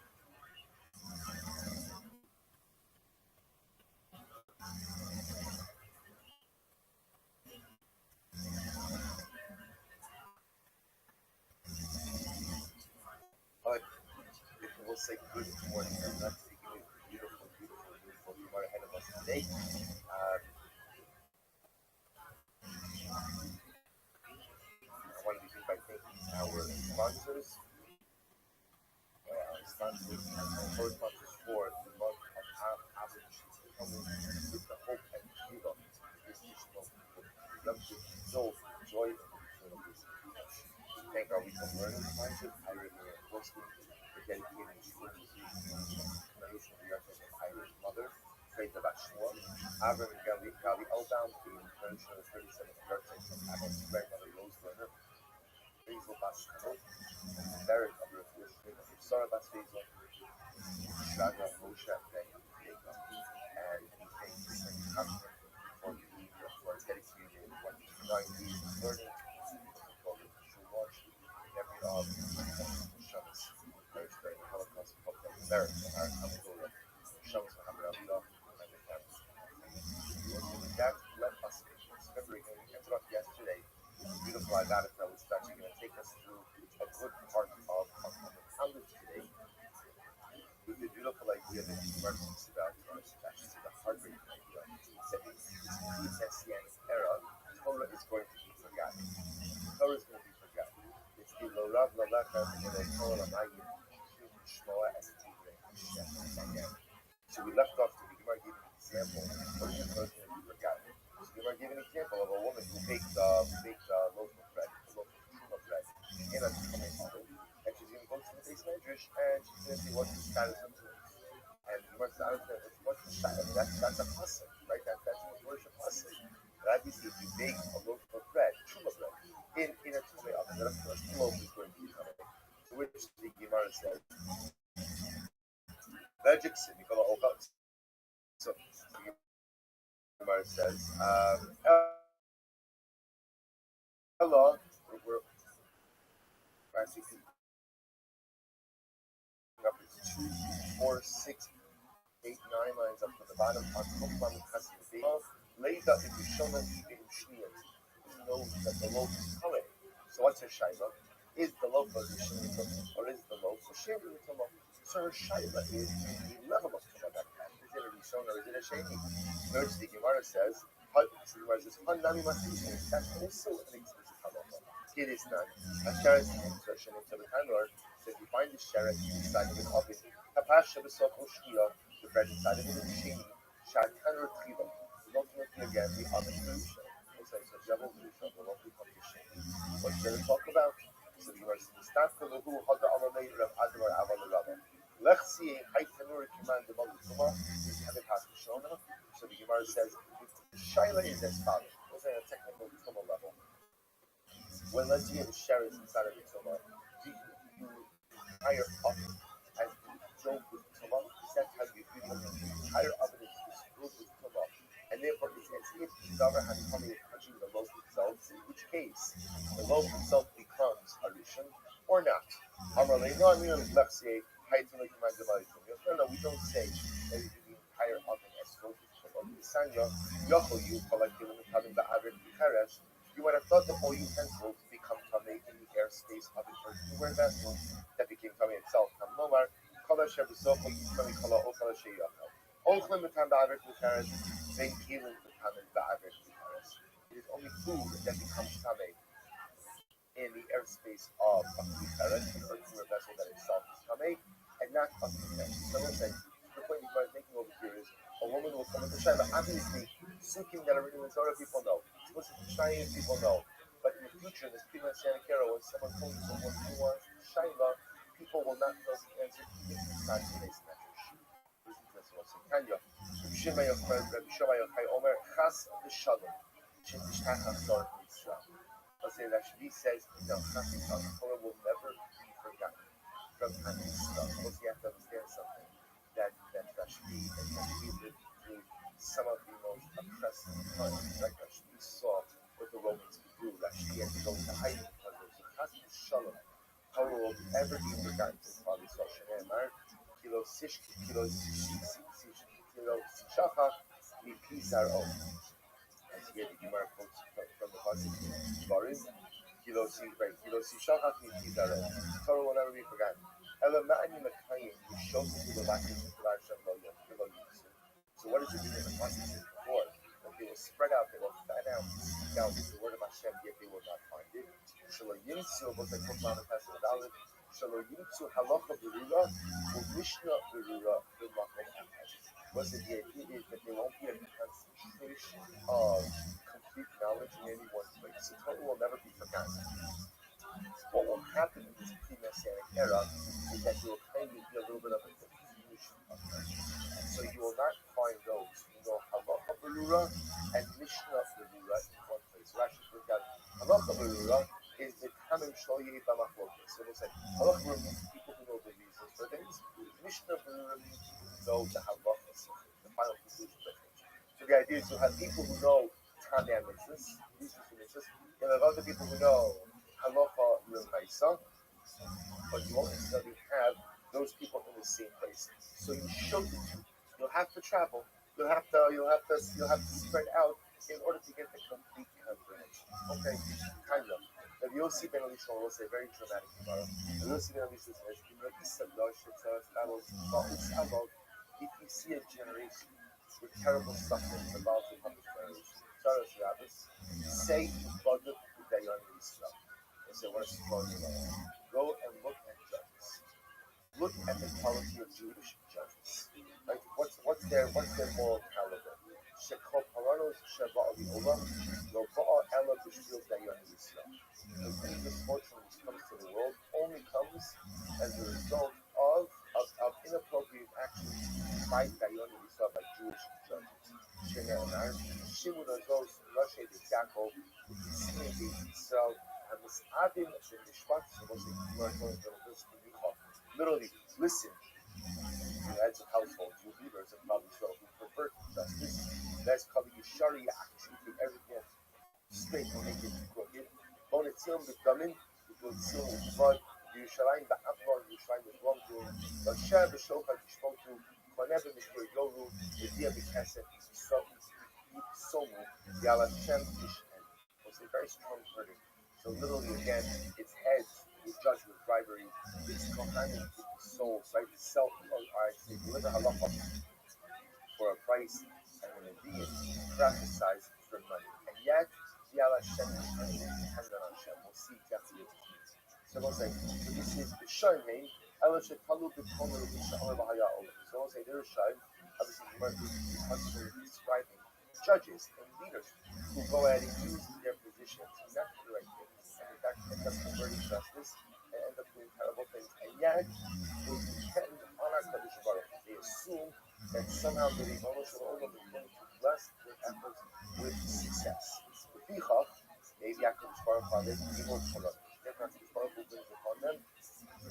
We'll say good morning, and that's the beautiful tomorrow ahead of us today. I want to begin by thanking our sponsors. Our sponsors for the month of Average coming with the hope and freedom. This is love to know joy and this. Thank our weekend learning sponsors, Irish Hosting, for dedicating students to the Nation of the Arts and Irish Mother, Trade the Bashua, Avram and Gali Elbaum, the International 37th birthday of Abel's grandmother Rose Werner, Basil Basco, Barrett of the Sarah Basfazel, Shaga Moshe, and he thanks the second customer for dedicating what he's learning for the true watch every Shabbos. There's the Holocaust of America, our capital of Shabbos Muhammad Abdullah, and the campus. With that, let us remember again, we ended off yesterday with a beautiful Agadah that was actually going to take us through a good part of the Talmud today. With the beautiful idea that he references about actually the heartbreaking idea that in the Messianic era, Torah is going to be forgotten. So we left off to the Gemara gave an example. What is the first thing we forgot? So the Gemara gave an example of a woman who baked a loaf of bread, a loaf of truma bread, in a tummy oven, and she's going to go to the base medrash and she's going to see what's the status of it. And the Gemara says, what's the status? That's a pasuk, right? That's what worship pasuk. Rabbi says if you bake a loaf of bread, truma bread, in a tummy oven, then of course the loaf is going to be coming. To which the Gemara says, so the Gemara says, hello, we're basically up is 2, 4, 6, 8, 9 lines up from the bottom on Chokman Chassid. Later, if you show them even Shniyat, you know that the loaf is coming. So what's her shayla? Is the loaf of the Shniyat or is the loaf of Shniyat? So her shayla is the level of Tumah that has. Is it a Rishon or is it a Sheni? Notice the Gemara says, that's also an explicit halacha. It is not. A sheret insertion into the tanur. So if you find the sheret inside of an oven, the bread inside of it is Sheni. Shad tanur tchiva. Ultimately again, the oven is Rishon. So it's a double Rishon. The loaf becomes a Sheni. What should it talk about? So the Gemara says, "Start from the who had the amalei Rav Admar Aval Rabbi." Lechsi haytanur command the bali tumah is having has Shona. So the Gemara says the shaila is as follows. Let's say a technical tumah level. When let's say the sheret inside of the tumah, you higher up as the filled with tumah. That's how you feel the higher up it is filled with tumah, and therefore it's as if the davar has come in touching the loaf itself. In which case, the loaf itself becomes a rishon or not. Amalei, no, I mean let's say. No, we don't say that you do the entire oven as filled with tumah. You would have thought that all utensils become tamei in the airspace of the earthenware vessel that became tamei itself. It is only food that becomes tamei in the airspace of a kikaret, an earthenware vessel that itself is tamei, and not a kikaret. So let's say, the point you are making over here is, a woman will come into Shaila. Obviously, sukim that are written in the Torah, people know. Shayim, people know. But in the future, in this pre-Messianic era, when someone comes to someone who wants Shaila, people will not know the answer to the inside today's message. Listen to this one. Tanya, Rabbi Shimon Yochai Omer, Chas v'Shalom, Shentishtach Achzor Yisrael. Let's say that she says, no, Chas v'Shalom, Torah will never be forgotten from Am Yisrael. Because you have to understand something. That Rashbi and Rashbi lived through some of the most oppressive times. Like Rashbi saw what the Romans could do. Rashbi had to go into hiding because of the Chas v'Shalom. How will ever be forgotten since Rabbi saw Shenemar, Kilo Sishachach, Mipi Zaro. As here the Gemara quotes from the Pasuk Barim, Kilo Sishachach, Mipi Zaro. Torah will never be forgotten. So what does it mean in the pasuk before? That they will spread out, they will fan out, seek out the word of Hashem, yet they will not find it. What's the idea is that there won't be a concentration of complete knowledge in any one place. So Torah will never be forgotten. What will happen in this pre-Messianic era is that you will kind of be a little bit of a diffusion of that. So you will not find those who know halacha berura and mishnah berura in one place. Rashi brings out halacha berura is the common shloyei b'machlokas. So they say halacha berura means people who know the reasons for things. Mishnah berura means people who know the halachas, the final conclusion of things. So the idea is to have people who know Tanei mitzvahs, and have other people who know halacha l'maisa, but you won't necessarily have those people in the same place. So you show the two. You'll have to travel. You'll have to spread out in order to get the complete comprehension. Okay, kind of. Rabbi Yossi ben Elisha will say very dramatic tomorrow. Rabbi Yossi ben Elisha says, if you see a generation with terrible suffering involved in public marriage, say Bagat Dayan Yisrael. They say, what is going on? Go and look at the quality of Jewish judges. Right? What's their moral caliber? Shekol paranos sheba'al v'olam lo ba'al ela b'shvil dayan Yisrael. Because any misfortune which comes to the world only comes as a result of inappropriate actions by dayan Yisrael, by Jewish judges. Shene'emar Shimon Azos Rashi Yaakov Yitzchak Yisrael HaMis'adim B'Mishpat literally, listen. The heads of households, your leaders, and probably so who pervert justice. That's probably Yishari actually take everything straight and make it crooked. Bonetzim B'Damin, it will seal with blood. Yerushalayim Ba'Amnon, Yerushalayim with wrongdoing. Lasher B'Shokad Yishpotu, Koneb B'Mishpur Yoru, Yedia B'Kesef, Somu, Yalashem Yishnen. It's a very strong verdict. So literally, again, it's heads with judge with bribery, it's kohanim with souls, right? Sell, they deliver halacha for a price, and when a being prophesies for money. And yet, Yala Shem dependent on Hashem. We'll see exactly what it means. So we'll say, so this is the Shoimei, Elisha Talu B'Komer L'Isha Omer B'Haya Omer. So we'll say, there is Shoim, obviously, the constantly describing judges and leaders who go ahead and use their positions not for the right things, and in fact end up converting justice and end up doing terrible things. And yet, they depend on our Kadosh Baruch Hu. They assume that somehow the Rebbeinu Shalom is going to bless their efforts with success. With Bichach, maybe HaKadosh Baruch Hu has evil children. Therefore, HaKadosh Baruch Hu brings upon them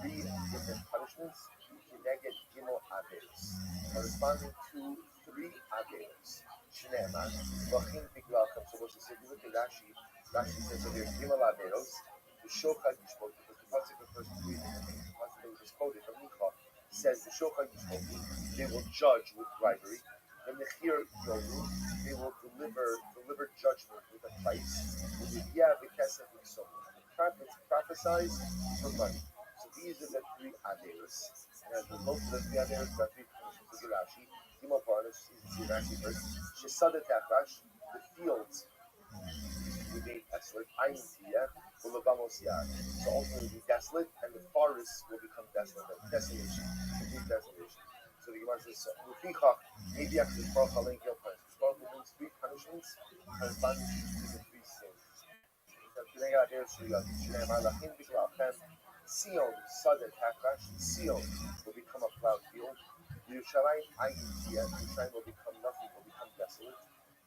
three different punishments, Kineged Gimel Averos, corresponding to three Averos. Shneimar, Vachim Biglalchem. So what's the look at Rashi? Rashi says over here, Gimel Averos, the Shochad Yishpot, because the pasuk refers to three different things. The pasuk that we just quoted from Micha says the Shochad Yishpot, they will judge with bribery. The Mechir Yoru, they will deliver judgment with a price. With the Yah B'Kesef and so on. It's prophesied for money. So these are the three Averos. And as the most of the three Averos, there are three punishments of Rashi. Gimel Parnas is the Rashi first. Shesadet Tachrash, the fields will be desolate. Ayin Tiyah, Ulabamos Yad. So ultimately be desolate, and the forests will become desolate. Desolation, complete desolation. So the Gemara says, Rufichach, maybe after the Baruch Halein Gil punishments. Baruch Hu brings three punishments corresponding to the three sins. Sion, Sadet Hakash, Sion will become a plowed field. Yerushalayim Yerushalayim will become nothing, will become desolate.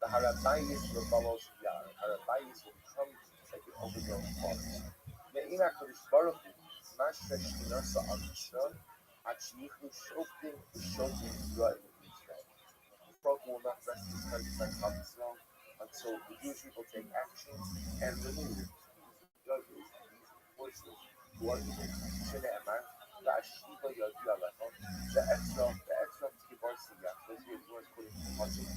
The Harabayis will follow Yar. Harabayis will become like an overgrown forest. Me'ina Kodesh Baruch Hu, Mashresh Kinasa Al Yisrael, Achiyichu Shoftim, Shoftim Yisrael. Baruch Hu will not rest his hand on Israel until the Jewish people take action and remove judges, these voices who are evil. Shene'emar, V'ashiva yadu alecha, the Kibar Siyach, those are the words quoting from the Pasuk.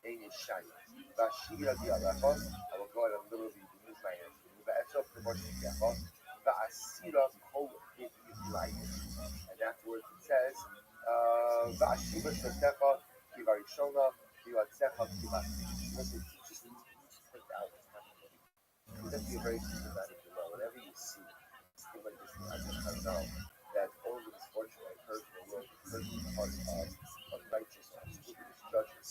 Ein Yeshaya. V'ashiva yadu alecha, I will go ahead and literally remove my hands. V'etzraf Kibar Siyach, V'asira kol Yisrael. And afterwards it says, V'ashiva shotecha Kivar Yishona, V'yatzecha Kivar. Listen, just think out what's happening. You have to be very systematic to know. Whenever you see something like this, I just know that all the misfortune that occurs in the world occurs because of unrighteous, unscrupulous judges.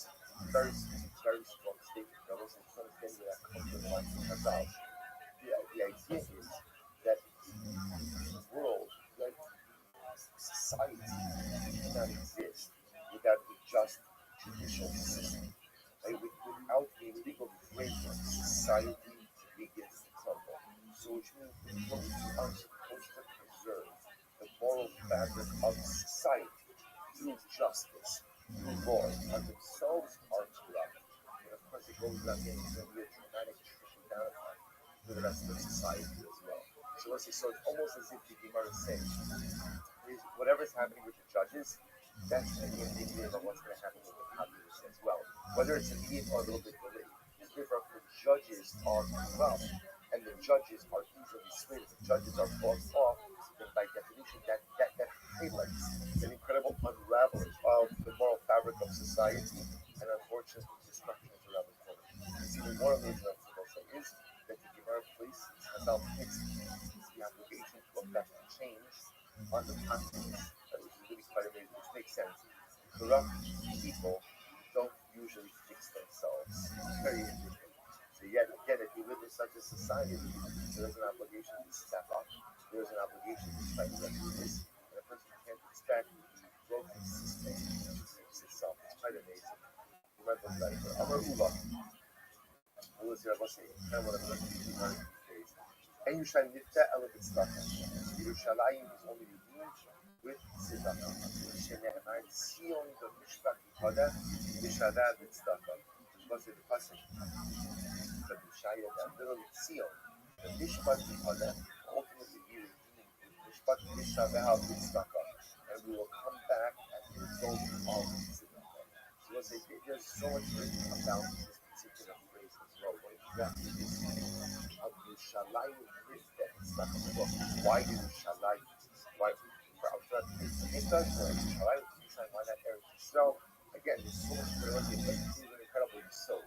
Very strong statement. There was some understanding that comes from the life of Chazal. The idea is that the world, like society, cannot exist without a just judicial system. Like without a legal framework, society begins to crumble. So which means that we are supposed to preserve the moral fabric of society through justice, through laws, and themselves are corrupt. And of course it goes without saying there's going to be a dramatic trickle down effect to the rest of society as well. So let's say, so it's almost as if the Gemara is saying, whatever's happening with the judges, that's an indicator of what's going to happen with the populace as well. Whether it's immediate or a little bit delayed. It's different. The judges are corrupt, and the judges are easily swayed. The judges are bought off, then by definition, that highlights an incredible unraveling of the moral fabric of society, and unfortunately, destruction is around the corner. It's even more amazing than what say is that the Gemara places Chazal fixed the application to affect change on the continents, which is really quite amazing, which makes sense. Corrupt people don't usually fix themselves. It's very interesting. So yet again, if you live in such a society, there's an obligation to step up. There's an obligation to try to rescue this. And a person can't expect the broken system to fix itself. It's quite amazing. You might look like it. Amar Ula. Who was here? What's it? Kind of what I'm going to do these days. And you shall lift that element stuff. Yerushalayim is only redeemed with tzedakah. Shenehemai Sion the Mishpat Yipada Yishada with tzedakah. What's it? The passage. The Mishaya, that little Sion. The Mishpat Yipada, ultimately be redeemed with Mishpat Yishada with tzedakah. And we will come back as a result of tzedakah. So let's say there's so much written about this particular phrase as well. What exactly is of Yerushalayim with that tzedakah? Why do Yerushalayim? Why? Why not Eretz Yisrael? Again, there's so much variety, but this is an incredible yisod,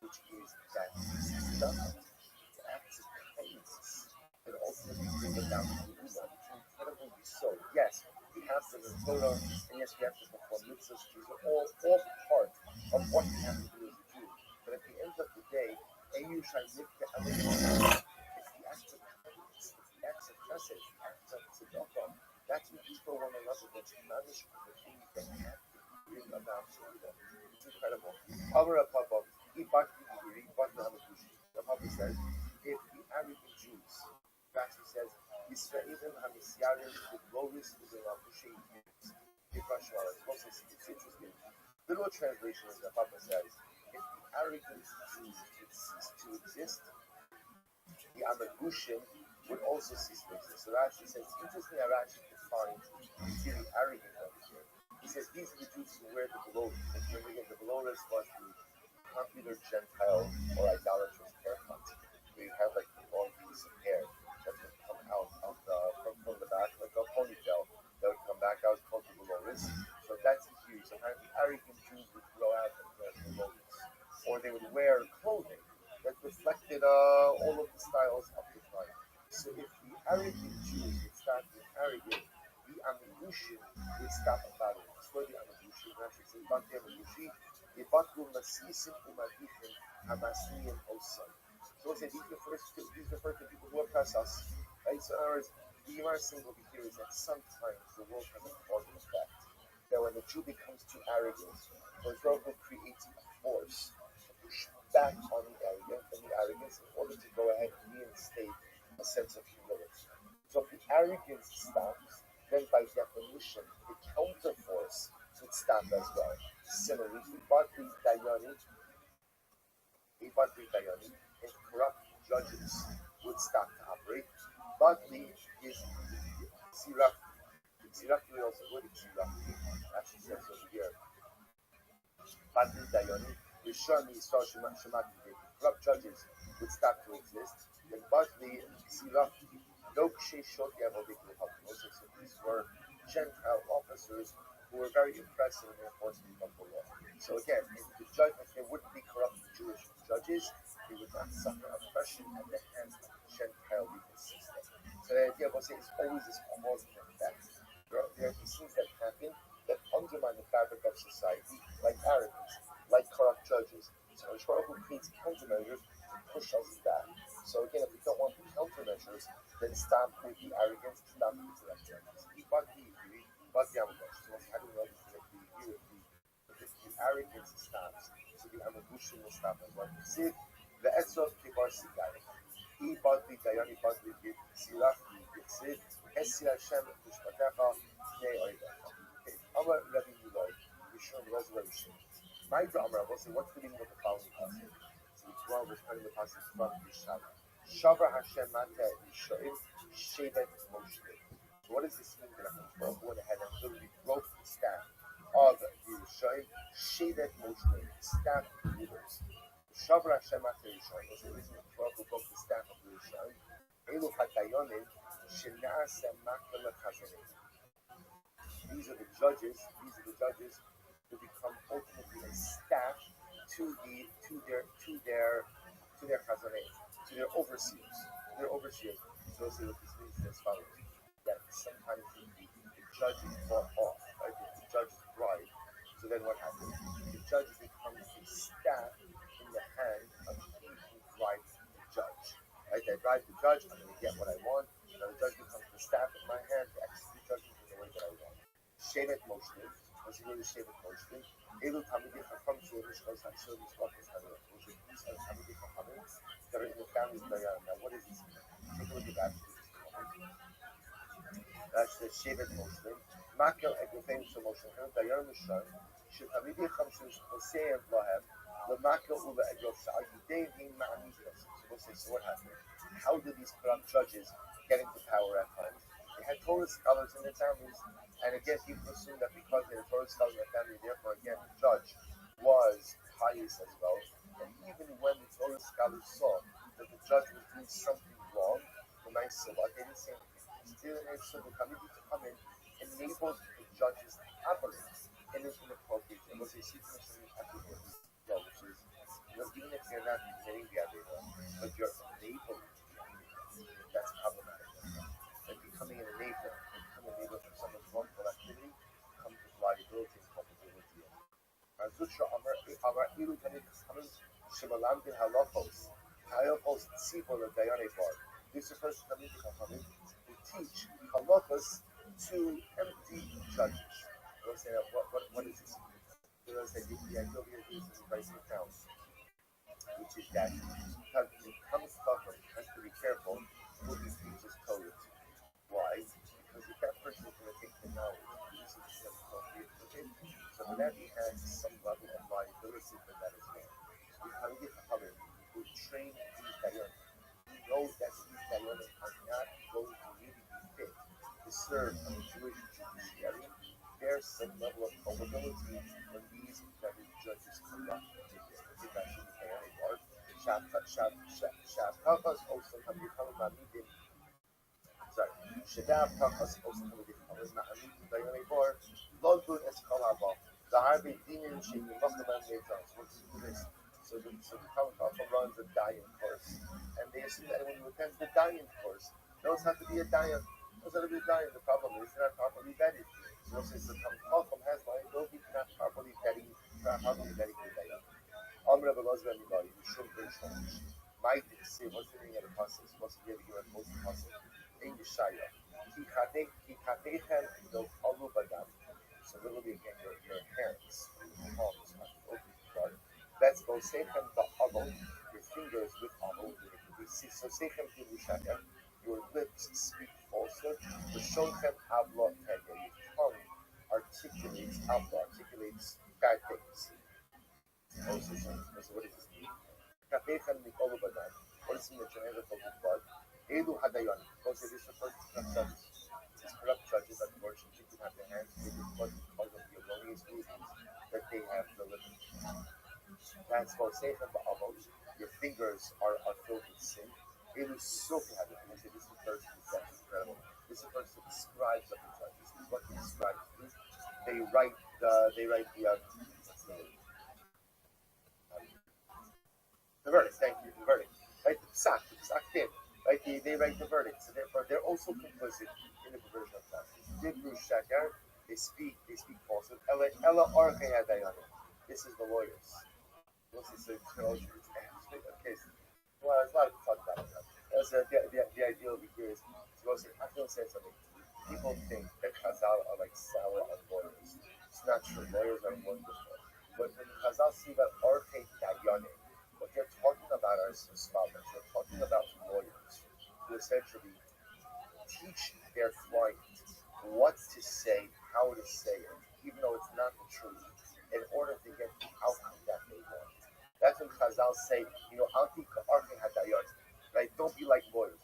which is that stuff, the acts of kindness, that ultimately bring it down to the Uzzah. It's an incredible yisod. Yes, we have to the Torah, and yes, we have to perform mitzvahs. These are all part of what we have to do as a Jew. But at the end of the day, Ayu Shaynik, it's the acts of kindness, it's the acts of chesed, it's the acts of tzedakah. That's what we for one another, that's managed for the things that have to bring about Torah. It's incredible. Amar Papa, the Papa says, if the arrogant Jews, Rashi says, Yisraelim Hamisyarim Loris Uzelapushi Yus. It's interesting. Literal translation is the Papa says, if the arrogant Jews would cease to exist, the Amagushim would also cease to exist. So Rashi says, it's interesting how Rashi defines very arrogant over here. He says these are the Jews who wear the beloras. And again, the beloras was the popular Gentile or idolatrous haircut. Where you have like the long piece of hair that would come out of from the back, like a ponytail that would come back out called the beloras. So that's huge. Sometimes the arrogant Jews would grow out of the beloras. Or they would wear clothing that reflected all of the styles of the time. So if the arrogant Jews would start being arrogant, the Amagushim would stop about it. It's where the Amagushim, actually says, Bante Amagushi, the Batru Masisim Umadichim Hamasiyim Osam. So we'll say these refer to people who oppress us. Right? So in other words, the Gemara symbol over here is that sometimes the world has a cause and effect. That when the Jew becomes too arrogant, the Torah creates a force to push back on the arrogance in order to go ahead and reinstate a sense of humility. So if the arrogance stops, then by definition, the counterforce would stop as well. Similarly, Ibatri Dayani, and corrupt judges would stop to operate. Batli is Sirach. Sirach is also good. Actually says over here. Batli Dayani, Rishon Yisrael Shemati. Corrupt judges would stop to exist. And Batli Sirach, no Ksheshot Yavodik. So these were Gentile officers who were very impressive in their enforcement of the law. So again, if there wouldn't be corrupt Jewish judges, they would not suffer oppression at the hands of the Gentile legal system. So the idea of saying is always this cause and effect. There are things that happen that undermine the fabric of society, like arrogance, like corrupt judges. So the Torah creates countermeasures to push us back. So again, if we don't want the countermeasures, then stop with the arrogance, stop with the corrupt judges. But the Amagush. So how do we know if the arrogance stops, so the Amagushim will stop as well. See, the Etzot Kibar Sigai. He bought the Dayani Badli Git, Sirach, Git, Esi Hashem, Mishpatecha, Nei Oidecha. Okay, Amar Rabbi Yulai, Rishon Resurrection. My Amar, what's the meaning of the following passage? So it's wrong, we're studying the passage from Yishab. Shavar Hashem Mate Yishoim, Shevet Moshe. So what does this mean? That I'm going ahead and literally broke the staff of the Yerushalayim, Shevet Moshe, the staff of the leaders. Shavar Hashem Mate Yishoim. So this is who broke the staff of the Yerushalayim. Elu Hatayonim, Shenasa Makala Chazanim. These are the judges who become ultimately a staff to their chazanim, to their overseers. So let's see what this means as follows. That sometimes the judge is bought off, right? If the judge is bribed, so then what happens? The judge becomes a staff in the hand of he who bribes the judge. Right? I bribe the judge, I'm going to get what I want. Now the judge becomes the staff in my hand to execute judgment in the way that I want. Shevet Moshe, as you know, the Shevet Moshe, Elu Tamidi Chacham Shevish Kos HaShem Yishpach Yisrael. Those are these are Tamidi Chachamim that are in the family of Dayan. Now, what is this? Take a look at that. That's the Shevet Moshe. Makel Egofim Shemoshe Dayan Mishar. Shetamidi Chacham Shevish Lahem. The Makel Ula Egof Sha'ar Yidei V'im Ma'amidiyos. So what happened? How did these corrupt judges get into power at times? They had Torah scholars in their families, and again, people assume that because they had Torah scholars in their family, therefore, again, the judge was pious as well. And even when the Torah scholars saw that the judge was doing something wrong, the nice Salah, they didn't say anything. Still, so the committee to come in enabled the judges to operate in an inappropriate way. What they see from the which is, even if you're not committing the Avera, but you're enabling, that's problematic. Like becoming an enabler, for someone's wrongful activity, comes with liability and culpability. This refers to coming to Chachamim who teach halachos to empty judges. They'll say, what is this? They'll say, the idea of this is very profound, which is that because it comes Chacham has to be careful who he teaches Torah to. Why? Because if that person is going to take the knowledge, this is appropriate for him. So for that he has some level of liability for that as well. So the Talmidei Chachamim who train these dayanim, who know that these dayanim are not going to really be fit to serve on the Jewish judiciary, there's some level of culpability when these judges corrupt. That should be dayanim part. Shabtachas also have become ma'amidim. Sorry, Shadav Tachas also have become ma'amidim dayanim part. Lodun es kol haba. The Harbi Dinin Shini Musliman Neitans. What's this? So the Talmud also runs a dayan course, and they assume that when you attend the dayan course, those have to be a dayan. Those have to be a dayan. The problem is they're not properly vetted. So since the Talmud has liability, not properly vetting the dayan. Amr Belazar Mibai, Shul Bershon. Might say what's the name of the process? What's the name of the process? In the Shaya. He Katechan no Alu Badam. So literally again, your parents, your moms, that's both Sechem the Avon, your fingers with Avon. So Sechem Shaya, your lips speak falsehood. The Shonchem Avla Tega, your tongue articulates bad things. Also, what does this mean? Katechan Nikolu Badam. What does it mean that your hands are filled with blood? Elu Hadayon. Also, this refers to corrupt judges. These corrupt judges, unfortunately, do have their hands filled with blood because of the erroneous reasons that they have delivered. That's called Sechem Ba'avot. Your fingers are filled with sin. Elu Sofi Hadayon. This refers to that's incredible. This refers to the scribes of the judges. This is what the scribes do. They write the verdict. Thank you. The verdict. Right, the psak din. Right, they write the verdict. So therefore, they're also complicit in the perversion of justice. Dibru shakar. They speak falsehood. Ella arche hadayanim. This is the lawyers. What's this? Okay. Well, there's a lot to talk about that. The idea over here is I feel say something. People think that Chazal are like sour on lawyers. It's not true. Lawyers are wonderful. But when Chazal see about arche dayanim, what they're talking about are scholars. They're talking about lawyers who essentially teach their client what to say, how to say it, even though it's not the truth, in order to get the outcome that they want. That's when Chazal say, Anti Arche Hadayot, right? Don't be like lawyers.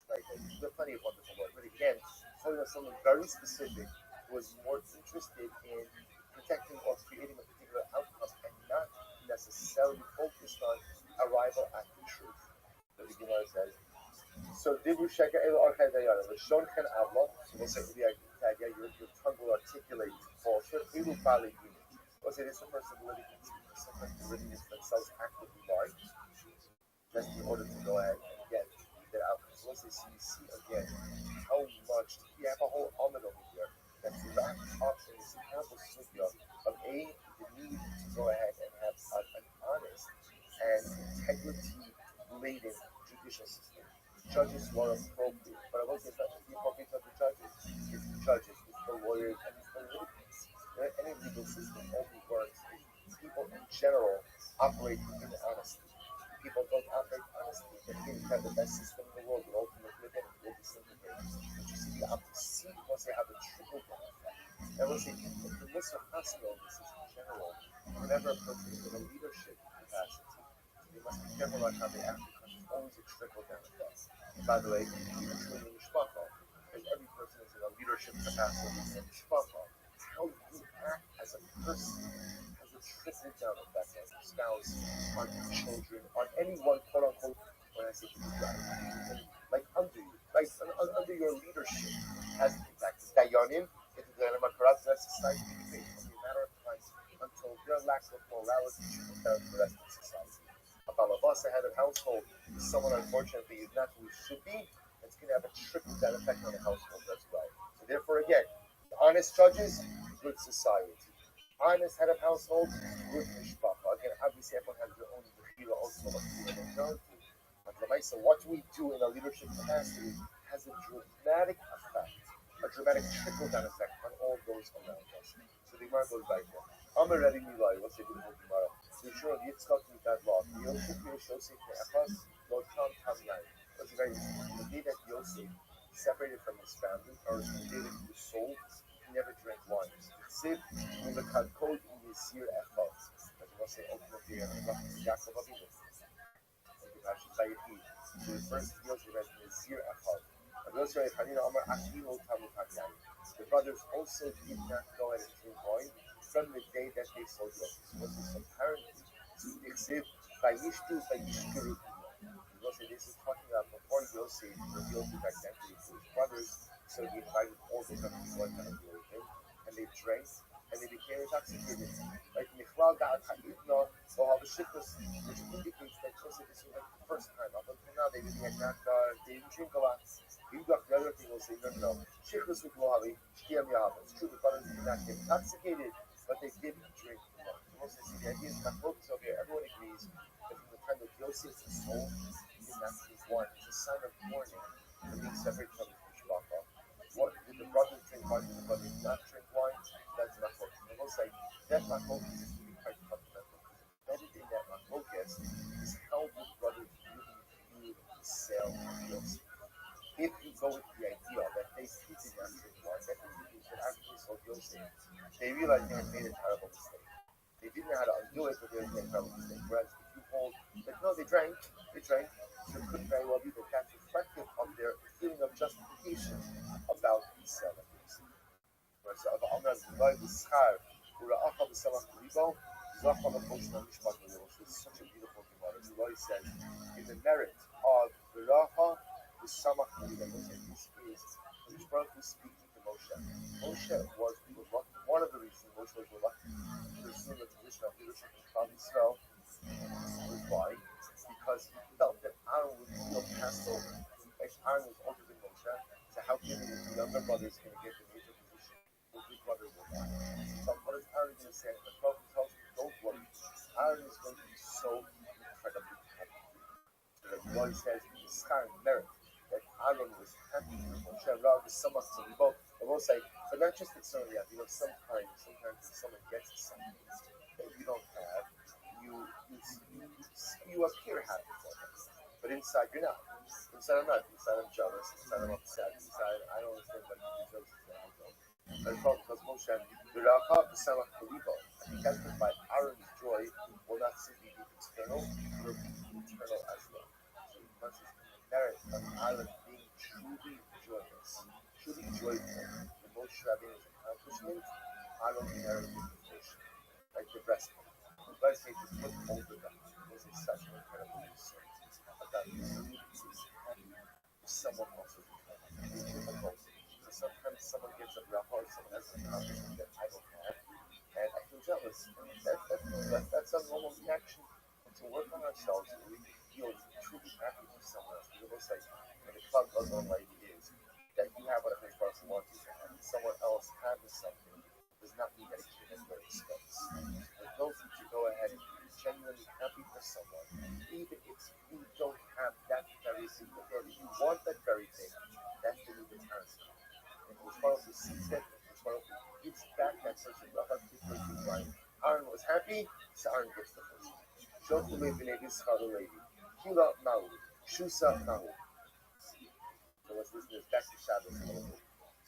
Right? There are plenty of wonderful lawyers. But again, someone very specific who was more interested in protecting or creating a particular outcome and not necessarily focused on arrival at the truth. The Gemara says, so Dibru Sheka Elo Archai Dayana, Lashon Chen Avla, so we'll say your tongue will articulate falsehood, Elu Bali Yini. We'll say this refers to themselves actively lying, just in order to go ahead and get their outcome. once they see again how much we have a whole element over here that's wrapped up in this incredible sugya of the need to go ahead and have an honest and integrity-laden judicial system. Judges were appropriate, but I won't say that the appropriate of the judges. It's the judges, it's the lawyers, and it's the litigants. Any legal system only works if people in general operate in honesty. People don't operate honestly. They think they have the best system in the world, but ultimately then it will be disintegrated. But you see, you have to see once they have a trickle down effect. And once they the most hospital this is in general, whenever a person is in a leadership capacity, they must be careful about how they act because there's always a trickle down effect. And by the way, even true in Mishpacha, because every person is in a leadership capacity in Mishpacha, how you act as a person has a trickle down effect on your spouse, on your children, on anyone, quote unquote, when I say like under you, like under your leadership has an impact. Dayanim, if the Dayanim are corrupt, that's society debate. It's only a matter of time until their lack of morality trickles down to the rest of society. A balabasa head of household is someone unfortunately is not who he should be. It's going to have a trickle down effect on the household as well. So therefore, again, honest judges, good society. Honest head of household, good mishpacha. Again, obviously everyone has their own bechira also, but so what we do in a leadership capacity has a dramatic effect, a dramatic trickle down effect on all those around us. So the Gemara goes back there. Amar Rabbi Milai, what's the beautiful Gemara? So sure of Yitzchak Mikat Lot, Yosef Yosef Ne'achas, Lot Tam Tam Yain. What's the very the day that Yosef separated from his family, or the day that he was sold, he never drank wine. Siv, when the Kadkod in his year Echad, as you must say, ultimately, Yaakov Avinu. So the first Yosef has Nazir Echad. The brothers also did not go ahead and drink wine from the day that they sold Yosef. So apparently, this is talking about before Yosef revealed his identity to his brothers, so he invited all the brothers to one time with him, and they drank, and they became intoxicated. Like Michlal Da'at Ha'idna, which indicates that Joseph is like the first time. Up until now, they didn't drink a lot. The other thing will say, no. Shichus with Mohavi, Shkiyam Yahab. It's true, the brothers did not get intoxicated, but they did drink wine. So most of the idea is my focus over here. Everyone agrees that from the time that Yosef is sold, he did not drink wine. It's a sign of mourning for being separated from his Mishpacha. What did the brothers drink wine? Did the brothers not drink wine? That's my focus. And we'll say that my focus is to be quite fundamental. Embedded in that my focus is how the brothers really viewed the sale of Yosef. If you go with the idea that they did not drink wine, that indicates that after they sold Yosef, they realized they had made a terrible mistake. They didn't know how to undo it, but they had made a terrible mistake. Whereas if you hold that no, they drank, so it could very well be that that's reflective of their feeling of justification about the sale of Yosef. Whereas which is such a beautiful Gemara. The Lord says, in the merit of V'racha, the Samach Liba, this is the Baruch Hu speaking to Moshe. Moshe was one of the reasons Moshe was reluctant to assume the position of leadership in Klal Yisrael. Why? Because he felt that Aaron would feel passed over. Aaron was older than Moshe, so how can his younger brother is going to get the major position? His big brother will not. So what is Aaron going to say? The prophet tells him, don't worry. Aaron is going to be so incredibly happy. So the Lord says, in this kind of merit, that Aaron was happy for Moshe. Rather, someone to be both. I will say, but not just that somebody has, sometimes when someone gets something that you don't have, you appear happy for them. But inside, you're not. Inside, I'm not. Inside, I'm jealous. Inside, I'm upset. Inside, I don't understand why you deserve something. But it's all because Moshe, V'racha b'samach kolibo. I think that's why Aaron's joy will not simply be external, it will be internal as well. So it must merit of Aaron being truly joyous, truly joyful. The Moshe Rabbeinu's accomplishment, Aaron inherited the position, like the breastplate. The breastplate is put over them. It was such an incredible result. But that really is happy if someone else is happy. It's difficult. Sometimes someone gets a bracha or someone has an accomplishment that I don't have, and I feel jealous. And that's a normal reaction. And to work on ourselves, we feel truly happy for someone else. We will say, when it Klal Gadol is that you have what a person wants you to have. Someone else having something does not mean that it came at your expense. It knows that you go ahead and be genuinely happy for someone, even if you don't have that very thing, but if you want that very thing, that's the new parents. And as far as he sees it, as far as he gives back that person, Aaron was happy, so Aaron gets the person. Shot the Levi Levi's father Levi. Kila Mahu, Shusa Mahu. So what's this? Is back to Shabbos.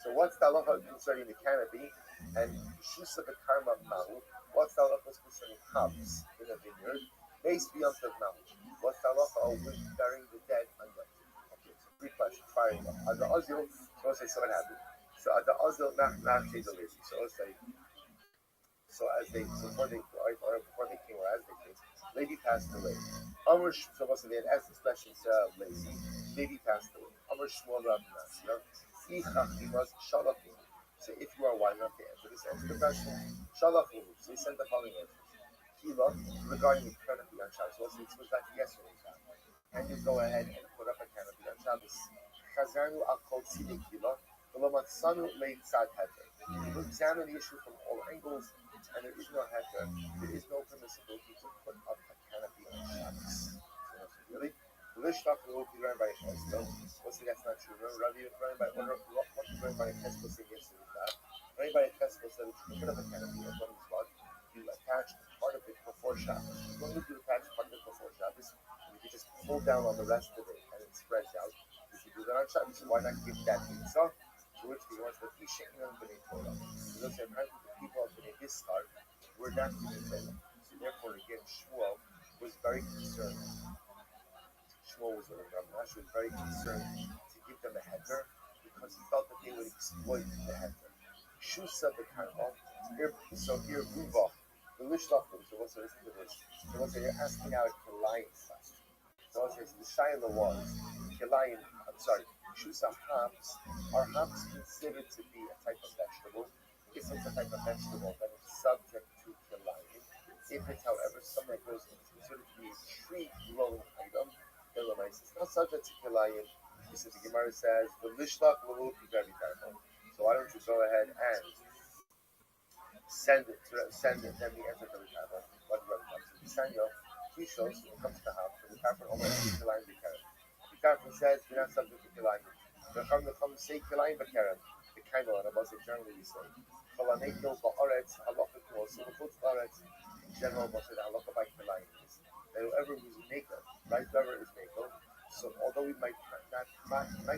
So what's the halacha concerning the canopy? And Shusa the Karma Mahu. What's the halacha concerning hops in a vineyard? Based beyond the Mahu. What's the halacha with burying the dead on Yom? Okay, so 3 questions. Firing up. Ada Azil, so let's say someone happened. So Ada Azil not the Levi. So let's say. So before they came or as they came, Levi passed away. Amr so they had asked this question to Levi passed away. Amr Shmuel Rav Nasir. So if you are wise enough to answer the question, Shalachu. So he sent the following answers. Kila regarding the canopy on Shabbos. So it was back yesterday's time. And you go ahead and put up a canopy on Shabbos. Chazarnu al kol tzidei kila. V'lomatzanu leitzad heter. We examine the issue from all angles. And there is no heter, there is no permissibility to put up a canopy on Shabbos. Really? Lishtach will be learned by a Cheskel. What's that's not true? Rabbi learned by a Cheskel saying yesterday that. Learned by a Cheskel said that you put up a canopy as one of his blood, you attach part of it before Shabbos. When you attach part of it before Shabbos, you can just pull down on the rest of it and it spreads out. You can do that on Shabbos, so why not give that mitzvah? To which he wants to be shaking on B'nai Torah. So those apparently the people of B'nai Yischar were not B'nai Torah. So therefore, again, Shmuel was very concerned. Shmuel was very concerned to give them a heter because he felt that they would exploit the heter. Shusa the Karma. So here, Ruva, the Lishlachim. So what's listen to this? So what's you're asking out Kilayim question. So what's the Shaila was Kilayim. I'm sorry. Shusa hops are hops considered to be a type of vegetable? If it's a type of vegetable, then it's subject to kilayim. If it's, however, something that goes considered to be a tree-growing item, then it's not subject to kilayim. This is the Gemara says, the lishlach will be very careful. So why don't you go ahead and send it, then the answer to the careful. What the Rabbi comes to the Sanyo, he shows when it comes to the house, the careful only has kilayim be careful. The careful says, we're not subject to kilayim. The Chum say kilayim be careful. The kind of what I generally say. Kalaneto ba'aretz halacha to so the chutz ba'aretz in general was it halacha by kilayim is that whoever who's maker, right? Whoever is maker. So although we might not pass that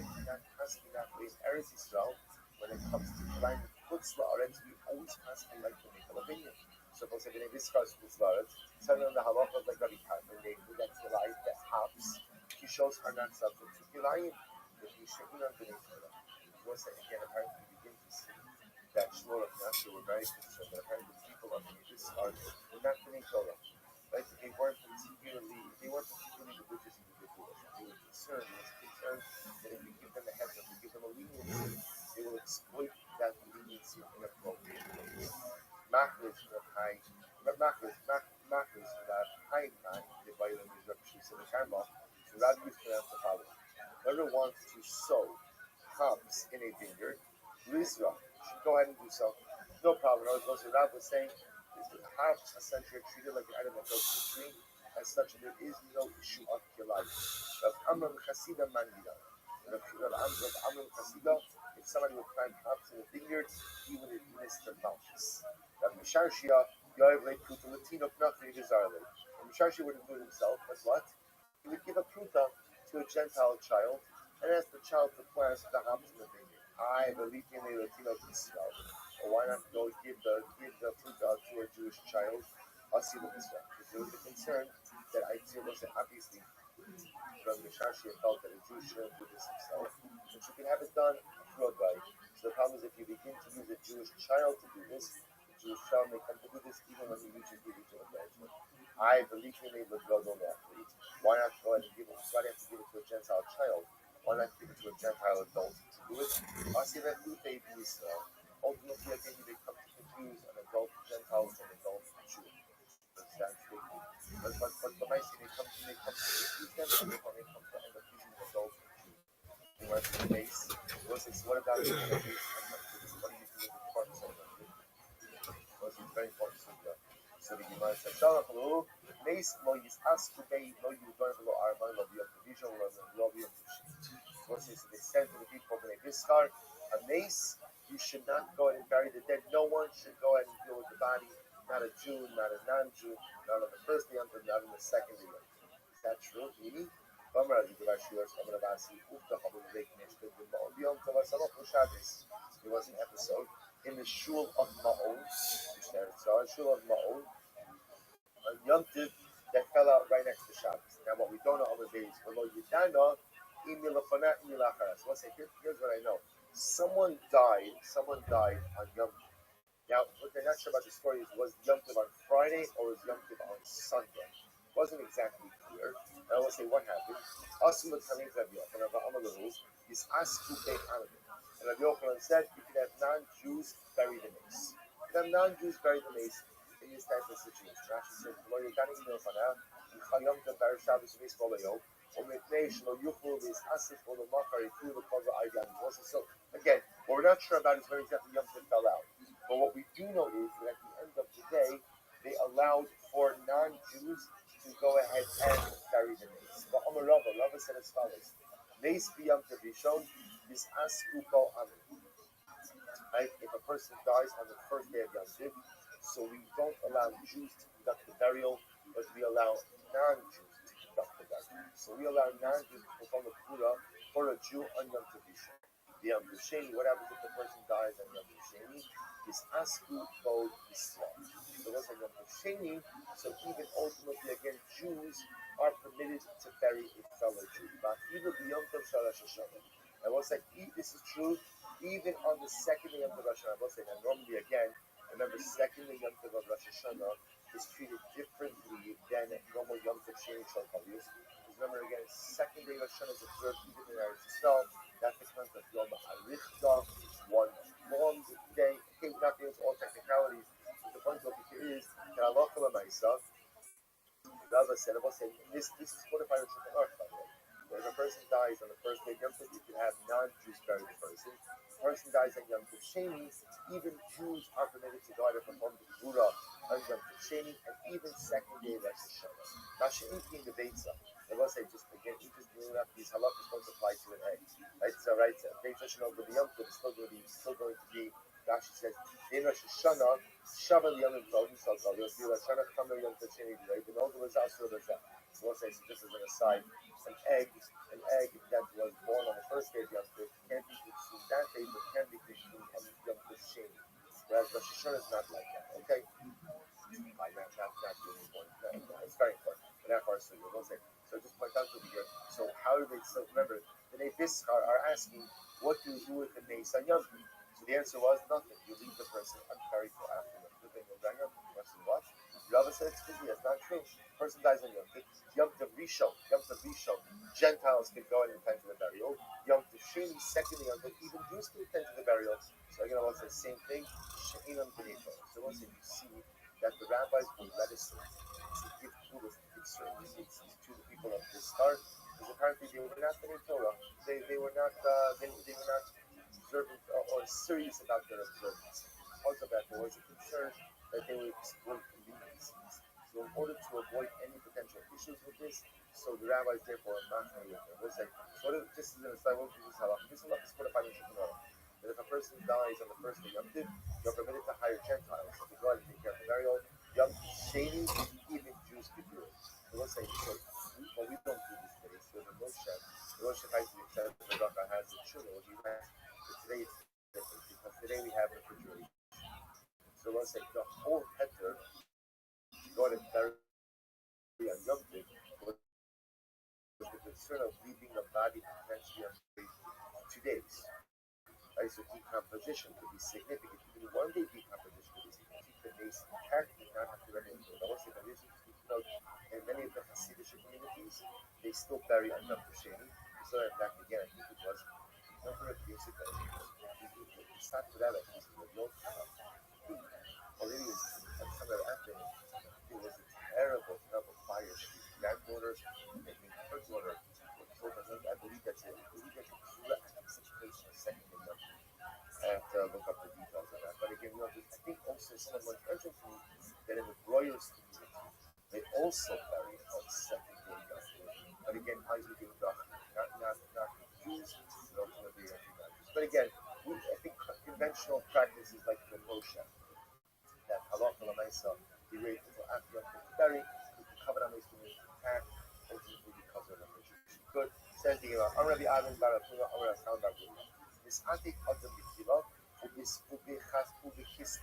way in Eretz Yisrael, when it comes to kilayim chutz ba'aretz, we always pass like the maker opinion. So if they discuss chutz ba'aretz, some of the halacha like Rabbi and they do that kilayim that hops, he shows are not subject to kilayim. That he should not be once again, apparently we begin to see that Shmuel and Nasir were very concerned that apparently the people of the Yisrael were not B'nai Torah. Right? They weren't particularly religious individuals. They were concerned that if we give them a heads up, we give them a leniency, they will exploit that leniency in appropriate ways. Machlis from high, Machlis from that high time, the Bailam is Rabbi Shisa the Karma, so Rabbi used to answer the following. Whoever wants to sow hops in a vineyard, Lizra, should go ahead and do so. No problem. I was Rabbi was saying, the hops essentially are treated like an item that goes to the tree. As such, there is no issue of kilayim. Rav Amram Chasida Mandida. Rav Amram Chasida, if somebody would plant hops in a vineyard, he would administer malchus. Rav Misharshia, Yoav Le'Pruta Latino Pnachri Desarle. Rav Misharshia wouldn't do it himself, but what? He would give a pruta to a Gentile child and ask the child to plant the hops in the vineyard. I believe in the Latino Israel. Or why not go give the fruit to a Jewish child? I'll see the Israel. Because there was a concern that I see was obviously Rabbi Misharshia felt that a Jew shouldn't do this himself, but you can have it done through a guy. So the problem is if you begin to use a Jewish child to do this, the Jewish child may come to do this even when he reaches the age of adulthood. I believe in the Godol athlete. Why not go ahead and give it? Why do you have to give it to a Gentile child? Why not give it to a Gentile adult to do it? Ultimately, I think they come to confuse an adult Gentile with an adult Jew. But the nice thing, they come to confuse them, and they come to end up using an adult Jew. parts of the base. What about the base? What do you do with the parts of it? It's very important. So the Gemara says, "Shalachlu meis lo yisasku bei lo yudon v'lo arba lo biyot division lo biyot division." What says they said to the people when they discard a mace, you should not go ahead and bury the dead. No one should go ahead and deal with the body. Not a Jew, not a non-Jew, not on the first day, not on the second day. Is that true? Meaning, there was an episode in the Shul of Ma'on, Shul of Ma'on, a Yom Tiv that fell out right next to Shabbos. Now, what we don't know other days, here's what I know. Someone died on Yom Tiv. Now, what they're not sure about the story is, was Yom Tiv on Friday or was Yom Tiv on Sunday? It wasn't exactly clear. And I will say what happened. Asim L'Tamid Rabbi Yochanan V'Amar L'Ruz is Asku Beit Hanabim. And Rabbi Yochanan said, you can have non-Jews bury the mace. You can have non-Jews bury the mace in this type of situation. Rashi says, "Lo Yodani Milchana, Yom Tiv Bar Shabbos Mace Bolayo, or Mipnei Shlo Yuchlu Mace Asif or the Makar Yifu the Kova Aydan." So again, what we're not sure about is where exactly Yom Tiv fell out. But what we do know is that at the end of the day, they allowed for non-Jews to go ahead and bury the mace. But Rabbi said as follows: "Mace b'yom tiv rishon is asku kol amin." Right? If a person dies on the first day of Yom Tiv, so we don't allow Jews to conduct the burial, but we allow non-Jews to conduct the burial. So we allow non-Jews to perform the kula for a Jew on Yom Tiv rishon. The Yom Tiv Sheni, what happens if the person dies on Yom Tiv Sheni? Is asku kol Islam. So that's on Yom Tiv Sheni. So even ultimately, again, Jews are permitted to bury a fellow Jew. But even the Yom Tov Shalosh Hashanah. I will say this is true even on the second day of the Rosh Hashanah. I will say that normally again, remember, second day Yom Tov of Rosh Hashanah is treated differently than normal Yom Tov Sheni Shal Kaviyus. Because remember again, second day Rosh Hashanah is observed even in Eretz Yisrael. That's the concept of Yom Harichta, one long day. Okay, not to all technicalities. But the point of it is that Allah Maisa, Rabbi said, this is codified in Shulchan Aruch, by the way. If a person dies on the first day of Yom Tov, you can have non-Jews bury the person. If a person dies on Yom Tov Sheni, even Jews are permitted to go out and perform the Gvura on Yom Tov Sheni, and even second day of Rosh Hashanah. Now, She'inki in the Beitzah, I will say just again, interestingly enough, these halachas don't apply to an egg. Right? So, Beitzah Shalom with the Yom Tov is still going to be. Rashi says, in Rosh Hashanah, Shabbal Yom Tov, Yisrael Tov, Rosh Hashanah, Kamer Yom Tov Sheni, right? And all the was also the Zah. So we'll say, so just as an aside, an egg that was born on the first day of Yom Tov can't be consumed that day, but can be consumed on Yom Tov Sheni. Whereas Rosh Hashanah is not like that. Okay? Not really important. It's very important. But that part, so we'll say. So just point out to the so how do they? So remember, the Neviskar are asking, what do you do with the mace on Yom Tov? So the answer was nothing. You leave the person unburied till after the thing will bring up. The person what? Rabbi said it's not true. The person dies on Yom Tov. Yom Tov Rishon. Gentiles can go and attend to the burial. Yom Tov Sheni, second Yom Tov, even Jews can attend to the burial. So again, I will say the same thing. She'inam b'neifa. So once you see that the rabbis will let us to give kudos, to give certain receipts to the people of this start, because apparently they were not in Torah. They were not observant or serious about their observance. Because of that, there was a concern that they would exploit conveniences. So in order to avoid any potential issues with this, so the rabbis therefore are not going to with them. We'll say, just as an aside, we'll do this halach. This halach is codified in Shulchan Aruch. That if a person dies on the first day Yom Tov, you're permitted to hire Gentiles to go and take care of the burial. Yom Tov Sheni, even Jews could do it. So we'll say, but we don't do this today. So the Moshe Chaim said the Rabbi has the children. What he has, but today it's different because today we have refrigeration. So we'll say the whole heter to go and bury on Yom Tov was the concern of leaving the body potentially on 2 days. Right, so decomposition could be significant. Even 1 day decomposition could be significant. Keep the mace intact and not have to let it go. I will say that this is note in many of the Hasidic communities, they still bury on Yom Tov Sheni. So in fact, again, I think it was a number of years ago. It's not for that, I think it was already somewhere after it was a terrible fire. His granddaughter and her daughter were killed. I believe that's it. traditional practices like the Moshe, that halacha l'maisa be raised until after Yom Kippur, covered on these things attack, ultimately because of them, which she could. Says the Rabbi Adam Bar Abdullah Amar Asam Bar Abdullah. This antik adam b'tila, ubichas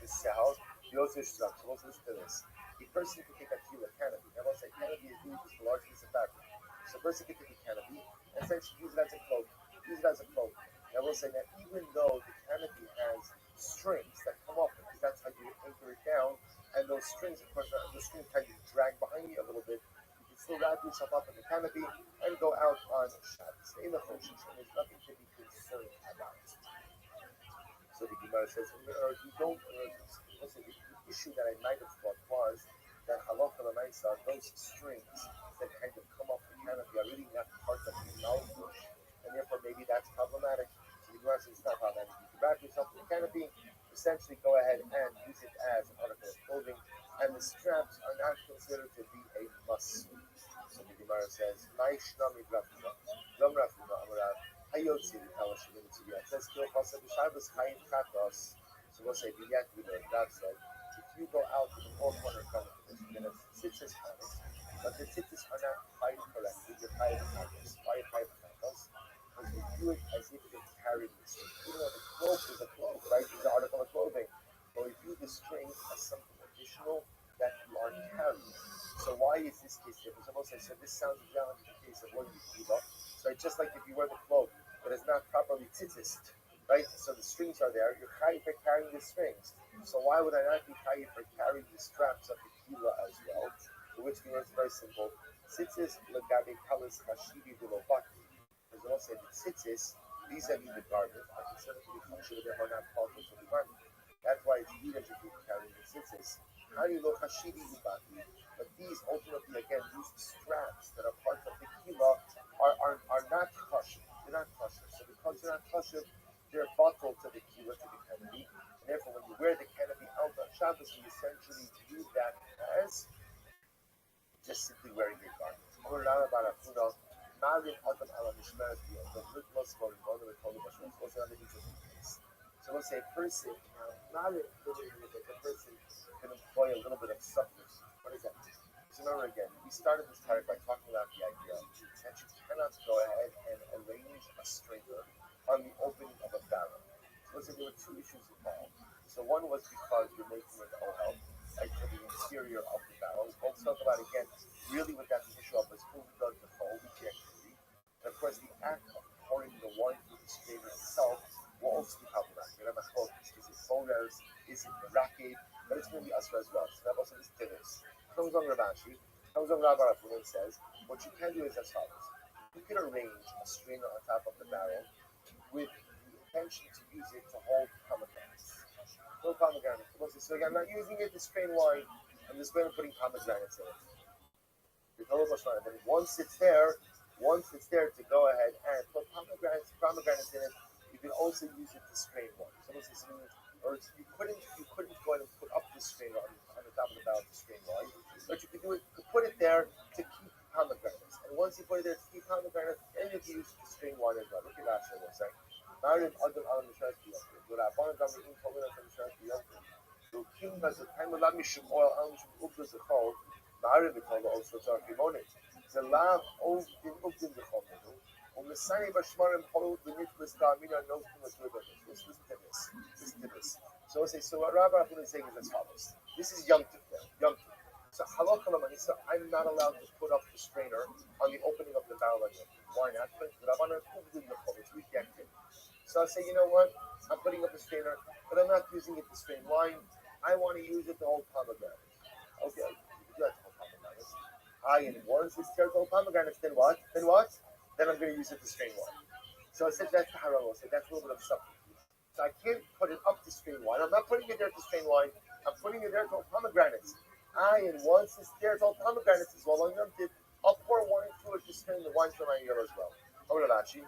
sehal, yosef shram. So let's listen to this. A person can take a tefillah canopy. Now, once a canopy is used, it's the large piece of fabric. So a person can take a canopy and essentially use it as a cloak. Now, we'll say that even though the canopy has strings that come up, because that's how you anchor it down, and those strings, of course, the strings kind of drag behind you a little bit, you can still wrap yourself up in the canopy and go out on Shabbos. In the Choshes, and there's nothing to be concerned about. So the Gemara says, listen, the issue that I might have thought was that halacha l'maisa, those strings that kind of come off the canopy are really not part of the knowledge, and therefore maybe that's problematic. So the Gemara says it's not problematic. You can wrap yourself in the canopy, essentially go ahead and use it as an article of clothing, and the straps are not considered to be a must. So the Gemara says, "Ma'ishnami Rafuna, Lam Rafuna Amarav, Hayotzi Kalashivin Tziviyah." It says, "Kil Chasa B'Shabbos Chayin Chatos." So we'll say, "V'yat V'lo." Rav said, if you go out to the four corner front of this, you're going to tzitzis chatos, but the tzitzis are not tied correctly. You're tied chatos. Why are tied chatos? Because you do it as if you're carrying the string. Even though the cloak is a cloak, right? It's an article of clothing. But we view the string as something additional that you are carrying. So why is this case different? Someone says, so this sounds exactly like the case of wearing the kiva. So it's just like if you wear the cloak, but it's not properly tzitzis, right? So the strings are there. You're chayiv for carrying the strings. So why would I not be chayiv for carrying the straps of the kiva as well? Which means very simple. Tzitzis legabe kalis hashivi v'lobaki. As I said, the tzitzis vis-a-vis the garment are considered to be kosher, therefore not faultless of the garment. That's why it's needed to be carrying the tzitzis. Hani lo hashivi v'lobaki. But these ultimately, again, these straps that are part of the kiva are not kosher. They're not kosher. So because they're not kosher, they're bottled to the kiva, to the canopy. And therefore, when you wear the canopy out on Shabbos, you essentially view that as just simply wearing your garment. So let's say a person, not literally a person can employ a little bit of substance. What is that? So remember again, we started this part by talking about the idea that you cannot go ahead and arrange a stringer on the opening of a barrel. So listen, there were two issues involved. So one was because you're making it ohel, like for the interior of the barrel. We'll talk about again, really what that's the issue of is who does the whole, which you actually read. And of course, the act of pouring the wine through the strainer itself will also be problematic. Is it folders? Is it the racket? But it's going to be usher as well. So that also is this. Comes on Ravashi, comes on Rabbi and says, what you can do is as follows. You can arrange a strainer on top of the barrel with the intention to use it to hold pomegranates. Hold pomegranates. So again, I'm not using it to strain wine. I'm just going to putting pomegranates in it. And then once it's there to go ahead and put pomegranates in it, you can also use it to strain wine. Or you couldn't go ahead and put up the strainer on the top of the barrel to strain wine, but you could do it. You could put it there to keep pomegranates. And once you put it there to keep pomegranates, then you can use it to strain wine as well. Look at that, what's saying. Listen to this. So what Rabbi is saying is as follows. This is Yom Tov. So halacha l'maisa, I'm not allowed to put up the strainer on the opening of the barrel again. Why not? Because it's rejected. So I say, you know what? I'm putting up the strainer, but I'm not using it to strain wine. I want to use it to hold pomegranates. Okay, you do have to hold pomegranates. And once it's there to hold pomegranates, then what? Then I'm going to use it to strain wine. So I said that's the haram. I said that's a little bit of subtlety. So I can't put it up to strain wine. I'm not putting it there to strain wine. I'm putting it there to hold pomegranates. And once it's there to hold pomegranates as well, I'll pour wine through it to strain the wine from my ear as well. Rashi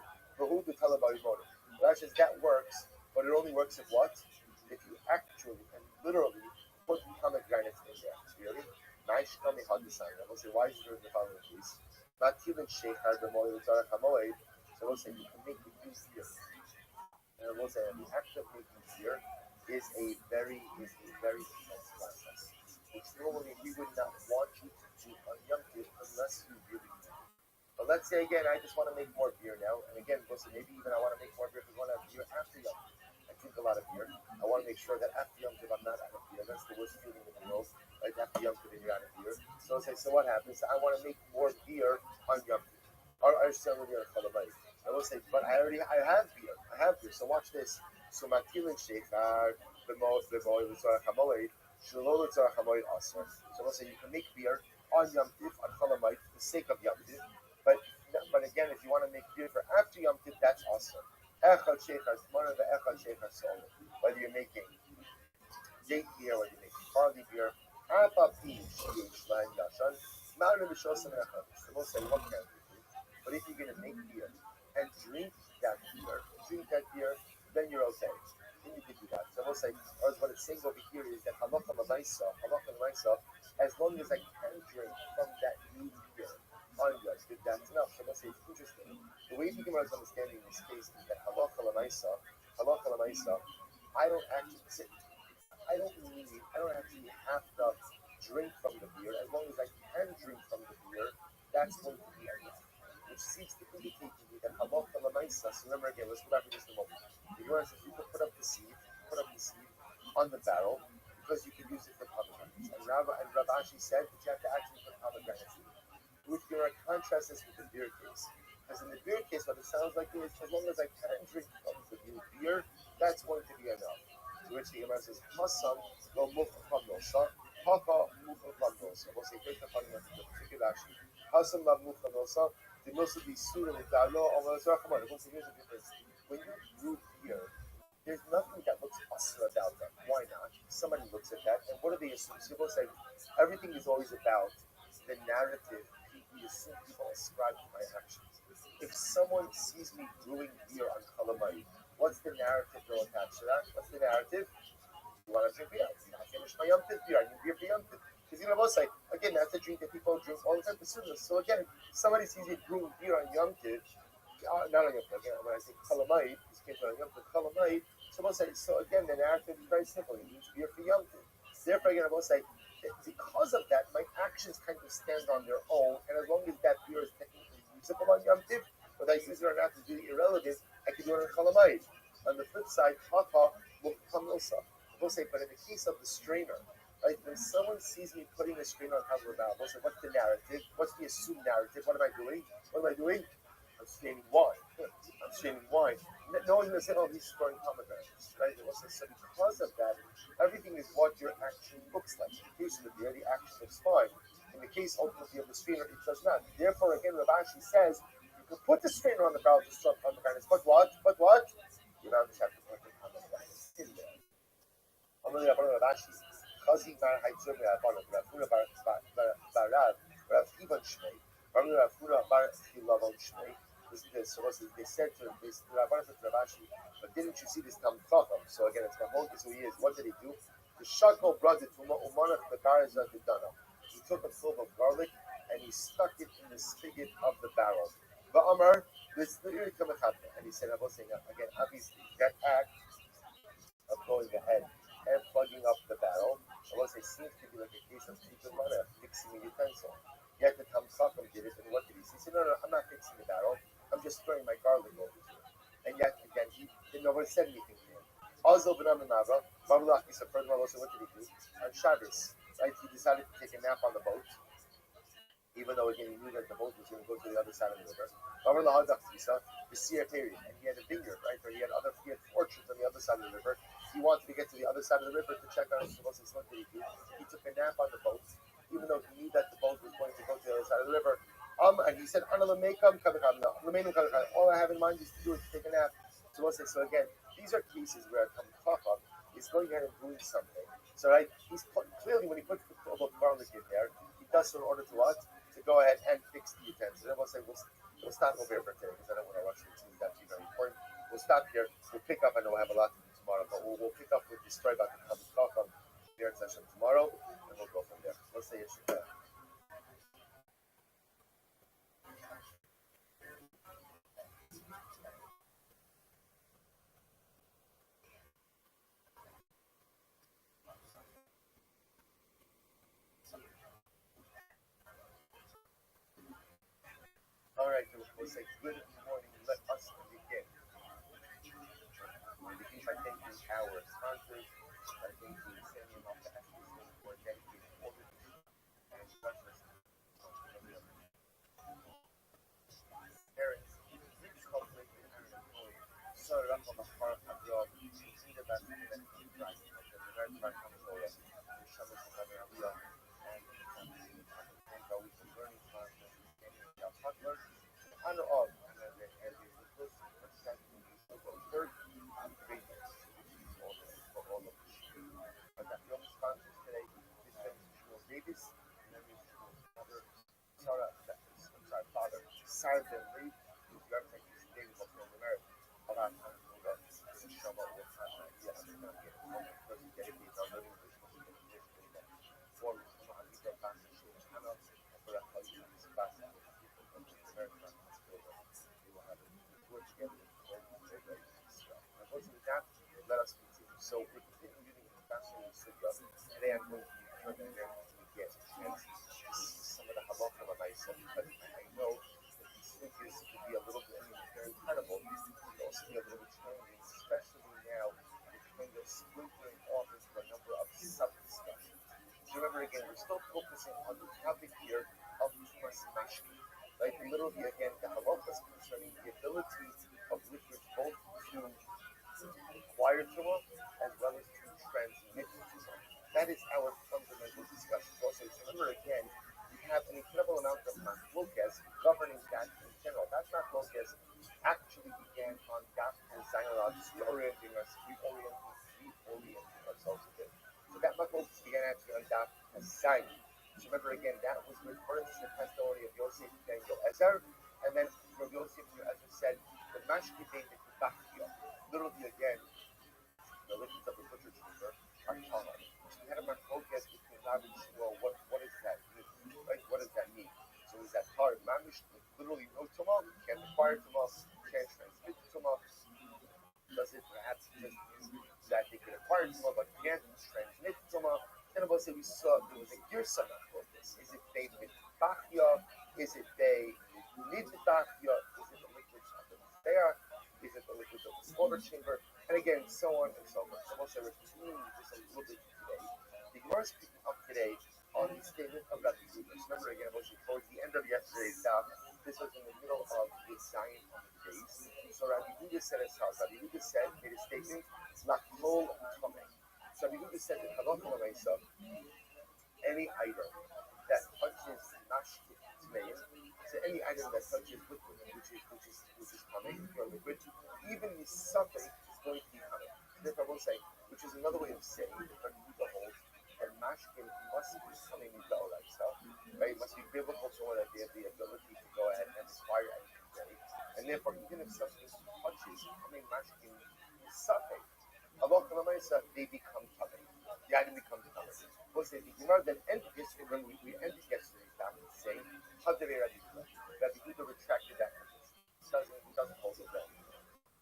says that works, but it only works if what? If you actually and literally put pomegranates in there. Really? We'll say, why is it in the following case? So we'll say you can make it easier And I will say that the act of making beer is a very intense process. Which normally we would not want you to do on Yom Tov unless you really need it. But let's say again, I just want to make more beer now, and again, listen, maybe even I want to make more beer because I want to have beer after Yom Tov. I drink a lot of beer. I want to make sure that after Yom Tov I'm not out of beer. That's the worst feeling in the world. Like after Yom Tov you're out of beer. So say, so what happens? I want to make more beer on Yom Tov. Or I still beer on Cholamayit. I will say, but I have beer. I have beer. So watch this. So matilin sheikhar b'moed l'tzorach hamoed shelo l'tzorach hamoed aser. So we'll say you can make beer on Yom Tov on Cholamayit for the sake of Yom Tov. But again, if you want to make beer for after Yom Tov, that's awesome. Echad sheikhar one of the echad sheikhar solo. Whether you're making date beer, whether you're making barley beer, apapi shiyush laim yashan, ma'anu b'shosim echad. So we'll say what can we do? But if you're going to make beer and drink that beer, then you're okay. Then you can do that. So we'll say, or what it's saying over here is that halacha l'maisa, as long as I can drink from that new beer on Yom Tov, that's enough. So we'll say it's interesting. The way the Gemara is understanding this case is that halacha l'maisa, I don't actually have to drink from the beer. As long as I can drink from the beer, that's going to be enough. Which seems to indicate to me that halacha l'maisa. So remember again, let's go back to this in a moment. The Gemara says you can put up the seed on the barrel because you can use it for pomegranates. And Rav Ashi said that you have to actually put pomegranates in it. Which Gemara contrasts this with the beer case. Because in the beer case, what it sounds like is as long as I can drink from the new beer, that's going to be enough. To which the Gemara says, Hasam lo mufcham nosa, haka mufcham nosa. We'll say, here's the funny one, the particular action. Hasam lo mufcham nosa, the most of these suda and dalo, or we'll say, here's the difference. When you brew beer, there's nothing that looks awesome about that. Why not? Somebody looks at that, and what do they assume? So we'll say, everything is always about the narrative we assume people ascribe to my actions. If someone sees me brewing beer on Cholamayit, what's the narrative they'll attach to that? What's the narrative? You want to drink beer? I finished my Yom Tov beer. I need beer for Yom Tov. Because you know, both say, again, that's a drink that people drink all the time. So again, somebody sees me brewing beer on Yom Tov, not on Yom Tov, again, when I say Cholamayit, this came from Yom Tov, Cholamayit, so both say, so again, the narrative is very simple. It means beer for Yom Tov. Therefore, again, I will say, because of that, my actions kind of stand on their own, and as long as that beer is technically usable on Yom Tov, whether I use it or not is really irrelevant, I can do it on Cholamayit. On the flip side, Haka will come Ilsa. We'll say, but in the case of the strainer, right, when someone sees me putting a strainer on top of a valve, we'll say, what's the narrative? What's the assumed narrative? What am I doing? I'm straining wine. No one's going to say, oh, he's throwing pomegranates, right? We'll say, so because of that, everything is what your action looks like. In the case of the beer, the action looks fine. In the case, ultimately, of the strainer, it does not. Therefore, again, Rabbi Ashi says, you can put the strainer on the barrel to throw pomegranates, but what? You now just have to put the pomegranates in there. Listen to this. So they said to him, Rabbanan said to Rav Ashi, but didn't you see this Tam Chacham? So again, it's Mahmoud, who he is. What did he do? The Shakal brought it to Umanach Begarazah Dana. He took a clove of garlic and he stuck it in the spigot of the barrel. Va'amar, this and he said, I was saying again, obviously, that act of going ahead and plugging up the barrel, I was saying, seems to be like a case of keeping money, fixing a utensil. Yet the Tam Chacham did it, and what did he say? He said, no, I'm not fixing the barrel. I'm just throwing my garlic over here. And yet, again, nobody said anything to him. Also, he said, furthermore, also, what did he do? On Shabbos, right, he decided to take a nap on the boat, even though, again, he knew that the boat was going to go to the other side of the river. And he had a vineyard, right, or he had orchards on the other side of the river. He wanted to get to the other side of the river to check on his what did he do? He took a nap on the boat, even though he knew that the boat was going to go to the other side of the river. And he said, all I have in mind is to do is to take a nap. So again, these are cases where Tam Chacham is going ahead and doing something. So right, he's clearly when he puts the clove of garlic in there, he does so in order to what? To go ahead and fix the utensil. And we'll say we'll stop over here for today because I don't want to rush it. It's actually very important. We'll stop here. We'll pick up. I know we'll have a lot to do tomorrow, but we'll pick up with the story about the Tam Chacham here in session tomorrow, and we'll go from there. Let's say it should. right, we'll say good morning, let us begin. I thank our sponsors. I thank you, Samuel, off the Estes for dedicating all the and breakfast. Parents, this conflict in our employee, so up on the heart of your see the best in the right, the very part comes over, the summer of the Rabbi, and always the learning process, and the toddlers, honor all, and the first percent of the third grade. For all of us. But that young sponsors today, this is Shmuel Davis, and then there's Shmuel's mother, Sarah, father, Sarah Ben Reed, who's representing David of North America. But I'm going to go to Shama with yes, I'm going to get one person dedicated on learning English, for Mahadika Pastor, Hannah, and for that culture, this class, and people from America, they will have a tour together with all the very and unfortunately, that let us continue. So we're continuing reading the Pastor in Sugya. Today I'm going to be turning there to get and some of the halakha of myself, but I know that these figures could be a little bit very incredible. It could also be a little bit challenging, especially now with kind of splintering off into a number of sub-discussions. So remember again, we're still focusing on the topic here of Tumas Mashki. Right? Literally again, the halachas concerning the ability of liquids both to acquire Tumah as well as to transmit Tumah. That is our fundamental discussion. Also, remember again, we have an incredible amount of machlokas governing that in general. That machlokas actually began on Daf and Zainarad, reorienting ourselves a bit. So that machlokas began actually on Daf and Zain. So remember again, that was with first the testimony of Yosef and Yoezer, and then Rabbi Yosef and Yoezer said, the mashki being the kubachia. Literally again, the liquids of the butcher chamber are tar. So we had a machlokas between Rav and Shmuel. What does that mean? Right? What does that mean? So is that tar mamish literally no tumah? Can't acquire tumah? Can't transmit tumah? Does it perhaps just mean that they can acquire tumah but can't transmit tumah? Then about say we saw there was a girsa machlokas. Is it they mitbachia? Is it they nidbachia? Is it the liquids of the mizbeach? Is it the liquids of the slaughter chamber? And again, so on and so forth. So we'll say we're continuing just a little bit today. The Gemara is picking up today on the statement of Rabbi Yehuda. Remember again, was towards the end of yesterday's daf. This was in the middle of the Zion on the days. So Rabbi Yehuda said as follows. Rabbi Yehuda said, made a statement, Lakmol Tomei. So Rabbi Yehuda said that halakha l'maisa, any item that touches mashki tmeim, so any item that touches liquid, which is coming from liquid, even the suffix is going to be coming. Therefore, I will say, which is another way of saying that the holds that mashkin must be coming in the oraisa, right? It must be biblical to know that they have the ability to go ahead and acquire anything, and therefore, even if something touches coming mashkin suffix, halakha l'maisa, they become coming. The item becomes coming. We'll say the Gemara that ended yesterday, when we ended yesterday's daf, saying, Hadrei Rabbi Yehuda retracted that. Doesn't hold it well.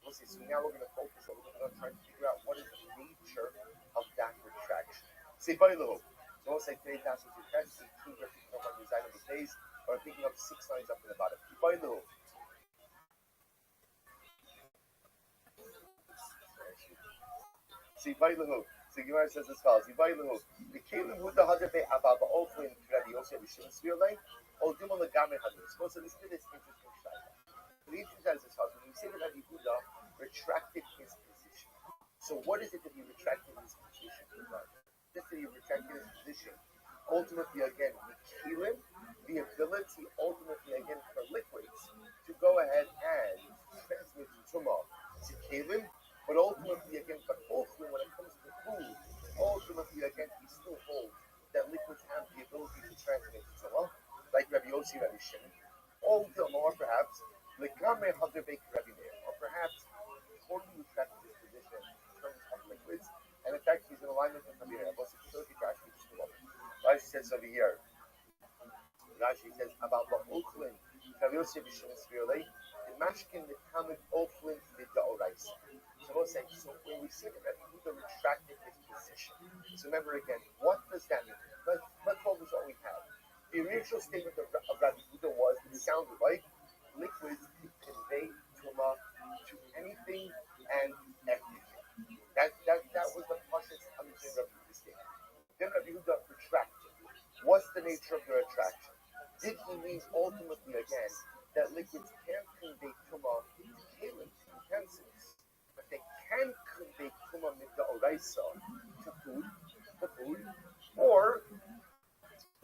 We'll see. So now we're going to focus a little bit on trying to figure out what is the nature of that retraction. Say, buddy, little. So we'll say today's daf is retraction. Two picking up on the design of the days, or picking up 6 lines up in the bottom. Buddy, little. See, buddy, little. So Gemara says as follows: Yivayilu, the Kalim Huda Hadabe Ababa Oflin Rabbi Yosef B'Shimon Svirlei, Oldimon Legame Hadus. So listen to this interesting shayla. The interesting shayla is as follows: when we say that Rabbi Yehuda retracted his position, so what is it that he retracted his position for? Just that he retracted his position. Ultimately, again, the Kalim, the ability, ultimately again for liquids to go ahead and transmit tumah to Kalim. But ultimately, again, when it comes to food, ultimately, again, he still holds that liquids have the ability to transmit tumah, like Rabbi Yossi, Rabbi Shimon, or perhaps, Legame Hadrei Rabbi Meir, or perhaps, totally retracted his position in terms of liquids, and in fact, he's in alignment with Rabbi Meir. Rashi says over here, Rashi says about the Ochlin, Rabbi Yossi, Rabbi Shimon, Svirlei, the Mashkin, the Talmud, Ochlin, the Da'oraisa. So we'll say, so when we see that Rabbi Yehuda retracted his position, so remember again, what does that mean? Let's focus on what we have. The original statement of Rabbi Yehuda was, it sounded like can't convey tumah to kalim, utensils, but they can convey tumah mid'oraisa to food, or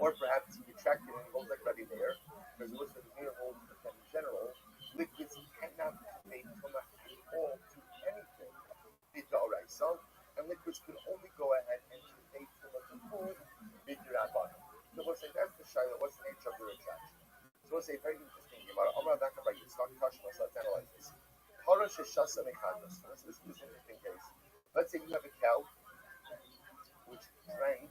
perhaps he retracted and holds like Rabbi there, because most of the Mir holds that in general, liquids cannot convey tumah at all to anything mid'oraisa, and liquids can only go ahead and convey tumah to food mid'rabbanan. So we'll say that's the shaila. What's the nature of the retraction? So we'll say very interesting. Gemara. Let's analyze this. This is an interesting case. Let's say you have a cow which drank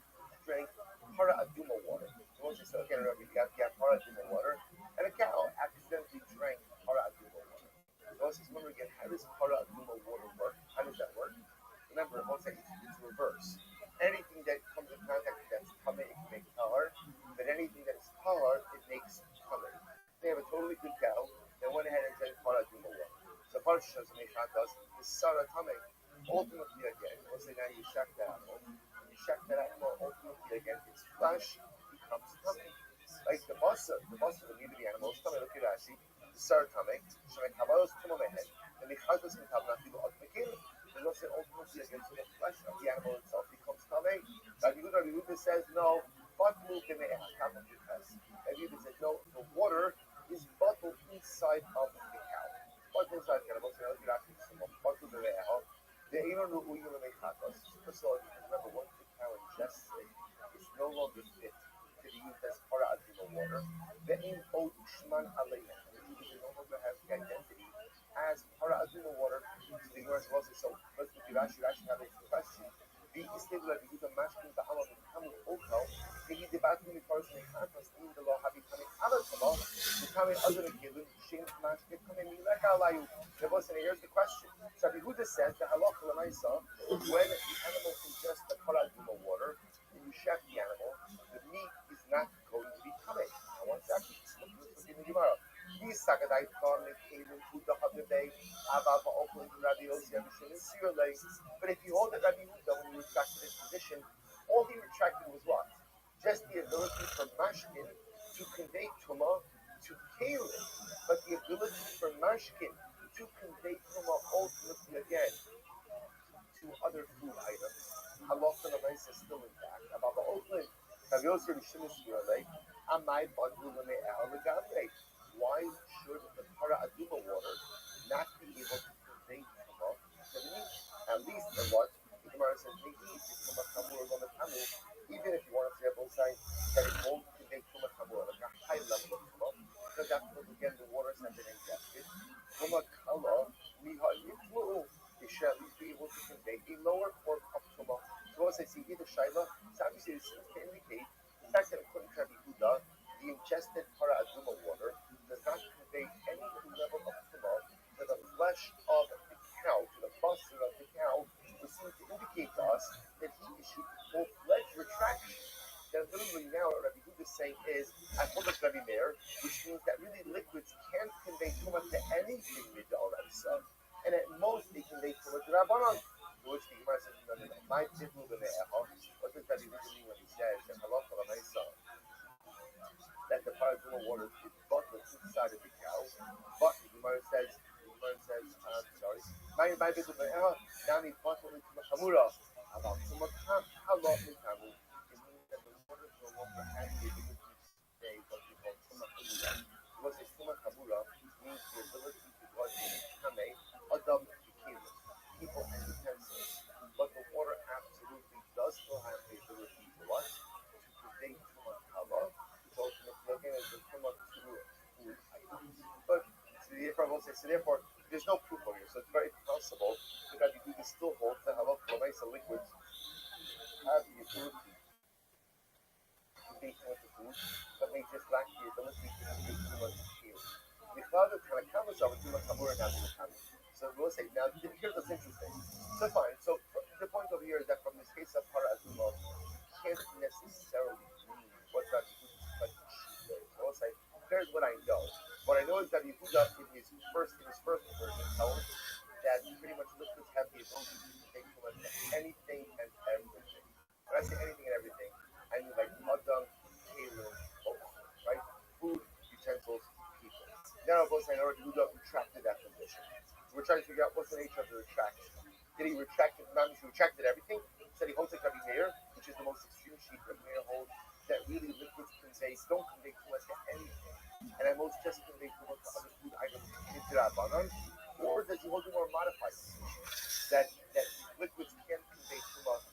para aduma water. So we'll say, so again, remember, you have para aduma water, and a cow accidentally drank para aduma water. So we'll say, remember again, how does para aduma water work? How does that work? Remember, we'll say it's reverse. Anything that comes in contact with that's tamei, it can make tahar, but anything that is tahar, it makes tamei. They have a totally good cow, they went ahead and drank para aduma water. So para shows does is sara tamei. Ultimately, again, we'll say now you shack that animal. You shack that animal, ultimately, again, its flesh becomes tamei. Like the basa, the meat of the animal is tamei. Look at Rashi. The sara tamei. Shemek havalos tumamehed. The mechazos can have not people ultimately. There's also ultimately against the flesh of the animal itself becomes tamei. Rabbi Yehuda says no. Batlu keme'eh. Rabbi Yehuda says no. The water is bottled inside of the cow. Bottled inside the animal. So look at Rashi. Batlu keme'eh. The Einon Ru'uyim Mechatos. First of all, remember, once the cow ingests it, it's no longer fit to be used as para aduma water. The Ein Od Shman Aleina. It no longer has the identity as para aduma water. So the Gemara also so let's look at Rashi have a question. The Istibla Yehuda Mashkin Ba'alam Kamu Okal. The Yidibatmi Forest Mechatos in the law have become Alatama. The Kamin Other Kilun Shin Mashkin Kamin Mileka Layu. Here's the question. So Rabbi Yehuda says that halacha l'maisa, when the animal ingests the para aduma water and you shech the animal, the meat is not going to be tamei. Now one second. Look in the Gemara. These sagadai come and came into the Habibay, Abba Oakland, Rabbi Yosef, but if you hold that Rabbi Yehuda when you retracted his position, all he retracted was what? Just the ability for mashkin to convey tumah to kalim, but the ability for mashkin to convey tumah ultimately again to other food items. Halacha l'maisa is still intact. About the Oakland, Rabbi Yosef Shimis Yirlei, Amai Badlu L'Me'el L'Gamrei. Why should the para aduma water not be able to convey tumah to the meat? At least in what the Gemara says, tumah kamur or kamur. Even if you want to say both sides, that it won't convey tumah kamur, like a high level of tumah, because that's because again the waters have been ingested. Tumah kala miha yitlu. It should at least be able to convey a lower form of tumah. So as I see either shaila, so obviously it seems to indicate the fact that according to Rabbi Yehuda, the ingested para aduma water does not convey any level of tumah to the flesh of the cow, to the muscle of the cow, which seems to indicate to us that he issued full-fledged retraction. That literally now what Rabbi Yehuda is saying is, I hold up Rabbi Meir, which means that really liquids can't convey tumah to anything mid'oraisa, and at most they convey tumah to Rabbanan. To which the Gemara says, no. My titlu b'me'echa. What does Rabbi Yehuda mean when he says that halacha l'maisa, that the para aduma water is bottled inside of the cow? But the Gemara says, my titlu b'me'echa, nami bottled into machamura. About tumah halot mitamu. It means that the water no longer has the ability to stay what we call tumah chamura. Because a tumah chamura means the ability to cause tamei, adam, people and utensils. But the water absolutely does still have the ability to what? To convey tumah kala, which ultimately again is the tumah to food items. But so therefore, there's no proof over here, so it's very possible that Rabbi Yehuda still holds that halacha l'maisa liquids have the ability to convey tumah to food, but may just lack the ability to convey tumah to food. The father kind of covers over tumah kamura now to the So we'll say now here's what's interesting. So fine. So the point over here is that from this case of para aduma can't necessarily mean what Rabbi Yehuda's question is. So we'll say here's what I know. What I know is that Yehuda in his first version tells that pretty much liquids have the ability to convey tumah to anything and everything. When I say anything and everything, I mean like adam, kalim, right? Food, utensils, people. Then I'll say, in order to retracted that position. So we're trying to figure out what's the nature of the retraction. Did he retract it? Not he retracted everything. Said he holds like Rabbi Meir, which is the most extreme sheet. Rabbi Meir holds that really liquids don't convey too much to anything, and at most just convey too much to other food items into that banan. Or does he hold a more modified position that liquids can't convey too much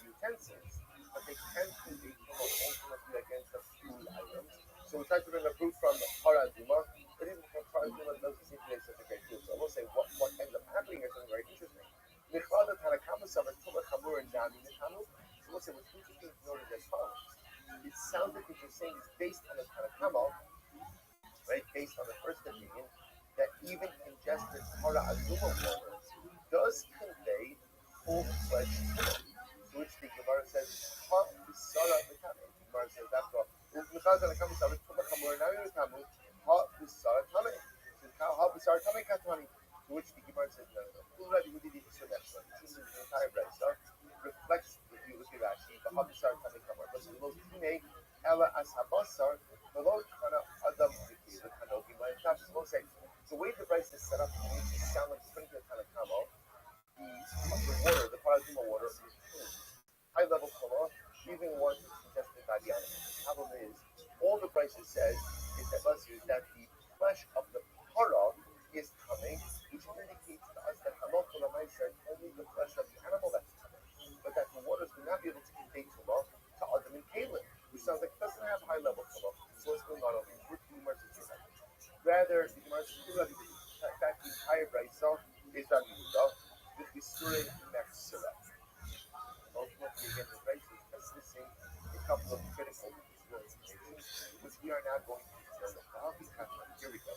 utensils, but they can convey too much ultimately against the food items. So we try to bring a proof from Paraduma, but even from Paraduma doesn't seem to be such a great proof. So I will say what ends up happening is something very interesting. So we'll say what's interesting to notice as follows. It sounds like what you're saying is based on the Tanakama, right? Based on the first opinion, that even ingested Paraduma water does convey full-fledged tumah. To which the Gemara says, "Ha b'sara v'tamei." The Gemara says that's what. Now you b'sara tamei. Ha b'sara tamei katani. To which the Gemara says, "No. Already we did it so next one. This is the entire brayso reflects if you look at Rashi, the ha b'sara tamei kamar. But the most tine ela as habasar below kana adam diki the kanobi. My Tash will say the way the brayso is set up makes it sound like sprinkler kind of kamo. The water, the paraduma water, is clean. High level color, even once it's ingested by the animal. The problem is, all the Brisa says is that the flesh of the para is coming, which indicates to us that halach l'maisa is only the flesh of the animal that's coming, but that the waters will not be able to convey tumah to Adam and Caleb, which sounds like it doesn't have high level color. So what's going on over here? We're too much to say. Rather, the Gemara says, in fact, the entire Brisa is Rabbi Yehuda with the Surah Mechsura. Ultimately, again, the Brisa is dismissing a couple of critical explanations, which we are now going to consider the Kahavi Katan. Here we go.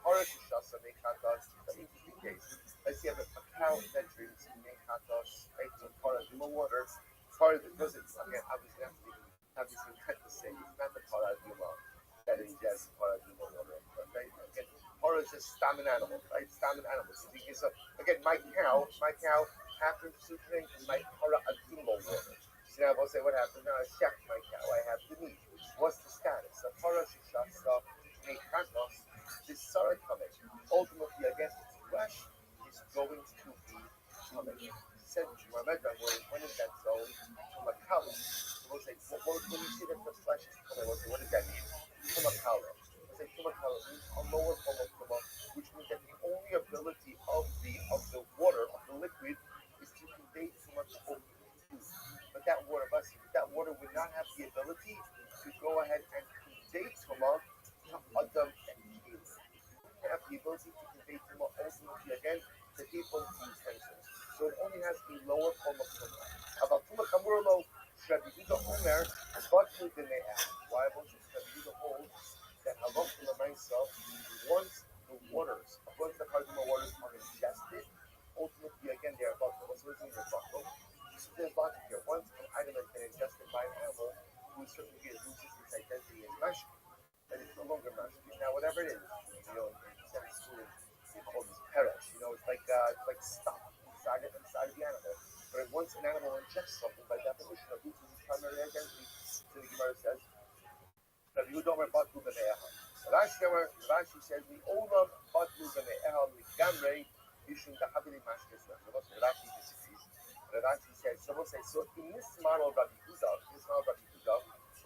Harash Shasa Mechatas, the interesting case. Let's say you have a cow that drinks Mechatas, right? So Paraduma water. Part of it doesn't, again, obviously, have this intent to say it's not the Paraduma that ingests Paraduma water, right? Again, Para is just stamming animal, right? Stamming animals. So, again, my cow happens to drink my Paraduma water. So now I'll say, what happens? Now I check my cow, I have the meat. What's the status? The Para Shishasa Mechatas, this Sarah coming. Ultimately, again, its flesh is going to be coming. Said Muhammad, when is that so? From a cow. So we'll say, when you see that the flesh is coming, we'll say, what does that mean? From a cow. We'll say, from a cow means a lower form of tumah, which means that the only ability of the water, of the liquid, is to convey tumah to food. But that water would not have the ability to go ahead and convey tumah to Adam and Caleb. Have the ability to convey tumah ultimately again to people utensils. So it only has a lower form of tumah. About tumah kamurlo, Rabbi Yehuda Omer, batu b'me'ah. Why won't Rabbi Yehuda hold that halach l'maisa, once the paraduma waters are ingested, ultimately again they are batu. What's in your batu? So there's logic here. Once an item has been ingested by an animal, who certainly loses its identity as mashkin, that it's no longer mashkin. Now whatever it is, in Sunday school they call this peresh. It's like stuff inside of the animal. But once an animal ingests something, by definition, it loses its primary identity. So the Gemara says, Rabbi Yehuda Omer batu b'me'ah. Rashi says, the olam batu b'me'ah l'gamrei yishum dahabili mashkes. Rashi disagrees. Rashi says, so in this model of Rabbi Yehuda,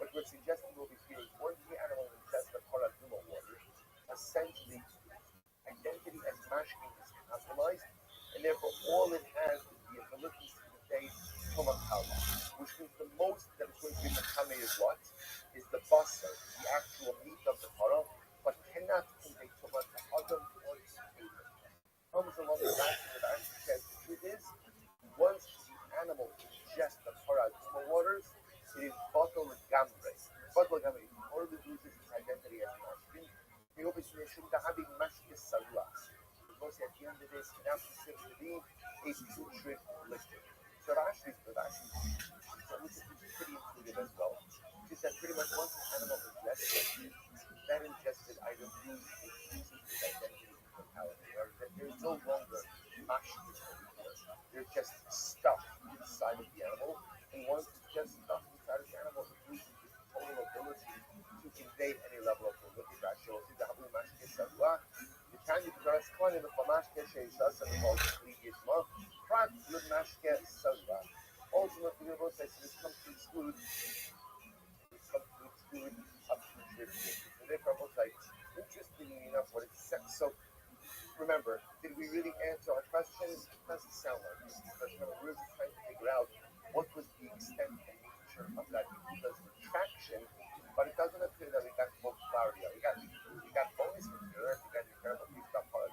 what we're suggesting over here is once the animal ingests the paraduma water, essentially identity as mashkin is compromised, and therefore all it has is the ability to convey tumah kala, which means the most that it's going to be mekame is what? Is the basar, the actual meat of the para, but cannot convey tumah to Adam or to Caleb. Comes along the Rashi, the Rashi says the truth is, once the animal ingests the paraduma waters, it is bottle gamre. In order to lose its identity as mashkin, the obviously should have been mashkin saluas. Because at the end of this, it now considered to be a putrid liquid. So Rashi, which is pretty intuitive as well, is that pretty much once an animal is ingested, that ingested item loses its identity and totality. There is no longer mashkin anymore. There's just stuff inside of the animal, and once it's just stuff inside of the animal, it loses its total ability to convey any level of fluid. Look at Rashi, we'll see the Habu Mashkin as kind of the Famashke Shayshas and the Yitma, Prat Mashke Sazra. Ultimately, we will say this comes to exclude up to tribute. So therefore, I will say, interestingly enough, what it says. So remember, did we really answer our questions? It doesn't sound like it. Because remember, we're just trying to figure out what was the extent and nature of that because retraction, but it doesn't appear that we got full clarity. We got bonus material, we got incredible things about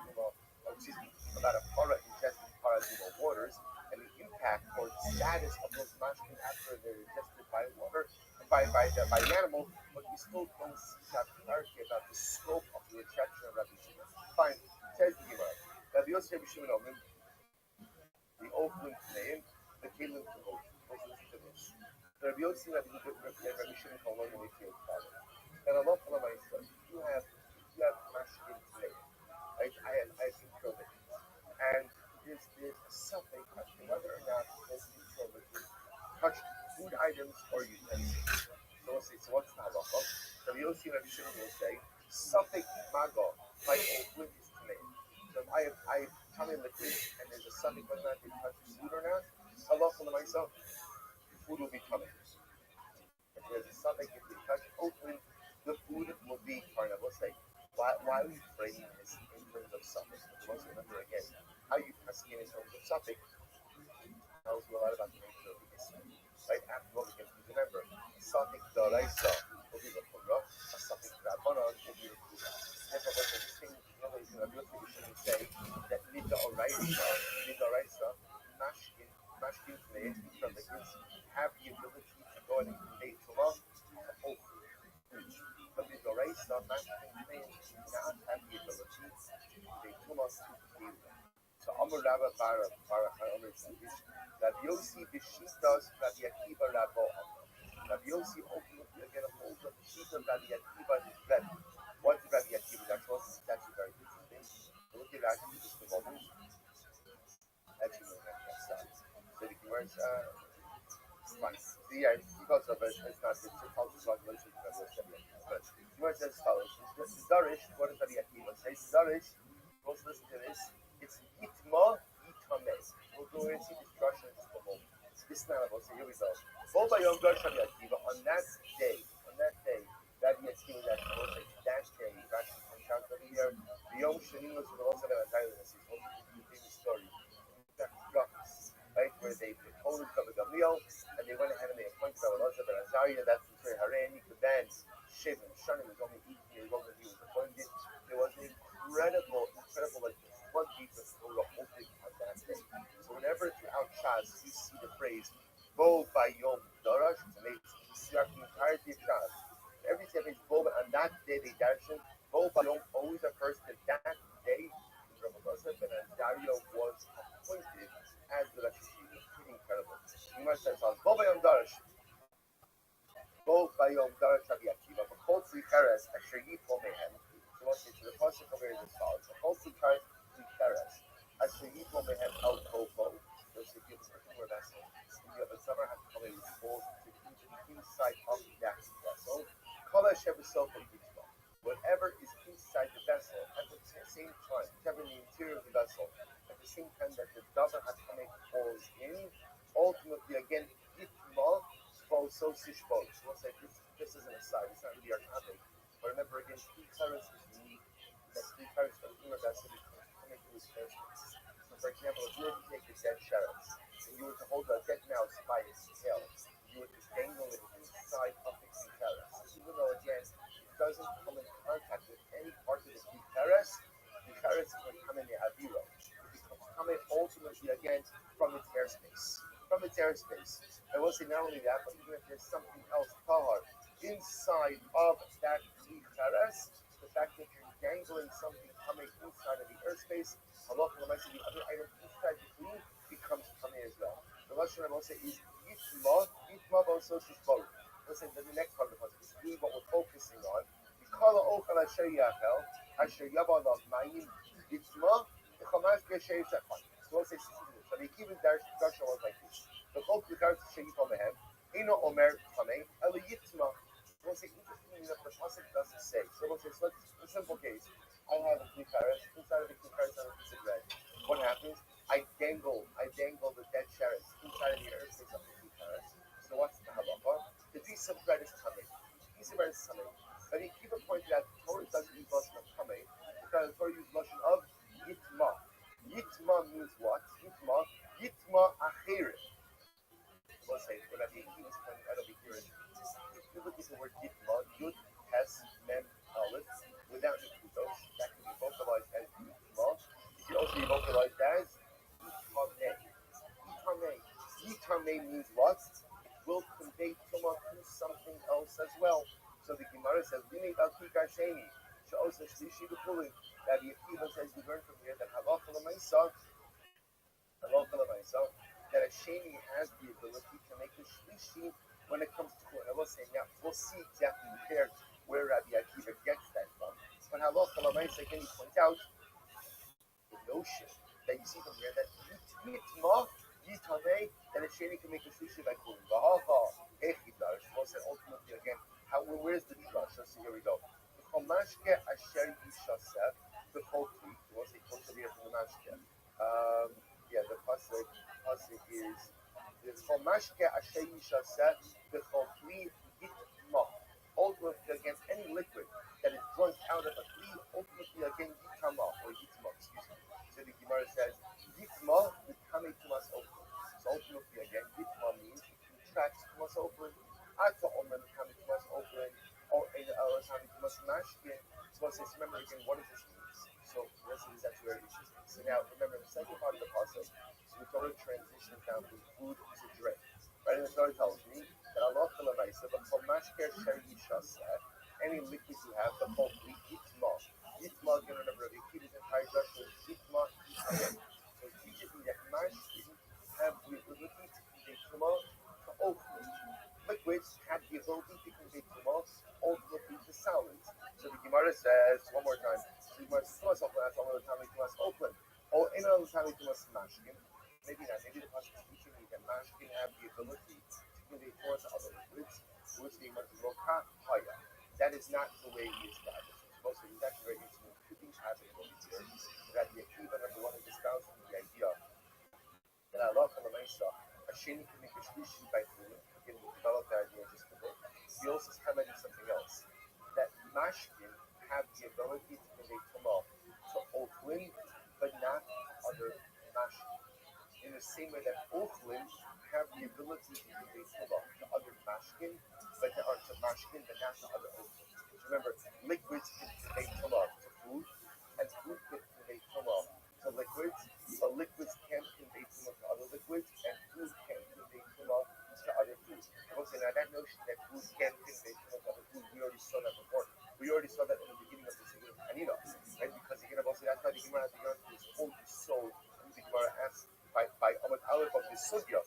about a para ingesting paraduma waters and the impact or the status of those mashkin after they're ingested by water by the animal, but we still don't see that clarity about the scope of the retraction of Rabbi Shimon. Fine, says the Gemara. Rabbi Yosef Rabbi Shimon Omen, the open name, the Kalim to Moshe. Let's listen to this. Rabbi Yosef Rabbi Shimon Omen in the field father. And Allah for my son, you have mashkin today. I think of it. And there's a self-made question whether or not those controllers touch food items or utensils. So we'll say, so what's the halacha? Rabbi Yossi and Rabbi Shimon will say, suffix mago, like liquid is tomato. So if I have tummy liquid and there's a suffix whether or not they touch food or not, halacha to myself, food will be tummy. If there's a suffix, if they touch open, the food will be carnal. We'll say, why are we framing this in terms of suffix? Because remember again, how you press in terms of suffix tells you a lot about the nature of the Islam. Right? After all, we can remember, suffix doraisa will be the Torah, a suffix rabbanon will be the Torah. Therefore, what's the distinct, we shouldn't say that nida oraisa, mashkin today, from the kids have the ability to go and convey Torah to whole food. But the oraisa, mashkin today, not have the ability to convey Torah to the so Amar Rabba Barak Amar Zidish, Rabbi Yossi Bishitas Rabbi Akiva Rabbo Amar. Rabbi Yossi opened again a hold of the sheet of Rabbi Akiva and his Rebbe. What did Rabbi Akiva? That's actually very interesting. Look at that just a moment. Actually, no, that's not. So the words fine. See, because of it, it's not the cultural translation of Rabbi Akiva. But the word says as follows: Zarish, what does Rabbi Akiva say? Zarish, let's listen to this. It's Yitma Yitameh. We'll go and see this Russian in just a moment. This now, so here we go. On that day, Rabbi Akiva, that day, Rashi comes out over here. The Yom Shani was the also that I this is what you think the story. Right, where they proposed Rabbi Gamliel, and they went ahead and they appointed Rabbi Elazar ben Azariah. That's the story. Harani could then shave him. Shani was only 18 years old when he was appointed. There was an incredible, like one deep of Torah open on that day. So whenever throughout Shas you see the phrase Bo Bayom Darash, it's amazing. Throughout the entirety of Shas, every time it's Bo, on that day they darshan, Bo Bayom always refers to that day. Rabbi Elazar ben Azariah was appointed as the Rosh Hashanah. It's pretty incredible. You must have said Bo Bayom Darash. Bo Bayom Darash Rabbi Akiva, but Kol Tzricheres Asher Yifo Mehem. So once you see the pasuk over here is as follows: Kol Tzricheres Asher Yifo Mehem Al Kofo. So if you have a particular vessel, you have a summer has to come in falls to the inside of that vessel. Kol Asher B'Sofo Yitzmo. Whatever is inside the vessel at the same time, whatever in the interior of the vessel, at the same time that the davar has come in falls in, ultimately again Yitzmo. So we'll say this is an aside, it's not really our topic. But remember again, three colors is unique. That three colors of the vessel coming to this first. So for example, if you were to take a dead sheriff and you were to hold a dead mouse by its tail, you were to dangle it inside of the clitoris. Even though again it doesn't come in contact with any part of the clitoris will come in the aviro. It becomes coming ultimately again from its airspace. I will say not only that, but even if there's something else tahar inside of that clitoris, the fact that you're dangling something coming inside of the airspace, Allah the other item inside the clean becomes coming as well. The Lashon I will say is Yitma also Shishbol. Listen to the next part of the passage. This is really what we're focusing on. Yikala Ochel Asher Yachel, Asher Yabal Mayim, Yitma, the Chamash Gesher Tzefan. So we'll say, so they keep it there, Russia was like this. The Chol Klikarz Shegi Tomehem, Eno Omer Kameh, Eli Yitma. We'll say, interestingly enough, the Pasuk doesn't say. So we'll say, let's, in a simple case, I have a kikaris. Inside of the kikaris, I have a piece of bread. What happens? I dangle the dead cherries inside of the airspace of the kikaris. So what's the halacha? The piece of bread is coming. The piece of bread is coming. But he keep pointed out the Torah doesn't use lashon of coming because the Torah uses lashon of yitma. Yitma means what? Yitma achirit. We'll say when I be Akiva is pointing out over here. If you look at the word yitma, yud, tes, mem, aleph, without nekudos, that can be vocalized as yitma. It can also be vocalized as yitameh. Yitameh means what? It will convey tuma to something else as well. So the Gemara says, "Limi balkikar sheni." She'osa shlishi b'chulin. Rabbi Akiva says we learn from here that halacha l'maisa, that a sheni has the ability to make a shlishi when it comes to Korban. I will say now we'll see exactly where Rabbi Akiva gets that from. But halacha l'maisa, again, he points out the notion that you see from here that yitameh, that a sheni can make a shlishi by Korban. We'll say ultimately again, where's the drush? So here we go. Mashke asher yishasef the kotri. We'll say kotri here from the mashke. The pasuk is the mashke asher yishasef the kotri yitma. Ultimately against any liquid that is drunk out of a kli, ultimately again yitama or yitma. Excuse me. So the Gemara says yitma is coming to us open. So ultimately again yitma means it contracts to us open. Ata omen coming to us open. Or coming to us mashkin. So let's remember again, what does this mean? So this is actually very interesting. So now remember the second part of the pasuk. So we sort of transition down from food to drink. Right, and the Torah tells me that Allah Kalamaisa, but for mashker sheri shaseh, any liquid you have, the whole yitma. Yitma, again, remember the Akiva's entire Joshua is yitma. So it teaches me that mashkin have the ability to convey tuma to open. Liquids have the ability to convey tuma ultimately to solids. So the Gemara says one more time. So the Gemara says to us open. That's all the time to us open. Or in another time to us mashkin. Maybe not. Maybe the pasuk is teaching me that mashkin have the ability to convey tuma to other liquids, which the Gemara says roka haya. That is not the way we establish it. Most of that's very interesting. Two things happen over here. That the Akiva number one is espousing the idea that Allah a sheni can make a shlishi by food. Again, we developed that idea just a bit. He also is commenting something else. That mashkin have the ability to convey tuma to ochlin, but not other mashkin. In the same way that ochlin have the ability to convey tuma to other mashkin, but to mashkin, but not to other ochlin. Remember, liquids can convey tuma to food, and food can convey tuma to liquids, but liquids can't convey tuma to other liquids, and food can't convey tuma to other foods. Okay, now that notion that food can convey tuma to other food, we already saw that before. We already saw that in the beginning of the Sugya of Hanina, right? Because again, also that's how the Gemara has to go into this whole soul. The Gemara asks by Amad Aleph of the Sugya.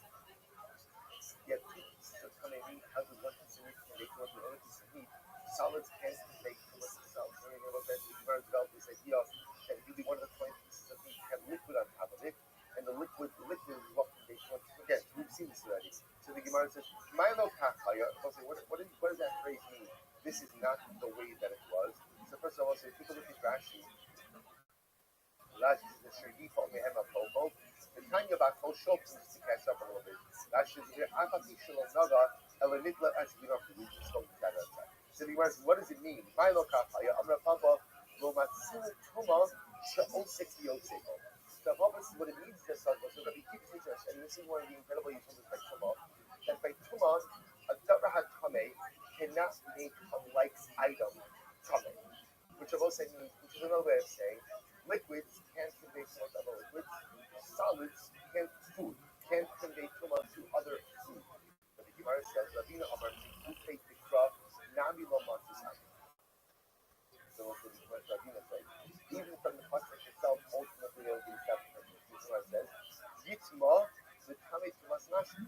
You have two pieces of Tanei. How does one piece of meat convey tuma to another piece of meat? Solids can't convey tuma to solids. Remember about that? The Gemara developed this idea that usually one of the 20 pieces of meat have liquid on top of it, and the liquid is what conveys tuma. Again, we've seen this already. So the Gemara says, "Milo kachaya." I'll say, what does that phrase mean? This is not the way that it was. So first of all, take a look at Rashi. Rashi is the Sherifa Mehema Popo. The Tanya about Koshop needs to catch up a little bit. Rashi is here. Afati Shalom Naga Elenitla Ashbina Fuji spoke to that. So the Gemara says, what does it mean? Milo kachaya. Amra Papa Romatsin Tuma Sheosek Yoseko. So what it means is that so that we keep teaching us, and this is one of the incredible uses by Tuma, that by Tuma, a Dabrahat Tame cannot make a like item tame, which I've also means, which is another way of saying liquids can't convey tuma to other liquids, solids can't convey tuma to other food. But the Gemara says, Rabina Amar Tikufei Tikra Nami Lo Mantisani. So what the Rabina says, even from the pasuk itself, ultimately there will be accepted. The Gemara says, Yitma the Tame Tumas Nashi.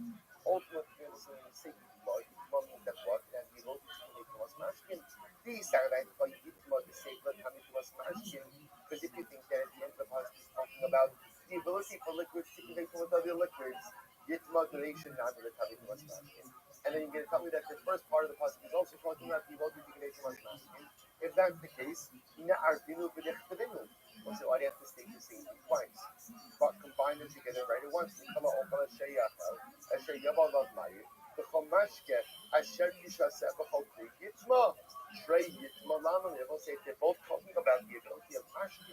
Ultimately, so the sake of Yitma means that what? And the Lord is Tame Tumas Nashkin. These are like for Yitma the sake of Tame Tumas Nashkin. Because if you think that at the end of the pasuk is talking about the ability for liquids to convey to other liquids, Yitma duration not the Tame Tumas Nashkin. And then you're going to tell me that the first part of the pasuk is also talking about the ability to convey Tumas Nashkin. If that's the case, ina ardinu b'dechtabinu. We'll say, why do you have to state the same thing twice? But combine them together right at once. Nikala okala sheyachal, asher yabalav mayu, b'chol mashke, asher yishaseh b'chol kli yitma, shrei yitma lama. We'll say, if they're both talking about the ability of mashke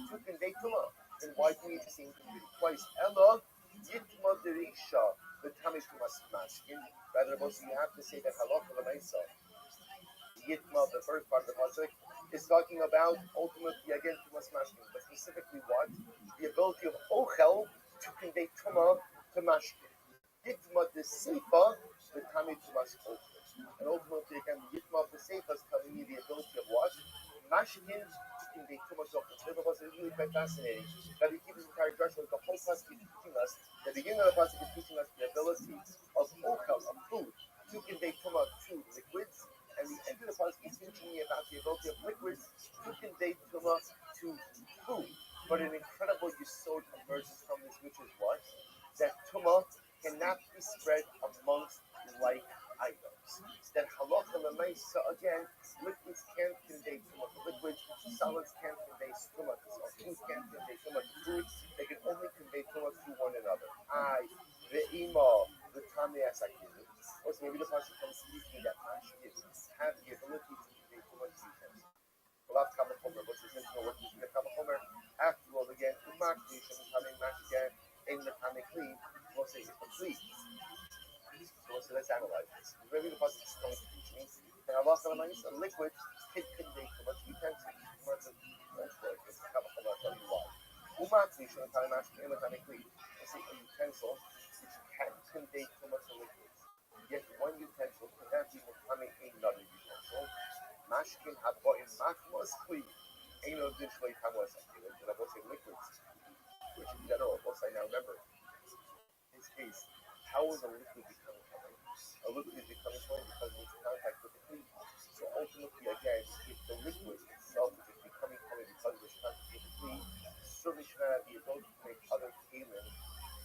to convey tuma, then why do you need the same thing twice? Ella, yitma derisha, the tamish tumas mashkin. Rather, we'll say, you have to say that halakha l'meisa. Yitma, the first part of the pasuk, is talking about ultimately again tumas mashkin, but specifically what? The ability of ochel to convey tuma to mashkin. Yitma the seifa, the tami tumas ochel, and ultimately again the yitma of the seifa is telling me the ability of what? Mashkin to convey tuma to ochel. So the pasuk is really quite fascinating. That he keeps his entire dress with the whole pasuk is teaching us. The beginning of the pasuk is teaching us the ability of ochel, of food, to convey tuma to liquids. And the end of the pasuk is teaching me about the ability of liquids to convey tuma to food. But an incredible yesod emerges from this, which is what? That tuma cannot be spread amongst like items. That halacha l'maisa, again, liquids can't convey tuma to liquids, solids can't convey tuma to solids, food can't convey tuma to food. They can only convey tuma to one another. Ve'ima, the tame asakim. Or maybe the pasuk comes speaking that mashkin have the ability to convey tuma to utensils. Well, that's kamachomer. What's the sense of what using the kamachomer? After all, again, umakli shem mashkin in the tamekli. We'll say it's complete. So let's analyze this. Maybe the pasuk is going to teach me that Allah a liquid can convey tuma to utensils. That's right. It's kamachomer. I'll tell you why. Umakli shem mashkin in the tamekli. We'll say a utensil which can convey tuma to liquids. Yet one utensil cannot be becoming another utensil. Mashkin haboim machmos kli. Ain't no digitally kamos akila. And I will say liquids, which in general, we'll say now remember, in this case, how is a liquid becoming coming? A liquid is becoming coming because it needs contact with the clean. So ultimately, again, if the liquid itself is becoming coming because of its contact with the clean, certainly should not have the ability to make other kalim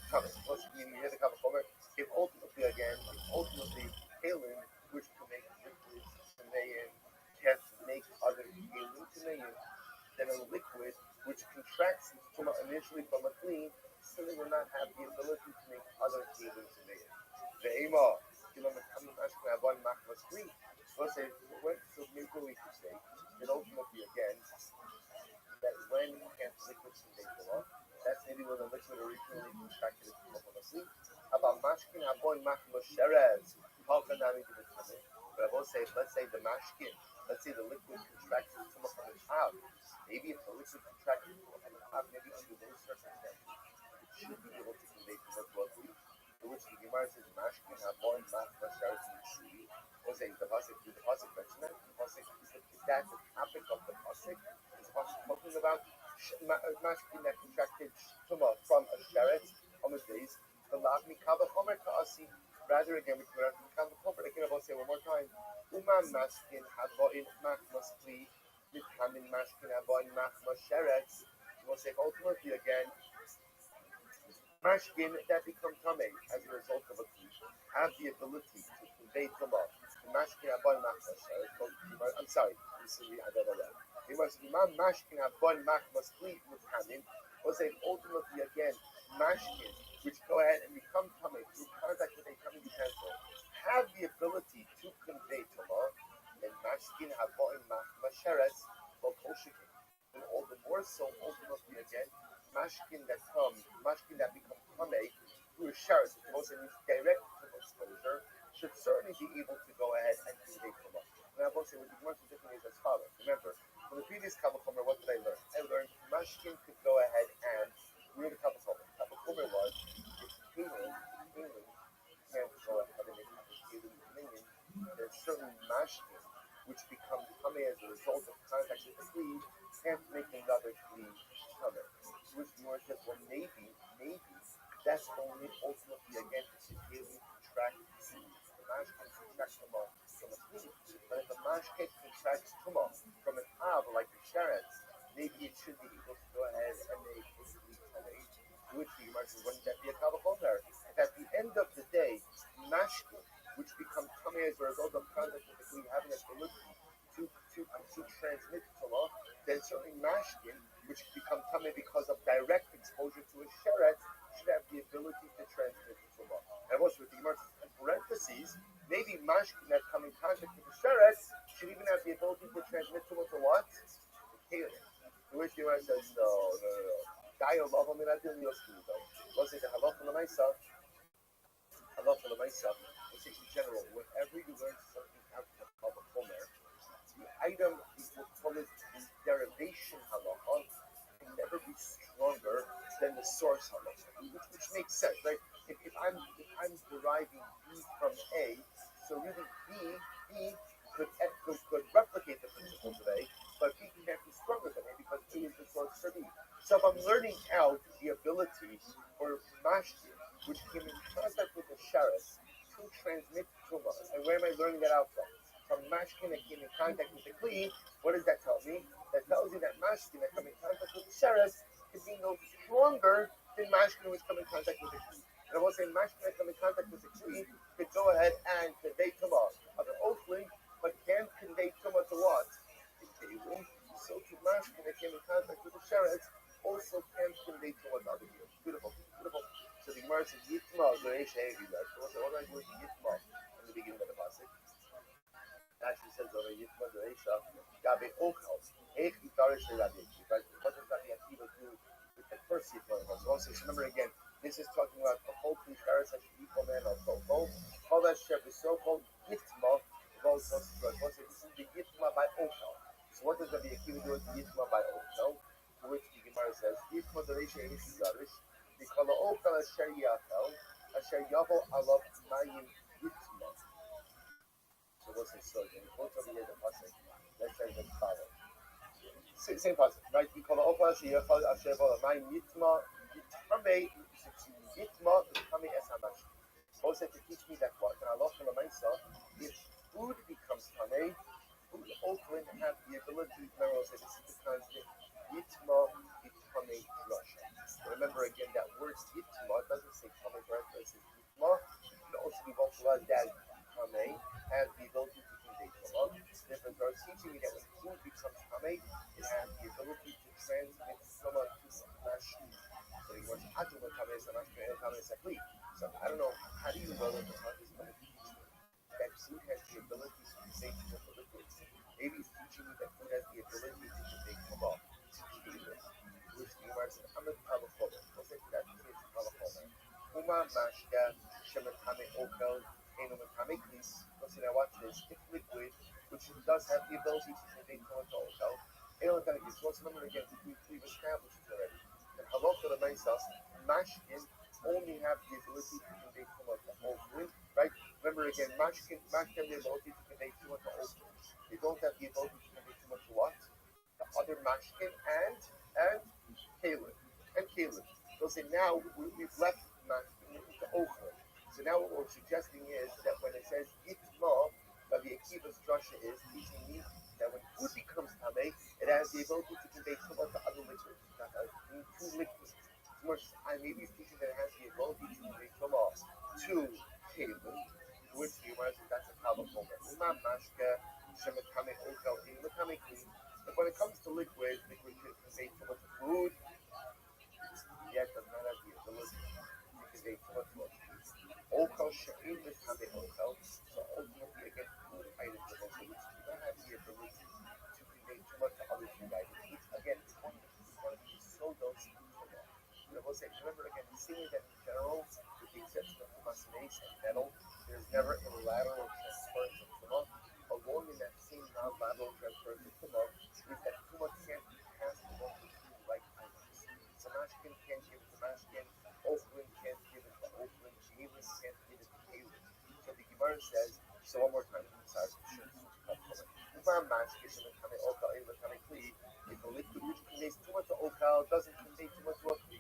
coming. Plus, you hear the kavachomer. If ultimately, kalim, which can make liquids tamein, can't make other kalim tamein, then a liquid which contracts initially from a clean, certainly will not have the ability to make other kalim tamein. Ve'ema, let's say, so maybe we could say that ultimately, again, that when can't liquids convey tuma, that's maybe when the liquid originally contracted from a sleep. About mashkin habon machmos sheretz, halkanami to the tummy. But I will say, let's say the mashkin, let's say the liquid contracted from the top. Maybe if the liquid contracted from the top, maybe under those circumstances, it should be able to convey tuma to a sleep. To which the Gemara says mashkin habon machmos sheretz in the sea. We'll say the pasuk mention that? The pasuk is that the topic of the pasuk? Is the pasuk talking about mashkin that contracted tuma from a sheretz on the days? The lavni kavachomer to asi. Rather again, we can kavachomer. Again, I will say one more time. Uman mashkin havoin machmas kli mithamin mashkin havoin machmas sheretz. We'll say ultimately again, mashkin that become tame as a result of a kli have the ability to convey tuma. Mashkin havoin machmas sheretz. I'm sorry. Imam mashkin havoin machmas kli mithamin. We'll say ultimately again, mashkin, which go ahead and become tummy through contact with a tummy utensil, have the ability to convey tuma, and mashkin havoim machmasheretz of oshikin. And all the more so, ultimately again, mashkin that become tummy through a sheretz, which also means direct tuma exposure, should certainly be able to go ahead and convey tuma. And I will say what the Gemara different is as follows. Remember, from the previous kavachomer, what did I learn? I learned mashkin could go ahead and read the kavachomer. Kavachomer was if kalim can't go ahead and make kalim dominion, there's certain mashkin which become tummy as a result of contact with the kli, can't make another kli tummy. Which the Gemara says, well, maybe that's only ultimately again if the kalim contract the mashkin contracts tuma from a kli. But if the mashkin contracts tuma from an av like the sheretz, maybe it should be able to go ahead and make a kli tummy. Which the Gemara says, wouldn't that be a kavachomer? If at the end of the day, which become tummy as a result of contact with the kli, having the ability to Tame because of direct exposure to a sheret should have the ability to transmit tumah. And also with the Gemara in parentheses, maybe mashkin that come in contact with the sheret should even have the ability to transmit tumah to what? To kalim. To which the Gemara says, no. Dayo lava minadil yosku though. Let's say the halacha l'maisa. Let's say in general, whenever you learn something out of a chomer, the item we'll call it the derivation halacha can never be stronger than the source halacha, which makes sense, right? If I'm deriving B from A, so really B could replicate the principles of A, but B can't be stronger than A because A is the source for B. So if I'm learning out the ability for mashkin, which came in contact with the sharis, to transmit tumah, and where am I learning that out from? From mashkin that came in contact with the kli. What does that tell me? That tells you that mashkin that come in contact with the sharis can be no stronger than mashkin which come in contact with the kli. And I will say mashkin that come in contact with the kli could go ahead and convey tumah of the oathling, but can't convey tumah to what? So to mashkin that came in contact with the sharis also can't convey tumah to other people. Beautiful. So the Gemara says Yitma Goreisha Evilah. So what do I do with the Yitma in the beginning of the pasuk? Actually says over Yitma Goreisha Gabe Ochel. Eich Itarish Rabbi. Right? What does Rabbi Akiva do with the first Yitma? So remember again, this is talking about the whole three Paris and equal man of Toko. All that share is so called Yitma. This is the Yitma by Ochel. So what does Rabbi Akiva do with the Yitma by Ochel? To which the Gemara says Yitma Goreisha Evilah. So what's the slogan? What's over here the pasuk? Let's say the follow. Same pasuk, right? We call the Opa Sheyachal Asher Mayim Yitma Tame Es Hamash. Also to teach me that what? And Allah if food becomes Tame, food also have the ability to say this is the constant Yitma Tame Russia. Remember again that word Yitma doesn't say Tame directly, it says Yitma. It can also be vocalized as Tame, has the ability to convey Tama. Therefore, they are teaching me that when food becomes Tame, it has the ability to transmit Tama to Mashi. So he wants Atuma Tame, Tame Sakli. So I don't know, how do you know that the Tama is going to teach me that food has the ability to convey Tama to liquids? Maybe it's teaching me that food has the ability to convey Tama to Kelim. Which the Gemara says, I'm a Kalachomer. We'll say that it's Kalachomer. Uma Mashka Shematame Okel Enomatame Klis. We'll say, now watch this. If liquid, which does have the ability to convey Tama to Okel, Enomatame Klis. Let's remember again, we've established it already. And Halakha Lamaisas, Mashkin only have the ability to convey Tama to Okel. Right? Remember again, Mashkin have the ability to convey Tama to Okel. They don't have the ability to convey Tama to what? The other Mashkin and Caleb. They'll say now we've left the Ochel. So now what we're suggesting is that when it says Yitma, Rabbi Akiva's drasha is teaching me that when food becomes Tameh, it has the ability to convey Tumah to other liquids. Two liquids. I may be teaching that it has the ability to convey Tumah to Caleb, to which the Gemara says that's a Kalachomer. Uma Mashka Shematame Ochel Enomatame Kli. But when it comes to liquid can convey Tumah to food, yet does not have the ability to convey Tumah to us. Ochel She'in Mitame Ochel. So ultimately, again, food items of also which do not have the ability to convey Tumah to other food items. Which again is one of the sodos of Tumah. I will say, remember again, seeing that in general, with the exception of Tumas Mace and metal, there's never a lateral transference of Tumah. Along in that same non-lateral transference of Tumah is that Tumah can't be passed along with two like items. Samashkin can't give it to Mashkin, Oakland can't give it to Oakland, Jalen can't give it to Jalen. So the Gemara says, so one more time, I'm sorry, if the liquid which conveys Tumah to Okal doesn't convey Tumah to a Kli,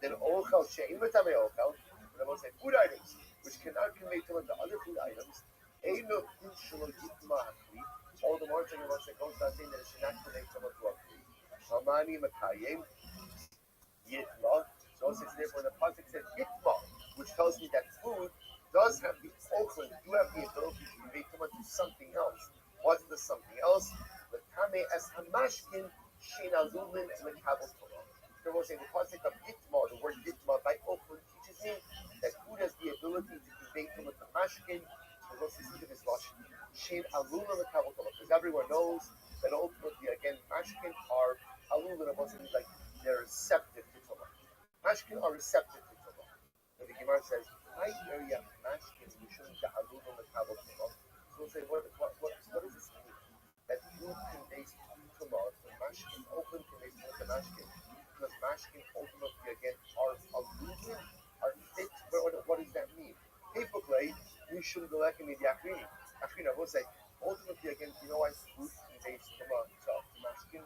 then Okal She'im Mitame Okal, and I will say food items which cannot convey Tumah to other food items, Eino Inshalo Yitma HaKli, all the more thing once it goes without saying that it should not convey Tumah to a Kli. Hamani Makayim Yitma. So it says therefore the pasuk says Yitma, which tells me that food does have the Oakland, do have the ability to convey Tumah to something else. What's the something else? The Tame as Hamashkin Shein Alulin and the Kabul Tumah. So we'll say the concept of Gitma, the word Gitma by Oakland teaches me that food has the ability to convey to the mashkin. So we'll see this logic. Shein aluna l'kavalkala, because everyone knows that ultimately, again, mashkin are aluna, like they're receptive to Torah. Mashkin are receptive to Torah. So the Gemara says, "My area mashkin you shouldn't get aluna l'kavalkala." So we'll say, what does this mean? That food conveys Torah, so mashkin open conveys to mashkin, because mashkin ultimately again are aluna, are fit. What does that mean? Typically, we shouldn't go back in the Akrini. Akrini, I will say, ultimately, again, you know why food conveys to mashkin?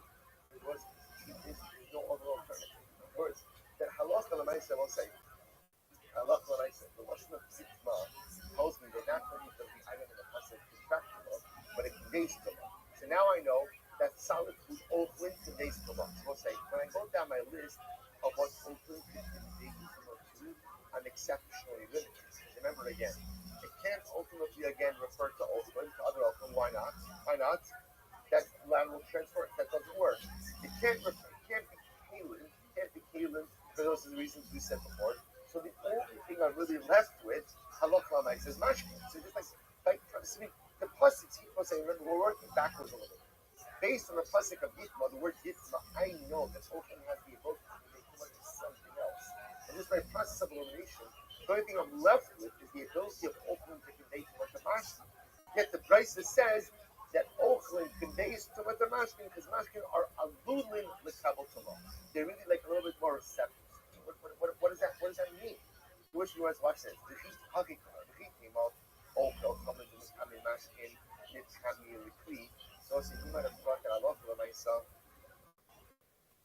Because there's no other alternative. In other words, that halacha l'maisa will say, halacha l'maisa, the lashon of zitma tells me that not only does the item in the pasuk contract to but it conveys to So now I know that solid food Oakland conveys to So we'll say, when I go down my list of what Oakland can convey to, I'm exceptionally limited. Remember again, it can't ultimately again refer to Oakland, to other Oakland. Why not? Why not? That lateral transfer, that doesn't work. It can't be Kalin. It can't be Kalin for those reasons we said before. So the only thing I'm really left with, halakha is mashkin. So just like the pasuk, remember we're working backwards a little bit. Based on the pasuk of Yitma, the word Yitma, I know that Oakland has the ability to make something else. And just by process of elimination, the only thing I'm left with is the ability of Oakland to convey to the mashkin. Yet the Brisa says that Oakland conveys to the mashkin because mashkin are alulin l'kabel tama. They're really like a little bit more receptive. What does that mean? The wish you guys watch this. The heat came out. Oakland coming to this coming mashkin. It's coming in the Kli. So you might have thought that I love myself.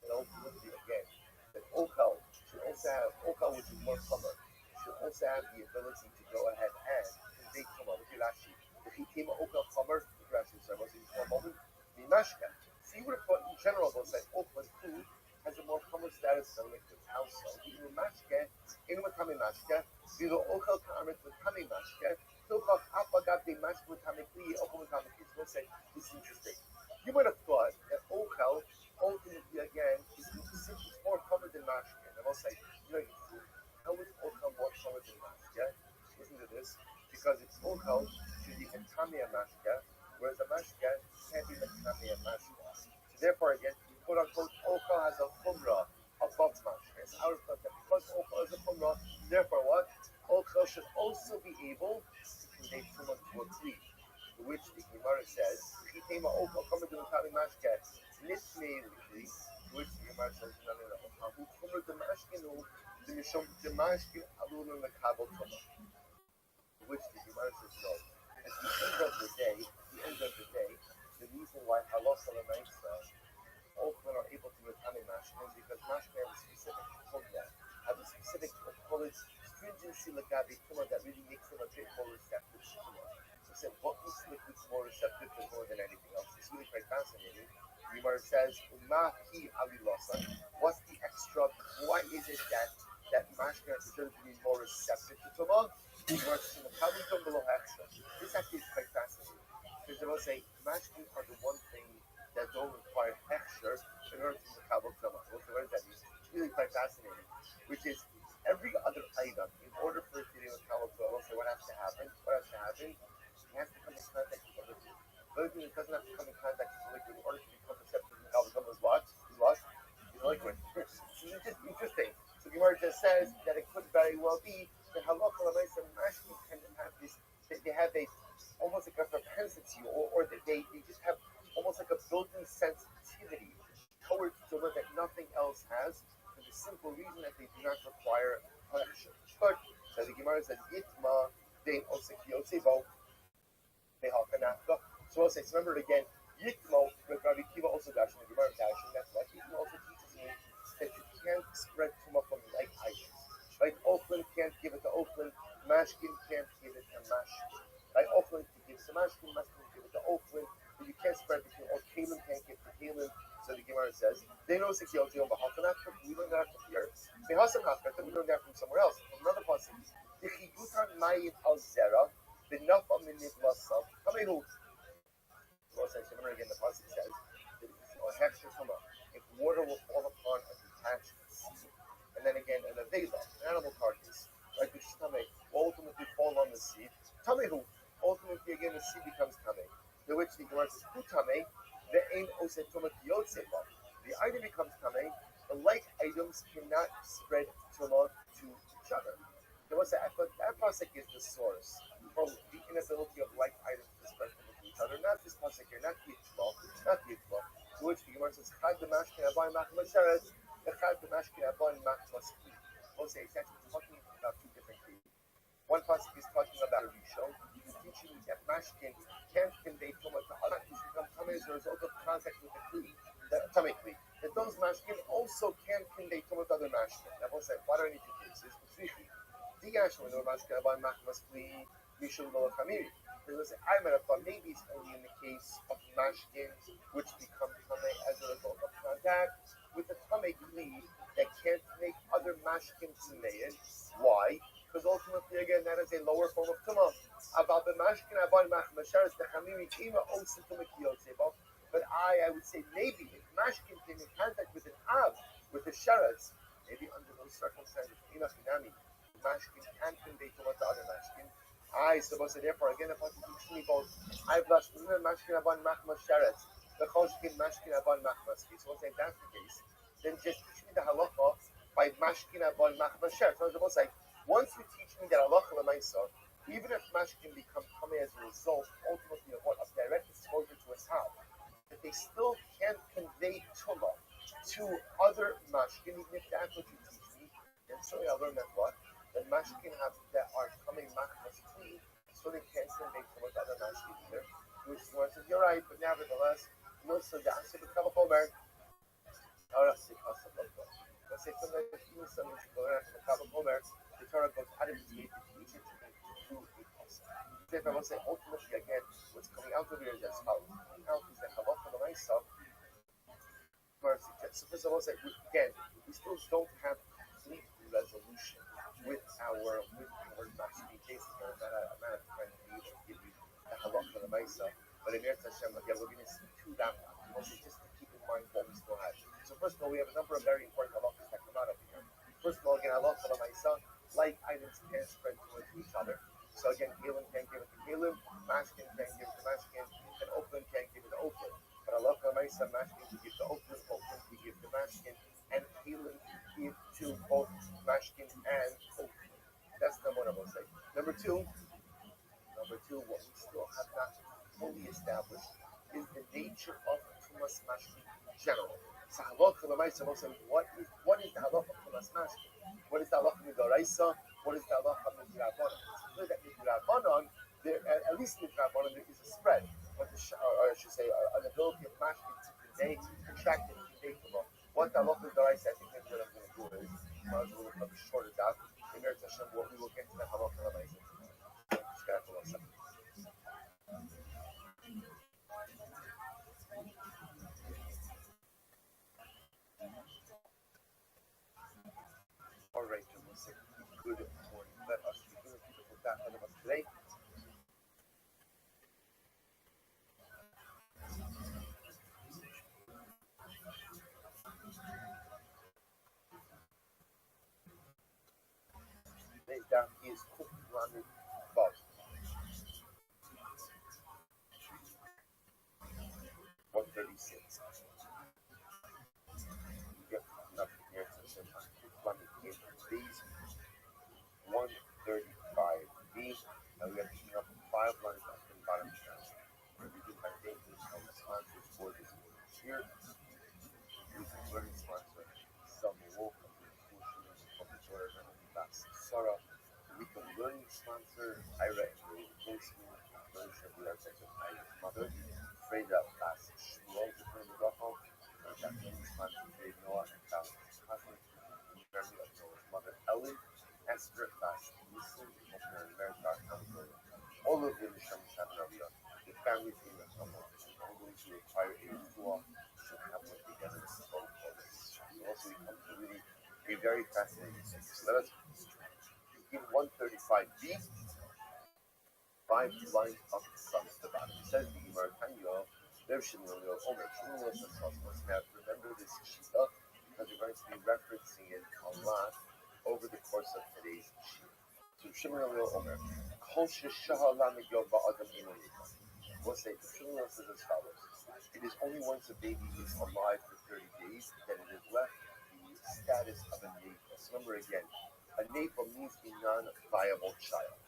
And ultimately again, that Oakland should also have Oakland, which is more common, should also have the ability to go ahead and convey tama. Look at Rashi. If he came Oakland comer, Rashi said, was in for a moment, the mashka. So you would have thought in general, they'll say Oakland food has a more common status than liquid. How so? Even mashka, in Matami mashka, either Oakland kamet with Tami mashka, Hilchach Apagab de mashka with Tamikli, Oakland Tamikli. So we'll say, this is interesting. You might have thought that Oakland ultimately again is more common than mashka. And I'll say, how is Oakland more common than mashka? Listen to this. Because it's Oakland should be a Tamiya mashka, whereas a mashka can't be a Tamiya mashka. So therefore again, quote unquote, Oakland has a chumrah above mashka. It's our thought that because Oakland is a chumrah, therefore what? Oakland should also be able to convey tumah to a Kli, which the Gemara says, he came a Oakland coming to a Tamiya mashka, nitmei Kli, which the Gemara says, no, who chumrah the mashkin, the mashkin alun l'kabel tumah. Which the Gemara says no. At the end of the day, the reason why halacha l'maisa Oakland are able to become a mashkin is because mashkin have a specific tumah, have a specific stringency l'gabi tumah that really makes them a bit more receptive to tumah. So what makes liquids more receptive to more than anything else? It's really quite fascinating. The Gemara says, "Umahi alilasa." What's the extra? Why is it that mashkin are considered to be more receptive to tumah? This actually is quite fascinating because they will say mashkin are the one thing that don't require hechsher in order to makabel tumah. What does that mean? It's really quite fascinating, which is every other item in order for it to be makabel tumah. We'll say what has to happen? It has to come in contact with other things. The other thing that doesn't have to come in contact with the liquid in order to become receptive to makabel tumah is what? Is liquid. This is just interesting. So Gemara just says that it could very well be that halacha l'maisa mashkin can have this. They have a almost like a propensity, or they just have almost like a built-in sensitivity towards tumah that nothing else has, for the simple reason that they do not require correction. But so the Gemara says Yitma de osekiosebo behalkanafka. So we'll say, so remember again, Yitma with Rabbi Kiva also dashing the Gemara dashing. That's why Yitma also teaches me that you can't spread tumah from like items. Right? Oakland can't give it to Oakland. Mashkin can't give it to Mashkin. Right? Oakland can give it to Mashkin. Mashkin can give it to Oakland. But you can't spread between. Or Kalim can't give it to Kalim. So the Gemara says, they know 6 years old, but we learned that from here. They Hassan Hafkat, we learned that from somewhere else. From another passage. The Chiyutan Mayin al Zera, the Nafa Minib Lasav. How many who? Well, so remember again, the passage says, if water will fall upon a detached then again an avela, an animal carcass, right, which is tamei, will ultimately fall on the seed. Tamei who ultimately again the seed becomes tamei. The which the Gemara says who tamei, the ain ose tumat yotzeba. The item becomes tamei. The like items cannot spread tumah to each other. There was that pasuk is the source from the inability of like items to spread tumah to each other. Not this pasuk here, not the Yitzchak, not the Yitzchak. To which the Gemara says chad demashkin abai machma sheretz. The chad demashkin abai machma skli. We'll say it's actually talking about two different things. One pasuk is talking about a rishon. He's teaching me that mashkin can't convey tumah to other. He's become tumah as a result of contact with the kli, the tumah kli. That those mashkin also can convey tumah to other mashkin. Now we'll say, what are any two cases? The yashma no mashkin abai machma skli mishul lo chamiri. Because I might have thought maybe it's only in the case of mashkin which become tumah as a result of contact with the tumah kli that can't make other mashkin tumein. Why? Because ultimately, again, that is a lower form of tumah. About the mashkin abai machma sheretz the chamiri ima osin tumah kiyotzeba. But I would say maybe if mashkin came in contact with an ab, with the sheretz, maybe under those circumstances, ina finami, mashkin can convey tumah to other mashkin. I suppose that therefore again if I teach me both I've lost the mashkin aban machma sheretz, the choshkin mashkin aban machma ski. So once if that's the case, then just teach me the halacha by mashkin aban machma sheretz. So I suppose like once you teach me that halacha l'maisa, even if mashkin become tummy as a result ultimately of what of direct exposure to a towel, that they still can convey tumah to other mashkin, even if that's what you teach me. And so I learned that what the mashkin have that are coming machmas clean, so they can't convey tumah to other mashkin either. Which is one says you're right, but nevertheless, no so the answer becomes a chomer. Let's say sometimes even something should go after the Kabbalah chomer. The Torah goes out of its way to teach it to a person. Therefore, I will say ultimately again, what's coming out of here is as follows. Coming out is that halacha l'maisa. So first of all, say again, we still don't have complete resolution with our mashkin cases. I'm not trying to be able to give you the halacha l'maisa, but in Eretz Hashem, again, we're going to see two dhamma. Just to keep in mind what we still have. So first of all, we have a number of very important halachas that come out of here. First of all, again, halacha l'maisa, like items can spread to each other. So again, Kalim can't give it to Kalim, Mashkin can't give it to Mashkin, and Oakland can't give it to Oakland. But halacha l'maisa, Mashkin can give to Oakland, Oakland can give to Mashkin, and Kalim give to both Mashkin and Oakland. That's number one I will say. Number two, what we still have not fully established is the nature of Tumas Mashkin in general. So halacha l'maisa will say, what is the halacha of Tumas Mashkin? What is the halacha midoraisa? What is the halacha midrabanan? It's clear that midrabanan, at least midrabanan, there is a spread, but or I should say, an ability of mashkin to convey, contract and convey tumah. What the halacha midoraisa, I think that's what I'm going to do is, might as well look short of that. In Eretz Hashem, we will get to the halacha l'maisa. Just got to hold on a second. All right, we'll say good morning. Let us begin with people that of us today. Today's daf is Kuflamed Vav. 136. Yep, nothing here. So Kuflamed Vav. 135b, and we are picking up 5 lines up in the bottom channel. We're reading by David and the sponsors for this year. Using learning sponsor, Selma Wolf of the School of the Jordan and That's Sarah. The weekend learning sponsor, Ira and the Postman, Learning we are second Ira's mother, Freda That's Shmuel, the friend of Rachel, and that learning sponsor, Dave Noah and Dallas' cousin, in memory of Noah's mother, Ellen. Esther Bass, Listen, Opener, America, California. All of them is from Shanavia. The family team of someone, and all those who require a tool should have one together to support others. So also, we come to really a very fascinating thing. So let us give 135b, 5 lines up from the bottom. It says the Gemara Tanya, Rev Shmuel Omer. Shmuel says, remember this Shita. because we're going to be referencing it a lot over the course of today's shiur. So Shimon Gamliel Omer, Kol sheshaha lamed yom ba'adam eino nifal. We'll say Shimon Gamliel says as follows: it is only once a baby is alive for 30 days that it is left the status of a nafal. So remember again, a nafal means a non-viable child.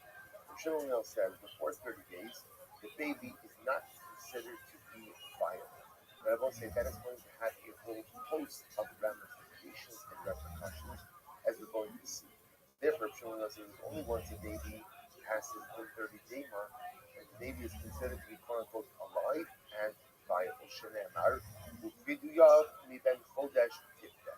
Shimon Gamliel says before 30 days, the baby is not considered to be viable. But I will say that is going to have a whole host of ramifications and repercussions, as we're going to see. Therefore, Shimon Gamliel says only once a baby passes the 30-day mark, and the baby is considered to be quote unquote alive and viable. Shene'emar, u'viduyav miben chodesh tifta.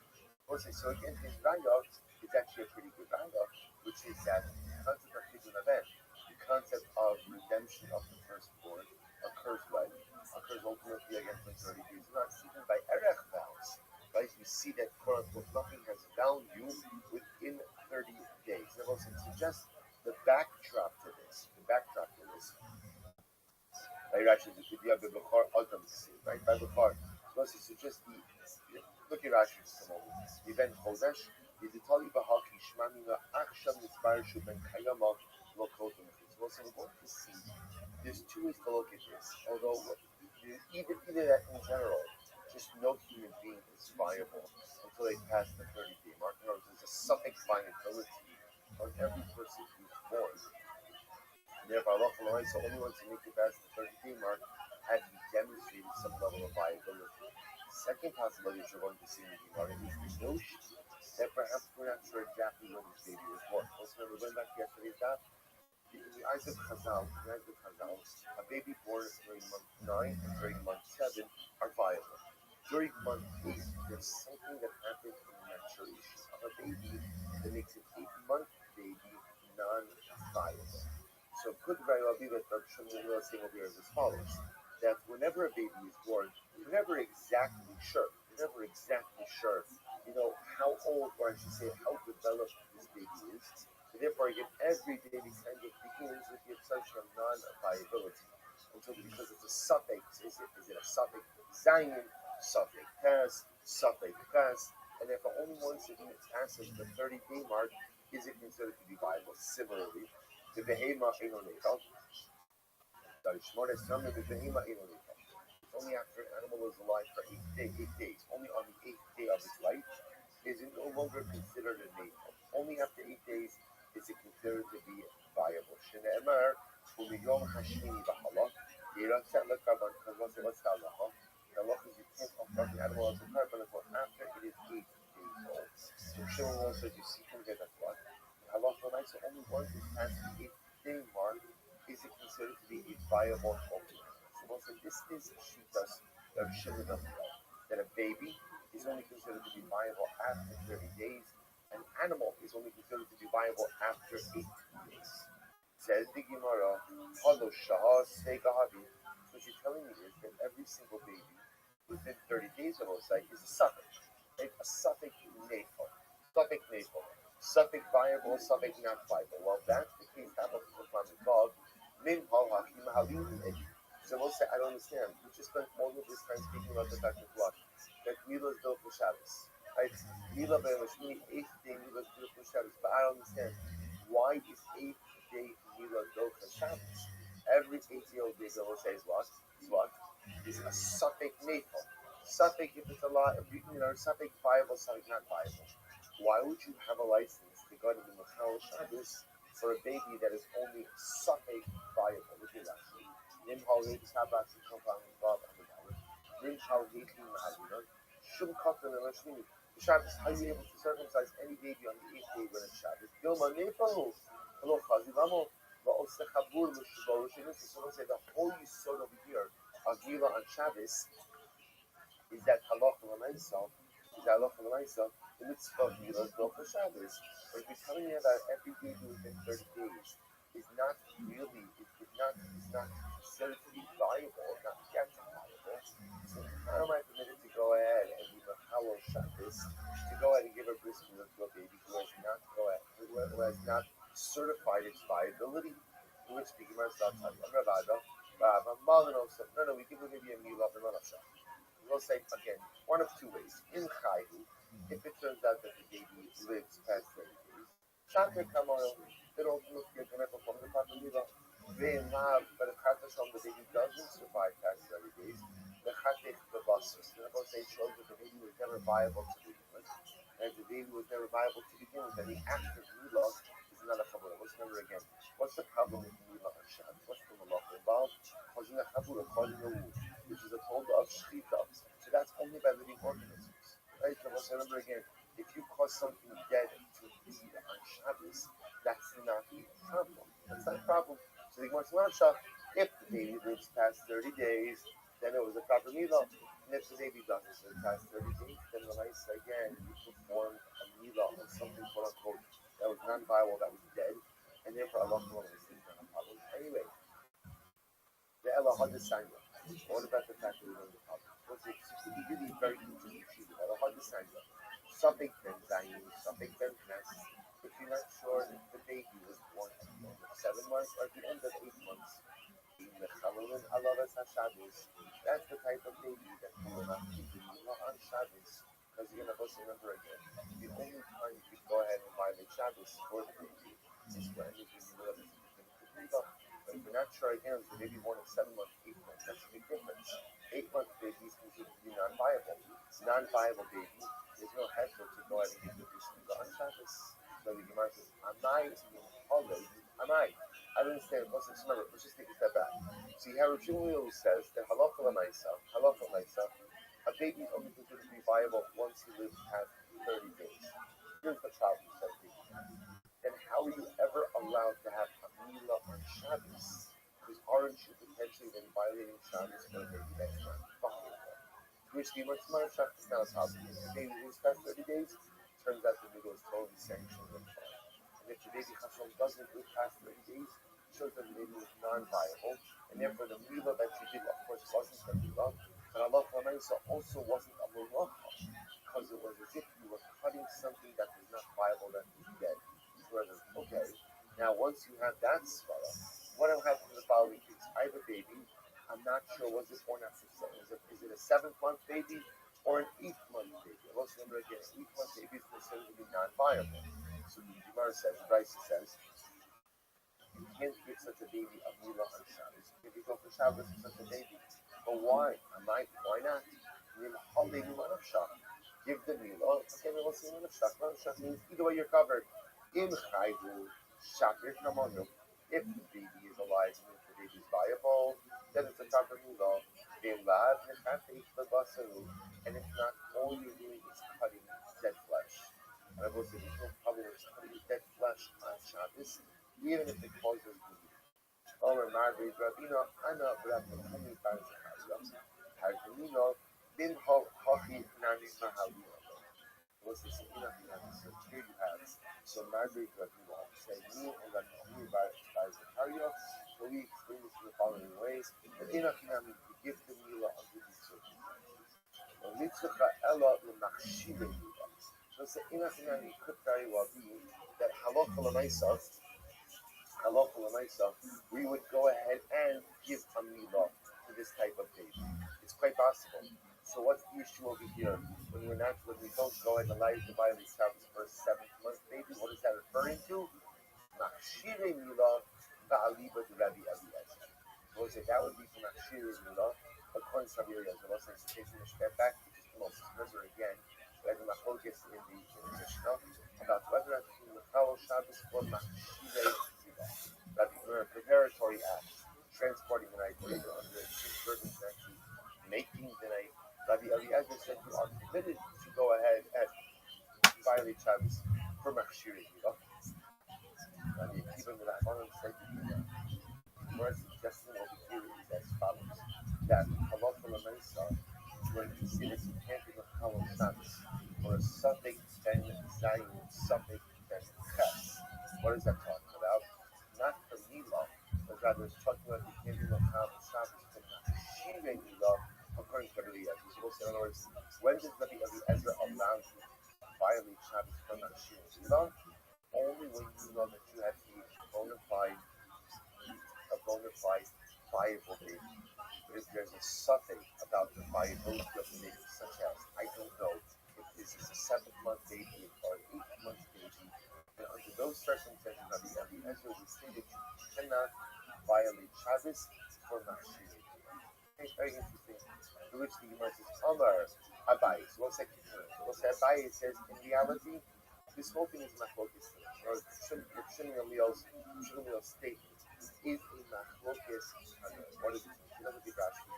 So again, his raya is actually a pretty good raya, which is that the concept of hidden event, the concept of redemption of the firstborn, occurs when? Occurs ultimately again when 30 days. Not even by erech vows, right? We see that quote unquote nothing has value within 30 days. And also, so just the backdrop to this, right? Actually, the idea of the Bechar Adam, right? By Bechar, so just the look at Rashi just a moment. Event Chodesh is the Tali Bahaki Shmamina Achshav Nisbar Shuben Kayama Lokotum. So we're going to see there's two ways to look at this. Although either that in general, just no human being is viable until they pass the 30-day mark. In other words, there's a suffix viability on every person who's born. And therefore, Allah so only once you make it past the 30-day mark had to demonstrated some level of viability. Second possibility that you're going to see in the Gemara is the notion that perhaps we're not sure exactly when this baby was born. Also, remember, going back to yesterday's daf, in the eyes of Chazal, a baby born during month 9 and during month 7 are viable. During month 8, there's something that happens in the maturation of a baby that makes an 8-month baby non-viable. So it could very well be that Rabbi Shimon is saying over here is as follows: that whenever a baby is born, you're never exactly sure, how old, or I should say, how developed this baby is. And therefore, again, every baby kind of begins with the assumption of non-viability. Until because it's a suffix, is it a suffix Zion, suffix Tes, and therefore only once it passes the 30-day mark is it considered to be viable. Similarly, the behema eno nefal. It's only after an animal is alive for 8 days. Only on the 8th day of its life is it no longer considered a nefal. Only after 8 days is it considered to be viable. Shene'emar umiyom hashmini b'halach yiratzeh lekaban kazvot letzalacha. The law is you can't offer the animal as a carbon until after it is 8 days old. So Shimon also says you see from here that's what. Halacha so only once it's past the 8th-day mark is it considered to be a viable ultimate. So also this is Shitas of Shimon Gamliel, that a baby is only considered to be viable after 30 days, an animal is only considered to be viable after 8 days. Says the Gemara, Halo Shah Segahavi. What you're telling me is that every single baby within 30 days of Osai is a suffix, right? A suffix nafal. Suffix viable, suffix not viable. Well, that's the case. That was the problem called min halachim halim. So we'll say, I don't understand. We just spent all of this time speaking about the fact that Mila is built for Shabbos. Right? Mila be'emashmini, 8th day Mila is built for Shabbos. But I don't understand. Why is 8th day Mila built for Shabbos? Every 8-year-old day, we'll say, is what? Is a suffix nafal. Suffix if it's a lot, suffix viable, suffix not viable. Why would you have a license to go to the Mechal Shabbos for a baby that is only suffix viable? Look at that. Nimhal Nate Sabas and Kompang Bob and the Valley. Nimhal Nate Mahavina. Shum Kaplan and Lashmini. The Shabbos, how are you able to circumcise any baby on the 8th day when it's Shabbos? Gilma Nepal. Hello, Chazivamo. Someone say the whole yisod over here of Mila on Shabbos is that halacha l'maisa, the mitzvah of Mila is built for Shabbos. But if you're telling me about every baby within 30 days is not considered to be viable, not yet viable, so how am I permitted to go ahead and do the hallow Shabbos to go ahead and give a bris milah to a baby who has not certified its viability? In which the Gemara starts on Ravada, no, we give a baby a milah and not a shah. We'll say again, one of two ways. In Chayhu, If it turns out that the baby lives past 30 days, Shatter Kamoro, they don't look you're going to perform the proper milah. They love, but if Chatasam, the baby doesn't survive past 30 days, the Chatech, the bosses, the say shows that the baby was never viable to begin with, and if the baby was never viable to begin with, then the act of milah is not a chabura. Let's remember again. What's the problem with milah on Shabbos? What's the malacha involved? Causing a chabura, causing a wound, which is a tolda of shchita. So that's only by living organisms. Right? So let's remember again. If you cause something dead to bleed on Shabbos, that's not a problem. That's not a problem. So the Gemara says, if the baby lives past 30 days, then it was a proper milah. And if the baby doesn't live past 30 days, then the nice again, you performed a milah on something quote unquote that was non-viable, that was dead, and therefore Allah is not a problem. Anyway, the Ella had the sign. What about the fact that we learned the problem? What's it? He did it very easily. Ella had the sign. Something then dying, something then mess. If you're not sure if the baby was born at the end of 7 months or at the end of 8 months, in the Chalalin Alaras HaShabbos, that's the type of baby that you will not keep on Shabbos, because you're going to listen remember again. The only time you can go ahead and violate Shabbos for the baby is when you can do it. But if you're not sure again, if the baby born at 7 months, 8 months, that's a big difference. 8-month baby is considered to be non-viable. Non-viable baby, there's no heter to go ahead and introduce him on Shabbos. So the Gemara says, Amai, Amai. I don't understand. Let's just take a step back. See, how Rabbi says that halacha l'maisa, a baby is only considered to be viable once he lives past 30 days. Here's the problem, says the then how are you ever allowed to have a milah on Shabbos? Because aren't you potentially then violating Shabbos for a baby that's not viable? Which the Gemara Shabbos now is how the baby lives past 30 days, turns out the milah is totally sanctioned and fine. And if the baby Chasam doesn't live past 30 days, shows that the baby was non-viable, and therefore the milah that you did, of course, wasn't a milah, but Allah also wasn't a melacha, because it was as if you were cutting something that was not viable, that was dead. Okay, now once you have that svara, what will happen in the following case? I have a baby, I'm not sure, was it born after 7? Is it a 7th-month baby or an 8th-month baby? Let's remember again, an 8th-month baby is considered to be non-viable. So the Gemara says, Raisa says, you can't give such a baby a milah on Shabbos. If you go for Shabbos for such a baby, but why? Why not? Give the milah. Okay, we'll see what shach means. Either way, you're covered. In chayvu shakir kamonu. If the baby is alive and if the baby is viable, then it's a proper milah. And if not, all you're doing is cutting dead flesh. And I will say there's no problem with cutting dead flesh on Shabbos, even if it causes bleeding. Omer Margaret Rabino, Anna Rabbi Kumi Barzakarios, Harjamino, Bin Hochi Nani Mahalino. What's this? So here you have, so Margaret Rabino said, me and Rabbi Kumi Barzakarios, so we explain this in the following ways. The Inachinami, to give the milah under these circumstances. Mitzvah Ella L'Machshire Milah. So the Inachinami could very well be that halacha l'maisa, we would go ahead and give a milah to this type of baby. It's quite possible. So what's the issue over here? When we don't go ahead and allow you to violate Shabbos for a 7th-month baby, what is that referring to? Machshire milah va'aliba to Rabbi Eliezer. So we'll say that would be from Machshire milah, according to Rabbi Eliezer. Let's say taking a step back, which is close. Remember again, we had the machlokes in the Mishnah about whether to follow Shabbos or Machshire milah. Preparatory act, transporting the night under circumstances, making the night. Rabbi Eliezer said you are permitted to go ahead and violate Shabbos for Machshire milah. Rabbi Akiva the Rabbanon said you do not. What I'm suggesting over here is as follows: that halacha l'maisa, when you see that you can't be mechalel Shabbos or a suffix ben zayin, suffix ben ches. What is that talking about? Not for milah, but rather it's talking about you can't be mechalel Shabbos but Machshire milah, according to Rabbi Eliezer. So in other words, when does Rabbi Eliezer allow you to violate Shabbos for Machshire milah? Only when you know that you have a bona fide viable baby. But if there's a suffix about the viability of the baby, such as, I don't know, if Is this a 7th-month baby or an 8th-month baby? And under those circumstances, Rabbi Ezra would say that you cannot violate Shabbos for Machshir. It's very interesting. To which the Gemara says, Amar Abai. So we'll say Abai says, in reality, this whole thing is machlokes, or Shimon Gamliel's statement is a machlokes. What is it? She doesn't give Rashi.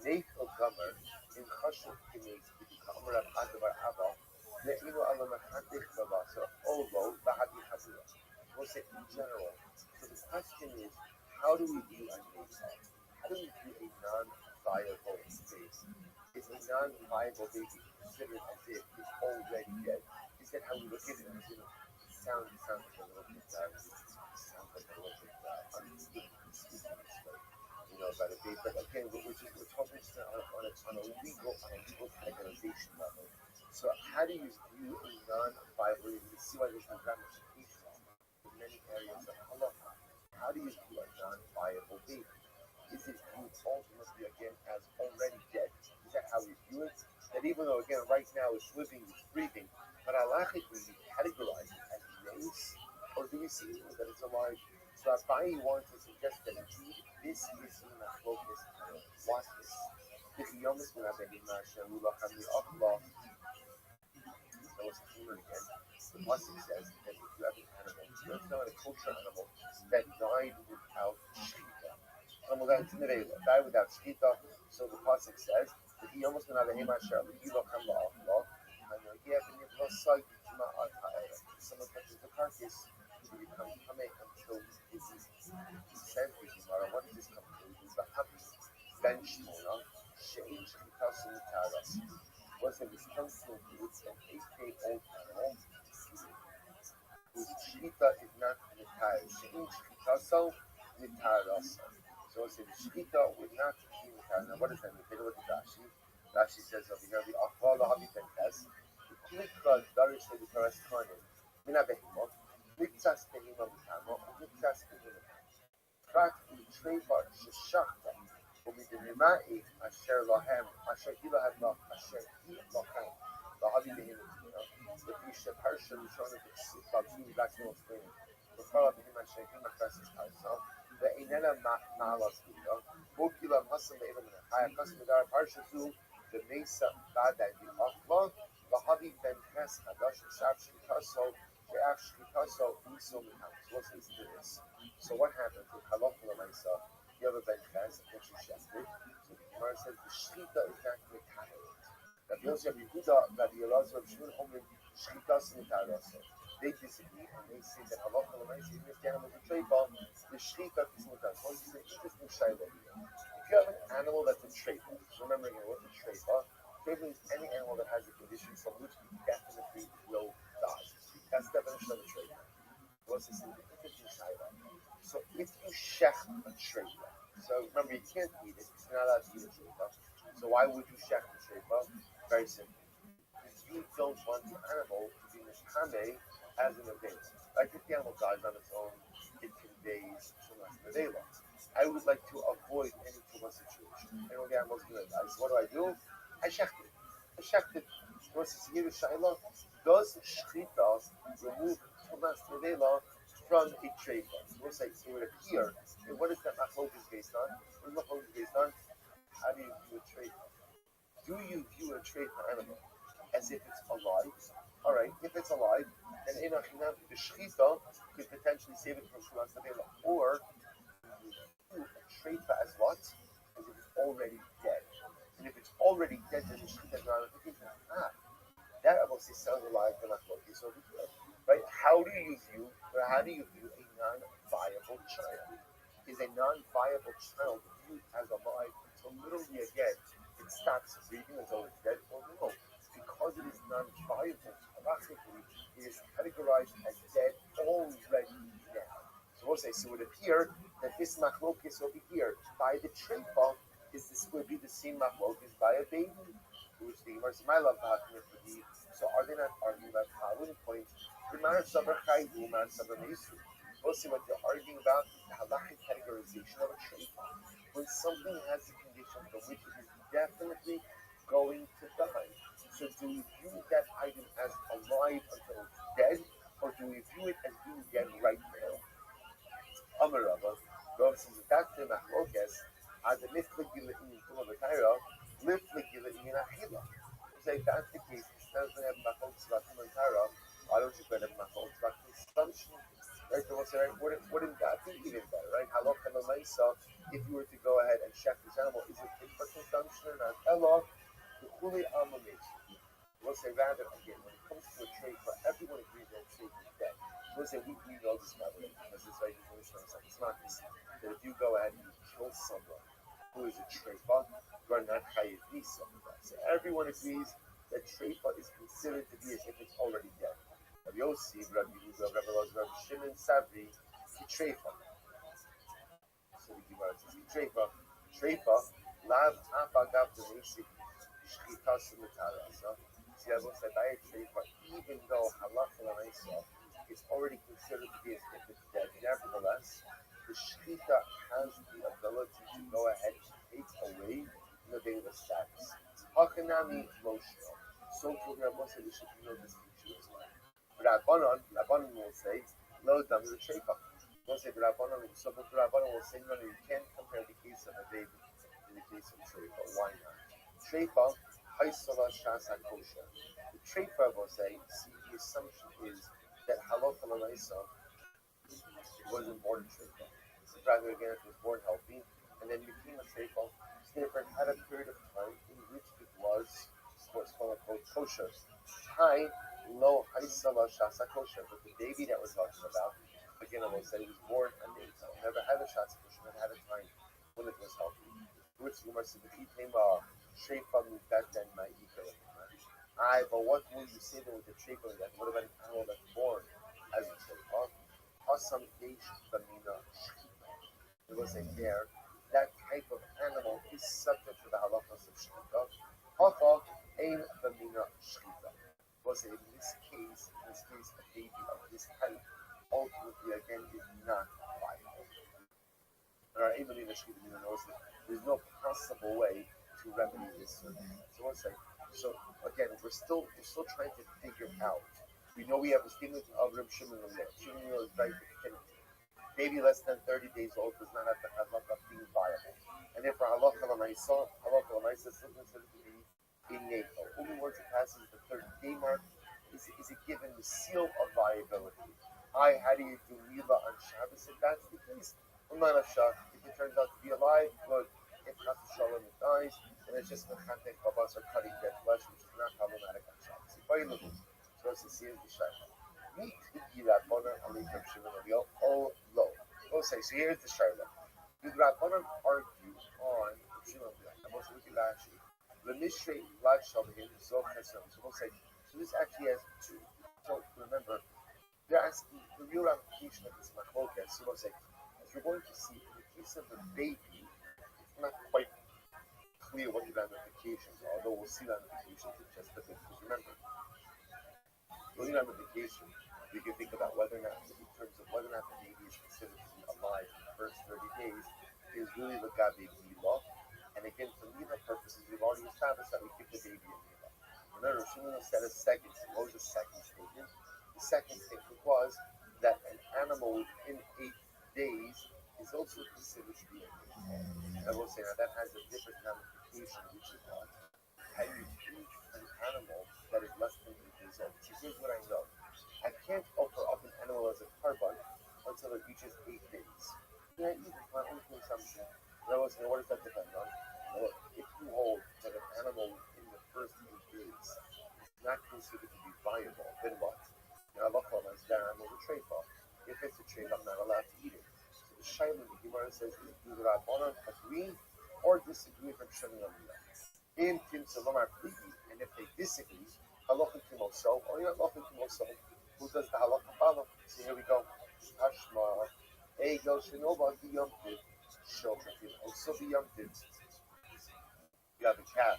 Neichel Gomer in Chashuv Kineis B'Kamar Rav Adavar Abba Le'inu Ala Mechatich B'Vasa Olo B'Hadi Chavura. We'll say in general. So the question is, how do we view a neichel? How do we view a non-viable baby? Is a non-viable baby considered as if it's already dead? Is that how we look at it? Sounds like a little bit about a baby, but again, we're talking on a legal categorization level. So how do you view a non-viable baby? You see why there's no ramifications in many areas of halacha. How do you view a non-viable baby? Is it viewed ultimately again as already dead? Is that how we view it? That even though again right now it's living, it's breathing, but halachically we categorize it as names, or do we see that it's alive? So Rabbi wants to suggest that indeed this is in a focus. Watch this. So what's the again? The Pasuk says that if you have an animal, it's not a kosher animal that died without shechita. Died without shechita. So the Pasuk says that he almost going to have a hemasher, but he will come to Allah. And someone touches the carcass, you become tamei until it is sent to Gemara. What does this come to? The happy bench mona, she'in shechitasu mitaras. Was that this comes to include an 8-day-old animal whose shechita is not mitar. She'in shechitasu mitaras. So it's a shechita would not be mitar. Now what does that mean? Take a look at Rashi. Rashi says over here, the achval lahavi benches, the kulikra darish le'vitaras karnim, mina behimot, miktas behimot mitamo, miktas behimot. Prat u'treiva sheshachta, u'midinimai asher lahem, asher ilahem lach, asher hi lachem, lahavi behimot. The Pisha Parsha Rishon of the Babzim Vaximos Training. The Kala Behim Asher Hi Machrasis Parsha. The Inena Malas Buddha. Mokila Masam Elam and Haya Kasmidar Parsha Zu. The Mesa Bada the Akva. The Havi Ben Hes Adash Shab Shikaso. The Ash Shikaso Uso Miham. So let's listen to this. So what happens with Halachah Mesa? You have a Ben Hes, which is shafted. So the Gemara says the Shita is not Metaharit. Rabbi Yosef Yehuda, Rabbi Elazar, Rabbi Shimon Homrim, Shchitas Mitaras. They disagree and they say that Halacha L'maisa, even if the animal is a treifa, the Shchita is Mitaras. Well, this is an interesting shaila here. If you have an animal that's a treifa, remember again, what's a treifa? Treifa means any animal that has a condition from which he definitely will die. That's the definition of a treifa. What's this interesting shaila? So if you shech a treifa, so remember you can't eat it, you're not allowed to eat a treifa. So why would you shech a treifa? Very simple. Because you don't want the animal to be mishkame as an event. Like if the animal dies on its own, it conveys tumas medela. I would like to avoid any tumas situation. I know the animal's going to die. So what do? I shecht it. What's this here? Shaila? Does shchita remove tumas medela from a treifa? So we'll say it would appear. And what is that machlokes based on? What is machlokes based on? How do you view a treifa? Do you view a treifa animal as if it's alive? All right, if it's alive, then the shechita could potentially save it from tumas medela. Or you view a treifa as what? As if it's already dead. And if it's already dead, then the shechita is not that obviously sounds alive to machlokes over here, right? How do you view a non-viable child? Is a non-viable child viewed as alive until literally again it stops breathing until it's dead, or no? Because it is non-viable, halachically, it is categorized as dead already now. So we'll say, so it would appear that this machlokes over here by the treifa would be the same machlokes by a baby, which the Gemara says, my love would be. So are they not arguing about following point? We'll see what they're arguing about is the halachic categorization of a treifa. When something has a condition for which it is definitely going to die. So So do we view that item as alive until it's dead, or do we view it as being dead right now? Amarava, Rav says that's the machlokes. Ad nifligila in kulavataira, nifligila in achila. Say if that's the case, instead of having machlokes about kulavataira, why don't you better machlokes about consumption? Right? So we'll say, right, wouldn't that be even better, right? Halacha l'maisa, if you were to go ahead and check this animal, is it fit for consumption or not? Elo, the chuli amamis. We'll say rather again, when it comes to a trade, for everyone agrees that trade is dead. We'll say we know this by the way, because this right is showing us it's not this. That if you go ahead and you kill someone who is a treifa, you are not chayiv nisa. So everyone agrees that treifa is considered to be as if it's already dead. Rabbi Yossi, Rabbi Yehuda, Rabbi Elazar, Rabbi Shimon, Savri, treifa. So the Gemara says treifa, lav apagav the nisi shchita sumitara. See, I will say diet treifa, even though halacha l'maisa is already considered to be as if it's dead. Nevertheless, the shchita has the ability to go ahead and take away the daily status. Hakanami moshno. So to Rabbi said, we should know this feature as well. Rabbanon will say, lo dam the treifa. We'll say, Rabbanon will say, no, you can't compare the case of a baby in the case of treifa. Why not? Treifa, haisala shasa kosher. The treifa will say, see, the assumption is that halacha l'maisa wasn't born treifa. Rather, again, it was born healthy, and then became a treifa. So therefore, it had a period of time in which it was what's called kosher. Hi, lo haisala shasa kosher. But the baby that we're talking about, again, I will say, was born unnatural. Never had a shasa kosher. Never had a time when it was healthy. Which Gemara said, if he came treifa mitat then my ikar. But what will you say then with the treifa? That what about an animal that's born as a treifa? Hasam eish b'mina shchita. It was say there that type of animal is subject to the halachas of shchita. Hacha ein b'mina shchita. Was in this case, a baby of this type ultimately again is not viable. Ein b'mina shchita knows that there's no possible way to remedy this. So one second. So again, we're still trying to figure out. We know we have a statement of Reb Shimon there. Shimon is very definitive. Baby less than 30 days old does not have the halacha of being viable, and therefore halacha l'maisa is still considered to be innate. Only once it passes the 30-day mark is it given the seal of viability. How do you do mila on Shabbos? If that's the case, I'm not a shock. If it turns out to be alive, good. If Chas Shalom it dies, and it's just mechatek babas or cutting dead flesh, which is not problematic on Shabbos. So it's the seal of the Shabbos. Meet the Rabbanon Ali from Shimon Rabbi oh low. We'll say, so here's the Shaila. The Rabbanon argue on Shimon Rabbi. I'm also looking at actually. The Mishrei Lad Shalvim Zov Chesam. So we'll say, so this actually has two. So remember, they're asking the real application of this machlokes. So we'll say, as you're going to see, in the case of the baby, it's not quite clear what the ramifications are, although we'll see ramifications in just a bit. Because remember, the only ramification we can think about whether or not, in terms of whether or not the baby is considered to be alive in the first 30 days, is really the gabi milah. And again, for milah purposes, we've already established that we give the baby a milah. Remember, Shimon said a second. What was the second statement? The second statement was that an animal within 8 days is also considered to be a milah. I will say now that has a different ramification, which is what? How you treat an animal that is less than 8 days old. So here's what I know. I can't offer up an animal as a carbon until it reaches 8 days. Yeah, even my own consumption. And I was saying, what does that depend on? Well, if you hold that an animal within the first 8 days is not considered to be viable, then what? Now, Allah calls that animal a treifa. If it's a treifa, I'm not allowed to eat it. So the Shaila, the Gemara says, do the Rabbanon agree or disagree from Shemini Amina? In Tim Salomar Pligi, and if they disagree, halacha kimosel, or not halacha kimosel, who does the halacha follow? So here we go. Hashma, Egel Shinoba Biyamtiv, Shokatin, also Biyamtiv. You have a calf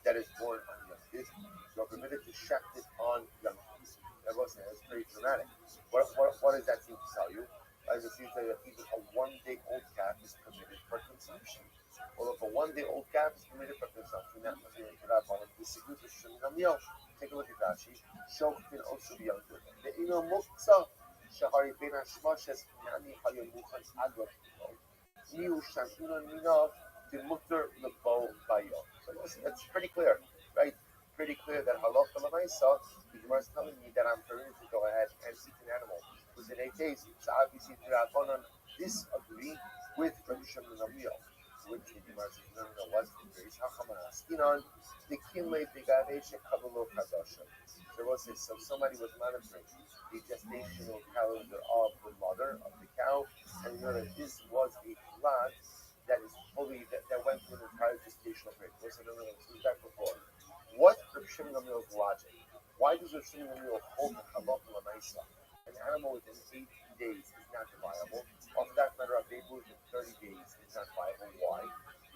that is born on Yamtiv. You're permitted to shaft it on Yamtiv. That's pretty dramatic. What does that seem to tell you? As it seems that even a 1-day-old calf is permitted for consumption. Although if a 1-day-old calf is permitted for consumption, that must be a Rabbanan. Disagree with Shimon Gamliel. Take a look at Rashi. Shochin also be young. The ino muksa shahari ben hashmashes nani hayamuchan adwa. Niu shamina mina the mutter lebo bayo. So listen, that's pretty clear, right? Pretty clear that halacha l'maisa, the Gemara is telling me that I'm permitted to go ahead and eat an animal within 8 days. So obviously, the Rabbanan disagree with Rabbi Shimon Gamliel, which the Gemara says no, what's the case? Hachama askinon the kinle begadesh kabalo kadasha. There was this, so somebody was monitoring the gestational calendar of the mother of the cow, and you know that this was a plant that is fully that went through an entire gestational period. Listen, no, this was back before. What Rabbi Shimon Gamliel's logic? Why does Rabbi Shimon Gamliel hold the halacha l'maisa? An animal within 8 days is not viable. Of that matter, a baby within 30 days is not viable. Why?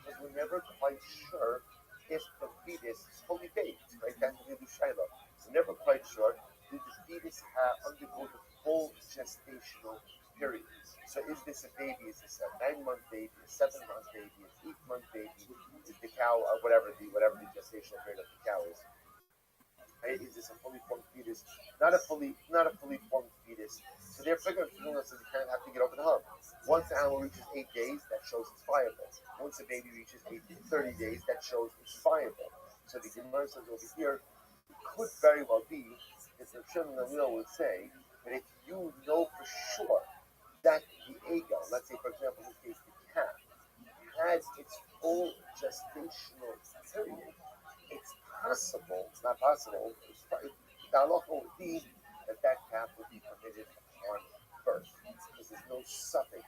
Because we're never quite sure if the fetus is fully baked, right? That's the Shaila. We're never quite sure did the fetus undergo the full gestational period. So is this a baby? Is this a 9-month baby, a 7-month baby, an 8-month baby? Is the cow or whatever the gestational period of the cow is? Right? Is this a fully formed fetus? Not a fully formed fetus. So therefore, you kind of have to get over the hump. Once the animal reaches 8 days, that shows it's viable. Once the baby reaches 30 days, that shows it's viable. So the Gemara says over here, it could very well be that the Shimon Gamliel would say that if you know for sure that the ego, let's say for example in this case the calf, has its full gestational period, it's possible, not possible, the halacha would be that calf would be permitted upon birth, because there's no suffix.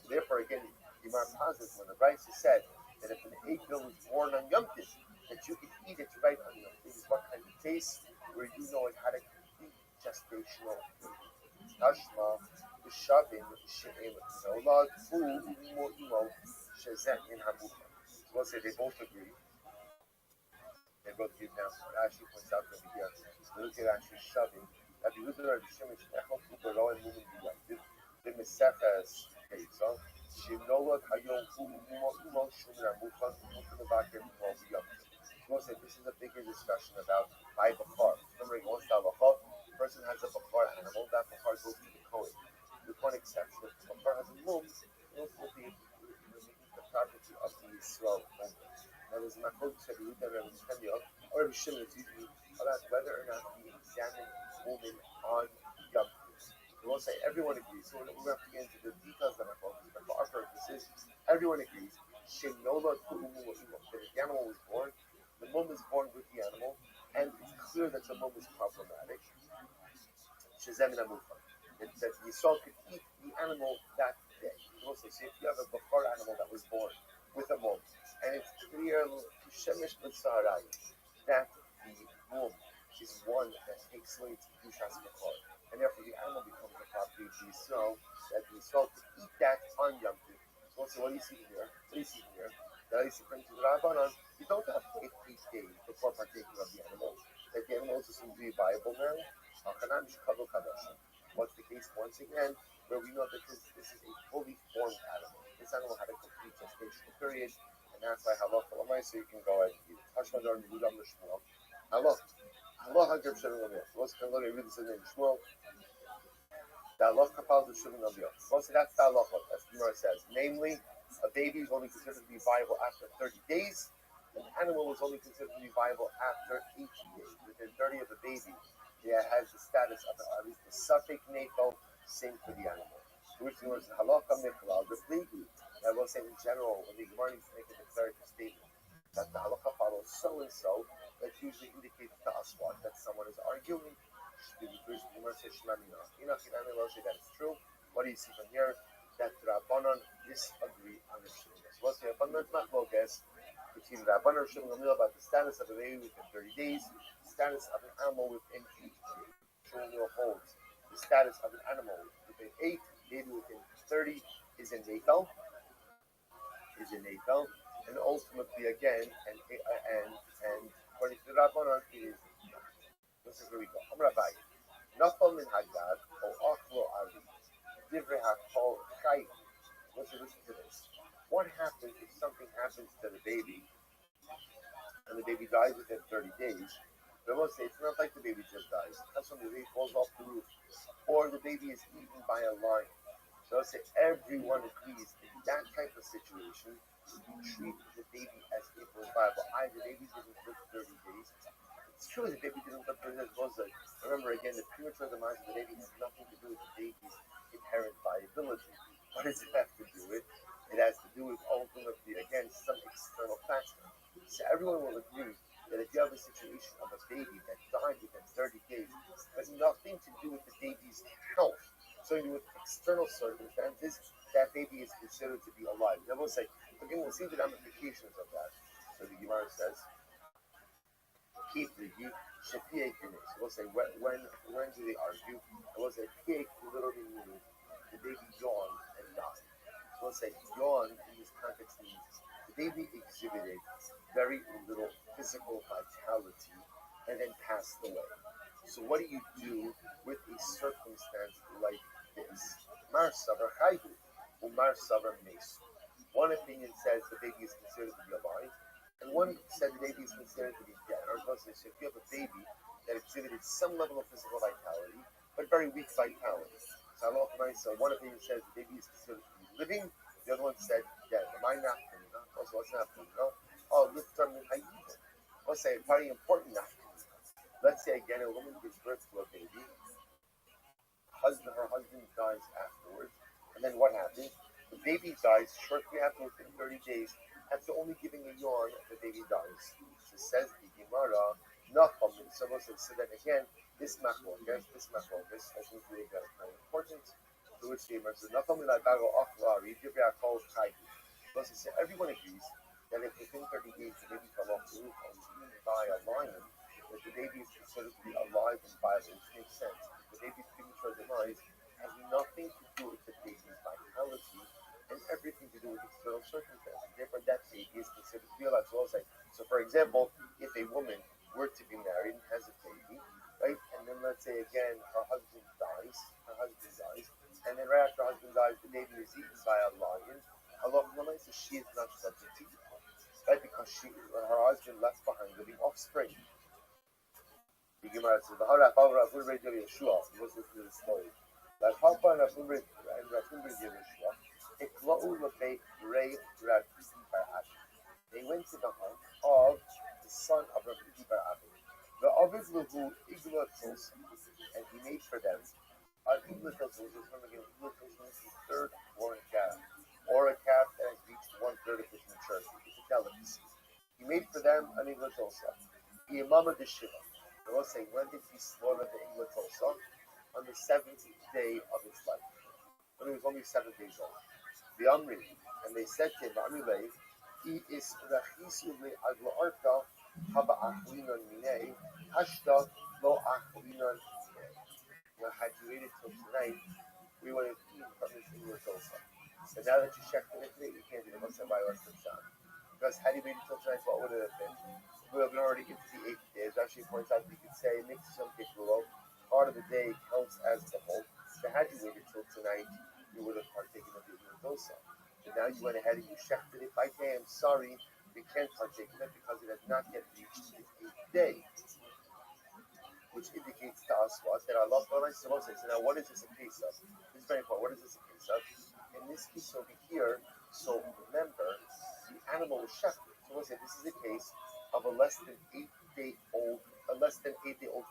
Therefore, again, the Gemara posits when the Rabbi said that if an ego is born on Yom Tov, that you can eat it right on Yom Tov, is what kind of taste where you know it had a complete gestational period. Tashma, the Shavim, She'em, Nolad, Fu, Imo, Imo, Shazet, in Hamucha. So we'll say they both agree. They both give now. Rashi points out over here. Look at Rashi Shavim. Rabbi Yehuda, Rabbi Shimon, Echel, Kubero, and Mumin Biyam. The Mesechas, so Shimnolad, Hayom, Fu, Imo, Imo, Shumir, Hamucha, Mucha, Nevakim, Imo, Biyam. We'll say this is a bigger discussion about by Bachar. Remember, he wants to have a Bachar. The person has a Bachar animal, that Bachar goes to the Kohen. With one exception, if the Bachar has a mum, it will be the property of the Yisrael only. Now, there's a Makod said, or Rabbi Shimon is usually about whether or not he examined woman on Yom Tov. We won't say everyone agrees, so we're going to have to get into the details of Makod, but for our purposes, everyone agrees. Shemnola Ku'umu Wa'imah. That if the animal was born, the mum is born with the animal, and it's clear that the mum is problematic. Shazem and Amufa. That the Yisrael could eat the animal that day. Also, see if you have a Bachar animal that was born with a mum, and it's clear Shemish B'Saharai that the mum is one that takes away to Dushas Bachar, and therefore the animal becomes the property of the Yisrael, that the Yisrael could eat that on Yom Tov. So what do you see here? That is according to the Rabbanan, you don't have to wait 8 days before partaking of the animal. That the animal is assumed to be viable now. What's the case once again, where we know that this is a fully formed animal. This animal had a complete gestational period, and that's why halacha l'maisa you can go ahead and eat it. Hashmadar Yehudam L'Shmuel. Halacha Geb Shevin Gamliel. What's going to read this in Shmuel? The halacha kapal to Shevin Gamliel. Well, see, that's the halacha, as the Gemara says. Namely, a baby is only considered to be viable after 30 days. An animal is only considered to be viable after 80 days. Within 30 of a baby, it has the status of at least the suffix natal, same for the animal. Which is halakha michlal. I will say in general, when the Gemara needs to make a declarative statement that the halakha follows so and so, that usually indicates to us what? That someone is arguing. The Gemara says Shemamina. Enoch and Ami will say that it's true. What do you see from here? That Rabbanan disagree on the Shemamina. So what's the Rabbanan machlokas between Rabbanan and Shemamina about the status of a baby within 30 days, status of an animal within 8 days. Shemamina holds the status of an animal within 8, baby within 30 is in natal, and ultimately again, and according to the Rabbanan, it is not. This is where we go. Rabbi, Nafal min Hagad, O Achlo Ari, Divrei HaKol Chayim. Let's listen to this. What happens if something happens to the baby and the baby dies within 30 days? They will say it's not like the baby just dies. That's when the baby falls off the roof, or the baby is eaten by a lion. So they'll say everyone agrees in that type of situation, you treat the baby as if it was viable. The baby didn't live 30 days. It's true the baby didn't live 30 days. Remember again, the premature demise of the baby has nothing to do with the baby's inherent viability. What does it have to do with? It has to do with ultimately, again, some external factor. So everyone will agree that if you have a situation of a baby that died within 30 days, but nothing to do with the baby's health, something to do with external circumstances, that baby is considered to be alive. Then we'll say, again, we'll see the ramifications of that. So the Gemara says, keep the we'll say, when do they argue? And we'll say, literally means the baby yawned and died. So we'll say, yawn in this context means the baby exhibited very little physical vitality and then passed away. So what do you do with a circumstance like this? Mar savar chayvu, umar savar mesu. One opinion says the baby is considered to be alive, and one said the baby is considered to be dead. Or if you have a baby that exhibited some level of physical vitality, but very weak vitality. So one opinion says the baby is considered to be living, the other one said dead. Am I not Pumina? Also, what's not Pumina? Oh, Liftar min Hayyid. We'll say a very important not. Let's say again, a woman gives birth to a baby. Her husband dies afterwards. And then what happens? The baby dies shortly after, within 30 days. After only giving a yawn, the baby dies. So says the Gemara, not Pumina. So then again, this machlokas, I think we got very important. To which the Gemara says, not Pumina bago achlari, dibra kol chaydu. So everyone agrees that if within 30 days the baby fell off the roof and was eaten by a lion, that the baby is considered to be alive and viable, which makes sense. The baby's premature demise has nothing to do with the baby's vitality and everything to do with external circumstances. Therefore, that baby is considered to be alive. So for example, if a woman were to be married and has a baby, right, and then let's say again her husband dies, and then right after her husband dies, the baby is eaten by a lion. Allah says she is not subject to it, right? Because her husband left behind living offspring. The Gemara says, "The Harapal Raful Rei Yeshua." Listen to the story. Like Papa and Raful Rei Yeshua, Iklau Lebei Rei Rabbi Bar. They went to the home of the son of Rabbi Bar. The Ovid Lahu Igla Tulsa, and he made for them. Igla Tulsa was again. Igla Tulsa means the third-born calf, or a calf that has reached 1/3 of its maturity. It's a delicacy. He made for them an Igla Tulsa. The Imama de Shiva. I will say, when did he slaughter the Igla Tulsa? On the 7th day of its life, when he was only 7 days old. The Amri, and they said to him, Amri, he is Rachisu le Agla Arka, Haba Achlinon Mine, Hashta Lo Achlinon Mine. Had you waited till tonight, we would have eaten from this Igla Tulsa. And now that you checked in it today, you can't do the Muslim by our Shah. Because had he waited till tonight, what would it have been? We would have been already into the 8th day. It actually points out, you could say, mix some kikulo. Part of the day counts as the whole. So had you waited till tonight, you would have partaken of the Igla Tulsa. And now you went ahead and you checked it. By day, I'm sorry, we can't partake in it because it has not yet reached its 8th day. Which indicates to us what? That Allah is supposed to say. So now what is this a case of? This is very important. What is this a case of? In this case over here, so remember, the animal was shepherded. So we'll say this is a case of a less than 8-day old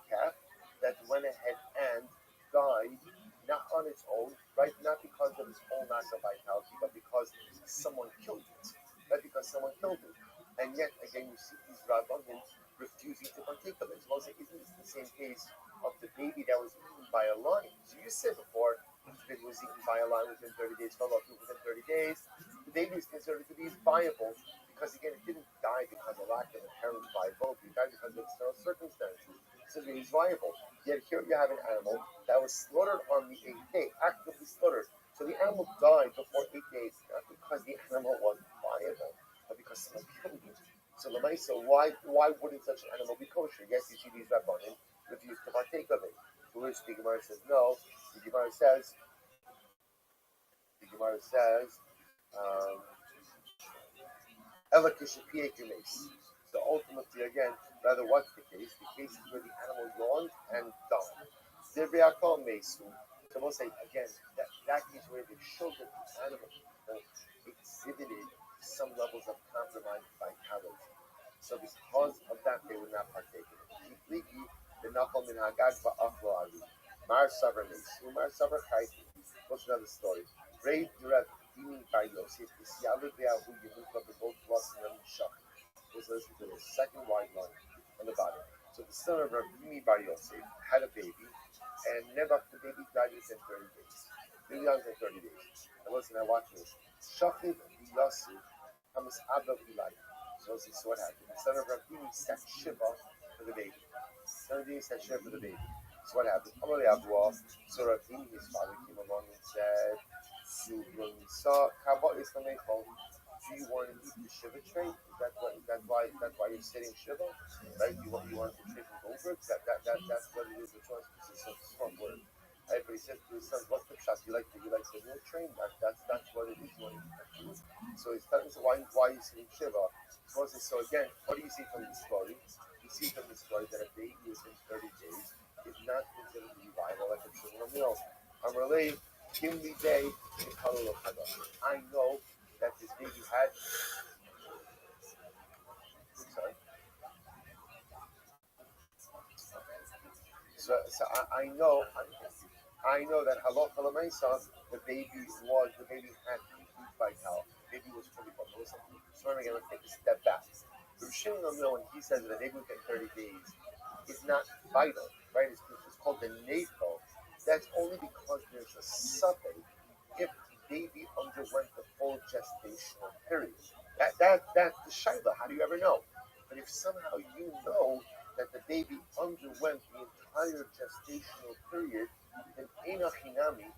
calf that went ahead and died, not on its own, right? Not because of its own lack of vitality, but because someone killed it. Right? Because someone killed it. And yet, again, you see these Rabbanim refusing to partake of it. So we'll say, isn't this the same case of the baby that was eaten by a lion? So you said before, if it was eaten by a lion within 30 days, fell off within 30 days, the baby is considered to be viable because, again, it didn't die because of lack of inherent viability. It died because of external circumstances. So it is viable. Yet here you have an animal that was slaughtered on the 8th day, actively slaughtered. So the animal died before 8 days, not because the animal was viable, but because someone killed it. So Lamaisa, why wouldn't such an animal be kosher? Yes, you see these Rabbanim refuse to partake of it. To which the Gemara says no. The Gemara says, So ultimately, again, rather what's the case? The case is where the animal yawned and died. So we'll say again that case where they showed that the animal exhibited some levels of compromised vitality. So because of that, they would not partake in it. The knuckle min hagag ba'achlo ari. Mar savar mesu, mar savar kaiti. What's another story? Raid Rav Dimi Bar Yosef is Yalud Ve'ahu Yehuka b'both Ross and Shach. Let's listen to the second wide line on the bottom. So the son of Rav Dimi Bar Yosef had a baby, and never the baby died within 30 days. Baby died within 30 days. And listen, I watch this. Shachiv Yosef comes Abba Eli. So this is what happened. The son of Rav Dimi set Shiva for the baby. So what happened? So Rav Dimi, his father, came along and said, when we saw Kaba is the main phone, do you want to eat the Shiva tray? That's why you're sitting Shiva, right? You want the tray from over? That's what it is. The choice. It's a strong word. Right? But he says to his son, "What's the shot? You like the meal train? That's what it is. You want to eat that food." So he's telling us why are you sitting Shiva? So again, what do you see from this story? You see from this story that a baby within 30 days is not considered to be vital like a single meal. I'm related. Kimli Day in Halal I know that this baby had. Sorry. So I know that Halal the baby had complete vitality. The baby was fully vital. So again, let's take a step back. The Shimon when he says that a baby within 30 days is not vital, right? It's called the natal. That's only because there's a suffix if the baby underwent the full gestational period. That's the shaila. How do you ever know? But if somehow you know that the baby underwent the entire gestational period, then enochinami,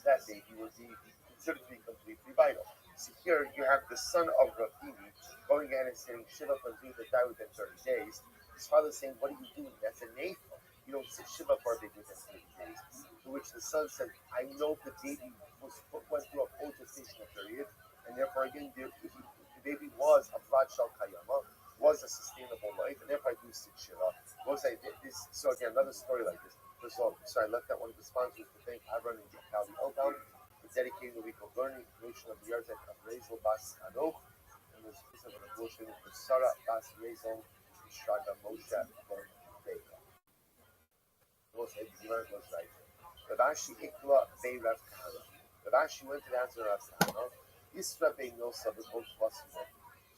that baby would be considered to be completely vital. So here you have the son of Rafini going ahead and saying Shiva for Zud that died within 30 days. His father's saying, what are you doing? That's a natal. You don't sit Shiva for a baby within 30 days. To which the son said, I know the baby went through a full gestational period, and therefore again the baby was a Vlad Shal Kayama, was a sustainable life, and therefore I do sit Shiva. So again, another story like this. First of all, sorry, I left out one of the sponsors to thank Avron and Kali Eldown for dedicating the week of learning creation of the Yarzek of Rezel Bas Anoch, and the piece of an abortion for Sarah Bas Rezel Shraga Moshe Bon Vega. The Gemara goes right. Ravashi Ikla Bey Rav Kahana. Ravashi went to the answer of Rav Kahana. Isra Bey Nosa B'Kol Shvasimo.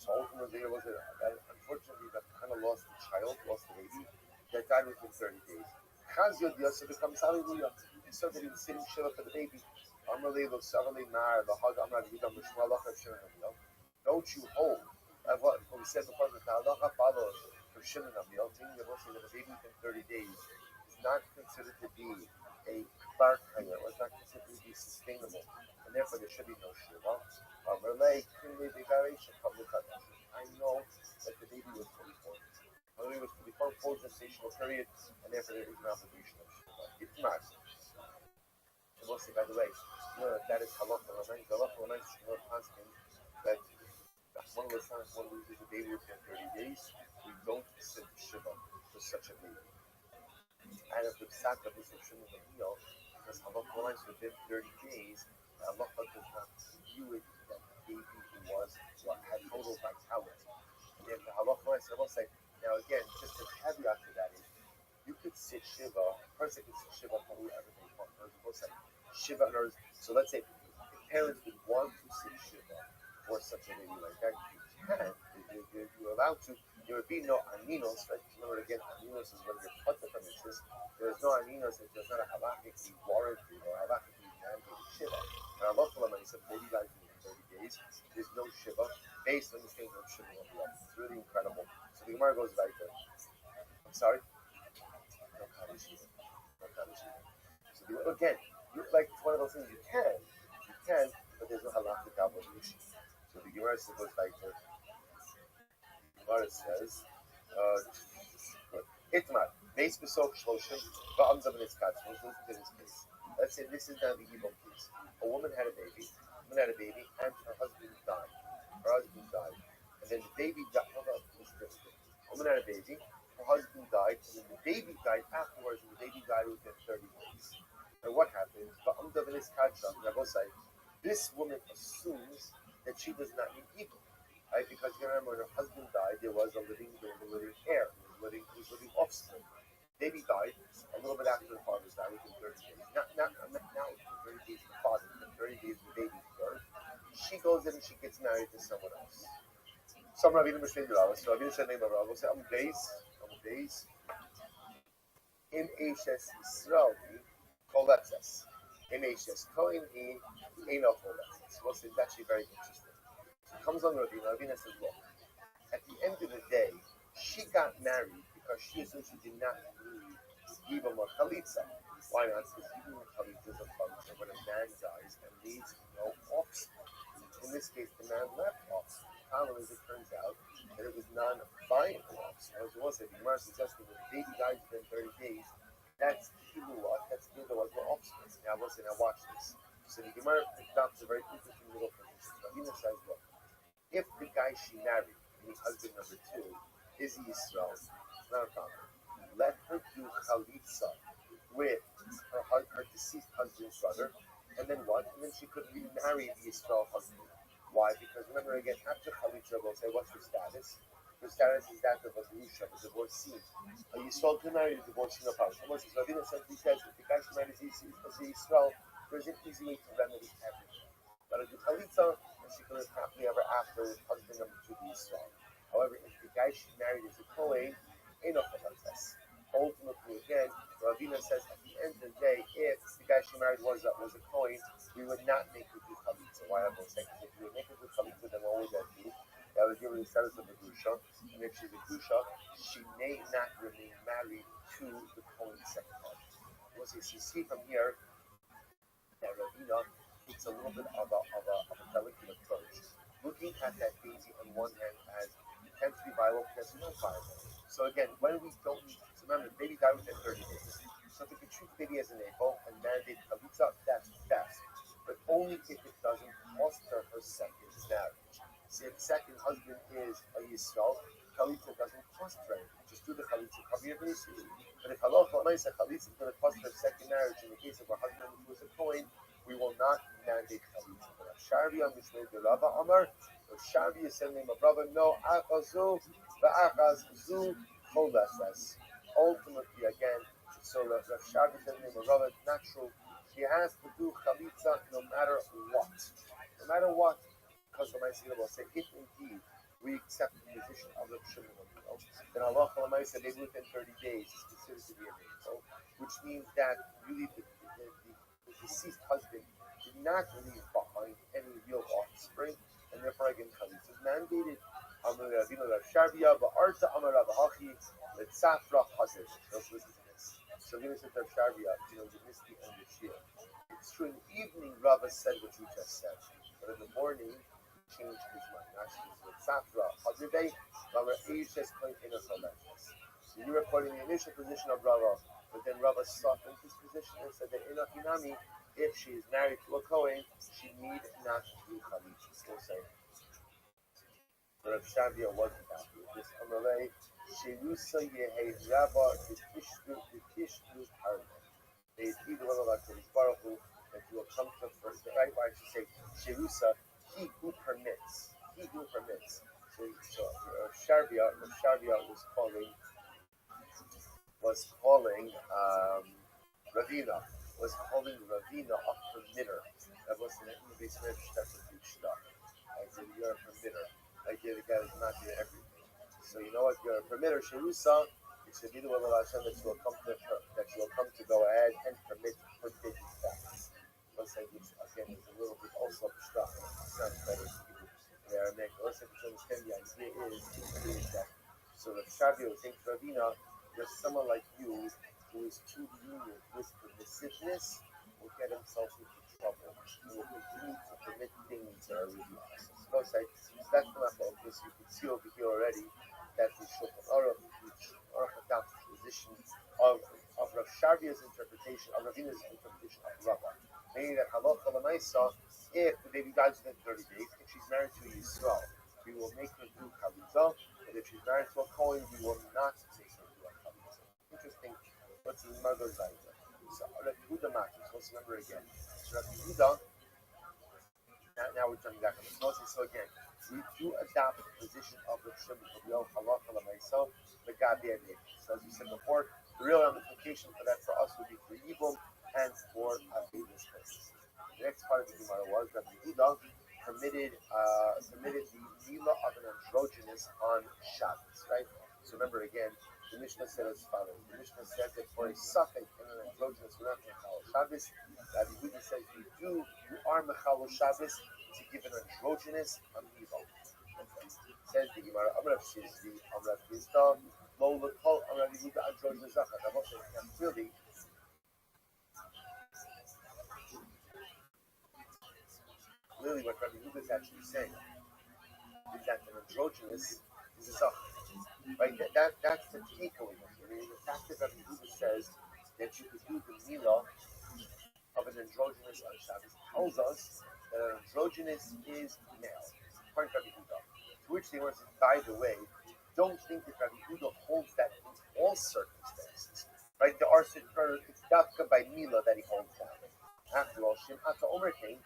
So ultimately, unfortunately, Rav Kahana lost the child, lost the baby, that died within 30 days. Chazio Yosef becomes hallelujah. So that he was sitting Shiva for the baby. Amalei Lo Savali Mar, the Hag Amar Yidam Mishmalach Hashem. Don't you hold what we said before the halacha follows for Shimon Amil, meaning that the baby within 30 days is not considered to be a bar kaya, or is not considered to be sustainable, and therefore there should be no Shiva. I know that the baby was fully formed. The baby was fully formed, full gestational period, and therefore there is an obligation of Shiva. It's not. And we'll say, by the way, you know that is halacha l'main. The halacha l'main is more constant that one of the times one loses a baby within 30 days, we don't send Shiva for such a baby. And if the psak of this Shimon Gamliel, because halacha l'main within 30 days, halacha does not view it that the baby who had total vitality. And if the halacha l'main, so I will say, now again, just a caveat to that is, you could sit Shiva, a person could sit Shiva for whoever they want. Shiva, so let's say if parents would want to sit Shiva for such a baby like that, you can, you're allowed to. There would be no aninos, right? Remember again, aninos is when you're cut from interest. There's no aninos if there's not a halachically warranted or halachically mandated Shiva. And Allah said, baby dies in 30 days, there's no Shiva based on the things of Shiva. It's really incredible. So the Gemara goes right there. I'm sorry? No Kaddish. So again, like it's one of those things you can, but there's no halachic obligation. So the Gemara goes like this. The Gemara says, Itmar, base besok shloshim, va'amza b'nitzkat. Listen to this case. Let's say this is now the evil case. A woman had a baby, and her husband died. her husband died, and then the baby died. Hold on, a woman had a baby, her husband died, and then the baby died afterwards, and the baby died within 30 days. And what happens? This woman assumes that she does not need people, right? Because you remember when her husband died, there was a living heir, there was living offspring. Baby died a little bit after the father died, within 30 days. Not within 30 days of the father, within 30 days of the baby's birth. She goes in and she gets married to someone else. Some Rabbi Mishlein Rabbi, so Rabbi said name of Rabbi, say I'm days in Ashes Israeli, Koletzes. In Ashes Kohen he Eno Koletzes. Well, it's actually very interesting. So it comes on Ravina says, look, at the end of the day, she got married because she assumed she did not need even more chalitza. Why not? Because even chalitza is a function when a man dies and leaves no offspring. In this case, the man left offspring. The problem is, it turns out that it was non-viable offspring. As well as the Gemara suggesting when the baby dies within 30 days, that's kiluat, that's there was no offspring. Now watch this. So the Gemara adopts a very interesting little position. Ravina says, look, if the guy she married, meaning husband number 2, is Yisrael, it's not a problem. Let her do chalitza with her deceased husband's brother, and then what? And then she could remarry the Yisrael husband. Why? Because remember again, after chalitza, we'll say, what's her status? Her status is that of a grusha, a divorcee. A Yisrael can marry a divorcee, no problem. So Ravina simply says, if the guy she married is Yisrael, there's an easy way to remedy everything. But a chalitza, and she could live happily ever after with husband number 2 the Yisrael. However, if the guy she married is a Kohen, ain't no chalitza. Ultimately, again, Ravina says at the end of the day, if the guy she married was a Kohen, we would not make her do chalitza. Why am I saying? Because if we would make her do chalitza, then what would that do? That would give her the status of a grusha, and if she's a grusha, she may not remain married to the Kohen second time. Once you see from here that Ravina takes a little bit of a delicate approach, looking at that baby on one hand as potentially viable, potentially not viable. So again, when we don't need to remember, the baby died within 30 days. So if we can treat the baby as an apple and mandate chalitza, that's best. But only if it doesn't cost her her second marriage. See, if the second husband is a Yisrael, chalitza doesn't cost her anything. Just do the chalitza, cover your bases. But if halacha l'maisa chalitza is going to cost her second marriage, in the case of a husband who is a Kohen, we will not mandate chalitza. But Sharvia Mishlei de Rava Amar, if Sharvia is sending my brother, no, achazu, va'achaz zu choleses. Ultimately, again, so Rav Sharvia is sending my brother, it's not true. She has to do chalitza no matter what. No matter what. Because the Ma'aseh will say, if indeed we accept the position of the Shimon Gamliel, then Allah Ma'aseh, maybe within 30 days, is considered to be a miracle, which means that really the deceased husband did not leave behind any real offspring, and therefore again chalitza is mandated. Amar Ravina Rav Sharvia, Ba'arta Amar Rav Hachi, Letzafra Hazir. Let's listen to this. So Ravina said Rav Sharvia, you missed the end of Shir. It's true, in the evening, Rava said what you just said, but in the morning, changed his mind. Actually, it's Safra, Hazardeh, Rava Eishes, So you were quoting the initial position of Rava, but then Rava softened his position and said that in Akinami, if she is married to a Kohen, she need not do chalitza. We'll say. Rav Shavia wasn't happy with this. Amalei, Sherusa Yehe Rabba, the Tishnu Parma. They either one of us, Baruch Hu, that you will come to first. The right why she say Sherusa, he who permits. He who permits. So Sharvia was calling Ravina, a permitter. That was in the basement. That's a big stuff. I said you're a permitter. Like the guy is not doing everything. So you know what? You're a permitter. Sherusa. It should be the will of Hashem that you will come to go ahead and forbidden facts. Let's say which again is a little bit also stuff. It's not better in Aramaic. Let's say to understand the idea is that so the Shabbat was saying to Ravina, there's someone like you who is too lenient with permissiveness will get himself into trouble and will continue to permit things that are really awesome. So that's the matter of this. You can see over here already that the Shulchan Aruch adopts the position of Rav Sharvia's interpretation, of Ravina's interpretation of Rabbi. Meaning that halacha l'maisa, if the baby dies within 30 days, if she's married to a Yisrael, we will make her do chalitza, and if she's married to a Kohen, we will not make her do a chalitza. Interesting. What's the mother Zaita? So Rabbi Yehuda matters. Let's remember again. So Rabbi Yehuda. Now we're turning back on this mostly. So again, we do adopt the position of the Shimon of Yom Halacha L'Maisa, the Gabi Adin. So as we said before, the real ramification for that for us would be for evil and for Avedis cases. The next part of the Gemara was that Yehuda permitted the Mila of an androgynous on Shabbos, right? So remember again, the Mishnah said as follows. The Mishnah said that for a suffix and an androgynous, we're not going to follow Shabbos. Rabbi Yehuda says you are mechalo Shabbos to give an androgynous a Mila. Says the Gemara, Amrav Shizvi, Amrav Yisdom, Lo Lekol, Amrav Yehuda androgynous Zachar. Now, clearly, what Rabbi Yehuda is actually saying is that an androgynous is a Zachar. Right? That's the takeaway. I mean, the fact that Rabbi Yehuda says that you could do the Mila of an androgynous on Shabbos tells us that an androgynous is male. According to Rabbi Yehuda. To which they want to say, by the way, don't think that Rabbi Yehuda holds that in all circumstances. Right? There are it's dafka by Mila that he holds that. After all, Shim'ata Omer came,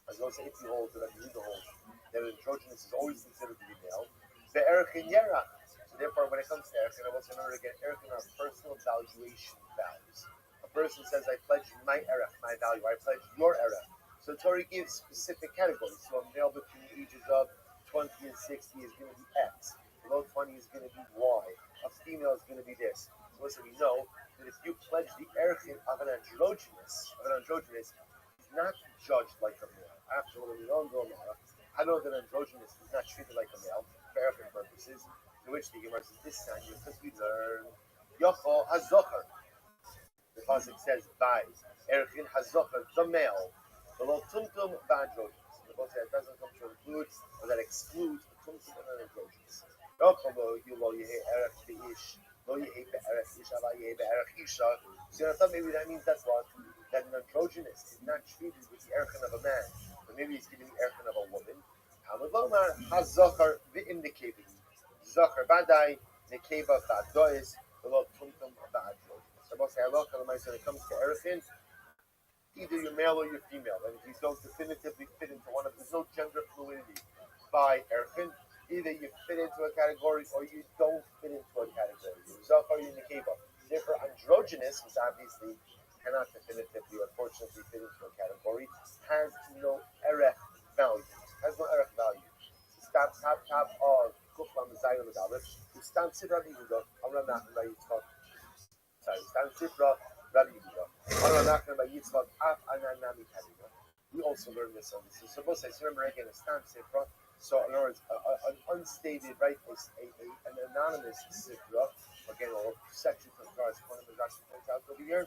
as well as if he holds, that Rabbi Yehuda holds, that an androgynous is always considered to be male. The Erech in Yerach. So therefore, when it comes to Erech, and I will remember again, Erech are personal valuation values. A person says, I pledge my Erech, my value. I pledge your Erech. So Torah gives specific categories. So a male between the ages of 20 and 60 is going to be X. Below 20 is going to be Y. A female is going to be this. So listen, we know that if you pledge the Erech of an androgynous, it's not judged like a male. After all, we don't know I know that androgynous is not treated like a male for Erech purposes. To which the Gemara says this time because we learn Yocho Hazocher. The pasuk says by Erchin Hazocher, the male, below Tumtum Vandrogynous. The pasuk says it doesn't come to include or that excludes the Tumtum and androgynous. Yocho you lo yehe Erech Beish, lo yehe Be'erech Ish, ala yehe Be'erech Isha. So I thought maybe that means that's what that an androgynous is not treated with the Erchin of a man, but maybe he's giving the Erchin of a woman. Hamad Lomar Hazocher v'imnikevi. Zachar Badai, Nekeva Badois, below Tumtum Badrogynous. So both say halacha when it comes to Erechin, either you're male or you're female, and if you don't definitively fit into one of there's no gender fluidity by Erechin, either you fit into a category or you don't fit into a category. Zachar or Nekeva. Therefore, androgynous, which obviously cannot definitively, unfortunately, fit into a category, has no Erech value. Has no Erech value. Top of Kuflam Zayin Medalif, Stam Sifra Rabbi Yehuda, Amram Nachman by Yitzchak. Sorry, Stam Sifra Rabbi Yehuda, Amram Nachman by Yitzchak, Af Ananami Kadina. We also learned this on this. So both sides, remember again, a Stam Sifra, so in other words, an unstated, right, an anonymous Sifra, again, or section from Torah's one of the Rashi points out over here,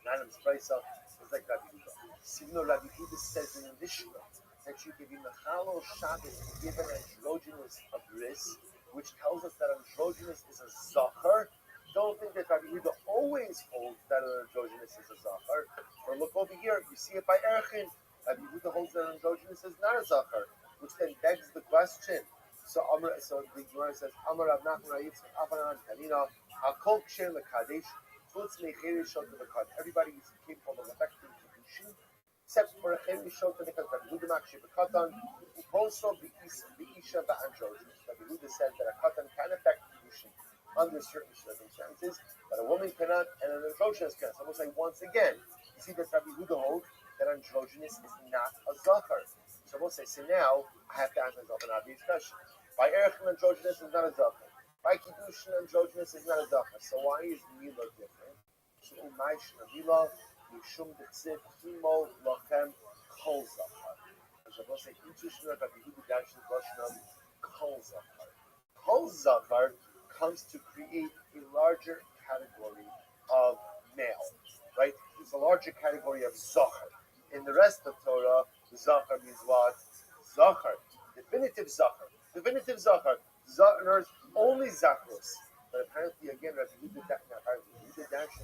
anonymous Praisa, is like Rabbi Yehuda. Signo Rabbi Yehuda says in the Mishnah, that you give him a Chalo Shabbos to give an androgynous a bris, which tells us that androgynous is a Zachar. Don't think that Rabbi Yehuda always holds that an androgynous is a Zachar. Or look over here, you see it by Erchin. Rabbi Yehuda holds that an androgynous is not a Zachar, which then begs the question. So the Gemara says, Amar Rav Nachman Yitzchak Afanan Kanina Hakol Ksher Lekadesh Chutz Mecheri Shot Lekad. Everybody is capable of effective kedushin. Except for a Chem Mishot and the Yehuda Makshi Bekatan, also the Isha Ba'androgynous. Rabbi Yehuda said that a Katan can affect kedushin under certain circumstances, but a woman cannot, and an androgynous can. So I will say once again, you see that Rabbi Yehuda holds that androgynous is not a Zachar. So I will say, so now I have to ask myself an obvious question. By Erech, androgynous is not a Zachar. By kedushin, androgynous is not a Zachar. So why is Mila different? So Umaish Mila. Yishum Dechsev Kimo Lachem Kol Zachar. As I will say, intuition of Rabbi Yehuda Dash the question of Kol Zachar. Kol Zachar comes to create a larger category of male, right? It's a larger category of Zachar. In the rest of Torah, Zachar means what? Zachar. Definitive Zachar. Definitive Zachar. Zachar only Zacharus. But apparently, again, Rabbi Yehuda Dash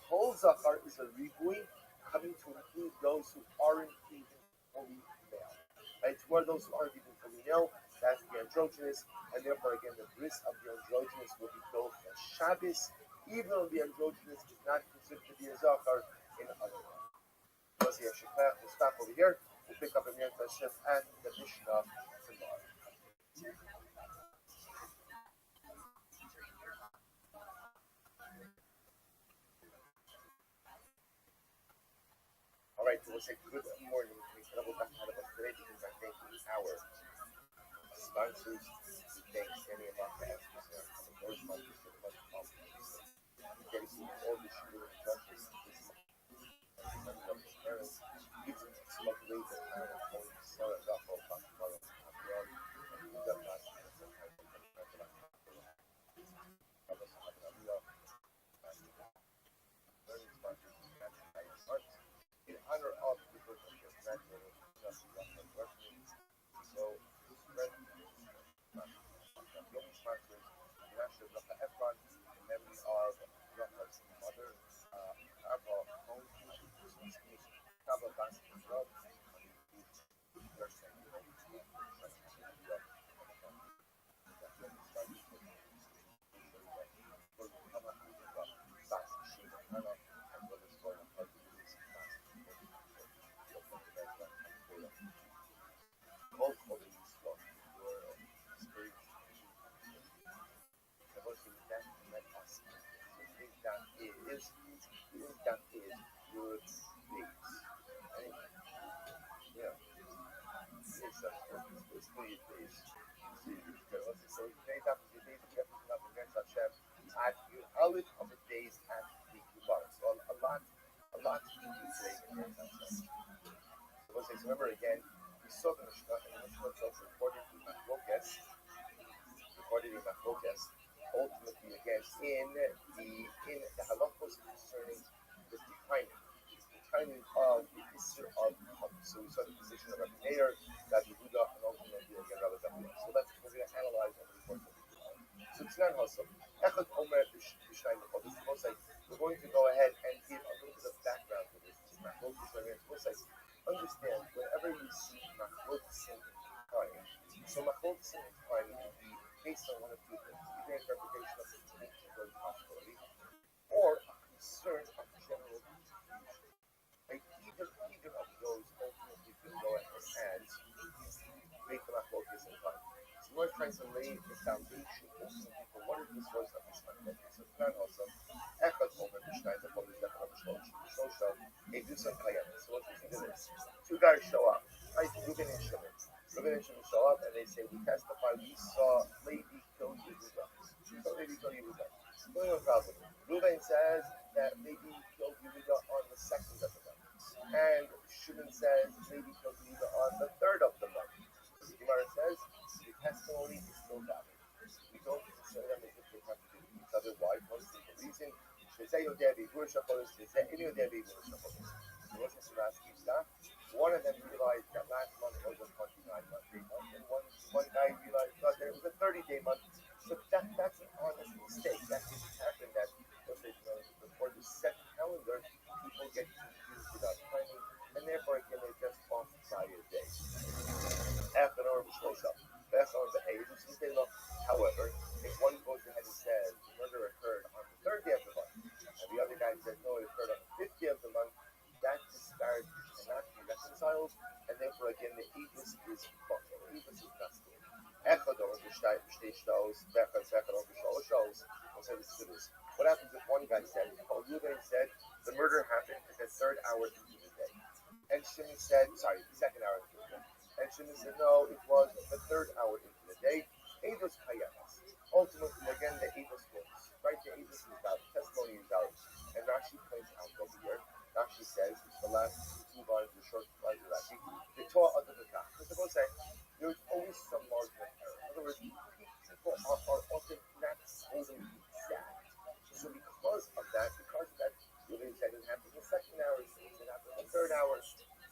Kol Zachar is a ribui coming to include those who aren't even fully male. Right? Who are those who aren't even fully male? That's the androgynous, and therefore again the bris of the androgynous will be built on Shabbos, even though the androgynous is not considered to be a zachar in other words. We'll stop over here. We'll pick up a Mir Tashif at the Mishnah tomorrow. All right, so we'll say good morning. We can double back out of us today because I think our sponsors, we thank Sammy and Mark for asking us to those sponsors for the month of dedicating all the shooting instructors to this month. Parents, using some of the ways that I am going to sell it off all about tomorrow. And we got last year, so I think learning sponsors and national arts in honor of the birth of your graduating so spread young sponsors national Rabbi Efron in memory of Rabbi's mother Abba Home Kaba Baskin Rob both of these were that let us think that is good days. Yeah. It's good days. So today that was the days we have to up against Hashem at you all of the days at the Kubar. So a lot to do today against Hashem. So let's say, remember again, we saw the Mishnah and the Mishnah itself recorded in Machlokas, ultimately again in the halachos concerning the timing of the issue of so we saw the position of Rabbi Meir, Rabbi Yehuda, and ultimately again Rabbi Zabiyah. So that's what we're going to analyze over the course of the video. So it's not awesome. We're going to go ahead and give a little bit of background to this. Understand, whenever you see machlokas in time, so machlokas in time can be based on one of two things: either interpretation of the traditional possibility, or a concern of general confusion. Like either of those ultimately can go ahead and make the machlokas in time. So we're trying to lay the foundation ultimately for what is the source of this machlokas. So it's not awesome. Echad Omer B'Shnayim B'Chol B'Zdechad B'Shloshah Edusam Kayam. So what we think of this: two guys show up, right? Reuben and Shimon show up, and they say, "We testify, we saw Levi kill Yehuda." No problem. Reuben says that Levi killed Yehuda on the second of the month, and Shimon says Levi killed Yehuda on the third of the month. The Gemara says the testimony is still valid. We don't consider them as if they contradict each other. Why? One simple reason. One of them realized that last month was a 29-month month, and one guy realized that it was a 30-day month. So that's an honest mistake. That didn't happen. That before the set calendar, people get confused about timing, and therefore again they just off by a day. After an hour was close up. However, if one goes ahead and says the murder occurred on the third day of the month, and the other guy says no, it occurred on the fifth day of the month, that disparity cannot be reconciled, and therefore again the Aegis is buffalo. The Aegis is not still. What happens if one guy said, Reuben said the murder happened at the third hour into the day, and Shimon said, the second hour into the day, and Shimon said no, it was the third hour into the day. Eidos Kayamas. Ultimately, again, the Eidos works. Right? The Eidos is valid. Testimony is valid. And Rashi points out over here. Rashi says, it's the last two lines, the short lines of Rashi. The Torah under the top. Because I say, there's always some margin of error. In other words, people are often not totally exact. So because of that, you really said it happened in the second hour, it happened in the third hour.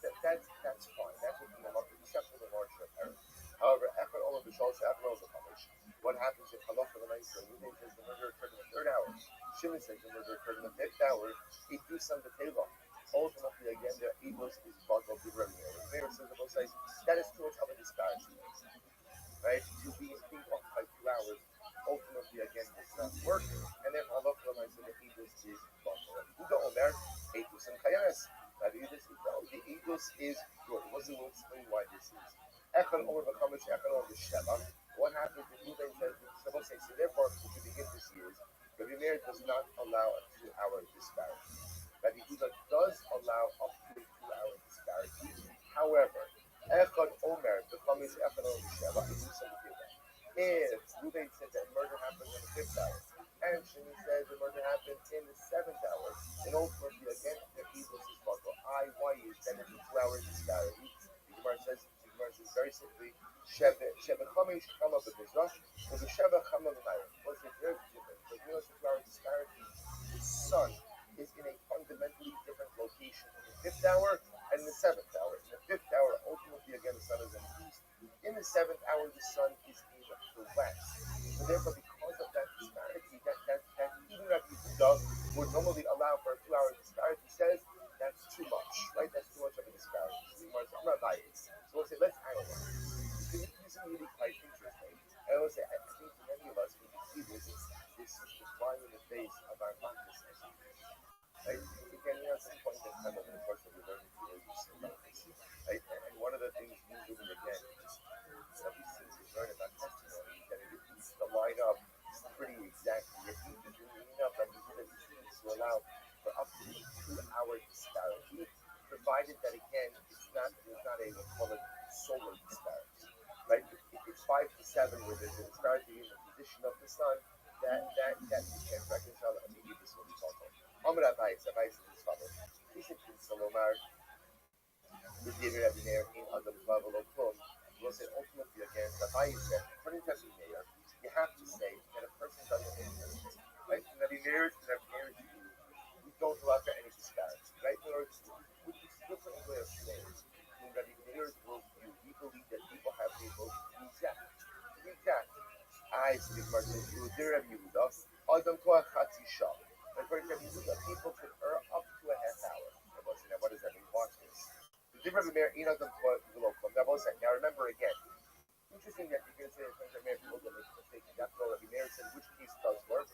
That's fine. That would be except for the margin of error. However, what happens if halacha the night says the murder occurred in the third hour? Shimon says the murder occurred in the fifth hour. It do some detail. Ultimately, again, the Eidos is bottled with revenue. The mayor says the both sides that is too much of a disparity, right? Omer, Eitus and Chayanes. Rabbi Yehuda says, no, the Eitus is good. We'll explain why this is. Echad Omer B'Chametz, Echad Omer B'Sheva. What happens if Ruben says, so therefore, what we begin to see is, Rabbi Meir does not allow a 2-hour disparity. Rabbi Yehuda does allow up to a 2-hour disparity. However, Echad Omer B'Chametz, Echad Omer B'Sheva, if Ruben said that murder happened in the 5th hour, and Shimon says the murder happened in the 7th hour, and ultimately again the Eitus is bottle. Why is that it's a 2-hour disparity? The Gemara says very simply, Sheva Chamesh Chama B'Mizrach, or the Sheva Chama B'Mayim. What's the very different? Because we know it's a 2-hour disparity. The sun is in a fundamentally different location in the 5th hour and in the 7th hour. In the 5th hour, ultimately again the sun is in the east. In the 7th hour, the sun is in the west. So therefore, because of that disparity, that even Rabbi Yehuda would normally allow for a 2-hour disparity, says that's too much, right? That's too much of a disparity. So we'll say, let's analyze. This is really quite interesting. I will say, I think many of us, when we see this is flying in the face of our consciousness. Right? Again, at some point in time over the course of the learning about this. Right? And one of the things we do again, that we see to learn about testimony, that it needs to line up pretty exactly. It needs to line up that needs to allow for up to a 2-hour disparity, provided that again there's not a we'll call it solar disparity. Right? If it's 5 to 7 where there's a disparity in the position of the sun, that you can't reconcile. I mean, this is what we talk about. Amr Rabbi says as follows. He said in Salomar, with the Rabbi Meir in Adam Klav Oloklon, we'll say ultimately again, Rabbi said, according to Rabbi Meir, you have to say that a person doesn't inherit. Right? In Rabbi Meir's view, we don't allow for any disparity. Right? In other words, which is a different way of saying it. In Rabbi Meir's worldview, we believe that people have the ability to be exact. I speak Martin to Rabbi Yehuda, Adam to a Chatzi Shah. According to Rabbi Yehuda, people could earn up to a half hour. Now, what does that mean? Watch this. The Rabbi Meir in Adam to a Local. Now, remember again. Interesting that you're going to say that Rabbi Meir people make a mistake. That's what Rabbi Meir said. Which case does work?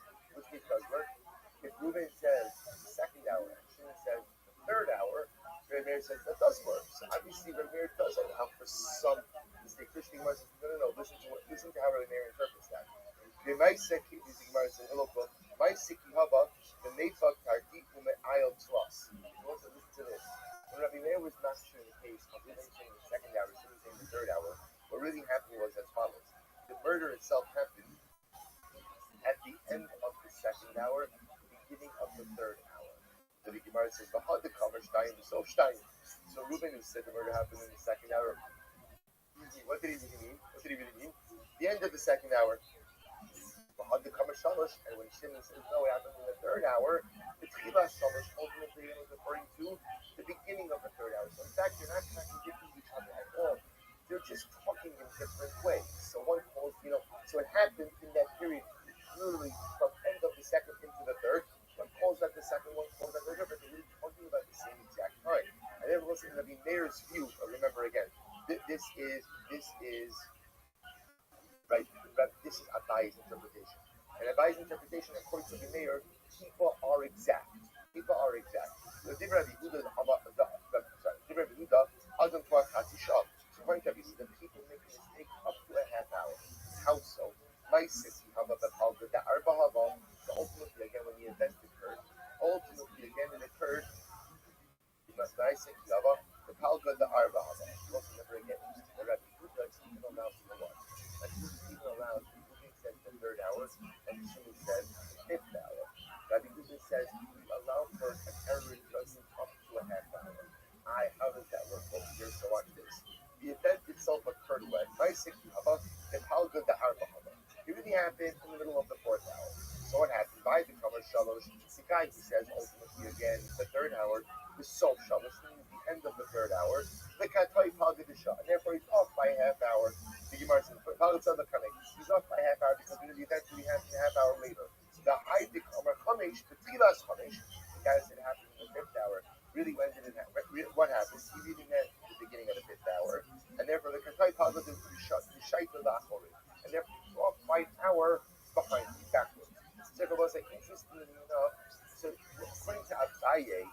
If Reuben says the 2nd hour and Shimon says the 3rd hour, Rabbi Meir says that does work. So obviously, Rabbi Meir does allow for some mistake. Christian Gemara says, no. Listen to how Rabbi Meir interprets that. The Maiseki is the Gemara says, Maiseki Haba, the Meifak Tardi Ume Ayel Tlas. You want to listen to this. When Rabbi Meir was not sure in the case of Reuben saying the 2nd hour, Shimon saying the 3rd hour, what really happened was as follows. The murder itself happened at the end of the 2nd hour, beginning of the 3rd hour. So the Gemara says, V'had the Kamer Shtayim, the Sof Shtayim. So Reuben who said the murder happened in the 2nd hour. What did he really mean? The end of the 2nd hour. V'had the Kamer Shalosh, and when Shimon says, no, it happened in the 3rd hour, the Tchilas Shalosh ultimately was referring to the beginning of the 3rd hour. So in fact, you're not contradicting each other at all. They're just talking in different ways. So one calls, so it happened in that period, literally from end of the 2nd into the 3rd. One calls that the 2nd, one calls that the 3rd, but they're really talking about the same exact time. And then listen to Rabbi Meir's view. Remember again, this is right. This is Abaye's interpretation. And Abaye's interpretation, according to Rabbi Meir, people are exact. So Rabbi Yehuda, Adam Tvar Chatzi Shah. According to Rabbi Yehuda, people make a mistake up to a half hour. How so? My city, the Arba Hava. So ultimately, again, when the event occurred, it occurred. The Palga, the Arba Hava. Also, never again. The Rabbi Yehuda is even allowed to go on. Like, this is even allowed. Yehuda says the 3rd hour, and Shimon says the 5th hour. Rabbi Yehuda says we allow for an error judgment up to a half hour. How does that work over here? So watch this. The event itself occurred when it really happened in the middle of the 4th hour. So what happened? By the Kamer Shalosh, the guy who says ultimately again the 3rd hour, the Sof Shalosh, meaning the end of the 3rd hour, the Katoi Palga the Shah, and therefore he's off by a half hour. The Gemara says, he's off by a half hour because the event really happened a half hour later. The Haidik Amar Chamesh, the Tchilas Chamesh, the guy said it happened in the 5th hour. Really, when did it happen? What happened? He really meant the beginning of the 5th hour, and therefore the Katoi Palga the Shaita the Achori, and therefore he's off by an hour behind, backwards. So it was interestingly enough. So according to Abaye,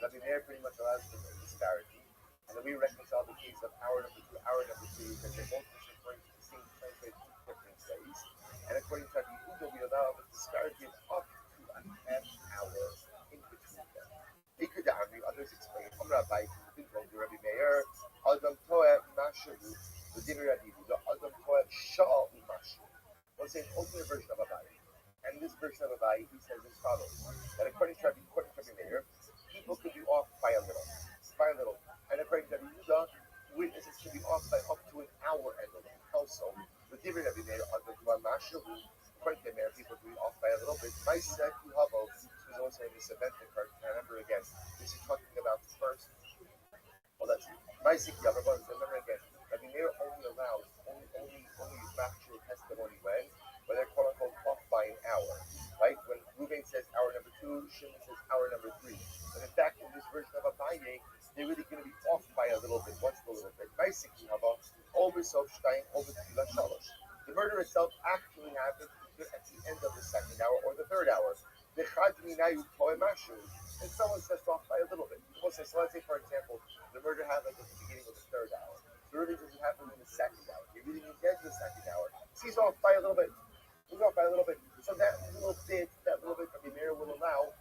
Rabbi Meir pretty much allows for the disparity. And then we reconcile the case of hour number 2, hour number 3, because they're both just referring to the same time frame in different days. And according to Rabbi Yehuda, we allow the disparity of up to a half hour in between them. They could argue, others explain, Rabbi, Rabbi Meir, Adam Toeh Mashahu, the Din Rabbi Yehuda, Adam Toeh Sha'al Mashahu. We'll say an alternate version of Abai. And this version of Abai, he says as follows, that according to Rabbi Meir, people could be off by a little. And according to Rabbi Yehuda, witnesses could be off by up to an hour and a little. Also, the Din Rabbi Meir, Adam Toeh Mashahu, according to Meir, people could be off by a little bit. My set, Yuhavo, who's also in this event, remember again, this is talking about the first. Well, that's my Sikh Yavarbon. Remember again, Rabbi Meir only allows only factual testimony when they're quote unquote off by an hour, right? When Ruben says hour number 2, Shimon says hour number 3. But in fact, in this version of Abaye, they're really going to be off by a little bit, once a little bit. My Sikh Yavarbon, over Sofstein, over Tila Shalosh. The murder itself actually happened at the end of the second hour or the third hour. And someone says off by a little bit. So let's say, for example, the murder happened at the beginning of the third hour. The murder doesn't happen in the second hour. He really didn't get to the second hour. So he's off by a little bit. So that little bit from the mirror will allow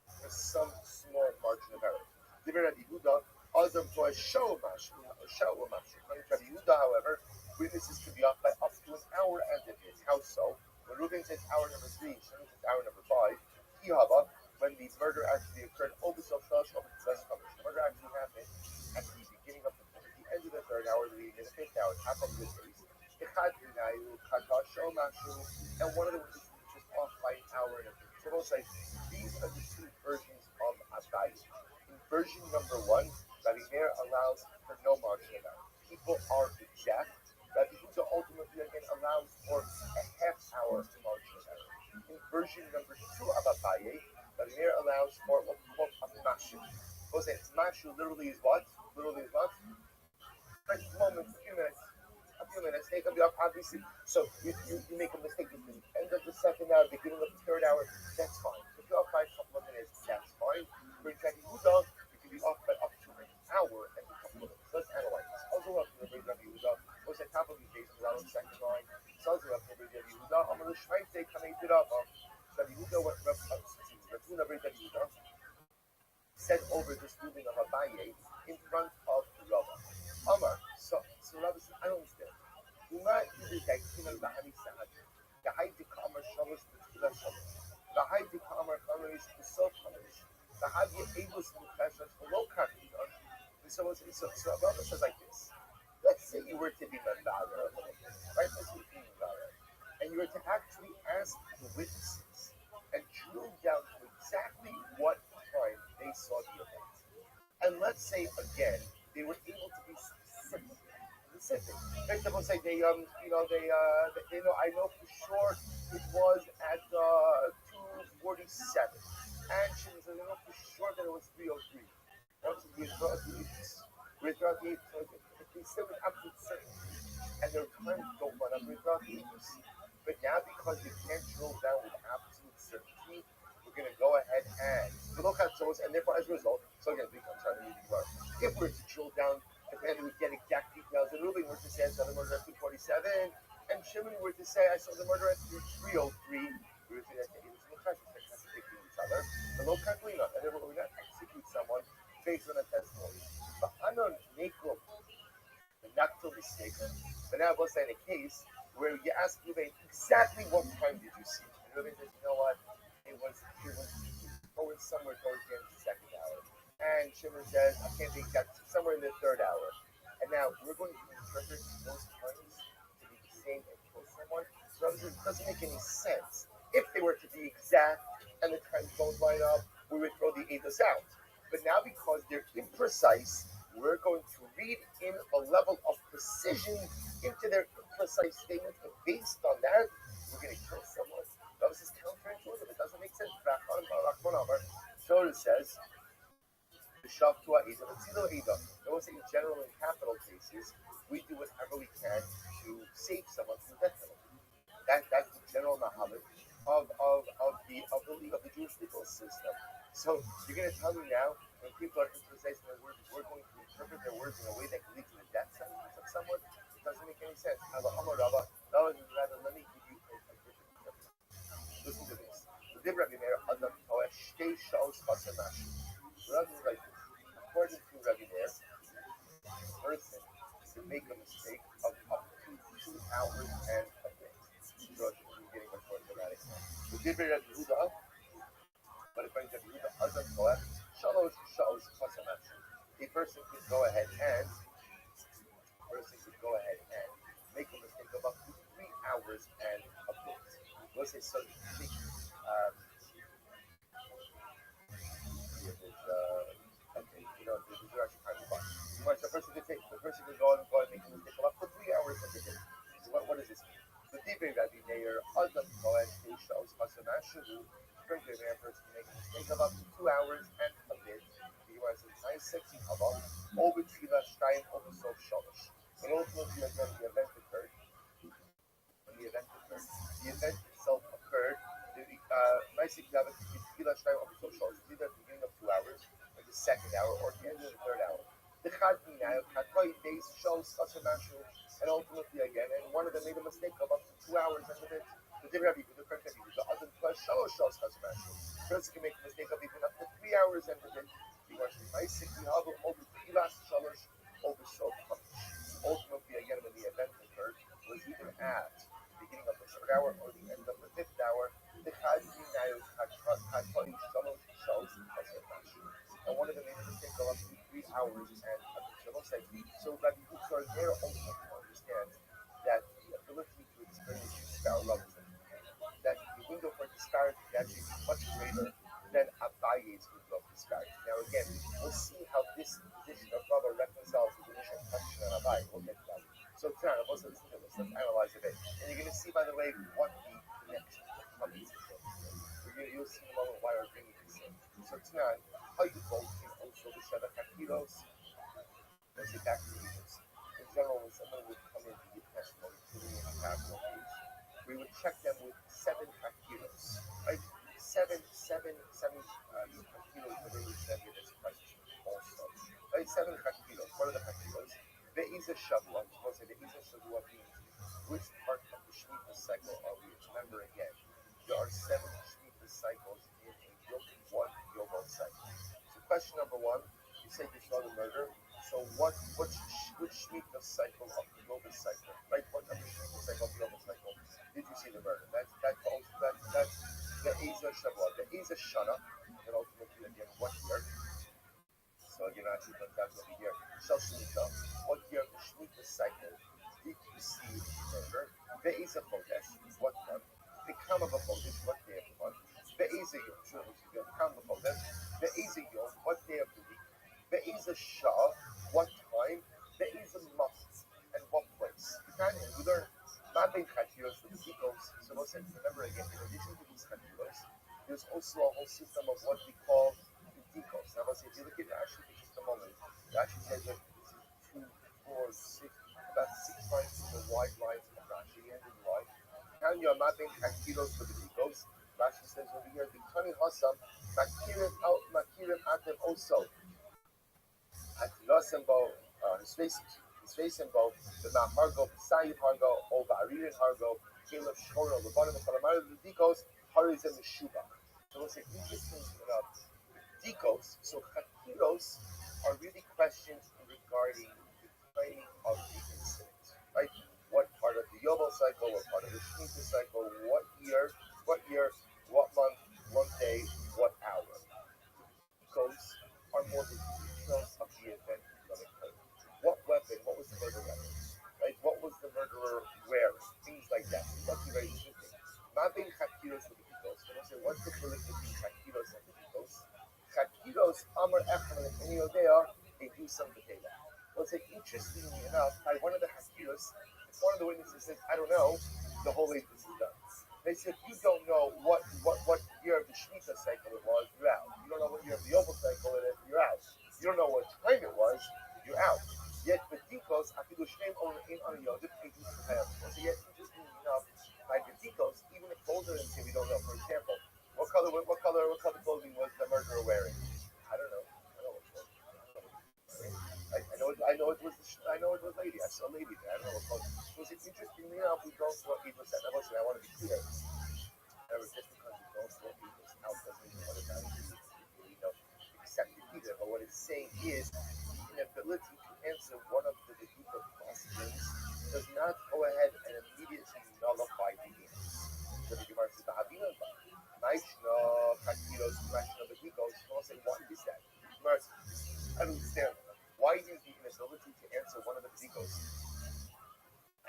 for some small margin of error. The Rabbi Yehuda, Adam to a show mash. Rabbi Yehuda, however, witnesses could be off by up to an hour and a bit. How so? When Reuben says hour number 3, Shimon says hour number 5, Kihava, when the murder actually occurred, the murder actually happened at the beginning of the end of the third hour, the fifth hour, half of the days. And one of the witnesses was just off by an hour and a bit. So we'll say these are the two versions of Abai. In version number 1, Rabbi Meir allows for no margin of error. People are exact. Rabbi Yehuda ultimately again allows for a half hour margin of error. In version number 2 of Abaye, Rabbi Meir allows for what we call a mashu. We'll say mashu literally is what? A few minutes. They can be off, obviously. So you make a mistake at the end of the second hour, beginning of the third hour, that's fine. If you're off by a couple of minutes, that's fine. For Rabbi Yehuda, you can be off by up to an hour and a couple of minutes. Let's analyze this. Also up to Rabbi Yehuda. What's the top of the case without the second line? So also up to Rabbi Yehuda. I'm going to try to say, come it up. Rabbi Yehuda, Rabbi Yehuda said over this ruling of Abaye in front of Rabbi. Amar, so Rabbi said, I don't understand. Do not use that Kinan Bahani Sahad. The Haiti Kamar Shalosh, the Tila Shalosh. The Haiti Kamar Kamarish, the Sof Kamarish. The Haiti Abus Mukashas, the low Kakidan. And so Rabbi says like this. Let's say you were to be Mandara, right? Let's say you were Mandara. And you were to actually ask the witnesses and drill down to exactly what time they saw the event. And let's say again, they were able to be specific. For example, say they know, I know for sure it was at 2:47. And she was, I know for sure that it was 3:03. That's without the they said with absolute certainty. And their times don't run up without the But now because we can't drill down with absolute certainty, we're going to go ahead and look at source, and therefore as a result, so again, I'm trying to read the word. If we're to drill down, and we get exact details, and Ruben were to say I saw the murder at 2:47, and Shimon were to say I saw the murder at 3:03, we would say that it was no contradicting each other. The low calculina, and therefore we're not execute someone based on a testimony. But unknown Nakum, the not so mistaken. But now we'll say in a case where you ask Ruben exactly what time did you see, and Ruben says, you know what, it was going somewhere towards the end of the second hour. And Shimon says, I can't be exact, somewhere in the third hour. And now we're going to interpret those times to be the same and kill someone. So it doesn't make any sense. If they were to be exact and the times don't line up, we would throw the Eidos out. But now because they're imprecise, we're going to read in a level of precision into their imprecise statements. And based on that, we're going to kill someone. Now this is counterintuitive. It doesn't make sense. Torah says, the Shav to Aida, but Tzilo Aida. I will say in general, in capital cases, we do whatever we can to save someone from death penalty. That's the general Mahalit. of the Jewish legal system. So you're going to tell me now when people are emphasizing their words, we're going to interpret their words in a way that can lead to the death sentence of someone? It doesn't make any sense. Rather, let me give you a different interpretation. Listen to this. The Rabbi Meir Adam Toeh Shtei Shaos Chasamash. Rabbi like this. According to Rabbi Meir, a person can make a mistake of up to 2 hours and a bit. So you're getting much more dramatic. The Rabbi Yehuda, but according to Rabbi Yehuda Adam Toeh Shalosh Shaos Chasamash. A person can go ahead and make a mistake of up to 3 hours and a bit. Let's say so. Okay, these are actually kind of fun. Right, so the person could go and make a mistake of up to 3 hours and a bit. So what does this mean? The Divrei Rabbi Meir Adam Kohen Teishaos Chasamashu. Currently, a person can make a mistake of up to 2 hours and a bit. The Gemara says, "Nice sexy hava over tefillah shtayim over sof shalosh." When ultimately the event occurred, the event itself occurred. Nice hava tefillah shtayim over sof shalosh. Either at the beginning of 2 hours, or the second hour, or the end of the third hour. The chad days shows Chasamashu, and ultimately again, and one of them made a mistake of up to 2 hours and a bit. The Rabbi, the correct Rabbi, the other plus Shalosh shows Chasamashu. Person can make a mistake of even up to 3 hours and a bit. He wants to basically have over Tchilas Shalosh over Sof Chamish. Ultimately, again, when the event occurred, was either at the beginning of the third hour or the end of the fifth hour. The Chad Shalosh shows Chasamashu. And one of them made a mistake of up to 3 hours and a bit. So Rabbi Yitzhak there also understands that the ability to experience disparate levels, that the window for disparity is actually much greater than Abaye's window of disparity. Now again, we'll see how this position of Rabbi reconciles with the initial question on Abaye. We'll get to that. So tonight, I'll also listen to this. Let's analyze a bit. And you're going to see, by the way, what the connection is. You'll see in a moment why we're bringing this in. So tonight, how you vote is also the Sheva Kakiros. Let's get back to this. In general, when someone would come in to give testimony, including in the capital case, we would check them with 7 hakiros, right? Seven hakiros that they would send in as questions also. Right? 7 hakiros. What are the hakiros? Ve'iza Shavua. We'll say Ve'iza Shavua means which part of the Shemitah cycle are we? Remember again, there are 7 Shemitah cycles in one Yovel cycle. So question number 1, you said you saw the murder. So which Shemitah cycle of the Yovel cycle, right? What number Shemitah cycle of the Yovel cycle did you see the murder? That's the Eza Shavua, the Eza Shana, and ultimately again what year? So again, actually, that's over here. Shal Shemitah, what year of the Shemitah cycle did you see the murder? The Eza Chodesh, what month? The Kam of a Chodesh, what day of the month? The Eza Yom, the Kam of a Chodesh, the Eza Yom, what day of the week? The Eza Shah, what time? The Eza month, and what place? You learn mapping Chatiros with the Tikos. So remember again, in addition to these Chatiros, there's also a whole system of what we call the Tikos. Now, if you look at it actually for just a moment, it actually says that this is 2, 4, 6, about 6 lines of the wide lines of Rashi, and in wide. Now you're mapping Chatiros for the Tikos. Rashi says over here, the Tani Hasam, Makirim Atem also. His face in both the Hargo, Sayid Hargo, Ova Aririn Hargo, Caleb Shoro, the bottom of Kalamar, the Dikos, Harizim Meshuba. So what's interesting enough, Dikos, so Chakiros are really questions regarding the timing of the incident, right? What part of the Yovel cycle, what part of the Shemitah cycle, what year, what month, what day, what hour. Dikos are more the details of the event that occurred. What weapon? What was the murder weapon? Right? What was the murderer wearing? Things like that. It's actually very interesting. Mapping Chakiros with the Tikos. When I say what's the difference between Chakiros and the Tikos? Chakiros, Amar Echman and Yodea, they do some data. Well, say interestingly enough, by one of the Chakiros, if one of the witnesses says, I don't know, the whole way this is done. They said, you don't know what year of the Shemitah cycle it was, you're out. You don't know what year of the Yovel cycle it is, you're out. You don't know what time it was, you're out. Yet the Tikos, Afidu Shem on in on Yodif, so yet interestingly enough, by the Tikos, even if both of them say we don't know, I know it was a lady. I saw a lady there. I don't know what called. Was it interestingly enough, we don't throw Eagles at the I want to be clear. However, just because we don't throw Eagles out doesn't mean what it does. Accept it either. But what it's saying is the inability to answer one of the deeper questions does not go ahead and immediately nullify the Eagles. So the Gemara says, Naishna Kakiros question of the Eagles. Someone say, what is that? Gemara says, I don't understand. Why is the inability to answer one of the Eagles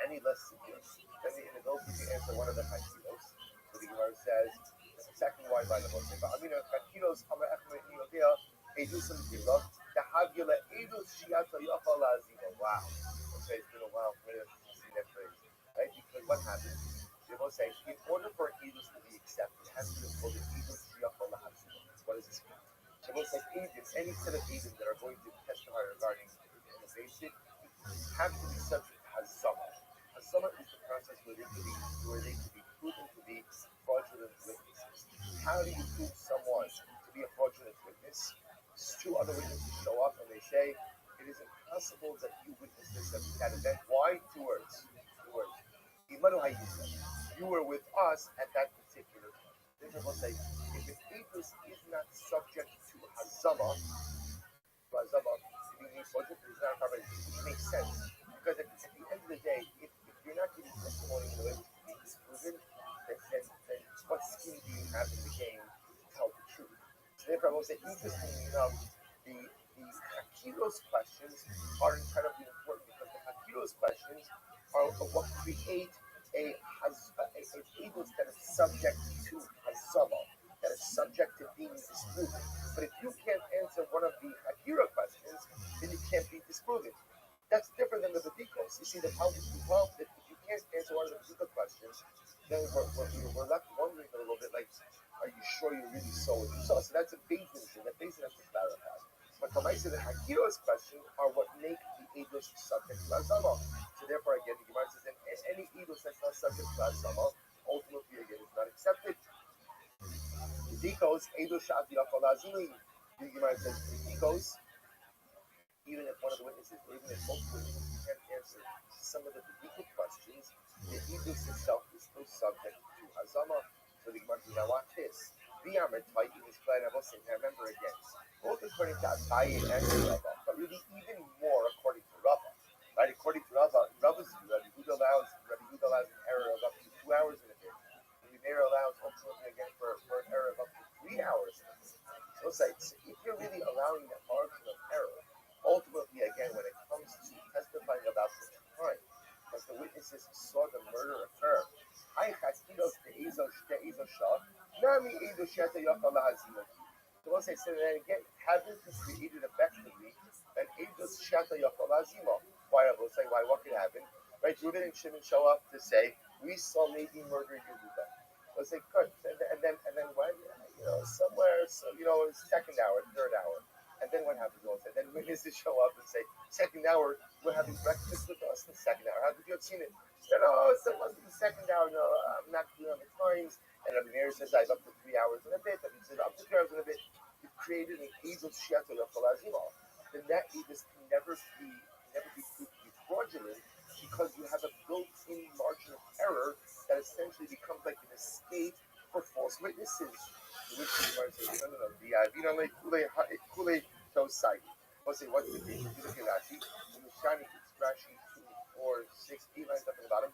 any less severe than the inability to answer one of the Kakiros? So the Gemara says, that's exactly why by the book. Kakiros Amar Echmer Yodea Edusam Gila Tahavila Edus Shiata Yafala Azima. Wow. Okay, it's been a while for me to see that phrase. Right? Because what happens? They will say, in order for Edus to be accepted, it has to be called an Edus Shiata Azima. What does this mean? They will say agents, any set of agents that are going to testify regarding innovation have to be subject to Hazama. Hazama is the process where they can be proven to be fraudulent witnesses. How do you prove someone to be a fraudulent witness? Two other witnesses show up and they say, it is impossible that you witnessed that event. Why? Two words. You were with us at that particular time. Then they will say, if an agent is not subject to Hazama, it makes sense. Because at the end of the day, if you're not getting testimony in the way to be disproven, then what skin do you have in the game to tell the truth? So therefore, I will say, interestingly enough, the Hakiros questions are incredibly important because the Hakiros questions are what create a Eagles that is subject to Hazama, that is subject to being disproven. But if you can't answer one of the Akira questions, then you can't be disproven. That's different than the Badikos. You see, the problem is that if you can't answer one of the Badika questions, then we're left wondering a little bit like, are you sure you really saw what you saw? So that's a Basin thing. That Basin has to clarify. But the Maisa, the Hakiros questions are what make the Eagles subject to Hazama. So therefore, again, the Gemara says that any Eagles that's not subject to Hazama, ultimately, again, is not accepted. The Dikos, Eagles Shad Yafalazili. The Gemara says the Dikos, even if one of the witnesses, or even if both witnesses can't answer some of the Badika questions, the Eagles itself is still subject to Hazama. So the Gemara says, now watch this. V'yamertai in his plan, I will say, now remember again, both according to Abaye and Rabbi, but really even more according to Rabbi. Right? According to Rabbi's view, Rabbi Yehuda allows an error of up to 2 hours in a day. Rabbi Meir allows ultimately again for an error of up to 3 hours in a day. So it's like, if you're really allowing that margin of error, ultimately again when it comes to testifying about the crime, as the witnesses saw the murder occur, so once I said that again, haven't created effectively an Eidos Shata Yafalazima. Why? I will say why. What could happen? Right? Reuben and Shimon show up to say, we saw Levi murder Yehuda. I'll say, good. And then when somewhere, second hour, third hour, and then what happens? Also, then witnesses show up and say, second hour, we're having breakfast with us in the second hour. How could you have seen it? Said, it wasn't the second hour. No, I'm not clear on the times. And Rabbi Meir says, I have up to 3 hours and a bit. And he says, up to 3 hours and a bit. You've created an Eidos Shata Yafalazima. Then that Eidos can never be proved to be fraudulent because you have a built-in margin of error that essentially becomes like an escape for false witnesses. Which is why I say, no. The Kule Tosai. I'll say, what's the thing? You look at Rashi. In the Shani, it's Rashi 2 or 6, 8 lines up in the bottom.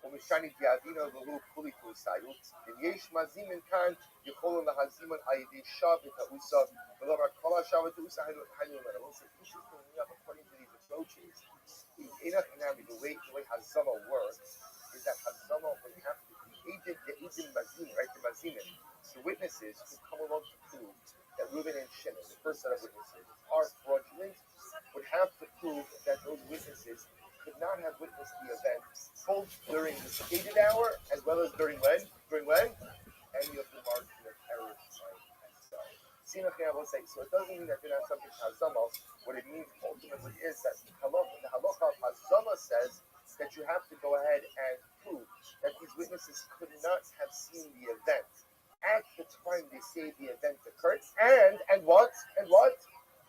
ומשני דיאבינו והוא כולי תוסאיו, אם יש מזימן כאן, יכולו להזימן על ידי שעה ותאוסה, ולא רק כל השעה ותאוסה היינו אומרים. Well, so interestingly enough, according to these approaches, in Enach Inami, the way Hazama works, is that Hazama would have to, the agent Mazim, right, the Mazimin, the witnesses who come along to prove that Reuben and Shimon, the first set of witnesses, are fraudulent, would have to prove that those witnesses could not have witnessed the event both during the stated hour as well as during when? Any of the margin of error. So it doesn't mean that they're not subject to Hazama. What it means ultimately is that the halacha of Hazama says that you have to go ahead and prove that these witnesses could not have seen the event at the time they say the event occurred, and what?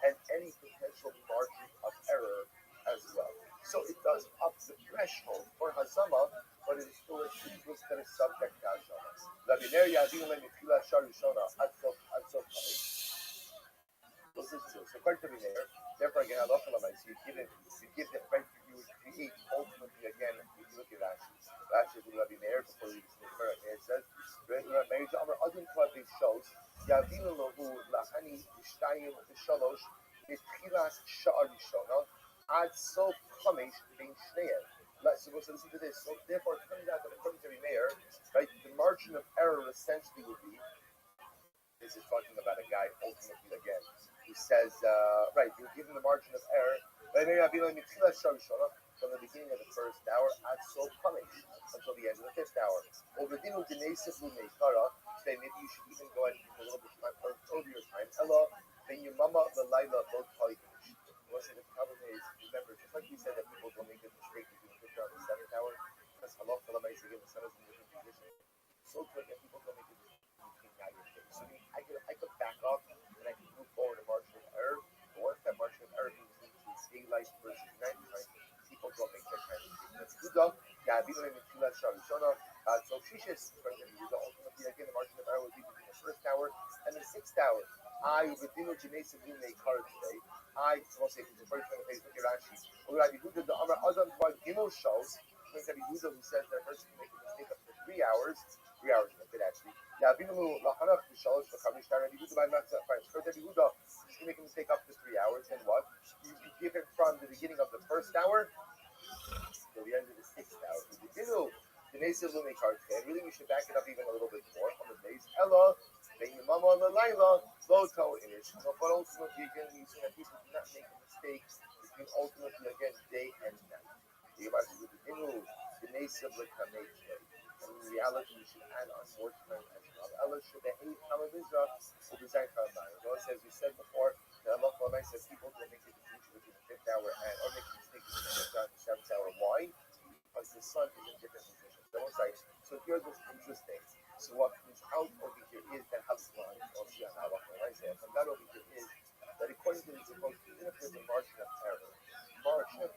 And any potential margin of error So it does up the threshold for Hazama, but it is still a Hebrew that is subject to Hazama. Rabbi Meir Yavinu Lemifila Sharushona Adsof Listen to this. According to Rabbi Meir, therefore again, Allah so you give the right, you would create ultimately again. If you look at Rashi is Rabbi Meir before we listen to Rabbi Meir says, Rabbi Meir Amar Adin Klavim shows Yavinu Lahu Lahani Ishtayim Shalosh Mitchilas Sha'arishona Ad Sof Chamesh Bein Shneim. So listen to this. So therefore, it turns out that according to Rabbi Meir, right, the margin of error essentially would be. This is talking about a guy ultimately again who says, right, you're given the margin of error. From the beginning of the first hour, so punished until the end of the fifth hour. Today, maybe you should even go ahead and a little bit over your time. Ella, then your mama, the Laila, both probably finished. The problem is, remember, just like you said that people don't make a mistake between the fifth hour and the seventh hour, because halach again, the sun is in a different position. So quick that people don't make a mistake between night and day. So I could back up and I could move forward a margin of error. But once that margin of error moves into daylight versus nighttime, people don't make that kind of mistake. That's good though. So Shishis, ultimately again, the margin of error would be between the first hour and the sixth hour. I will today. I will say the first one is look at Rashi. Rabbi Huda the Amar Adam Tvar Gimel shows. Rabbi Huda who says that a person can make a mistake up to 3 hours. 3 hours is a bit actually. Yavinu Lahanaf the Shalosh for Kamish Rabbi Huda by not fine. So Rabbi Huda you can make a mistake up to 3 hours. Then what? You give it from the beginning of the first hour to the end of the sixth hour. Yavinu the Nesa Lume card. And really we should back it up even a little bit more on the days. Ella. Then your mama on the Laila, Loto in it. But ultimately, again, we see that people do not make a mistake between ultimately, again, day and night. You might be with the Inu, the Nasa of the Kanate. And in reality, we should add on more time as well. Ella should behave Hamavizra, or design Hamavizra. As we said before, the Allah says people don't make a distinction between the fifth hour and, or make a mistake between the fifth hour and the seventh hour. Why? Because the sun is in different positions. So here's what's interesting. So what comes out over here is that Haslan, or Shiana, and that over here is that according to the supposed, even if there's a margin of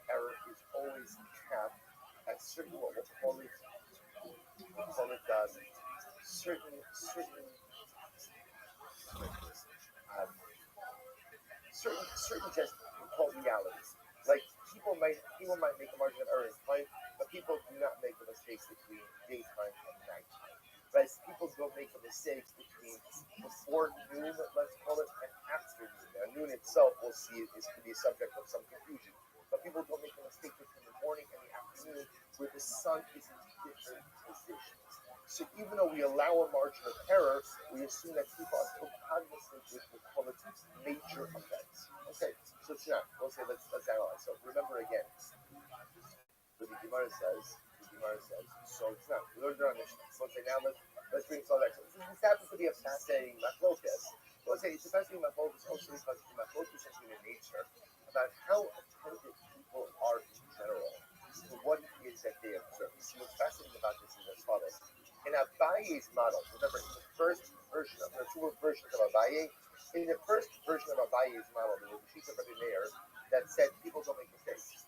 error is always capped at certain what we'll call it certain just called realities. Like people might make a margin of error in time, but people do not make a mistake between daytime and nighttime. Right? People don't make a mistake between before noon, let's call it, and after noon. Now, noon itself, we'll see, is to be a subject of some confusion. But people don't make a mistake between the morning and the afternoon, where the sun is in different positions. So even though we allow a margin of error, we assume that people are still cognizant with what we call it major events. Okay, so it's not. We'll say let's analyze. So remember again, what the Gemara says. So it's not. We learned it on Mishnah. So let's say now let's bring it to the next one. This happens to be a fascinating machlokas. Let's say it's a fascinating machlokas also because the machlokas is in nature about how attentive people are in general to what it is that they observe. See what's fascinating about this is as follows. In Abaye's model, remember in the first version of there are two versions of Abaye. In the first version of Abaye's model, there was a sheet of Rabbi Meir that said people don't make mistakes.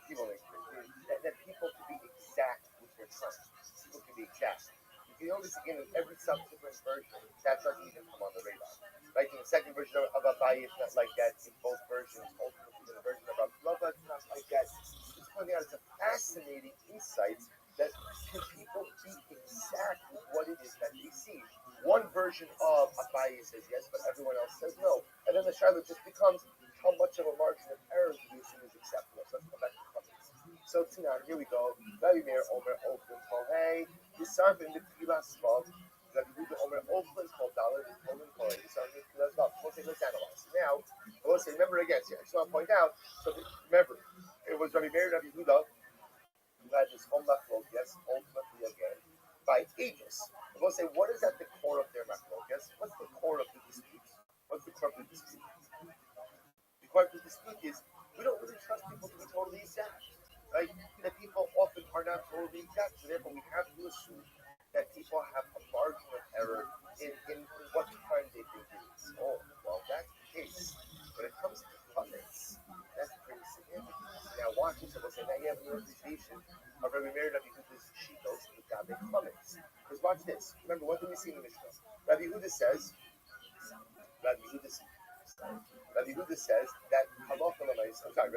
People make mistakes. That people can be exact with their trust. People can be exact. You can notice again in every subsequent version, that doesn't even come on the radar. Like in the second version of Abaye, it's not like that. In both versions, ultimately in the version of Abdullah, it's not like that. It's pointing out it's a fascinating insight that can people be exact with what it is that they see. One version of Abaye says yes, but everyone else says no. And then the shadow just becomes how much of a margin of error do you assume is acceptable. So let's come back to the comments. So now here we go. Rabbi Meir Omer Open Kol Hey. Yisarv in the Tfilas Vav. Rabbi Yehuda Omer Open Kol Dalet Open Kol Hey. Yisarv in the Tfilas Vav. Let's analyze. Now, I want to say, remember again. See, I just want to point out. So remember, it was Rabbi Meir and Rabbi Yehuda who had this home machlokas, ultimately again, by ages. I want to say, what is at the core of their machlokas? What's the core of the dispute? What's the core of the dispute? The core of the dispute is we don't really trust people to be totally exact. Right? That people often are not totally exact. So therefore, we have to assume that people have a margin of error in what time they've been doing. Oh, well, that's the case. When it comes to comments, that's what do we see in the Mishnah? Rabbi Yehuda says that Rabbi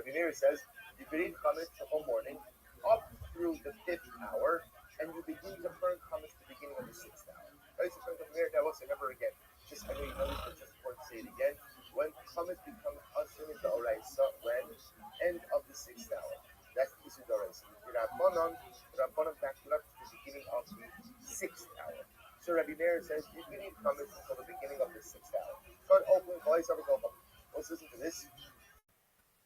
Meir says you can eat chametz the whole morning up through the 5th hour, and you begin to burn chametz at the beginning of the 6th hour. Right? So Rabbi Meir, now listen, remember again. I know you know this, but just important to say it again. When chametz becomes asur in the oraisa, when end of the 6th hour. That's the issue of the oraisa. Rabbanon backed it up to the beginning of the 6th hour. So Rabbi Meir says you can eat chametz until the beginning of the 6th hour. Start opening, let's listen to this.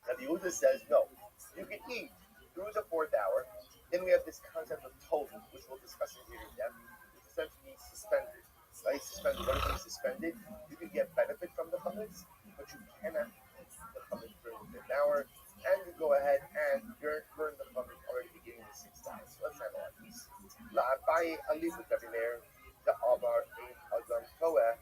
Rabbi Yehuda says no. You can eat through the 4th hour. Then we have this concept of total, which we'll discuss in greater depth, which essentially means suspended. Right? Suspended. When it is suspended, you can get benefit from the chametz, but you cannot eat the chametz during the 5th hour, and you go ahead and burn the chametz already beginning the 6th hour. So let's analyze this. La'abai alif Rabbi Meir, the Amar ein Adam Toeh.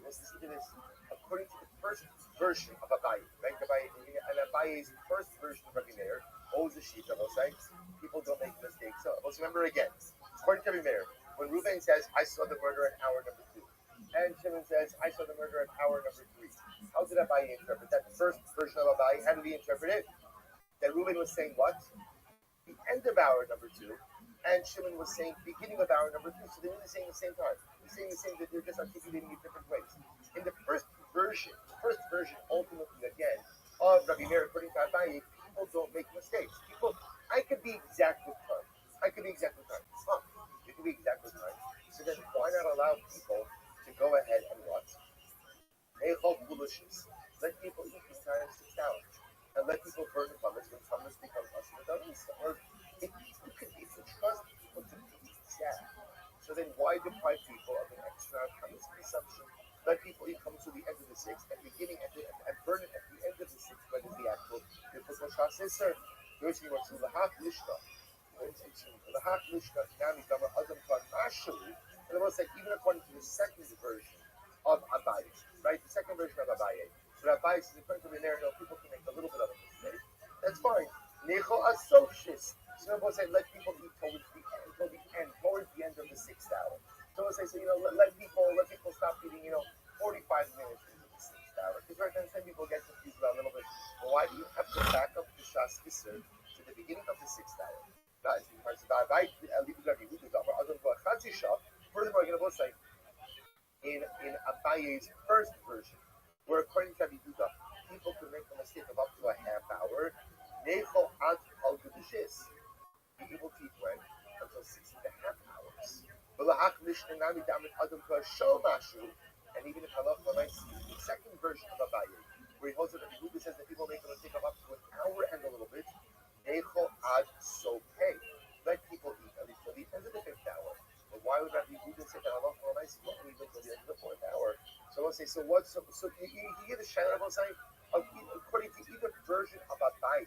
Listen to this. According to the first version of Abai, right? And Abai's first version of Rabbi Meir, always the sheet of sites. People don't make mistakes. So let's remember again. According to Rabbi Meir, when Reuben says, "I saw the murder at hour number 2," and Shimon says, "I saw the murder at hour number 3," how did Abai interpret that first version of Abai? How did he interpret it? That Reuben was saying what? The end of hour number 2. And Shimon was saying beginning of hour number 3, so they were really saying the same time. They're saying the same, that they're just articulating it different ways. In the first version ultimately again of Rabbi Meir, according to Abaye, people don't make mistakes. I could be exact with time. You can be exact with time. So then why not allow people to go ahead and what? Let people eat the entire 6 hours. And let people burn the chametz when chametz becomes asur. Or if you trust people to be exact, so then why deprive people of an extra chametz consumption? Let people eat chametz to the end of the 6th, and beginning and burn it at the end of the 6th, when it's the actual difficult shas iser. There's the what's lahach lishka. Lahach lishka nami dama adam kan mashalu. And I will say, even according to the second version of Abaye, right? The second version of Abaye. So Abaye says, according to the narrative, people can make a little bit of a mistake. That's fine. Necho asofshis. So I will say, let people eat towards the end of the 6th hour. So I will say, let people stop eating, 45 minutes into the 6th hour. Because right then some people get confused about a little bit. Well, why do you have to back up the shas iser to the beginning of the 6th hour? Guys, furthermore, I'm going to both say, in Abaye's first version, where according to Rabbi Yehuda, people could make a mistake of up to a half hour. Necho ad al gudishis. Be able to eat when until 6.5 hours. And even if halach might see the second version of Abaye, where he holds that Rabbi Yehuda says that people make a mistake of up to an hour and a little bit. Necho ad sopei. Let people eat at least till the end of the 5th hour. But why would Rabbi Yehuda say that halach might see not even till the end of the 4th hour? So I'll say, so you hear the shadow of saying, according to either version of Abaye,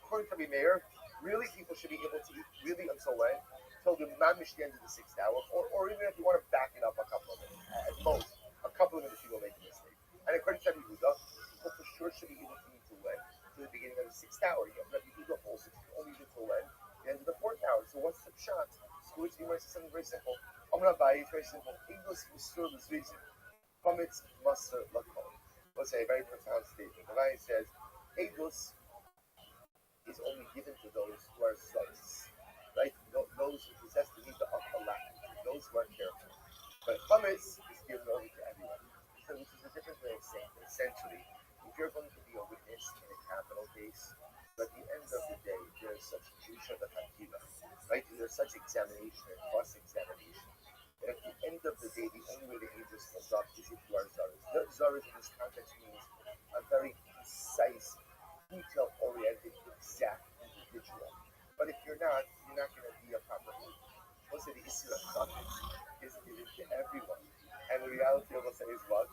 according to Rabbi Meir, really people should be able to eat really until when? Till the mamish the end of the 6th hour, or even if you want to back it up a couple of minutes, at most, a couple of minutes people make a mistake. And according to Rabbi Yehuda, people for sure should be able to eat till when? To the beginning of the 6th hour. Rabbi Yehuda holds it only until when? The end of the 4th hour. So what's the shot? So which you might say something very simple. I'm going to buy it very simple. English Musur is reason. Chametz Maser Lakol. Let's say a very profound statement. The Rabbi says, Eidos is only given to those who are zealous, right? Those who possess the need of Allah, those who are careful. But chametz is given over to everyone. So which is a different way of saying it. Essentially, if you're going to be a witness in a capital case, but at the end of the day, there's such jusha b'chakiva, right? There's such examination and cross-examination. And at the end of the day, the only way the angels will stop is if you are zaris. Zaris in this context means a very precise, detail-oriented, exact individual. But if you're not going to be a proper leader. Most of the issue of chametz is given to everyone. And the reality of what's is what?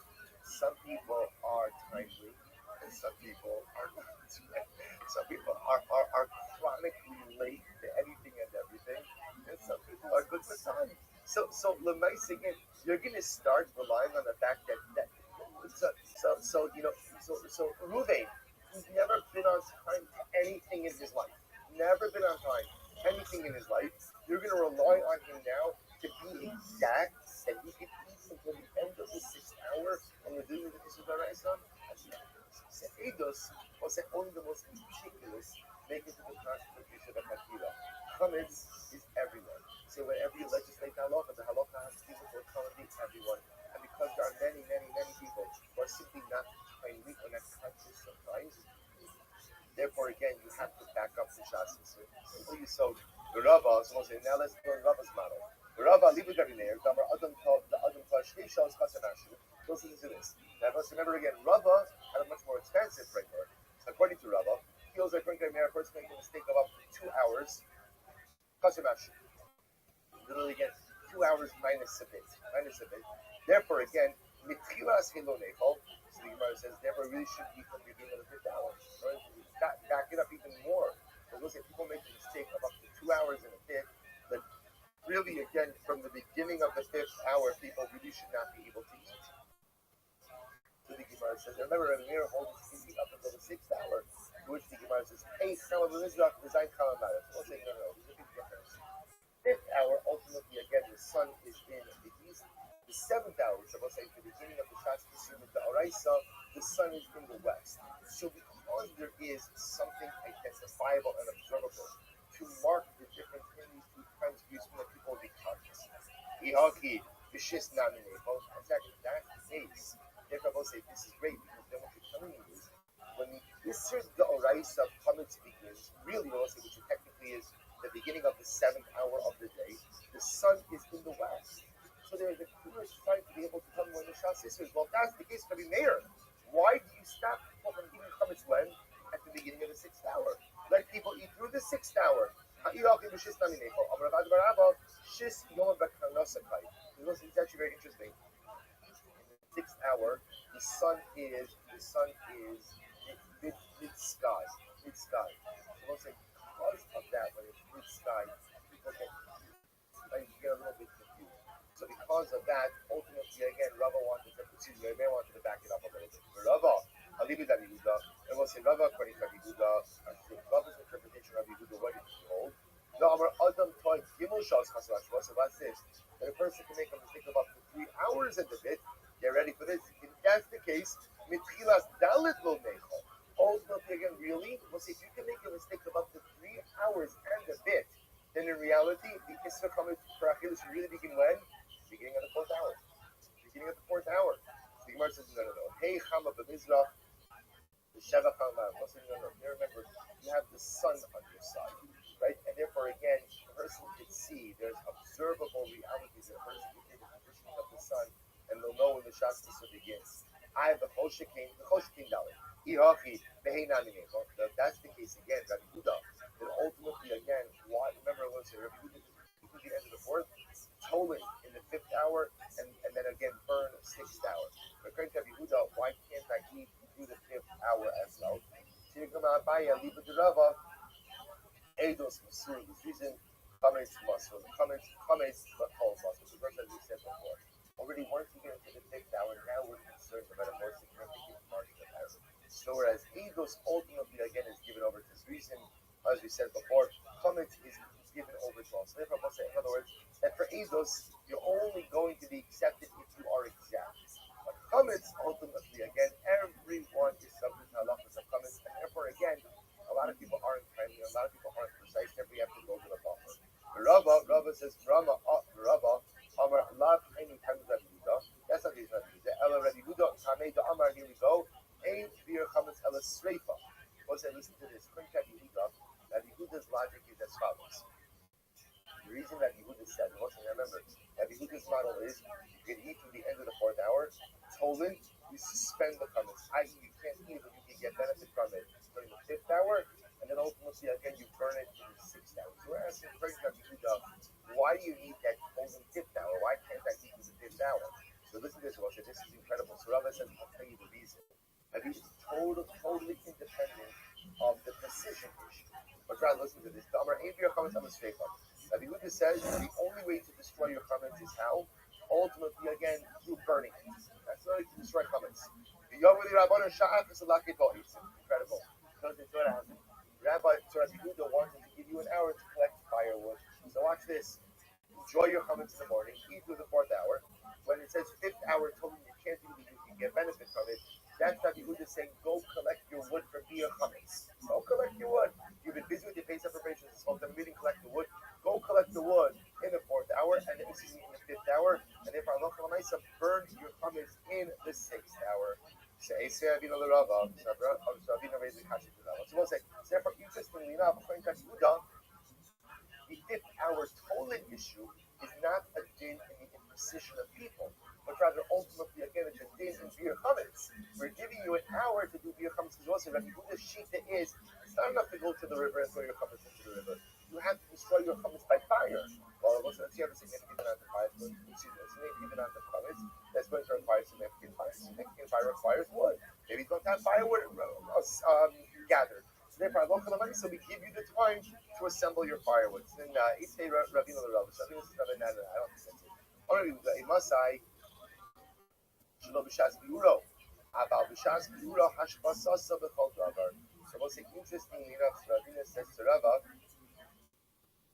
Some people are timely, and some people are not. Some people are chronically late to anything and everything, and some people are good with time. So Lemais again, you're going to start relying on the fact that Reuven, he's never been on time to anything in his life. Never been on time. anything in his life, you're going to rely on him now to be exact, that he can eat until the end of the 6th hour, and you're doing the Kisud Araisa? Eidos was only the most meticulous make it to the constitution of Hakira. Chametz is everyone. So whenever you legislate halacha, the halacha has to be to accommodate everyone. And because there are many, many, many people who are simply not kindly or not conscious of Christ, therefore again you have to back up the Shas. So you sold the Rabba, so now let's go to Rabba's model. The Rabba, leave it every day. The Adam taught Shnei Shas Chasanashu. Listen to this. Now let's remember again, Rabba had a much more expensive framework. So according to Rabba, he feels like a person making a mistake of up to 2 hours. Chasanashu. Literally again, 2 hours minus a bit. Therefore again, Mitchilas Helo Nechol. So the Gemara says, therefore really should be from the beginning of the 5th hour. Right? Back it up even more. Because if people make a mistake of up to 2 hours in a bit, then really again, from the beginning of the 5th hour, people really should not be able to eat. So the Gemara says, remember, Rabbi Meir holds to eat up until the 6th hour, to which the Gemara says, hey, Shalom Mizrach, design Kalamara. So we'll say, no, there's a big difference. 5th hour, ultimately, again, the sun is in the east. The 7th hour, which I will say, the beginning of the Shas of the Oraisa, the sun is in the west. So because there is something identifiable and observable to mark the difference in these two times views that people will be conscious. Exactly, that's the case. Therefore, I will say this is great because then what you're telling me is when the Isser the Oraisa Chametz begins, really, I will say, which technically is the beginning of the 7th hour of the day, the sun is in the west. So there is a clear sign to be able to tell me when the Shas is. Well, if that's the case, Rabbi Meir, why do you stop people from eating chametz when? At the beginning of the 6th hour. Let people eat through the 6th hour. It's actually very interesting. In the 6th hour, the sun is mid sky. So we'll say because of that, when it's mid sky, people get a little bit confused. So because of that, ultimately again, Rabba wanted to back it up a little bit. Rabba, I'll leave it at Yehuda, and we'll say Rabba according to Yehuda, Rabba's interpretation of Yehuda, what did he hold? So what's this? That a person can make a mistake of up to 3 hours in the bit. Get ready for this. If that's the case, mitchilas dalit lo nechol. Ultimately, again, really, we'll say if you can make a mistake of up to 3 hours and a bit, then in reality, the Isra Chametz for Achilles should really begin when? Beginning of the 4th hour. The Gemara says, no. Hey, Chama b'mizrach, the Sheva Chama. No. Remember, you have the sun on your side, right? And therefore, again, the person can see, there's observable realities that a person can see the positioning of the sun, and they'll know when the Shas begins. I have the Choshekin Dalit. That's the case again, Rabbi Yehuda. Then ultimately, again, why? Remember, I said Rabbi Yehuda to the end of the 4th, tolling in the 5th hour, and then again burn 6th hour. According to Rabbi Yehuda, why can't I eat through the 5th hour as well? So you come out by a leave it to Rava. Eidos Masur. This reason, Chametz Masur. Chametz but whole Masur. The verse as we said before. Already once you get into the 5th hour, now we're concerned about a more significant margin of error. So whereas Eidos ultimately again is given over to this reason, as we said before, Chametz is given over to us. Therefore, I must say, in other words, that for Eidos, you're only going to be accepted if you are exact. But Chametz, ultimately, again, everyone is subject to halachas of Chametz, and therefore, again, a lot of people aren't timely, a lot of people aren't precise, therefore you have to go to the buffer. Rabba says, Rabba, Amar, Allah, Hainu, Tamu, Rabbi Yehuda. That's not the Rabbi Yehuda. Ella, Rabbi Yehuda, Tamei, the Amar, here we go. Ein, Vir, Chametz, Ella, Sreifa. Listen to this. According to Rabbi Yehuda, Rabbi Yehuda's logic is as follows. The reason that Yehuda said, and also remember, that Yehuda's model is you can eat through the end of the 4th hour. Tolan, you suspend the chametz. I.e., you can't eat it, but you can get benefit from it during the 5th hour, and then ultimately, again, you burn it in the 6th hour. So we're asking, according to Yehuda, why do you need that Tolan 5th hour? Why can't I eat in the 5th hour? So listen to this, Moshe. This is incredible. So Rabbi says, I'll tell you the reason. Rabbi is totally independent of the precision issue. But try to listen to this. The Amar Avir Chametz on the straight one. Rabbi Yehuda says the only way to destroy your chametz is how? Ultimately, again, through burning it. That's the only way to destroy chametz. Incredible. Because it's what happened. Rabbi Yehuda wanted to give you you an hour to collect firewood. So watch this. Enjoy your chametz in the morning. Eat through the 4th hour. When it says 5th hour, told you can't do it, you can get benefit from it. That's Rabbi Yehuda saying, go collect your wood from Bia Chametz. Go collect your wood. You've been busy with your Pesach preparations. It's called the meeting, collect the wood. Go collect the wood in the 4th hour, and then in the 5th hour, and if I look at myself, burn your chametz in the 6th hour. Say, Rabbeinu the Rabbi, Rabbeinu raised the kasha to the Rabbi. So we'll say, therefore, interestingly enough, according to Yehuda, the 5th hour tolling issue is not a din in the imprecision of people, but rather ultimately, again, it's a din in beer chametz. We're giving you an hour to do beer chametz because also Rabbi Yehuda's shita is, it's not enough to go to the river and throw your chametz into the river. You have to destroy your chametz by fire. Well, let's see how the significant amount of fire, significant amount of chametz, that's going to require significant fire. Significant fire requires wood. Maybe you don't have firewood gathered. So therefore, so we give you the time to assemble your firewood. Then Itay Rabbeinu the Rabbi. So I think this is another nana. I don't think that's it. Only Masai Shelo b'shas biuro. About b'shas biuro hashbasasa b'chol davar. So we'll say interestingly enough, Rabbeinu says to Rabbi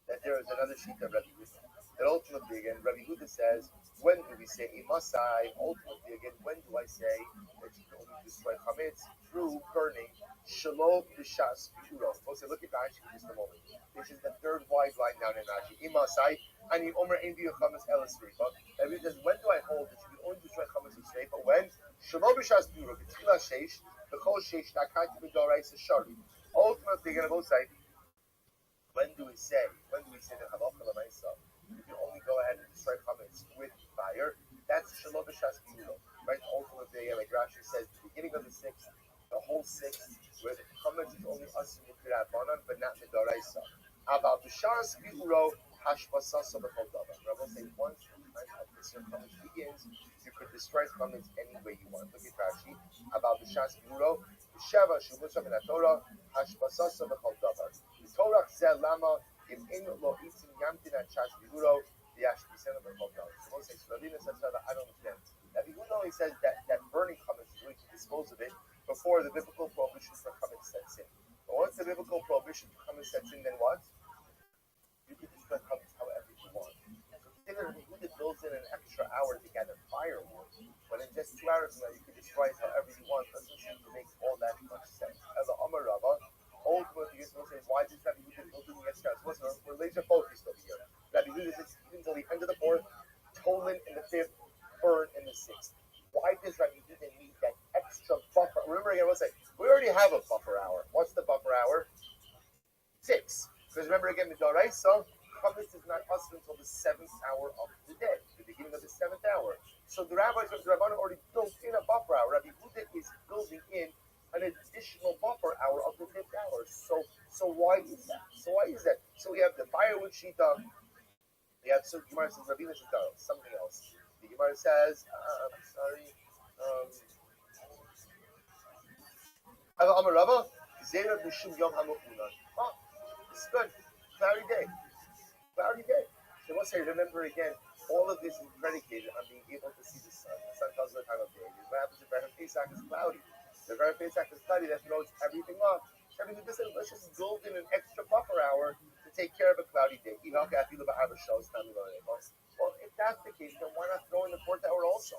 that there is another sheet of Rabbi Yehuda. That ultimately again, Rabbi Yehuda says, when do we say Imasai? Ultimately again, when do I say that you can only destroy chametz through burning? Shalom b'shas biuro. We'll say, look at Rashi for just a moment. This is the 3rd wide line down in Rashi. Imasai ani omer ein biur chametz elas sreifa. That means, when do I hold that you can only destroy chametz with sreifa? When shalom b'shas biuro b'tchila sheish b'chol sheish takati b'doraisa shari. Ultimately, again, both say. When do we say that halacha l'maisa you can only go ahead and destroy chametz with fire? That's shalom b'shas biuro, right? Ultimately, like Rashi says, the beginning of the 6th, the whole 6th, where the chametz is only asim b'kirabanan, but not midoraisa. About b'shas biuro hashbasasa b'chol davar. Rabbi will say once the time of the chametz begins, you could destroy chametz any way you want. Look at Rashi. About b'shas biuro, b'sheva shumusha min haTorah hashbasasa b'chol davar. Torah said lama im in lo itzim yamtin at shas biuro the ashbisena b'chol davar. So we'll say, Rabbeinu says, I don't understand. Rabbi Yehuda only says that burning chametz is really to dispose of it before the biblical prohibition for chametz sets in. But once the biblical prohibition for chametz sets in, then what? You can destroy chametz however you want. So today Rabbi Yehuda builds in an extra hour to gather firewood, but in just 2 hours now you can destroy it however you want. Doesn't seem to make all that much sense. As a Amar Rabbah, ultimately, you're supposed to say, why does Rabbi Yehuda build in the extra hours? Listen, we're laser focused over here. Rabbi Yehuda says until the end of the 4th, Tolan in the 5th, burn in the 6th. Why does Rabbi Yehuda need that extra buffer? Remember again, we'll say, we already have a buffer hour. What's the buffer hour? 6. Because remember again, the Doraisa, chametz is not us until the 7th hour of the day, the beginning of the 7th hour. So the rabbis of the Rabbanan already built in a buffer hour. Rabbi Yehuda is building in an additional buffer hour of the 5th hour. So why is that? So we have the firewood shita. We have some Gemara says Rabbi shita, something else. The Gemara says, Amar Rava, Zera b'shum yom hamu'unan. Oh, this is good. Cloudy day. So we'll say, remember again, all of this is predicated on being able to see the sun. The sun tells us the time of day. What happens if Erev Pesach is cloudy? The Erev Pesach is cloudy, that throws everything off. So let's just build in an extra buffer hour to take care of a cloudy day. Well, if that's the case, then why not throw in the 4th hour also?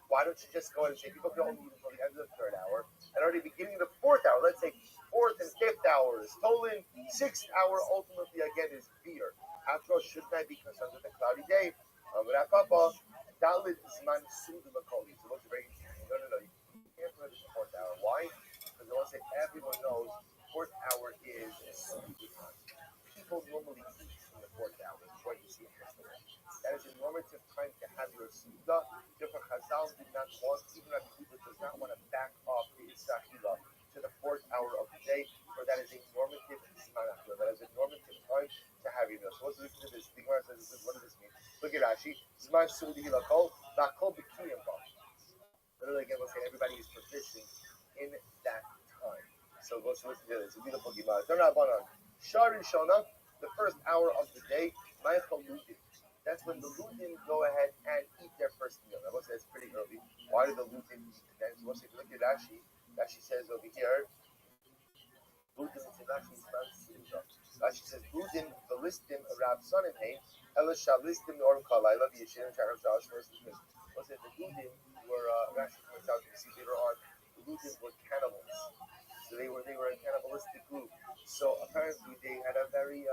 Why don't you just go ahead and say people can only use until the end of the 3rd hour, and already beginning of the 4th hour, let's say 4th and 5th hours, Tolan 6th hour ultimately again is beer. After all, shouldn't I be concerned with a cloudy day? Dalid Zman Sudu Makoli. So what's very interesting? No. You can't put it in the 4th hour. Why? Because I want to say everyone knows 4th hour is Sudu time. People normally eat in the 4th hour. That's why you see it. That is a normative time to have your Suda. Therefore, Chazal did not want, even Rabbi Yehuda does not want to back off the Isachila to the 4th hour of the day, for that is a normative Zman Achila. That is a normative time to have your meal. So let's look at this. The Gemara says, what does this mean? Look at Rashi. Zman Sudi Hilakol, Nakol Bikiyam Ba. Literally, again, we'll say everybody is proficient in that time. So let's listen to this. It's a beautiful Gemara. Shari Shona, the first hour of the day, Ma'achal Lutin. That's when the Lutin go ahead and eat their first meal. I will say it's pretty early. Why do the Lutin eat it then? So if you look at Rashi says over here, Lutin is Rashi is found Rashi says, Budim, the listim, Rab Sonim Hain, Elisha listim, Orm Kalayla, the Yeshim, Charam Josh, versus Miss. Was it the Budim were, Rashi points out, you see later on, the Budim were cannibals. So they were a cannibalistic group. So apparently they had a very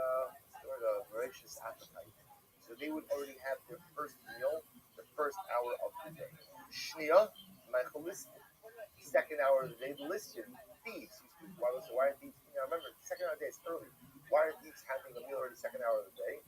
voracious appetite. So they would already have their first meal the first hour of the day. Shnia, Michaelistic. Second hour of the day, the listed thieves. Why are thieves? Remember, the second hour of the day is early. Why are thieves having a meal already the second hour of the day?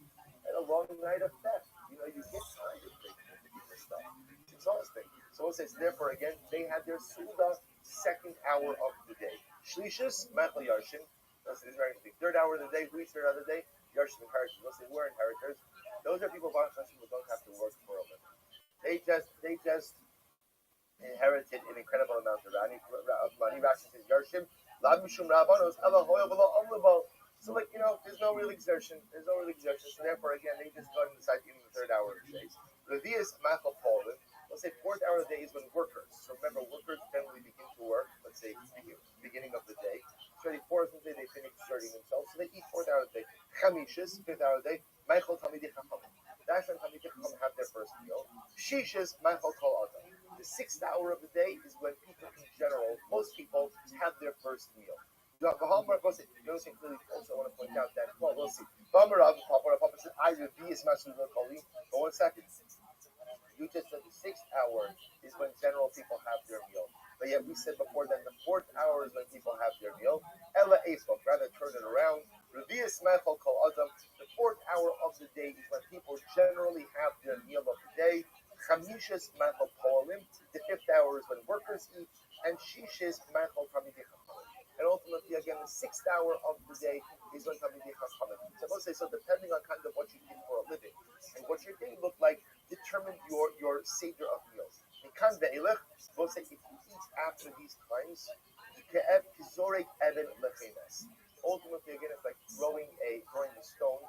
And a long night of theft. You get tired of taking this stuff. It's exhausting. So it says, therefore, again, they had their Suda second hour of the day. Shlishus, Mechel Yarshin. This is very interesting. Third hour of the day, who eats third hour of the day? Yarshin inheritors. Let's say we're inheritors. Those are people who don't have to work for a living. They just inherited an incredible amount of money. Rashi says, Yarshim, La Mishum Rabbanos, Ela Hoya V'lo Omlebo. So, there's no real exertion. So, therefore, again, they just go and decide even the third hour of the day. Revius Machal Polvin. Let's say fourth hour of the day is when workers. So, remember, workers generally begin to work, let's say, beginning of the day. 34th of the day, they finish exerting themselves. So, they eat fourth hour of the day. Chamishis, fifth hour of the day. Michael Talmidei Chachamim. That's when Talmidei Chachamim have their first meal. Shishis, Michael Kol Adam. The sixth hour of the day is when people in general, most people, have their first meal. The Hallmark was it. You also want to point out that, well, we'll see. Papa said, I review is Masudal Kali. But 1 second. You just said the sixth hour is when general people have their meal. But yet we said before that the fourth hour is when people have their meal. Ella Eisbok, rather turn it around. Revius Mechal Kol Adam. The fourth hour of the day is when people generally have their meal of the day. Chamishis Mechal Polim. The fifth hour is when workers eat. And Shishis Mechal Talmidei Chachamim. And ultimately, again, the sixth hour of the day is when Talmidei Chachamim. So let's say, depending on kind of what you did for a living and what your day looked like, determined your seder of meals. In Kan Ve'elech, we'll say if you eat after these times, ultimately, again, it's like throwing a stone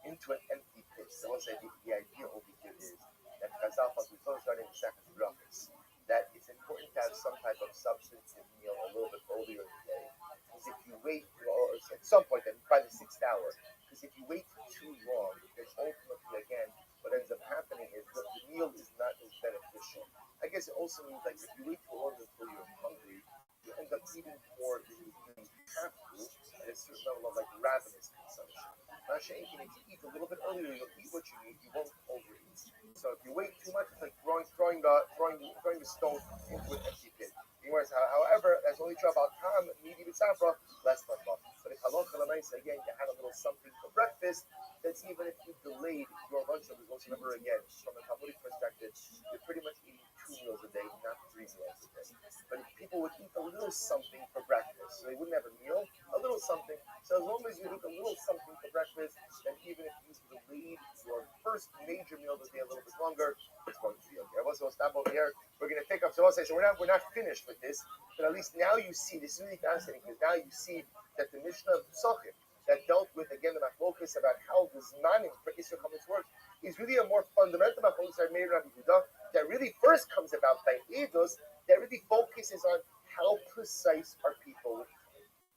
into an empty pit. So we'll say the idea over here is that Chazal, we starting the second brachas, that it's important to have some type of substantive meal a little bit earlier in the day. Because if you wait, or at some point, then by the sixth hour, because if you wait too long, then ultimately, again, what ends up happening is that the meal is not as beneficial. I guess it also means like if you wait too long until you're hungry, you end up eating more than you really have to, at a certain level of like ravenous consumption. If you eat a little bit earlier, you'll eat what you need, you won't overeat. So if you wait too much, it's like throwing the stone into an empty pit. However, that's only true about Tam, Midi B'Safra, less than love. But if Halacha L'Maisa, again, you had a little something for breakfast, that's even if you delayed your lunch of results. Remember, again, from a Talmudic perspective, you're pretty much eating 2 meals a day, not 3 meals a day. But if people would eat a little something for breakfast, so they wouldn't have a meal, a little something. So as long as you eat a little something for breakfast, then even if you delayed your first major meal of the day a little bit longer, it's going to be okay. So we'll stop over here. We're going to pick up. So I'll say, so we're not finished with this, but at least now you see, this is really fascinating, because now you see that the Mishnah of Pesachim that dealt with, again, the machlokas about how the Zmanim for Isra Chametz works is really a more fundamental machlokas that made Rabbi Yehuda that really first comes about by Eidos, that really focuses on how precise are people with it.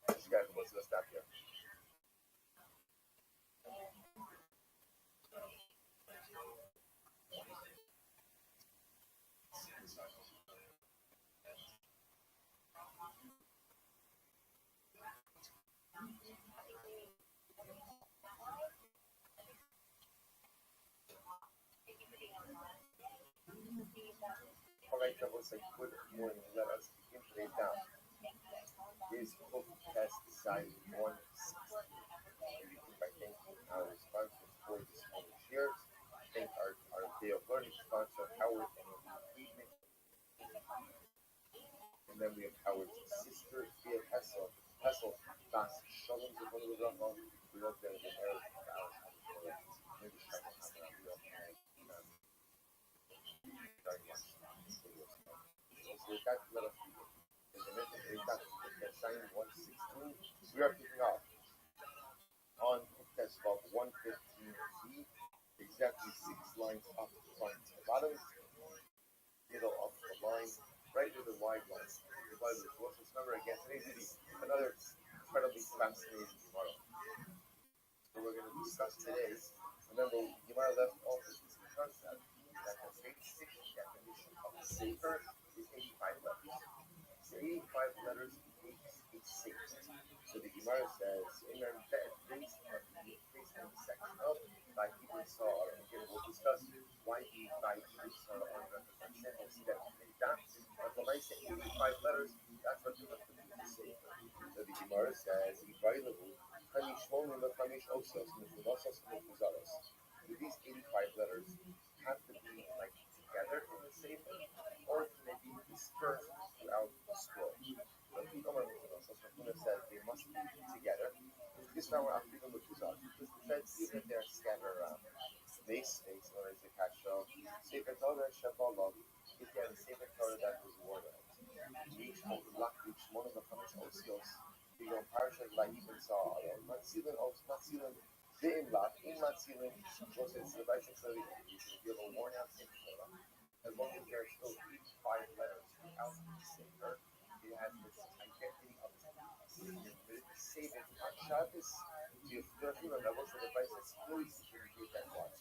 Let's stop here. Alright, trouble say good morning. Let us begin today down. Is book test side 160. I thank our sponsors for this morning's shares. I thank our day of learning sponsor, Howard and Evening. And then we have Howard's sister, Thea Hessel, Das Shalom Zebon. We hope that in the area of ours, maybe so with that, let us begin. As I mentioned, sign 116. We are picking up on test of 115B, exactly 6 lines up front to the bottom, middle of the line, right to the wide line. Remember again, today's really another incredibly fascinating tomorrow. we're going to discuss today. Remember, Gemara left off with this concept that the basic definition of a sefer is 85 letters. So 85 letters makes a sefer. So the Gemara says, in our based on the section of by Hebrew Saw, and again we'll discuss why the by Hebrew Saw on representation. We'll see that later. But when I say 85 letters, that's what the sefer. So the Gemara says, these 85 letters have to be like together in the sefer, or can they be dispersed throughout the scroll? So the Gemara says they must be together. This time we're actually going to look this up because the says even they're scattered around. Space, or as a kasha, sefer Torah Shabbat, if they have a sefer Torah that was worn out. Each one of the Chamish Osios, you go parashas by even saw Matzilin, Ve'im Lach, in Matzilin, was it the Bishop Shari, if you have a worn out sefer Torah, as long as there are still 85 letters out the sefer, it has this identity of it. Save it on Shabbos, you have 13 levels, so the Bishop says, please communicate that one.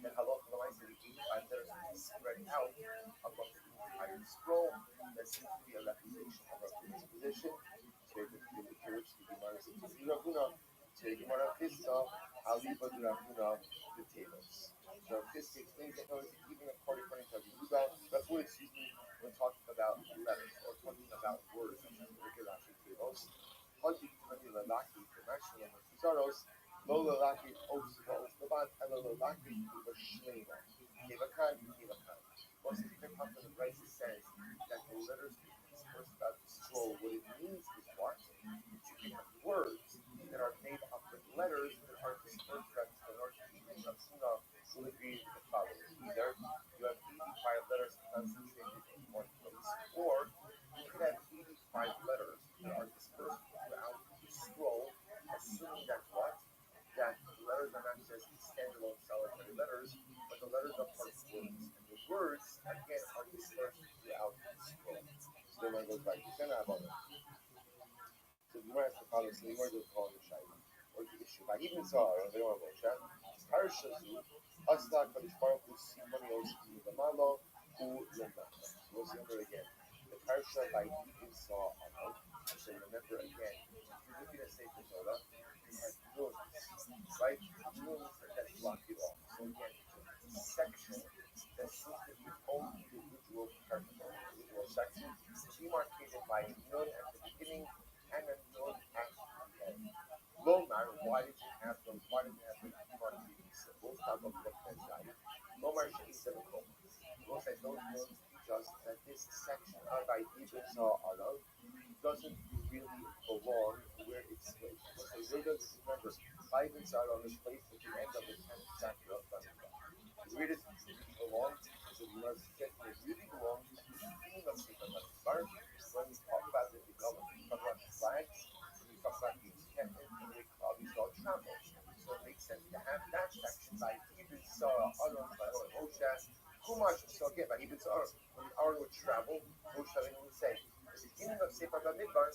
And halacha l'maisa the 85 letters is spread out among the entire scroll. That seems to be a representation of our predisposition. So the Kirish, the Gemara says, to Ravuna, to Gemara Pista, Aliba to Ravuna, the tables. So Pista explains that even according to Yehuda, before we're talking about letters or talking about words, such as the Rikirashi tables. Lola Laki Osvos, the Bad Elo Laki, the Shlema, Kivakan, Kivakan. Once the Kivakan of the Rice says that the letters dispersed about the scroll, what it means is what? You can have words that are made up of letters that are dispersed about the Lord. Will agree with the following. Either you have 85 letters concentrated in one place, or you could have 85 letters that are dispersed throughout the scroll, assuming that what? That the letters are not just standalone solitary letters, but the letters are part of words. And the words, again, are dispersed throughout the scroll. So the one goes like, so the Gemara has to follow, so the Gemara goes call the Shaila, or the issue. By even Zahar, they don't have Moshe, Parshazu, Asla, Kadish Baruch, Hu, Simonios, Lamalo, Hu, Lomata. We'll see over again. The Parsha by even Zahar, so remember again, if you're looking at Sefer Torah, it has nuns, right? Nuns that block it off. So again, it's a section that seems to be own individual particle, individual section, demarcated by a nun at the beginning and a nun at the end. Lomar, why did you have those? Why did you have the demarcating symbols? Talk about the side. Lomar Shein Sebekom. Those nuns teach us that this section of Ibn Sa'alah doesn't really belong where it's placed. Where does it remember? Ibn Sa'alah is placed at the end of the 10th chapter of Bamidbar. Where does it really belong? So we must get it really belongs to the beginning of Sefer Bamidbar. When we talk about the development, we talk about the flags, we talk about the encampment, and we saw travel. So it makes sense to have that section by Ibn Sa'alah, by Moshe. Kumash, so again, by Ibn Sa'alah, when the Aaron would travel, Moshe would say, the beginning of Sefer Bamidbar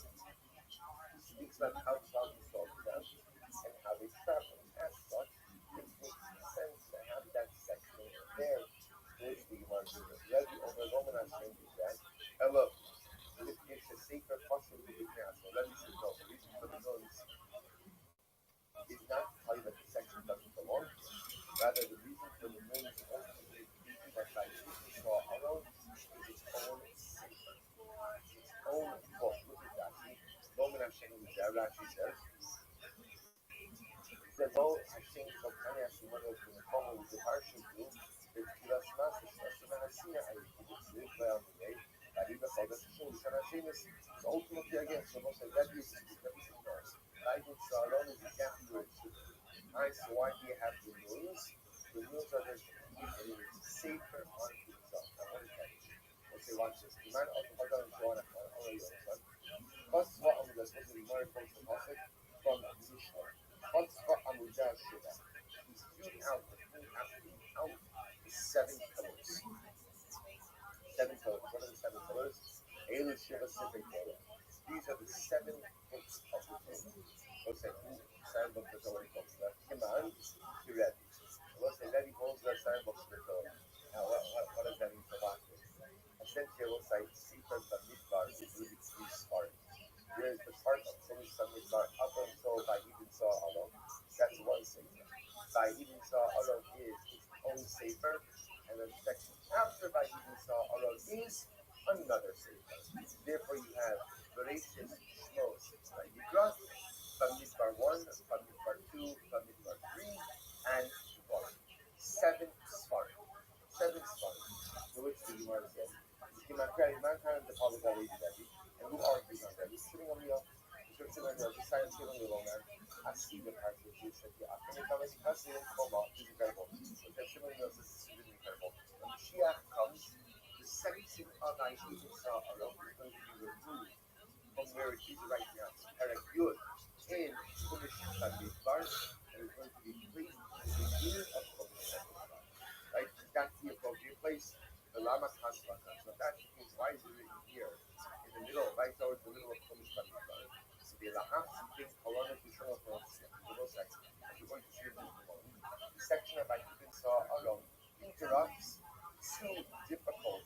speaks about how children saw them and how they traveled. As such, it makes sense to have that section there. There's the Gemara says, Rabbi over Roman Hashem is that. And look, if it's a Sefer Pasha with the Knesset, Rabbi says no. The reason for the nuns is not to tell you that the section doesn't belong. Rather, the reason for the nuns ultimately being that by Yisrael alone is its own Sefer. Own book. Look at that. Roman Hashem is there. Rashi says, "Though Hashem so kind of actually went over the phone with the Parsha group, the Kilas Master, Shashem Hashem, I did it by on the day. That is the fact that Hashem is ultimately again. So most of that is everything else. I would say alone is you can't do it. Alright, so why do you have the nuns? The nuns are there to keep it safer onto itself. I want to catch. Okay, watch this. The man of the Bagan is one of the What's what I'm going to say? The more from the Prophet from the Mishnah. What's what I'm going to say? He's viewing out the 7 pillars. 7 pillars. What are the 7 pillars? Eilu Shiva Sifei Torah. These are the 7 books of the Torah. Okay, sandbox that already comes to Kiman, Kirebi. We'll say Rebbe holds that sandbox to the Torah. Now, what does that mean for Bachman? Essentially, we'll say Sefer Bamidbar is really three Sfarim. There's the part of Sefer Bamidbar up until Vayibin Saw Alon. That's one Sefer. Vayibin Saw Alon is its own Sefer, and then the section after Vayibin Saw Alon is another Sefer. Therefore, you have Bereshit, Shmos, Vayikra, Bamidbar 1, Bamidbar 2, Bamidbar 3, and 1. 7 Sfarim. 7 Sfarim. To which the Gemara said, mankind the public already ready, and who argues on that? He's sitting on the sitting on the side of the woman. I see the part of the Jewish I can come as a coma, this is incredible. So that's similar to this is really incredible. When Mashiach comes, the section of Isaiah alone is going to be removed from where it is right now. Paragyud in Chumash Bamidbar, and it's going to be placed in the beginning of Chumash Bamidbar. Right? That's the appropriate place. The Lama Kasvaka. So that means why is it written here in the middle, right towards the middle of Chumash Bamidbar? So the Laham Sikin Kolona Bishon of Rothschild, the middle section, as you're going to see in the section of Ibn Saw alone interrupts two difficult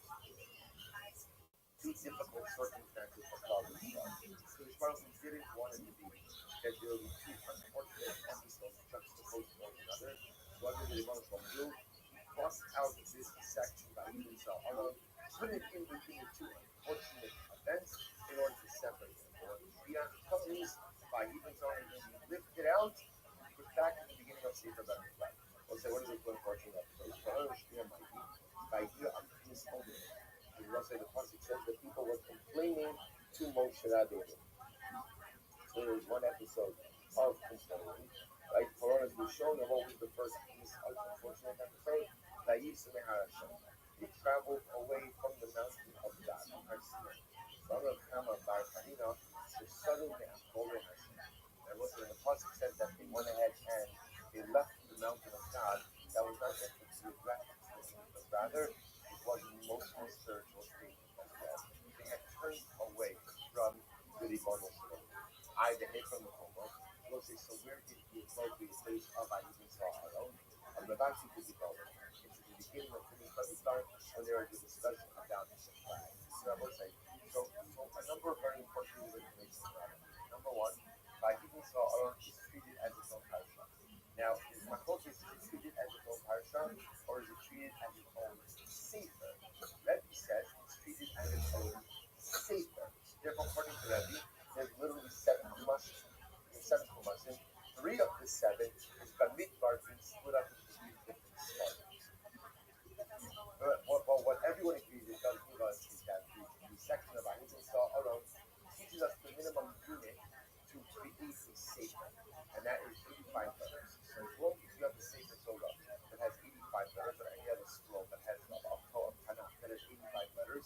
circumstances for Klal Yisrael. So the Shmuel didn't want it to be that there will be two unfortunate episodes juxtaposed to one another. So what did the Rebbe do? He crossed out this section by Ibn Saw alone, put it in between the two unfortunate events in order to separate them. When Mashiach comes by Ibn Saw and he lifted it out, and put back in the beginning of Sefer Bamidbar. We'll say, what is the unfortunate episode? By here, I'm his only. And we'll say the pasuk says that people were complaining to Moshe Rabbeinu. So there's one episode of complaining. Right? For us, we're showing them what was the first piece of unfortunate episode. They traveled away from the mountain of God, Har Sinai. From Kama Bar Kanina, to suddenly Akore Hashem. And what's the pasuk says that they went ahead and they left the mountain of God. That was not just a geographic thing, but rather it was an emotional, spiritual state as well. They had turned away from the Ribono Shalom. The head from the Homo. We'll say, so where is the appropriate place of Ibn Saw alone? Rabbi to be going. It's the beginning of Chumash Bamidbar when there is a discussion about the flag. So I will say, so a number of very important things that make this matter. Number one, Ibn Saw alone is treated as its own parasha. Now, is Machotes treated as its own parasha, or is it treated as its own sefer? Rabbi says it's treated as its own sefer. Therefore, according to Rabbi, there's literally 7 chumashim. There's 7 chumashim. 3 of the 7 is Bamidbar being split up into 3 different parts. What everyone agrees it does give us is that the section of Ibn Saw alone teaches us the minimum unit to create a sefer, and that is 85 letters. So as long as you have the sefer Torah that has 85 letters, or any other scroll that has a Tanakh that has 85 letters,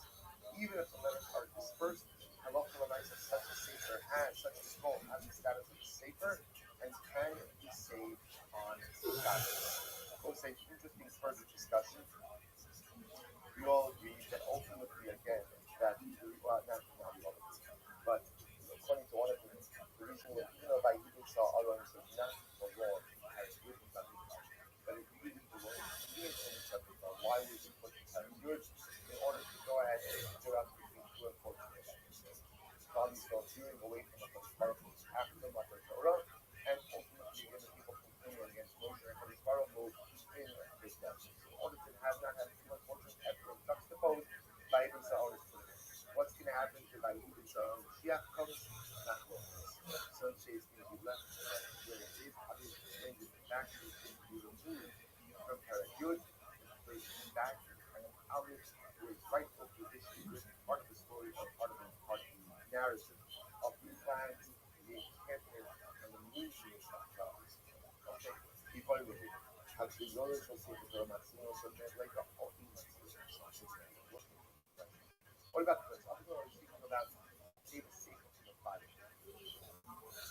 even if the letters are dispersed, Halacha L'Maisa such a sefer has, such a scroll has the status of a sefer and can be saved on God. We'll say interesting further discussion. We all agree that ultimately, again, that well, not all of it, but according to one of them, the reason that even though by Ibn Saw alone is not the Lord has written Bamidbar, but it really belongs to the Bamidbar. Why would you put the Paragyud in order to go ahead and interrupt between two unfortunate episodes? Probably still veering away from the powerful after the Torah, and ultimately when the people complaining against Moshe and his Baruch move in this direction. So in order to not have two unfortunate episodes juxtaposed, by Ibn Saw is put in. What's going to happen to by Ibn Saw when Mashiach comes? Not going to. Some say it's going to be left where it is. Others explain that the back is going to be removed from Paragyud and placed back, and then others who is rightful position is part of the story or part of the narrative of the plans, the encampment, and the movement of God. Okay, people will be. Actually, no one shall see the Torah Maximo, so there's like a whole thing. What about the I'm going to speak about save a sequence in the body.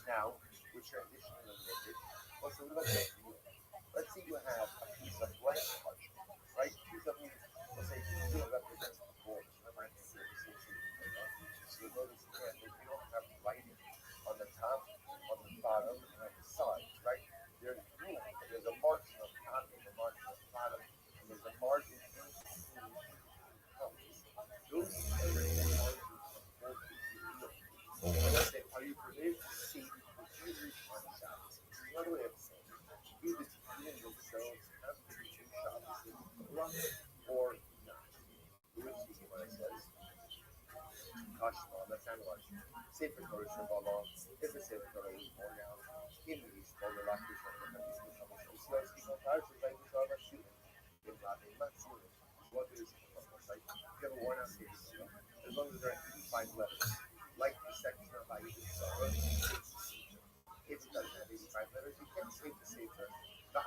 Now, we're transitioning a little bit. Well, so what about this? Let's say you have a piece of blank parchment, right? Piece of meat, let's say it represents the board. Remember, I said so you notice that you don't have writing on the top, on the bottom, and on the side. or not. To which the Gemara says, Kashma, let's analyze. Sefer Torah Shabbalah, if the Sefer Torah is worn out, in the East, or the Lakish, or the Kabis, or the Shosios, the Kotar, so like the Shabbat shooting, in Latin, not shooting. What is it? Like, you have a worn out Sefer Torah, as long as there are 85 letters, like the section of Ayah Sarah, if it doesn't have 85 letters, you can't save the Sefer. But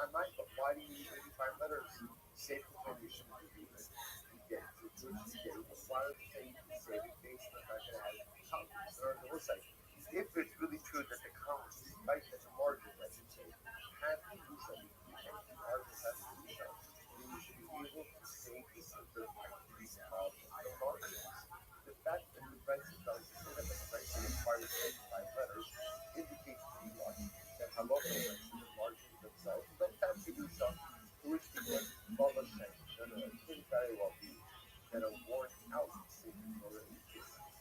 why do you need 85 letters? Sefer Torah, you shouldn't do it. You get it to today, but why would you say you can save it based on the fact that it has columns or the website? If it's really true that the columns, right, that the margins, I should say, have to do something, and the margins have to do something, then you should be able to save the Sefer activities of the margins. The fact that the Brexit does say that the Brexit requires 85 letters indicates to me what? That halacha Brexit, the margins themselves, don't have to do something to which people follow shame. No, it could very well be that a worn out Sefer Torah is different.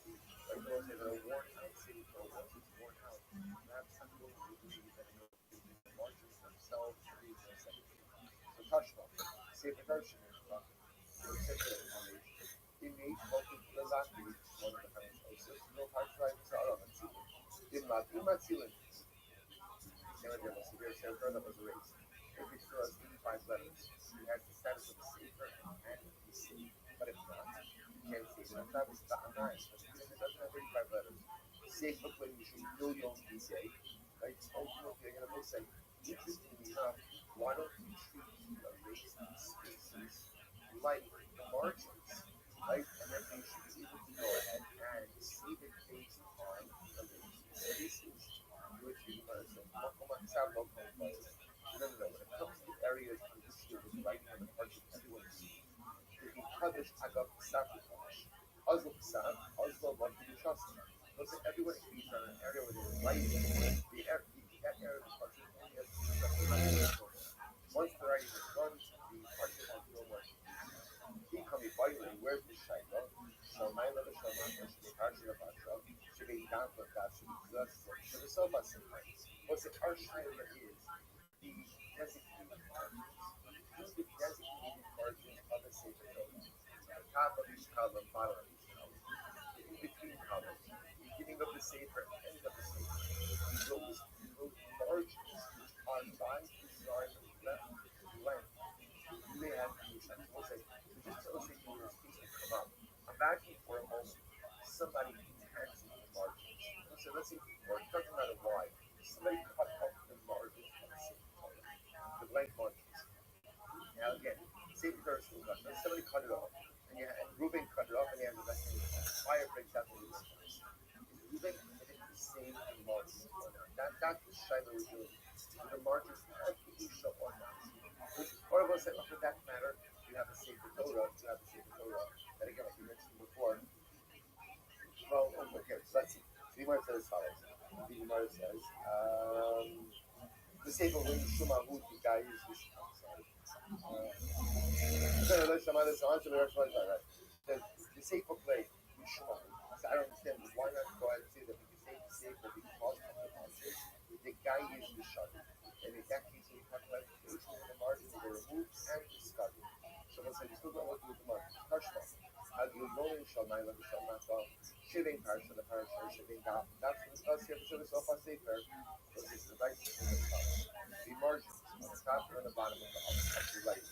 Like those that are worn out Sefer Torah, once it's worn out, perhaps I'm going to agree that the margins themselves should be more secondary. So Tashma, Sefer Torah should be talking. So Sefer Torah innate welcome to the last week, one of the financial no hard drive is out of it. In Matzilin, Sarah severe Sefer Torah that was erased. If it still has 85 letters, it has the status of a Sefer and PC. But if not, you can't say it. That was the Anais, but if it doesn't have 85 letters, Sefer when you should million DJ, right? Ultimately, you're going to say, interestingly enough, why don't you treat the erased spaces like the margins, right? And then you should be able to go ahead and save it based on the erased spaces, which you're going to say, no. When it comes to areas in which there was writing on the parts of everyone sees, if you publish Agav Sacrifice, Oslo Psab, Oslo One to be trusted. Those are everyone agrees on an area where they were writing, that area of the parchment only has to be trusted. Once the writing is done, the parchment has no more to be. He come finally, where's the Shaila? Shalmai Leva Shalmai, and she parchment of Ashra, she be down for that, she be blessed, she be so much sometimes. What's the Shaila is? The designated margins. Who's the designated margin of a Sefer Torah? The top of each column, bottom of each column. The in-between columns, beginning of the Sefer, end of the Sefer. Those margins which are by design length, you may have to use that. We'll say, so just to illustrate you where these can come up. Imagine for a moment somebody enhancing the margins. So let's say, or it doesn't matter why, somebody cut off the margins of the Sefer. The blank margins. Now again, Sefer Torah is still cut. Somebody cut it off, and Reuben cut it off, and he has the best thing. Fire breaks out the Reuben margins. Is Reuben committed to save the margins or not? That's the Shaila we're doing. The margins have to be show or not. Which part of us say, for that matter, you have a Sefer Torah, that again, like you mentioned before. Well, okay, so let's see. So the Gemara says as follows. The Gemara says, the Sefer when Shumahu the guy is this. The Sefer play with Shumahu. So I don't understand why not go ahead and say that we can say the Sefer because of the margins. The guy is the shadi. And in that case, we talk about the margins that are removed and discarded. So let's say you still don't want to do the margins. Kashma. How do you know in Shalmai like the Shalmai well? Shiving Parsha, the Parsha, Shiving Gap. That's what it does here for the Sofa Sefer. Because it's the right thing to the margins on the top and on the bottom of the right.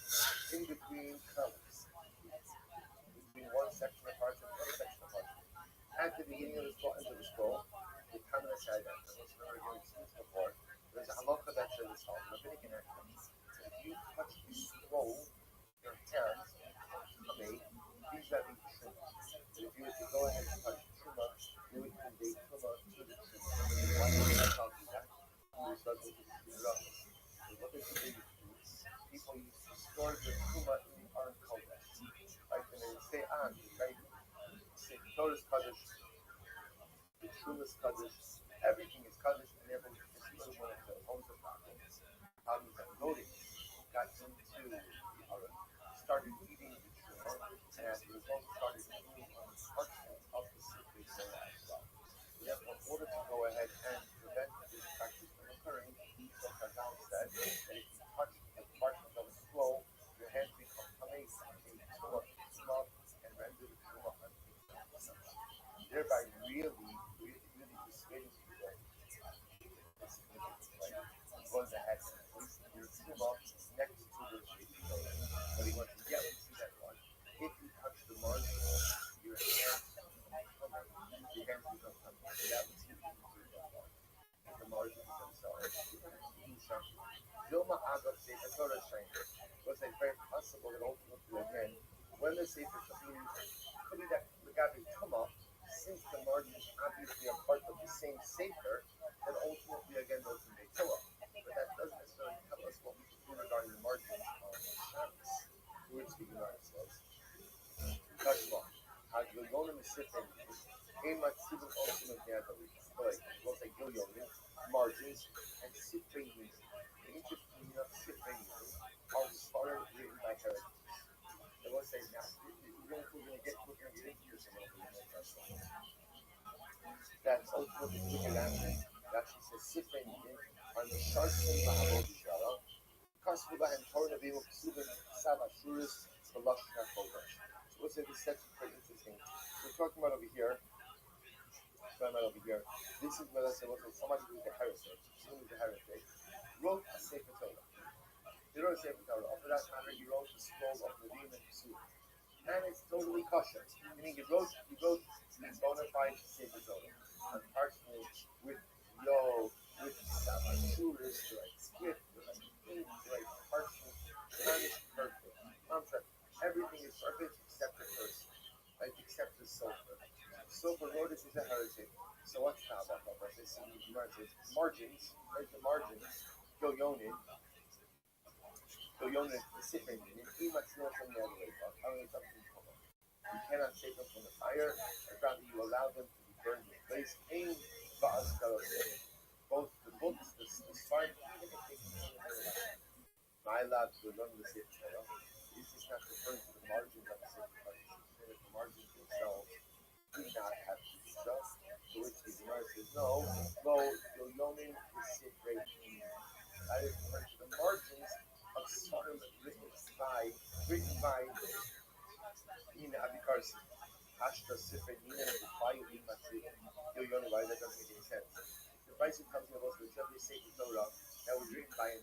In between colors. Between one section of Parsha and another section of Parsha. At the beginning of the scroll, into the scroll, the Kamala side, and what's already going to see before, there's a halacha that says it's called Rabbinic enactment. If you touch the scroll, your hands convey vis-a-vis Truma. If you were to go ahead and touch Truma, you would convey Truma to the Truma. Why would I tell you that? You start to do it. So what they do is people used to store their Truma in the Aron Kodesh. Right? And they would say on, right? Say Torah's Kaddish, the Truma's Kaddish, everything is Kaddish, and therefore this is one of the homes of problems. Problems that noted got into the Aron, started eating the Truma, and as a result started eating on the parchment of the Sefer Torah as well. Therefore, in order to go ahead and prevent this practice from occurring, so Chazal said that if you touch the parchment of a scroll, your hands become amazing. thereby really persuading people in a significant way. He goes ahead and puts your tumor next to the Sefer Torah. But he wants to get into that one. If you touch the margin, your hands become tummy. Your hands become tummy. So that was his into that one. The margins themselves. Dilma Agav Sefer Torah Shainer. Was it very possible that ultimately again, when the Sefer Torah putting that Legabi Tuma, since the margins obviously are part of the same Sefer, then ultimately again those can be Tuma. But that doesn't necessarily tell us what we can do regarding the margins on Shabbos, to which the Gemara says, Kashma, Hagilyonim Sifrim, Emat Sibim Osim of Yadali, like, we'll say Gilyonim, margins, and Sifrim, the ancient meaning of Sifrim, are started written by heretics. They will say, now, we're going to get into this a little bit. That's ultimately figured out. It actually says, Sifrim, on the Sharsim Mahavod Shalom, Kasvuba and Torah Bimu Ksubim Saba Shuris, the Lashon HaKodesh. So we'll say this section is quite interesting. We're talking about over here. This is where let's say somebody who's a heretic, someone who's a heretic, wrote a Sefer Torah. He wrote a Sefer Torah. For that matter, he wrote the scroll of Nevi'im and Psulim. And it's totally kosher. Meaning he wrote the bona fide Sefer Torah on parchment with Samashuris, the right script, the right ink, the right parchment. The man is perfect. Everything is perfect except the person. Like except the sofer. Sofer wrote it as a heretic. So what's now about that? This is margins, right? The margins, Gilyonim, the Sifrim, you cannot take them from the fire, and rather you allow them to be burned in place. Both the books, the Sfarm, even if they contain my lab to learn the Sefer Torah. This is not referring to the margins of the Sefer Torah. The margins themselves do not have to be just. To which the Gemara says, no, Gilyonim is Sifrei. That is referring to the margins of Sfarm written by Nina Abikarsi. Hashta Sifrei Nina Abikarsi Matzir. Gilyonim, why that doesn't make any sense. The Bison comes in about the Sefer Torah that was written by a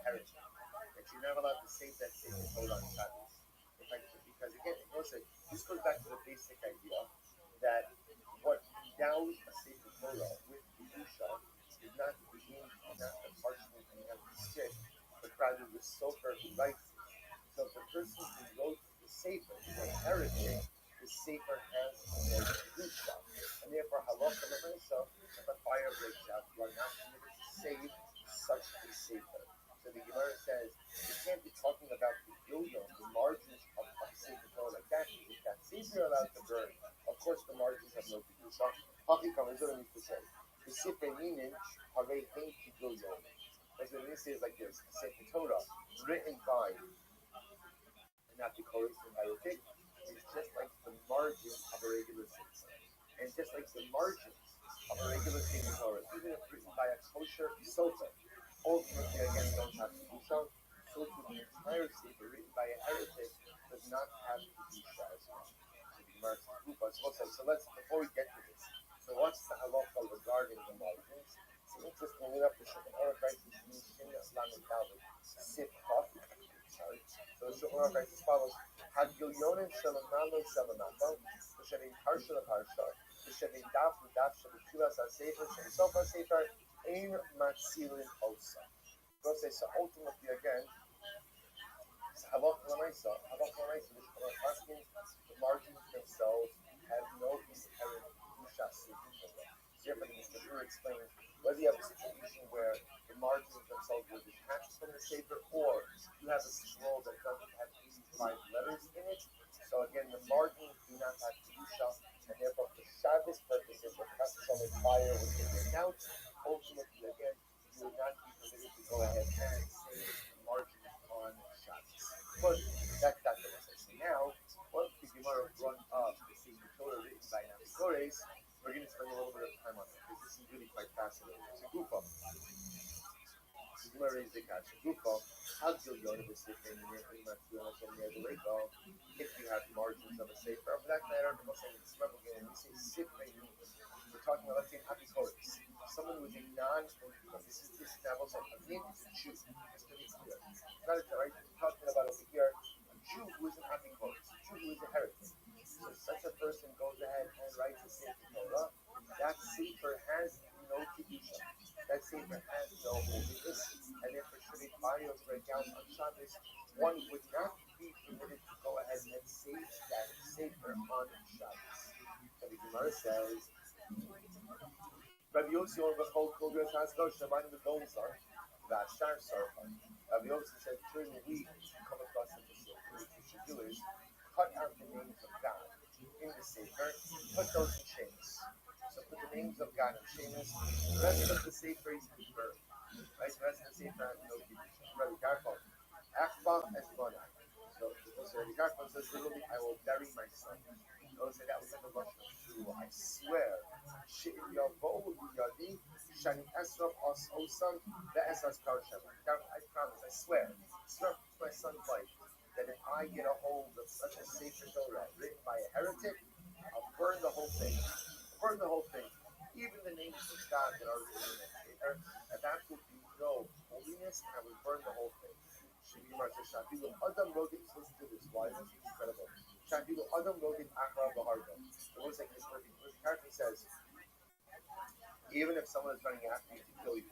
heretic. That you're not allowed to save that Sefer Torah on Shabbos. Because again, this goes back to the basic idea that what endows a Sefer Torah with Kedusha is not the ink, not the parchment, and not the stick, but rather the sofer who writes it. So if the person who wrote the Sefer is a heretic, the Sefer has no Kedusha. And therefore, halacha l'maisa, if a fire breaks out, you are not permitted to save such a Sefer. So the Gemara says, you can't be talking about the Gilyon, the margins of a Sefer Torah like that. If that Sefer are allowed to burn, of course the margins have no Kedusha. Hakikam is what it means to say. The Sefer Minin, Harei Hein Ki Gilyon. As what it means to say is like this, the Sefer Torah, written by, and not the chorus and Hayotech, is just like the margins of a regular Sefer. And just like the margins of a regular Sefer Torah, even if written by a kosher sofer, ultimately again don't have Kedusha, so to the entire Sefer written by a heretic does not have Kedusha as well. So let's, before we get to this, so what's the halacha regarding the margins? So interestingly enough, the Shulchan Aruch writes in Shin Lamed Dalet, Sif Chaf. So the Shulchan Aruch writes as follows: Had Gilyonim Shalamalo Shalamata, V'Shavim Harsha LaHarsha, V'Shavim Daf LaDaf Shavim HaSefer, Shavim Sofa Sefer, Ein Matzilin Osa. So ultimately again, halacha l'maisa, the margins themselves have no inherent kedusha. Therefore, the Mishnah explains whether you have a situation where the margins themselves were detached from the sefer, or you have a scroll that doesn't have 85 letters in it. So again, the margins do not have kedusha, and therefore, for Shabbos purposes, the custom fire was taken out. Ultimately, again, you would not be permitted to go ahead and save the margins on Shabbos. But that's not the case. Now, once the Gemara brought up the Sefer Torah written by Nabikores, we're going to spend a little bit of time on it, because this is really quite fascinating. It's a gufa. The Gemara is the catch. Gufa. if you have margins of a safer. For that matter, the Muslim remember again, we say sifrei means we're talking about, let's say, apikoris, someone who is a this is now also a name is a Jew, just to be clear. Not a right. We're talking about over here a Jew who is an apikoris, a Jew who is a heretic. So such a person goes ahead and writes a sefer Torah. That sefer has no kedusha. That sefer has no holiness, and therefore should a body of break out on Shabbos, one would not be permitted to go ahead and save that sefer on Shabbos. So the Gemara says, Rabbi Yossi on the whole Kodesh has no Shemaim the Golden Son, Vashar Sarfan. Rabbi Yossi said during the week, you come across the sefer, what you should do is cut out the names of God in the sefer, put those in chains. So put the names of God in chains. The rest of the sefer is burned. Right? The rest of the sefer has no kedusha. Rabbi Garfon, Akba Esbona. So Rabbi Garfon says literally, I will bury my son. Those say that was in the Russian of I swear, She'in Yavo Yadi, Shani Esraf Os Osam, the Esas Kar Shema. I promise, I swear to my son's life, that if I get a hold of such a sefer Torah written by a heretic, I'll burn the whole thing. Burn the whole thing. Even the names of God that are written in it. And that would be no holiness, and I would burn the whole thing. Shafilu Adam wrote it. Listen to this. Why? This is incredible. Shafilu Adam wrote it Akra Baharga. It looks like this word. The character says, even if someone is running after you to kill you,